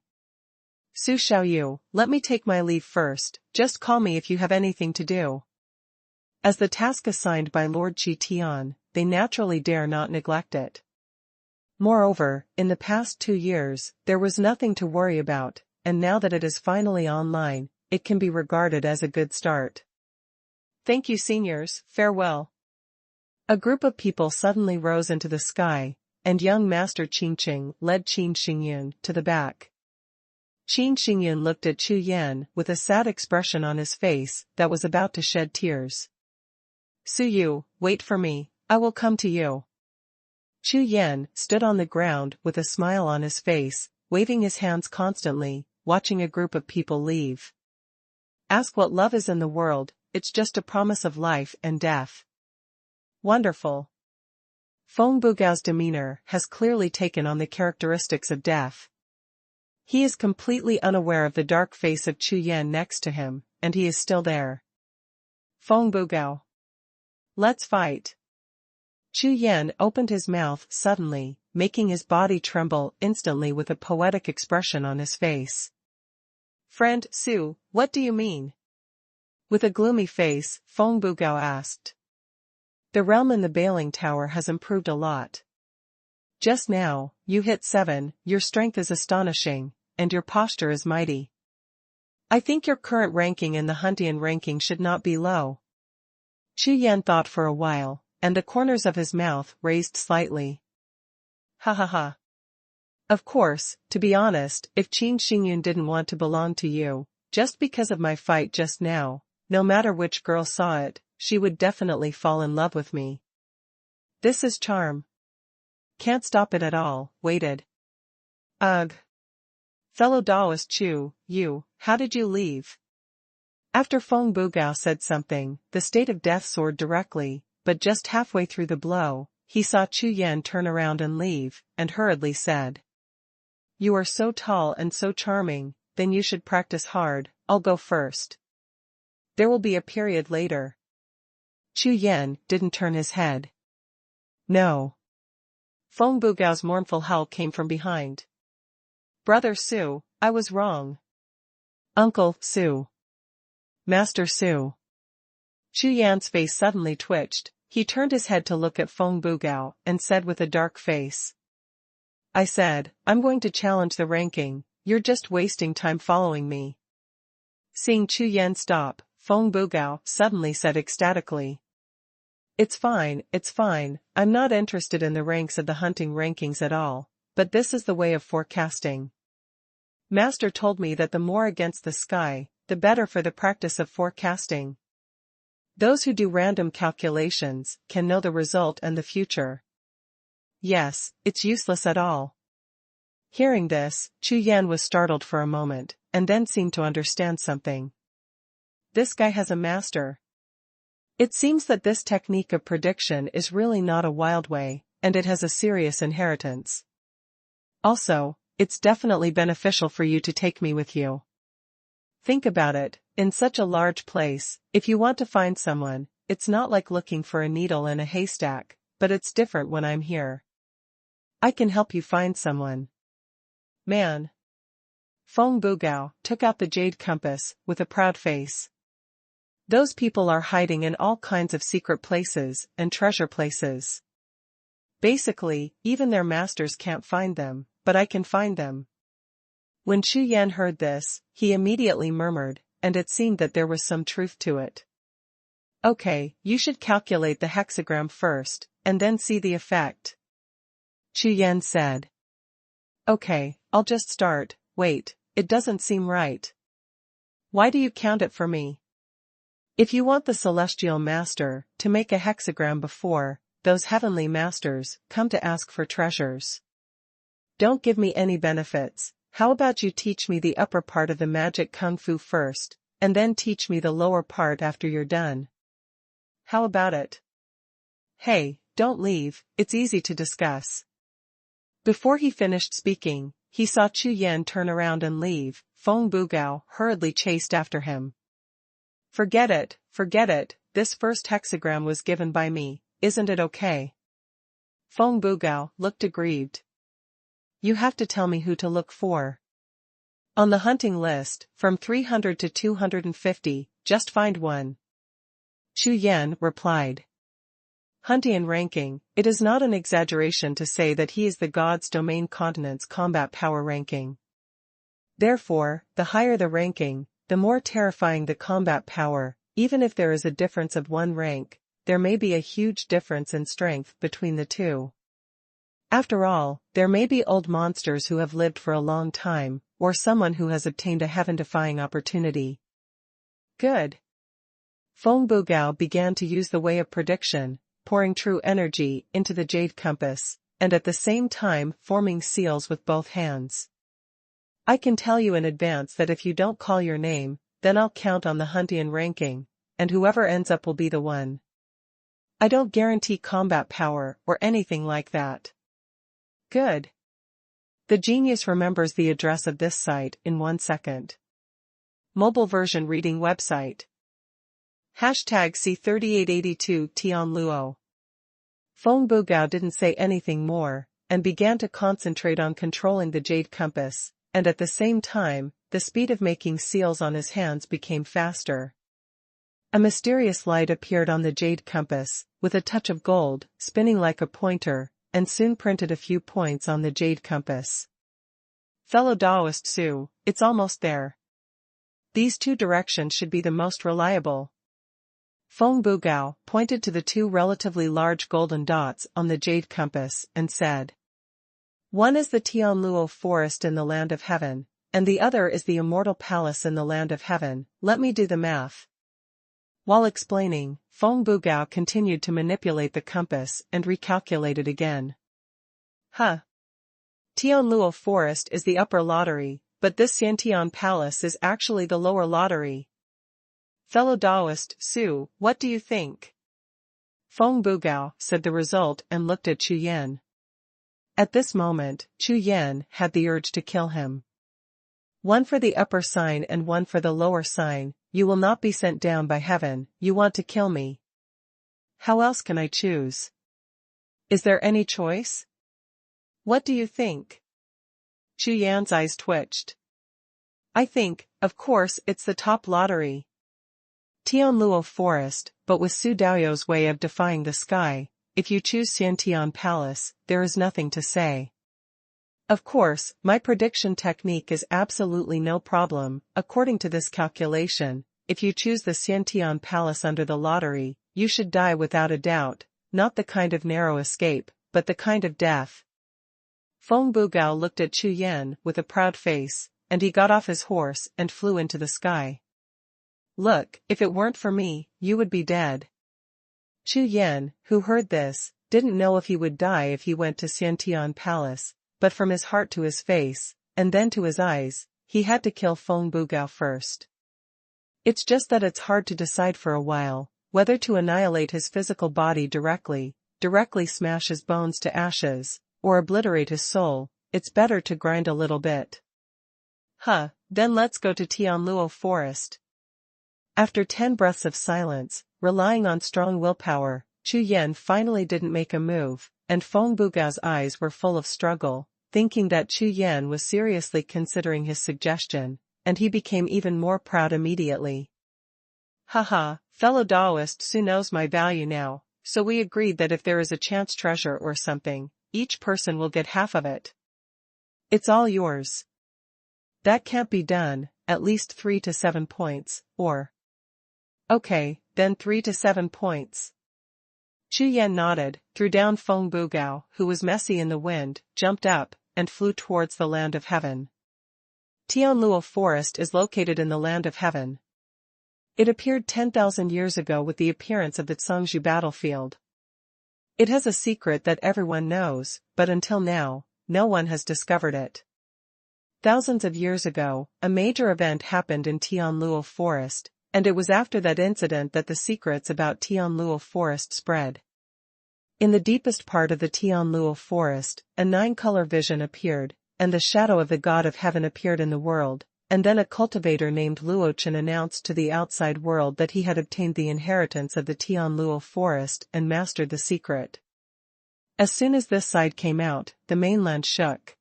Su Xiaoyu, let me take my leave first, just call me if you have anything to do. As the task assigned by Lord Qi Tian, they naturally dare not neglect it. Moreover, in the past 2 years, there was nothing to worry about, and now that it is finally online, it can be regarded as a good start. Thank you, seniors, farewell. A group of people suddenly rose into the sky, and young Master Qingqing led Qin Xingyun to the back. Qin Xingyun looked at Chu Yan with a sad expression on his face that was about to shed tears. Su Yu, wait for me, I will come to you. Chu Yan stood on the ground with a smile on his face, waving his hands constantly, watching a group of people leave. Ask what love is in the world, it's just a promise of life and death. Wonderful. Feng Bugao's demeanor has clearly taken on the characteristics of death. He is completely unaware of the dark face of Chu Yan next to him, and he is still there. Feng Bugao. Let's fight. Chu Yan opened his mouth suddenly, making his body tremble instantly with a poetic expression on his face. Friend Su, what do you mean? With a gloomy face, Feng Bugao asked. The realm in the Bailing Tower has improved a lot. Just now, you hit 7, your strength is astonishing, and your posture is mighty. I think your current ranking in the Huntian ranking should not be low. Chu Yan thought for a while, and the corners of his mouth raised slightly. Ha ha ha. Of course, to be honest, if Qin Xingyun didn't want to belong to you, just because of my fight just now, no matter which girl saw it, she would definitely fall in love with me. This is charm. Can't stop it at all, waited. Ugh. Fellow Taoist Chu, how did you leave? After Feng Bugao said something, the state of death soared directly, but just halfway through the blow, he saw Chu Yan turn around and leave, and hurriedly said. You are so tall and so charming, then you should practice hard, I'll go first. There will be a period later. Chu Yan didn't turn his head. No. Feng Bugao's mournful howl came from behind. Brother Su, I was wrong. Uncle Su. Master Su. Chu Yan's face suddenly twitched, he turned his head to look at Feng Bugao and said with a dark face. I said, I'm going to challenge the ranking, you're just wasting time following me. Seeing Chu Yan stop, Feng Bugao suddenly said ecstatically. It's fine, I'm not interested in the ranks of the hunting rankings at all, but this is the way of forecasting. Master told me that the more against the sky, the better for the practice of forecasting. Those who do random calculations can know the result and the future. Yes, it's useless at all. Hearing this, Chu Yan was startled for a moment, and then seemed to understand something. This guy has a master. It seems that this technique of prediction is really not a wild way, and it has a serious inheritance. Also, it's definitely beneficial for you to take me with you. Think about it, in such a large place, if you want to find someone, it's not like looking for a needle in a haystack, but it's different when I'm here. I can help you find someone. Man. Feng Bugao took out the jade compass with a proud face. Those people are hiding in all kinds of secret places and treasure places. Basically, even their masters can't find them, but I can find them. When Chu Yan heard this, he immediately murmured, and it seemed that there was some truth to it. Okay, you should calculate the hexagram first, and then see the effect. Chu Yan said. Okay, I'll just start. Wait, it doesn't seem right. Why do you count it for me? If you want the celestial master to make a hexagram before those heavenly masters come to ask for treasures. Don't give me any benefits. How about you teach me the upper part of the magic kung fu first, and then teach me the lower part after you're done? How about it? Hey, don't leave, it's easy to discuss. Before he finished speaking, he saw Chu Yan turn around and leave. Feng Bugao hurriedly chased after him. Forget it, this first hexagram was given by me, isn't it okay? Feng Bugao looked aggrieved. You have to tell me who to look for. On the hunting list, from 300 to 250, just find one. Chu Yan replied. Huntian ranking, it is not an exaggeration to say that he is the God's domain continent's combat power ranking. Therefore, the higher the ranking, the more terrifying the combat power. Even if there is a difference of one rank, there may be a huge difference in strength between the two. After all, there may be old monsters who have lived for a long time, or someone who has obtained a heaven-defying opportunity. Good. Feng Bugao began to use the way of prediction, pouring true energy into the jade compass, and at the same time forming seals with both hands. I can tell you in advance that if you don't call your name, then I'll count on the Huntian ranking, and whoever ends up will be the one. I don't guarantee combat power or anything like that. Good. The genius remembers the address of this site in 1 second. Mobile version reading website. Hashtag C3882 Tianluo. Feng Bugao didn't say anything more, and began to concentrate on controlling the jade compass, and at the same time, the speed of making seals on his hands became faster. A mysterious light appeared on the jade compass, with a touch of gold, spinning like a pointer, and soon printed a few points on the jade compass. Fellow Taoist Su, it's almost there. These two directions should be the most reliable. Feng Bugao pointed to the two relatively large golden dots on the jade compass and said, "One is the Tianluo forest in the land of heaven, and the other is the immortal palace in the land of heaven. Let me do the math." While explaining, Feng Bugao continued to manipulate the compass and recalculate it again. Tianluo forest is the upper lottery, but this Xiantian palace is actually the lower lottery. Fellow Taoist Su, what do you think? Feng Bugao said the result and looked at Chu Yan. At this moment, Chu Yan had the urge to kill him. One for the upper sign and one for the lower sign. You will not be sent down by heaven. You want to kill me. How else can I choose? Is there any choice? What do you think? Chu Yan's eyes twitched. I think, of course, it's the top lottery. Tianluo forest, but with Su Daoyou's way of defying the sky, if you choose Xiantian Palace, there is nothing to say. Of course, my prediction technique is absolutely no problem. According to this calculation, if you choose the Xiantian Palace under the lottery, you should die without a doubt, not the kind of narrow escape, but the kind of death. Feng Bugao looked at Chu Yan with a proud face, and he got off his horse and flew into the sky. Look, if it weren't for me, you would be dead. Chu Yan, who heard this, didn't know if he would die if he went to Xiantian Palace, but from his heart to his face, and then to his eyes, he had to kill Feng Bugao first. It's just that it's hard to decide for a while, whether to annihilate his physical body directly smash his bones to ashes, or obliterate his soul. It's better to grind a little bit. Then let's go to Tianluo forest. After 10 breaths of silence, relying on strong willpower, Chu Yan finally didn't make a move, and Feng Bugao's eyes were full of struggle, thinking that Chu Yan was seriously considering his suggestion, and he became even more proud immediately. Fellow Taoist Su knows my value now, so we agreed that if there is a chance treasure or something, each person will get half of it. It's all yours. That can't be done, at least 3 to 7 points, or... Okay, then 3 to 7 points. Chu Yan nodded, threw down Feng Bugao, who was messy in the wind, jumped up, and flew towards the land of heaven. Tianluo forest is located in the land of heaven. It appeared 10,000 years ago with the appearance of the Cangzhou battlefield. It has a secret that everyone knows, but until now, no one has discovered it. Thousands of years ago, a major event happened in Tianluo forest, and it was after that incident that the secrets about Tianluo forest spread. In the deepest part of the Tianluo forest, a 9-color vision appeared, and the shadow of the god of heaven appeared in the world, and then a cultivator named Luochen announced to the outside world that he had obtained the inheritance of the Tianluo forest and mastered the secret. As soon as this side came out, the mainland shook.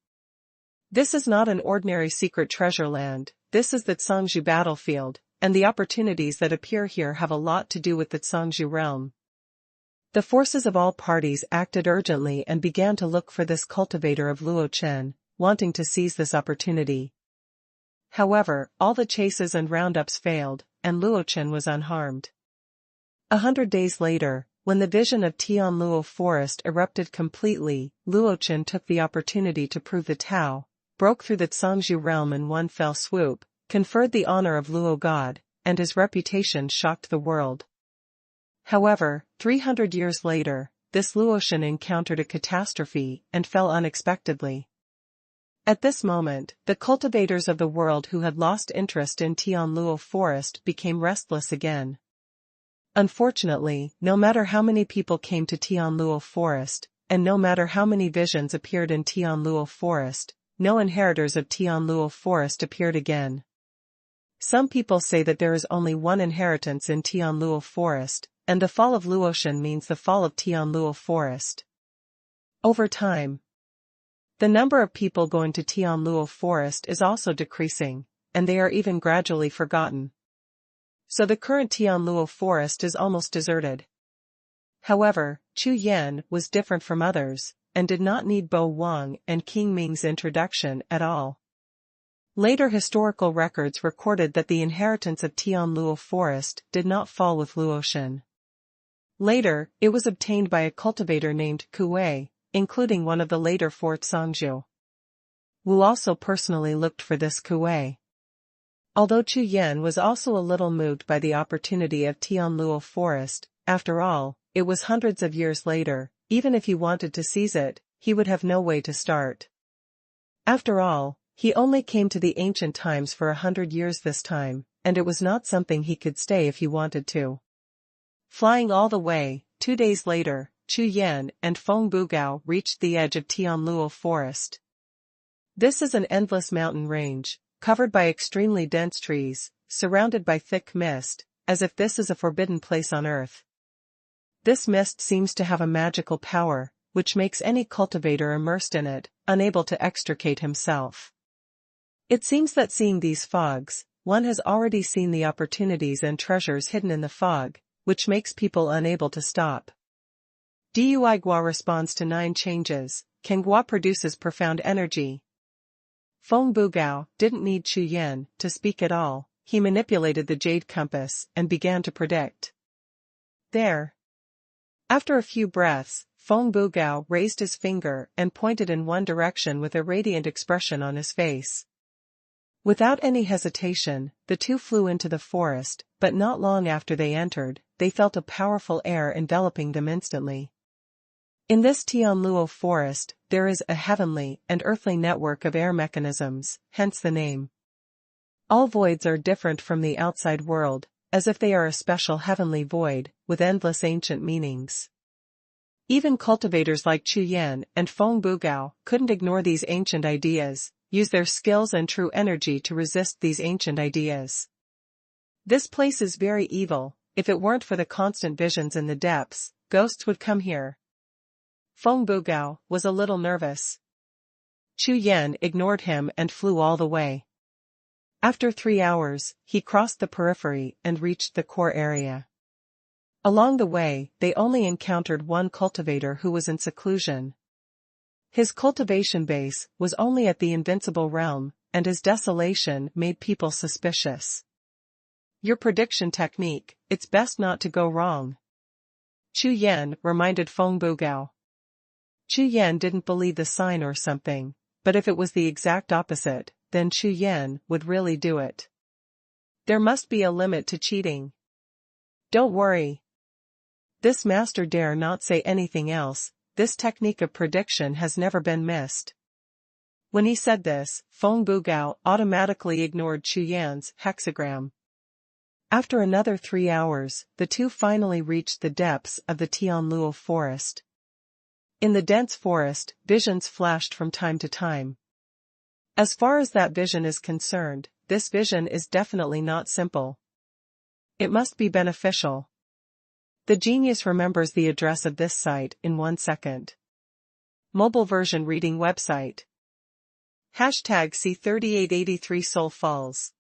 This is not an ordinary secret treasure land, this is the Cangzhou battlefield, and the opportunities that appear here have a lot to do with the Cangzhou realm. The forces of all parties acted urgently and began to look for this cultivator of Luochen, wanting to seize this opportunity. However, all the chases and roundups failed, and Luochen was unharmed. 100 days later, when the vision of Tianluo forest erupted completely, Luochen took the opportunity to prove the Tao, broke through the Cangzhou realm in one fell swoop, conferred the honor of Luo God, and his reputation shocked the world. However, 300 years later, this Luochen encountered a catastrophe and fell unexpectedly. At this moment, the cultivators of the world who had lost interest in Tianluo forest became restless again. Unfortunately, no matter how many people came to Tianluo forest, and no matter how many visions appeared in Tianluo forest, no inheritors of Tianluo forest appeared again. Some people say that there is only one inheritance in Tianluo forest, and the fall of Luochen means the fall of Tianluo forest. Over time, the number of people going to Tianluo forest is also decreasing, and they are even gradually forgotten. So the current Tianluo forest is almost deserted. However, Chu Yan was different from others, and did not need Bo Wang and King Ming's introduction at all. Later historical records recorded that the inheritance of Tianluo forest did not fall with Luoshan. Later, it was obtained by a cultivator named Kuei, including one of the later Fort Songzhou. Wu also personally looked for this Kuei. Although Chu Yan was also a little moved by the opportunity of Tianluo forest, after all, it was hundreds of years later. Even if he wanted to seize it, he would have no way to start. After all, he only came to the ancient times for 100 years this time, and it was not something he could stay if he wanted to. Flying all the way, 2 days later, Chu Yan and Feng Bugao reached the edge of Tianluo forest. This is an endless mountain range, covered by extremely dense trees, surrounded by thick mist, as if this is a forbidden place on earth. This mist seems to have a magical power, which makes any cultivator immersed in it, unable to extricate himself. It seems that seeing these fogs, one has already seen the opportunities and treasures hidden in the fog, which makes people unable to stop. Dui Gua responds to 9 changes, Kang Gua produces profound energy. Feng Bugao didn't need Chu Yan to speak at all, he manipulated the jade compass and began to predict. There. After a few breaths, Feng Bugao raised his finger and pointed in one direction with a radiant expression on his face. Without any hesitation, the two flew into the forest, but not long after they entered, they felt a powerful air enveloping them instantly. In this Tianluo forest, there is a heavenly and earthly network of air mechanisms, hence the name. All voids are different from the outside world, as if they are a special heavenly void, with endless ancient meanings. Even cultivators like Chu Yan and Feng Bugao couldn't ignore these ancient ideas, use their skills and true energy to resist these ancient ideas. This place is very evil. If it weren't for the constant visions in the depths, ghosts would come here. Feng Bugao was a little nervous. Chu Yan ignored him and flew all the way. After 3 hours, he crossed the periphery and reached the core area. Along the way, they only encountered one cultivator who was in seclusion. His cultivation base was only at the invincible realm, and his desolation made people suspicious. Your prediction technique, it's best not to go wrong. Chu Yan reminded Feng Bugao. Chu Yan didn't believe the sign or something, but if it was the exact opposite, then Chu Yan would really do it. There must be a limit to cheating. Don't worry. This master dare not say anything else. This technique of prediction has never been missed. When he said this, Feng Bugao automatically ignored Chu Yan's hexagram. After another 3 hours, the two finally reached the depths of the Tianluo forest. In the dense forest, visions flashed from time to time. As far as that vision is concerned, this vision is definitely not simple. It must be beneficial. The genius remembers the address of this site in 1 second. Mobile version reading website. #C3883 Seoul Falls.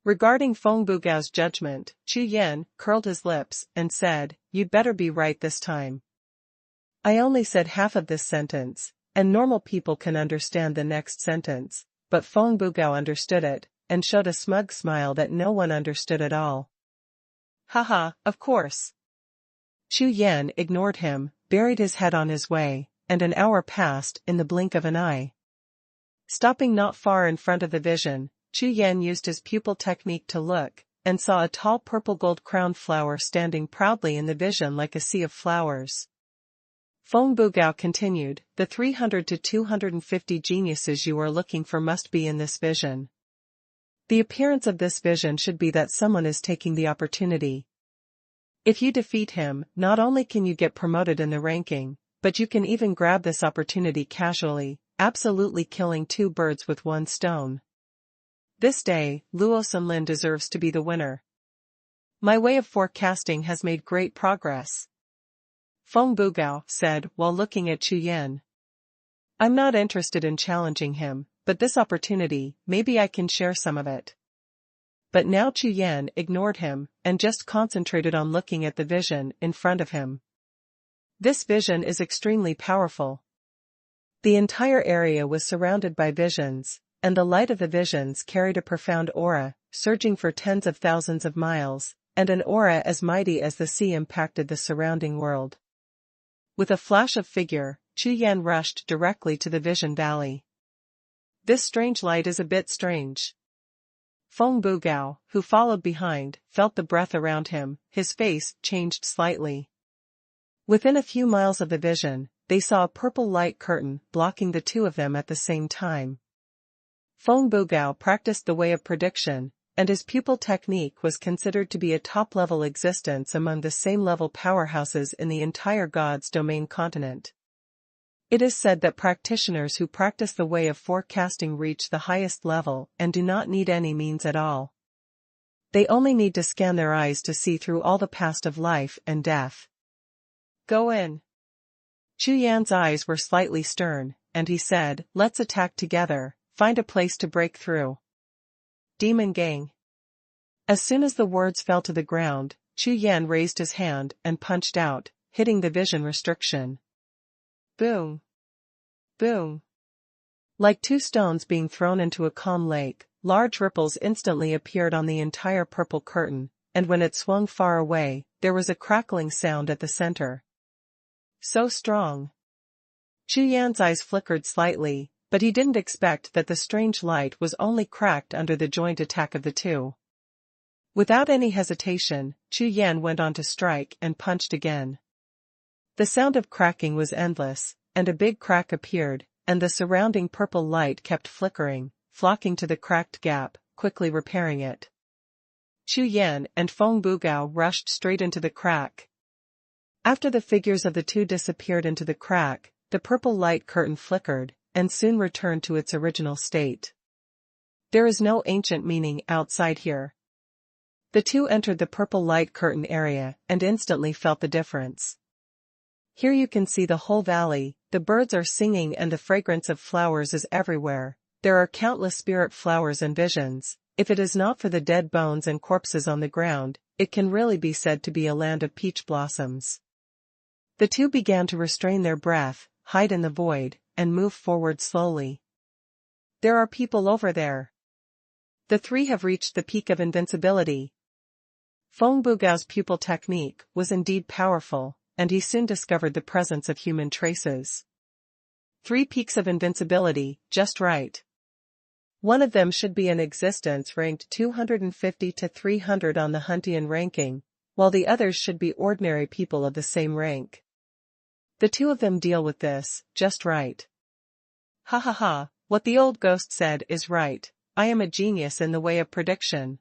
Regarding Feng Bugao's judgment, Chu Yan curled his lips and said, "You'd better be right this time. I only said half of this sentence, and normal people can understand the next sentence, but Feng Bugao understood it, and showed a smug smile that no one understood at all. Haha, of course." Chu Yan ignored him, buried his head on his way, and an hour passed in the blink of an eye. Stopping not far in front of the vision, Chu Yan used his pupil technique to look, and saw a tall purple gold crowned flower standing proudly in the vision like a sea of flowers. Feng Bugao continued, "The 300 to 250 geniuses you are looking for must be in this vision. The appearance of this vision should be that someone is taking the opportunity. If you defeat him, not only can you get promoted in the ranking, but you can even grab this opportunity casually, absolutely killing 2 birds with 1 stone. This day, Luo Sunlin deserves to be the winner. My way of forecasting has made great progress," Feng Bugao said while looking at Chu Yan. "I'm not interested in challenging him, but this opportunity, maybe I can share some of it." But now Chu Yan ignored him and just concentrated on looking at the vision in front of him. This vision is extremely powerful. The entire area was surrounded by visions, and the light of the visions carried a profound aura, surging for tens of thousands of miles, and an aura as mighty as the sea impacted the surrounding world. With a flash of figure, Chu Yan rushed directly to the Vision Valley. This strange light is a bit strange. Feng Bugao, who followed behind, felt the breath around him, his face changed slightly. Within a few miles of the vision, they saw a purple light curtain blocking the two of them at the same time. Feng Bugao practiced the way of prediction, and his pupil technique was considered to be a top-level existence among the same-level powerhouses in the entire God's domain continent. It is said that practitioners who practice the way of forecasting reach the highest level and do not need any means at all. They only need to scan their eyes to see through all the past of life and death. Go in. Chu Yan's eyes were slightly stern, and he said, "Let's attack together, find a place to break through." Demon Gang. As soon as the words fell to the ground, Chu Yan raised his hand and punched out, hitting the vision restriction. Boom. Boom. Like two stones being thrown into a calm lake, large ripples instantly appeared on the entire purple curtain, and when it swung far away, there was a crackling sound at the center. So strong. Chu Yan's eyes flickered slightly, but he didn't expect that the strange light was only cracked under the joint attack of the two. Without any hesitation, Chu Yan went on to strike and punched again. The sound of cracking was endless, and a big crack appeared, and the surrounding purple light kept flickering, flocking to the cracked gap, quickly repairing it. Chu Yan and Feng Bugao rushed straight into the crack. After the figures of the two disappeared into the crack, the purple light curtain flickered, and soon returned to its original state. There is no ancient meaning outside here. The two entered the purple light curtain area and instantly felt the difference. Here you can see the whole valley, the birds are singing and the fragrance of flowers is everywhere. There are countless spirit flowers and visions. If it is not for the dead bones and corpses on the ground, it can really be said to be a land of peach blossoms. The two began to restrain their breath, hide in the void, and move forward slowly. There are people over there. The three have reached the peak of invincibility. Feng Bugao's pupil technique was indeed powerful, and he soon discovered the presence of human traces. 3 peaks of invincibility, just right. One of them should be in existence ranked 250 to 300 on the Huntian ranking, while the others should be ordinary people of the same rank. The two of them deal with this, just right. Ha ha ha, what the old ghost said is right, I am a genius in the way of prediction.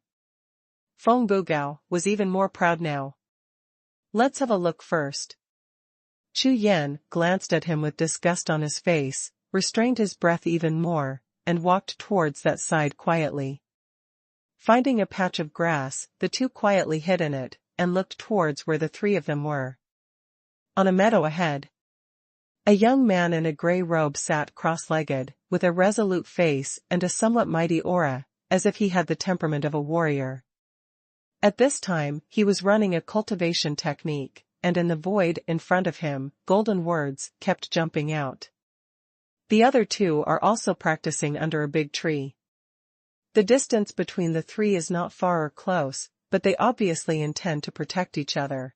Feng Bugao was even more proud now. Let's have a look first. Chu Yan glanced at him with disgust on his face, restrained his breath even more, and walked towards that side quietly. Finding a patch of grass, the two quietly hid in it, and looked towards where the 3 of them were. On a meadow ahead, a young man in a grey robe sat cross-legged, with a resolute face and a somewhat mighty aura, as if he had the temperament of a warrior. At this time, he was running a cultivation technique, and in the void in front of him, golden words kept jumping out. The other 2 are also practicing under a big tree. The distance between the 3 is not far or close, but they obviously intend to protect each other.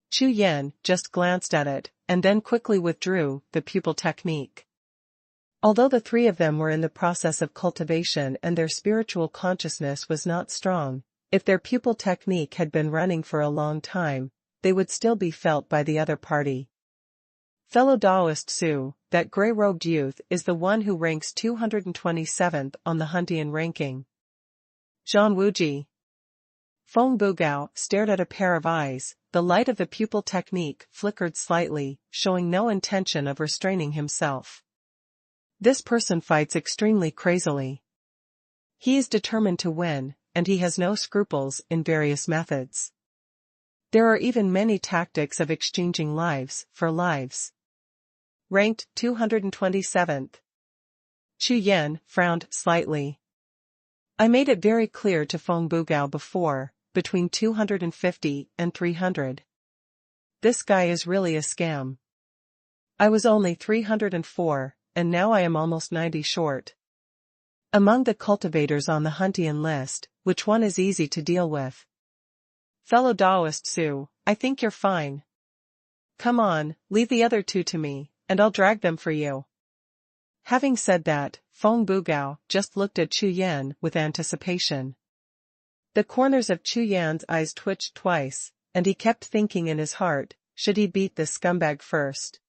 Chu Yan just glanced at it, and then quickly withdrew the pupil technique. Although the 3 of them were in the process of cultivation and their spiritual consciousness was not strong, if their pupil technique had been running for a long time, they would still be felt by the other party. Fellow Daoist Su, that grey-robed youth is the one who ranks 227th on the Huntian ranking. Zhang Wuji. Feng Bugao stared at a pair of eyes, the light of the pupil technique flickered slightly, showing no intention of restraining himself. This person fights extremely crazily. He is determined to win, and he has no scruples in various methods. There are even many tactics of exchanging lives for lives. Ranked 227th. Chu Yan frowned slightly. I made it very clear to Feng Bugao before, between 250 and 300. This guy is really a scam. I was only 304, and now I am almost 90 short. Among the cultivators on the Huntian list, which one is easy to deal with? Fellow Daoist Su, I think you're fine. Come on, leave the other two to me, and I'll drag them for you. Having said that, Feng Bugao just looked at Chu Yan with anticipation. The corners of Chu Yan's eyes twitched twice, and he kept thinking in his heart, should he beat this scumbag first?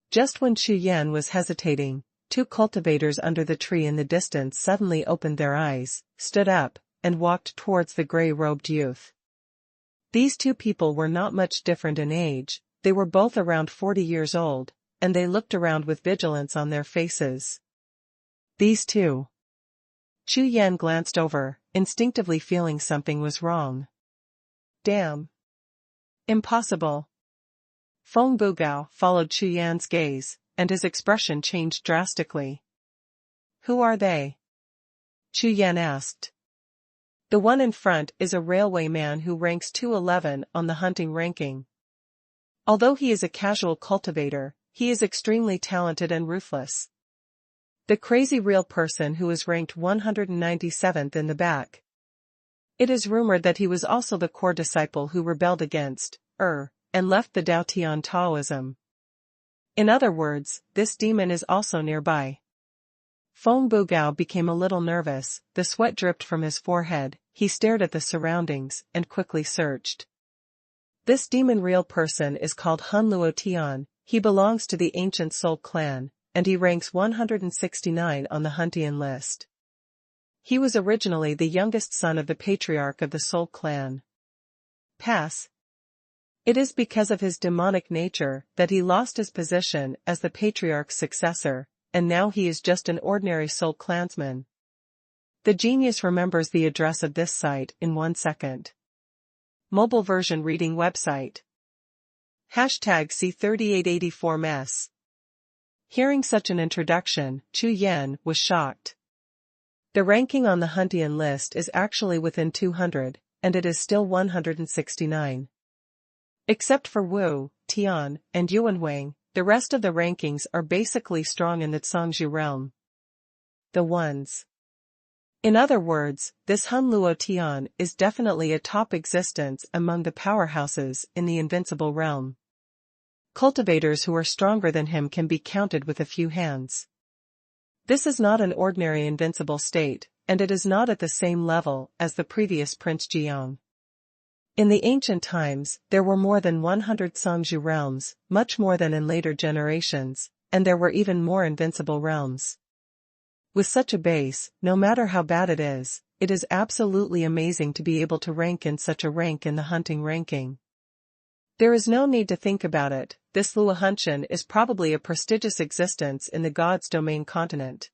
Just when Chu Yan was hesitating, two cultivators under the tree in the distance suddenly opened their eyes, stood up, and walked towards the gray-robed youth. These two people were not much different in age, they were both around 40 years old, and they looked around with vigilance on their faces. These two. Chu Yan glanced over, instinctively feeling something was wrong. Damn. Impossible. Feng Bugao followed Chu Yan's gaze, and his expression changed drastically. Who are they? Chu Yan asked. The one in front is a railway man who ranks 211 on the hunting ranking. Although he is a casual cultivator, he is extremely talented and ruthless. The crazy real person who is ranked 197th in the back. It is rumored that he was also the core disciple who rebelled against, and left the Dao Tian Taoism. In other words, this demon is also nearby. Feng Bugao became a little nervous, the sweat dripped from his forehead, he stared at the surroundings, and quickly searched. This demon real person is called Hun Luo Tian, he belongs to the ancient Soul clan, and he ranks 169 on the Huntian list. He was originally the youngest son of the patriarch of the Soul clan. Pass. It is because of his demonic nature that he lost his position as the patriarch's successor, and now he is just an ordinary Soul clansman. The genius remembers the address of this site in 1 second. Mobile version reading website. #C3884mess. Hearing such an introduction, Chu Yan was shocked. The ranking on the Huntian list is actually within 200, and it is still 169. Except for Wu, Tian, and Xuanhuan, the rest of the rankings are basically strong in the Zhangzhou realm. The ones. In other words, this Hun Luo Tian is definitely a top existence among the powerhouses in the invincible realm. Cultivators who are stronger than him can be counted with a few hands. This is not an ordinary invincible state, and it is not at the same level as the previous Prince Jiang. In the ancient times, there were more than 100 Zhangzhou realms, much more than in later generations, and there were even more invincible realms. With such a base, no matter how bad it is absolutely amazing to be able to rank in such a rank in the hunting ranking. There is no need to think about it, this Luo Hunshan is probably a prestigious existence in the God's domain continent.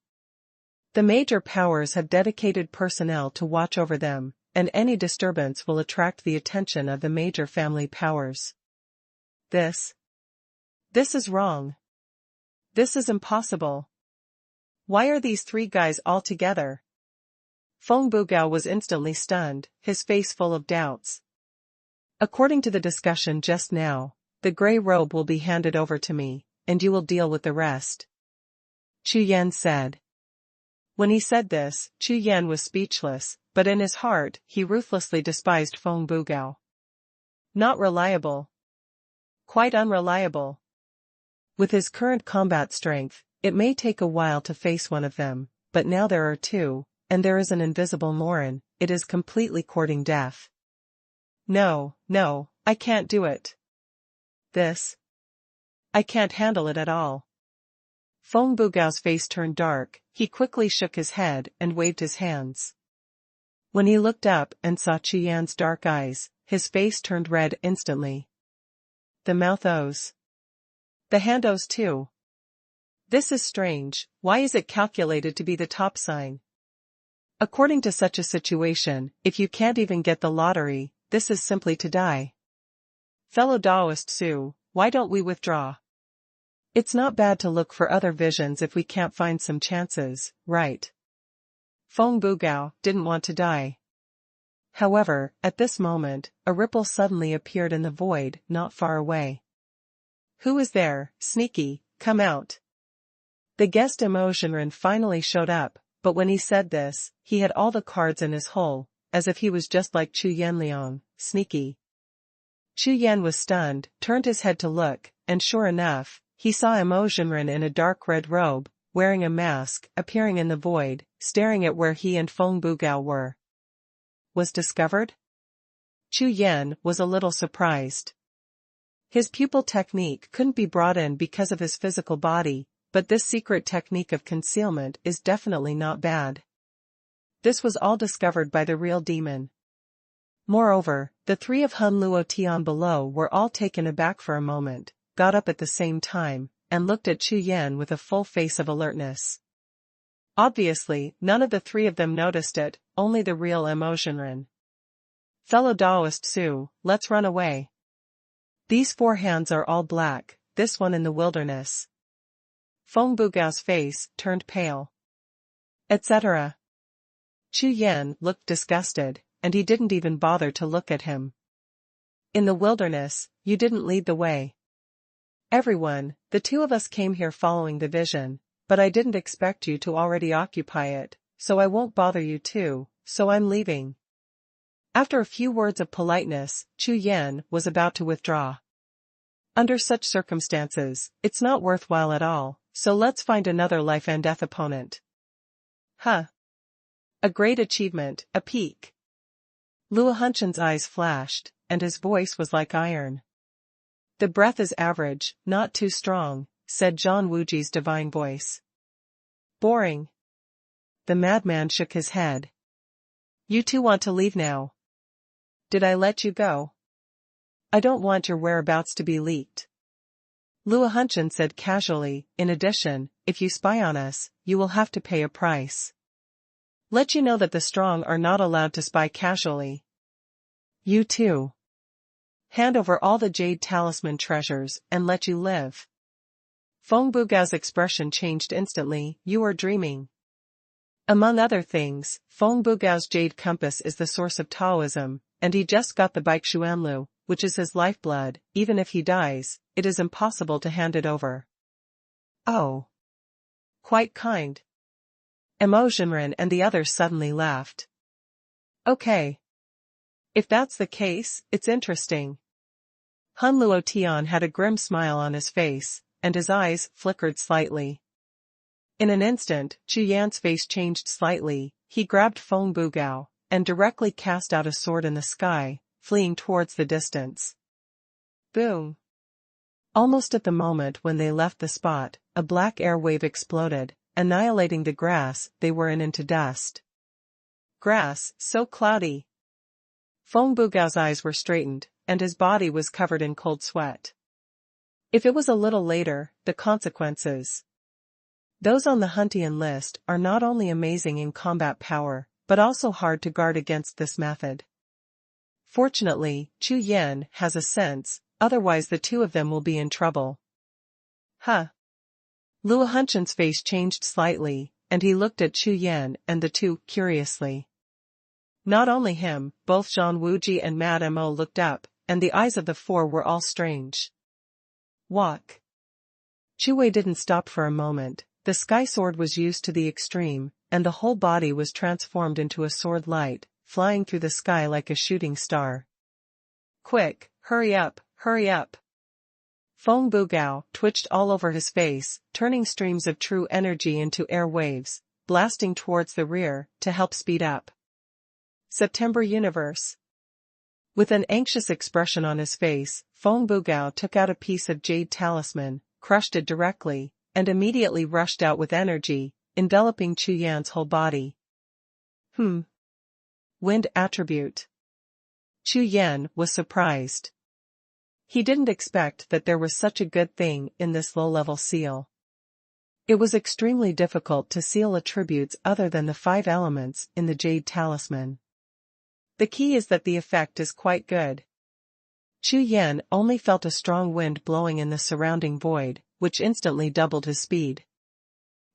The major powers have dedicated personnel to watch over them, and any disturbance will attract the attention of the major family powers. This is wrong. This is impossible. Why are these three guys all together? Feng Bugao was instantly stunned, his face full of doubts. According to the discussion just now, the grey robe will be handed over to me, and you will deal with the rest. Chu Yan said. When he said this, Chu Yan was speechless, but in his heart, he ruthlessly despised Feng Bugao. Not reliable. Quite unreliable. With his current combat strength, it may take a while to face one of them, but now there are two, and there is an invisible Morin, it is completely courting death. No, I can't do it. I can't handle it at all. Feng Bugao's face turned dark, he quickly shook his head and waved his hands. When he looked up and saw Chu Yan's dark eyes, his face turned red instantly. The mouth O's. The hand O's too. This is strange, why is it calculated to be the top sign? According to such a situation, if you can't even get the lottery, this is simply to die. Fellow Daoist Su, why don't we withdraw? It's not bad to look for other visions if we can't find some chances, right? Feng Bugao didn't want to die. However, at this moment, a ripple suddenly appeared in the void not far away. Who is there, sneaky, come out. The guest Emotionren finally showed up, but when he said this, he had all the cards in his hole, as if he was just like Chu Yan sneaky. Chu Yan was stunned, turned his head to look, and sure enough, he saw Emotionren in a dark red robe, wearing a mask, appearing in the void, staring at where he and Feng Bugao were. Was discovered? Chu Yan was a little surprised. His pupil technique couldn't be brought in because of his physical body, but this secret technique of concealment is definitely not bad. This was all discovered by the real demon. Moreover, the three of Hun Luo Tian below were all taken aback for a moment, got up at the same time, and looked at Chu Yan with a full face of alertness. Obviously, none of the three of them noticed it, only the real Emotionren. Fellow Daoist Su, let's run away. These four hands are all black, this one in the wilderness. Feng Bugao's face turned pale. Etc. Chu Yan looked disgusted, and he didn't even bother to look at him. In the wilderness, you didn't lead the way. Everyone, the two of us came here following the vision, but I didn't expect you to already occupy it, so I won't bother you too, so I'm leaving. After a few words of politeness, Chu Yan was about to withdraw. Under such circumstances, it's not worthwhile at all, so let's find another life and death opponent. Huh. A great achievement, a peak. Luo Hunshan's eyes flashed, and his voice was like iron. The breath is average, not too strong, said Zhang Wuji's divine voice. Boring. The madman shook his head. You two want to leave now. Did I let you go? I don't want your whereabouts to be leaked. Luo Hunshan said casually, in addition, if you spy on us, you will have to pay a price. Let you know that the strong are not allowed to spy casually. You too. Hand over all the jade talisman treasures and let you live. Feng Bugao's expression changed instantly, you are dreaming. Among other things, Feng Bugao's jade compass is the source of Taoism, and he just got the Baike Xuanlu, which is his lifeblood. Even if he dies, it is impossible to hand it over. Oh. Quite kind. Emotionren and the others suddenly laughed. Okay. If that's the case, it's interesting. Hun Luo Tian had a grim smile on his face, and his eyes flickered slightly. In an instant, Chu Yan's face changed slightly, he grabbed Feng Bugao, and directly cast out a sword in the sky, fleeing towards the distance. Boom! Almost at the moment when they left the spot, a black air wave exploded, annihilating the grass they were in into dust. Grass, so cloudy. Feng Bugao's eyes were straightened, and his body was covered in cold sweat. If it was a little later, the consequences. Those on the Huntian list are not only amazing in combat power, but also hard to guard against this method. Fortunately, Chu Yan has a sense, otherwise the two of them will be in trouble. Huh. Luo Hunshan's face changed slightly, and he looked at Chu Yan and the two curiously. Not only him, both Zhang Wuji and Madame Mo looked up, and the eyes of the four were all strange. Walk. Chu Wei didn't stop for a moment. The sky sword was used to the extreme, and the whole body was transformed into a sword light, flying through the sky like a shooting star. Quick, hurry up, hurry up. Feng Bugao twitched all over his face, turning streams of true energy into air waves, blasting towards the rear, to help speed up. September Universe. With an anxious expression on his face, Feng Bugao took out a piece of jade talisman, crushed it directly, and immediately rushed out with energy, enveloping Chu Yan's whole body. Wind attribute. Chu Yan was surprised. He didn't expect that there was such a good thing in this low-level seal. It was extremely difficult to seal attributes other than the 5 elements in the jade talisman. The key is that the effect is quite good. Chu Yan only felt a strong wind blowing in the surrounding void, which instantly doubled his speed.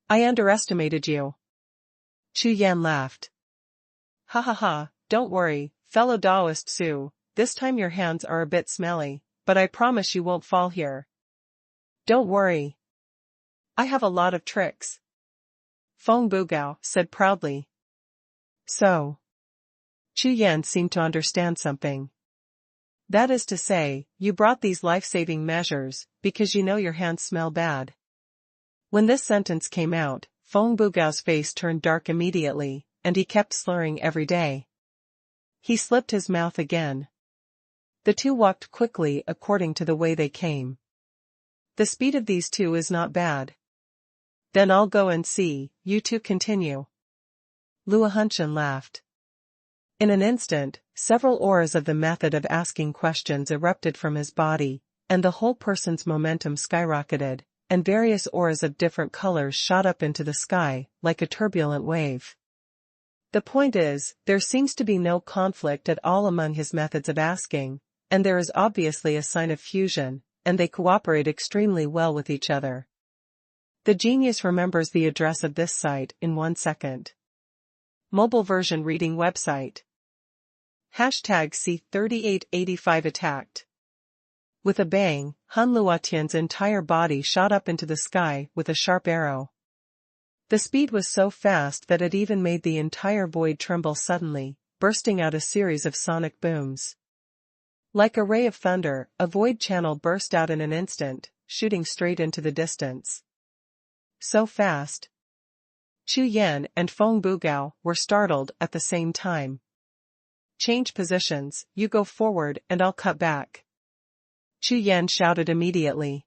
I underestimated you. Chu Yan laughed. Ha ha ha, don't worry, fellow Taoist Su, this time your hands are a bit smelly, but I promise you won't fall here. Don't worry. I have a lot of tricks. Feng Bugao said proudly. So. Chu Yan seemed to understand something. That is to say, you brought these life-saving measures, because you know your hands smell bad. When this sentence came out, Feng Bugao's face turned dark immediately, and he kept slurring every day. He slipped his mouth again. The two walked quickly according to the way they came. The speed of these two is not bad. Then I'll go and see, you two continue. Luohunshan laughed. In an instant, several auras of the method of asking questions erupted from his body, and the whole person's momentum skyrocketed, and various auras of different colors shot up into the sky, like a turbulent wave. The point is, there seems to be no conflict at all among his methods of asking, and there is obviously a sign of fusion, and they cooperate extremely well with each other. The genius remembers the address of this site in 1 second. Mobile version reading website. #C3885 attacked. With a bang, Han Luotian's entire body shot up into the sky with a sharp arrow. The speed was so fast that it even made the entire void tremble suddenly, bursting out a series of sonic booms. Like a ray of thunder, a void channel burst out in an instant, shooting straight into the distance. So fast. Chu Yan and Feng Bugao were startled at the same time. Change positions, you go forward and I'll cut back. Chu Yan shouted immediately.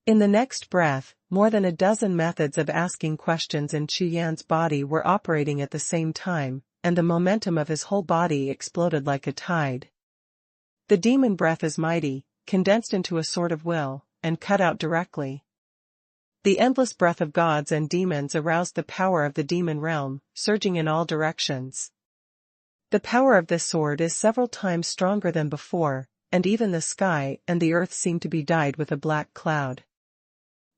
In the next breath, more than a dozen methods of asking questions in Chu Yan's body were operating at the same time, and the momentum of his whole body exploded like a tide. The demon breath is mighty, condensed into a sort of will, and cut out directly. The endless breath of gods and demons aroused the power of the demon realm, surging in all directions. The power of this sword is several times stronger than before, and even the sky and the earth seem to be dyed with a black cloud.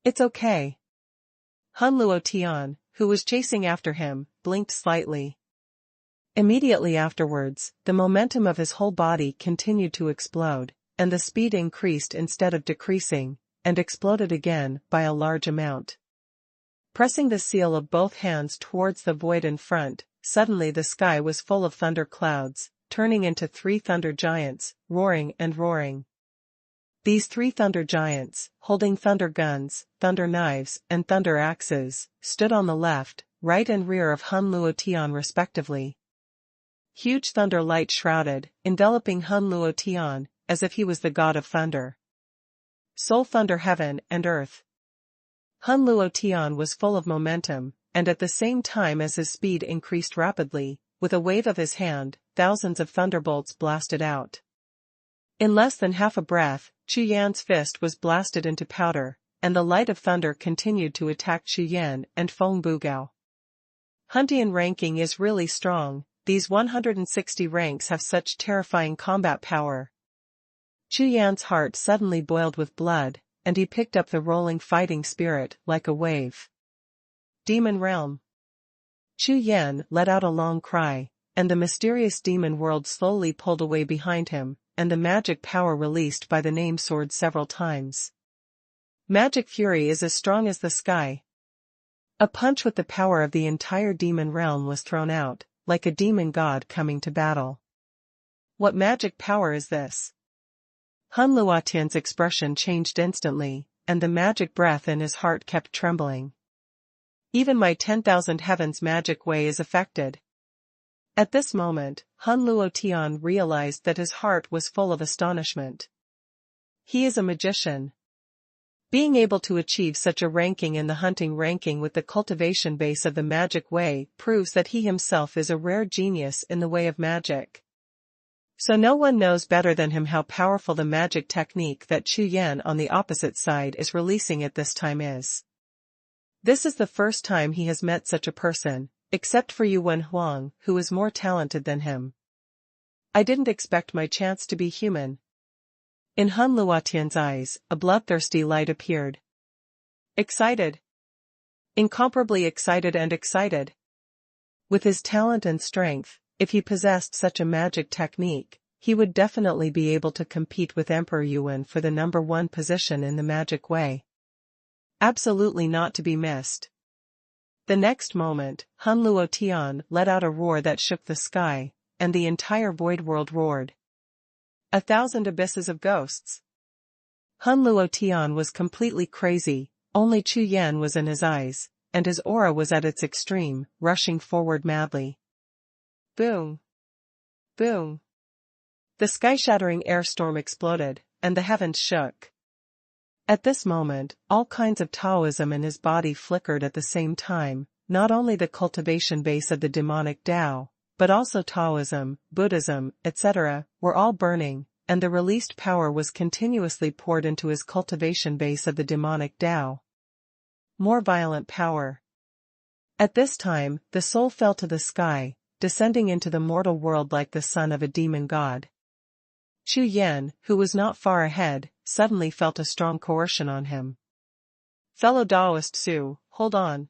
It's okay. Han Luotian, who was chasing after him, blinked slightly. Immediately afterwards, the momentum of his whole body continued to explode, and the speed increased instead of decreasing, and exploded again by a large amount. Pressing the seal of both hands towards the void in front, suddenly the sky was full of thunder clouds, turning into 3 thunder giants, roaring and roaring. These 3 thunder giants, holding thunder guns, thunder knives, and thunder axes, stood on the left, right and rear of Han Luotian respectively. Huge thunder light shrouded, enveloping Han Luotian, as if he was the god of thunder. Soul thunder heaven and earth. Han Luotian was full of momentum, and at the same time as his speed increased rapidly, with a wave of his hand, thousands of thunderbolts blasted out. In less than half a breath, Chu Yan's fist was blasted into powder, and the light of thunder continued to attack Chu Yan and Feng Bugao. Huntian ranking is really strong, these 160 ranks have such terrifying combat power. Chu Yan's heart suddenly boiled with blood, and he picked up the rolling fighting spirit like a wave. Demon realm. Chu Yan let out a long cry, and the mysterious demon world slowly pulled away behind him, and the magic power released by the name soared several times. Magic fury is as strong as the sky. A punch with the power of the entire demon realm was thrown out, like a demon god coming to battle. What magic power is this? Han Luotian's expression changed instantly, and the magic breath in his heart kept trembling. Even my 10,000 heavens magic way is affected. At this moment, Han Luotian realized that his heart was full of astonishment. He is a magician. Being able to achieve such a ranking in the hunting ranking with the cultivation base of the magic way proves that he himself is a rare genius in the way of magic. So no one knows better than him how powerful the magic technique that Chu Yan on the opposite side is releasing at this time is. This is the first time he has met such a person, except for Yuan Huang, who is more talented than him. I didn't expect my chance to be human. In Han Luotian's eyes, a bloodthirsty light appeared. Excited. Incomparably excited and excited. With his talent and strength, if he possessed such a magic technique, he would definitely be able to compete with Emperor Yuan for the #1 position in the magic way. Absolutely not to be missed. The next moment, Hun Luotian let out a roar that shook the sky, and the entire void world roared. 1,000 abysses of ghosts. Hun Luotian was completely crazy, only Chu Yan was in his eyes, and his aura was at its extreme, rushing forward madly. Boom! Boom! The sky-shattering air storm exploded, and the heavens shook. At this moment, all kinds of Taoism in his body flickered at the same time, not only the cultivation base of the demonic Tao, but also Taoism, Buddhism, etc., were all burning, and the released power was continuously poured into his cultivation base of the demonic Tao. More violent power. At this time, the soul fell to the sky, descending into the mortal world like the son of a demon god. Chu Yan, who was not far ahead, suddenly felt a strong coercion on him. Fellow Taoist Su, hold on.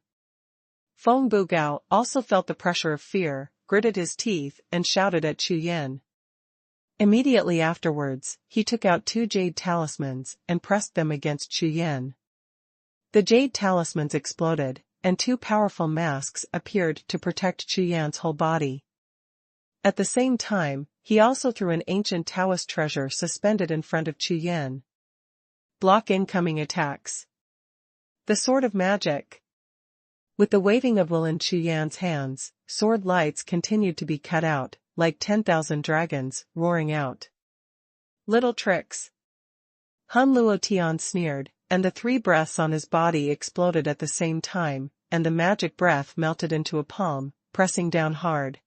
Feng Bugao also felt the pressure of fear, gritted his teeth, and shouted at Chu Yan. Immediately afterwards, he took out 2 jade talismans and pressed them against Chu Yan. The jade talismans exploded, and 2 powerful masks appeared to protect Chu Yan's whole body. At the same time, he also threw an ancient Taoist treasure suspended in front of Chu Yan. Block incoming attacks. The Sword of Magic. With the waving of will in Chu Yan's hands, sword lights continued to be cut out, like 10,000 dragons, roaring out. Little tricks. Hun Luotian sneered, and the 3 breaths on his body exploded at the same time, and the magic breath melted into a palm, pressing down hard.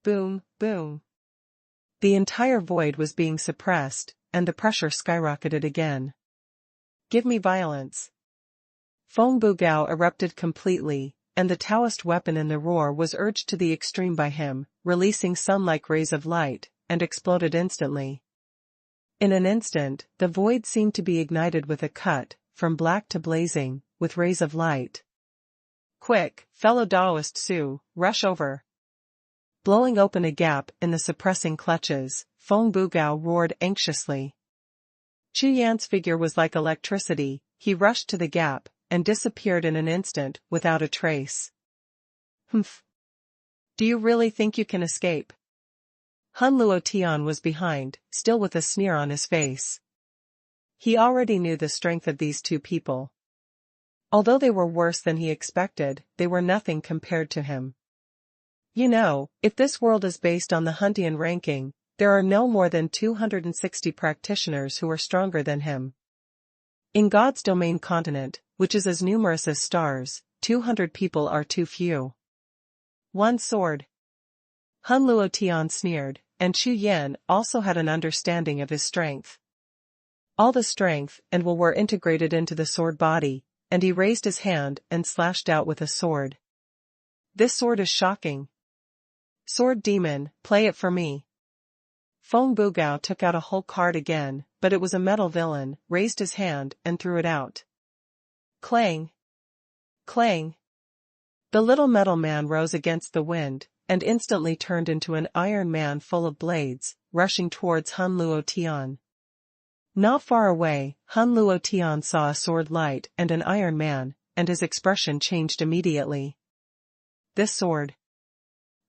Boom, boom. The entire void was being suppressed, and the pressure skyrocketed again. Give me violence. Feng Bugao erupted completely, and the Taoist weapon in the roar was urged to the extreme by him, releasing sun-like rays of light, and exploded instantly. In an instant, the void seemed to be ignited with a cut, from black to blazing, with rays of light. Quick, fellow Taoist Su, rush over. Blowing open a gap in the suppressing clutches, Feng Bugao roared anxiously. Chu Yan's figure was like electricity, he rushed to the gap, and disappeared in an instant, without a trace. Humph. Do you really think you can escape? Hun Luotian was behind, still with a sneer on his face. He already knew the strength of these 2 people. Although they were worse than he expected, they were nothing compared to him. You know, if this world is based on the Huntian ranking, there are no more than 260 practitioners who are stronger than him. In God's domain continent, which is as numerous as stars, 200 people are too few. 1 sword. Hun Luotian sneered, and Chu Yan also had an understanding of his strength. All the strength and will were integrated into the sword body, and he raised his hand and slashed out with a sword. This sword is shocking. Sword demon, play it for me. Feng Bugao took out a whole card again, but it was a metal villain, raised his hand and threw it out. Clang! Clang! The little metal man rose against the wind, and instantly turned into an iron man full of blades, rushing towards Hun Luotian. Not far away, Hun Luotian saw a sword light and an iron man, and his expression changed immediately. This sword.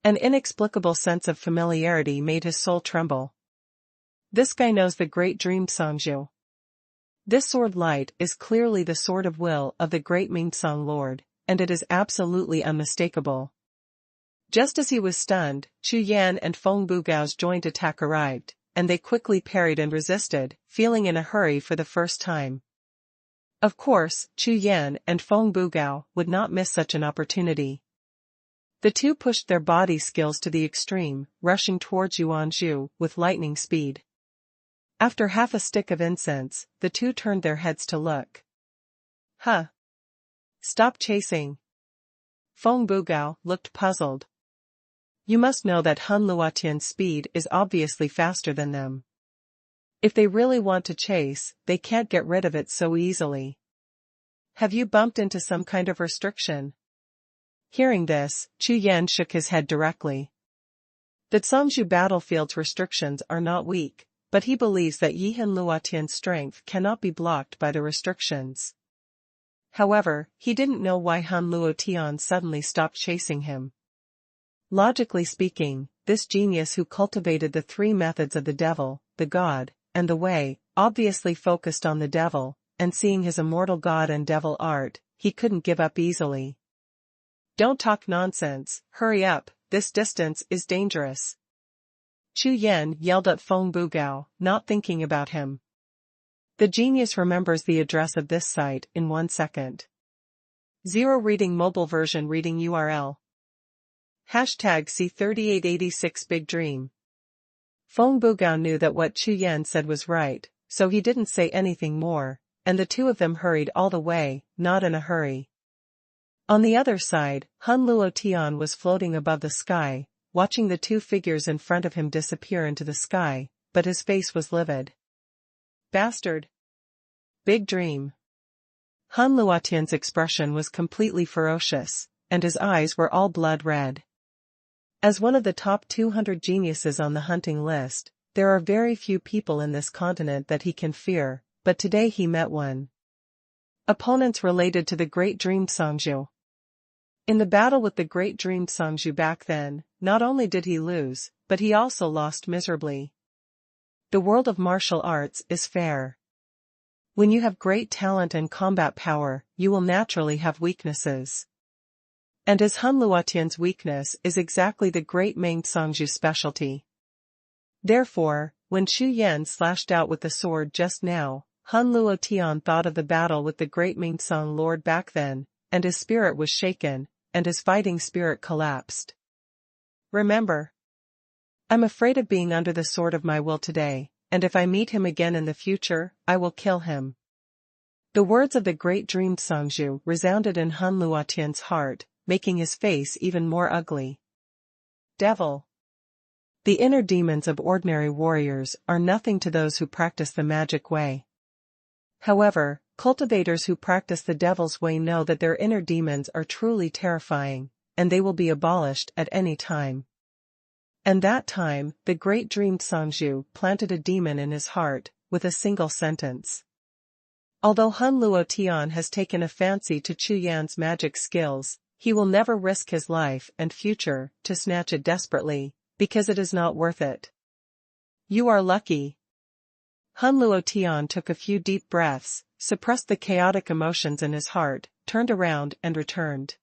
An inexplicable sense of familiarity made his soul tremble. This guy knows the great dream Sangju. This sword light is clearly the sword of will of the great Mingsang Lord, and it is absolutely unmistakable. Just as he was stunned, Chu Yan and Feng Bugao's joint attack arrived, and they quickly parried and resisted, feeling in a hurry for the first time. Of course, Chu Yan and Feng Bugao would not miss such an opportunity. The 2 pushed their body skills to the extreme, rushing towards Yuanzhu with lightning speed. After half a stick of incense, the 2 turned their heads to look. Huh. Stop chasing. Feng Bugao looked puzzled. You must know that Hun Luotian's speed is obviously faster than them. If they really want to chase, they can't get rid of it so easily. Have you bumped into some kind of restriction? Hearing this, Chu Yan shook his head directly. The Zhongzhou battlefield's restrictions are not weak, but he believes that Yihan Luotian's strength cannot be blocked by the restrictions. However, he didn't know why Han Luotian suddenly stopped chasing him. Logically speaking, this genius who cultivated the three methods of the devil, the god, and the way, obviously focused on the devil, and seeing his immortal god and devil art, he couldn't give up easily. Don't talk nonsense, hurry up, this distance is dangerous. Chu Yan yelled at Feng Bugao, not thinking about him. The genius remembers the address of this site in 1 second. 0 reading mobile version reading URL. Hashtag C3886 Big Dream. Feng Bugao knew that what Chu Yan said was right, so he didn't say anything more, and the two of them hurried all the way, not in a hurry. On the other side, Han Luotian was floating above the sky, watching the two figures in front of him disappear into the sky, but his face was livid. Bastard. Big dream. Han Luotian's expression was completely ferocious, and his eyes were all blood red. As one of the top 200 geniuses on the hunting list, there are very few people in this continent that he can fear, but today he met one. Opponents related to the Great Dream Zhongzhou. In the battle with the Great Dream Zhongzhou back then, not only did he lose, but he also lost miserably. The world of martial arts is fair. When you have great talent and combat power, you will naturally have weaknesses. And as Han Luotian's weakness is exactly the Great Meng Zhongzhou specialty. Therefore, when Chu Yan slashed out with the sword just now, Han Luotian thought of the battle with the Great Meng Song Lord back then, and his spirit was shaken, and his fighting spirit collapsed. Remember. I'm afraid of being under the sword of my will today, and if I meet him again in the future, I will kill him. The words of the Great Dream Zhongzhou resounded in Han Luotian's heart, making his face even more ugly. Devil. The inner demons of ordinary warriors are nothing to those who practice the magic way. However, cultivators who practice the devil's way know that their inner demons are truly terrifying, and they will be abolished at any time. And that time, the Great Dream Zhongzhou planted a demon in his heart, with a single sentence. Although Han Luotian has taken a fancy to Chu Yan's magic skills, he will never risk his life and future to snatch it desperately, because it is not worth it. You are lucky. Han Luotian took a few deep breaths, suppressed the chaotic emotions in his heart, turned around and returned.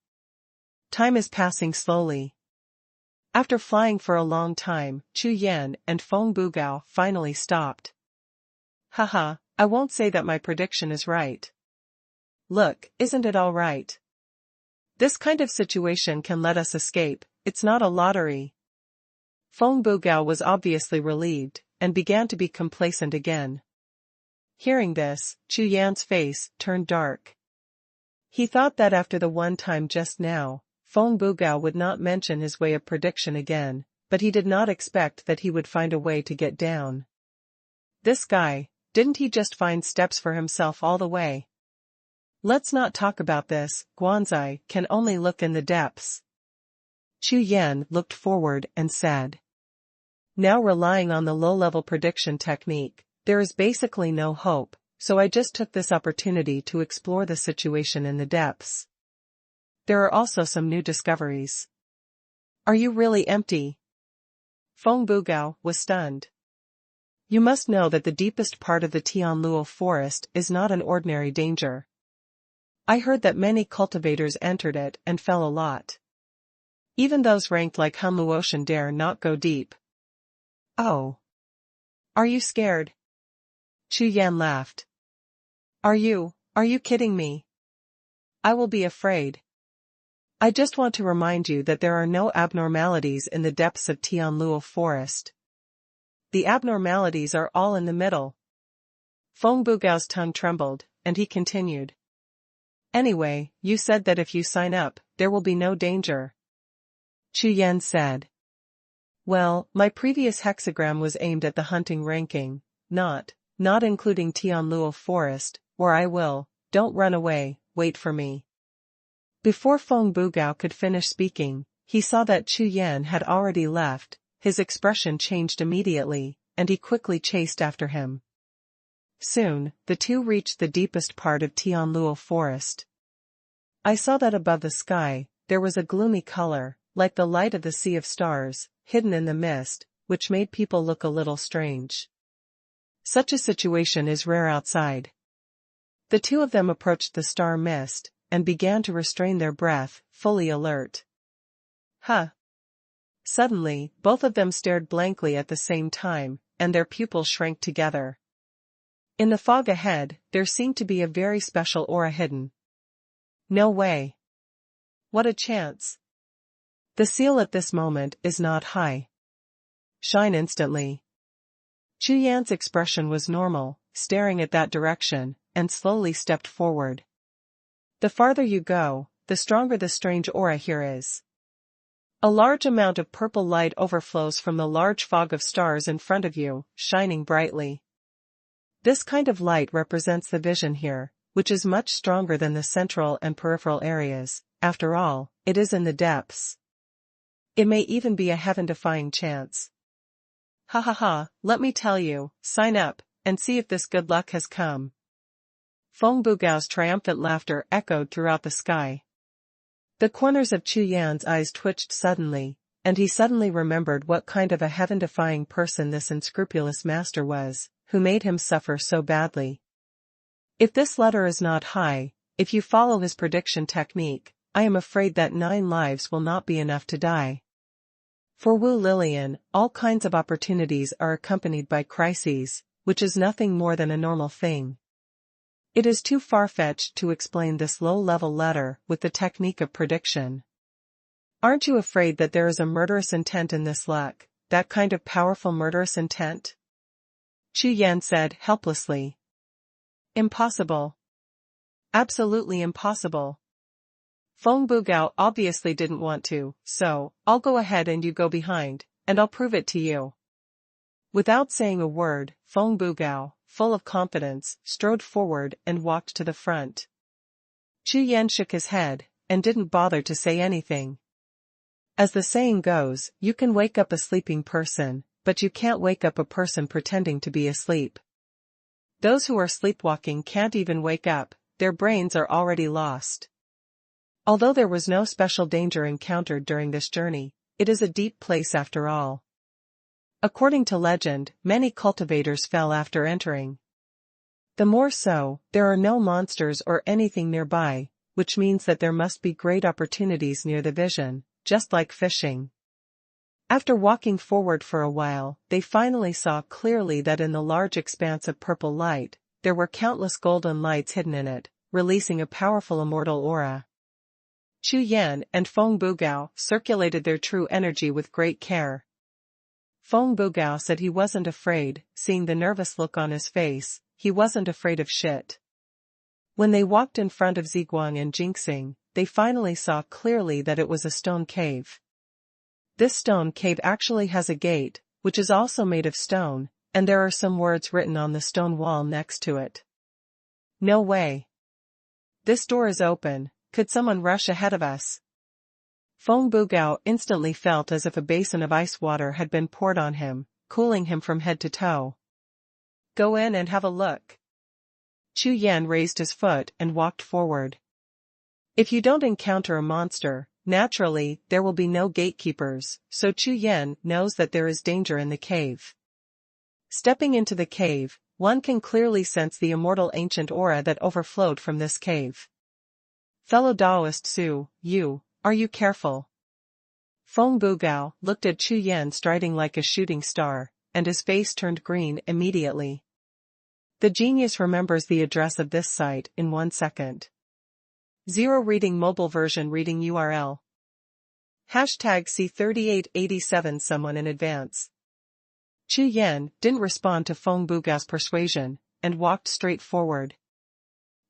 Time is passing slowly. After flying for a long time, Chu Yan and Feng Bugao finally stopped. Haha, I won't say that my prediction is right. Look, isn't it all right? This kind of situation can let us escape, it's not a lottery. Feng Bugao was obviously relieved, and began to be complacent again. Hearing this, Chu Yan's face turned dark. He thought that after the one time just now, Feng Bugao would not mention his way of prediction again, but he did not expect that he would find a way to get down. This guy, didn't he just find steps for himself all the way? Let's not talk about this, Guanzai can only look in the depths. Chu Yan looked forward and said. Now relying on the low-level prediction technique, there is basically no hope, so I just took this opportunity to explore the situation in the depths. There are also some new discoveries. Are you really empty? Feng Bugao was stunned. You must know that the deepest part of the Tianluo forest is not an ordinary danger. I heard that many cultivators entered it and fell a lot. Even those ranked like Han Luotian dare not go deep. Oh. Are you scared? Chu Yan laughed. Are you kidding me? I will be afraid. I just want to remind you that there are no abnormalities in the depths of Tianluo forest. The abnormalities are all in the middle. Feng Bugao's tongue trembled, and he continued. Anyway, you said that if you sign up, there will be no danger. Chu Yan said. Well, my previous hexagram was aimed at the hunting ranking, not including Tianluo forest, or I will, don't run away, wait for me. Before Feng Bugao could finish speaking, he saw that Chu Yan had already left. His expression changed immediately, and he quickly chased after him. Soon, the two reached the deepest part of Tianluo Forest. I saw that above the sky, there was a gloomy color, like the light of the sea of stars, hidden in the mist, which made people look a little strange. Such a situation is rare outside. The two of them approached the star mist, and began to restrain their breath, fully alert. Huh! Suddenly, both of them stared blankly at the same time, and their pupils shrank together. In the fog ahead, there seemed to be a very special aura hidden. No way. What a chance. The seal at this moment is not high. Shine instantly. Chu Yan's expression was normal, staring at that direction, and slowly stepped forward. The farther you go, the stronger the strange aura here is. A large amount of purple light overflows from the large fog of stars in front of you, shining brightly. This kind of light represents the vision here, which is much stronger than the central and peripheral areas. After all, it is in the depths. It may even be a heaven-defying chance. Ha ha ha, let me tell you, sign up, and see if this good luck has come. Feng Bugao's triumphant laughter echoed throughout the sky. The corners of Chu Yan's eyes twitched suddenly, and he suddenly remembered what kind of a heaven-defying person this unscrupulous master was, who made him suffer so badly. If this letter is not high, if you follow his prediction technique, I am afraid that 9 lives will not be enough to die. For Wu Lilian, all kinds of opportunities are accompanied by crises, which is nothing more than a normal thing. It is too far-fetched to explain this low-level letter with the technique of prediction. Aren't you afraid that there is a murderous intent in this luck, that kind of powerful murderous intent? Chu Yan said helplessly. Impossible. Absolutely impossible. Feng Bugao obviously didn't want to, so, I'll go ahead and you go behind, and I'll prove it to you. Without saying a word, Feng Bugao, full of confidence, strode forward and walked to the front. Chu Yan shook his head, and didn't bother to say anything. As the saying goes, you can wake up a sleeping person, but you can't wake up a person pretending to be asleep. Those who are sleepwalking can't even wake up, their brains are already lost. Although there was no special danger encountered during this journey, it is a deep place after all. According to legend, many cultivators fell after entering. The more so, there are no monsters or anything nearby, which means that there must be great opportunities near the vision, just like fishing. After walking forward for a while, they finally saw clearly that in the large expanse of purple light, there were countless golden lights hidden in it, releasing a powerful immortal aura. Chu Yan and Feng Bugao circulated their true energy with great care. Feng Bugao said he wasn't afraid, seeing the nervous look on his face, he wasn't afraid of shit. When they walked in front of Ziguang and Jinxing, they finally saw clearly that it was a stone cave. This stone cave actually has a gate, which is also made of stone, and there are some words written on the stone wall next to it. No way. This door is open, could someone rush ahead of us? Feng Bugao instantly felt as if a basin of ice water had been poured on him, cooling him from head to toe. Go in and have a look. Chu Yan raised his foot and walked forward. If you don't encounter a monster, naturally, there will be no gatekeepers, so Chu Yan knows that there is danger in the cave. Stepping into the cave, one can clearly sense the immortal ancient aura that overflowed from this cave. Fellow Taoist Su, are you careful? Feng Bugao looked at Chu Yan striding like a shooting star, and his face turned green immediately. The genius remembers the address of this site in 1 second. 0 reading mobile version reading URL. Hashtag C3887 someone in advance. Chu Yan didn't respond to Feng Bugao's persuasion, and walked straight forward.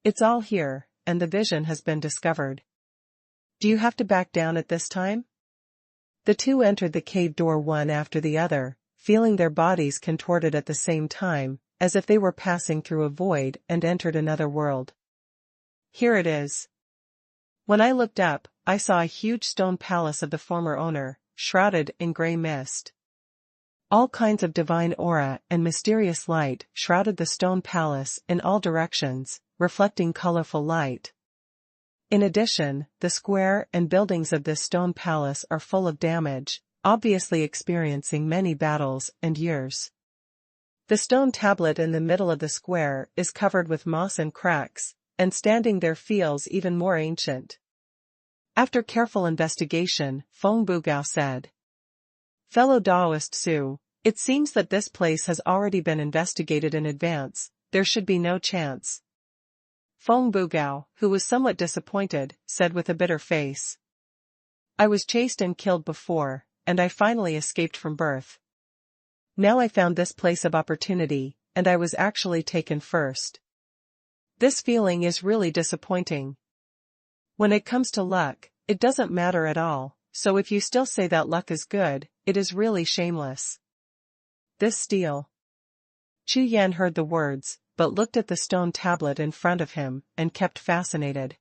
It's all here, and the vision has been discovered. Do you have to back down at this time? The two entered the cave door one after the other, feeling their bodies contorted at the same time, as if they were passing through a void and entered another world. Here it is. When I looked up, I saw a huge stone palace of the former owner, shrouded in gray mist. All kinds of divine aura and mysterious light shrouded the stone palace in all directions, reflecting colorful light. In addition, the square and buildings of this stone palace are full of damage, obviously experiencing many battles and years. The stone tablet in the middle of the square is covered with moss and cracks, and standing there feels even more ancient. After careful investigation, Feng Bugao said, "Fellow Daoist Su, it seems that this place has already been investigated in advance, there should be no chance." Feng Bugao, who was somewhat disappointed, said with a bitter face, "I was chased and killed before, and I finally escaped from birth. Now I found this place of opportunity, and I was actually taken first. This feeling is really disappointing. When it comes to luck, it doesn't matter at all, so if you still say that luck is good, it is really shameless. This steel." Chu Yan heard the words, but looked at the stone tablet in front of him, and kept fascinated.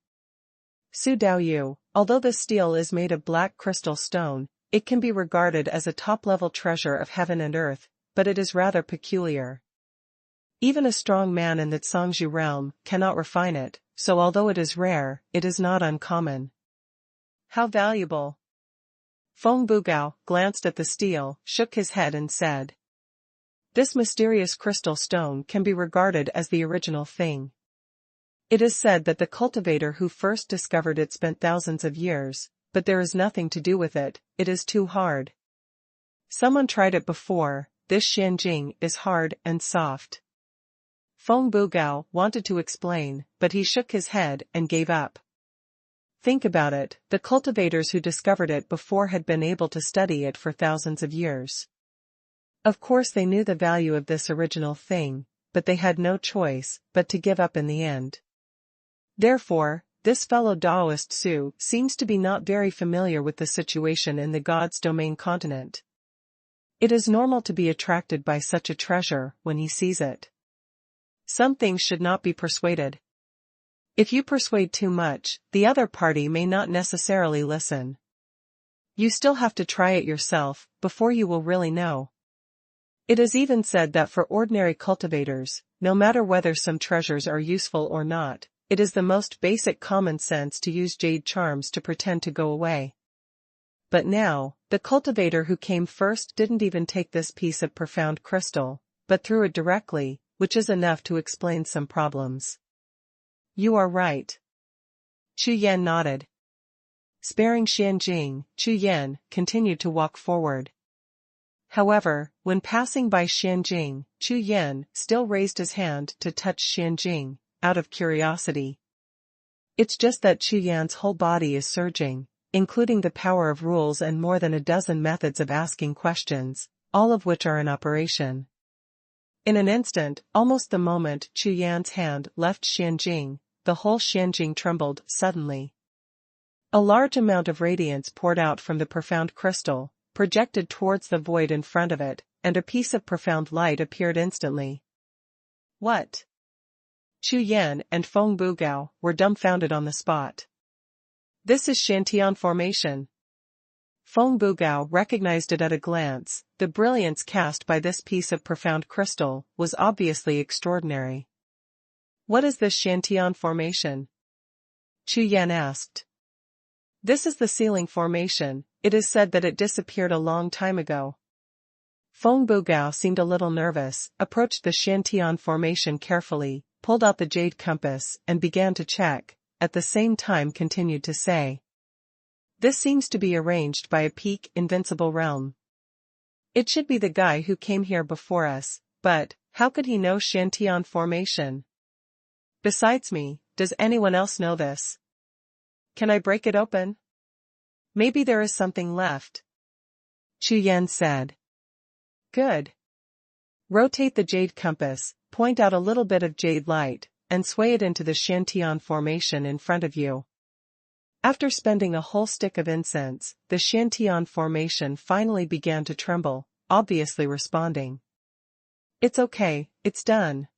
"Su Daoyu, although the steel is made of black crystal stone, it can be regarded as a top-level treasure of heaven and earth, but it is rather peculiar. Even a strong man in the Zhangzhu realm cannot refine it, so although it is rare, it is not uncommon." "How valuable?" Feng Bugao glanced at the steel, shook his head and said, "This mysterious crystal stone can be regarded as the original thing. It is said that the cultivator who first discovered it spent thousands of years, but there is nothing to do with it, it is too hard. Someone tried it before, this Xianjing is hard and soft." Feng Bugao wanted to explain, but he shook his head and gave up. Think about it, the cultivators who discovered it before had been able to study it for thousands of years. Of course they knew the value of this original thing, but they had no choice but to give up in the end. Therefore, this fellow Daoist Su seems to be not very familiar with the situation in the God's domain continent. It is normal to be attracted by such a treasure when he sees it. Some things should not be persuaded. If you persuade too much, the other party may not necessarily listen. You still have to try it yourself, before you will really know. It is even said that for ordinary cultivators, no matter whether some treasures are useful or not, it is the most basic common sense to use jade charms to pretend to go away. But now, the cultivator who came first didn't even take this piece of profound crystal, but threw it directly, which is enough to explain some problems. You are right. Chu Yan nodded. Sparing Xianjing, Chu Yan continued to walk forward. However, when passing by Xianjing, Chu Yan still raised his hand to touch Xianjing, out of curiosity. It's just that Chu Yan's whole body is surging, including the power of rules and more than a dozen methods of asking questions, all of which are in operation. In an instant, almost the moment Chu Yan's hand left Xianjing, the whole Xianjing trembled suddenly. A large amount of radiance poured out from the profound crystal, projected towards the void in front of it, and a piece of profound light appeared instantly. What? Chu Yan and Feng Bugao were dumbfounded on the spot. This is Shantian formation. Feng Bugao recognized it at a glance. The brilliance cast by this piece of profound crystal was obviously extraordinary. What is this Shantian formation? Chu Yan asked. This is the ceiling formation. It is said that it disappeared a long time ago. Feng Bugao seemed a little nervous, approached the Shantian formation carefully, pulled out the jade compass, and began to check, at the same time continued to say. This seems to be arranged by a peak invincible realm. It should be the guy who came here before us, but, how could he know Shantian formation? Besides me, does anyone else know this? Can I break it open? Maybe there is something left. Chu Yan said. Good. Rotate the jade compass, point out a little bit of jade light, and sway it into the Shantian formation in front of you. After spending a whole stick of incense, the Shantian formation finally began to tremble, obviously responding. It's okay, it's done.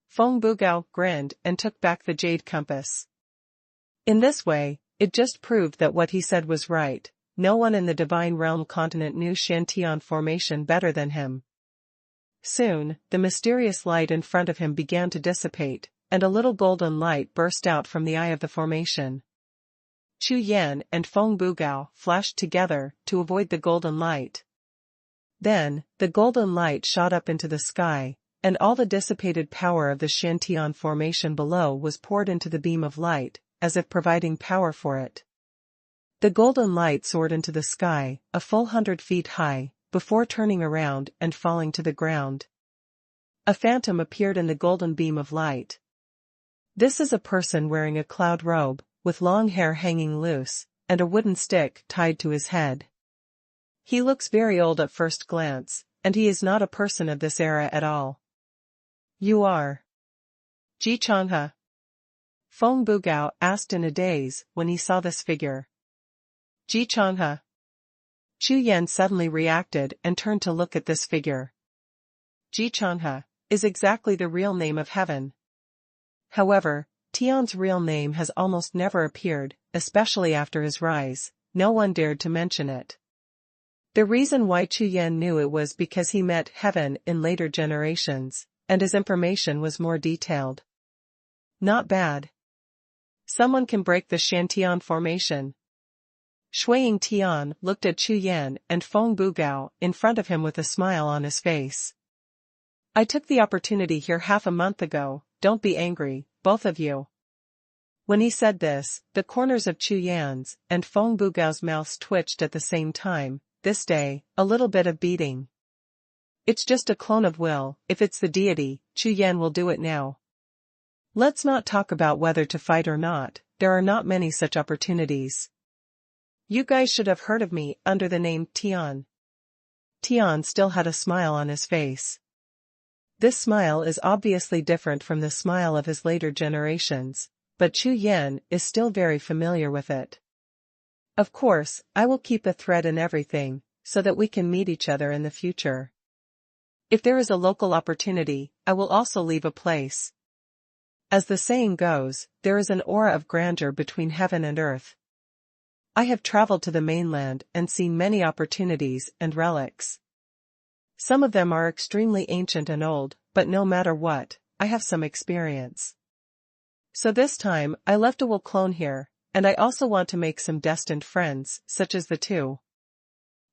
Feng Bugao grinned and took back the jade compass. In this way, it just proved that what he said was right. No one in the Divine Realm continent knew Shantian formation better than him. Soon, the mysterious light in front of him began to dissipate, and a little golden light burst out from the eye of the formation. Chu Yan and Feng Bugao flashed together to avoid the golden light. Then, the golden light shot up into the sky, and all the dissipated power of the Shantian formation below was poured into the beam of light, as if providing power for it. The golden light soared into the sky, a full 100 feet high, before turning around and falling to the ground. A phantom appeared in the golden beam of light. This is a person wearing a cloud robe, with long hair hanging loose, and a wooden stick tied to his head. He looks very old at first glance, and he is not a person of this era at all. You are Ji Changhe? Feng Bugao asked in a daze when he saw this figure. Ji Changhe. Chu Yan suddenly reacted and turned to look at this figure. Ji Changhe is exactly the real name of heaven. However, Tian's real name has almost never appeared, especially after his rise. No one dared to mention it. The reason why Chu Yan knew it was because he met heaven in later generations, and his information was more detailed. Not bad. Someone can break the Shantian formation. Shuiying Tian looked at Chu Yan and Feng Bugao in front of him with a smile on his face. I took the opportunity here half a month ago, don't be angry, both of you. When he said this, the corners of Chu Yan's and Feng Bugao's mouths twitched at the same time. This day, a little bit of beating. It's just a clone of will. If it's the deity, Chu Yan will do it now. Let's not talk about whether to fight or not, there are not many such opportunities. You guys should have heard of me under the name Tian. Tian still had a smile on his face. This smile is obviously different from the smile of his later generations, but Chu Yan is still very familiar with it. Of course, I will keep a thread in everything, so that we can meet each other in the future. If there is a local opportunity, I will also leave a place. As the saying goes, there is an aura of grandeur between heaven and earth. I have traveled to the mainland and seen many opportunities and relics. Some of them are extremely ancient and old, but no matter what, I have some experience. So this time, I left a will clone here, and I also want to make some destined friends, such as the two.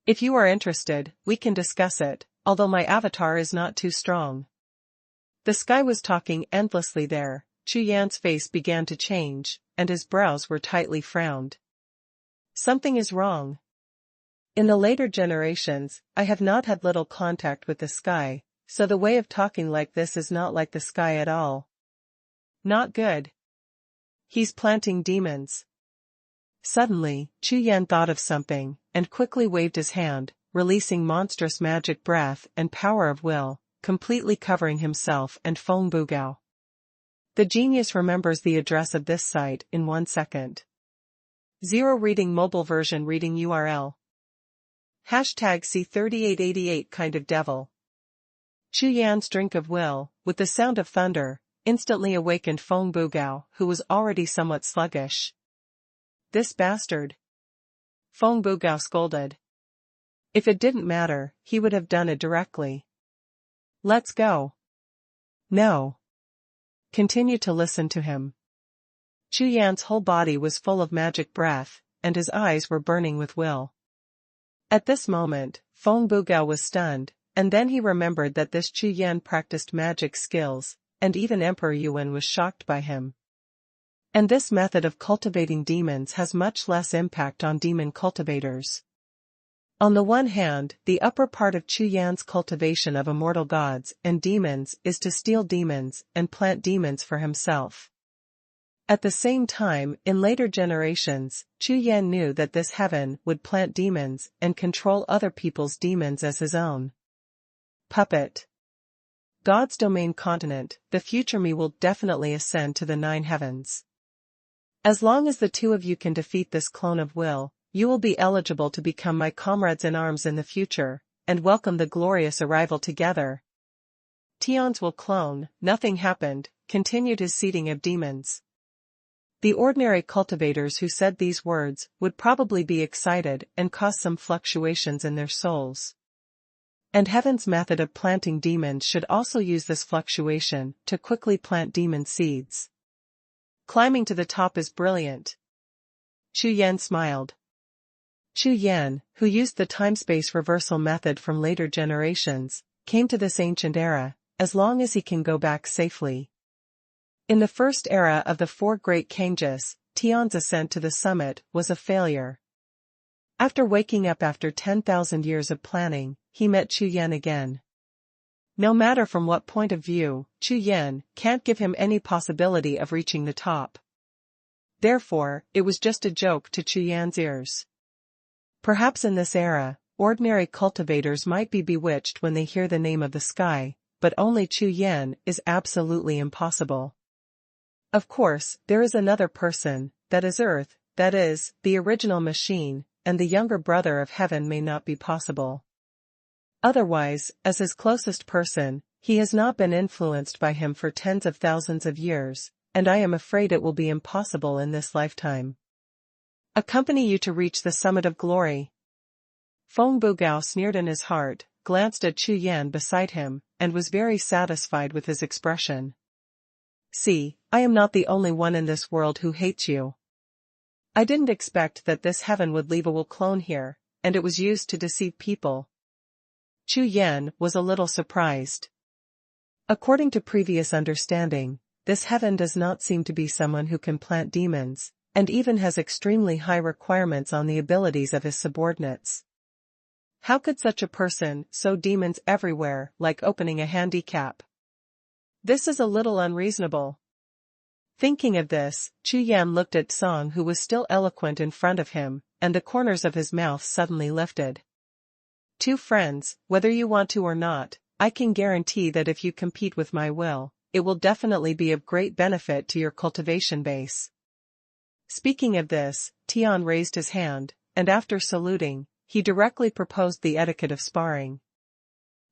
If you are interested, we can discuss it, although my avatar is not too strong. The sky was talking endlessly there. Chu Yan's face began to change, and his brows were tightly frowned. Something is wrong. In the later generations, I have not had little contact with the sky, so the way of talking like this is not like the sky at all. Not good. He's planting demons. Suddenly, Chu Yan thought of something, and quickly waved his hand, releasing monstrous magic breath and power of will, completely covering himself and Feng Bugao. The genius remembers the address of this site in 1 second. 0 reading mobile version reading URL. Hashtag C3888 kind of devil. Chu Yan's drink of will, with the sound of thunder, instantly awakened Feng Bugao, who was already somewhat sluggish. This bastard. Feng Bugao scolded. If it didn't matter, he would have done it directly. Let's go. No. Continue to listen to him. Chu Yan's whole body was full of magic breath, and his eyes were burning with will. At this moment, Feng Bugao was stunned, and then he remembered that this Chu Yan practiced magic skills, and even Emperor Yuan was shocked by him. And this method of cultivating demons has much less impact on demon cultivators. On the one hand, the upper part of Chu Yan's cultivation of immortal gods and demons is to steal demons and plant demons for himself. At the same time, in later generations, Chu Yan knew that this heaven would plant demons and control other people's demons as his own. Puppet. God's domain continent, the future me will definitely ascend to the 9 heavens. As long as the two of you can defeat this clone of will, you will be eligible to become my comrades in arms in the future, and welcome the glorious arrival together. Tian's will clone, nothing happened, continued his seeding of demons. The ordinary cultivators who said these words would probably be excited and cause some fluctuations in their souls. And heaven's method of planting demons should also use this fluctuation to quickly plant demon seeds. Climbing to the top is brilliant. Chu Yan smiled. Chu Yan, who used the time-space reversal method from later generations, came to this ancient era, as long as he can go back safely. In the first era of the four great Kanges, Tian's ascent to the summit was a failure. After waking up after 10,000 years of planning, he met Chu Yan again. No matter from what point of view, Chu Yan can't give him any possibility of reaching the top. Therefore, it was just a joke to Chu Yan's ears. Perhaps in this era, ordinary cultivators might be bewitched when they hear the name of the sky, but only Chu Yan is absolutely impossible. Of course, there is another person, that is Earth, that is, the original machine, and the younger brother of heaven may not be possible. Otherwise, as his closest person, he has not been influenced by him for tens of thousands of years, and I am afraid it will be impossible in this lifetime. Accompany you to reach the summit of glory. Feng Bugao sneered in his heart, glanced at Chu Yan beside him, and was very satisfied with his expression. See, I am not the only one in this world who hates you. I didn't expect that this heaven would leave a Wu clone here, and it was used to deceive people. Chu Yan was a little surprised. According to previous understanding, this heaven does not seem to be someone who can plant demons, and even has extremely high requirements on the abilities of his subordinates. How could such a person sow demons everywhere, like opening a handicap? This is a little unreasonable. Thinking of this, Chu Yan looked at Song, who was still eloquent in front of him, and the corners of his mouth suddenly lifted. Two friends, whether you want to or not, I can guarantee that if you compete with my will, it will definitely be of great benefit to your cultivation base. Speaking of this, Tian raised his hand, and after saluting, he directly proposed the etiquette of sparring.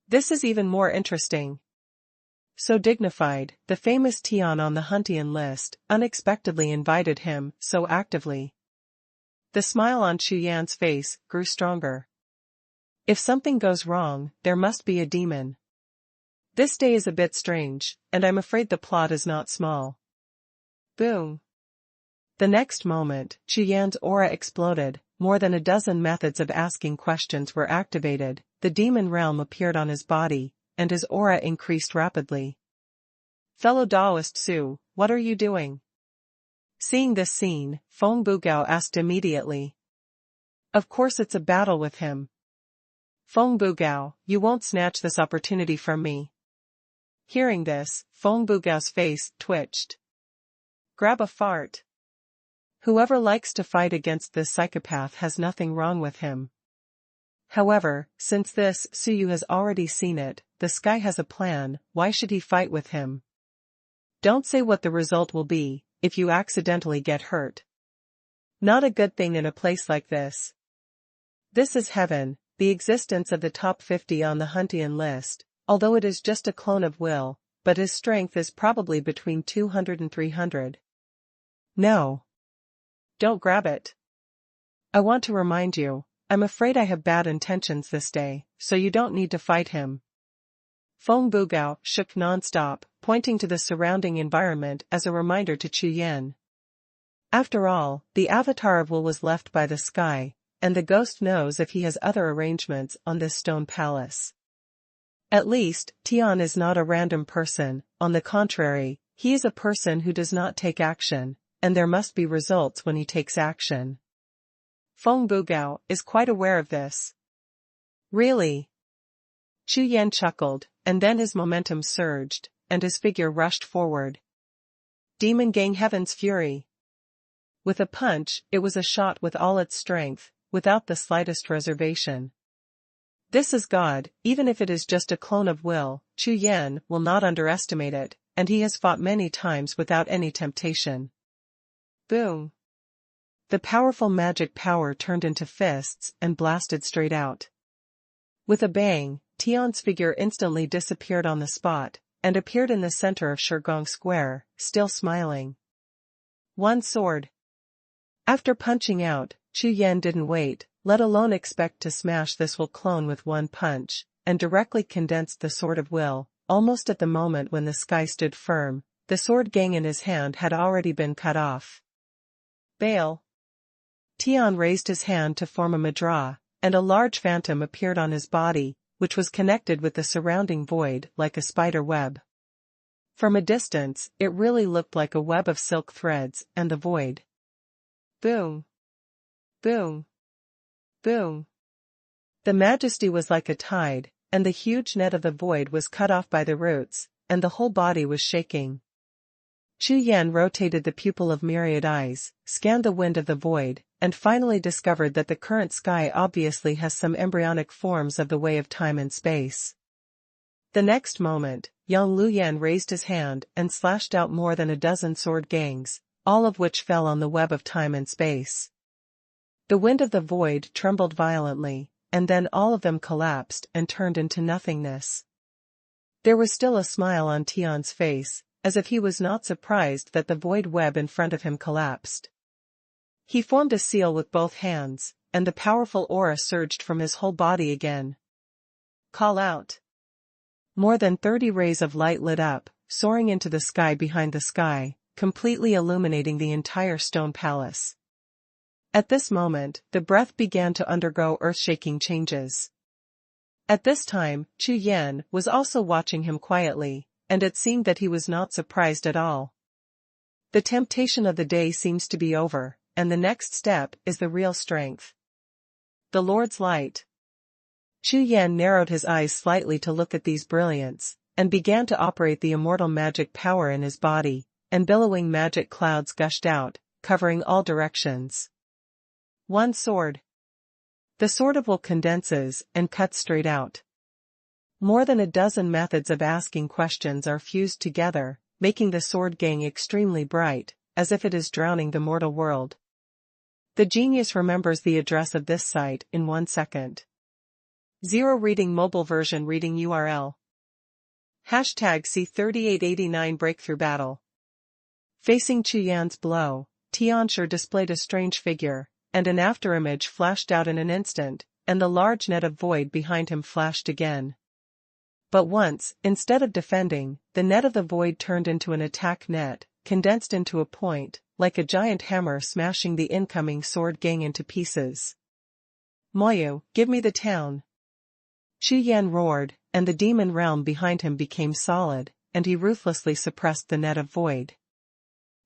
This is even more interesting. So dignified, the famous Tian on the Huntian list unexpectedly invited him so actively. The smile on Chu Yan's face grew stronger. If something goes wrong, there must be a demon. This day is a bit strange, and I'm afraid the plot is not small. Boom. The next moment, Chu Yan's aura exploded, more than a dozen methods of asking questions were activated, the demon realm appeared on his body, and his aura increased rapidly. Fellow Daoist Su, what are you doing? Seeing this scene, Feng Bugao asked immediately. Of course it's a battle with him. Feng Bugao, you won't snatch this opportunity from me. Hearing this, Feng Bugao's face twitched. Grab a fart. Whoever likes to fight against this psychopath has nothing wrong with him. However, since this Suyu has already seen it, the sky has a plan, why should he fight with him? Don't say what the result will be, if you accidentally get hurt. Not a good thing in a place like this. This is heaven, the existence of the top 50 on the Huntian list, although it is just a clone of Will, but his strength is probably between 200 and 300. No. Don't grab it. I want to remind you, I'm afraid I have bad intentions this day, so you don't need to fight him. Feng Bugao shook non-stop, pointing to the surrounding environment as a reminder to Chu Yan. After all, the avatar of Will was left by the sky, and the ghost knows if he has other arrangements on this stone palace. At least, Tian is not a random person, on the contrary, he is a person who does not take action, and there must be results when he takes action. Feng Bugao is quite aware of this. Really? Chu Yan chuckled, and then his momentum surged, and his figure rushed forward. Demon Gang Heaven's Fury. With a punch, it was a shot with all its strength, without the slightest reservation. This is God, even if it is just a clone of Will, Chu Yan will not underestimate it, and he has fought many times without any temptation. Boom. The powerful magic power turned into fists and blasted straight out. With a bang, Tian's figure instantly disappeared on the spot, and appeared in the center of Shigong Square, still smiling. One sword. After punching out, Chu Yan didn't wait, let alone expect to smash this will clone with one punch, and directly condensed the sword of will. Almost at the moment when the sky stood firm, the sword gang in his hand had already been cut off. Bail. Tian raised his hand to form a mudra, and a large phantom appeared on his body, which was connected with the surrounding void like a spider web. From a distance, it really looked like a web of silk threads and the void. Boom. Boom. Boom. The majesty was like a tide, and the huge net of the void was cut off by the roots, and the whole body was shaking. Chu Yan rotated the pupil of myriad eyes, scanned the wind of the void, and finally discovered that the current sky obviously has some embryonic forms of the way of time and space. The next moment, Yang Luyan raised his hand and slashed out more than a dozen sword gangs, all of which fell on the web of time and space. The wind of the void trembled violently, and then all of them collapsed and turned into nothingness. There was still a smile on Tian's face, as if he was not surprised that the void web in front of him collapsed. He formed a seal with both hands, and the powerful aura surged from his whole body again. Call out. More than 30 rays of light lit up, soaring into the sky behind the sky, completely illuminating the entire stone palace. At this moment, the breath began to undergo earth-shaking changes. At this time, Chu Yan was also watching him quietly, and it seemed that he was not surprised at all. The temptation of the day seems to be over, and the next step is the real strength. The Lord's light. Chu Yan narrowed his eyes slightly to look at these brilliants, and began to operate the immortal magic power in his body, and billowing magic clouds gushed out, covering all directions. One sword. The sword of will condenses and cuts straight out. More than a dozen methods of asking questions are fused together, making the sword gang extremely bright, as if it is drowning the mortal world. The genius remembers the address of this site in 1 second. 0 reading mobile version reading URL. Hashtag C3889 Breakthrough Battle. Facing Chu Yan's blow, Tianshi displayed a strange figure, and an afterimage flashed out in an instant, and the large net of void behind him flashed again. But once, instead of defending, the net of the void turned into an attack net, condensed into a point, like a giant hammer smashing the incoming sword gang into pieces. Moyu, give me the town. Chu Yan roared, and the demon realm behind him became solid, and he ruthlessly suppressed the net of void.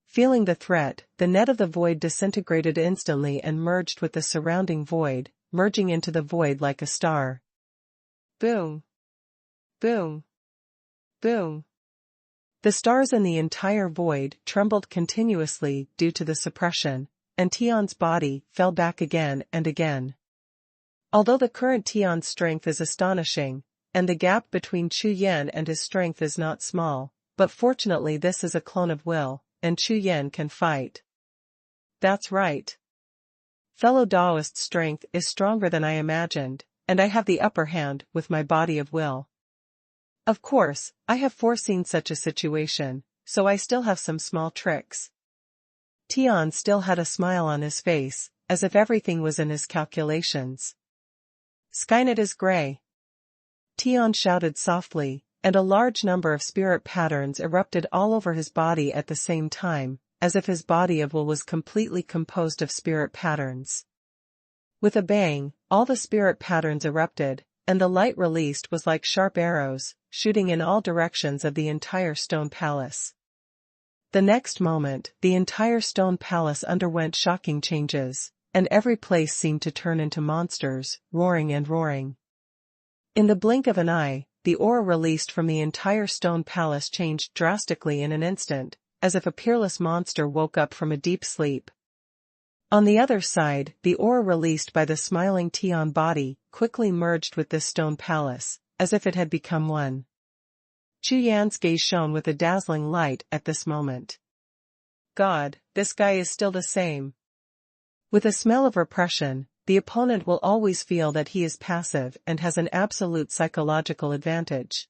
Feeling the threat, the net of the void disintegrated instantly and merged with the surrounding void, merging into the void like a star. Boom. Boom. Boom. The stars in the entire void trembled continuously due to the suppression, and Tian's body fell back again and again. Although the current Tian's strength is astonishing, and the gap between Chu Yan and his strength is not small, but fortunately this is a clone of will, and Chu Yan can fight. That's right. Fellow Daoist strength is stronger than I imagined, and I have the upper hand with my body of will. Of course, I have foreseen such a situation, so I still have some small tricks. Tian still had a smile on his face, as if everything was in his calculations. Skynet is gray. Tian shouted softly, and a large number of spirit patterns erupted all over his body at the same time, as if his body of will was completely composed of spirit patterns. With a bang, all the spirit patterns erupted, and the light released was like sharp arrows, shooting in all directions of the entire stone palace. The next moment, the entire stone palace underwent shocking changes, and every place seemed to turn into monsters, roaring and roaring. In the blink of an eye, the aura released from the entire stone palace changed drastically in an instant, as if a peerless monster woke up from a deep sleep. On the other side, the aura released by the smiling Tian body quickly merged with this stone palace, as if it had become one. Chu Yan's gaze shone with a dazzling light at this moment. God, this guy is still the same. With a smell of repression, the opponent will always feel that he is passive and has an absolute psychological advantage.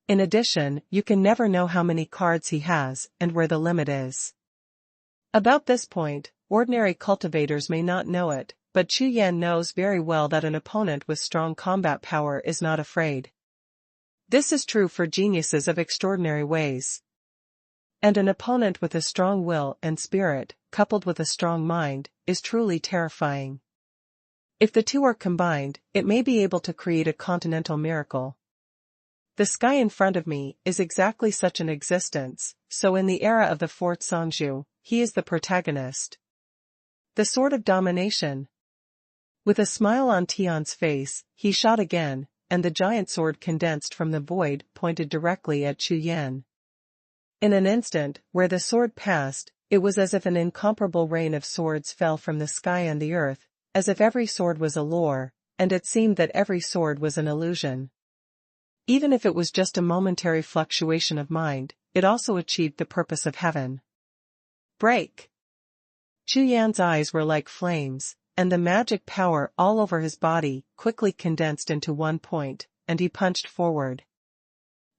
In addition, you can never know how many cards he has and where the limit is. About this point, ordinary cultivators may not know it, but Chu Yan knows very well that an opponent with strong combat power is not afraid. This is true for geniuses of extraordinary ways. And an opponent with a strong will and spirit, coupled with a strong mind, is truly terrifying. If the two are combined, it may be able to create a continental miracle. The sky in front of me is exactly such an existence, so in the era of the fourth Songzhu, he is the protagonist. The sword of domination. With a smile on Tian's face, he shot again, and the giant sword condensed from the void pointed directly at Chu Yan. In an instant, where the sword passed, it was as if an incomparable rain of swords fell from the sky and the earth, as if every sword was a lure, and it seemed that every sword was an illusion. Even if it was just a momentary fluctuation of mind, it also achieved the purpose of heaven. Break! Chu Yan's eyes were like flames, and the magic power all over his body quickly condensed into one point, and he punched forward.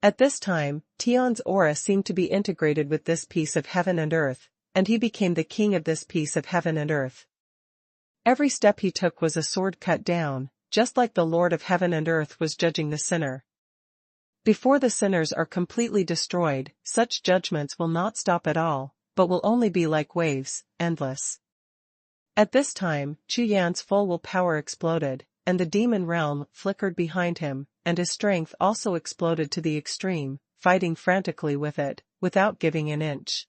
At this time, Tian's aura seemed to be integrated with this piece of heaven and earth, and he became the king of this piece of heaven and earth. Every step he took was a sword cut down, just like the Lord of heaven and earth was judging the sinner. Before the sinners are completely destroyed, such judgments will not stop at all, but will only be like waves, endless. At this time, Chu Yan's full will power exploded, and the demon realm flickered behind him, and his strength also exploded to the extreme, fighting frantically with it, without giving an inch.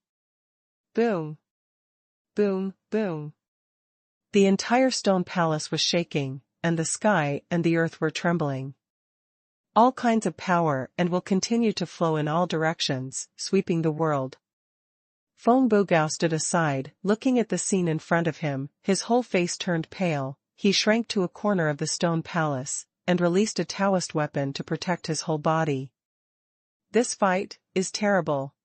Boom! Boom, boom! The entire stone palace was shaking, and the sky and the earth were trembling. All kinds of power and will continue to flow in all directions, sweeping the world. Feng Bugao stood aside, looking at the scene in front of him, his whole face turned pale. He shrank to a corner of the stone palace, and released a Taoist weapon to protect his whole body. This fight is terrible.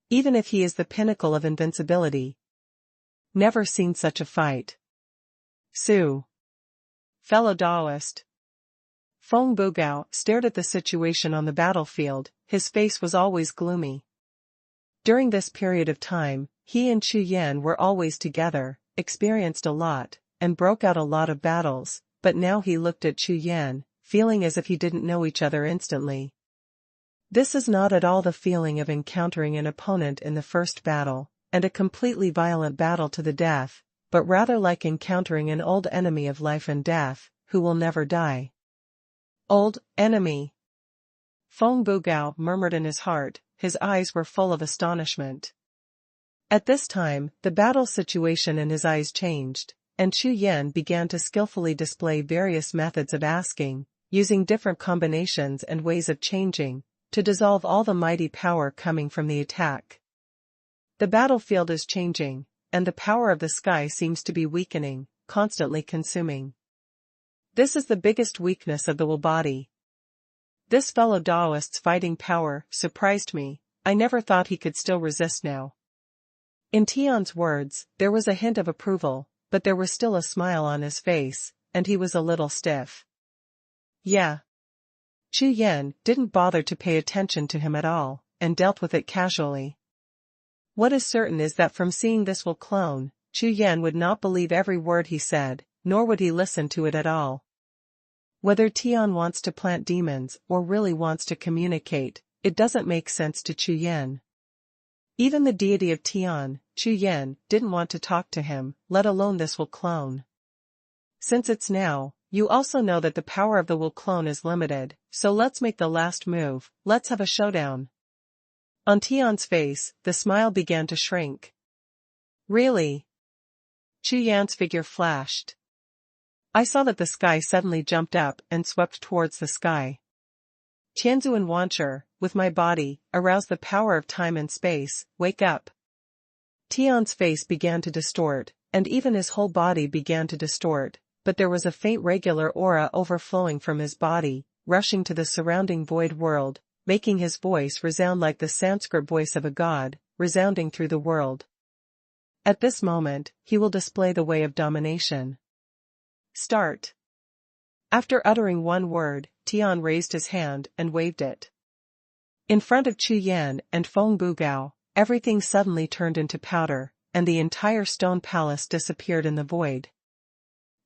Even if he is the pinnacle of invincibility. Never seen such a fight. Su. Fellow Taoist. Feng Bugao stared at the situation on the battlefield, his face was always gloomy. During this period of time, he and Chu Yan were always together, experienced a lot, and broke out a lot of battles, but now he looked at Chu Yan, feeling as if he didn't know each other instantly. This is not at all the feeling of encountering an opponent in the first battle, and a completely violent battle to the death, but rather like encountering an old enemy of life and death, who will never die. Old enemy. Feng Bugao murmured in his heart, his eyes were full of astonishment. At this time, the battle situation in his eyes changed, and Chu Yan began to skillfully display various methods of asking, using different combinations and ways of changing, to dissolve all the mighty power coming from the attack. The battlefield is changing, and the power of the sky seems to be weakening, constantly consuming. This is the biggest weakness of the will body. This fellow Taoist's fighting power surprised me. I never thought he could still resist now. In Tian's words, there was a hint of approval, but there was still a smile on his face, and he was a little stiff. Yeah. Chu Yan didn't bother to pay attention to him at all, and dealt with it casually. What is certain is that from seeing this will clone, Chu Yan would not believe every word he said, nor would he listen to it at all. Whether Tian wants to plant demons or really wants to communicate, it doesn't make sense to Chu Yan. Even the deity of Tian, Chu Yan, didn't want to talk to him, let alone this will clone. Since it's now, you also know that the power of the will clone is limited, so let's make the last move, let's have a showdown. On Tian's face, the smile began to shrink. Really? Chu Yan's figure flashed. I saw that the sky suddenly jumped up and swept towards the sky. Tianzu and Wancher, with my body, arouse the power of time and space, wake up. Tian's face began to distort, and even his whole body began to distort, but there was a faint regular aura overflowing from his body, rushing to the surrounding void world, making his voice resound like the Sanskrit voice of a god, resounding through the world. At this moment, he will display the way of domination. Start. After uttering one word, Tian raised his hand and waved it. In front of Chu Yan and Feng Bugao, everything suddenly turned into powder, and the entire stone palace disappeared in the void.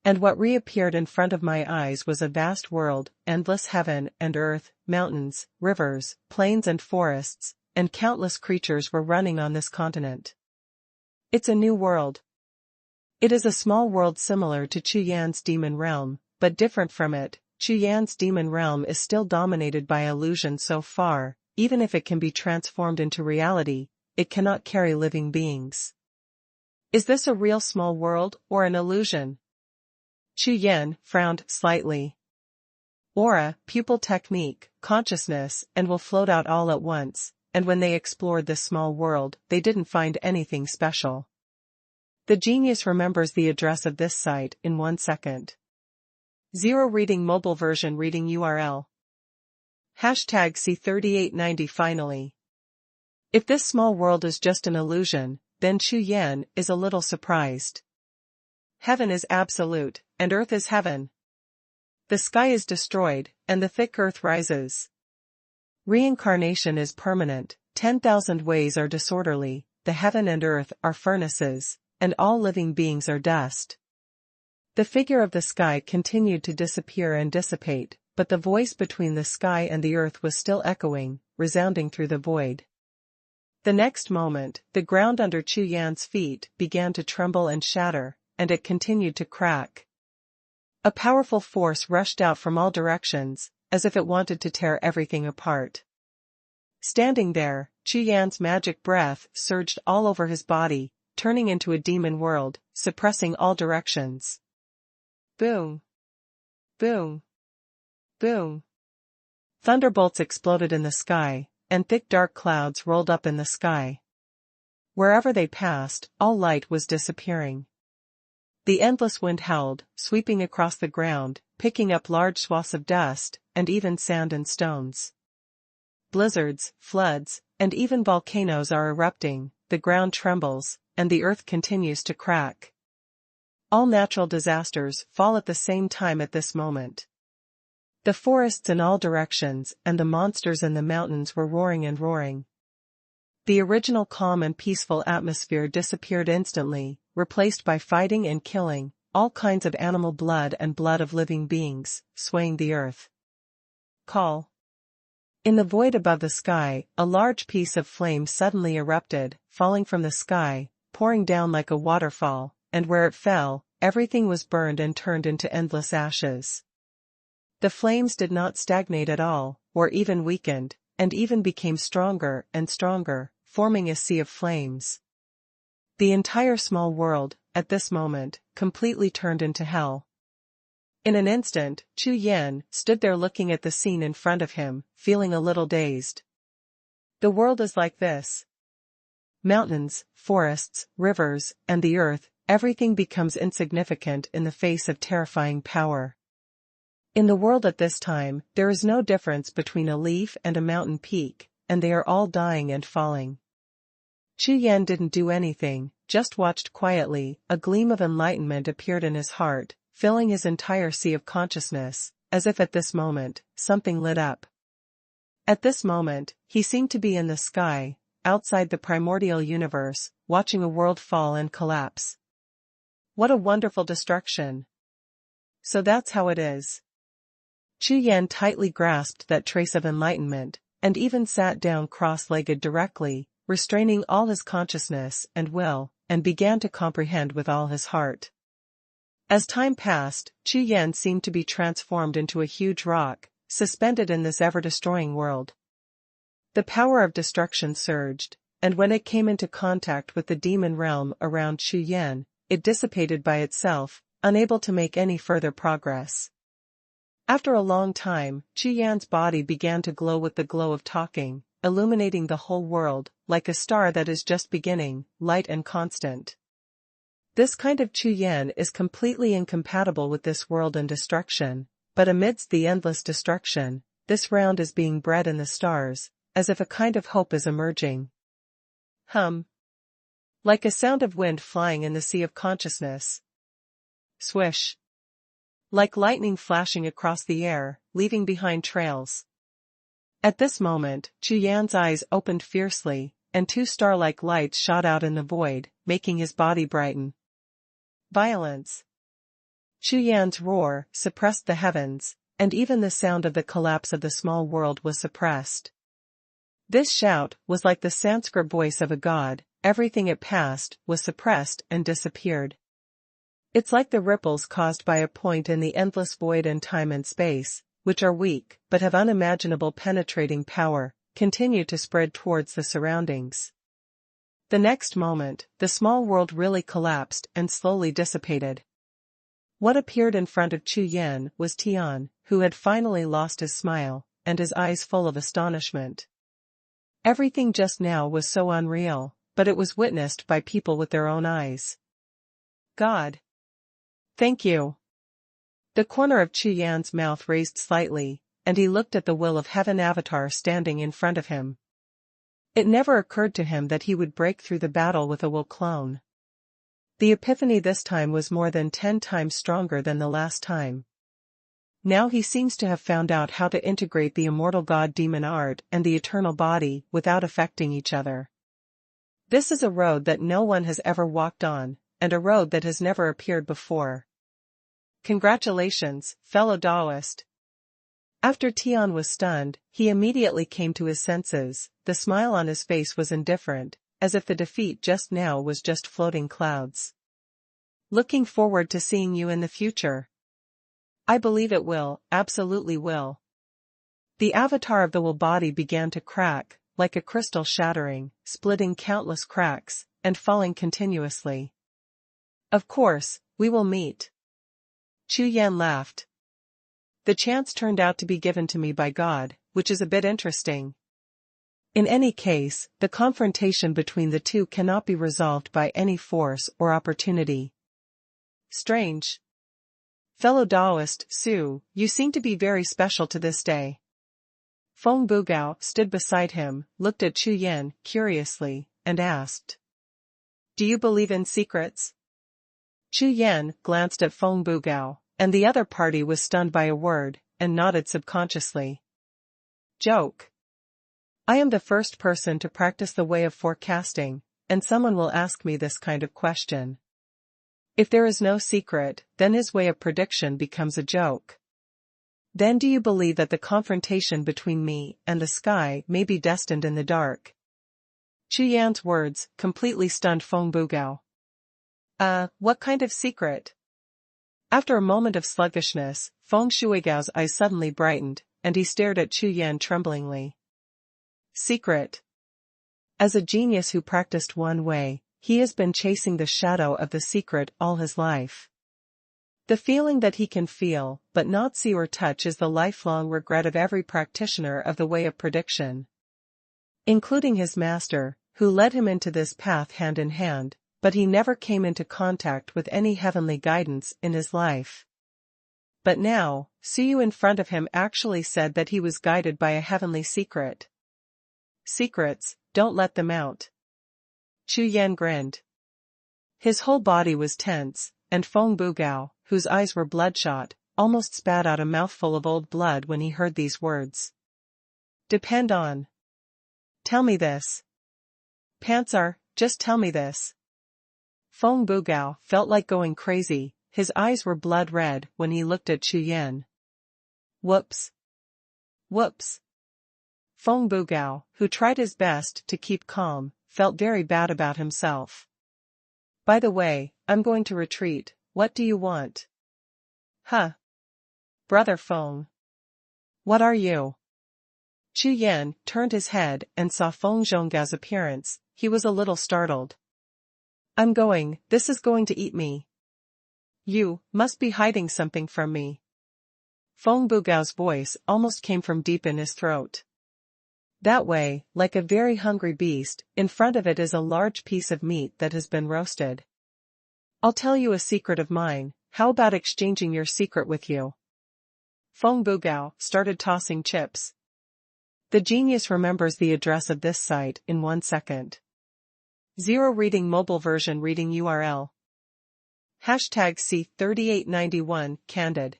And what reappeared in front of my eyes was a vast world, endless heaven and earth, mountains, rivers, plains and forests, and countless creatures were running on this continent. It's a new world. It is a small world similar to Chu Yan's demon realm, but different from it. Chu Yan's demon realm is still dominated by illusion so far, even if it can be transformed into reality, it cannot carry living beings. Is this a real small world, or an illusion? Chu Yan frowned slightly. Aura, pupil technique, consciousness, and will float out all at once, and when they explored this small world, they didn't find anything special. The genius remembers the address of this site in 1 second. 0 reading mobile version reading URL. Hashtag C3890 finally. If this small world is just an illusion, then Chu Yan is a little surprised. Heaven is absolute, and earth is heaven. The sky is destroyed, and the thick earth rises. Reincarnation is permanent, 10,000 ways are disorderly, the heaven and earth are furnaces, and all living beings are dust. The figure of the sky continued to disappear and dissipate, but the voice between the sky and the earth was still echoing, resounding through the void. The next moment, the ground under Chu Yan's feet began to tremble and shatter, and it continued to crack. A powerful force rushed out from all directions, as if it wanted to tear everything apart. Standing there, Chu Yan's magic breath surged all over his body, turning into a demon world, suppressing all directions. Boom! Boom! Boom! Thunderbolts exploded in the sky, and thick dark clouds rolled up in the sky. Wherever they passed, all light was disappearing. The endless wind howled, sweeping across the ground, picking up large swaths of dust, and even sand and stones. Blizzards, floods, and even volcanoes are erupting, the ground trembles, and the earth continues to crack. All natural disasters fall at the same time at this moment. The forests in all directions and the monsters in the mountains were roaring and roaring. The original calm and peaceful atmosphere disappeared instantly, replaced by fighting and killing, all kinds of animal blood and blood of living beings, swaying the earth. Call. In the void above the sky, a large piece of flame suddenly erupted, falling from the sky, pouring down like a waterfall, and where it fell, everything was burned and turned into endless ashes. The flames did not stagnate at all, or even weakened, and even became stronger and stronger, forming a sea of flames. The entire small world, at this moment, completely turned into hell. In an instant, Chu Yan stood there looking at the scene in front of him, feeling a little dazed. The world is like this. Mountains, forests, rivers, and the earth, everything becomes insignificant in the face of terrifying power. In the world at this time, there is no difference between a leaf and a mountain peak, and they are all dying and falling. Chu Yan didn't do anything, just watched quietly. A gleam of enlightenment appeared in his heart, filling his entire sea of consciousness, as if at this moment, something lit up. At this moment, he seemed to be in the sky, outside the primordial universe, watching a world fall and collapse. What a wonderful destruction! So that's how it is. Chu Yan tightly grasped that trace of enlightenment, and even sat down cross-legged directly, restraining all his consciousness and will, and began to comprehend with all his heart. As time passed, Chu Yan seemed to be transformed into a huge rock, suspended in this ever-destroying world. The power of destruction surged, and when it came into contact with the demon realm around Chu Yan, it dissipated by itself, unable to make any further progress. After a long time, Chu Yan's body began to glow with the glow of talking, illuminating the whole world, like a star that is just beginning, light and constant. This kind of Chu Yan is completely incompatible with this world and destruction, but amidst the endless destruction, this round is being bred in the stars, as if a kind of hope is emerging. Hum. Like a sound of wind flying in the sea of consciousness. Swish. Like lightning flashing across the air, leaving behind trails. At this moment, Chu Yan's eyes opened fiercely, and two star-like lights shot out in the void, making his body brighten. Violence. Chu Yan's roar suppressed the heavens, and even the sound of the collapse of the small world was suppressed. This shout was like the Sanskrit voice of a god, everything it passed was suppressed and disappeared. It's like the ripples caused by a point in the endless void in time and space, which are weak but have unimaginable penetrating power, continue to spread towards the surroundings. The next moment, the small world really collapsed and slowly dissipated. What appeared in front of Chu Yan was Tian, who had finally lost his smile, and his eyes full of astonishment. Everything just now was so unreal, but it was witnessed by people with their own eyes. God. Thank you. The corner of Chu Yan's mouth raised slightly, and he looked at the Will of Heaven avatar standing in front of him. It never occurred to him that he would break through the battle with a will clone. The epiphany this time was more than 10 times stronger than the last time. Now he seems to have found out how to integrate the immortal god-demon art and the eternal body without affecting each other. This is a road that no one has ever walked on, and a road that has never appeared before. Congratulations, fellow Taoist. After Tian was stunned, he immediately came to his senses. The smile on his face was indifferent, as if the defeat just now was just floating clouds. Looking forward to seeing you in the future. I believe it will, absolutely will. The avatar of the will body began to crack, like a crystal shattering, splitting countless cracks, and falling continuously. Of course, we will meet. Chu Yan laughed. The chance turned out to be given to me by God, which is a bit interesting. In any case, the confrontation between the two cannot be resolved by any force or opportunity. Strange. Fellow Taoist, Su, you seem to be very special to this day. Feng Bugao stood beside him, looked at Chu Yan curiously, and asked. Do you believe in secrets? Chu Yan glanced at Feng Bugao, and the other party was stunned by a word, and nodded subconsciously. Joke. I am the first person to practice the way of forecasting, and someone will ask me this kind of question. If there is no secret, then his way of prediction becomes a joke. Then do you believe that the confrontation between me and the sky may be destined in the dark? Chu Yan's words completely stunned Feng Bugao. What kind of secret? After a moment of sluggishness, Feng Shuigao's eyes suddenly brightened, and he stared at Chu Yan tremblingly. Secret. As a genius who practiced one way, he has been chasing the shadow of the secret all his life. The feeling that he can feel, but not see or touch is the lifelong regret of every practitioner of the way of prediction. Including his master, who led him into this path hand in hand, but he never came into contact with any heavenly guidance in his life. But now, Suyu in front of him actually said that he was guided by a heavenly secret. Secrets, don't let them out. Chu Yan grinned. His whole body was tense, and Feng Bugao, whose eyes were bloodshot, almost spat out a mouthful of old blood when he heard these words. Depend on. Tell me this. Pantsar, just tell me this. Feng Bugao felt like going crazy, his eyes were blood red when he looked at Chu Yan. Whoops. Whoops. Feng Bugao, who tried his best to keep calm, felt very bad about himself. By the way, I'm going to retreat, what do you want? Huh. Brother Feng. What are you? Chu Yan turned his head and saw Feng Zhonggao's appearance, he was a little startled. I'm going, this is going to eat me. You must be hiding something from me. Feng Bugao's voice almost came from deep in his throat. That way, like a very hungry beast, in front of it is a large piece of meat that has been roasted. I'll tell you a secret of mine, how about exchanging your secret with you? Feng Bugao started tossing chips. The genius remembers the address of this site in 1 second. 0 reading mobile version reading URL. Hashtag C3891 Candid.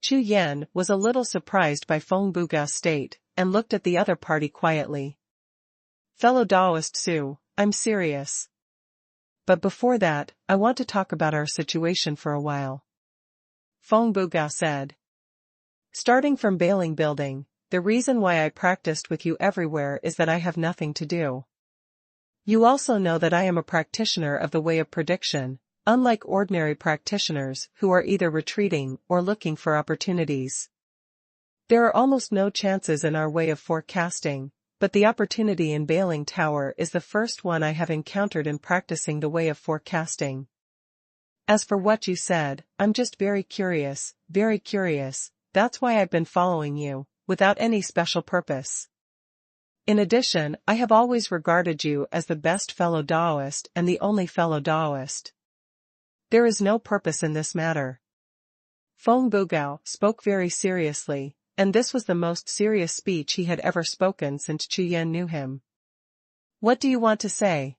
Chu Yan was a little surprised by Feng Bugao's state, and looked at the other party quietly. Fellow Taoist Su, I'm serious. but before that, I want to talk about our situation for a while. Feng Bugao said. Starting from Bailing Building, the reason why I practiced with you everywhere is that I have nothing to do. You also know that I am a practitioner of the way of prediction, unlike ordinary practitioners who are either retreating or looking for opportunities. There are almost no chances in our way of forecasting, but the opportunity in Bailing Tower is the first one I have encountered in practicing the way of forecasting. As for what you said, I'm just very curious, that's why I've been following you, without any special purpose. In addition, I have always regarded you as the best fellow Daoist and the only fellow Daoist. There is no purpose in this matter. Feng Bugao spoke very seriously, and this was the most serious speech he had ever spoken since Chu Yan knew him. What do you want to say?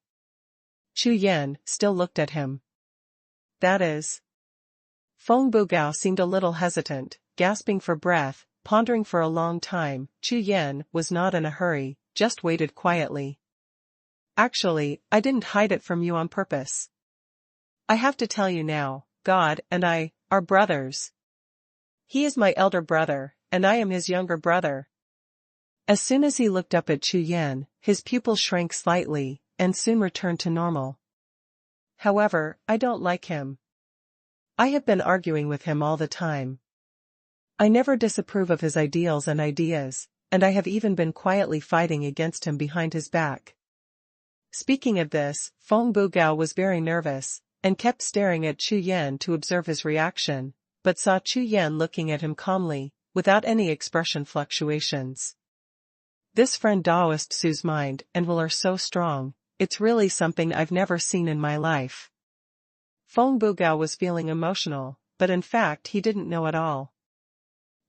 Chu Yan still looked at him. That is. Feng Bugao seemed a little hesitant, gasping for breath, pondering for a long time. Chu Yan was not in a hurry, just waited quietly. Actually, I didn't hide it from you on purpose. I have to tell you now, God and I are brothers. He is my elder brother, and I am his younger brother. As soon as he looked up at Chu Yan, his pupils shrank slightly, and soon returned to normal. However, I don't like him. I have been arguing with him all the time. I never disapprove of his ideals and ideas, and I have even been quietly fighting against him behind his back. Speaking of this, Feng Bugao was very nervous, and kept staring at Chu Yan to observe his reaction, but saw Chu Yan looking at him calmly, without any expression fluctuations. This friend Daoist Su's mind and will are so strong, it's really something I've never seen in my life. Feng Bugao was feeling emotional, but in fact he didn't know at all.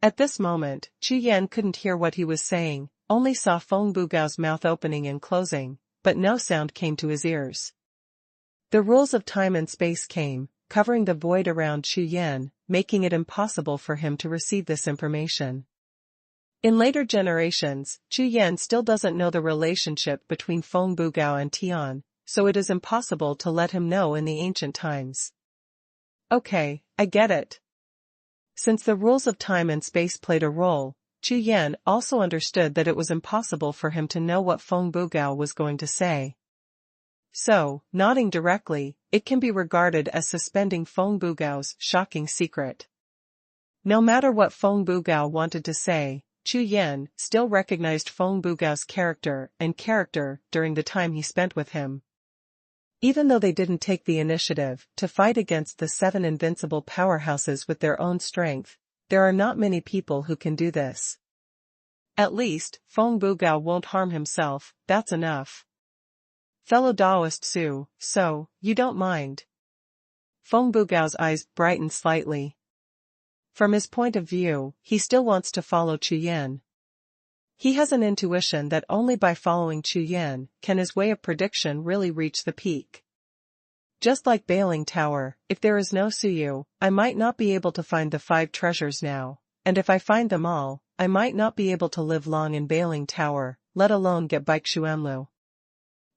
At this moment, Chu Yan couldn't hear what he was saying, only saw Feng Bugao's mouth opening and closing, but no sound came to his ears. The rules of time and space came, covering the void around Chu Yan, making it impossible for him to receive this information. In later generations, Chu Yan still doesn't know the relationship between Feng Bugao and Tian, so it is impossible to let him know in the ancient times. Okay, I get it. Since the rules of time and space played a role, Chu Yan also understood that it was impossible for him to know what Feng Bugao was going to say. So, nodding directly, it can be regarded as suspending Feng Bugao's shocking secret. No matter what Feng Bugao wanted to say, Chu Yan still recognized Feng Bugao's character during the time he spent with him. Even though they didn't take the initiative to fight against the 7 invincible powerhouses with their own strength, there are not many people who can do this. At least, Feng Bugao won't harm himself, that's enough. Fellow Daoist Su, so, you don't mind. Feng Bugao's eyes brightened slightly. From his point of view, he still wants to follow Chu Yan. He has an intuition that only by following Chu Yan can his way of prediction really reach the peak. Just like Bailing Tower, if there is no Suyu, I might not be able to find the 5 treasures now, and if I find them all, I might not be able to live long in Bailing Tower, let alone get Baixuanlu.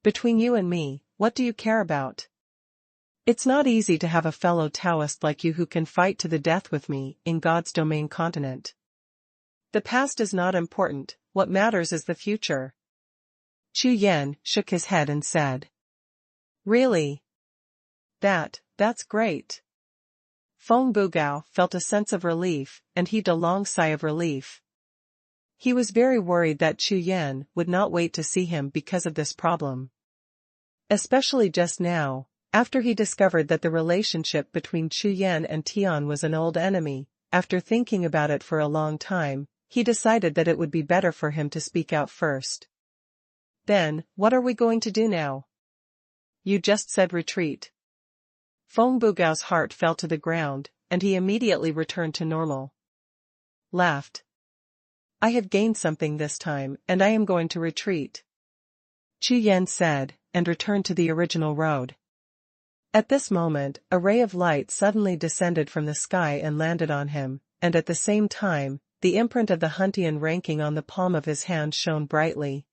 Between you and me, what do you care about? It's not easy to have a fellow Taoist like you who can fight to the death with me in God's domain continent. The past is not important, what matters is the future. Chu Yan shook his head and said. Really? That's great. Feng Bugao felt a sense of relief and heaved a long sigh of relief. He was very worried that Chu Yan would not wait to see him because of this problem. Especially just now, after he discovered that the relationship between Chu Yan and Tian was an old enemy. After thinking about it for a long time, he decided that it would be better for him to speak out first. Then, what are we going to do now? You just said retreat. Feng Bugao's heart fell to the ground, and he immediately returned to normal. Laughed. I have gained something this time, and I am going to retreat. Chu Yan said, and returned to the original road. At this moment, a ray of light suddenly descended from the sky and landed on him, and at the same time, the imprint of the Huntian ranking on the palm of his hand shone brightly.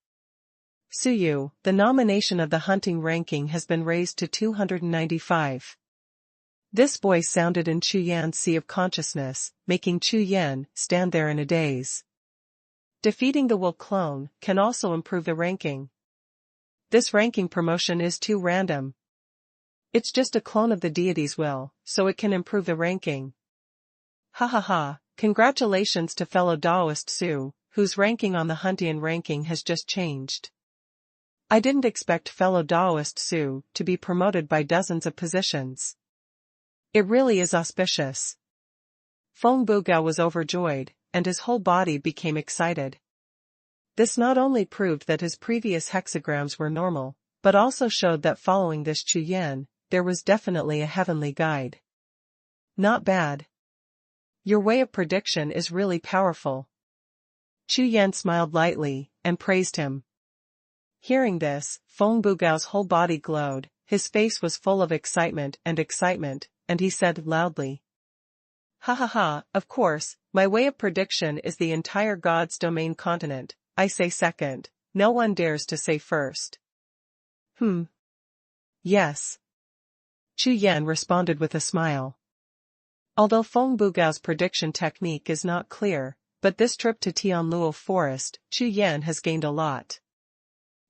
Suyu, the nomination of the hunting ranking has been raised to 295. This voice sounded in Chu Yan's sea of consciousness, making Chu Yan stand there in a daze. Defeating the Will clone can also improve the ranking. This ranking promotion is too random. It's just a clone of the deity's will, so it can improve the ranking. Ha ha ha, congratulations to fellow Daoist Su, whose ranking on the Huntian ranking has just changed. I didn't expect fellow Daoist Su to be promoted by dozens of positions. It really is auspicious. Feng Bugao was overjoyed, and his whole body became excited. This not only proved that his previous hexagrams were normal, but also showed that following this Chu Yan, there was definitely a heavenly guide. Not bad. Your way of prediction is really powerful. Chu Yan smiled lightly, and praised him. Hearing this, Feng Bugao's whole body glowed, his face was full of excitement, and he said loudly. Ha ha ha, of course, my way of prediction is the entire God's domain continent. I say second, no one dares to say first. Yes. Chu Yan responded with a smile. Although Feng Bugao's prediction technique is not clear, but this trip to Tianluo Forest, Chu Yan has gained a lot.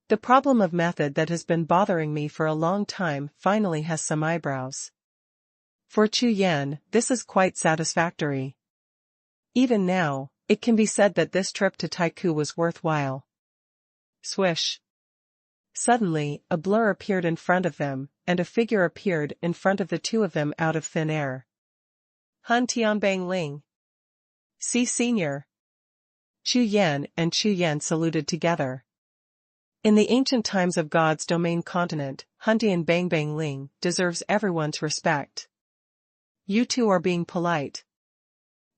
The problem of method that has been bothering me for a long time finally has some eyebrows. For Chu Yan, this is quite satisfactory. Even now, it can be said that this trip to Taiku was worthwhile. Swish. Suddenly, a blur appeared in front of them, and a figure appeared in front of the two of them out of thin air. Han Tianbang Ling. See Senior. Chu Yan and Chu Yan saluted together. In the ancient times of God's domain continent, Han Tianbang Ling deserves everyone's respect. You two are being polite.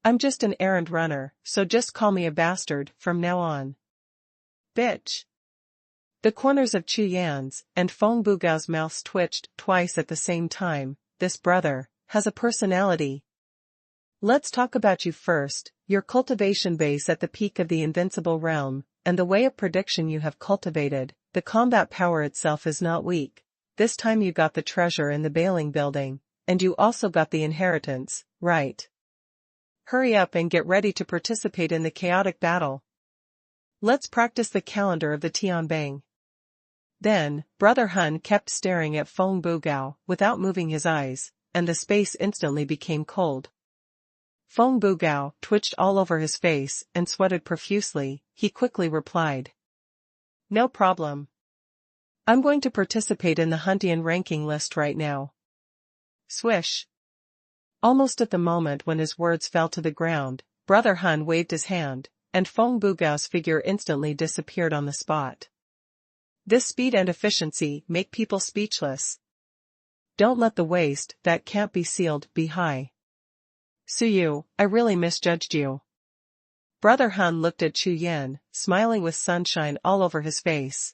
I'm just an errand runner, so just call me a bastard from now on. Bitch. The corners of Chu Yan's and Feng Bugao's mouths twitched twice at the same time. This brother has a personality. Let's talk about you first, your cultivation base at the peak of the invincible realm, and the way of prediction you have cultivated. The combat power itself is not weak. This time you got the treasure in the Bailing building, and you also got the inheritance, right? Hurry up and get ready to participate in the chaotic battle. Let's practice the calendar of the Tianbang. Then, Brother Han kept staring at Feng Bugao without moving his eyes, and the space instantly became cold. Feng Bugao twitched all over his face and sweated profusely. He quickly replied. No problem. I'm going to participate in the Huntian ranking list right now. Swish. Almost at the moment when his words fell to the ground, Brother Han waved his hand, and Feng Bugao's figure instantly disappeared on the spot. This speed and efficiency make people speechless. Don't let the waist that can't be sealed be high. Suyu, I really misjudged you. Brother Han looked at Chu Yan, smiling with sunshine all over his face.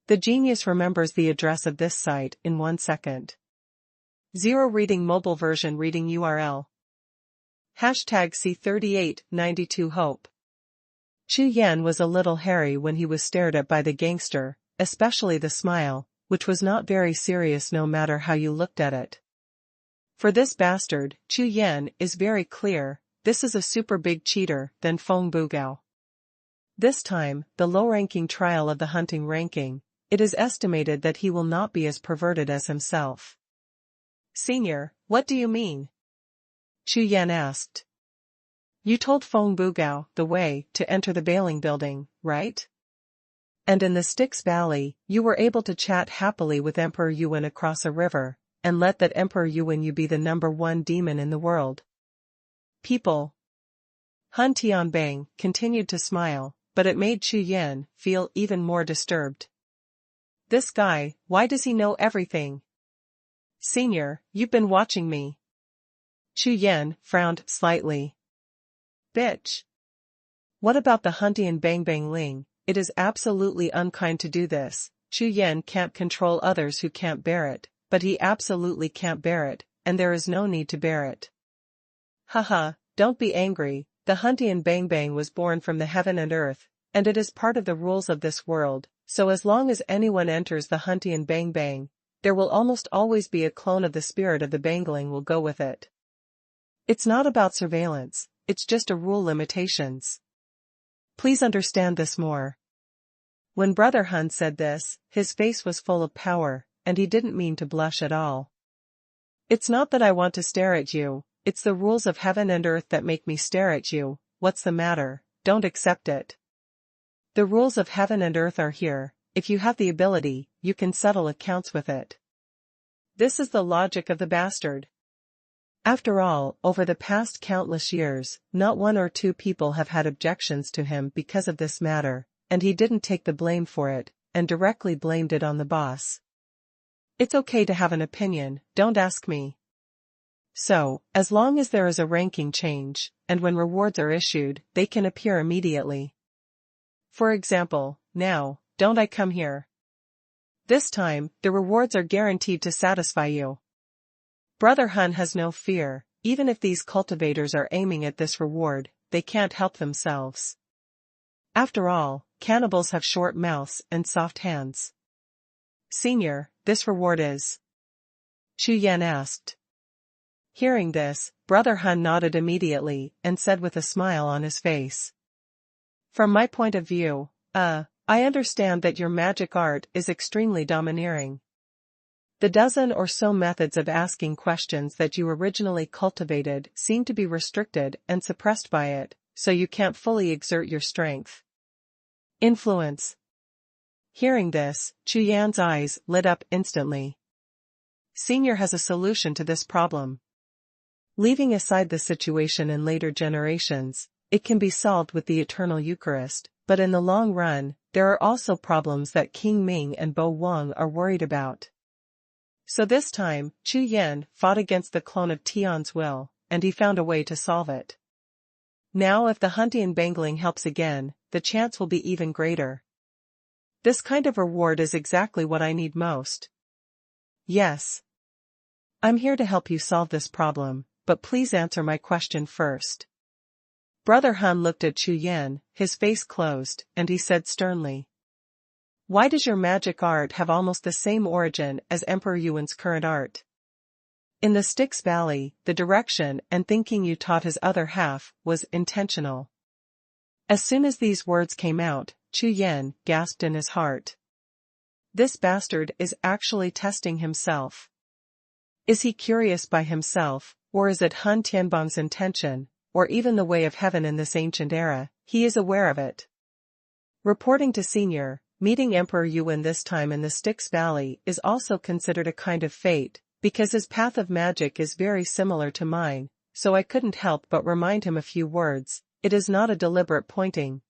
The genius remembers the address of this site in 1 second. 0 reading mobile version reading URL. Hashtag C3892 Hope. Chu Yan was a little hairy when he was stared at by the gangster, especially the smile, which was not very serious no matter how you looked at it. For this bastard, Chu Yan is very clear, this is a super big cheater than Feng Bugao. This time, the low-ranking trial of the hunting ranking, it is estimated that he will not be as perverted as himself. Senior, what do you mean? Chu Yan asked. You told Feng Bugao the way to enter the Bailing building, right? And in the Styx Valley, you were able to chat happily with Emperor Yuan across a river, and let that Emperor Yuan you be the #1 demon in the world. People. Han Tianbang continued to smile, but it made Chu Yan feel even more disturbed. This guy, why does he know everything? Senior, you've been watching me. Chu Yan frowned slightly. Bitch. What about the Huntian Bang Bang Ling? It is absolutely unkind to do this. Chu Yan can't control others who can't bear it, but he absolutely can't bear it, and there is no need to bear it. Haha, don't be angry, the Huntian Bang Bang was born from the heaven and earth, and it is part of the rules of this world, So as long as anyone enters the Huntian Bang Bang, there will almost always be a clone of the spirit of the Bangling will go with it. It's not about surveillance, it's just a rule limitations. Please understand this more. When Brother Hun said this, his face was full of power, and he didn't mean to blush at all. It's not that I want to stare at you, it's the rules of heaven and earth that make me stare at you. What's the matter? Don't accept it. The rules of heaven and earth are here. If you have the ability, you can settle accounts with it. This is the logic of the bastard. After all, over the past countless years, not one or two people have had objections to him because of this matter, and he didn't take the blame for it, and directly blamed it on the boss. It's okay to have an opinion, don't ask me. So, as long as there is a ranking change, and when rewards are issued, they can appear immediately. For example, now, don't I come here? This time, the rewards are guaranteed to satisfy you. Brother Hun has no fear, even if these cultivators are aiming at this reward, they can't help themselves. After all, cannibals have short mouths and soft hands. Senior, this reward is? Chu Yan asked. Hearing this, Brother Hun nodded immediately and said with a smile on his face. From my point of view, I understand that your magic art is extremely domineering. The dozen or so methods of asking questions that you originally cultivated seem to be restricted and suppressed by it, so you can't fully exert your strength. Influence. Hearing this, Chu Yan's eyes lit up instantly. Senior has a solution to this problem. Leaving aside the situation in later generations, it can be solved with the Eternal Eucharist, but in the long run, there are also problems that King Ming and Bo Wang are worried about. So this time, Chu Yan fought against the clone of Tian's will, and he found a way to solve it. Now if the Huntian Bangling helps again, the chance will be even greater. This kind of reward is exactly what I need most. Yes. I'm here to help you solve this problem, but please answer my question first. Brother Hun looked at Chu Yan, his face closed, and he said sternly. Why does your magic art have almost the same origin as Emperor Yuan's current art? In the Styx Valley, the direction and thinking you taught his other half was intentional. As soon as these words came out, Chu Yan gasped in his heart. This bastard is actually testing himself. Is he curious by himself, or is it Hun Tianbang's intention, or even the way of heaven in this ancient era? He is aware of it. Reporting to Senior, meeting Emperor Yuan this time in the Styx Valley is also considered a kind of fate, because his path of magic is very similar to mine, so I couldn't help but remind him a few words. It is not a deliberate pointing.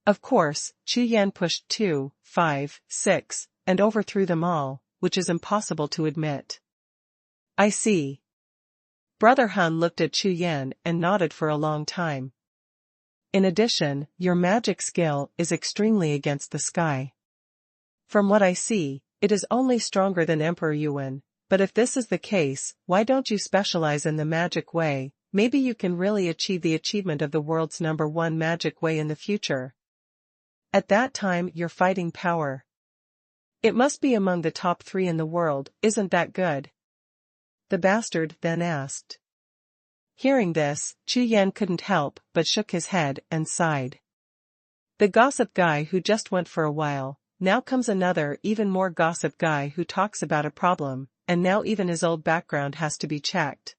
Of course, Chu Yan pushed 2, 5, 6, and overthrew them all, which is impossible to admit. I see. Brother Hun looked at Chu Yan and nodded for a long time. In addition, your magic skill is extremely against the sky. From what I see, it is only stronger than Emperor Yuan, but if this is the case, why don't you specialize in the magic way? Maybe you can really achieve the achievement of the world's #1 magic way in the future. At that time your fighting power. It must be among the top 3 in the world, isn't that good? The bastard then asked. Hearing this, Chu Yan couldn't help but shook his head and sighed. The gossip guy who just went for a while, now comes another even more gossip guy who talks about a problem, and now even his old background has to be checked.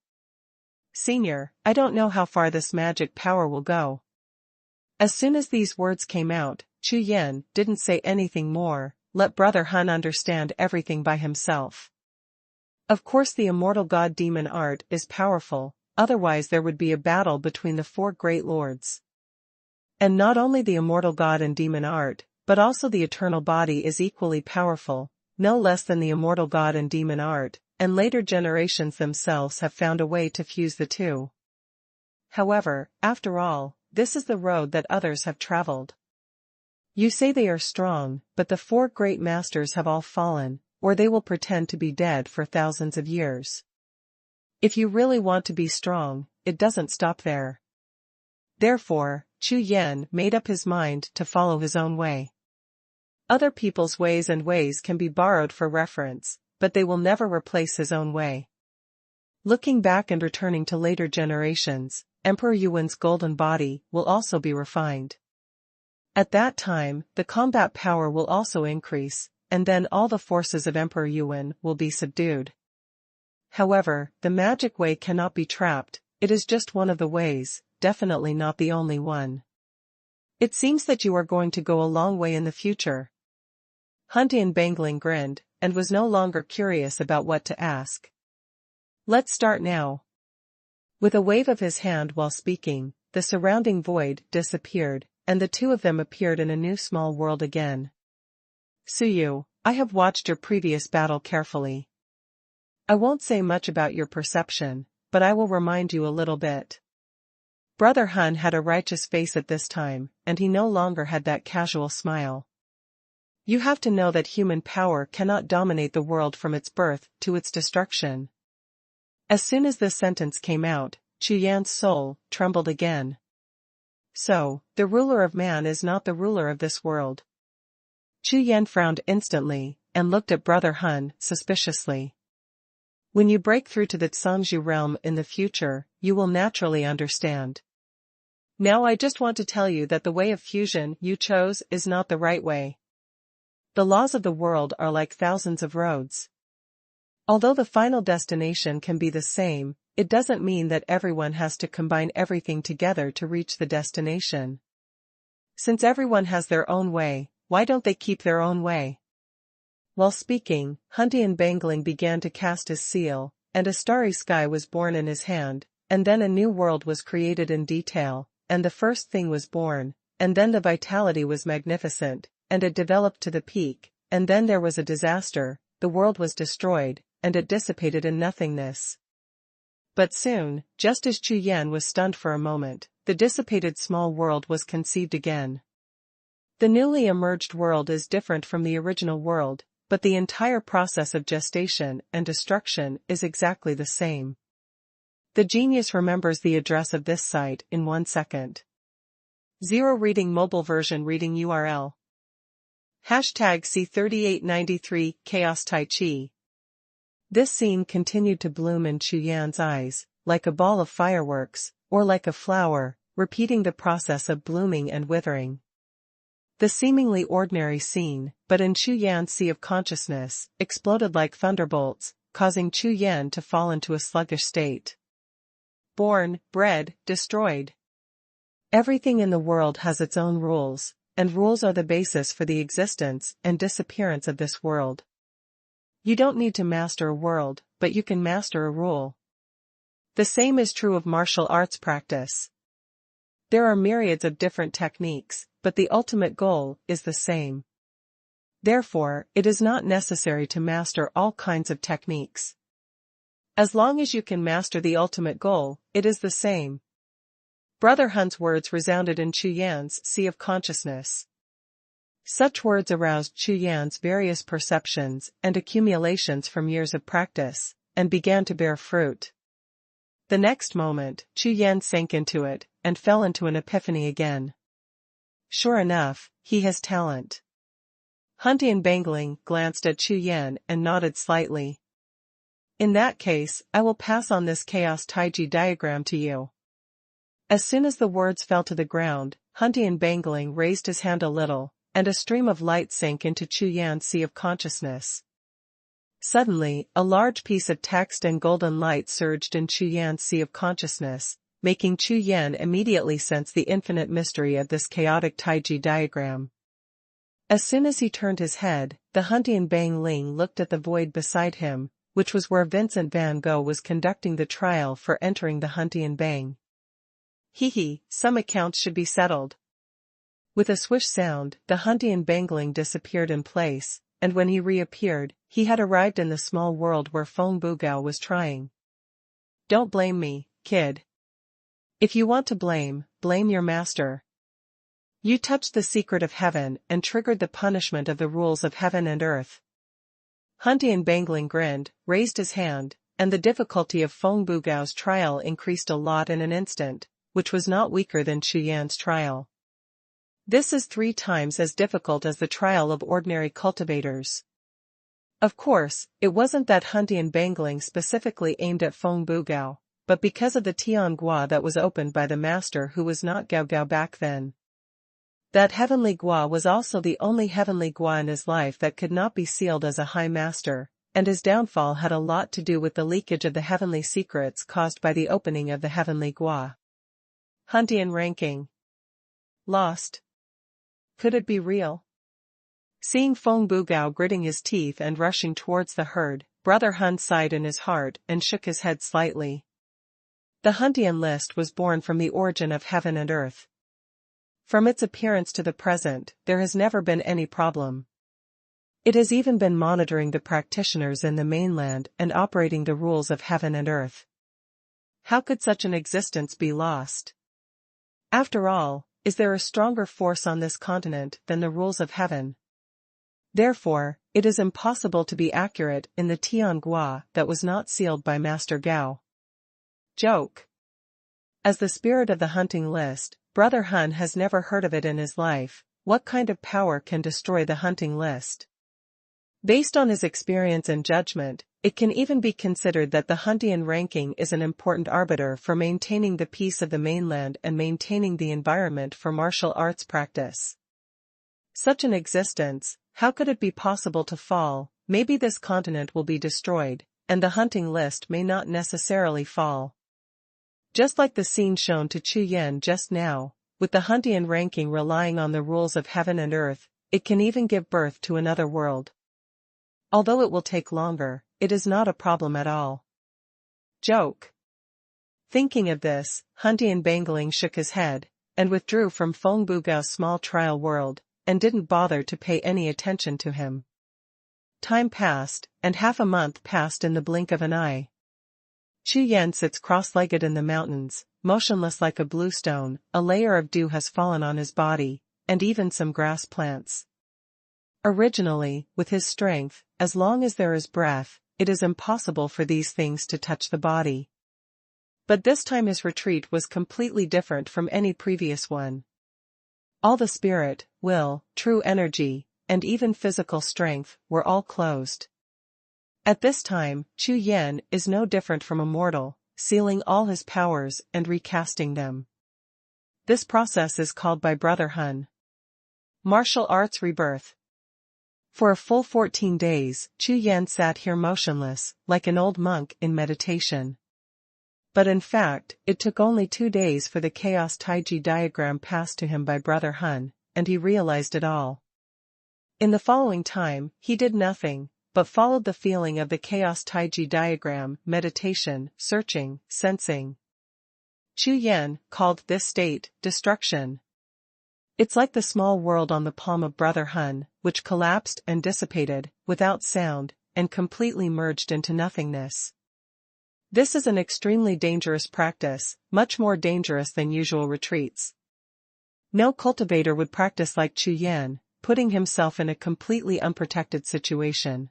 Senior, I don't know how far this magic power will go. As soon as these words came out, Chu Yan didn't say anything more, let Brother Hun understand everything by himself. Of course the immortal god demon art is powerful, otherwise there would be a battle between the 4 great lords. And not only the immortal god and demon art, but also the eternal body is equally powerful, no less than the immortal god and demon art, and later generations themselves have found a way to fuse the two. However, after all, this is the road that others have traveled. You say they are strong, but the 4 great masters have all fallen, or they will pretend to be dead for thousands of years. If you really want to be strong, it doesn't stop there. Therefore, Chu Yan made up his mind to follow his own way. Other people's ways can be borrowed for reference, but they will never replace his own way. Looking back and returning to later generations, Emperor Yuan's golden body will also be refined. At that time, the combat power will also increase, and then all the forces of Emperor Yuan will be subdued. However, the magic way cannot be trapped, it is just one of the ways, definitely not the only one. It seems that you are going to go a long way in the future. Han Dianfang grinned, and was no longer curious about what to ask. Let's start now. With a wave of his hand while speaking, the surrounding void disappeared, and the two of them appeared in a new small world again. Suyu, I have watched your previous battle carefully. I won't say much about your perception, but I will remind you a little bit. Brother Han had a righteous face at this time, and he no longer had that casual smile. You have to know that human power cannot dominate the world from its birth to its destruction. As soon as this sentence came out, Chu Yan's soul trembled again. So, the ruler of man is not the ruler of this world. Chu Yan frowned instantly, and looked at Brother Han suspiciously. When you break through to the Zhangzhu realm in the future, you will naturally understand. Now I just want to tell you that the way of fusion you chose is not the right way. The laws of the world are like thousands of roads. Although the final destination can be the same, it doesn't mean that everyone has to combine everything together to reach the destination. Since everyone has their own way, why don't they keep their own way? While speaking, Han Dianfang began to cast his seal, and a starry sky was born in his hand, and then a new world was created in detail, and the first thing was born, and then the vitality was magnificent, and it developed to the peak, and then there was a disaster, the world was destroyed, and it dissipated in nothingness. But soon, just as Chu Yan was stunned for a moment, the dissipated small world was conceived again. The newly emerged world is different from the original world, but the entire process of gestation and destruction is exactly the same. The genius remembers the address of this site in 1 second. 0 reading mobile version reading URL. #C3893 Chaos Tai Chi. This scene continued to bloom in Chu Yan's eyes, like a ball of fireworks, or like a flower, repeating the process of blooming and withering. The seemingly ordinary scene, but in Chu Yan's sea of consciousness, exploded like thunderbolts, causing Chu Yan to fall into a sluggish state. Born, bred, destroyed. Everything in the world has its own rules, and rules are the basis for the existence and disappearance of this world. You don't need to master a world, but you can master a rule. The same is true of martial arts practice. There are myriads of different techniques, but the ultimate goal is the same. Therefore, it is not necessary to master all kinds of techniques. As long as you can master the ultimate goal, it is the same. Brother Han's words resounded in Chu Yan's sea of consciousness. Such words aroused Chu Yan's various perceptions and accumulations from years of practice, and began to bear fruit. The next moment, Chu Yan sank into it, and fell into an epiphany again. Sure enough, he has talent. Han Dianfang glanced at Chu Yan and nodded slightly. In that case, I will pass on this Chaos Taiji diagram to you. As soon as the words fell to the ground, Han Dianfang raised his hand a little, and a stream of light sank into Chu Yan's sea of consciousness. Suddenly, a large piece of text and golden light surged in Chu Yan's sea of consciousness, making Chu Yan immediately sense the infinite mystery of this chaotic Taiji diagram. As soon as he turned his head, the Han Dianfang looked at the void beside him, which was where Vincent van Gogh was conducting the trial for entering the Han Dianfang. Hee, some accounts should be settled. With a swish sound, the Han Dianfang disappeared in place, and when he reappeared, he had arrived in the small world where Feng Bugao was trying. Don't blame me, kid. If you want to blame your master. You touched the secret of heaven and triggered the punishment of the rules of heaven and earth. Han Dianfang grinned, raised his hand, and the difficulty of Feng Bugao's trial increased a lot in an instant, which was not weaker than Chu Yan's trial. This is 3 times as difficult as the trial of ordinary cultivators. Of course, it wasn't that Huntian bangling specifically aimed at Feng Bugao, but because of the Tiangua that was opened by the master who was not Gao Gao back then. That heavenly Gua was also the only heavenly Gua in his life that could not be sealed as a high master, and his downfall had a lot to do with the leakage of the heavenly secrets caused by the opening of the heavenly Gua. Huntian ranking. Lost. Could it be real? Seeing Feng Bugao gritting his teeth and rushing towards the herd, Brother Hun sighed in his heart and shook his head slightly. The Huntian list was born from the origin of heaven and earth. From its appearance to the present, there has never been any problem. It has even been monitoring the practitioners in the mainland and operating the rules of heaven and earth. How could such an existence be lost? After all, is there a stronger force on this continent than the rules of heaven? Therefore, it is impossible to be accurate in the Tiangua that was not sealed by Master Gao. Joke. As the spirit of the hunting list, Brother Hun has never heard of it in his life. What kind of power can destroy the hunting list? Based on his experience and judgment, it can even be considered that the Huntian ranking is an important arbiter for maintaining the peace of the mainland and maintaining the environment for martial arts practice. Such an existence, how could it be possible to fall? Maybe this continent will be destroyed, and the hunting list may not necessarily fall. Just like the scene shown to Chu Yan just now, with the Huntian ranking relying on the rules of heaven and earth, it can even give birth to another world. Although it will take longer, it is not a problem at all. Joke. Thinking of this, Huntian Bangling shook his head, and withdrew from Feng Bugao's small trial world, and didn't bother to pay any attention to him. Time passed, and half a month passed in the blink of an eye. Chu Yan sits cross-legged in the mountains, motionless like a blue stone. A layer of dew has fallen on his body, and even some grass plants. Originally, with his strength, as long as there is breath, it is impossible for these things to touch the body. But this time his retreat was completely different from any previous one. All the spirit, will, true energy, and even physical strength were all closed. At this time, Chu Yan is no different from a mortal, sealing all his powers and recasting them. This process is called by Brother Hun martial arts rebirth. For a full 14 days, Chu Yan sat here motionless, like an old monk in meditation. But in fact, it took only 2 days for the chaos Taiji diagram passed to him by Brother Hun, and he realized it all. In the following time, he did nothing, but followed the feeling of the chaos Taiji diagram, meditation, searching, sensing. Chu Yan called this state destruction. It's like the small world on the palm of Brother Hun, which collapsed and dissipated, without sound, and completely merged into nothingness. This is an extremely dangerous practice, much more dangerous than usual retreats. No cultivator would practice like Chu Yan, putting himself in a completely unprotected situation.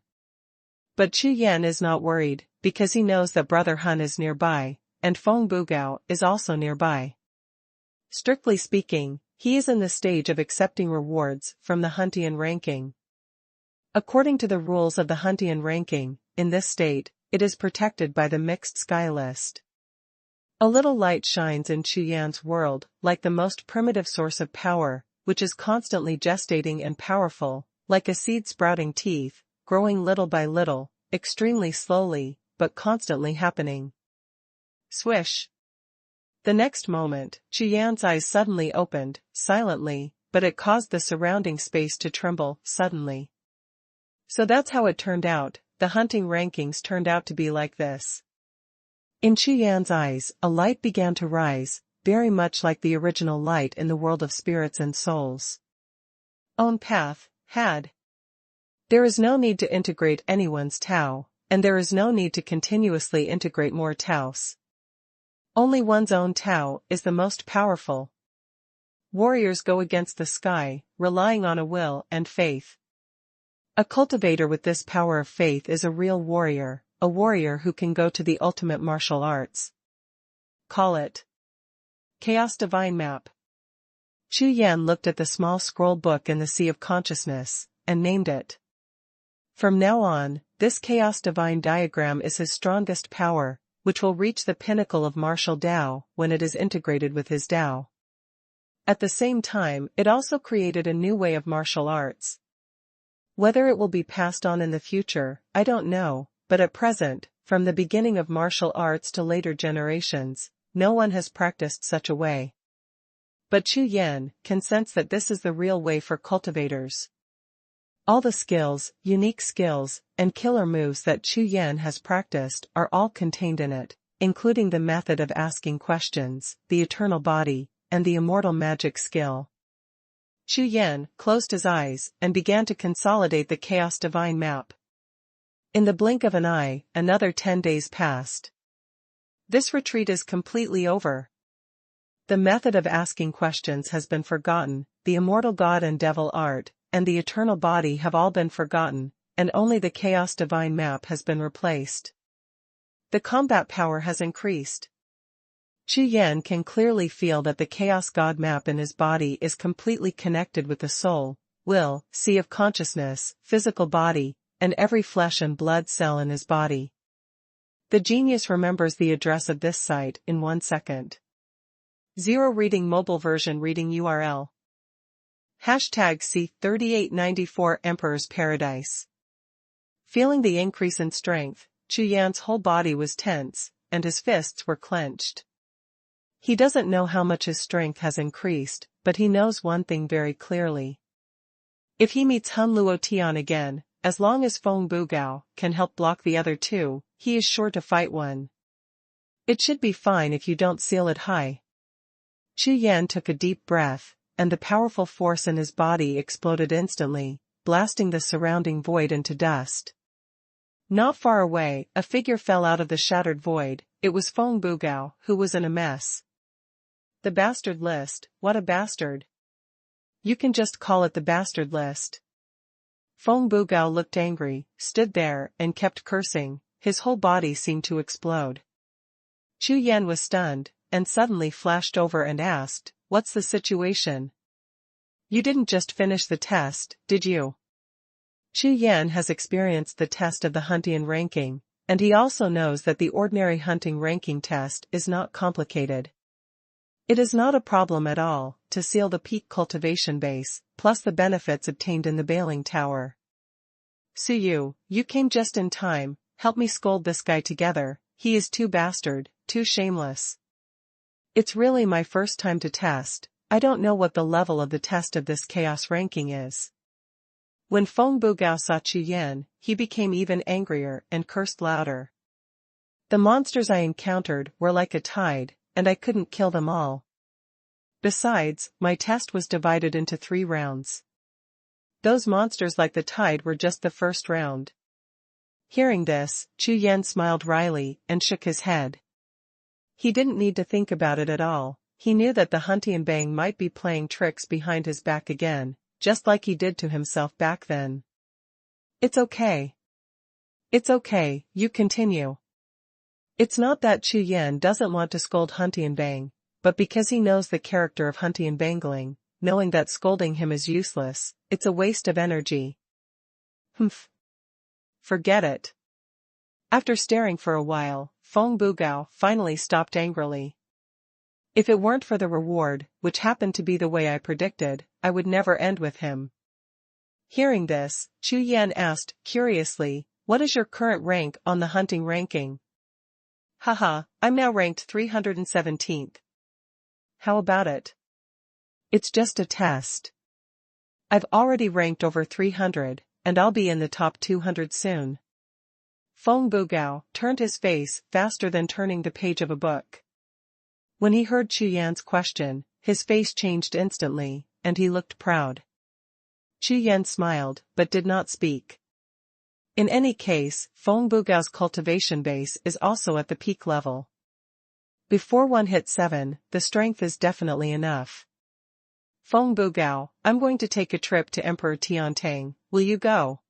But Chu Yan is not worried, because he knows that Brother Hun is nearby, and Feng Bugao is also nearby. Strictly speaking, he is in the stage of accepting rewards from the Huntian ranking. According to the rules of the Huntian ranking, in this state, it is protected by the mixed sky list. A little light shines in Chu Yan's world, like the most primitive source of power, which is constantly gestating and powerful, like a seed sprouting teeth, growing little by little, extremely slowly, but constantly happening. Swish. The next moment, Chu Yan's eyes suddenly opened, silently, but it caused the surrounding space to tremble, suddenly. So that's how it turned out, the hunting rankings turned out to be like this. In Chu Yan's eyes, a light began to rise, very much like the original light in the world of spirits and souls. Own path, had. There is no need to integrate anyone's Tao, and there is no need to continuously integrate more Taos. Only one's own Tao is the most powerful. Warriors go against the sky, relying on a will and faith. A cultivator with this power of faith is a real warrior, a warrior who can go to the ultimate martial arts. Call it Chaos Divine Map. Chu Yan looked at the small scroll book in the Sea of Consciousness, and named it. From now on, this Chaos Divine diagram is his strongest power, which will reach the pinnacle of martial Tao when it is integrated with his Tao. At the same time, it also created a new way of martial arts. Whether it will be passed on in the future, I don't know, but at present, from the beginning of martial arts to later generations, no one has practiced such a way. But Chu Yan can sense that this is the real way for cultivators. All the skills, unique skills, and killer moves that Chu Yan has practiced are all contained in it, including the method of asking questions, the eternal body, and the immortal magic skill. Chu Yan closed his eyes and began to consolidate the Chaos Divine map. In the blink of an eye, another 10 days passed. This retreat is completely over. The method of asking questions has been forgotten, the immortal god and devil art, and the eternal body have all been forgotten, and only the Chaos Divine map has been replaced. The combat power has increased. Chu Yan can clearly feel that the Chaos God map in his body is completely connected with the soul, will, sea of consciousness, physical body, and every flesh and blood cell in his body. The genius remembers the address of this site in 1 second. 0 reading mobile version reading URL. Hashtag C3894 Emperor's Paradise. Feeling the increase in strength, Chu Yan's whole body was tense, and his fists were clenched. He doesn't know how much his strength has increased, but he knows one thing very clearly. If he meets Hun Luo Tian again, as long as Feng Bugao can help block the other two, he is sure to fight one. It should be fine if you don't seal it high. Chu Yan took a deep breath, and the powerful force in his body exploded instantly, blasting the surrounding void into dust. Not far away, a figure fell out of the shattered void. It was Feng Bugao, who was in a mess. The bastard list, what a bastard. You can just call it the bastard list. Feng Bugao looked angry, stood there, and kept cursing. His whole body seemed to explode. Chu Yan was stunned, and suddenly flashed over and asked, "What's the situation? You didn't just finish the test, did you?" Chu Yan has experienced the test of the Huntian ranking, and he also knows that the ordinary hunting ranking test is not complicated. It is not a problem at all to seal the peak cultivation base, plus the benefits obtained in the Bailing Tower. Suyu, you came just in time, help me scold this guy together, he is too bastard, too shameless. It's really my first time to test, I don't know what the level of the test of this chaos ranking is. When Feng Bugao saw Chu Yan, he became even angrier and cursed louder. The monsters I encountered were like a tide, and I couldn't kill them all. Besides, my test was divided into 3 rounds. Those monsters like the tide were just the first round. Hearing this, Chu Yan smiled wryly and shook his head. He didn't need to think about it at all, he knew that the Huntian Bang might be playing tricks behind his back again, just like he did to himself back then. It's okay. It's okay, you continue. It's not that Chu Yan doesn't want to scold Huntian Bang, but because he knows the character of Huntian Bangling, knowing that scolding him is useless, it's a waste of energy. Humph. Forget it. After staring for a while, Feng Bugao finally stopped angrily. If it weren't for the reward, which happened to be the way I predicted, I would never end with him. Hearing this, Chu Yan asked, curiously, what is your current rank on the hunting ranking? Haha, I'm now ranked 317th. How about it? It's just a test. I've already ranked over 300, and I'll be in the top 200 soon. Feng Bugao turned his face faster than turning the page of a book. When he heard Chu Yan's question, his face changed instantly, and he looked proud. Chu Yan smiled, but did not speak. In any case, Feng Bugao's cultivation base is also at the peak level. Before one hits 7, the strength is definitely enough. Feng Bugao, I'm going to take a trip to Emperor Tiantang, will you go?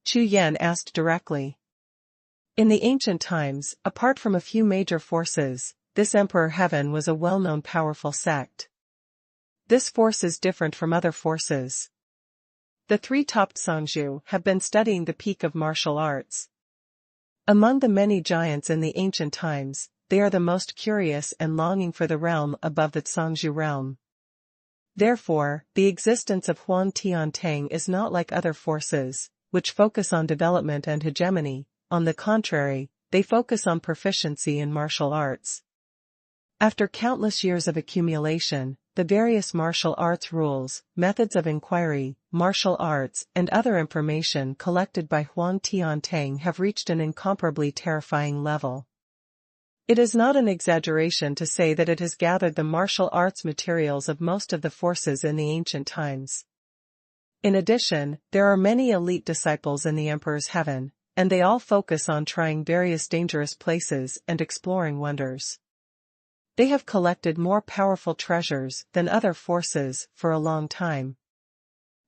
Chu Yan asked directly. In the ancient times, apart from a few major forces, this Emperor Heaven was a well-known powerful sect. This force is different from other forces. The three-topped Songzhu have been studying the peak of martial arts. Among the many giants in the ancient times, they are the most curious and longing for the realm above the Songzhu realm. Therefore, the existence of Huang Tiantang is not like other forces, which focus on development and hegemony. On the contrary, they focus on proficiency in martial arts. After countless years of accumulation, the various martial arts rules, methods of inquiry, martial arts, and other information collected by Huang Tiantang have reached an incomparably terrifying level. It is not an exaggeration to say that it has gathered the martial arts materials of most of the forces in the ancient times. In addition, there are many elite disciples in the Emperor's heaven, and they all focus on trying various dangerous places and exploring wonders. They have collected more powerful treasures than other forces for a long time.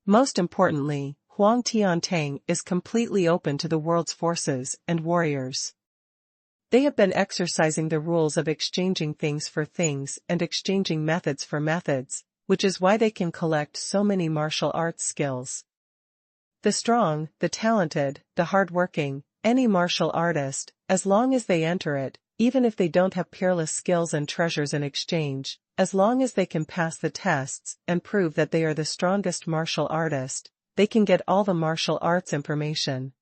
Most importantly, Huang Tiantang is completely open to the world's forces and warriors. They have been exercising the rules of exchanging things for things and exchanging methods for methods, which is why they can collect so many martial arts skills. The strong, the talented, the hardworking, any martial artist, as long as they enter it, even if they don't have peerless skills and treasures in exchange, as long as they can pass the tests and prove that they are the strongest martial artist, they can get all the martial arts information.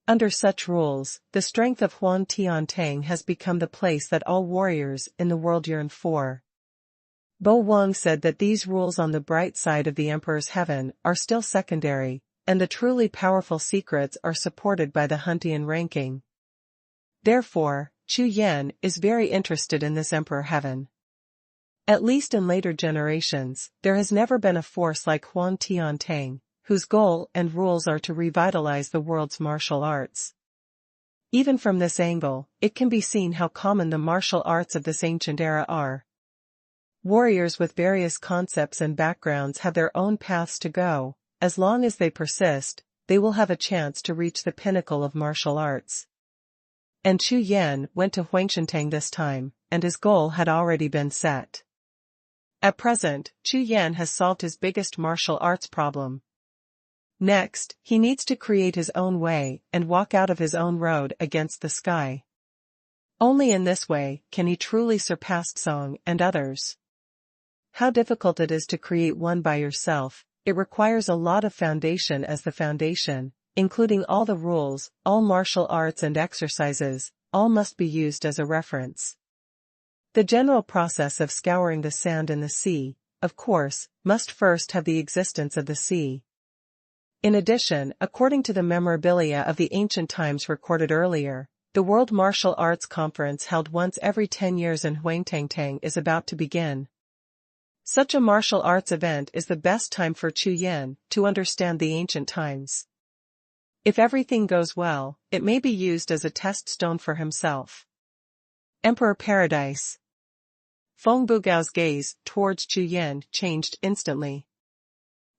Under such rules, the strength of Huang Tiantang has become the place that all warriors in the world yearn for. Bo Wang said that these rules on the bright side of the Emperor's heaven are still secondary, and the truly powerful secrets are supported by the Huntian ranking. Therefore, Chu Yan is very interested in this Emperor heaven. At least in later generations, there has never been a force like Huang Tiantang, whose goal and rules are to revitalize the world's martial arts. Even from this angle, it can be seen how common the martial arts of this ancient era are. Warriors with various concepts and backgrounds have their own paths to go. As long as they persist, they will have a chance to reach the pinnacle of martial arts. And Chu Yan went to Huangshentang this time, and his goal had already been set. At present, Chu Yan has solved his biggest martial arts problem. Next, he needs to create his own way and walk out of his own road against the sky. Only in this way can he truly surpass Song and others. How difficult it is to create one by yourself. It requires a lot of foundation as the foundation, including all the rules, all martial arts and exercises, all must be used as a reference. The general process of scouring the sand in the sea, of course, must first have the existence of the sea. In addition, according to the memorabilia of the ancient times recorded earlier, the World Martial Arts Conference held once every 10 years in Huangtangtang is about to begin. Such a martial arts event is the best time for Chu Yan to understand the ancient times. If everything goes well, it may be used as a test stone for himself. Emperor Paradise. Feng Bugao's gaze towards Chu Yan changed instantly.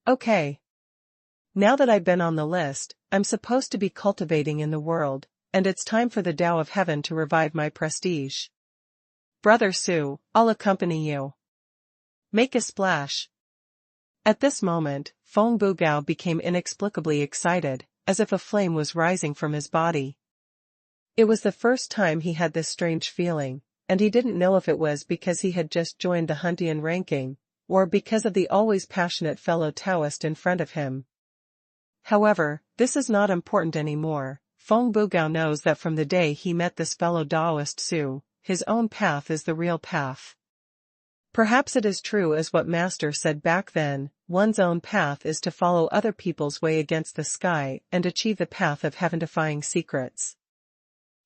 Okay. Now that I've been on the list, I'm supposed to be cultivating in the world, and it's time for the Tao of Heaven to revive my prestige. Brother Su, I'll accompany you. Make a splash. At this moment, Feng Bugao became inexplicably excited, as if a flame was rising from his body. It was the first time he had this strange feeling, and he didn't know if it was because he had just joined the Huntian ranking, or because of the always passionate fellow Taoist in front of him. However, this is not important anymore. Feng Bugao knows that from the day he met this fellow Taoist Su, his own path is the real path. Perhaps it is true as what Master said back then, one's own path is to follow other people's way against the sky and achieve the path of heaven-defying secrets.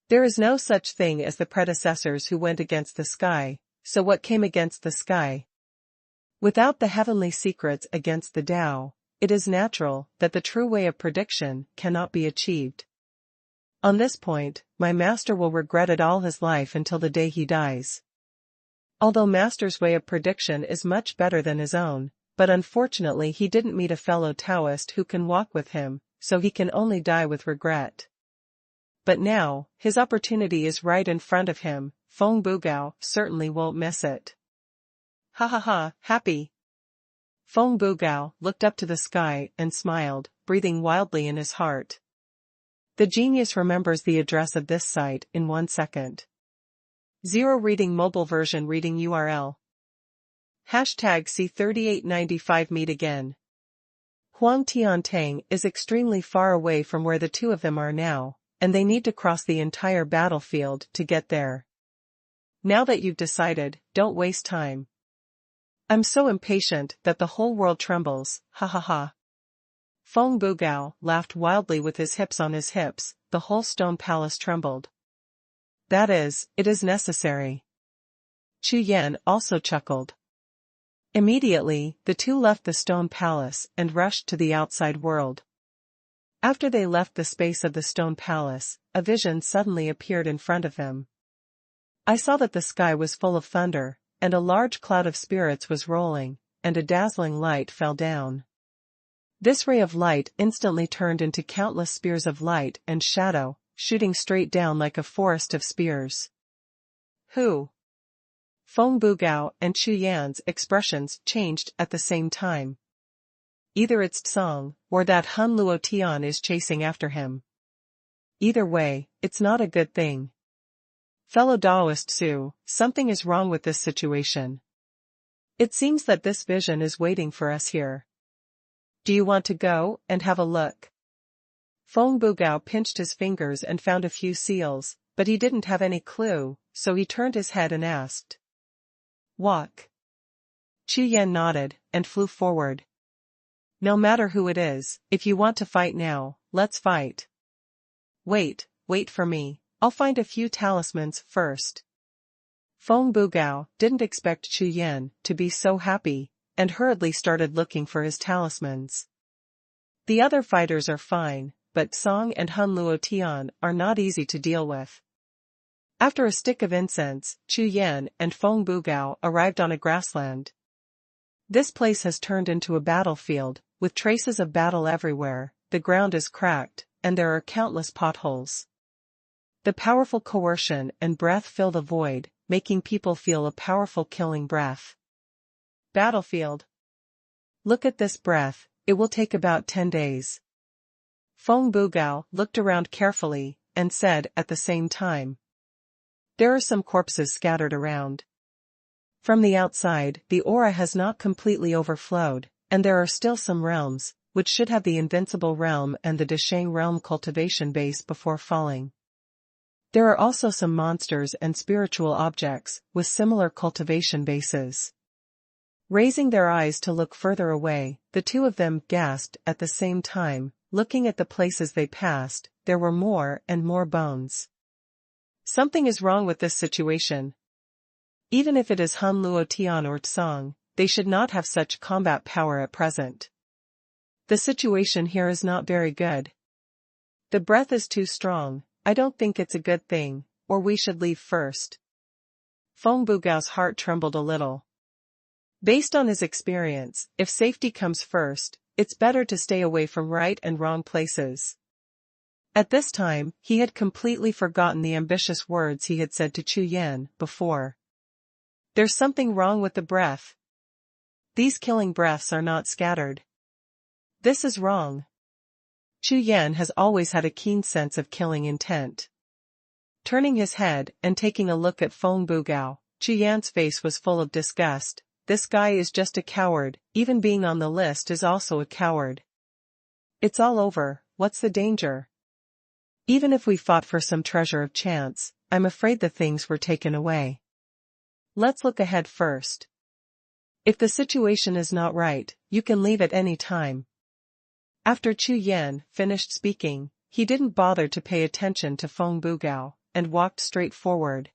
There is no such thing as the predecessors who went against the sky, so what came against the sky? Without the heavenly secrets against the Tao, it is natural that the true way of prediction cannot be achieved. On this point, my master will regret it all his life until the day he dies. Although Master's way of prediction is much better than his own, but unfortunately he didn't meet a fellow Taoist who can walk with him, so he can only die with regret. But now, his opportunity is right in front of him. Feng Bugao certainly won't miss it. Ha ha ha, happy. Feng Bugao looked up to the sky and smiled, breathing wildly in his heart. The genius remembers the address of this site in 1 second. 0 Reading mobile version reading URL. Hashtag C3895 meet again. Huang Tiantang is extremely far away from where the two of them are now, and they need to cross the entire battlefield to get there. Now that you've decided, don't waste time. I'm so impatient that the whole world trembles, ha ha ha. Feng Bugao laughed wildly with his hips on his hips, the whole stone palace trembled. That is, it is necessary. Chu Yan also chuckled. Immediately, the two left the stone palace and rushed to the outside world. After they left the space of the stone palace, a vision suddenly appeared in front of him. I saw that the sky was full of thunder, and a large cloud of spirits was rolling, and a dazzling light fell down. This ray of light instantly turned into countless spears of light and shadow, shooting straight down like a forest of spears. Who? Feng Bugao and Chu Yan's expressions changed at the same time. Either it's Tsang, or that Hun Luo Tian is chasing after him. Either way, it's not a good thing. Fellow Daoist Su, something is wrong with this situation. It seems that this vision is waiting for us here. Do you want to go and have a look? Feng Bugao pinched his fingers and found a few seals, but he didn't have any clue, so he turned his head and asked. Walk. Chu Yan nodded, and flew forward. No matter who it is, if you want to fight now, let's fight. Wait for me, I'll find a few talismans first. Feng Bugao didn't expect Chu Yan to be so happy, and hurriedly started looking for his talismans. The other fighters are fine, but Song and Hun Luo Tian are not easy to deal with. After a stick of incense, Chu Yan and Feng Bugao arrived on a grassland. This place has turned into a battlefield, with traces of battle everywhere, the ground is cracked, and there are countless potholes. The powerful coercion and breath fill the void, making people feel a powerful killing breath. Battlefield. Look at this breath, it will take about 10 days. Feng Bugao looked around carefully, and said at the same time. There are some corpses scattered around. From the outside, the aura has not completely overflowed, and there are still some realms, which should have the Invincible Realm and the Deshang Realm cultivation base before falling. There are also some monsters and spiritual objects, with similar cultivation bases. Raising their eyes to look further away, the two of them gasped at the same time, looking at the places they passed, there were more and more bones. Something is wrong with this situation. Even if it is Hun Luo Tian or Tsang, they should not have such combat power at present. The situation here is not very good. The breath is too strong, I don't think it's a good thing, or we should leave first. Feng Bugao's heart trembled a little. Based on his experience, if safety comes first, it's better to stay away from right and wrong places. At this time, he had completely forgotten the ambitious words he had said to Chu Yan before. There's something wrong with the breath. These killing breaths are not scattered. This is wrong. Chu Yan has always had a keen sense of killing intent. Turning his head and taking a look at Feng Bugao, Chu Yan's face was full of disgust. This guy is just a coward, even being on the list is also a coward. It's all over, what's the danger? Even if we fought for some treasure of chance, I'm afraid the things were taken away. Let's look ahead first. If the situation is not right, you can leave at any time. After Chu Yan finished speaking, he didn't bother to pay attention to Feng Bugao, and walked straight forward.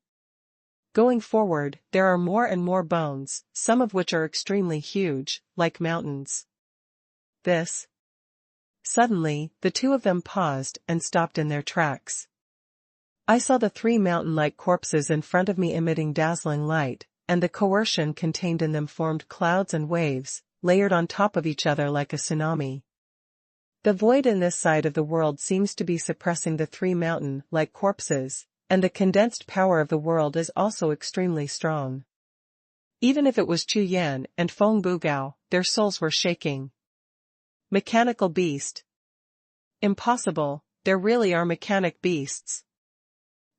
Going forward, there are more and more bones, some of which are extremely huge, like mountains. Suddenly, the two of them paused and stopped in their tracks. I saw the 3 mountain-like corpses in front of me emitting dazzling light, and the coercion contained in them formed clouds and waves, layered on top of each other like a tsunami. The void in this side of the world seems to be suppressing the 3 mountain-like corpses, and the condensed power of the world is also extremely strong. Even if it was Chu Yan and Feng Bugao, their souls were shaking. Mechanical beast. Impossible, there really are mechanic beasts.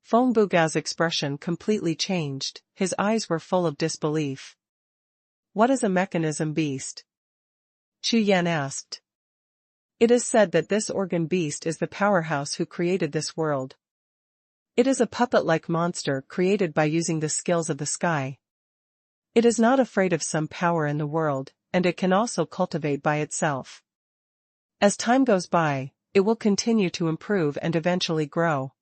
Feng Bugao's expression completely changed, his eyes were full of disbelief. What is a mechanism beast? Chu Yan asked. It is said that this organ beast is the powerhouse who created this world. It is a puppet-like monster created by using the skills of the sky. It is not afraid of some power in the world, and it can also cultivate by itself. As time goes by, it will continue to improve and eventually grow.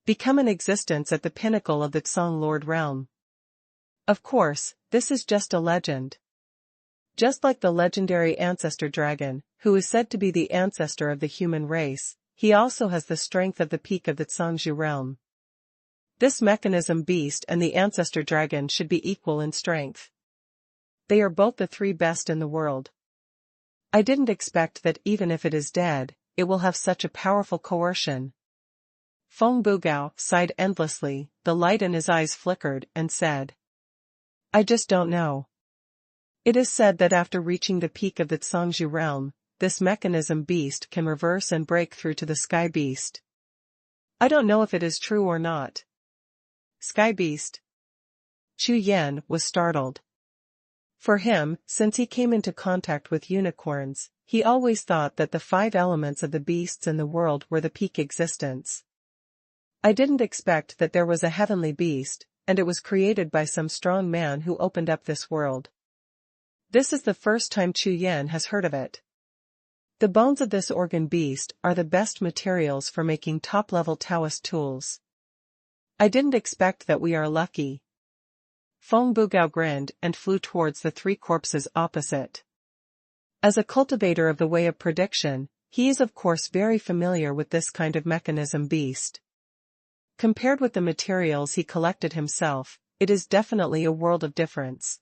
Become an existence at the pinnacle of the Song Lord realm. Of course, this is just a legend. Just like the legendary ancestor dragon, who is said to be the ancestor of the human race, he also has the strength of the peak of the Zhangzhou realm. This mechanism beast and the ancestor dragon should be equal in strength. They are both the three best in the world. I didn't expect that even if it is dead, it will have such a powerful coercion. Feng Bugao sighed endlessly, the light in his eyes flickered, and said, I just don't know. It is said that after reaching the peak of the Zhangzhou realm, this mechanism beast can reverse and break through to the sky beast. I don't know if it is true or not. Sky beast? Chu Yan was startled. For him, since he came into contact with unicorns, he always thought that the 5 elements of the beasts in the world were the peak existence. I didn't expect that there was a heavenly beast, and it was created by some strong man who opened up this world. This is the first time Chu Yan has heard of it. The bones of this organ beast are the best materials for making top-level Taoist tools. I didn't expect that. We are lucky. Feng Bugao grinned and flew towards the 3 corpses opposite. As a cultivator of the way of prediction, he is of course very familiar with this kind of mechanism beast. Compared with the materials he collected himself, it is definitely a world of difference.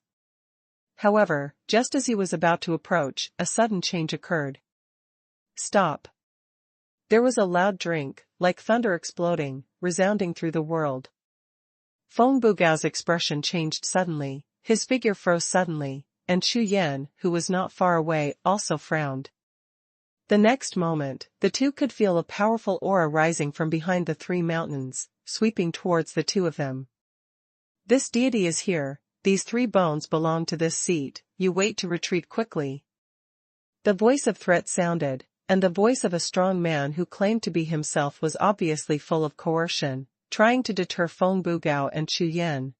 However, just as he was about to approach, a sudden change occurred. Stop. There was a loud drink, like thunder exploding, resounding through the world. Feng Bugao's expression changed suddenly, his figure froze suddenly, and Chu Yan, who was not far away, also frowned. The next moment, the two could feel a powerful aura rising from behind the 3 mountains, sweeping towards the 2 of them. This deity is here, these 3 bones belong to this seat, you wait to retreat quickly. The voice of threat sounded, and the voice of a strong man who claimed to be himself was obviously full of coercion, trying to deter Feng Bugao and Chu Yan.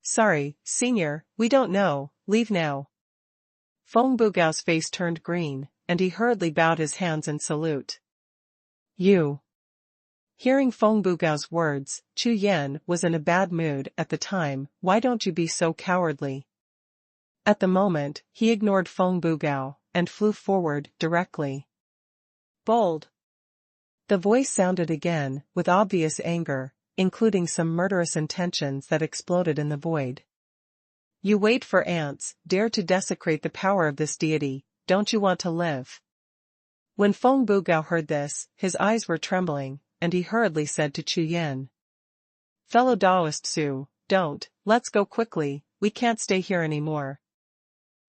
Sorry, senior, we don't know, leave now. Feng Bugao's face turned green, and he hurriedly bowed his hands in salute. You. Hearing Feng Bugao's words, Chu Yan was in a bad mood at the time. Why don't you be so cowardly? At the moment, he ignored Feng Bugao, and flew forward, directly. Bold. The voice sounded again, with obvious anger, including some murderous intentions that exploded in the void. You wait for ants, dare to desecrate the power of this deity, don't you want to live? When Feng Bugao heard this, his eyes were trembling, and he hurriedly said to Chu Yan. Fellow Taoist Su, don't, let's go quickly, we can't stay here anymore.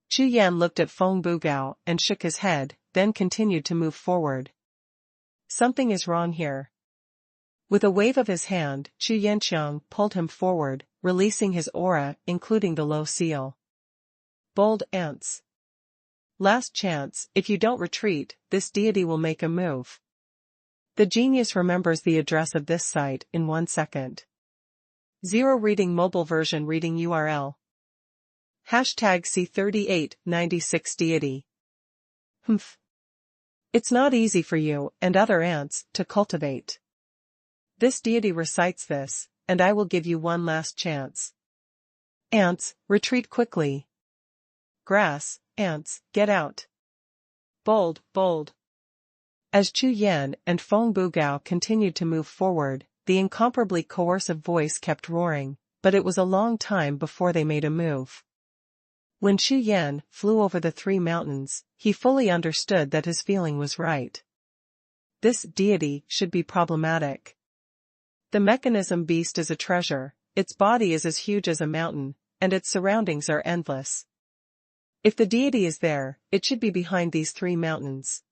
Chu Yan looked at Feng Bugao and shook his head, then continued to move forward. Something is wrong here. With a wave of his hand, Chu Yanqiang pulled him forward, releasing his aura, including the low seal. Bold ants. Last chance, if you don't retreat, this deity will make a move. The genius remembers the address of this site in 1 second. 0 reading mobile version reading URL. Hashtag C3896 deity. Humph. It's not easy for you and other ants to cultivate. This deity recites this, and I will give you one last chance. Ants, retreat quickly. Grass, ants, get out. Bold, bold. As Chu Yan and Feng Bugao continued to move forward, the incomparably coercive voice kept roaring, but it was a long time before they made a move. When Chu Yan flew over the 3 mountains, he fully understood that his feeling was right. This deity should be problematic. The mechanism beast is a treasure, its body is as huge as a mountain, and its surroundings are endless. If the deity is there, it should be behind these 3 mountains.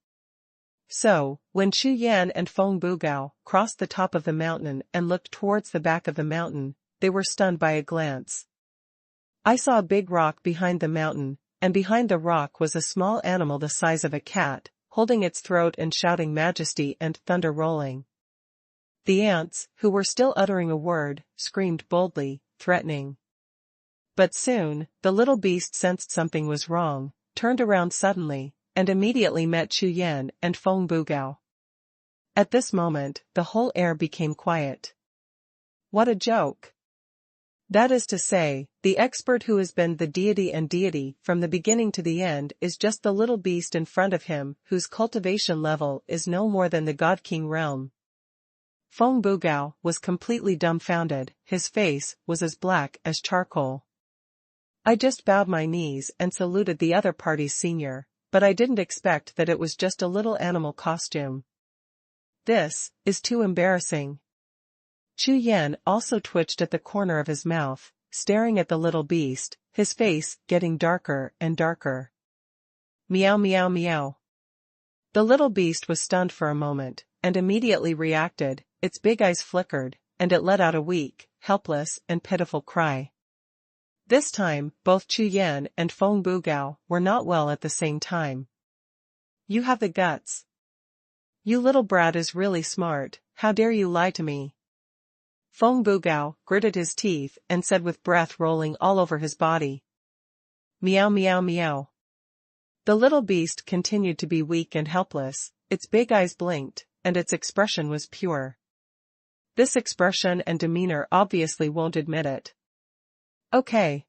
So, when Chu Yan and Feng Bugao crossed the top of the mountain and looked towards the back of the mountain, they were stunned by a glance. I saw a big rock behind the mountain, and behind the rock was a small animal the size of a cat, holding its throat and shouting majesty and thunder rolling. The ants, who were still uttering a word, screamed boldly, threatening. But soon, the little beast sensed something was wrong, turned around suddenly, and immediately met Chu Yan and Feng Bugao. At this moment, the whole air became quiet. What a joke! That is to say, the expert who has been the deity from the beginning to the end is just the little beast in front of him whose cultivation level is no more than the God King realm. Feng Bugao was completely dumbfounded, his face was as black as charcoal. I just bowed my knees and saluted the other party's senior, but I didn't expect that it was just a little animal costume. This is too embarrassing. Chu Yan also twitched at the corner of his mouth, staring at the little beast, his face getting darker and darker. Meow meow meow. The little beast was stunned for a moment, and immediately reacted, its big eyes flickered, and it let out a weak, helpless, and pitiful cry. This time, both Chu Yan and Feng Bugao were not well at the same time. You have the guts. You little brat is really smart, how dare you lie to me? Feng Bugao gritted his teeth and said with breath rolling all over his body. Meow meow meow. The little beast continued to be weak and helpless, its big eyes blinked, and its expression was pure. This expression and demeanor obviously won't admit it. Okay.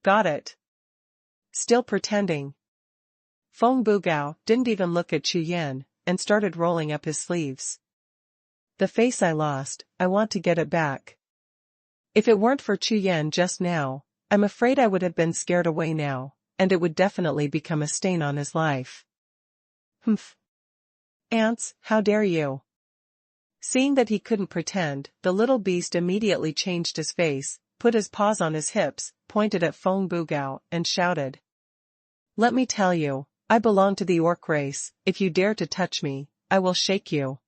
Got it. Still pretending. Feng Bugao didn't even look at Chu Yan, and started rolling up his sleeves. The face I lost, I want to get it back. If it weren't for Chu Yan just now, I'm afraid I would have been scared away now, and it would definitely become a stain on his life. Humph. Ants, how dare you? Seeing that he couldn't pretend, the little beast immediately changed his face, put his paws on his hips, pointed at Feng Bugao, and shouted. Let me tell you, I belong to the orc race, if you dare to touch me, I will shake you.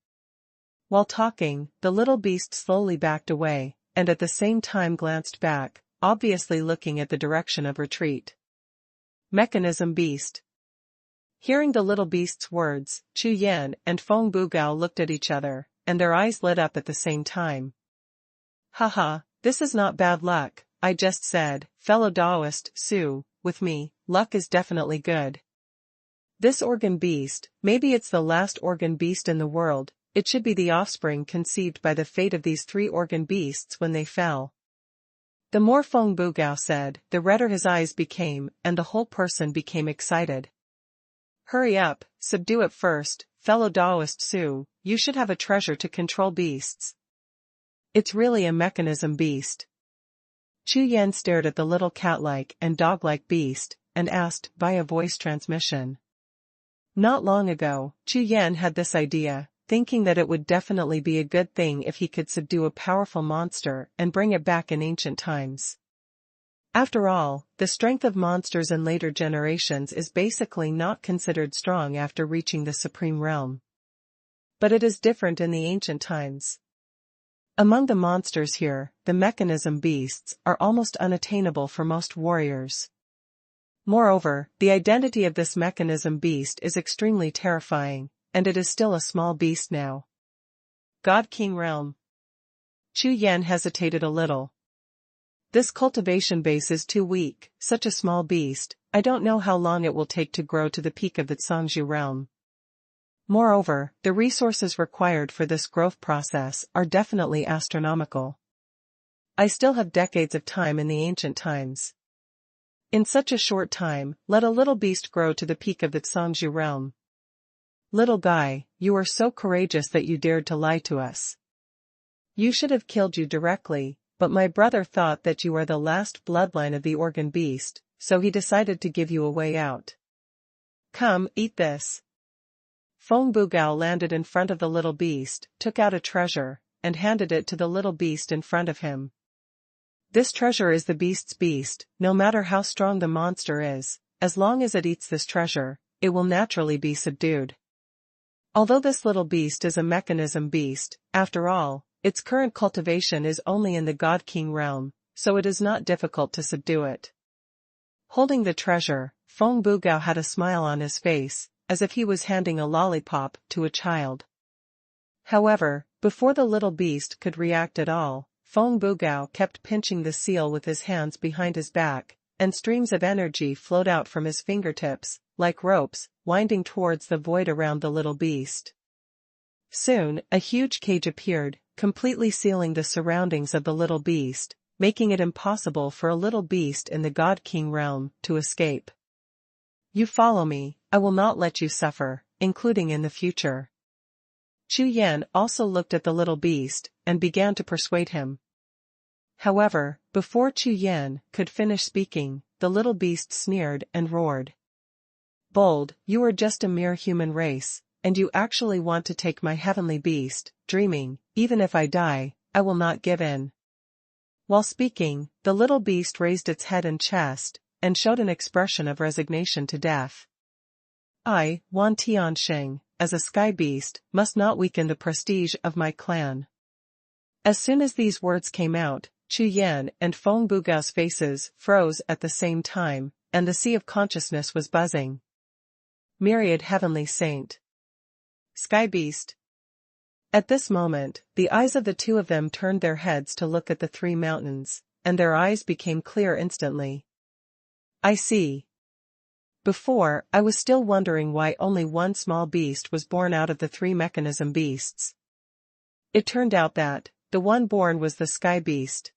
While talking, the little beast slowly backed away, and at the same time glanced back, obviously looking at the direction of retreat. Mechanism beast. Hearing the little beast's words, Chu Yan and Feng Bugao looked at each other, and their eyes lit up at the same time. Haha, this is not bad luck, I just said, fellow Taoist, Su, with me, luck is definitely good. This organ beast, maybe it's the last organ beast in the world, it should be the offspring conceived by the fate of these 3 organ beasts when they fell. The more Feng Bugao said, the redder his eyes became, and the whole person became excited. Hurry up, subdue it first, fellow Taoist Su, you should have a treasure to control beasts. It's really a mechanism beast. Chu Yan stared at the little cat-like and dog-like beast, and asked via voice transmission. Not long ago, Chu Yan had this idea, thinking that it would definitely be a good thing if he could subdue a powerful monster and bring it back in ancient times. After all, the strength of monsters in later generations is basically not considered strong after reaching the supreme realm. But it is different in the ancient times. Among the monsters here, the mechanism beasts are almost unattainable for most warriors. Moreover, the identity of this mechanism beast is extremely terrifying, and it is still a small beast now. God King Realm. Chu Yan hesitated a little. This cultivation base is too weak, such a small beast, I don't know how long it will take to grow to the peak of the Zhangzhou realm. Moreover, the resources required for this growth process are definitely astronomical. I still have decades of time in the ancient times. In such a short time, let a little beast grow to the peak of the Zhangzhou realm. Little guy, you are so courageous that you dared to lie to us. You should have killed you directly, but my brother thought that you are the last bloodline of the organ beast, so he decided to give you a way out. Come, eat this. Feng Bugao landed in front of the little beast, took out a treasure, and handed it to the little beast in front of him. This treasure is the beast's beast, no matter how strong the monster is, as long as it eats this treasure, it will naturally be subdued. Although this little beast is a mechanism beast, after all, its current cultivation is only in the God King realm, so it is not difficult to subdue it. Holding the treasure, Feng Bugao had a smile on his face, as if he was handing a lollipop to a child. However, before the little beast could react at all, Feng Bugao kept pinching the seal with his hands behind his back, and streams of energy flowed out from his fingertips, like ropes, winding towards the void around the little beast. Soon, a huge cage appeared, completely sealing the surroundings of the little beast, making it impossible for a little beast in the God King realm to escape. You follow me, I will not let you suffer, including in the future. Chu Yan also looked at the little beast, and began to persuade him. However, before Chu Yan could finish speaking, the little beast sneered and roared. Bold, you are just a mere human race, and you actually want to take my heavenly beast, dreaming, even if I die, I will not give in. While speaking, the little beast raised its head and chest, and showed an expression of resignation to death. I, Wan Tianxing, as a sky beast, must not weaken the prestige of my clan. As soon as these words came out, Chu Yan and Feng Bugao's faces froze at the same time, and the sea of consciousness was buzzing. Myriad Heavenly Saint. Sky Beast. At this moment, the eyes of the two of them turned their heads to look at the three mountains, and their eyes became clear instantly. I see. Before, I was still wondering why only one small beast was born out of the three mechanism beasts. It turned out that the one born was the Sky Beast.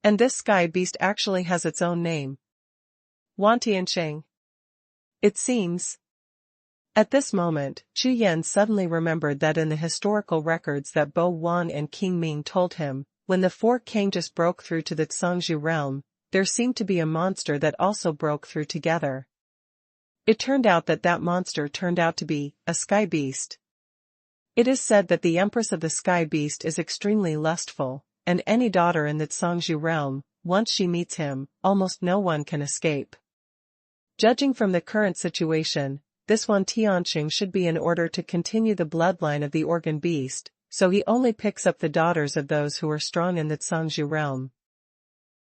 And this Sky Beast actually has its own name. Wantiansheng. It seems. At this moment, Chu Yan suddenly remembered that in the historical records that Bo Wan and King Ming told him, when the four Kangjus broke through to the Cangzhou realm, there seemed to be a monster that also broke through together. It turned out that that monster turned out to be a Sky Beast. It is said that the Empress of the Sky Beast is extremely lustful, and any daughter in the Cangzhou realm, once she meets him, almost no one can escape. Judging from the current situation, this one Tianqing should be in order to continue the bloodline of the Organ Beast, so he only picks up the daughters of those who are strong in the Cangzhou realm.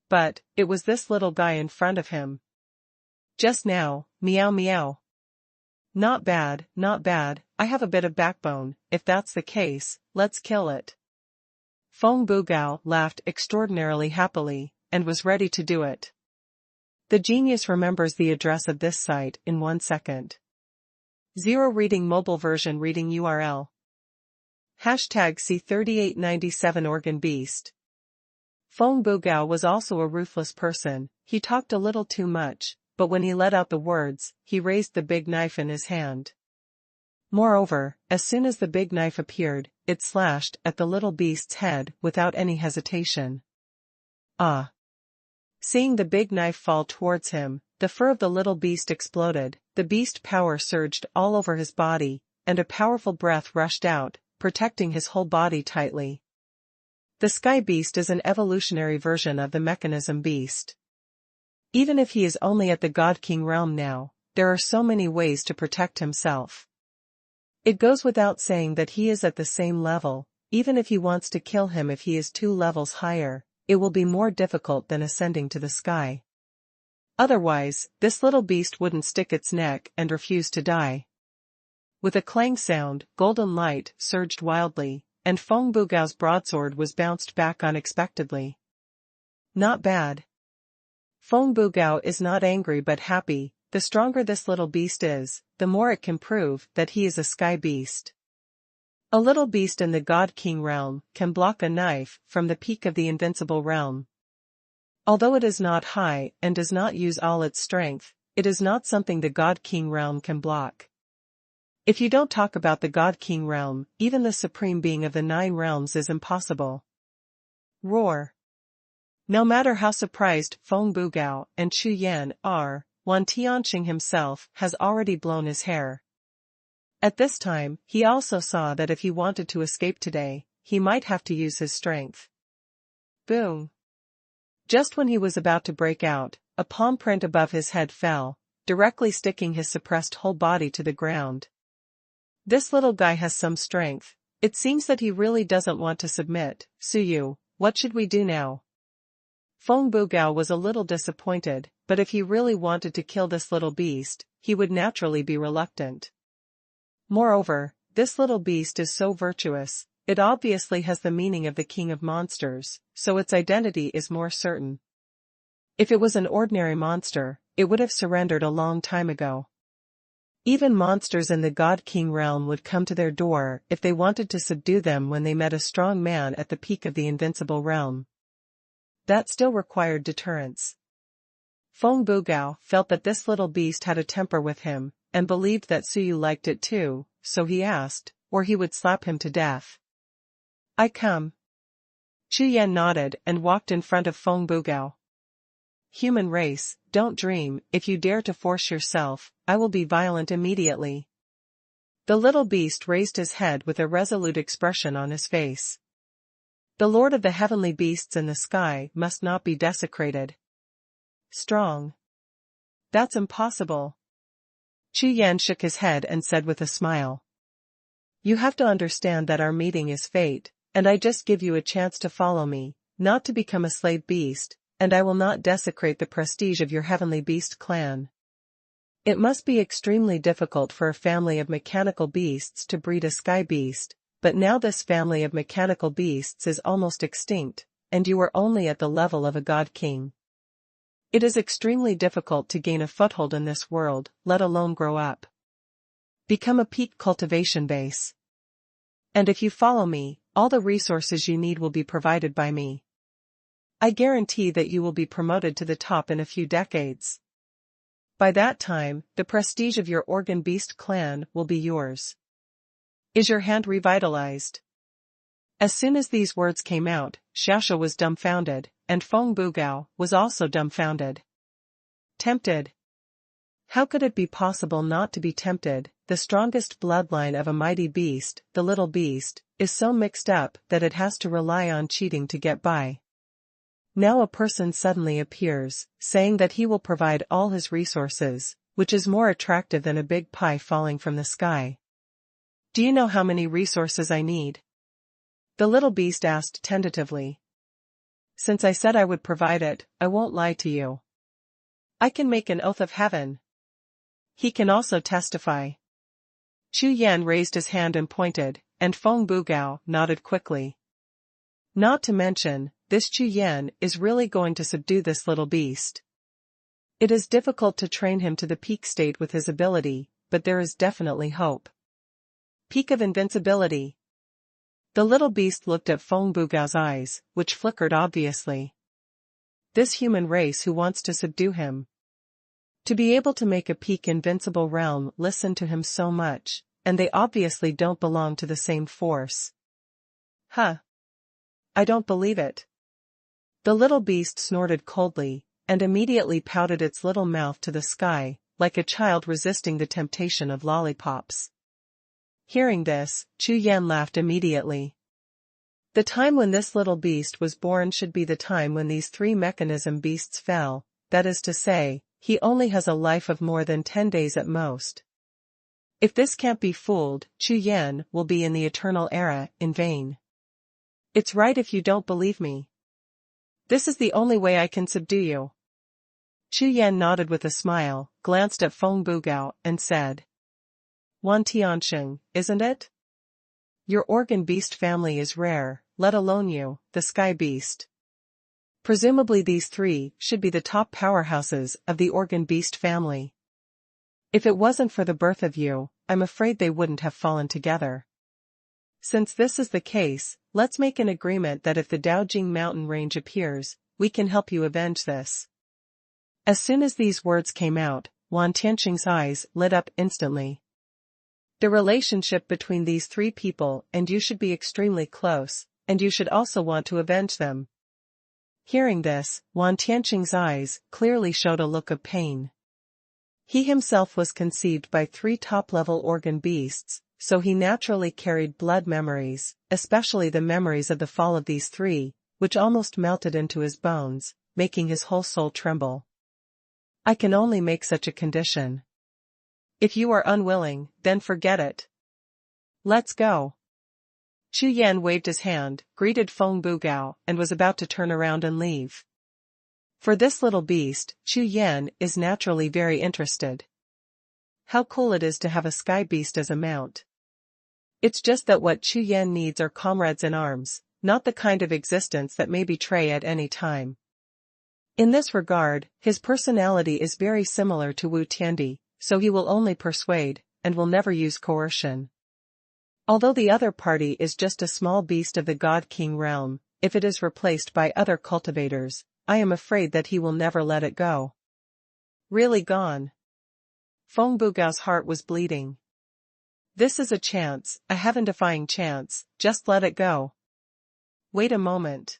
But, it was this little guy in front of him. Just now, meow meow. Not bad, I have a bit of backbone, if that's the case, let's kill it. Feng Bugao laughed extraordinarily happily, and was ready to do it. The genius remembers the address of this site in 1 second. 0 reading mobile version reading URL. Hashtag C3897 Organ Beast. Feng Bugao was also a ruthless person, he talked a little too much, but when he let out the words, he raised the big knife in his hand. Moreover, as soon as the big knife appeared, it slashed at the little beast's head without any hesitation. Ah! Seeing the big knife fall towards him, the fur of the little beast exploded, the beast power surged all over his body, and a powerful breath rushed out, protecting his whole body tightly. The Sky Beast is an evolutionary version of the Mechanism Beast. Even if he is only at the God King realm now, there are so many ways to protect himself. It goes without saying that he is at the same level, even if he wants to kill him if he is 2 levels higher, it will be more difficult than ascending to the sky. Otherwise, this little beast wouldn't stick its neck and refuse to die. With a clang sound, golden light surged wildly, and Feng Bugao's broadsword was bounced back unexpectedly. Not bad. Feng Bugao is not angry but happy. The stronger this little beast is, the more it can prove that he is a Sky Beast. A little beast in the God King realm can block a knife from the peak of the invincible realm. Although it is not high and does not use all its strength, it is not something the God King realm can block. If you don't talk about the God King realm, even the supreme being of the 9 realms is impossible. Roar. No matter how surprised Feng Bugao and Chu Yan are, Wan Tianqing himself has already blown his hair. At this time, he also saw that if he wanted to escape today, he might have to use his strength. Boom. Just when he was about to break out, a palm print above his head fell, directly sticking his suppressed whole body to the ground. This little guy has some strength. It seems that he really doesn't want to submit. Suyu, what should we do now? Feng Bugao was a little disappointed, but if he really wanted to kill this little beast, he would naturally be reluctant. Moreover, this little beast is so virtuous, it obviously has the meaning of the king of monsters, so its identity is more certain. If it was an ordinary monster, it would have surrendered a long time ago. Even monsters in the God King realm would come to their door if they wanted to subdue them when they met a strong man at the peak of the invincible realm. That still required deterrence. Feng Bugao felt that this little beast had a temper with him, and believed that Suyu liked it too, so he asked, or he would slap him to death. I come. Chu Yan nodded and walked in front of Feng Bugao. Human race, don't dream, if you dare to force yourself, I will be violent immediately. The little beast raised his head with a resolute expression on his face. The lord of the heavenly beasts in the sky must not be desecrated. Strong. That's impossible. Chu Yan shook his head and said with a smile. You have to understand that our meeting is fate, and I just give you a chance to follow me, not to become a slave beast, and I will not desecrate the prestige of your heavenly beast clan. It must be extremely difficult for a family of mechanical beasts to breed a sky beast, but now this family of mechanical beasts is almost extinct, and you are only at the level of a god king. It is extremely difficult to gain a foothold in this world, let alone grow up. Become a peak cultivation base. And if you follow me, all the resources you need will be provided by me. I guarantee that you will be promoted to the top in a few decades. By that time, the prestige of your organ beast clan will be yours. Is your hand revitalized? As soon as these words came out, Xiaosha was dumbfounded, and Feng Bugao was also dumbfounded. Tempted? How could it be possible not to be tempted? The strongest bloodline of a mighty beast, the little beast, is so mixed up that it has to rely on cheating to get by. Now a person suddenly appears, saying that he will provide all his resources, which is more attractive than a big pie falling from the sky. Do you know how many resources I need? The little beast asked tentatively. Since I said I would provide it, I won't lie to you. I can make an oath of heaven. He can also testify. Chu Yan raised his hand and pointed, and Feng Bugao nodded quickly. Not to mention, this Chu Yan is really going to subdue this little beast. It is difficult to train him to the peak state with his ability, but there is definitely hope. Peak of invincibility. The little beast looked at Feng Bugao's eyes, which flickered obviously. This human race who wants to subdue him. To be able to make a peak invincible realm listen to him so much, and they obviously don't belong to the same force. Huh. I don't believe it. The little beast snorted coldly, and immediately pouted its little mouth to the sky, like a child resisting the temptation of lollipops. Hearing this, Chu Yan laughed immediately. The time when this little beast was born should be the time when these three mechanism beasts fell, that is to say, he only has a life of more than 10 days at most. If this can't be fooled, Chu Yan will be in the eternal era, in vain. It's right if you don't believe me. This is the only way I can subdue you. Chu Yan nodded with a smile, glanced at Feng Bugao, and said. Wan Tianxing, isn't it? Your organ beast family is rare, let alone you, the sky beast. Presumably these three should be the top powerhouses of the organ beast family. If it wasn't for the birth of you, I'm afraid they wouldn't have fallen together. Since this is the case, let's make an agreement that if the Daojing mountain range appears, we can help you avenge this. As soon as these words came out, Wan Tianxing's eyes lit up instantly. The relationship between these three people and you should be extremely close, and you should also want to avenge them. Hearing this, Wan Tianxing's eyes clearly showed a look of pain. He himself was conceived by three top-level organ beasts, so he naturally carried blood memories, especially the memories of the fall of these three, which almost melted into his bones, making his whole soul tremble. I can only make such a condition. If you are unwilling, then forget it. Let's go. Chu Yan waved his hand, greeted Feng Bugao, and was about to turn around and leave. For this little beast, Chu Yan is naturally very interested. How cool it is to have a sky beast as a mount. It's just that what Chu Yan needs are comrades in arms, not the kind of existence that may betray at any time. In this regard, his personality is very similar to Wu Tiandi, so he will only persuade, and will never use coercion. Although the other party is just a small beast of the God King realm, if it is replaced by other cultivators, I am afraid that he will never let it go. Really gone. Feng Bugao's heart was bleeding. This is a chance, a heaven-defying chance, just let it go. Wait a moment.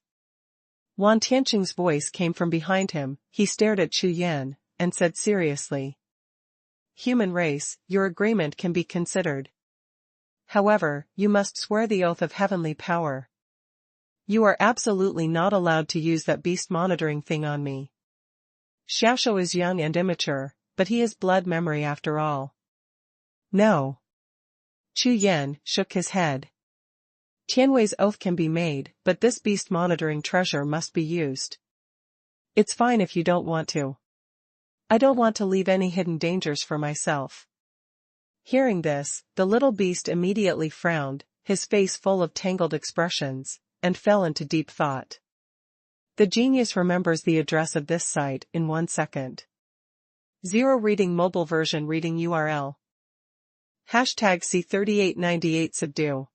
Wan Tianqing's voice came from behind him. He stared at Chu Yan, and said seriously. Human race, your agreement can be considered. However, you must swear the oath of heavenly power. You are absolutely not allowed to use that beast monitoring thing on me. Xiaoshu is young and immature, but he has blood memory after all. No. Chu Yan shook his head. Tianwei's oath can be made, but this beast monitoring treasure must be used. It's fine if you don't want to. I don't want to leave any hidden dangers for myself. Hearing this, the little beast immediately frowned, his face full of tangled expressions, and fell into deep thought. The genius remembers the address of this site in 1 second. 0 Reading mobile version reading URL. #C3898 Subdue.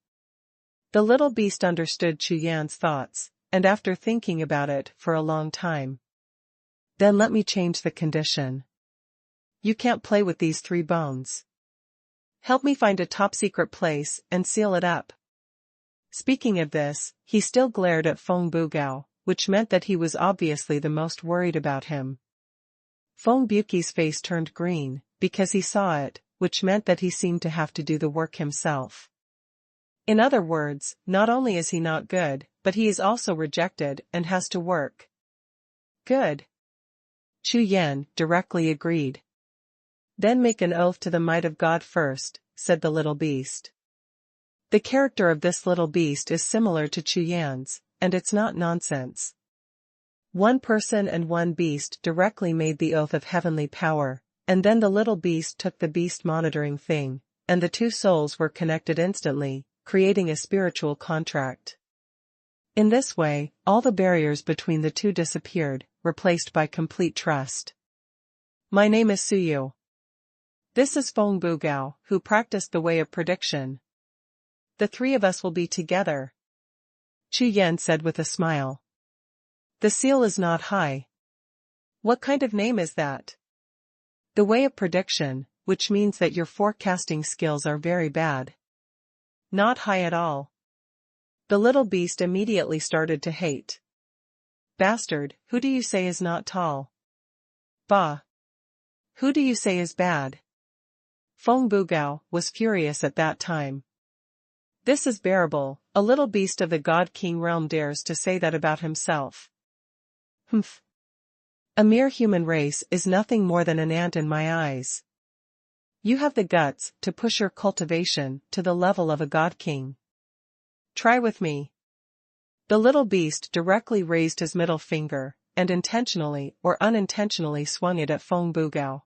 The little beast understood Chu Yan's thoughts, and after thinking about it for a long time. Then let me change the condition. You can't play with these 3 bones. Help me find a top-secret place and seal it up. Speaking of this, he still glared at Feng Bugao, which meant that he was obviously the most worried about him. Feng Buqi's face turned green, because he saw it, which meant that he seemed to have to do the work himself. In other words, not only is he not good, but he is also rejected and has to work. Good. Chu Yan directly agreed. Then make an oath to the might of God first, said the little beast. The character of this little beast is similar to Chu Yan's, and it's not nonsense. One person and one beast directly made the oath of heavenly power, and then the little beast took the beast monitoring thing, and the 2 souls were connected instantly, creating a spiritual contract. In this way, all the barriers between the 2 disappeared, replaced by complete trust. My name is Suyu. This is Feng Bugao, who practiced the way of prediction. The 3 of us will be together. Chu Yan said with a smile. The seal is not high. What kind of name is that? The way of prediction, which means that your forecasting skills are very bad. Not high at all. The little beast immediately started to hate. Bastard, who do you say is not tall? Bah. Who do you say is bad? Feng Bugao was furious at that time. This is bearable, a little beast of the God King realm dares to say that about himself. Humph. A mere human race is nothing more than an ant in my eyes. You have the guts to push your cultivation to the level of a God King. Try with me. The little beast directly raised his middle finger, and intentionally or unintentionally swung it at Feng Bugao.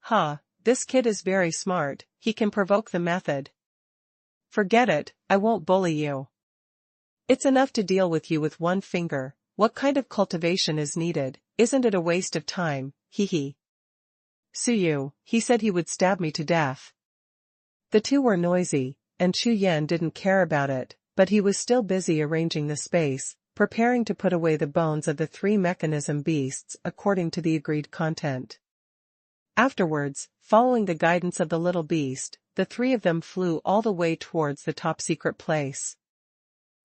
Ha, this kid is very smart, he can provoke the method. Forget it, I won't bully you. It's enough to deal with you with 1 finger, what kind of cultivation is needed, isn't it a waste of time, hee hee. Suyu, he said he would stab me to death. The 2 were noisy, and Chu Yan didn't care about it, but he was still busy arranging the space, preparing to put away the bones of the 3 mechanism beasts according to the agreed content. Afterwards, following the guidance of the little beast, the 3 of them flew all the way towards the top-secret place.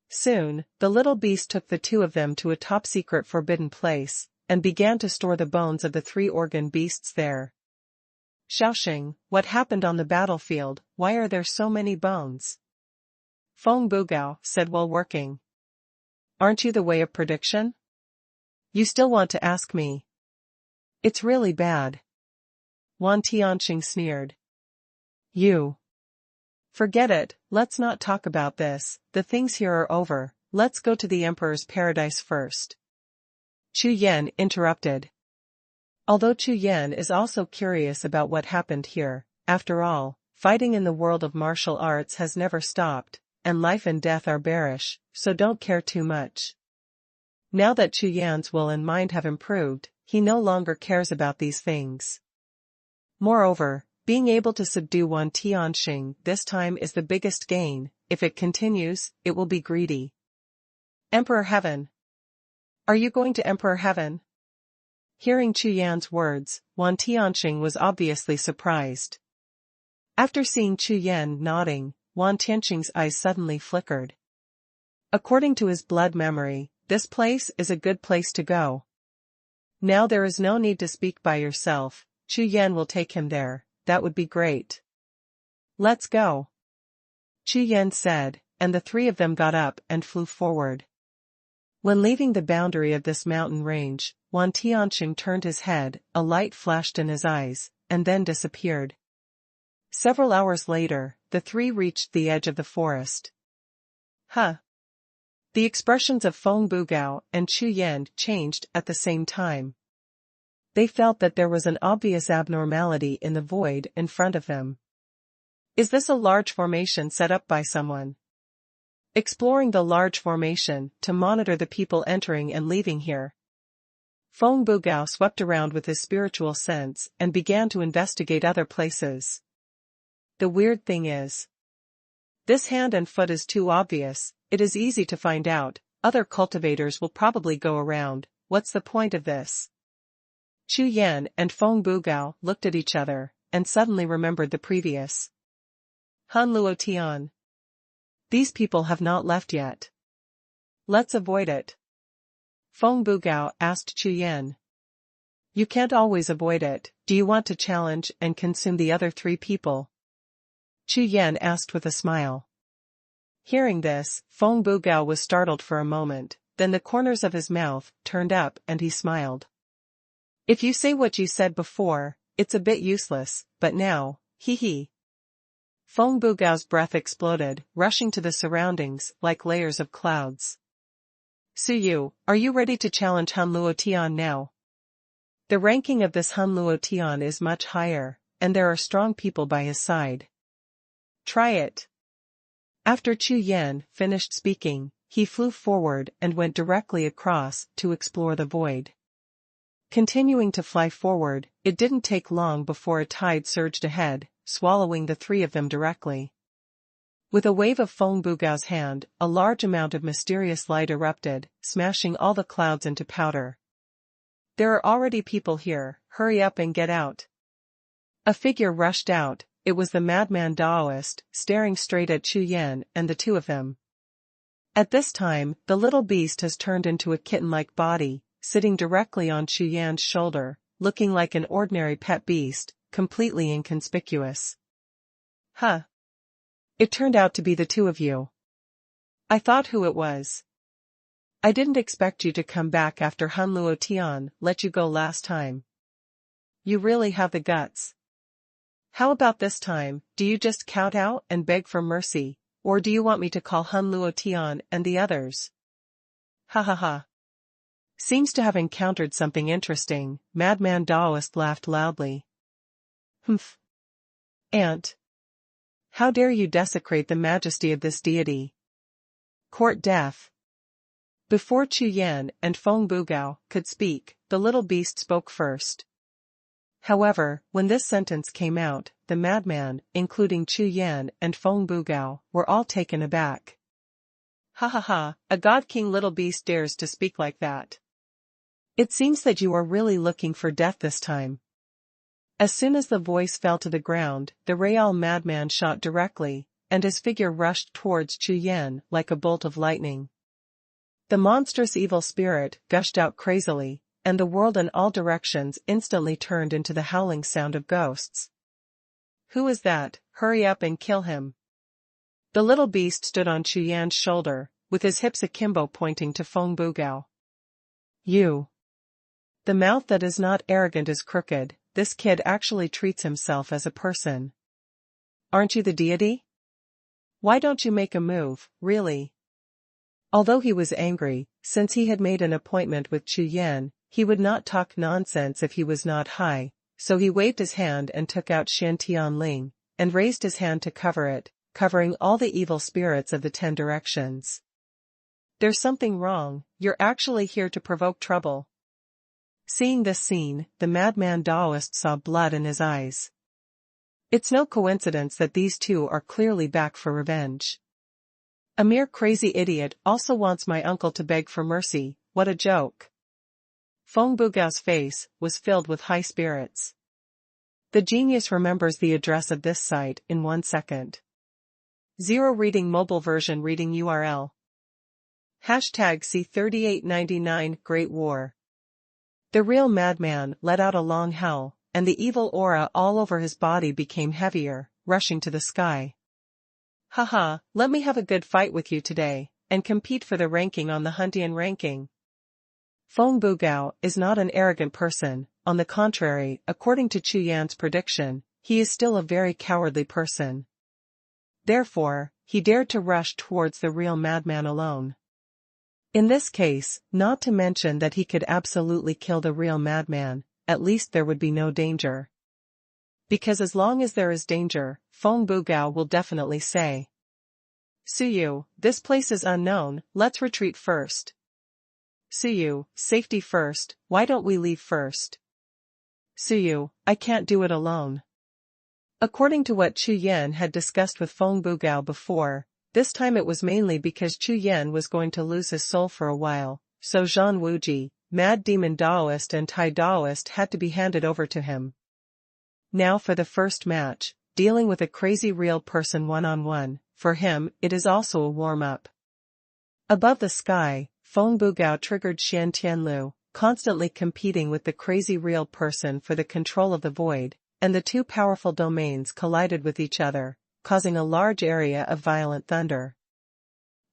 Soon, the little beast took the 2 of them to a top-secret forbidden place, and began to store the bones of the 3 organ beasts there. Xiaoxing, what happened on the battlefield, why are there so many bones? Feng Bugao said while working. Aren't you the way of prediction? You still want to ask me? It's really bad. Wan Tianxing sneered. You. Forget it, let's not talk about this, the things here are over, let's go to the Emperor's paradise first. Chu Yan interrupted. Although Chu Yan is also curious about what happened here, after all, fighting in the world of martial arts has never stopped, and life and death are bearish, so don't care too much. Now that Chu Yan's will and mind have improved, he no longer cares about these things. Moreover, being able to subdue Wan Tianxing this time is the biggest gain. If it continues, it will be greedy. Emperor Heaven. Are you going to Emperor Heaven? Hearing Chu Yan's words, Wan Tianxing was obviously surprised. After seeing Chu Yan nodding, Wan Tianxing's eyes suddenly flickered. According to his blood memory, this place is a good place to go. Now there is no need to speak by yourself, Chu Yan will take him there, that would be great. Let's go. Chu Yan said, and the three of them got up and flew forward. When leaving the boundary of this mountain range, Wan Tianxing turned his head, a light flashed in his eyes, and then disappeared. Several hours later, the three reached the edge of the forest. Huh. The expressions of Feng Bugao and Chu Yan changed at the same time. They felt that there was an obvious abnormality in the void in front of them. Is this a large formation set up by someone? Exploring the large formation to monitor the people entering and leaving here. Feng Bugao swept around with his spiritual sense and began to investigate other places. The weird thing is, this hand and foot is too obvious, it is easy to find out, other cultivators will probably go around, what's the point of this? Chu Yan and Feng Bugao looked at each other, and suddenly remembered the previous. Han Luotian. These people have not left yet. Let's avoid it. Feng Bugao asked Chu Yan. You can't always avoid it, do you want to challenge and consume the other three people? Chu Yan asked with a smile. Hearing this, Feng Bugao was startled for a moment, then the corners of his mouth turned up and he smiled. If you say what you said before, it's a bit useless, but now, hee hee. Feng Bugao's breath exploded, rushing to the surroundings like layers of clouds. Suyu, are you ready to challenge Han Luotian now? The ranking of this Han Luotian is much higher, and there are strong people by his side. Try it. After Chu Yan finished speaking, he flew forward and went directly across to explore the void. Continuing to fly forward, it didn't take long before a tide surged ahead, swallowing the three of them directly. With a wave of Feng Bugao's hand, a large amount of mysterious light erupted, smashing all the clouds into powder. There are already people here, hurry up and get out. A figure rushed out, it was the madman Daoist, staring straight at Chu Yan and the two of them. At this time, the little beast has turned into a kitten-like body, sitting directly on Chu Yan's shoulder, looking like an ordinary pet beast, completely inconspicuous. Huh. It turned out to be the two of you. I thought who it was. I didn't expect you to come back after Han Luotian let you go last time. You really have the guts. How about this time, do you just kowtow and beg for mercy, or do you want me to call Han Luotian and the others? Ha ha ha. Seems to have encountered something interesting, Madman Daoist laughed loudly. Humph. Aunt. How dare you desecrate the majesty of this deity? Court deaf. Before Chu Yan and Feng Bugao could speak, the little beast spoke first. However, when this sentence came out, the madman, including Chu Yan and Feng Bugao, were all taken aback. Ha ha ha, a god-king little beast dares to speak like that. It seems that you are really looking for death this time. As soon as the voice fell to the ground, the real madman shot directly, and his figure rushed towards Chu Yan like a bolt of lightning. The monstrous evil spirit gushed out crazily, and the world in all directions instantly turned into the howling sound of ghosts. Who is that? Hurry up and kill him. The little beast stood on Chu Yan's shoulder, with his hips akimbo pointing to Feng Bugao. You. The mouth that is not arrogant is crooked. This kid actually treats himself as a person. Aren't you the deity? Why don't you make a move, really? Although he was angry, since he had made an appointment with Chu Yan, he would not talk nonsense if he was not high, so he waved his hand and took out Shan Tianling, and raised his hand to cover it, covering all the evil spirits of the 10 directions. There's something wrong, you're actually here to provoke trouble. Seeing this scene, the madman Taoist saw blood in his eyes. It's no coincidence that these two are clearly back for revenge. A mere crazy idiot also wants my uncle to beg for mercy, what a joke. Feng Bugao's face was filled with high spirits. The genius remembers the address of this site in 1 second. 0 reading mobile version reading URL. #C3899 Great War. The real madman let out a long howl, and the evil aura all over his body became heavier, rushing to the sky. Haha, let me have a good fight with you today, and compete for the ranking on the Huntian ranking. Feng Bugao is not an arrogant person, on the contrary, according to Chu Yan's prediction, he is still a very cowardly person. Therefore, he dared to rush towards the real madman alone. In this case, not to mention that he could absolutely kill the real madman, at least there would be no danger. Because as long as there is danger, Feng Bugao will definitely say, Suyu, this place is unknown, let's retreat first. Suyu, safety first, why don't we leave first? Suyu, I can't do it alone. According to what Chu Yan had discussed with Feng Bugao before, this time it was mainly because Chu Yan was going to lose his soul for a while, so Zhan Wuji, Mad Demon Daoist and Tai Daoist had to be handed over to him. Now for the first match, dealing with a crazy real person one-on-one, for him it is also a warm-up. Above the sky, Feng Bugao triggered Shan Tianlu, constantly competing with the crazy real person for the control of the void, and the two powerful domains collided with each other, causing a large area of violent thunder.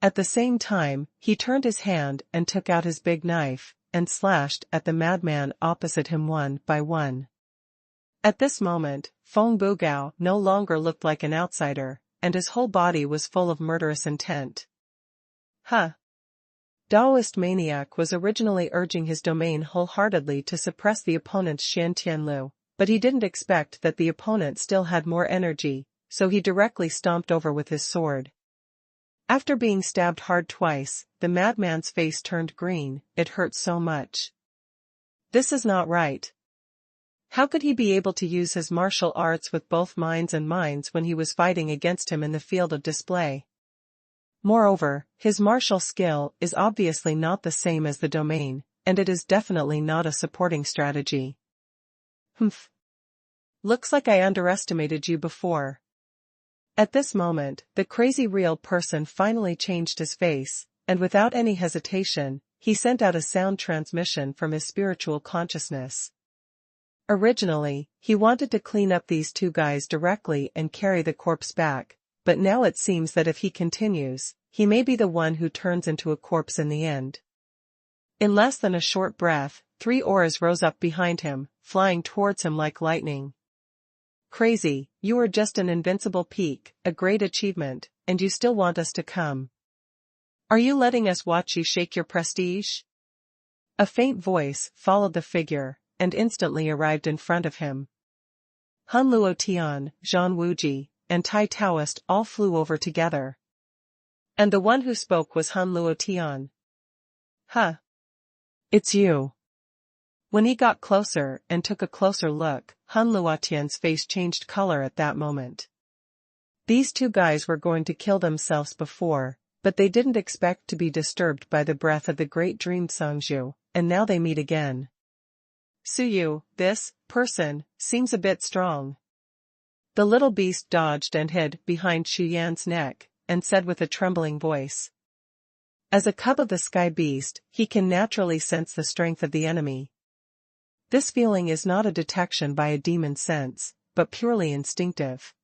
At the same time, he turned his hand and took out his big knife, and slashed at the madman opposite him one by one. At this moment, Feng Bugao no longer looked like an outsider, and his whole body was full of murderous intent. Daoist maniac was originally urging his domain wholeheartedly to suppress the opponent's Shan Tianlu, but he didn't expect that the opponent still had more energy, so he directly stomped over with his sword. After being stabbed hard twice, the madman's face turned green, it hurt so much. This is not right. How could he be able to use his martial arts with both minds and minds when he was fighting against him in the field of display? Moreover, his martial skill is obviously not the same as the domain, and it is definitely not a supporting strategy. Looks like I underestimated you before. At this moment, the crazy real person finally changed his face, and without any hesitation, he sent out a sound transmission from his spiritual consciousness. Originally, he wanted to clean up these two guys directly and carry the corpse back, but now it seems that if he continues, he may be the one who turns into a corpse in the end. In less than a short breath, 3 auras rose up behind him, flying towards him like lightning. Crazy, you are just an invincible peak, a great achievement, and you still want us to come. Are you letting us watch you shake your prestige? A faint voice followed the figure, and instantly arrived in front of him. Han Luo Tian, Zhan Wuji, and Tai Taoist all flew over together. And the one who spoke was Han Luo Tian. It's you. When he got closer and took a closer look, Han Luotian's face changed color at that moment. These two guys were going to kill themselves before, but they didn't expect to be disturbed by the breath of the great dream Songzhu, and now they meet again. Suyu, this person seems a bit strong. The little beast dodged and hid behind Chu Yan's neck, and said with a trembling voice. As a cub of the sky beast, he can naturally sense the strength of the enemy. This feeling is not a detection by a demon sense, but purely instinctive.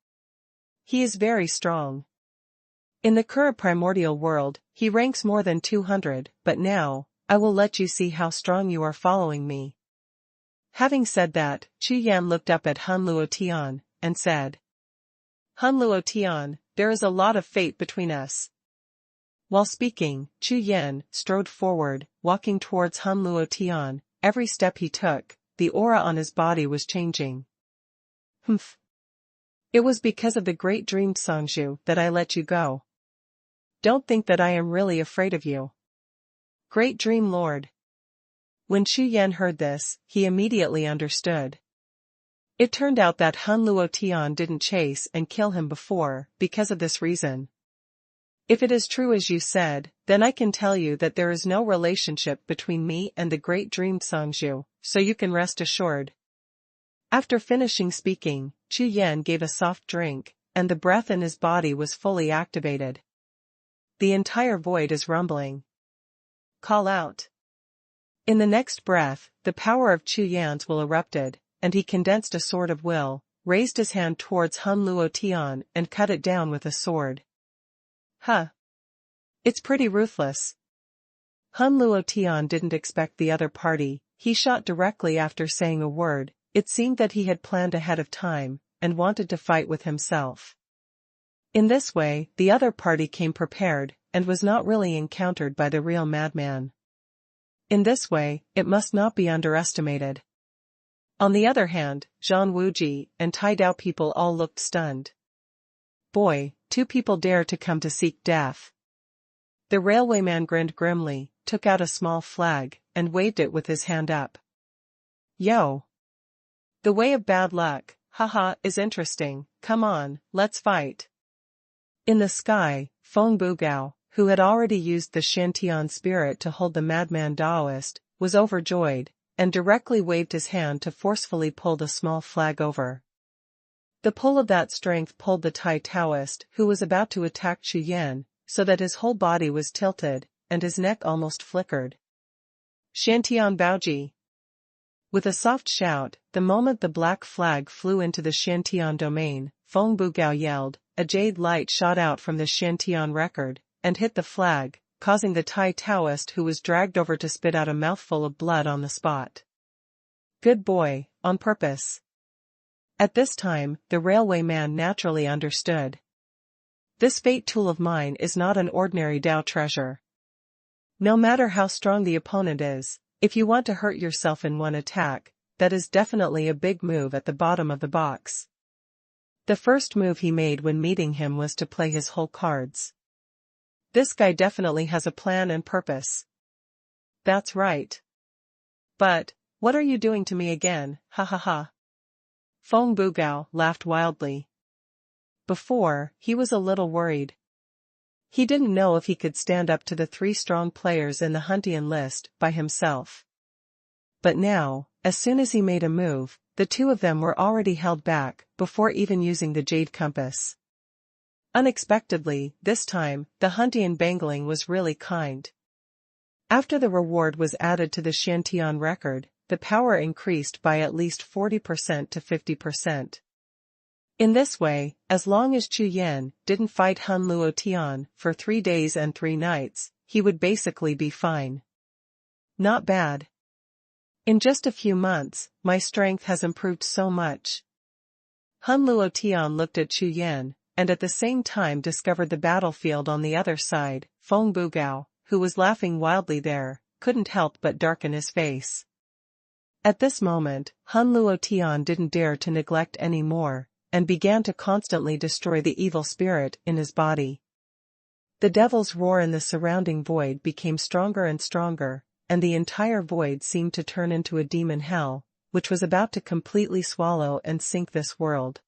He is very strong. In the current primordial world, he ranks more than 200, but now, I will let you see how strong you are following me. Having said that, Chu Yan looked up at Hun Luotian, and said, Hun Luotian, there is a lot of fate between us. While speaking, Chu Yan strode forward, walking towards Hun Luotian. Every step he took, the aura on his body was changing. Humph. It was because of the great dream Songzhu that I let you go. Don't think that I am really afraid of you. Great Dream Lord. When Chu Yan heard this, he immediately understood. It turned out that Hun Luotian didn't chase and kill him before, because of this reason. If it is true as you said, then I can tell you that there is no relationship between me and the great dream Songzhu, so you can rest assured. After finishing speaking, Chu Yan gave a soft drink, and the breath in his body was fully activated. The entire void is rumbling. Call out. In the next breath, the power of Chu Yan's will erupted, and he condensed a sword of will, raised his hand towards Hun Luotian and cut it down with a sword. Huh. It's pretty ruthless. Hun Luotian didn't expect the other party. He shot directly after saying a word. It seemed that he had planned ahead of time, and wanted to fight with himself. In this way, the other party came prepared, and was not really encountered by the real madman. In this way, it must not be underestimated. On the other hand, Zhang Wuji and Tai Dao people all looked stunned. Boy, 2 people dare to come to seek death. The railwayman grinned grimly, took out a small flag, and waved it with his hand up. Yo! The way of bad luck, haha, is interesting. Come on, let's fight. In the sky, Feng Bugao, who had already used the Shantian spirit to hold the madman Daoist, was overjoyed, and directly waved his hand to forcefully pull the small flag over. The pull of that strength pulled the Tai Taoist, who was about to attack Chu Yan, so that his whole body was tilted, and his neck almost flickered. Shantian Baoji! With a soft shout, the moment the black flag flew into the Shantian domain, Feng Bugao yelled, a jade light shot out from the Shantian record, and hit the flag, causing the Tai Taoist who was dragged over to spit out a mouthful of blood on the spot. Good boy, on purpose. At this time, the railway man naturally understood. This fate tool of mine is not an ordinary Dao treasure. No matter how strong the opponent is, if you want to hurt yourself in one attack, that is definitely a big move at the bottom of the box. The first move he made when meeting him was to play his whole cards. This guy definitely has a plan and purpose. That's right. But, what are you doing to me again, ha ha ha? Feng Bugao laughed wildly. Before, he was a little worried. He didn't know if he could stand up to the 3 strong players in the Huntian list by himself. But now, as soon as he made a move, the 2 of them were already held back, before even using the jade compass. Unexpectedly, this time, the Huntian Bangling was really kind. After the reward was added to the Shantian record, the power increased by at least 40% to 50%. In this way, as long as Chu Yan didn't fight Hun Luotian for 3 days and 3 nights, he would basically be fine. Not bad. In just a few months, my strength has improved so much. Hun Luotian looked at Chu Yan, and at the same time discovered the battlefield on the other side. Feng Bugao, who was laughing wildly there, couldn't help but darken his face. At this moment, Hun Luotian didn't dare to neglect any more, and began to constantly destroy the evil spirit in his body. The devil's roar in the surrounding void became stronger and stronger, and the entire void seemed to turn into a demon hell, which was about to completely swallow and sink this world.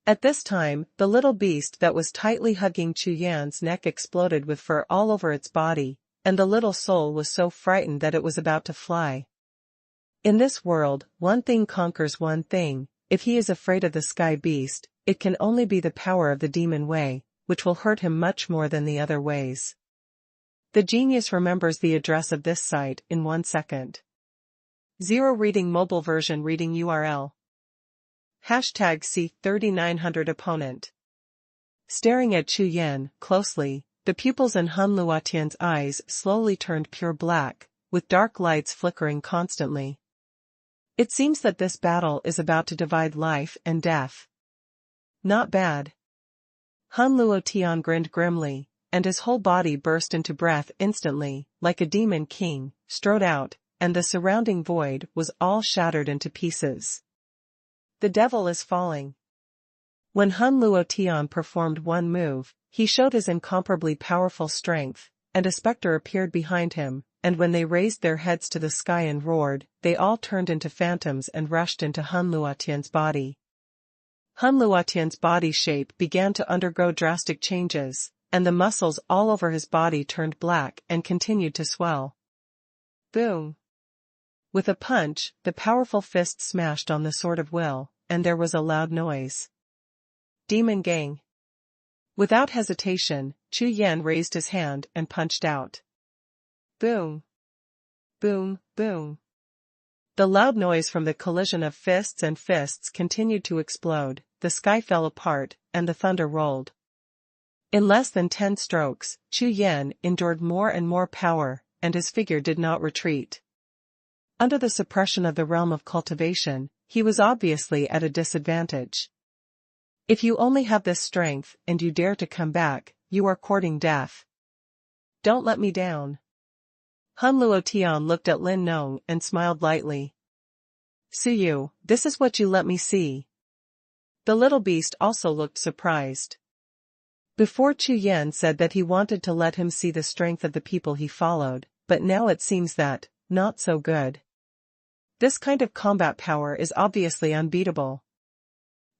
At this time, the little beast that was tightly hugging Chu Yan's neck exploded with fur all over its body, and the little soul was so frightened that it was about to fly. In this world, one thing conquers one thing. If he is afraid of the sky beast, it can only be the power of the demon way, which will hurt him much more than the other ways. The genius remembers the address of this site in 1 second. 0 reading mobile version reading URL. Hashtag C3900 opponent. Staring at Chu Yan closely, the pupils in Hun Luotian's eyes slowly turned pure black, with dark lights flickering constantly. It seems that this battle is about to divide life and death. Not bad. Hun Luotian grinned grimly, and his whole body burst into breath instantly, like a demon king, strode out, and the surrounding void was all shattered into pieces. The devil is falling. When Hun Luotian performed one move, he showed his incomparably powerful strength, and a specter appeared behind him, and when they raised their heads to the sky and roared, they all turned into phantoms and rushed into Hun Luotian's body. Hun Luotian's body shape began to undergo drastic changes, and the muscles all over his body turned black and continued to swell. Boom! With a punch, the powerful fist smashed on the sword of will, and there was a loud noise. Demon Gang. Without hesitation, Chu Yan raised his hand and punched out. Boom! Boom, boom. The loud noise from the collision of fists and fists continued to explode, the sky fell apart, and the thunder rolled. In less than 10 strokes, Chu Yan endured more and more power, and his figure did not retreat. Under the suppression of the realm of cultivation, he was obviously at a disadvantage. If you only have this strength and you dare to come back, you are courting death. Don't let me down. Hun Luotian looked at Lin Nong and smiled lightly. Suyu, this is what you let me see. The little beast also looked surprised. Before Chu Yan said that he wanted to let him see the strength of the people he followed, but now it seems that, not so good. This kind of combat power is obviously unbeatable.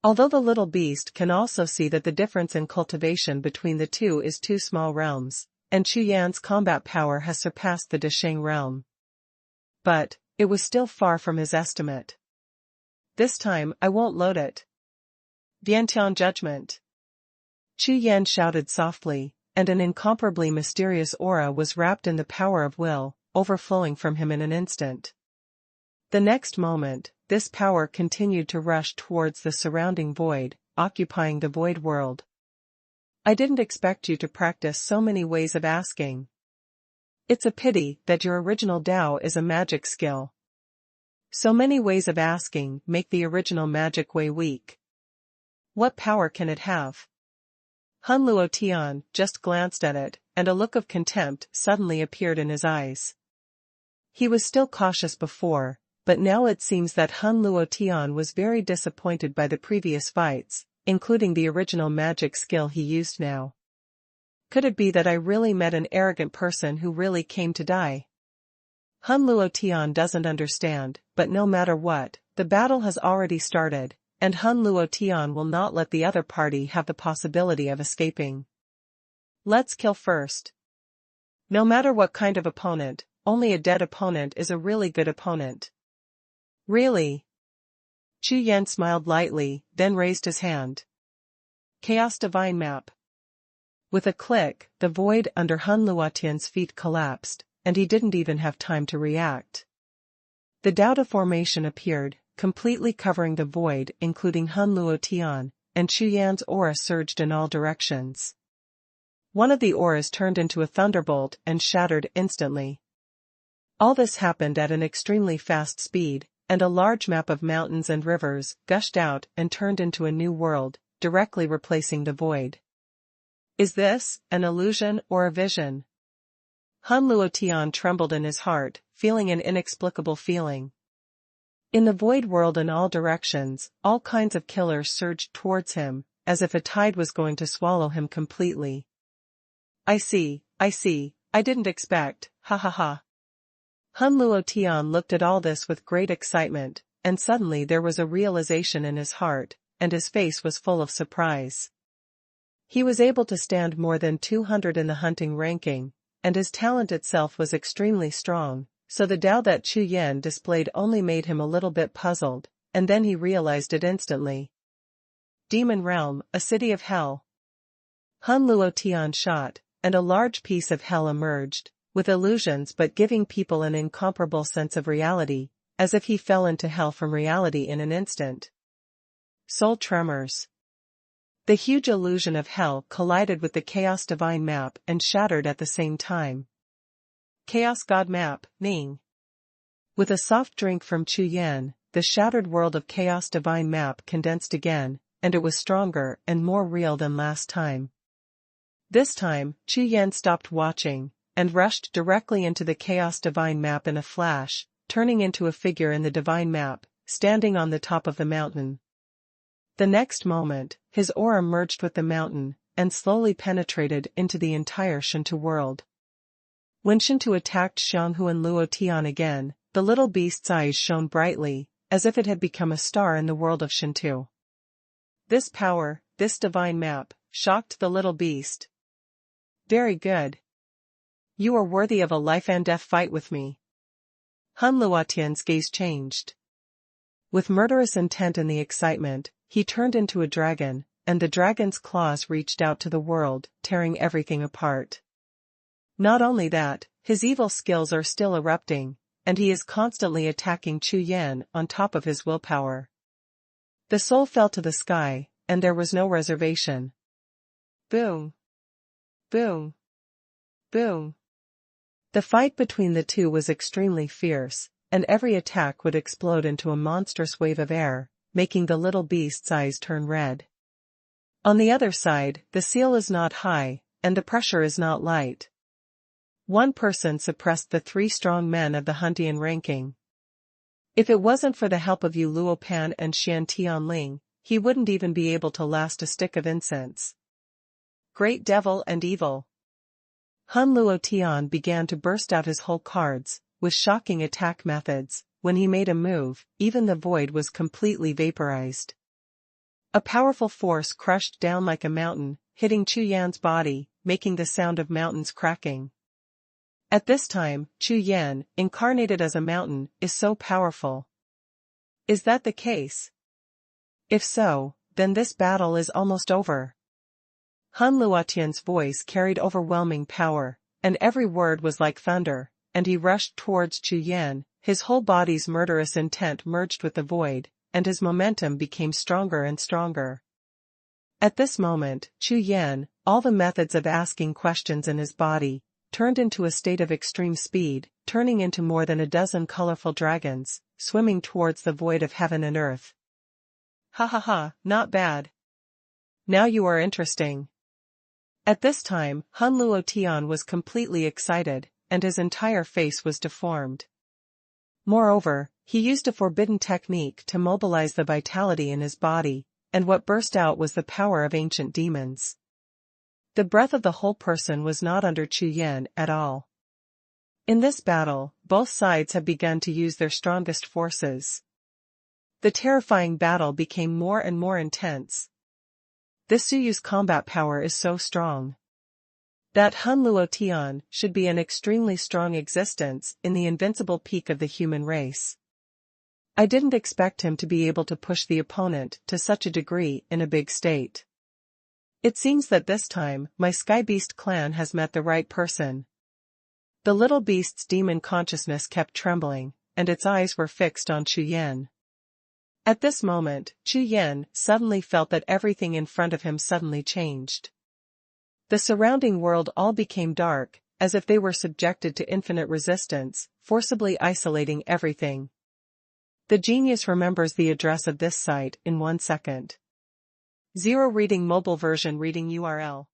Although the little beast can also see that the difference in cultivation between the two is 2 small realms, and Chu Yan's combat power has surpassed the Desheng realm. But, it was still far from his estimate. This time I won't load it. Diantian Judgment. Chu Yan shouted softly, and an incomparably mysterious aura was wrapped in the power of will, overflowing from him in an instant. The next moment, this power continued to rush towards the surrounding void, occupying the void world. I didn't expect you to practice so many ways of asking. It's a pity that your original Dao is a magic skill. So many ways of asking make the original magic way weak. What power can it have? Hun Luotian just glanced at it, and a look of contempt suddenly appeared in his eyes. He was still cautious before, but now it seems that Hun Luotian was very disappointed by the previous fights, including the original magic skill he used now. Could it be that I really met an arrogant person who really came to die? Hun Luotian doesn't understand, but no matter what, the battle has already started, and Hun Luotian will not let the other party have the possibility of escaping. Let's kill first. No matter what kind of opponent, only a dead opponent is a really good opponent. Really? Chu Yan smiled lightly, then raised his hand. Chaos Divine Map. With a click, the void under Hun Luotian's feet collapsed, and he didn't even have time to react. The Dao formation appeared, completely covering the void including Hun Luotian, and Chu Yan's aura surged in all directions. One of the auras turned into a thunderbolt and shattered instantly. All this happened at an extremely fast speed, and a large map of mountains and rivers gushed out and turned into a new world, directly replacing the void. Is this an illusion or a vision? Hun Luotian trembled in his heart, feeling an inexplicable feeling. In the void world in all directions, all kinds of killers surged towards him, as if a tide was going to swallow him completely. I see, I didn't expect, ha ha ha. Hun Luotian looked at all this with great excitement, and suddenly there was a realization in his heart, and his face was full of surprise. He was able to stand more than 200 in the hunting ranking, and his talent itself was extremely strong, so the Dao that Chu Yan displayed only made him a little bit puzzled, and then he realized it instantly. Demon Realm, a city of hell. Hun Luotian shot, and a large piece of hell emerged, with illusions but giving people an incomparable sense of reality, as if he fell into hell from reality in an instant. Soul tremors. The huge illusion of hell collided with the Chaos Divine Map and shattered at the same time. Chaos God Map, Ning. With a soft drink from Chu Yan, the shattered world of Chaos Divine map condensed again, and it was stronger and more real than last time. This time, Chu Yan stopped watching, and rushed directly into the Chaos Divine map in a flash, turning into a figure in the Divine map, standing on the top of the mountain. The next moment, his aura merged with the mountain, and slowly penetrated into the entire Shinto world. When Shinto attacked Xuanhuan Luo Tian again, the little beast's eyes shone brightly, as if it had become a star in the world of Shinto. This power, this divine map, shocked the little beast. Very good. You are worthy of a life-and-death fight with me. Han Luotian's gaze changed. With murderous intent in the excitement, he turned into a dragon, and the dragon's claws reached out to the world, tearing everything apart. Not only that, his evil skills are still erupting, and he is constantly attacking Chu Yan on top of his willpower. The soul fell to the sky, and there was no reservation. Boom. Boom. Boom. The fight between the two was extremely fierce, and every attack would explode into a monstrous wave of air, making the little beast's eyes turn red. On the other side, the seal is not high, and the pressure is not light. One person suppressed the 3 strong men of the Huntian ranking. If it wasn't for the help of Yu Luopan and Xian Tianling, he wouldn't even be able to last a stick of incense. Great devil and evil. Han Luo Tian began to burst out his whole cards, with shocking attack methods. When he made a move, even the void was completely vaporized. A powerful force crushed down like a mountain, hitting Chu Yan's body, making the sound of mountains cracking. At this time, Chu Yan, incarnated as a mountain, is so powerful. Is that the case? If so, then this battle is almost over. Han Luotian's voice carried overwhelming power, and every word was like thunder, and he rushed towards Chu Yan. His whole body's murderous intent merged with the void, and his momentum became stronger and stronger. At this moment, Chu Yan, all the methods of asking questions in his body, turned into a state of extreme speed, turning into more than a dozen colorful dragons, swimming towards the void of heaven and earth. Ha ha ha, not bad. Now you are interesting. At this time, Han Luo Tian was completely excited, and his entire face was deformed. Moreover, he used a forbidden technique to mobilize the vitality in his body, and what burst out was the power of ancient demons. The breath of the whole person was not under Chu Yan at all. In this battle, both sides have begun to use their strongest forces. The terrifying battle became more and more intense. This Suyu's combat power is so strong. That Han Luo Tian should be an extremely strong existence in the invincible peak of the human race. I didn't expect him to be able to push the opponent to such a degree in a big state. It seems that this time, my Sky Beast clan has met the right person. The little beast's demon consciousness kept trembling, and its eyes were fixed on Chu Yan. At this moment, Chu Yan suddenly felt that everything in front of him suddenly changed. The surrounding world all became dark, as if they were subjected to infinite resistance, forcibly isolating everything. The genius remembers the address of this site in 1 second. 0 Reading Mobile version reading URL